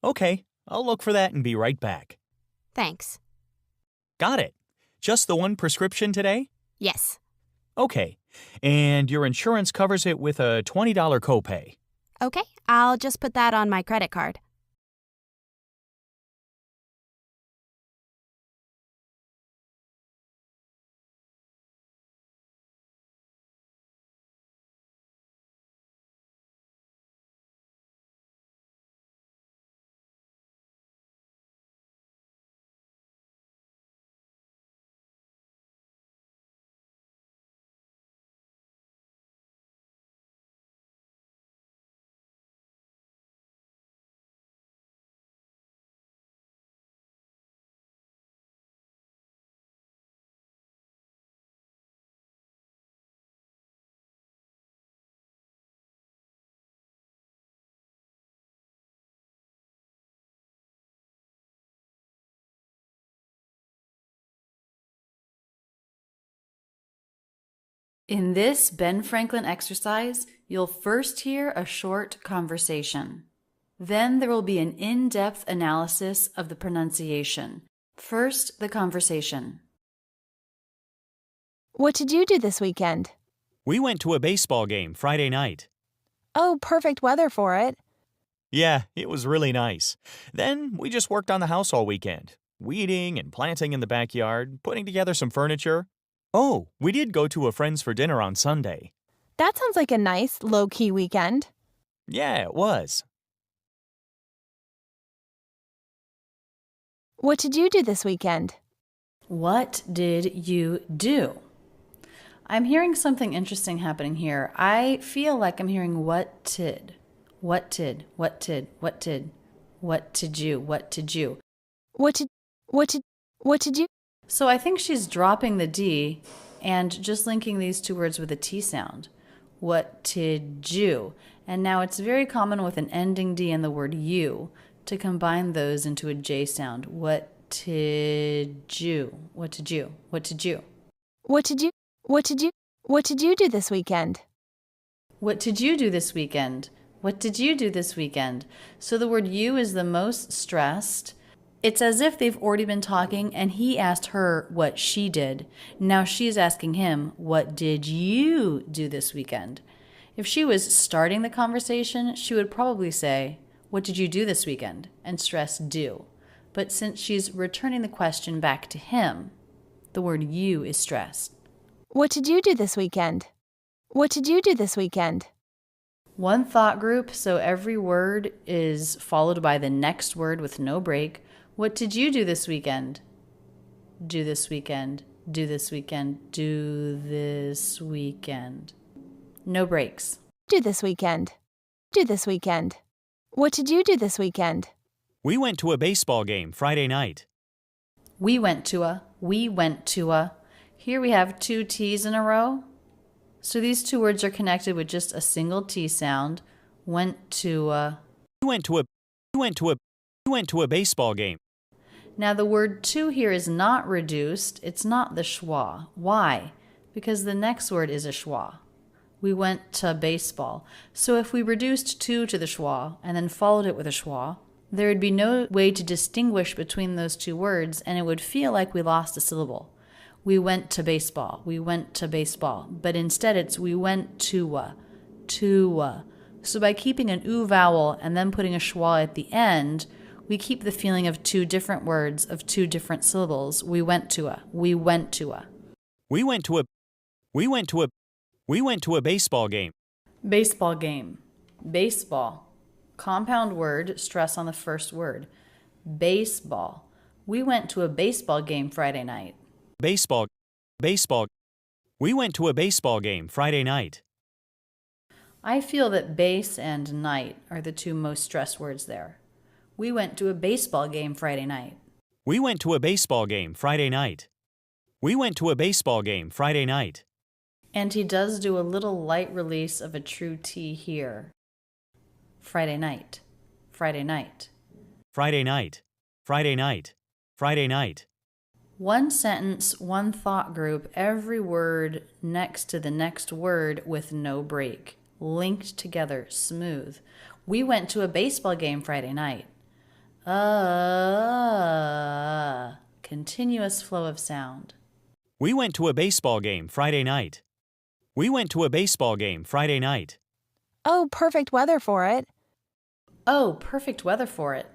Okay, I'll look for that and be right back. Thanks. Got it. Just the one prescription today? Yes. Okay, and your insurance covers it with a $20 copay. Okay, I'll just put that on my credit card. In this Ben Franklin exercise, you'll first hear a short conversation. Then there will be an in-depth analysis of the pronunciation. First, the conversation. What did you do this weekend? We went to a baseball game Friday night. Oh, perfect weather for it. Yeah, it was really nice. Then we just worked on the house all weekend, weeding and planting in the backyard, putting together some furniture. Oh, we did go to a friend's for dinner on Sunday. That sounds like a nice, low-key weekend. Yeah, it was. What did you do this weekend? What did you do? I'm hearing something interesting happening here. I feel like I'm hearing what did you. What did you? So I think she's dropping the D and just linking these two words with a T sound. What did you? And now it's very common with an ending D and the word you to combine those into a J sound. What did you? What did you? What did you? What did you do this weekend? What did you do this weekend? What did you do this weekend? So the word you is the most stressed. It's as if they've already been talking and he asked her what she did. Now she's asking him, what did you do this weekend? If she was starting the conversation, she would probably say, what did you do this weekend? And stress do. But since she's returning the question back to him, the word you is stressed. What did you do this weekend? What did you do this weekend? One thought group, so every word is followed by the next word with no break. What did you do this weekend? Do this weekend. Do this weekend. Do this weekend. No breaks. Do this weekend. Do this weekend. What did you do this weekend? We went to a baseball game Friday night. We went to a. Here we have two T's in a row. So these two words are connected with just a single T sound. Went to a. We went to a baseball game. Now the word to here is not reduced. It's not the schwa. Why? Because the next word is a schwa. We went to baseball. So if we reduced to the schwa and then followed it with a schwa, There would be no way to distinguish between those two words, and it would feel like we lost a syllable. We went to baseball. We went to baseball. But instead it's we went to a. So by keeping an oo vowel and then putting a schwa at the end, we keep the feeling of two different words of two different syllables. We went to a. We went to a. We went to a. We went to a. We went to a baseball game. Baseball game. Baseball. Compound word, stress on the first word. Baseball. We went to a baseball game Friday night. Baseball. Baseball. We went to a baseball game Friday night. I feel that base and night are the two most stressed words there. We went to a baseball game Friday night. We went to a baseball game Friday night. We went to a baseball game Friday night. And he does do a little light release of a true T here. Friday night. Friday night. Friday night. Friday night. Friday night. One sentence, one thought group, every word next to the next word with no break. Linked together, smooth. We went to a baseball game Friday night. Continuous flow of sound. We went to a baseball game Friday night. We went to a baseball game Friday night. Oh, perfect weather for it. Oh, perfect weather for it.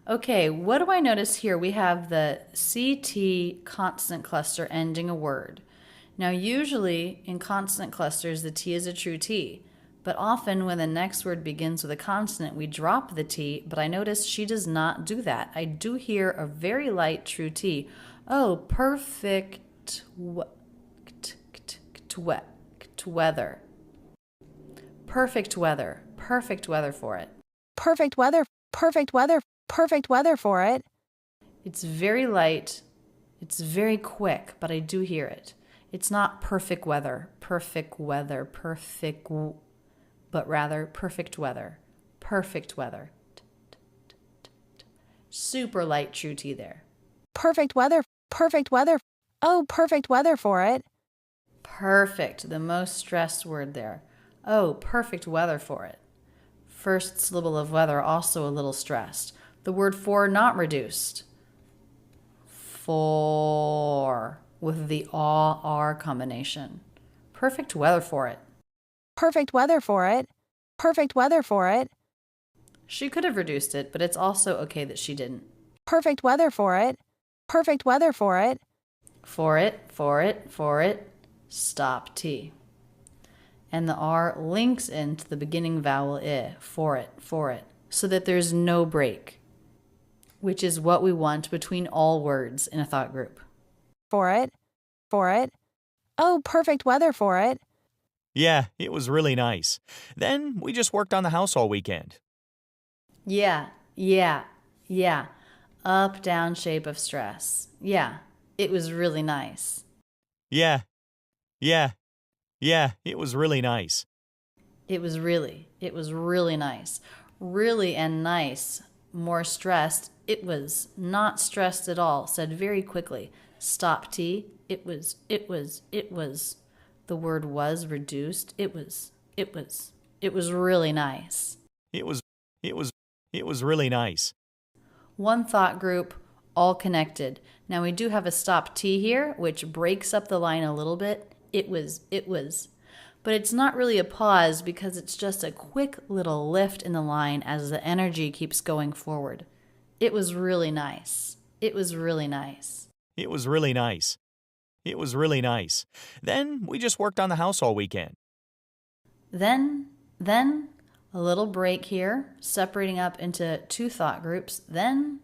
Okay, what do I notice here? We have the CT consonant cluster ending a word. Now, usually in consonant clusters, the T is a true T. But often when the next word begins with a consonant, we drop the T, but I notice she does not do that. I do hear a very light true T. Oh, perfect weather. Perfect weather. Perfect weather for it. Perfect weather, perfect weather, perfect weather for it. It's very light. It's very quick, but I do hear it. It's not perfect weather, but rather perfect weather, perfect weather. Super light true T there. Perfect weather, perfect weather. Oh, perfect weather for it. Perfect, the most stressed word there. Oh, perfect weather for it. First syllable of weather also a little stressed. The word for not reduced. For, with the R combination. Perfect weather for it. Perfect weather for it. Perfect weather for it. She could have reduced it, but it's also okay that she didn't. Perfect weather for it. Perfect weather for it. For it, for it, for it. Stop T. And the R links into the beginning vowel I, for it, so that there's no break, which is what we want between all words in a thought group. For it. Oh, perfect weather for it. Yeah, it was really nice. Then we just worked on the house all weekend. Yeah. Up, down shape of stress. Yeah, it was really nice. Yeah, it was really nice. It was really nice. Really and nice. More stressed. It was not stressed at all. Said very quickly. Stop T. It was. The word was reduced. It was really nice. It was really nice. One thought group, all connected. Now we do have a stop T here, which breaks up the line a little bit. It was. But it's not really a pause because it's just a quick little lift in the line as the energy keeps going forward. It was really nice. It was really nice. It was really nice. It was really nice. Then we just worked on the house all weekend. Then, a little break here, separating up into two thought groups. Then.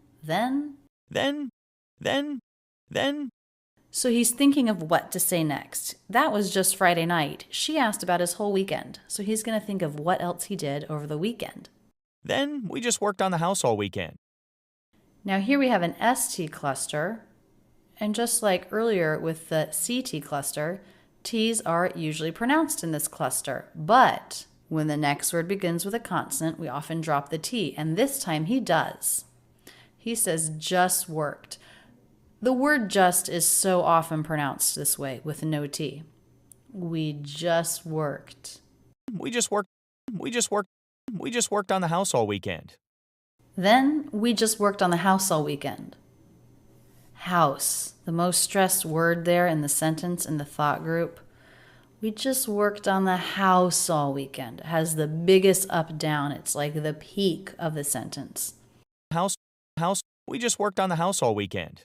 So he's thinking of what to say next. That was just Friday night. She asked about his whole weekend. So he's going to think of what else he did over the weekend. Then we just worked on the house all weekend. Now here we have an ST cluster. And just like earlier with the CT cluster, T's are usually pronounced in this cluster. But when the next word begins with a consonant, we often drop the T. And this time he does. He says just worked. The word just is so often pronounced this way with no T. We just worked. We just worked on the house all weekend. Then we just worked on the house all weekend. House, the most stressed word there in the sentence in the thought group. We just worked on the house all weekend. It has the biggest up down. It's like the peak of the sentence. House. We just worked on the house all weekend.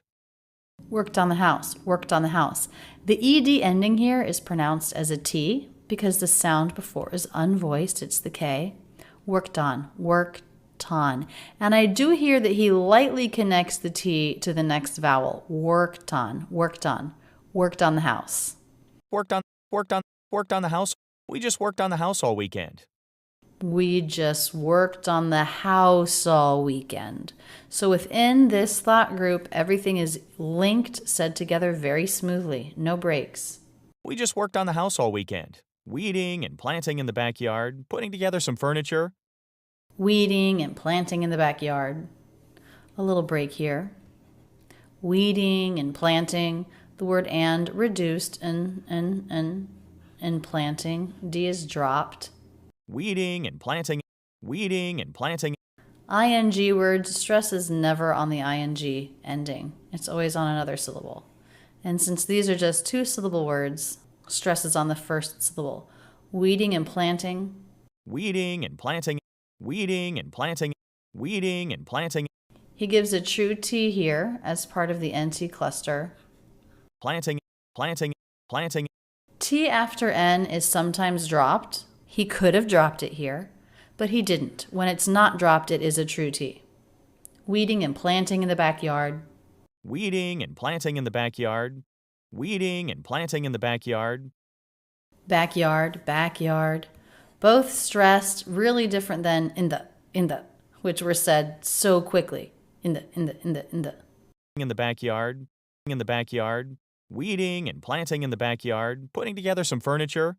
Worked on the house. Worked on the house. The ed ending here is pronounced as a T because the sound before is unvoiced. It's the K. Worked on. Worked on. And I do hear that he lightly connects the T to the next vowel. Worked on. Worked on. Worked on the house. Worked on the house. We just worked on the house all weekend. We just worked on the house all weekend. So within this thought group, everything is linked, said together very smoothly. No breaks. We just worked on the house all weekend. Weeding and planting in the backyard, putting together some furniture. Weeding and planting in the backyard. A little break here. Weeding and planting. The word and reduced and planting. D is dropped. Weeding and planting. ING words, stress is never on the ing ending. It's always on another syllable. And since these are just 2-syllable words, stress is on the first syllable. Weeding and planting. Weeding and planting. He gives a true T here as part of the NT cluster. Planting. T after N is sometimes dropped. He could have dropped it here, but he didn't. When it's not dropped, it is a true T. Weeding and planting in the backyard. Weeding and planting in the backyard. Backyard. Both stressed, really different than in the, which were said so quickly. In the. In the backyard. Weeding and planting in the backyard, putting together some furniture.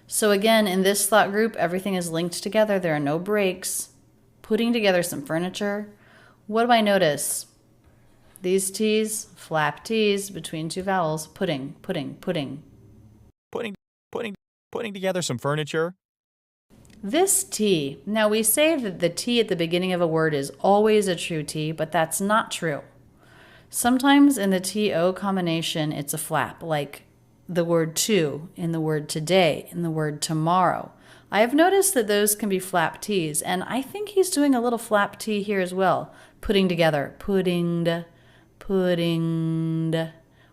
So again, in this thought group, everything is linked together. There are no breaks. Putting together some furniture. What do I notice? These T's, flap T's between two vowels. Putting. Putting together some furniture. This T, now we say that the T at the beginning of a word is always a true T, but that's not true. Sometimes in the TO combination, it's a flap, like the word to in the word today, in the word tomorrow. I have noticed that those can be flap T's, and I think he's doing a little flap T here as well. Putting together, putting.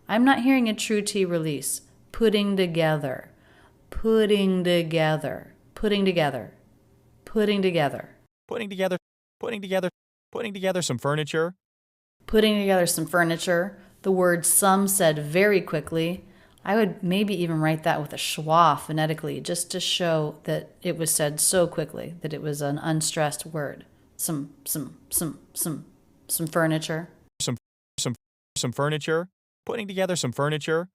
I'm not hearing a true T release. Putting together. Putting together some furniture. Putting together some furniture. The word some said very quickly. I would maybe even write that with a schwa phonetically, just to show that it was said so quickly, that it was an unstressed word. Some furniture. Some furniture. Putting together some furniture.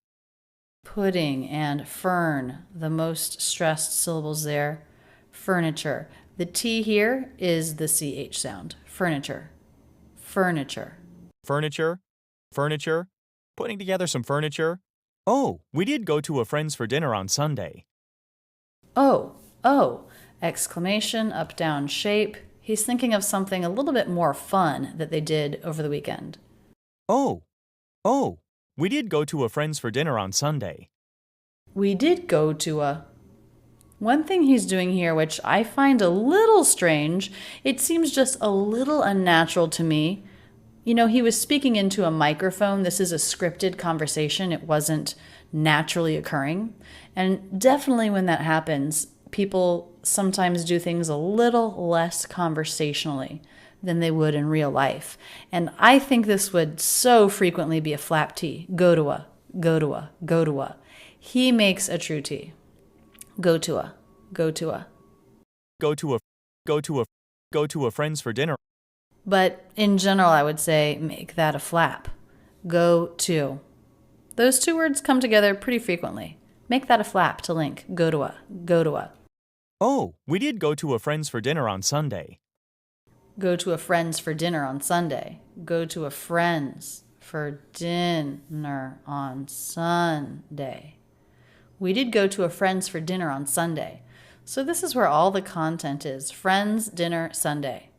Pudding and fern, the most stressed syllables there. Furniture. The T here is the CH sound. Furniture. Putting together some furniture. Oh, we did go to a friend's for dinner on Sunday. Oh, exclamation, up, down, shape. He's thinking of something a little bit more fun that they did over the weekend. Oh, we did go to a friend's for dinner on Sunday. We did go to a... One thing he's doing here, which I find a little strange, it seems just a little unnatural to me. You know, he was speaking into a microphone. This is a scripted conversation. It wasn't naturally occurring. And definitely when that happens, people sometimes do things a little less conversationally than they would in real life. And I think this would so frequently be a flap T. Go to a. He makes a true T. Go to a. Go to a friend's for dinner. But in general, I would say make that a flap. Go to. Those two words come together pretty frequently. Make that a flap to link. Go to a. Oh, we did go to a friend's for dinner on Sunday. Go to a friend's for dinner on Sunday. Go to a friend's for dinner on Sunday. We did go to a friend's for dinner on Sunday. So this is where all the content is. Friends, dinner, Sunday.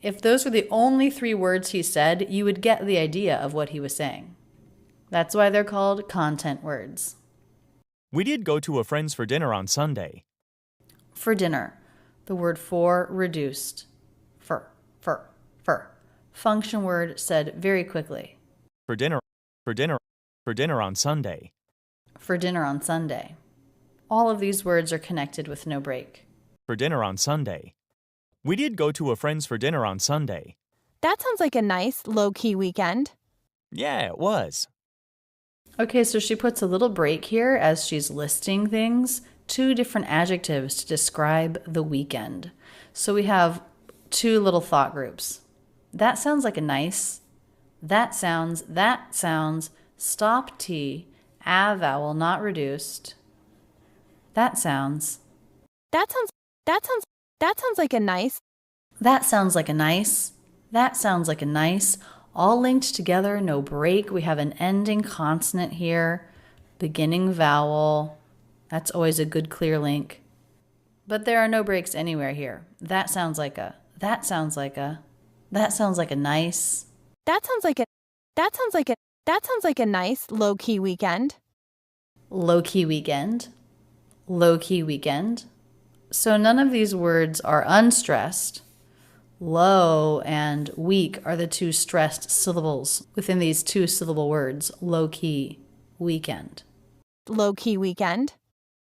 If those were the only 3 words he said, you would get the idea of what he was saying. That's why they're called content words. We did go to a friend's for dinner on Sunday. For dinner. The word for, reduced. For. Function word said very quickly. For dinner on Sunday. For dinner on Sunday. All of these words are connected with no break. For dinner on Sunday. We did go to a friend's for dinner on Sunday. That sounds like a nice, low-key weekend. Yeah, it was. Okay, so she puts a little break here as she's listing things. 2 different adjectives to describe the weekend. So we have 2 little thought groups. That sounds like a nice. That sounds, stop T, a vowel not reduced. That sounds like a nice. That sounds like a nice. That sounds like a nice. All linked together, no break. We have an ending consonant here, beginning vowel. That's always a good clear link. But there are no breaks anywhere here. That sounds like a. That sounds like a. That sounds like a nice. That sounds like a nice, low-key weekend. Low-key weekend. Low-key weekend. So none of these words are unstressed. Low and weak are the 2 stressed syllables within these 2-syllable words. Low-key weekend. Low-key weekend.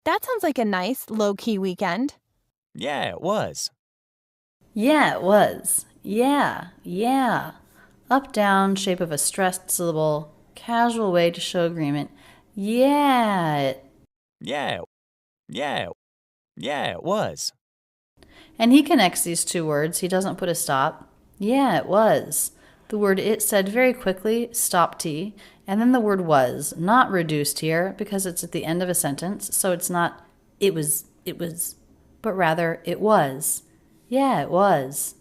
That sounds like a nice, low-key weekend. Yeah, it was. Yeah, it was. Yeah. Up, down, shape of a stressed syllable. Casual way to show agreement. Yeah, it was. And he connects these 2 words. He doesn't put a stop. Yeah, it was. The word it said very quickly, stop T, and then the word was, not reduced here because it's at the end of a sentence, so it's not it was, but rather it was. Yeah, it was.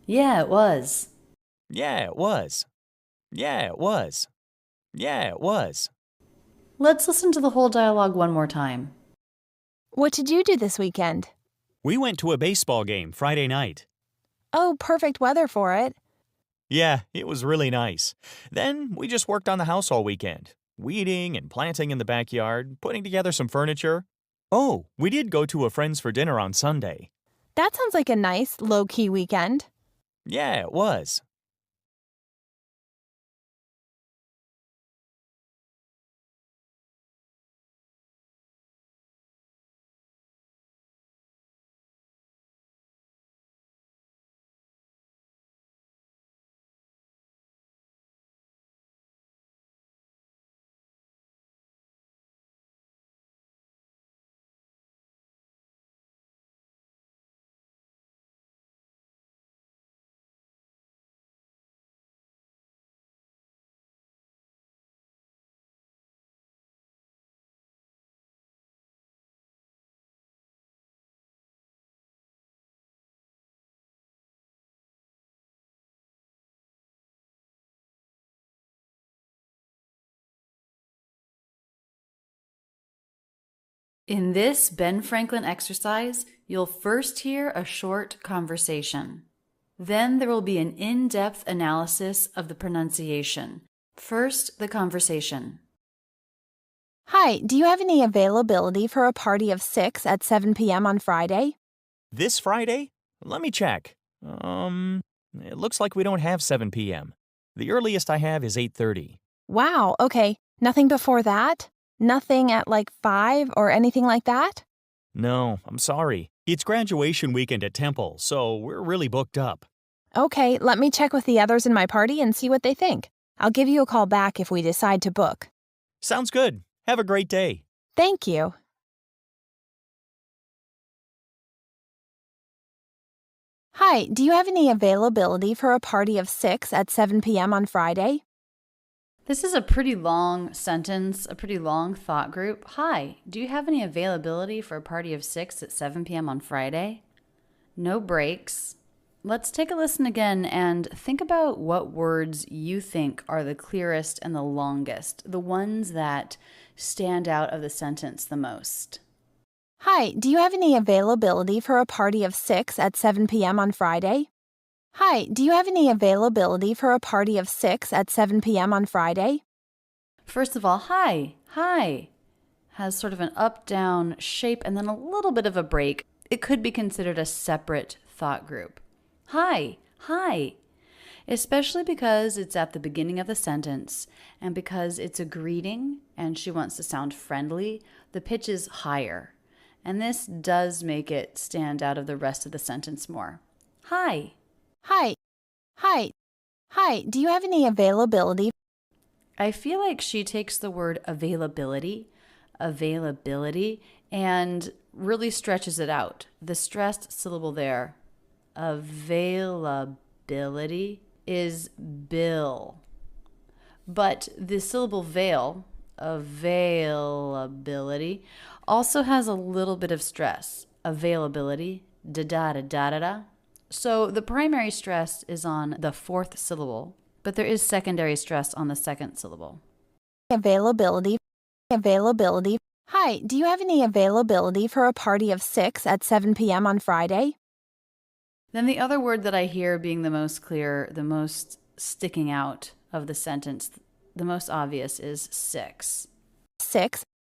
Yeah, it was. Yeah, it was. Yeah, it was. Yeah, it was. Let's listen to the whole dialogue one more time. What did you do this weekend? We went to a baseball game Friday night. Oh, perfect weather for it. Yeah, it was really nice. Then we just worked on the house all weekend, weeding and planting in the backyard, putting together some furniture. Oh, we did go to a friend's for dinner on Sunday. That sounds like a nice, low-key weekend. Yeah, it was. In this Ben Franklin exercise, you'll first hear a short conversation. Then there will be an in-depth analysis of the pronunciation. First, the conversation. Hi, do you have any availability for a party of 6 at 7 p.m. on Friday? This Friday? Let me check. It looks like we don't have 7 p.m. The earliest I have is 8:30. Wow, okay. Nothing before that? Nothing at like 5 or anything like that? No, I'm sorry. It's graduation weekend at Temple, so we're really booked up. Okay, let me check with the others in my party and see what they think. I'll give you a call back if we decide to book. Sounds good. Have a great day. Thank you. Hi, do you have any availability for a party of 6 at 7 p.m. on Friday? This is a pretty long sentence, a pretty long thought group. Hi, do you have any availability for a party of 6 at 7 p.m. on Friday? No breaks. Let's take a listen again and think about what words you think are the clearest and the longest, the ones that stand out of the sentence the most. Hi, do you have any availability for a party of 6 at 7 p.m. on Friday? Hi, do you have any availability for a party of 6 at 7 p.m. on Friday? First of all, hi has sort of an up-down shape and then a little bit of a break. It could be considered a separate thought group. Hi, especially because it's at the beginning of the sentence and because it's a greeting and she wants to sound friendly, the pitch is higher. And this does make it stand out of the rest of the sentence more. Hi, do you have any availability? I feel like she takes the word availability, and really stretches it out. The stressed syllable there, availability, is bill. But the syllable veil, availability, also has a little bit of stress. Availability, da-da-da-da-da-da. So the primary stress is on the fourth syllable, but there is secondary stress on the second syllable. Availability. Hi, do you have any availability for a party of 6 at 7 p.m. on Friday? Then the other word that I hear being the most clear, the most sticking out of the sentence, the most obvious is 6.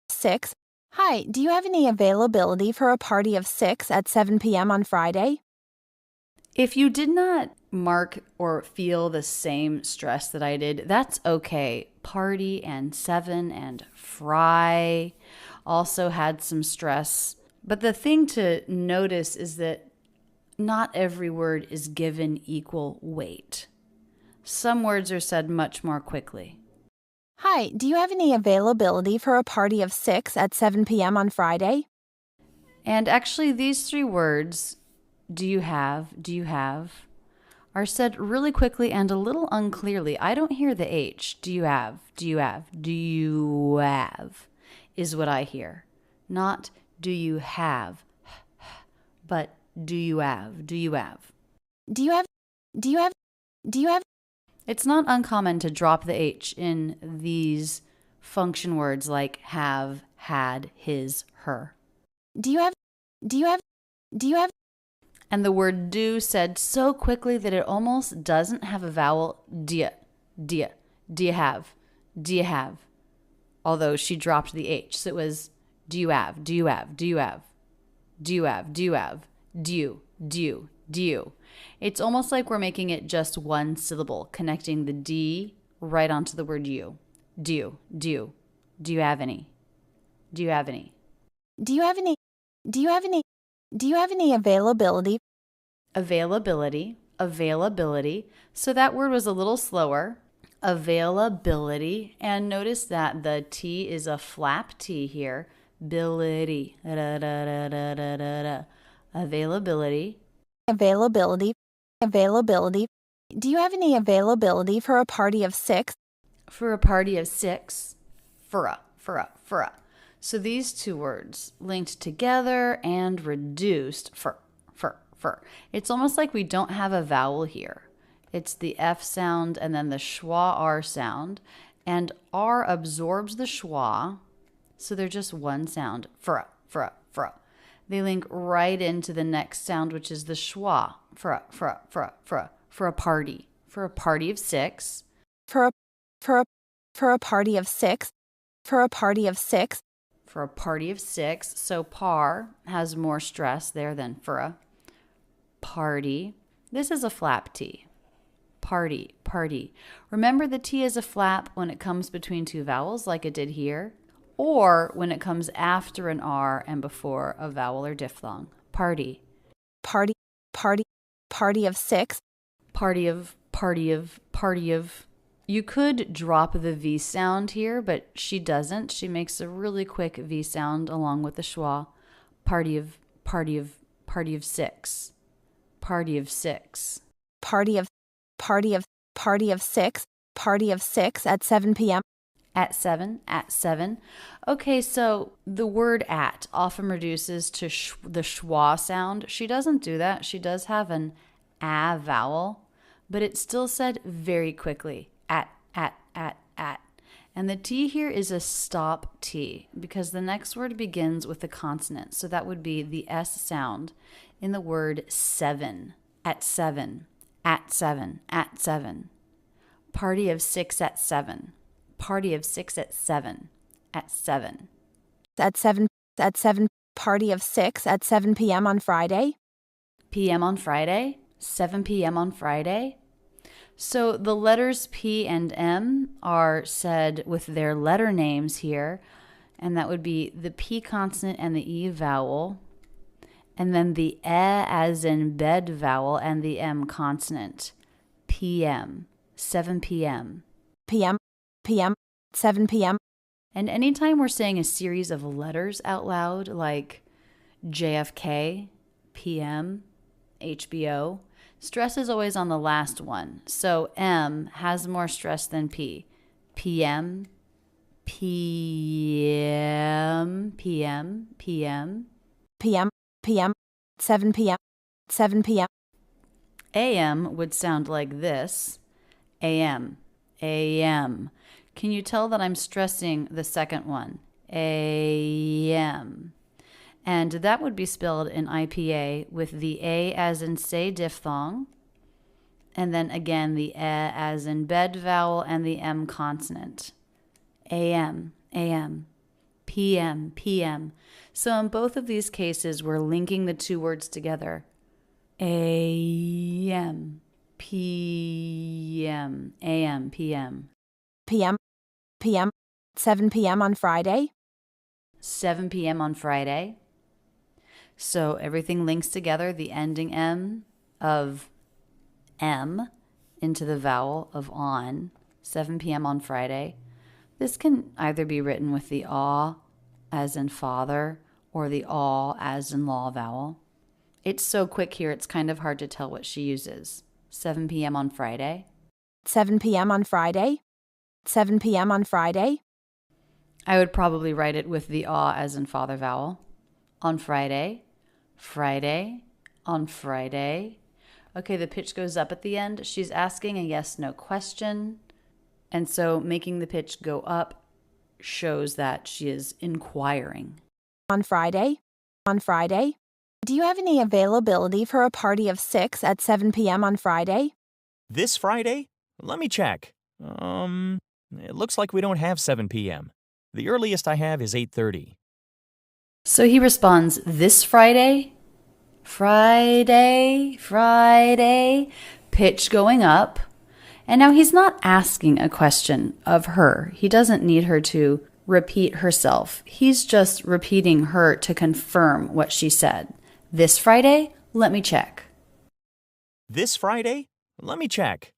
6. Hi, do you have any availability for a party of 6 at 7 p.m. on Friday? If you did not mark or feel the same stress that I did, that's okay. Party and 7 and fry also had some stress. But the thing to notice is that not every word is given equal weight. Some words are said much more quickly. Hi, do you have any availability for a party of 6 at 7 p.m. on Friday? And actually, these three words, do you have, are said really quickly and a little unclearly. I don't hear the H. Do you have is what I hear. Not do you have, but do you have. It's not uncommon to drop the H in these function words like have, had, his, her. Do you have? And the word do said so quickly that it almost doesn't have a vowel. Do you have? Although she dropped the H. So it was do you have? It's almost like we're making it just one syllable, connecting the D right onto the word you. Do you have any? Do you have any availability? Availability. So that word was a little slower. Availability. And notice that the T is a flap T here. Ability. Availability. Do you have any availability for a party of 6? For a party of 6. Furra. So these two words linked together and reduced. Fur. It's almost like we don't have a vowel here. It's the F sound and then the schwa R sound. And R absorbs the schwa, so they're just one sound. Furra. They link right into the next sound, which is the schwa. Furra. For a party. For a party of 6. For a party of 6. For a party of 6. For a party of 6. So par has more stress there than for a party. This is a flap T. Party. Remember the T is a flap when it comes between two vowels like it did here, or when it comes after an R and before a vowel or diphthong. Party. Party of 6. Party of. You could drop the V sound here, but she doesn't. She makes a really quick V sound along with the schwa. Party of 6. Party of 6. Party of 6. Party of 6 at 7 p.m. At 7. Okay, so the word at often reduces to the schwa sound. She doesn't do that. She does have an a vowel, but it's still said very quickly. At. And the T here is a stop T because the next word begins with a consonant. So that would be the S sound in the word seven, at seven, at seven, at seven. Party of six at seven. Party of six at seven, at seven. At 7 party of 6 at 7 p.m. on Friday. PM on Friday, 7 p.m. on Friday. So the letters P and M are said with their letter names here, and that would be the P consonant and the E vowel, and then the E as in bed vowel and the M consonant. PM, 7 p.m. PM, 7 p.m. And anytime we're saying a series of letters out loud, like JFK, PM, HBO, stress is always on the last one. So M has more stress than P. PM, PM, PM, PM. PM, 7 p.m., 7 p.m. AM would sound like this. AM, AM. Can you tell that I'm stressing the second one? AM. And that would be spelled in IPA with the A as in say diphthong, and then again the E as in bed vowel and the M consonant. AM, AM, PM, PM. So in both of these cases, we're linking the two words together. AM, PM, AM, PM. PM, 7 p.m. on Friday. 7 p.m. on Friday. So everything links together, the ending M of M into the vowel of on, 7 p.m. on Friday. This can either be written with the aw as in father or the aw as in law vowel. It's so quick here, it's kind of hard to tell what she uses. 7 p.m. on Friday. 7 p.m. on Friday. 7 p.m. on Friday. I would probably write it with the aw as in father vowel. On Friday. Friday, on Friday. Okay, the pitch goes up at the end. She's asking a yes/no question. And so making the pitch go up shows that she is inquiring. On Friday. On Friday. Do you have any availability for a party of 6 at 7 p.m. on Friday? This Friday? Let me check. It looks like we don't have 7 p.m. The earliest I have is 8:30. So he responds, this Friday, Friday, Friday, pitch going up. And now he's not asking a question of her. He doesn't need her to repeat herself. He's just repeating her to confirm what she said. This Friday, let me check. This Friday? Let me check.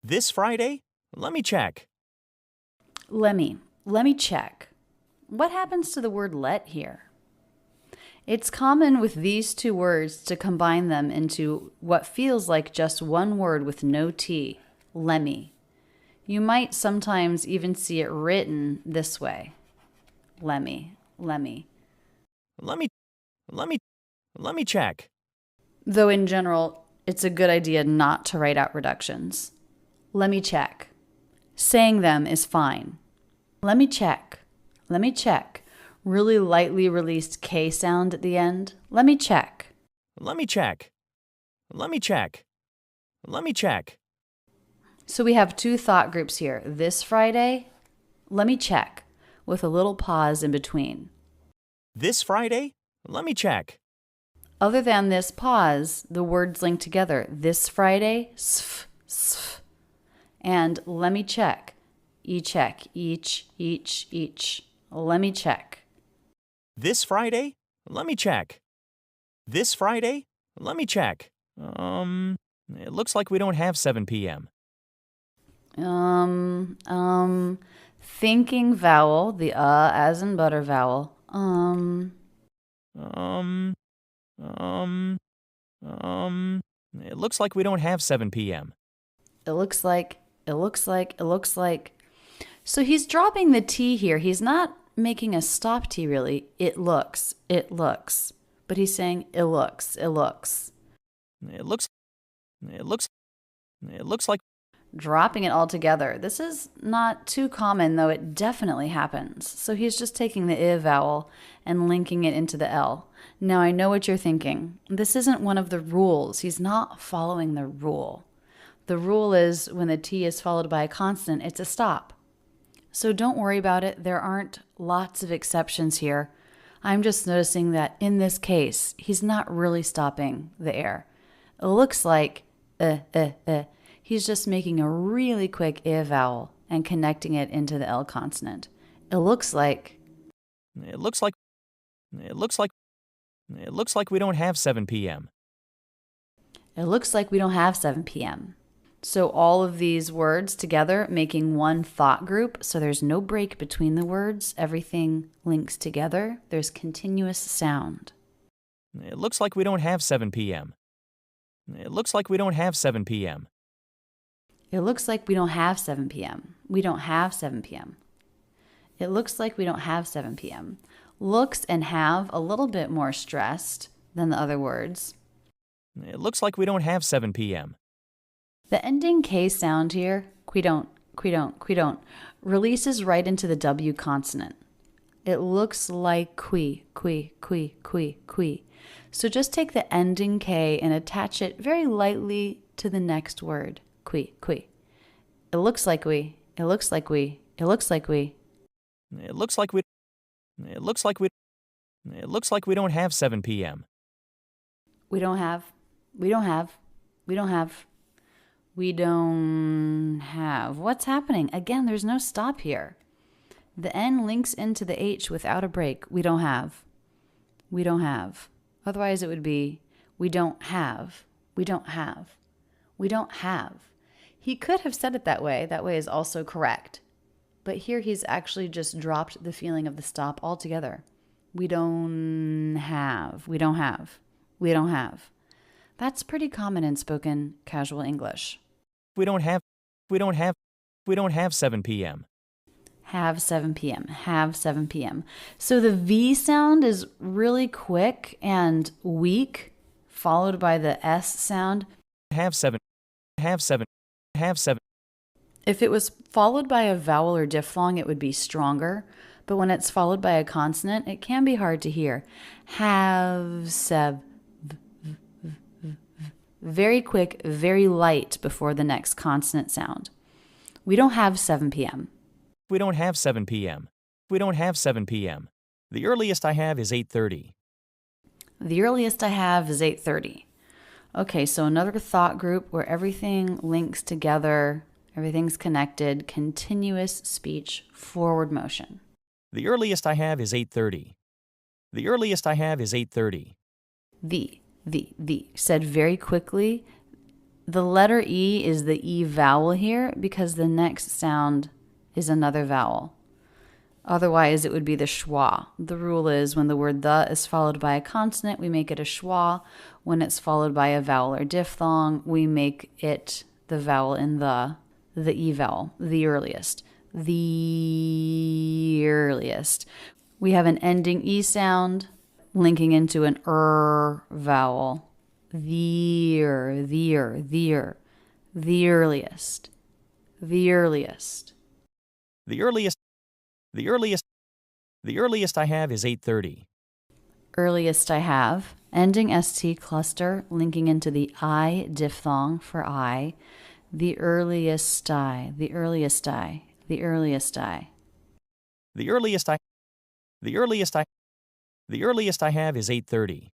This Friday? Let me check. Let me check. What happens to the word let here? It's common with these two words to combine them into what feels like just one word with no T, lemmy. You might sometimes even see it written this way. Lemmy, lemmy. Let me check. Though in general, it's a good idea not to write out reductions. Let me check. Saying them is fine. Let me check. Let me check. Really lightly released K sound at the end. Let me check. Let me check. Let me check. Let me check. So we have two thought groups here. This Friday, let me check, with a little pause in between. This Friday, let me check. Other than this pause, the words link together. This Friday, sf, sf. And let me check. E-check, each. Let me check. This Friday? Let me check. This Friday? Let me check. It looks like we don't have 7 p.m. Thinking vowel, the as in butter vowel. It looks like we don't have 7 p.m. It looks like. So he's dropping the T here. He's not making a stop T really. It looks. But he's saying it looks. It looks like. dropping it all together. This is not too common, though it definitely happens. So he's just taking the I vowel and linking it into the L. Now I know what you're thinking. This isn't one of the rules. He's not following the rule. The rule is when the T is followed by a consonant, it's a stop. So don't worry about it. There aren't lots of exceptions here. I'm just noticing that in this case, he's not really stopping the air. It looks like he's just making a really quick I vowel and connecting it into the L consonant. It looks like we don't have 7 p.m. It looks like we don't have 7 p.m. So all of these words together making one thought group. So there's no break between the words. Everything links together. There's continuous sound. It looks like we don't have 7 p.m. It looks like we don't have 7 p.m. It looks like we don't have 7 p.m. We don't have 7 p.m. It looks like we don't have 7 p.m. Looks and have a little bit more stressed than the other words. It looks like we don't have 7 p.m. The ending K sound here, quidon't, releases right into the W consonant. It looks like qui. So just take the ending K and attach it very lightly to the next word, qui. It looks like we. It looks like we. It looks like we. It looks like we. It looks like we. It looks like we don't have 7 p.m. We don't have. We don't have. We don't have. We don't have. What's happening? Again, there's no stop here. The N links into the H without a break. We don't have. We don't have. Otherwise, it would be we don't have. We don't have. We don't have. He could have said it that way. That way is also correct. But here he's actually just dropped the feeling of the stop altogether. We don't have. We don't have. We don't have. That's pretty common in spoken casual English. We don't have 7 p.m. Have 7 p.m. Have 7 p.m. So the V sound is really quick and weak, followed by the S sound. Have 7. If it was followed by a vowel or diphthong, it would be stronger. But when it's followed by a consonant, it can be hard to hear. Have 7. Very quick, very light before the next consonant sound. We don't have 7 p.m. We don't have 7 p.m. We don't have 7 p.m. The earliest I have is 8:30. The earliest I have is 8:30. Okay, so another thought group where everything links together, everything's connected, continuous speech, forward motion. The earliest I have is 8:30. The earliest I have is 8:30. The. Said very quickly. The letter E is the E vowel here because the next sound is another vowel. Otherwise, it would be the schwa. The rule is when the word the is followed by a consonant, we make it a schwa. When it's followed by a vowel or diphthong, we make it the vowel in the E vowel, the earliest. The earliest. We have an ending E sound linking into an vowel. The earliest. The earliest. The earliest I have is 8:30. Earliest I have. Ending ST cluster linking into the I diphthong for I. The earliest I. The earliest I. The earliest I. The earliest I have is 8:30.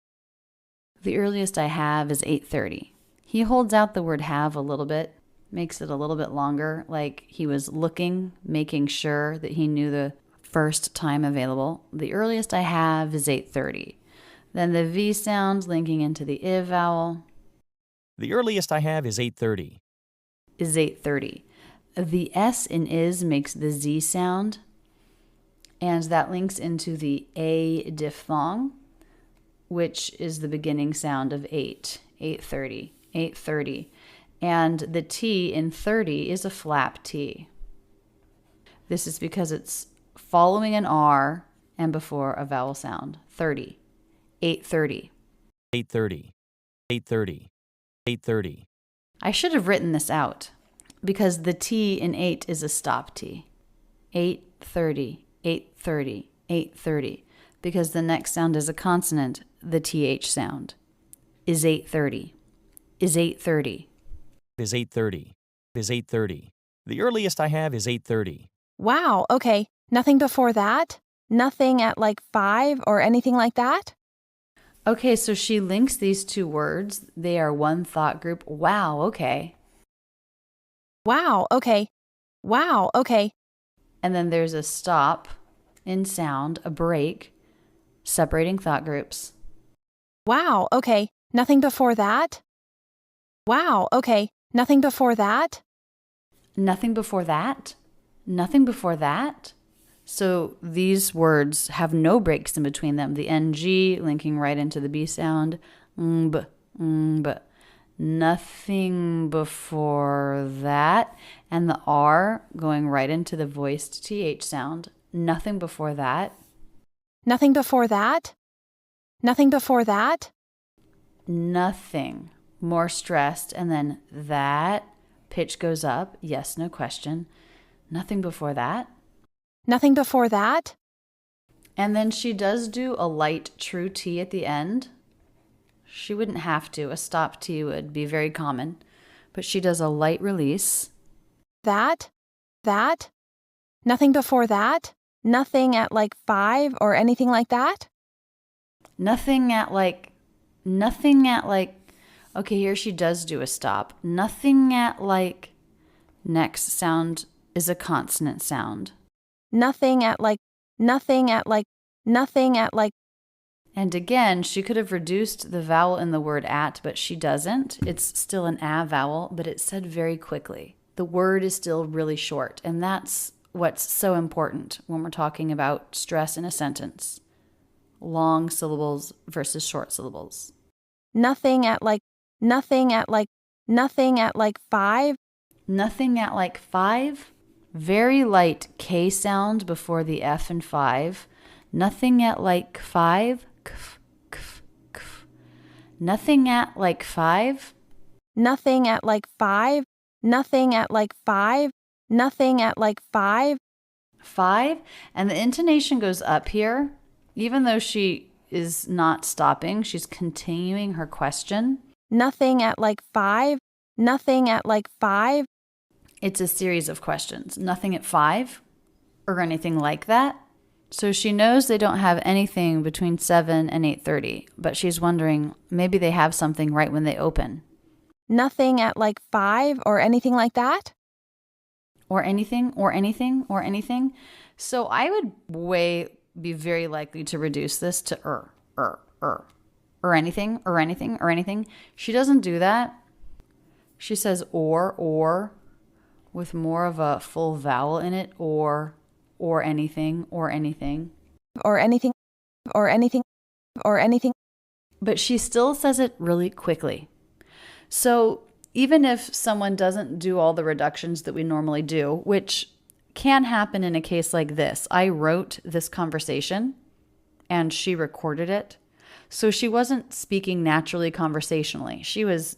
The earliest I have is 8:30. He holds out the word have a little bit, makes it a little bit longer, like he was looking, making sure that he knew the first time available. The earliest I have is 8:30. Then the V sound linking into the I vowel. The earliest I have is 8:30. Is 8:30. The S in is makes the Z sound, and that links into the A diphthong, which is the beginning sound of 8:30, 8:30. And the T in 30 is a flap T. This is because it's following an R and before a vowel sound. 30, 8:30. 8:30, 8:30, 8:30. I should have written this out. because the T in 8 is a stop T. 8:30, 8:30, 8:30, because the next sound is a consonant, the TH sound. Is 8:30. Is 8:30. Is 8:30. Is 8:30. The earliest I have is 8:30. Wow, okay. Nothing before that? Nothing at like 5 or anything like that? Okay, so she links these two words. They are one thought group. Wow, okay. Wow, okay. Wow, okay. And then there's a stop in sound, a break, separating thought groups. Wow, okay. Nothing before that? Wow, okay. Nothing before that? Nothing before that? Nothing before that? So these words have no breaks in between them. The NG linking right into the B sound. Nothing before that. And the R going right into the voiced TH sound. Nothing before that. Nothing before that? Nothing before that? Nothing. More stressed. And then that. Pitch goes up. Yes, no question. Nothing before that. Nothing before that? And then she does do a light true T at the end. She wouldn't have to. A stop T would be very common. But she does a light release. That? That? Nothing before that? Nothing at like 5 or anything like that? Nothing at like, okay, here she does do a stop. Nothing at like, next sound is a consonant sound. Nothing at like. And again, she could have reduced the vowel in the word at, but she doesn't. It's still an a vowel, but it's said very quickly. The word is still really short, and that's what's so important when we're talking about stress in a sentence. Long syllables versus short syllables. Nothing at like 5. Nothing at like 5. Very light K sound before the F in 5. Nothing at like 5. Kf, kf, kf. Nothing at like 5. Nothing at like 5. Nothing at like 5. Nothing at like 5. 5. And the intonation goes up here. Even though she is not stopping, she's continuing her question. Nothing at like 5. Nothing at like 5. It's a series of questions. Nothing at 5 or anything like that. So she knows they don't have anything between 7 and 8:30, but she's wondering maybe they have something right when they open. Nothing at like 5 or anything like that? Or anything. So I would be very likely to reduce this to or anything. She doesn't do that. She says or with more of a full vowel in it, or anything. But she still says it really quickly. So even if someone doesn't do all the reductions that we normally do, which can happen in a case like this. I wrote this conversation and she recorded it. So she wasn't speaking naturally conversationally. She was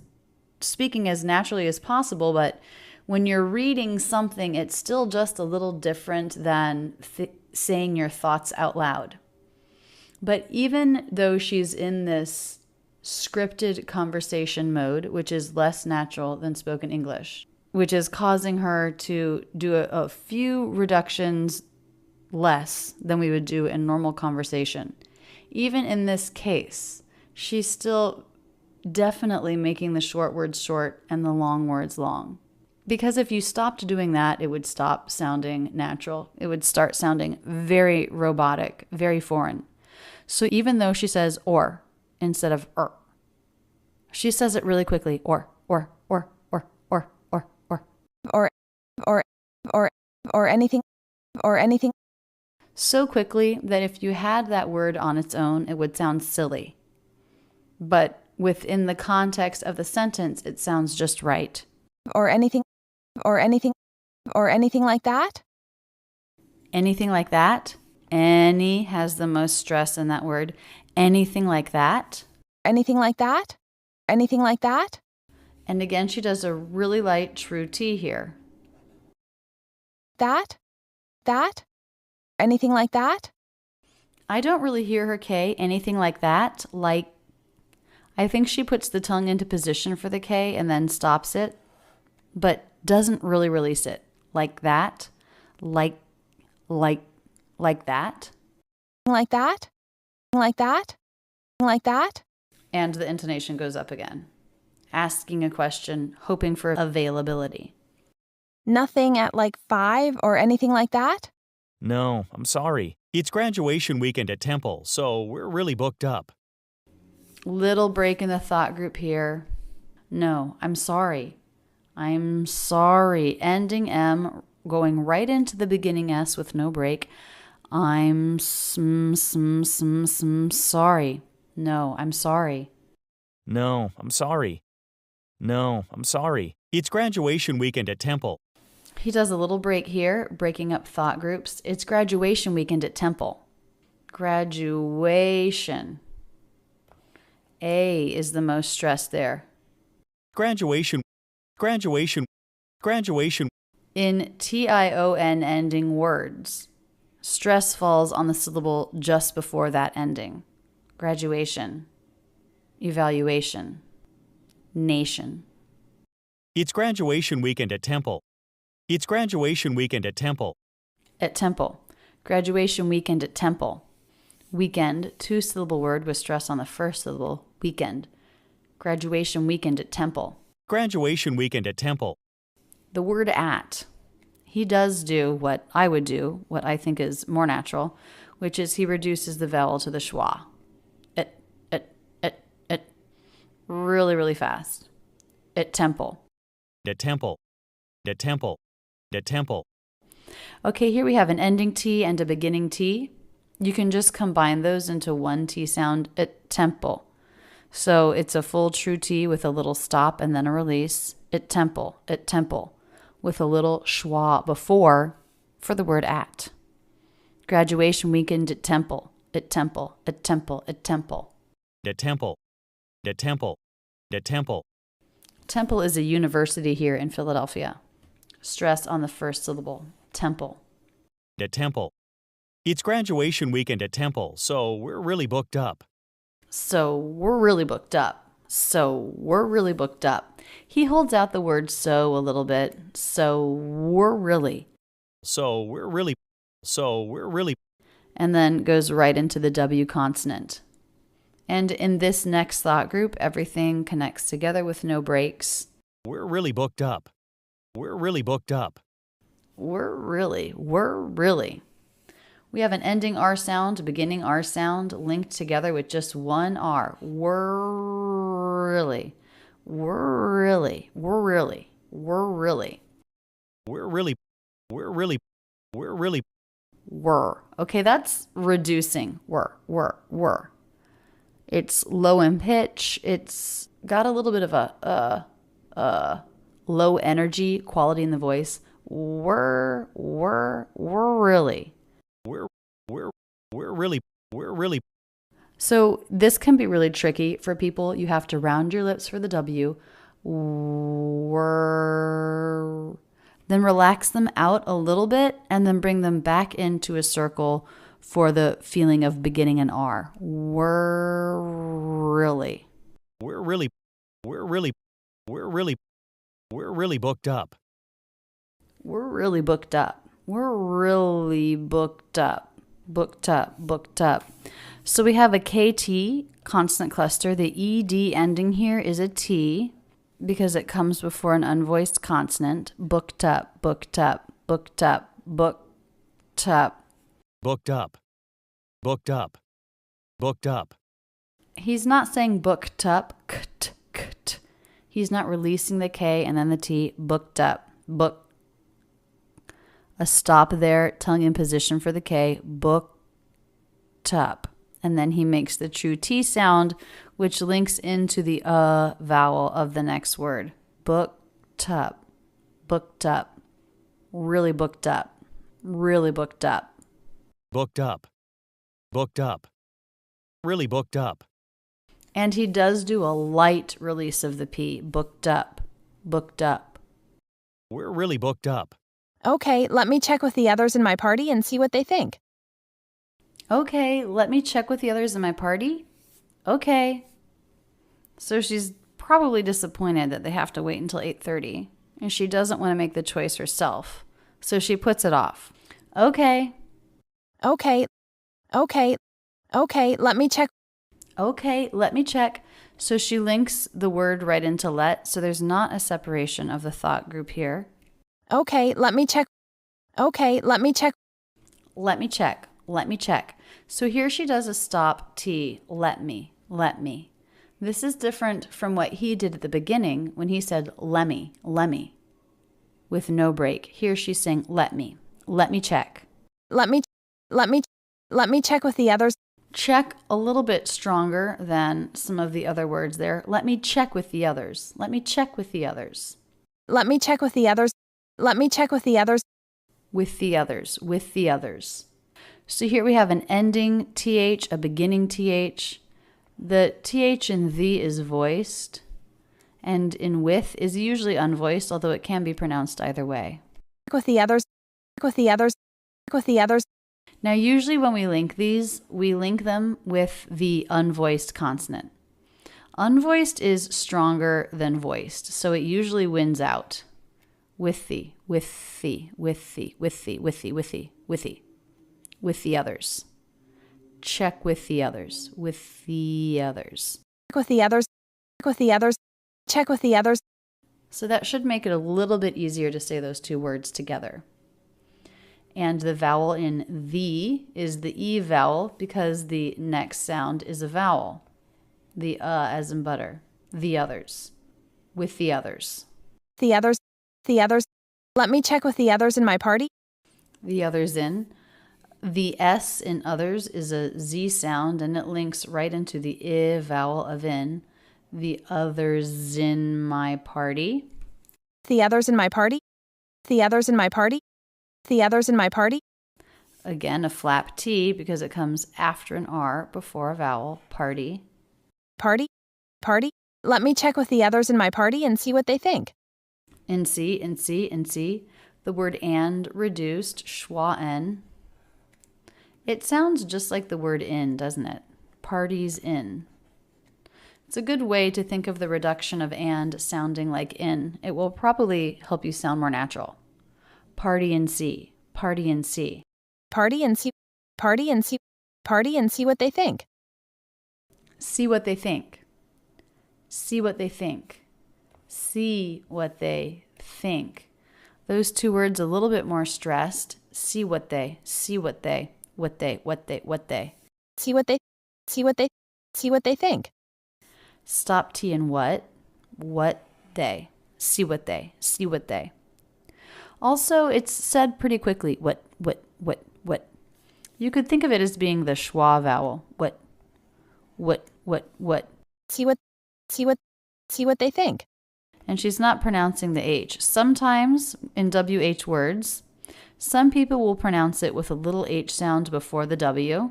speaking as naturally as possible, but when you're reading something, it's still just a little different than saying your thoughts out loud. But even though she's in this scripted conversation mode, which is less natural than spoken English, which is causing her to do a few reductions less than we would do in normal conversation. Even in this case, she's still definitely making the short words short and the long words long. Because if you stopped doing that, it would stop sounding natural. It would start sounding very robotic, very foreign. So even though she says or instead of she says it really quickly, or anything. So quickly that if you had that word on its own, it would sound silly. But within the context of the sentence, it sounds just right. Or anything like that? Anything like that? Any has the most stress in that word. Anything like that? Anything like that? Anything like that? And again, she does a really light true T here. That? That? Anything like that? I don't really hear her K anything like that. Like, I think she puts the tongue into position for the K and then stops it, but doesn't really release it. Like that. Like that. Like that? Like that? Like that? And the intonation goes up again. Asking a question, hoping for availability. Nothing at like 5 or anything like that? No, I'm sorry. It's graduation weekend at Temple, so we're really booked up. Little break in the thought group here. No, I'm sorry. I'm sorry. Ending M, going right into the beginning S with no break. I'm sorry. No, I'm sorry. No, I'm sorry. No, I'm sorry. It's graduation weekend at Temple. He does a little break here, breaking up thought groups. It's graduation weekend at Temple. Graduation. A is the most stress there. Graduation. In T-I-O-N ending words, stress falls on the syllable just before that ending. Graduation. Evaluation. Nation. It's graduation weekend at Temple. It's graduation weekend at Temple. At Temple. Graduation weekend at Temple. Weekend, 2-syllable word with stress on the first syllable. Weekend. Graduation weekend at Temple. Graduation weekend at Temple. The word at. He does do what I would do, what I think is more natural, which is he reduces the vowel to the schwa. It. Really, really fast. At Temple. At Temple. At Temple. At Temple. Okay, here we have an ending T and a beginning T. You can just combine those into one T sound at Temple. So it's a full true T with a little stop and then a release. At Temple, with a little schwa before for the word at. Graduation weekend at Temple, at Temple, at Temple, at Temple. At Temple. At Temple. At Temple. Temple is a university here in Philadelphia. Stress on the first syllable. Temple. At Temple. It's graduation weekend at Temple, so we're really booked up. So we're really booked up. He holds out the word so a little bit. So we're really. And then goes right into the W consonant. And in this next thought group, everything connects together with no breaks. We're really booked up. We're really. We have an ending R sound, beginning R sound, linked together with just one R. We're really. Okay, that's reducing. Were. It's low in pitch. It's got a little bit of a low energy quality in the voice. We're really. So this can be really tricky for people. You have to round your lips for the W. Then relax them out a little bit and then bring them back into a circle for the feeling of beginning an R. We're really booked up. We're really booked up. So we have a KT consonant cluster. The ED ending here is a T because it comes before an unvoiced consonant. Booked up. He's not saying booked up. He's not releasing the K and then the T. Booked up. A stop there, tongue in position for the K. Booked up. And then he makes the true T sound, which links into the vowel of the next word. Booked up. Really booked up. Really booked up. Really booked up. And he does do a light release of the P, booked up, booked up. We're really booked up. Okay, let me check with the others in my party and see what they think. Okay, let me check with the others in my party. Okay. So she's probably disappointed that they have to wait until 8:30, and she doesn't want to make the choice herself. So she puts it off. Okay. Okay, let me check. Okay, let me check. So she links the word right into let, so there's not a separation of the thought group here. Okay, let me check. Okay, let me check. Let me check. Let me check. So here she does a stop T, let me, let me. This is different from what he did at the beginning when he said lemmy, with no break. Here she's saying let me check. Let me check with the others. Check a little bit stronger than some of the other words there. Let me check with the others. Let me check with the others. Let me check with the others. Let me check with the others. With the others, with the others. So here we have an ending TH, a beginning TH. The TH in the is voiced, and in with is usually unvoiced, although it can be pronounced either way. With the others, with the others, with the others. Now, usually when we link these, we link them with the unvoiced consonant. Unvoiced is stronger than voiced, so it usually wins out. With the, with the, with the, with the, with the, with the, with the, with the others. Check with the others, with the others. With the others, with the others, check with the others. So that should make it a little bit easier to say those two words together. And the vowel in the is the E vowel because the next sound is a vowel. The as in butter. The others. With the others. The others, the others. Let me check with the others in my party. The others in. The S in others is a Z sound, and it links right into the I vowel of in. The others in my party. The others in my party. The others in my party. The others in my party. Again, a flap T because it comes after an R before a vowel. Party. Party. Party. Let me check with the others in my party and see what they think. In C, in C, in C. The word and reduced, schwa en. It sounds just like the word in, doesn't it? Parties in. It's a good way to think of the reduction of and sounding like in. It will probably help you sound more natural. Party in C. Party in C. Party and see. Party and see. Party and see what they think. See what they think. See what they think. See what they think. Those two words a little bit more stressed. See what they. See what they. What they. See what they. See what they. See what they think. Stop T in what. What they. See what they. See what they. Also, it's said pretty quickly. What. You could think of it as being the schwa vowel. What. See what they think. And she's not pronouncing the H. Sometimes in WH words, some people will pronounce it with a little H sound before the W.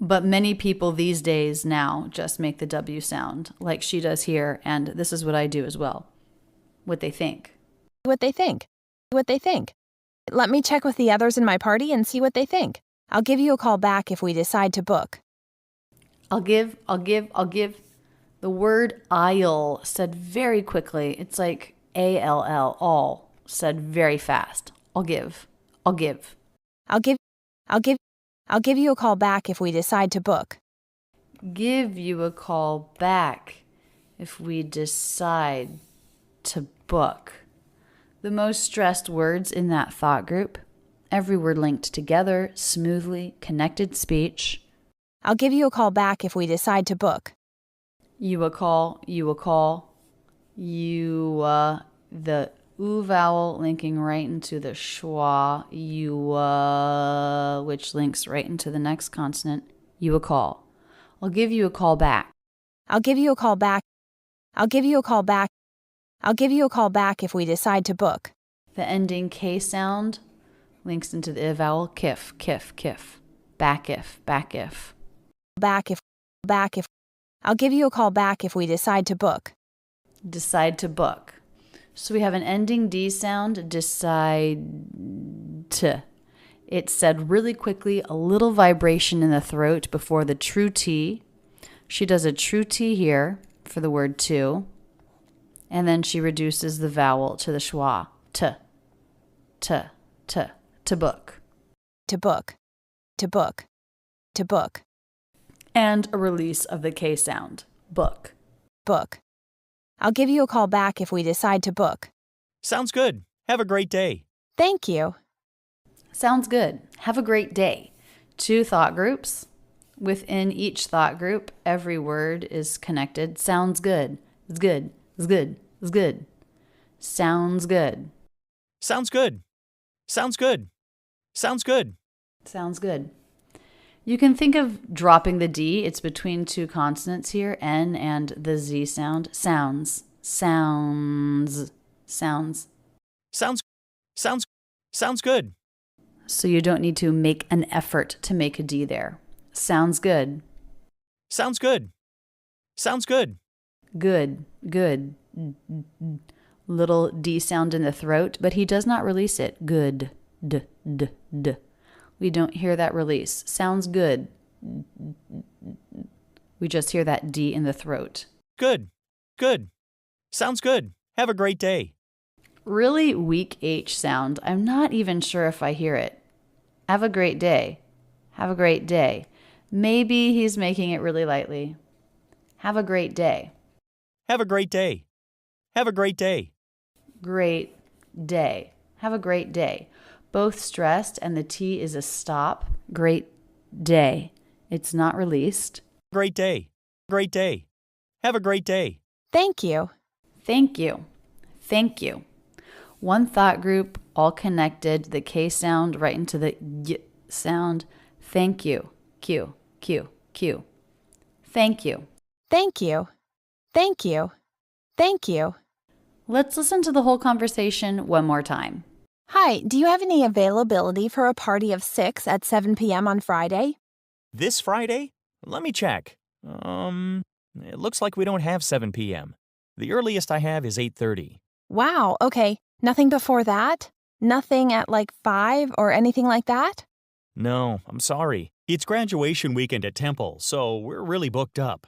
But many people these days now just make the W sound, like she does here, and this is what I do as well. What they think. What they think. What they think. Let me check with the others in my party and see what they think. I'll give you a call back if we decide to book. I'll give. The word I'll Said very quickly. It's like A-L-L, all, said very fast. I'll give. I'll give you a call back if we decide to book. Give you a call back if we decide to book. The most stressed words in that thought group. Every word linked together, smoothly, connected speech. I'll give you a call back if we decide to book. You a call. The U vowel linking right into the schwa, which links right into the next consonant. You a call. I'll give you a call back. I'll give you a call back. I'll give you a call back. I'll give you a call back if we decide to book. The ending K sound links into the I vowel, kif. Back if. Back if. Back if I'll give you a call back if we decide to book. Decide to book. So we have an ending D sound, decide to. It's said really quickly, a little vibration in the throat before the true T. She does a true T here for the word to, and then she reduces the vowel to the schwa. To book. To book. To book. To book. And a release of the K sound. Book. Book. I'll give you a call back if we decide to book. Sounds good. Have a great day. Thank you. Sounds good. Have a great day. 2 thought groups. Within each thought group, every word is connected. Sounds good. It's good. It's good. It's good. Sounds good. Sounds good. Sounds good. Sounds good. Sounds good. You can think of dropping the D. It's between 2 consonants here, N and the Z sound. Sounds. Sounds. Sounds. Sounds good. So you don't need to make an effort to make a D there. Sounds good. Sounds good. Sounds good. Good. Good. Little D sound in the throat, but he does not release it. Good. D. We don't hear that release. Sounds good. We just hear that D in the throat. Good. Good. Sounds good. Have a great day. Really weak H sound. I'm not even sure if I hear it. Have a great day. Have a great day. Maybe he's making it really lightly. Have a great day. Have a great day. Have a great day. Great day. Have a great day. Both stressed, and the T is a stop. Great day. It's not released. Great day. Great day. Have a great day. Thank you. Thank you. Thank you. 1 thought group, all connected. The K sound right into the Y sound. Thank you. Q, Q, Q. Thank you. Thank you. Thank you. Thank you. Let's listen to the whole conversation one more time. Hi, do you have any availability for a party of 6 at 7 p.m. on Friday? This Friday? Let me check. It looks like we don't have 7 p.m. The earliest I have is 8:30. Wow, okay. Nothing before that? Nothing at like 5 or anything like that? No, I'm sorry. It's graduation weekend at Temple, so we're really booked up.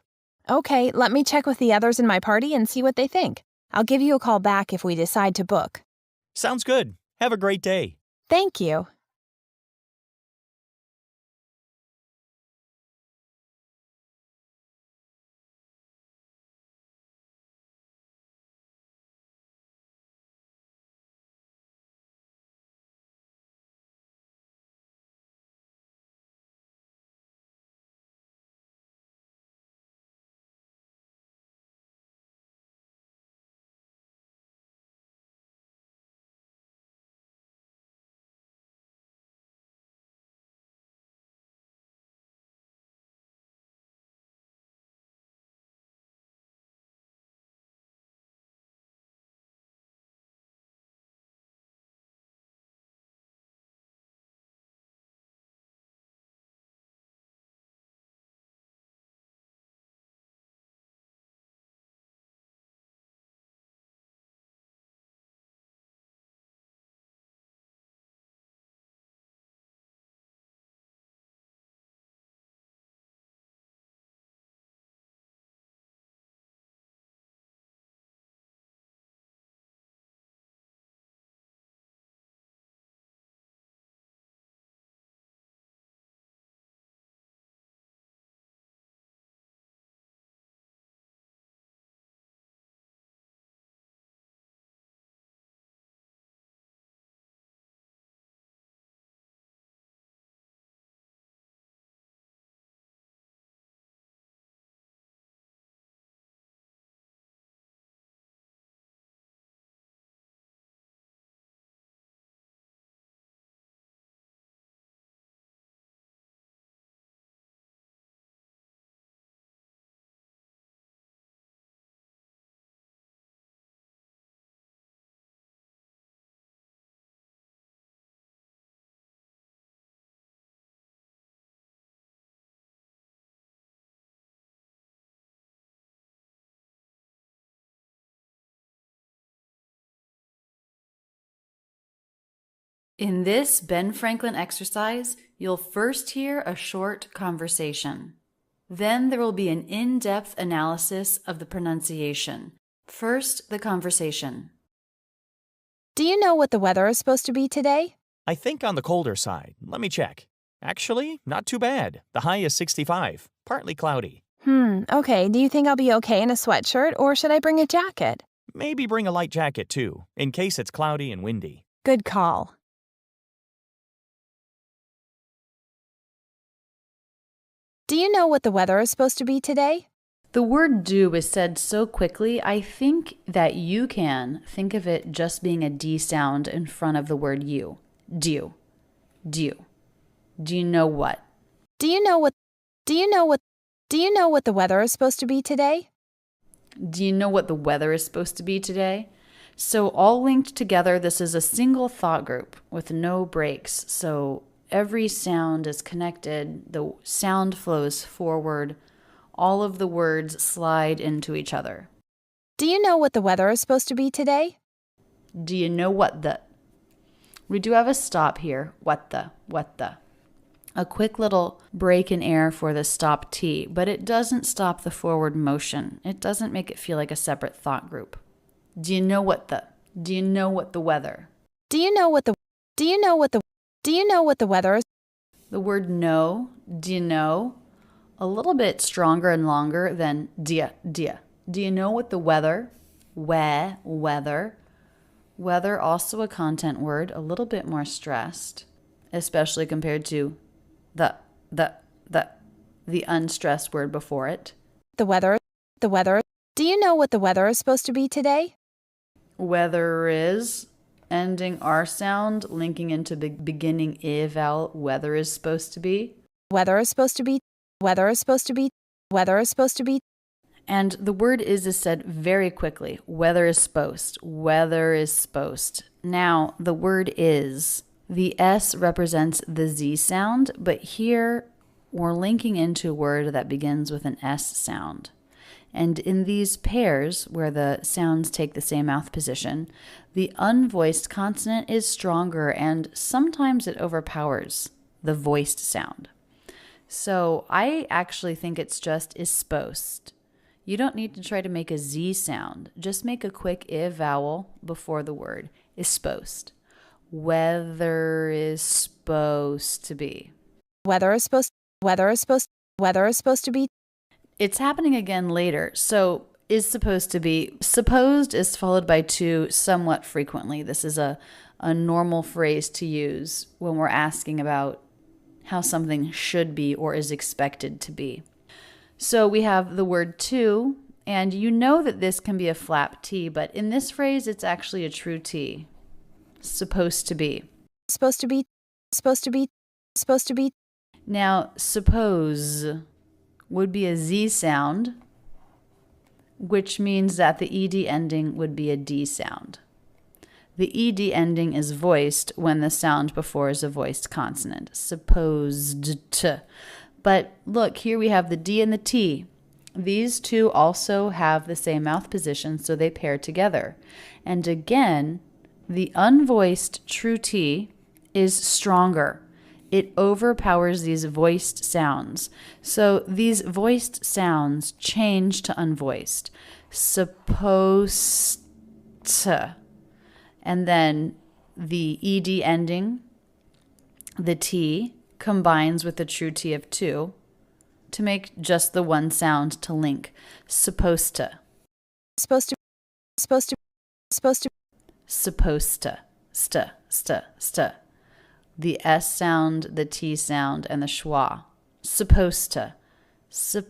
Okay, let me check with the others in my party and see what they think. I'll give you a call back if we decide to book. Sounds good. Have a great day. Thank you. In this Ben Franklin exercise, you'll first hear a short conversation. Then there will be an in-depth analysis of the pronunciation. First, the conversation. Do you know what the weather is supposed to be today? I think on the colder side. Let me check. Actually, not too bad. The high is 65, partly cloudy. Okay. Do you think I'll be okay in a sweatshirt, or should I bring a jacket? Maybe bring a light jacket too, in case it's cloudy and windy. Good call. Do you know what the weather is supposed to be today? The word do is said so quickly, I think that you can think of it just being a D sound in front of the word you. Do. Do. Do you know what? Do you know what the weather is supposed to be today? Do you know what the weather is supposed to be today? So all linked together, this is a single thought group with no breaks. So every sound is connected, the sound flows forward, all of the words slide into each other. Do you know what the weather is supposed to be today? Do you know what the? We do have a stop here. What the? A quick little break in air for the stop T, but it doesn't stop the forward motion. It doesn't make it feel like a separate thought group. Do you know what the? Do you know what the weather? Do you know what the weather is? The word know, do you know? A little bit stronger and longer than dia. Do you know what the weather? Weather. Weather, also a content word, a little bit more stressed, especially compared to the unstressed word before it. The weather. Do you know what the weather is supposed to be today? Weather is ending R sound, linking into beginning I vowel. Weather is supposed to be. Weather is supposed to be. Weather is supposed to be. Weather is supposed to be. And the word is said very quickly. Weather is supposed. Weather is supposed. Now, the word is. The S represents the Z sound, but here we're linking into a word that begins with an S sound. And in these pairs, where the sounds take the same mouth position, the unvoiced consonant is stronger and sometimes it overpowers the voiced sound. So I actually think it's just is supposed. You don't need to try to make a Z sound. Just make a quick I vowel before the word is supposed. Weather is supposed to be. Weather is supposed to be. It's happening again later. So is supposed to be. Supposed is followed by to somewhat frequently. This is a normal phrase to use when we're asking about how something should be or is expected to be. So we have the word to, and you know that this can be a flap T, but in this phrase, it's actually a true T. Supposed to be. Supposed to be. Now, suppose would be a Z sound, which means that the ED ending would be a D sound. The ED ending is voiced when the sound before is a voiced consonant. Supposed to. But look, here we have the D and the T. These two also have the same mouth position, so they pair together. And again, the unvoiced true T is stronger. It overpowers these voiced sounds. So these voiced sounds change to unvoiced. Supposed to. And then the ED ending, the T, combines with the true T of to make just the one sound to link. Supposed to. Supposed to. St. The S sound, the T sound, and the schwa. Supposed to. So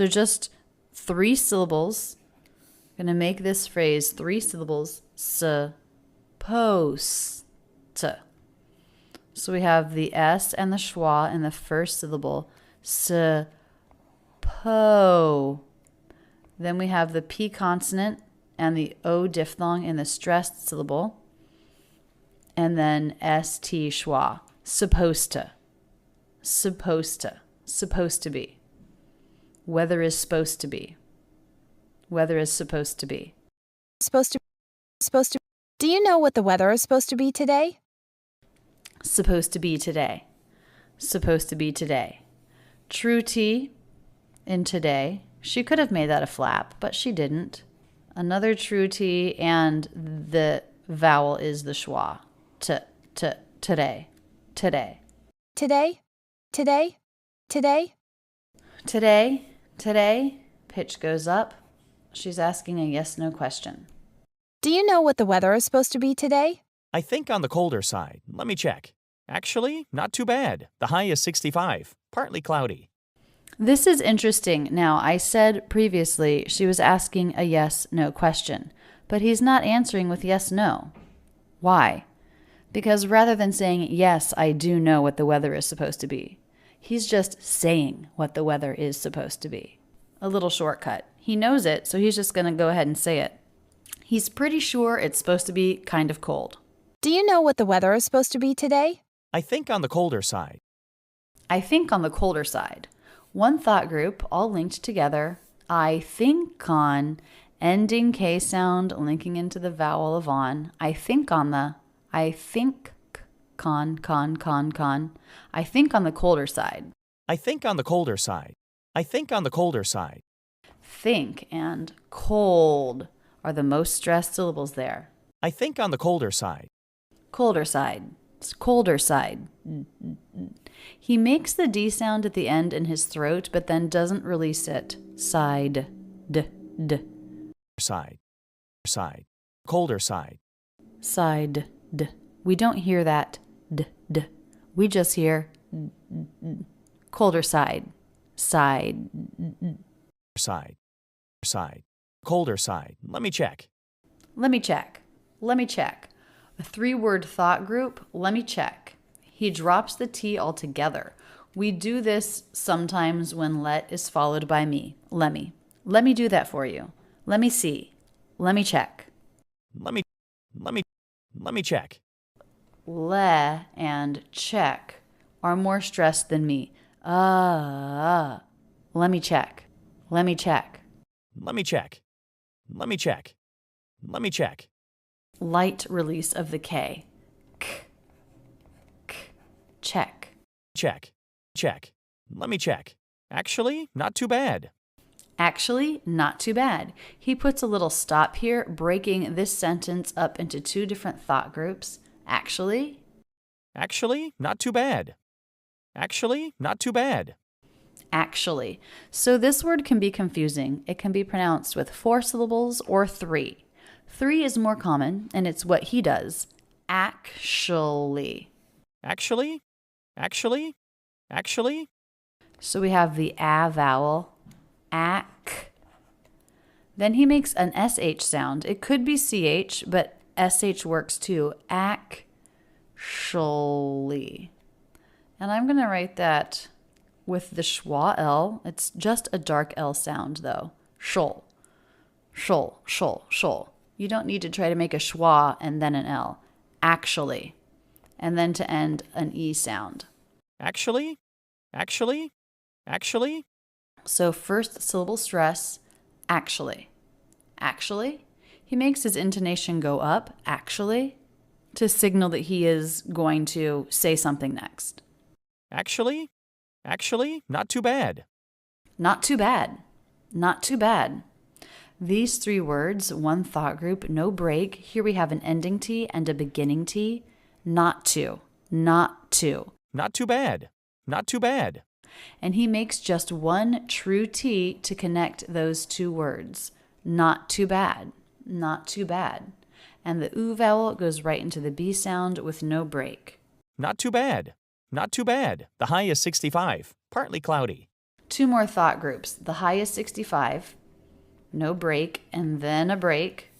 just 3 syllables. I'm going to make this phrase 3 syllables. Supposed to. So we have the S and the schwa in the first syllable. Then we have the P consonant and the O diphthong in the stressed syllable. And then ST schwa. Supposed to. Supposed to. Supposed to be. Weather is supposed to be. Weather is supposed to be. Supposed to. Do you know what the weather is supposed to be today? Supposed to be today. Supposed to be today. True T in today. She could have made that a flap, but she didn't. Another true T, and the vowel is the schwa. Today. Today. Today? Today? Today? Today. Today. Pitch goes up. She's asking a yes/no question. Do you know what the weather is supposed to be today? I think on the colder side. Let me check. Actually, not too bad. The high is 65, partly cloudy. This is interesting. Now, I said previously she was asking a yes/no question, but he's not answering with yes/no. Why? Because rather than saying, yes, I do know what the weather is supposed to be, he's just saying what the weather is supposed to be. A little shortcut. He knows it, so he's just going to go ahead and say it. He's pretty sure it's supposed to be kind of cold. Do you know what the weather is supposed to be today? I think on the colder side. I think on the colder side. One thought group, all linked together. I think on, ending K sound, linking into the vowel of on. I think on the, I think con. I think on the colder side. I think on the colder side. I think on the colder side. Think and cold are the most stressed syllables there. I think on the colder side. Colder side. Colder side. He makes the D sound at the end in his throat, but then doesn't release it. Side. D. Side. Side. Colder side. Side. D. We don't hear that. D. We just hear colder side. Side. Side. Side. Colder side. Let me check. Let me check. A 3-word thought group, let me check. He drops the T altogether. We do this sometimes when let is followed by me. Let me do that for you. Let me see. Let me check. Let me check. Le and check are more stressed than me. Let me check. Let me check. Let me check. Let me check. Let me check. Light release of the K. Check. Check. Check. Let me check. Actually, not too bad. Actually, not too bad. He puts a little stop here, breaking this sentence up into 2 different thought groups. Actually. Actually, not too bad. Actually, not too bad. Actually. So this word can be confusing. It can be pronounced with 4 syllables or 3. 3 is more common, and it's what he does. Actually. Actually? Actually? Actually? So we have the a vowel. Ac. Then he makes an SH sound. It could be CH, but SH works too. Actually. And I'm going to write that with the schwa L. It's just a dark L sound, though. Shol. Shol, shol, shol. You don't need to try to make a schwa and then an L. Actually. And then to end, an E sound. Actually? Actually? Actually? So first syllable stress, actually. Actually? He makes his intonation go up, actually, to signal that he is going to say something next. Actually? Actually, not too bad. Not too bad. Not too bad. These 3 words, 1 thought group, no break. Here we have an ending T and a beginning T. Not to. Not to. Not too bad. Not too bad. And he makes just 1 true T to connect those 2 words. Not too bad. Not too bad. And the oo vowel goes right into the B sound with no break. Not too bad. Not too bad. The high is 65, partly cloudy. 2 more thought groups. The high is 65, no break, and then a break,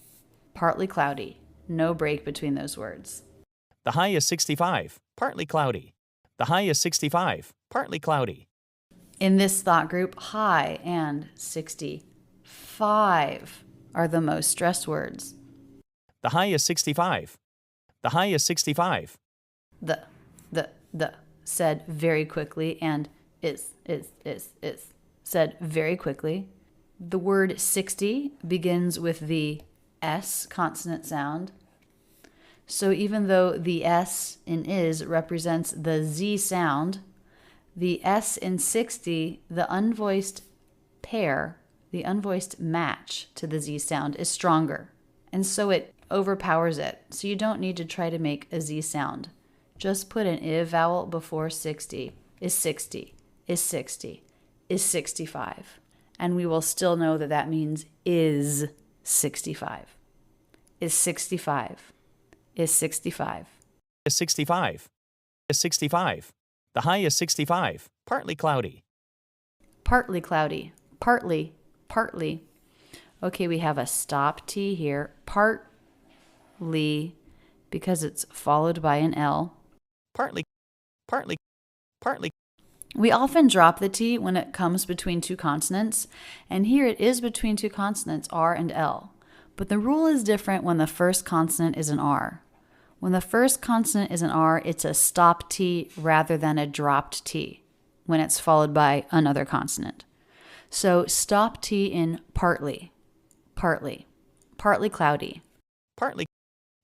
partly cloudy. No break between those words. The high is 65, partly cloudy. The high is 65, partly cloudy. In this thought group, high and 65 are the most stressed words. The high is 65. The high is 65. The said very quickly, and is said very quickly. The word 60 begins with the S consonant sound. So even though the S in is represents the Z sound, the S in 60, the unvoiced pair, the unvoiced match to the Z sound is stronger. And so it overpowers it. So you don't need to try to make a Z sound. Just put an I vowel before 60. Is 60, is 60, is 65. And we will still know that that means is 65. Is 65. Is 65. Is 65. Is 65. The high is 65. Partly cloudy. Partly cloudy. Partly. Okay, we have a stop T here. Partly, because it's followed by an L. Partly. We often drop the T when it comes between two consonants, and here it is between two consonants, R and L. But the rule is different when the first consonant is an R. When the first consonant is an R, it's a stop T rather than a dropped T when it's followed by another consonant. So stop T in partly, partly cloudy. Partly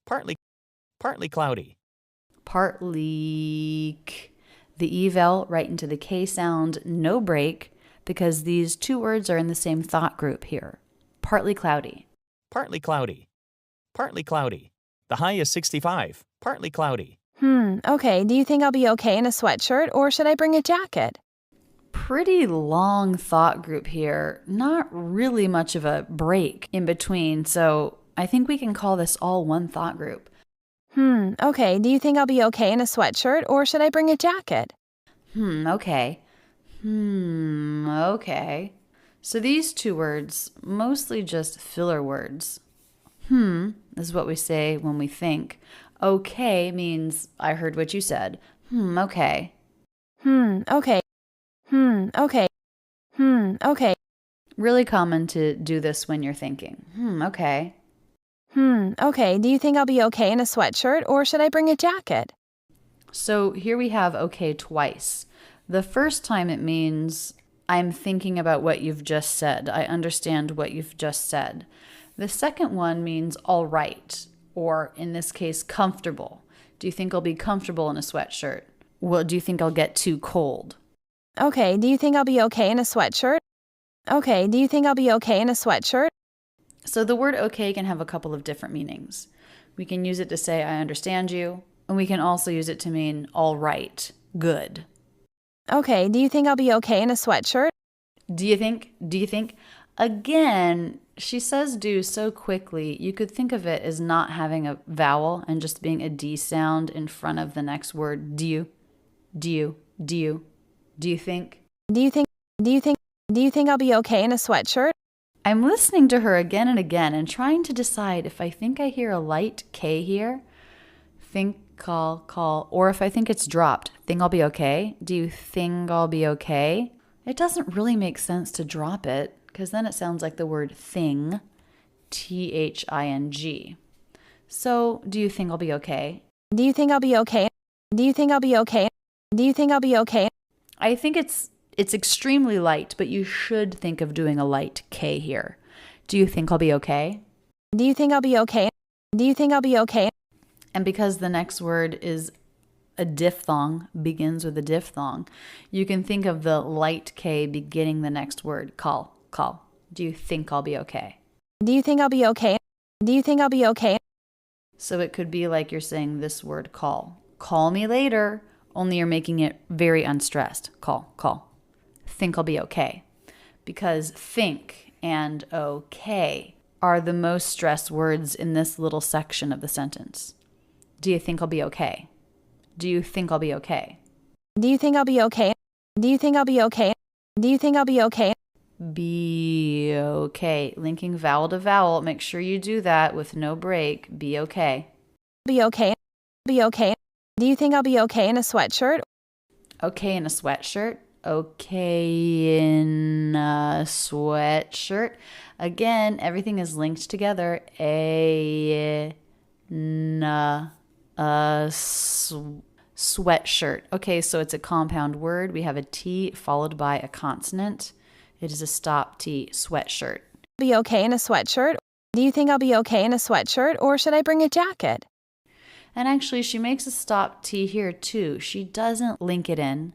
cloudy. Partly. The E vowel right into the K sound, no break, because these two words are in the same thought group here. Partly cloudy. Partly cloudy. Partly cloudy. The high is 65. Partly cloudy. Okay. Do you think I'll be okay in a sweatshirt, or should I bring a jacket? Pretty long thought group here. Not really much of a break in between, so I think we can call this all one thought group. Okay. Do you think I'll be okay in a sweatshirt, or should I bring a jacket? Okay. Okay. So these two words, mostly just filler words. Is what we say when we think. Okay means, I heard what you said. Okay. Okay. Okay. Okay. Really common to do this when you're thinking. Okay. Okay. Do you think I'll be okay in a sweatshirt, or should I bring a jacket? So here we have okay twice. The first time it means I'm thinking about what you've just said. I understand what you've just said. The second one means all right, or in this case, comfortable. Do you think I'll be comfortable in a sweatshirt? Well, do you think I'll get too cold? Okay. Do you think I'll be okay in a sweatshirt? Okay. Do you think I'll be okay in a sweatshirt? So the word okay can have a couple of different meanings. We can use it to say I understand you, and we can also use it to mean all right, good. Okay. Do you think I'll be okay in a sweatshirt? Do you think? Again, she says do so quickly, you could think of it as not having a vowel and just being a D sound in front of the next word. Do you think? Do you think I'll be okay in a sweatshirt? I'm listening to her again and again and trying to decide if I think I hear a light K here, think, call, or if I think it's dropped, think I'll be okay. Do you think I'll be okay? It doesn't really make sense to drop it, because then it sounds like the word thing, THING. So, do you think I'll be okay? Do you think I'll be okay? Do you think I'll be okay? Do you think I'll be okay? I think it's extremely light, but you should think of doing a light K here. Do you think I'll be okay? Do you think I'll be okay? Do you think I'll be okay? And because the next word is a diphthong, begins with a diphthong, you can think of the light K beginning the next word, call. Do you think I'll be okay? Do you think I'll be okay? Do you think I'll be okay? So it could be like you're saying this word, call. Call me later, only you're making it very unstressed. Call. Think I'll be okay. Because think and okay are the most stressed words in this little section of the sentence. Do you think I'll be okay? Do you think I'll be okay? Do you think I'll be okay? Do you think I'll be okay? Do you think I'll be okay? Be okay. Linking vowel to vowel. Make sure you do that with no break. Be okay. Be okay. Be okay. Do you think I'll be okay in a sweatshirt? Okay in a sweatshirt. Okay in a sweatshirt. Again, everything is linked together. Sweatshirt. Okay, so it's a compound word. We have a T followed by a consonant. It is a stop T, sweatshirt. Be okay in a sweatshirt? Do you think I'll be okay in a sweatshirt, or should I bring a jacket? And actually, she makes a stop T here too. She doesn't link it in,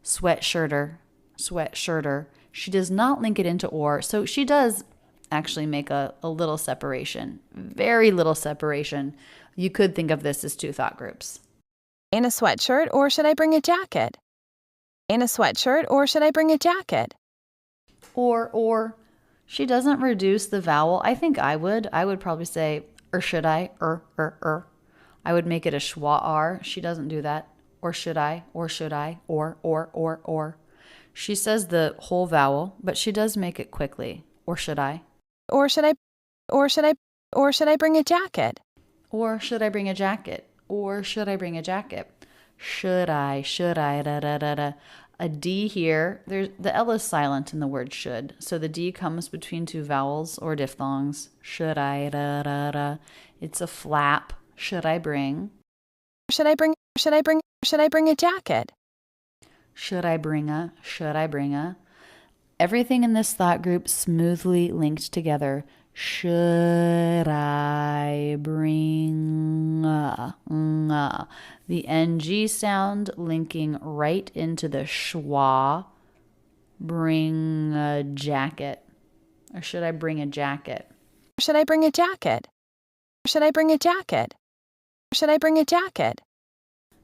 sweatshirter, sweatshirter. She does not link it into or. So she does actually make a little separation, very little separation. You could think of this as two thought groups. In a sweatshirt, or should I bring a jacket? In a sweatshirt, or should I bring a jacket? Or. She doesn't reduce the vowel. I think I would. I would probably say, or should I, I would make it a schwa R. She doesn't do that. Or should I, or or. She says the whole vowel, but she does make it quickly. Or should I? Or should I bring a jacket? Or should I bring a jacket? Or should I bring a jacket? Should I, da. A D here, the L is silent in the word should. So the D comes between two vowels or diphthongs. Should I, da. It's a flap. Should I bring? Should I bring a jacket? Should I bring a? Everything in this thought group smoothly linked together. Should I bring a? The NG sound linking right into the schwa. Bring a jacket. Or should I bring a jacket? Should I bring a jacket? Should I bring a jacket? Should I bring a jacket?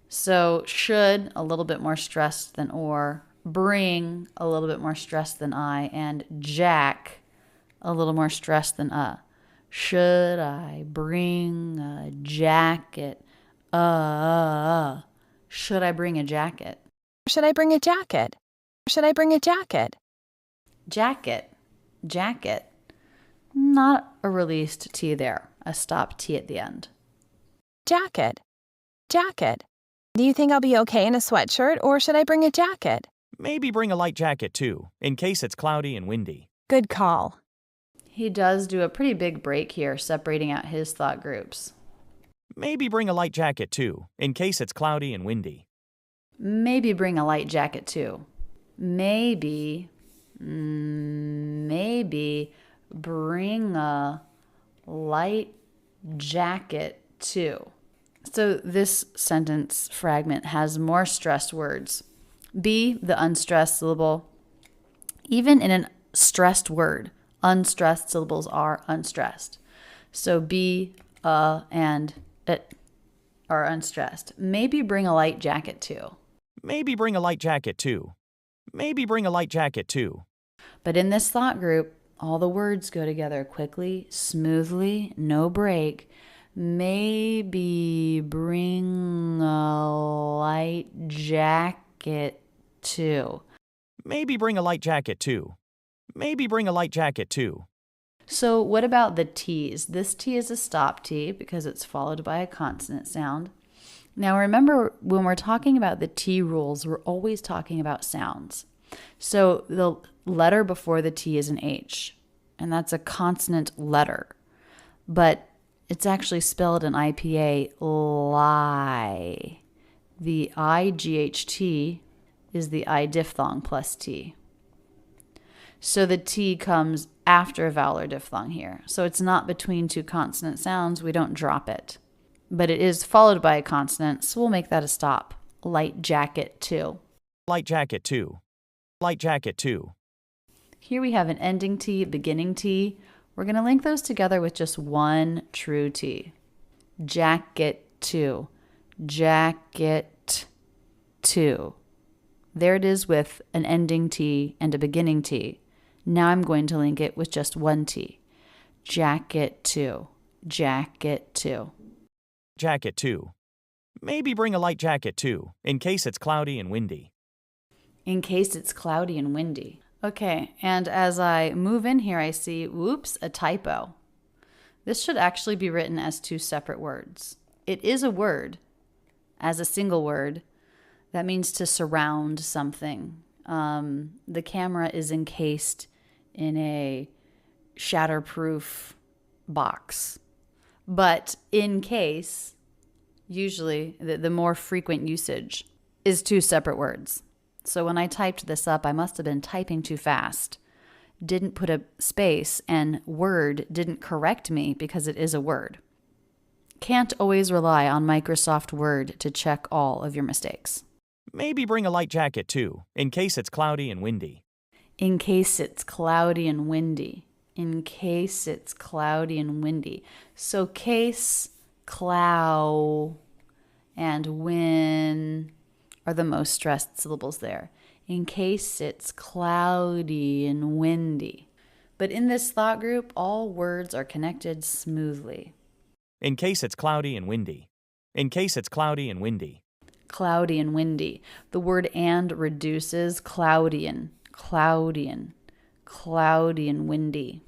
So should, a little bit more stressed than or. Bring, a little bit more stressed than I. And jack, a little more stressed than Should I bring a jacket? Should I bring a jacket? Should I bring a jacket? Should I bring a jacket? Jacket. Not a released T there, a stop T at the end. Jacket. Do you think I'll be okay in a sweatshirt, or should I bring a jacket? Maybe bring a light jacket too, in case it's cloudy and windy. Good call. He does do a pretty big break here, separating out his thought groups. Maybe bring a light jacket too, in case it's cloudy and windy. Maybe bring a light jacket too. Maybe bring a light jacket too. So this sentence fragment has more stressed words. B, the unstressed syllable. Even in a stressed word, unstressed syllables are unstressed. So B, and it are unstressed. Maybe bring a light jacket too. Maybe bring a light jacket too. Maybe bring a light jacket too. But in this thought group, all the words go together quickly, smoothly, no break. Maybe bring a light jacket too. Maybe bring a light jacket too. Maybe bring a light jacket too. So what about the T's? This T is a stop T because it's followed by a consonant sound. Now remember, when we're talking about the T rules, we're always talking about sounds. So the letter before the T is an H, and that's a consonant letter. But it's actually spelled in IPA, lie. The IGHT is the I diphthong plus T. So the T comes after a vowel or diphthong here. So it's not between two consonant sounds. We don't drop it. But it is followed by a consonant, so we'll make that a stop. Light jacket too. Light jacket too. Light jacket too. Here we have an ending T, beginning T. We're going to link those together with just one true T. Jacket too. Jacket too. There it is with an ending T and a beginning T. Now I'm going to link it with just one T. Jacket too. Jacket too. Jacket too. Maybe bring a light jacket too, in case it's cloudy and windy. In case it's cloudy and windy. Okay, and as I move in here, I see, whoops, a typo. This should actually be written as two separate words. It is a word, as a single word. That means to surround something. The camera is encased in a shatterproof box. But in case, usually the more frequent usage is two separate words. So when I typed this up, I must have been typing too fast. didn't put a space, and word didn't correct me because it is a word. Can't always rely on Microsoft Word to check all of your mistakes. Maybe bring a light jacket too, in case it's cloudy and windy. In case it's cloudy and windy. In case it's cloudy and windy. So case, clow, and win are the most stressed syllables there. In case it's cloudy and windy. But in this thought group, all words are connected smoothly. In case it's cloudy and windy. In case it's cloudy and windy. Cloudy and windy. The word and reduces cloudian, cloudian, cloudy and windy.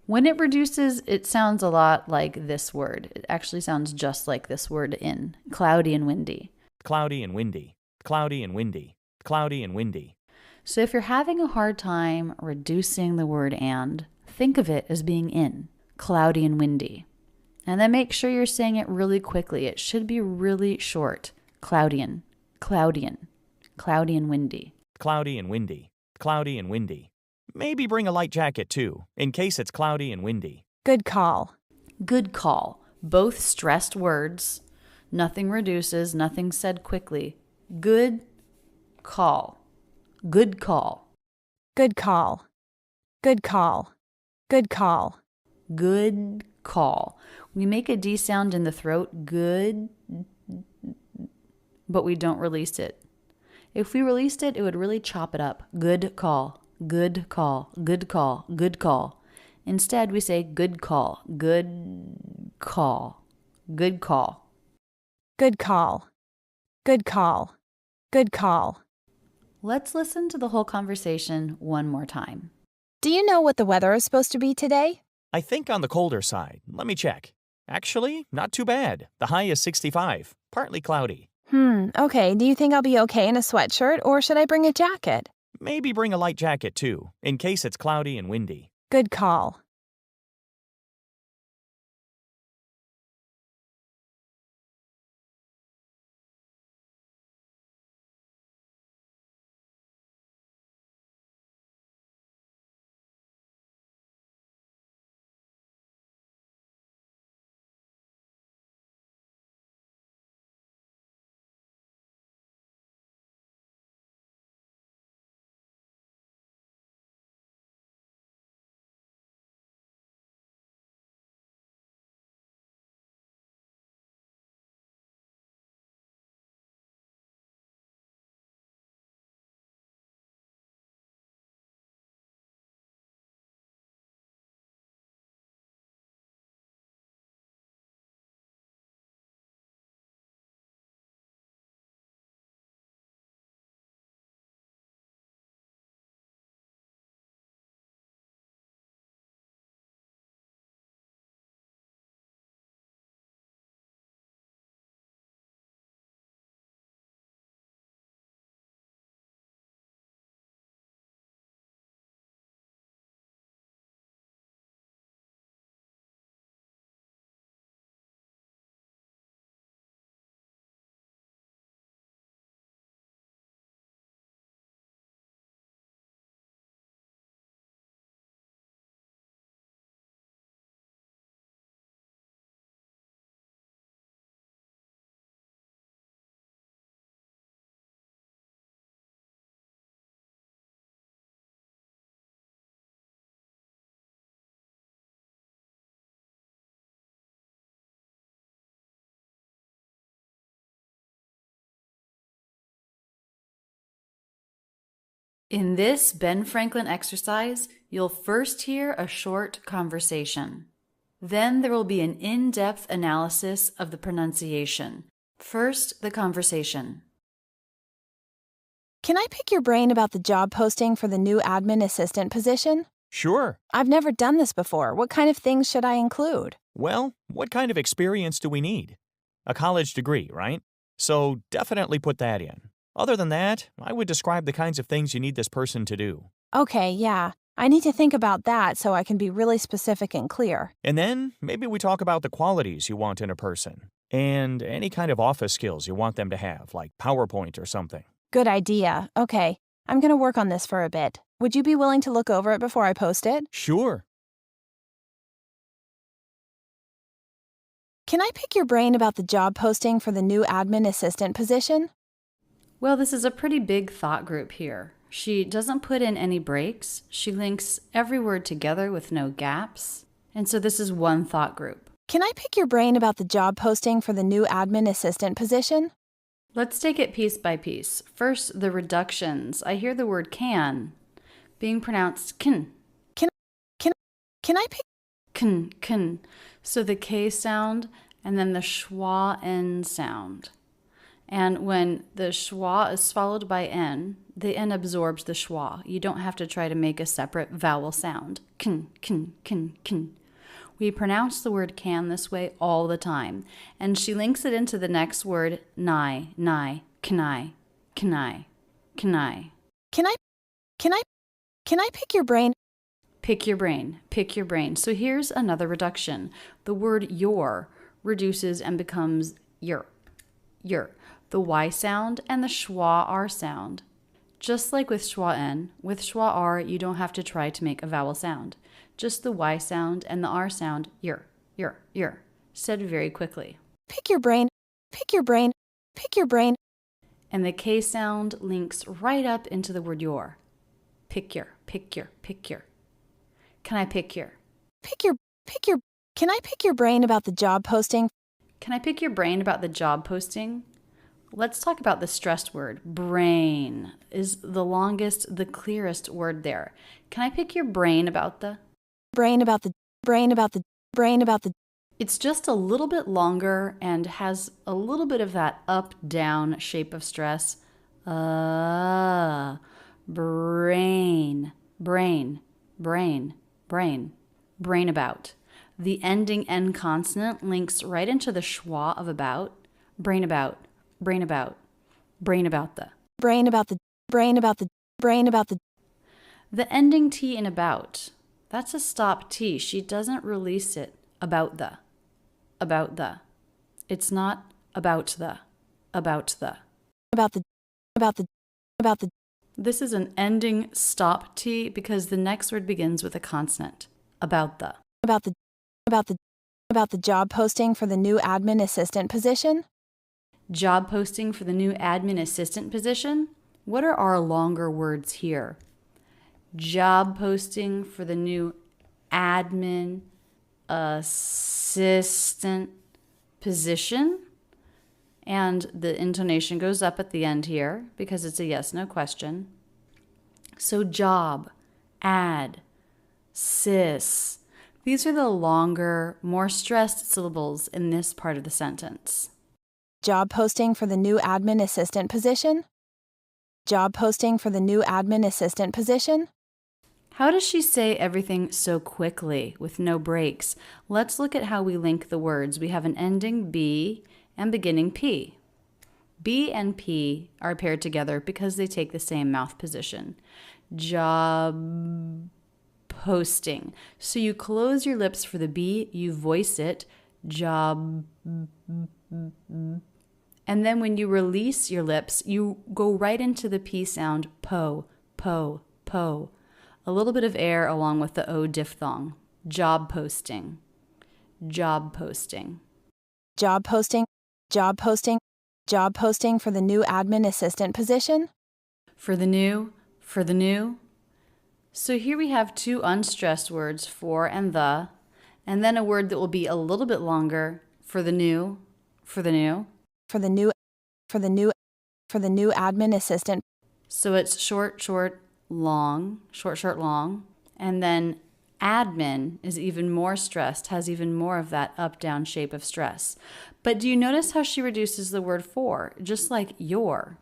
When it reduces, it sounds a lot like this word. It actually sounds just like this word in, cloudy and windy. Cloudy and windy. Cloudy and windy. Cloudy and windy. So if you're having a hard time reducing the word and, think of it as being in, cloudy and windy. And then make sure you're saying it really quickly. It should be really short. Cloudian, cloudian, cloudy and windy. Cloudy and windy. Cloudy and windy. Maybe bring a light jacket too, in case it's cloudy and windy. Good call. Good call. Both stressed words. Nothing reduces, nothing said quickly. Good call. Good call. Good call. Good call. Good call. Good call. We make a D sound in the throat, good, but we don't release it. If we released it, it would really chop it up. Good call, good call, good call, good call. Instead, we say good call, good call, good call. Good call. Good call. Good call. Let's listen to the whole conversation one more time. Do you know what the weather is supposed to be today? I think on the colder side. Let me check. Actually, not too bad. The high is 65, partly cloudy. Okay. Do you think I'll be okay in a sweatshirt, or should I bring a jacket? Maybe bring a light jacket too, in case it's cloudy and windy. Good call. In this Ben Franklin exercise, you'll first hear a short conversation. Then there will be an in-depth analysis of the pronunciation. First, the conversation. Can I pick your brain about the job posting for the new admin assistant position? Sure. I've never done this before. What kind of things should I include? Well, what kind of experience do we need? A college degree, right? So definitely put that in. Other than that, I would describe the kinds of things you need this person to do. Okay, yeah. I need to think about that so I can be really specific and clear. And then maybe we talk about the qualities you want in a person and any kind of office skills you want them to have, like PowerPoint or something. Good idea. Okay. I'm going to work on this for a bit. Would you be willing to look over it before I post it? Sure. Can I pick your brain about the job posting for the new admin assistant position? Well, this is a pretty big thought group here. She doesn't put in any breaks. She links every word together with no gaps. And so this is one thought group. Can I pick your brain about the job posting for the new admin assistant position? Let's take it piece by piece. First, the reductions. I hear the word can being pronounced kin. Can I pick Kin. So the K sound and then the schwa N sound. And when the schwa is followed by N, the N absorbs the schwa. You don't have to try to make a separate vowel sound. Kin. We pronounce the word can this way all the time. And she links it into the next word, nai, kanai. Can I pick your brain? Pick your brain. So here's another reduction. The word your reduces and becomes your. The Y sound and the schwa R sound. Just like with schwa N, with schwa R, you don't have to try to make a vowel sound. Just the Y sound and the R sound, your, said very quickly. Pick your brain. And the K sound links right up into the word your. Pick your. Can I pick your? Can I pick your brain about the job posting? Can I pick your brain about the job posting? Let's talk about the stressed word. Brain is the longest, the clearest word there. Can I pick your brain about the? It's just a little bit longer and has a little bit of that up-down shape of stress. Brain about. The ending N consonant links right into the schwa of about. Brain about the. The ending T in about. That's a stop T. She doesn't release it. About the. It's not about the. This is an ending stop T because the next word begins with a consonant. About the job posting for the new admin assistant position? Job posting for the new admin assistant position? What are our longer words here? Job posting for the new admin assistant position. And the intonation goes up at the end here because it's a yes/no question. So job, ad, sis. These are the longer, more stressed syllables in this part of the sentence. Job posting for the new admin assistant position? Job posting for the new admin assistant position? How does she say everything so quickly with no breaks? Let's look at how we link the words. We have an ending B and beginning P. B and P are paired together because they take the same mouth position. Job posting. So you close your lips for the B, you voice it, job. And then when you release your lips, you go right into the P sound, po. A little bit of air along with the O diphthong. Job posting. Job posting for the new admin assistant position? For the new. So here we have two unstressed words, for and then a word that will be a little bit longer, for the new admin assistant. So it's short, long, and then admin is even more stressed, has even more of that up-down shape of stress. But do you notice how she reduces the word for, just like your?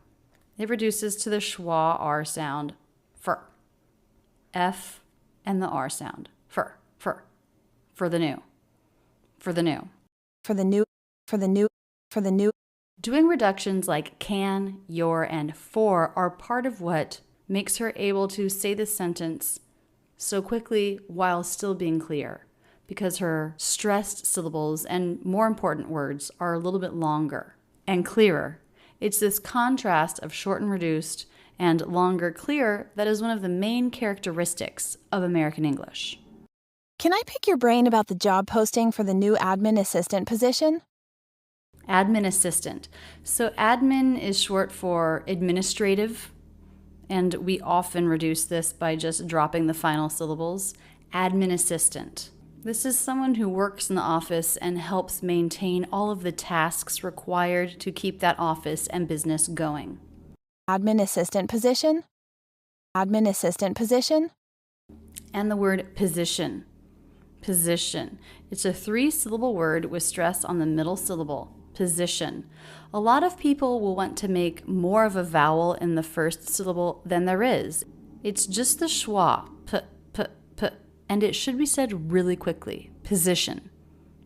It reduces to the schwa R sound, for. F and the R sound, for the new. Doing reductions like can, your, and for are part of what makes her able to say this sentence so quickly while still being clear, because her stressed syllables and more important words are a little bit longer and clearer. It's this contrast of short and reduced and longer clear, that is one of the main characteristics of American English. Can I pick your brain about the job posting for the new admin assistant position? Admin assistant. So admin is short for administrative, and we often reduce this by just dropping the final syllables. Admin assistant. This is someone who works in the office and helps maintain all of the tasks required to keep that office and business going. Admin assistant position? Admin assistant position? And the word position. Position. It's a 3-syllable word with stress on the middle syllable. Position. A lot of people will want to make more of a vowel in the first syllable than there is. It's just the schwa, p, p, p, and it should be said really quickly. Position.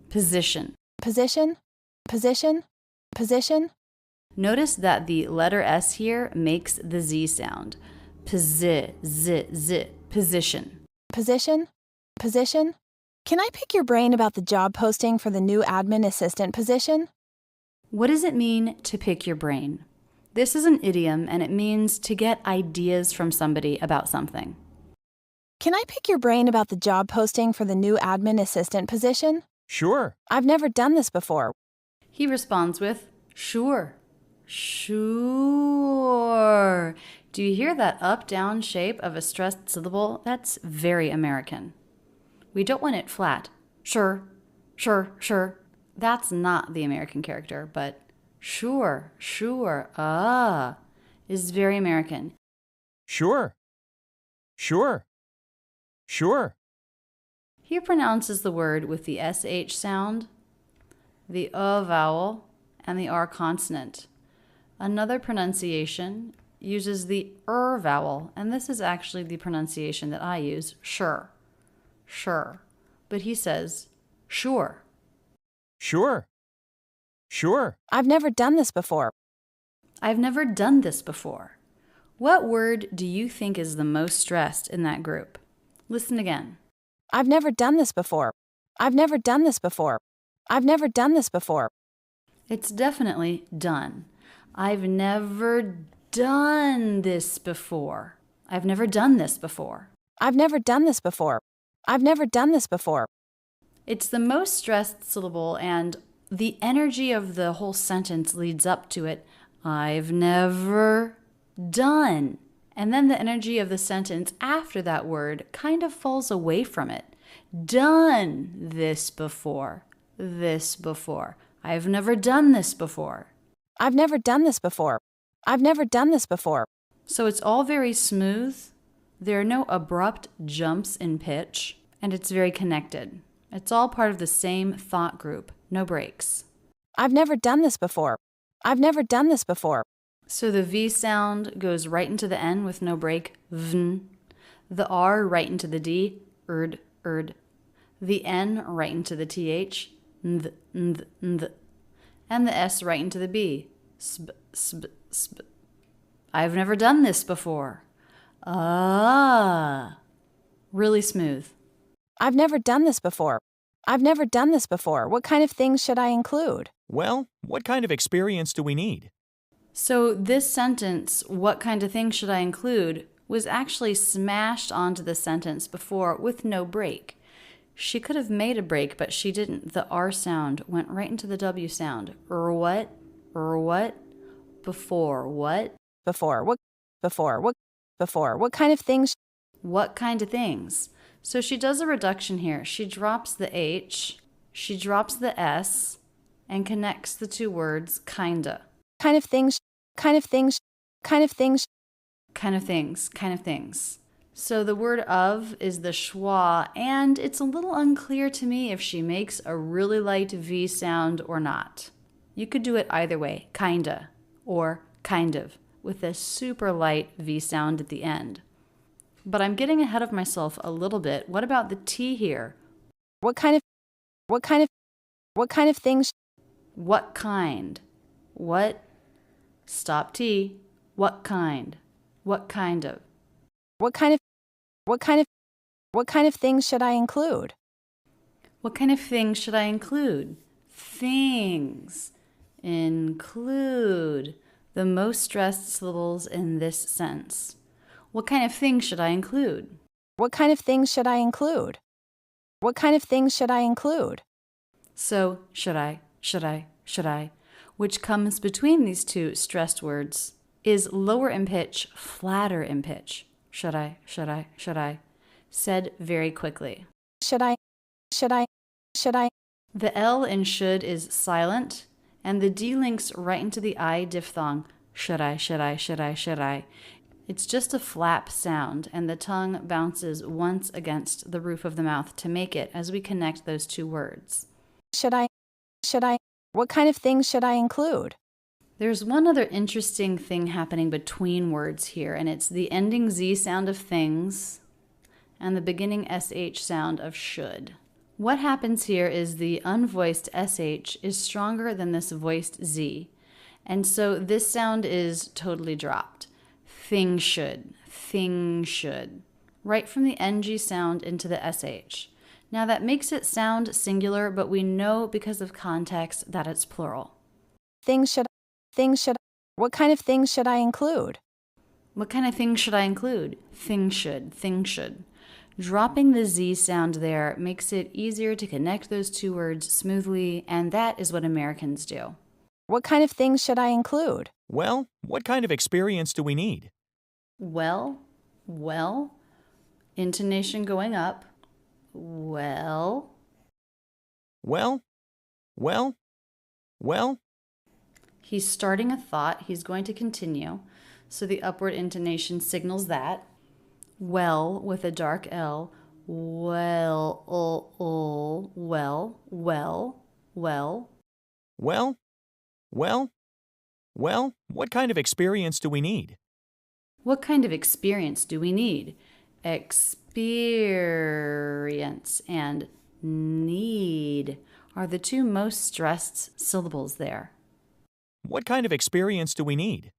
Position. Position? Position? Position? Notice that the letter S here makes the Z sound. Posi, z, z, position. Position? Position? Can I pick your brain about the job posting for the new admin assistant position? What does it mean to pick your brain? This is an idiom and it means to get ideas from somebody about something. Can I pick your brain about the job posting for the new admin assistant position? Sure. I've never done this before. He responds with, sure. Sure. Do you hear that up-down shape of a stressed syllable? That's very American. We don't want it flat. Sure, sure, sure. That's not the American character, but sure, sure, is very American. Sure. Sure. Sure. He pronounces the word with the SH sound, the vowel, and the R consonant. Another pronunciation uses the vowel, and this is actually the pronunciation that I use, sure. Sure. But he says, sure. Sure. Sure. I've never done this before. I've never done this before. What word do you think is the most stressed in that group? Listen again. I've never done this before. I've never done this before. I've never done this before. It's definitely done. I've never done this before. I've never done this before. I've never done this before. I've never done this before. It's the most stressed syllable, and the energy of the whole sentence leads up to it. I've never done. And then the energy of the sentence after that word kind of falls away from it. Done this before. This before. I've never done this before. I've never done this before. I've never done this before. So it's all very smooth. There are no abrupt jumps in pitch, and it's very connected. It's all part of the same thought group, no breaks. I've never done this before. I've never done this before. So the V sound goes right into the N with no break, vn. The R right into the D, erd, erd. The N right into the TH, nth, nth, nth. And the S right into the B, sb, sb, sb. I've never done this before. Really smooth. I've never done this before. I've never done this before. What kind of things should I include? Well, what kind of experience do we need? So this sentence, what kind of things should I include, was actually smashed onto the sentence before with no break. She could have made a break, but she didn't. The R sound went right into the W sound. What? What? Before. What? Before. What? Before. What? Before. What kind of things? What kind of things? So she does a reduction here. She drops the H, she drops the S, and connects the two words kinda. Kind of things, kind of things, kind of things. Kind of things, kind of things. So the word of is the schwa, and it's a little unclear to me if she makes a really light V sound or not. You could do it either way, kinda, or kind of, with a super light V sound at the end. But I'm getting ahead of myself a little bit. What about the T here? What kind of things? What kind? What? Stop T. What kind? What kind of? What kind of things should I include? What kind of things should I include? Things. Include. the most stressed syllables in this sentence. What kind of things should I include? What kind of things should I include? What kind of things should I include? So, should I, which comes between these two stressed words, is lower in pitch, flatter in pitch. Should I, said very quickly. Should I? The L in should is silent, and the D links right into the I diphthong. Should I? It's just a flap sound, and the tongue bounces once against the roof of the mouth to make it as we connect those two words. Should I? What kind of things should I include? There's one other interesting thing happening between words here, and it's the ending Z sound of things and the beginning SH sound of should. What happens here is the unvoiced SH is stronger than this voiced Z, and so this sound is totally dropped. Thing should, right from the NG sound into the SH. Now that makes it sound singular, but we know because of context that it's plural. Things should. What kind of things should I include? What kind of things should I include? Thing should. Dropping the Z sound there makes it easier to connect those two words smoothly, and that is what Americans do. What kind of things should I include? Well, what kind of experience do we need? Well, intonation going up. Well. He's starting a thought. He's going to continue. So the upward intonation signals that. Well, with a dark L. Well. Well, what kind of experience do we need? What kind of experience do we need? Experience and need are the two most stressed syllables there. What kind of experience do we need?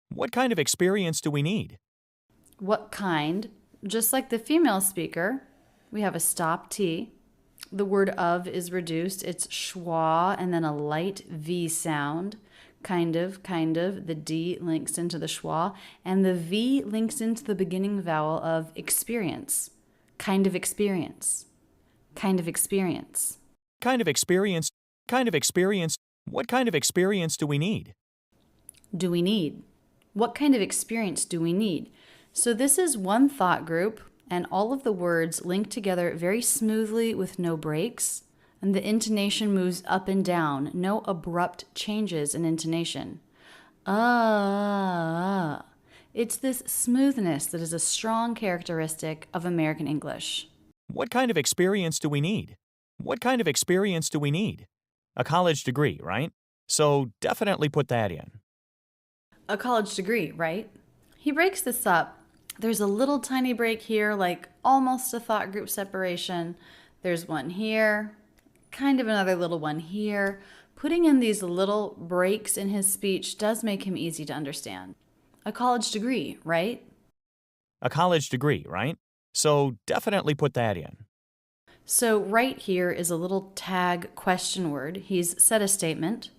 What kind of experience do we need? What kind? Just like the female speaker, we have a stop T. The word of is reduced. It's schwa and then a light V sound. Kind of. The D links into the schwa, and the V links into the beginning vowel of experience. Kind of experience. Kind of experience. Kind of experience. What kind of experience do we need? Do we need? What kind of experience do we need? So this is one thought group, and all of the words link together very smoothly with no breaks, and the intonation moves up and down, no abrupt changes in intonation. It's this smoothness that is a strong characteristic of American English. What kind of experience do we need? What kind of experience do we need? A college degree, right? So definitely put that in. A college degree, right? He breaks this up. There's a little tiny break here, like almost a thought group separation. There's one here, kind of another little one here. Putting in these little breaks in his speech does make him easy to understand. A college degree, right? A college degree, right? So definitely put that in. So right here is a little tag question word. He's said a statement,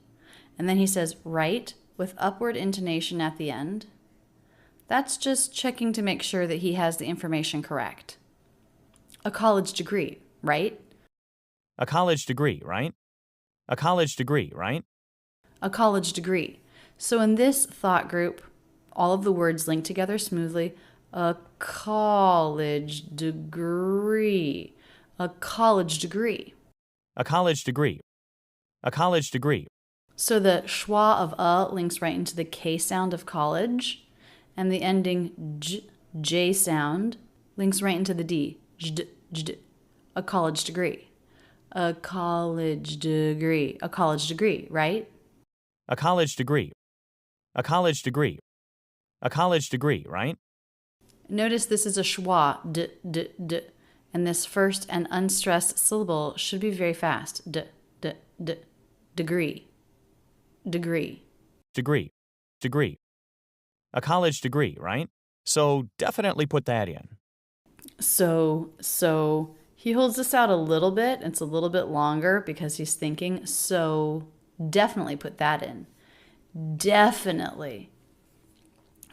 and then he says right with upward intonation at the end. That's just checking to make sure that he has the information correct. A college degree, right? A college degree, right? A college degree, right? A college degree. So in this thought group, all of the words link together smoothly. A college degree. A college degree. A college degree. A college degree. So the schwa of links right into the K sound of college, and the ending J sound links right into the D. A college degree. A college degree. A college degree, right? A college degree. A college degree. A college degree, right? Notice this is a schwa, and this first and unstressed syllable should be very fast. Degree. Degree. Degree. Degree. A college degree, right? So definitely put that in. So he holds this out a little bit. It's a little bit longer because he's thinking, so definitely put that in. definitely.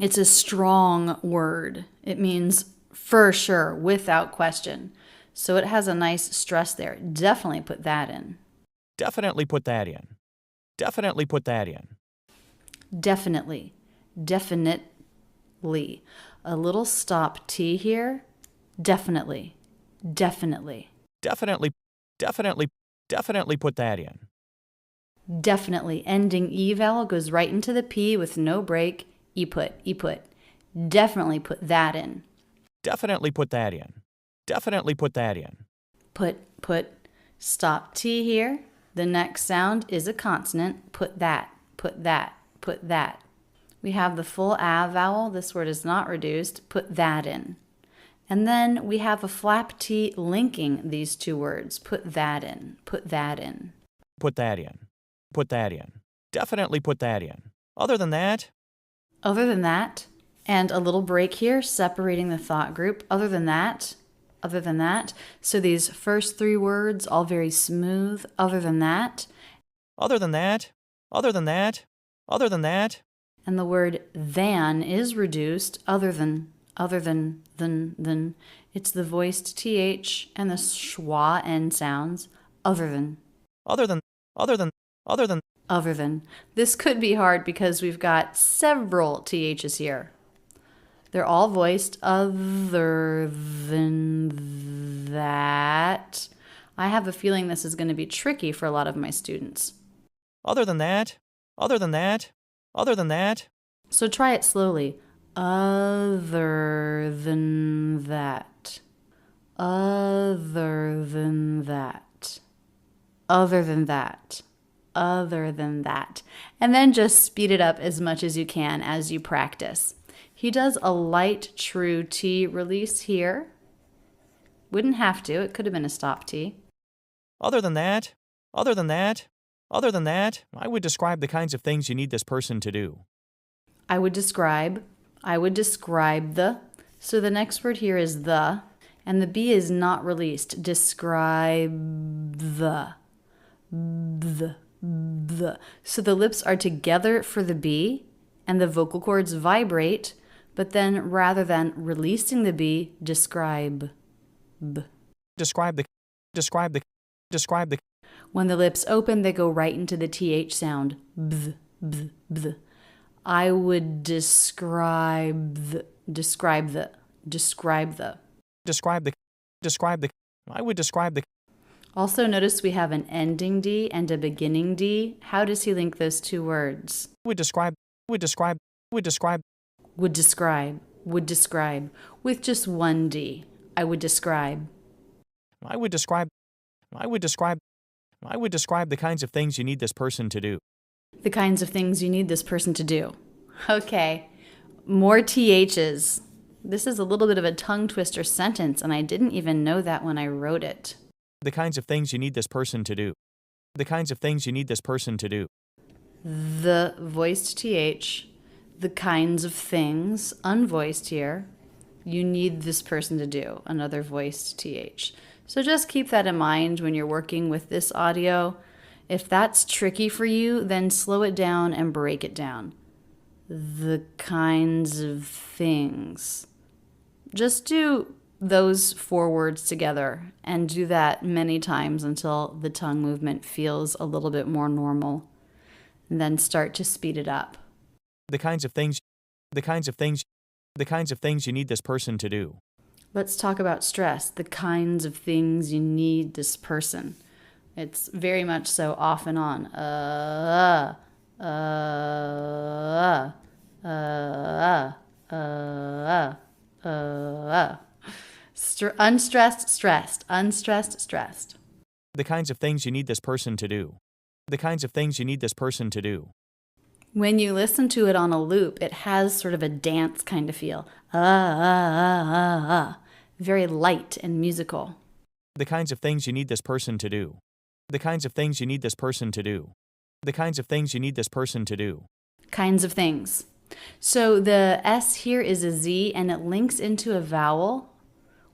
It's a strong word. It means for sure, without question. So it has a nice stress there. Definitely put that in. Definitely put that in. Definitely put that in. Definitely. Definitely. A little stop T here. Definitely. Definitely. Definitely put that in. Definitely. Ending E vowel goes right into the P with no break. E-put. Definitely put that in. Definitely put that in. Definitely put that in. Put. Stop T here. The next sound is a consonant. Put that. We have the full A vowel. This word is not reduced. Put that in. And then we have a flap T linking these two words. Put that in. Put that in. Put that in. Put that in. Definitely put that in. Other than that, and a little break here, separating the thought group. Other than that. So these first three words, all very smooth. Other than that. And the word than is reduced. Other than. It's the voiced TH and the schwa end sounds. Other than. This could be hard because we've got several THs here. They're all voiced. Other than that. I have a feeling this is going to be tricky for a lot of my students. Other than that. So try it slowly. Other than that. Other than that. Other than that. Other than that. And then just speed it up as much as you can as you practice. He does a light true T release here. Wouldn't have to. It could have been a stop T. Other than that, I would describe the kinds of things you need this person to do. I would describe the. So the next word here is the, and the B is not released. Describe the. So the lips are together for the B, and the vocal cords vibrate, but then rather than releasing the B, describe. Describe the. When the lips open, they go right into the TH sound. I would describe the. I would describe the. Also notice we have an ending D and a beginning D. How does he link those two words? Would describe. With just one D. I would describe. I would describe the kinds of things you need this person to do. The kinds of things you need this person to do. Okay, more THs. This is a little bit of a tongue twister sentence, and I didn't even know that when I wrote it. The kinds of things you need this person to do. The kinds of things you need this person to do. The voiced TH, the kinds of things, unvoiced here, you need this person to do, another voiced TH. So just keep that in mind when you're working with this audio. If that's tricky for you, then slow it down and break it down. The kinds of things. Just do those four words together and do that many times until the tongue movement feels a little bit more normal. And then start to speed it up. The kinds of things you need this person to do. Let's talk about stress, the kinds of things you need this person. It's very much so off and on. Unstressed, stressed, unstressed, stressed. The kinds of things you need this person to do. The kinds of things you need this person to do. When you listen to it on a loop, it has sort of a dance kind of feel. Very light and musical. The kinds of things you need this person to do. The kinds of things you need this person to do. The kinds of things you need this person to do. Kinds of things. So the S here is a Z and it links into a vowel,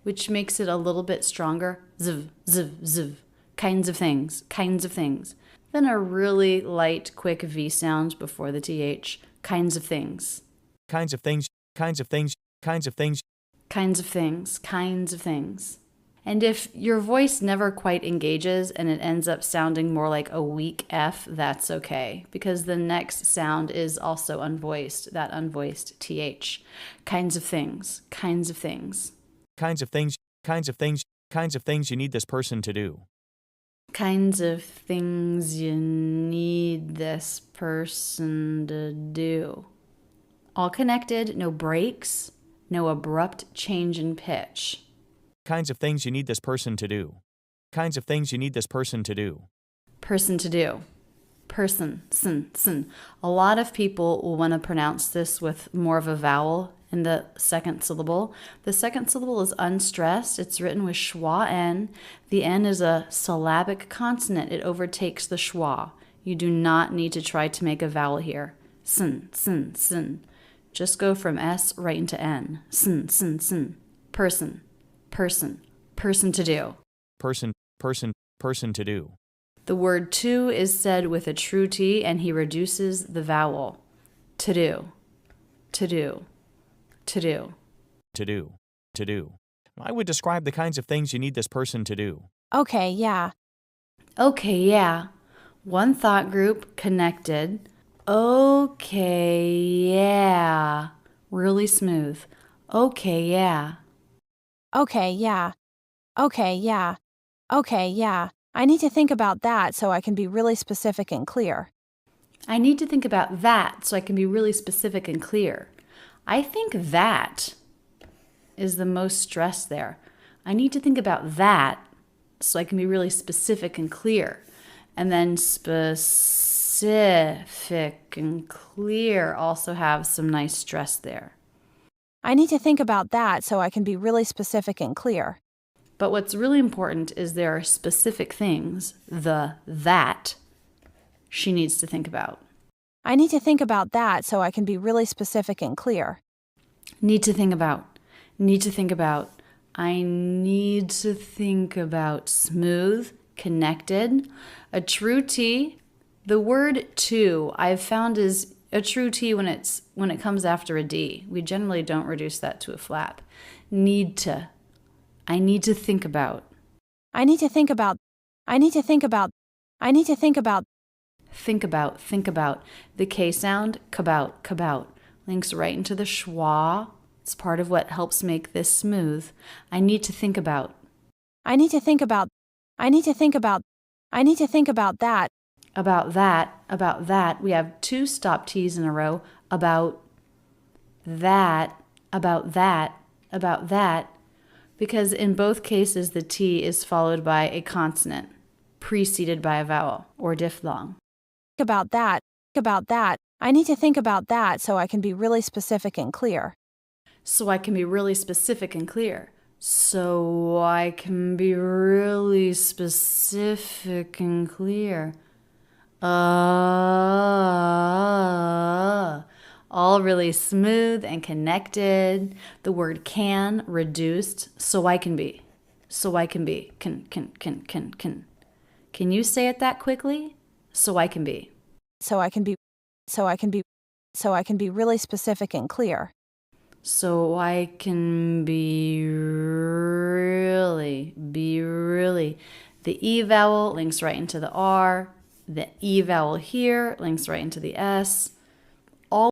which makes it a little bit stronger. Ziv, ziv, ziv. Kinds of things, kinds of things. then a really light, quick V sound before the TH. Kinds of things. Kinds of things, kinds of things, kinds of things. Kinds of things, kinds of things. And if your voice never quite engages and it ends up sounding more like a weak F, that's okay, because the next sound is also unvoiced, that unvoiced TH. Kinds of things, kinds of things. Kinds of things, kinds of things, kinds of things you need this person to do. Kinds of things you need this person to do. All connected, no breaks, no abrupt change in pitch. Kinds of things you need this person to do. Kinds of things you need this person to do. Person to do. Person, sin. A lot of people will want to pronounce this with more of a vowel in the second syllable. The second syllable is unstressed. It's written with schwa n. The n is a syllabic consonant. It overtakes the schwa. You do not need to try to make a vowel here. Sin. Just go from S right into N. Sin. Person to do. Person to do. The word to is said with a true T, and he reduces the vowel. To do. I would describe the kinds of things you need this person to do. Okay, yeah. Okay, yeah. One thought group connected. Okay, yeah. Really smooth. Okay, yeah. Okay, yeah. Okay, yeah. Okay, yeah. I need to think about that so I can be really specific and clear. I need to think about that so I can be really specific and clear. I think that is the most stress there. I need to think about that so I can be really specific and clear. And then specific and clear also have some nice stress there. I need to think about that so I can be really specific and clear. But what's really important is there are specific things, that she needs to think about. I need to think about that so I can be really specific and clear. Need to think about. Need to think about. I need to think about. Smooth, connected. A true T. The word to I've found is a true T when it comes after a D. We generally don't reduce that to a flap. Need to. I need to think about. I need to think about. I need to think about. I need to think about. Think about. The K sound, kabout, links right into the schwa. It's part of what helps make this smooth. I need to think about. I need to think about. I need to think about. I need to think about that. About that. We have two stop T's in a row. About that. Because in both cases, the T is followed by a consonant, preceded by a vowel or diphthong. About that. I need to think about that so I can be really specific and clear. So I can be really specific and clear. So I can be really specific and clear. All really smooth and connected. The word can reduced. So I can be. Can you say it that quickly? So I can be. So I can be really specific and clear. So I can be really. The E vowel links right into the R. The E vowel here links right into the S.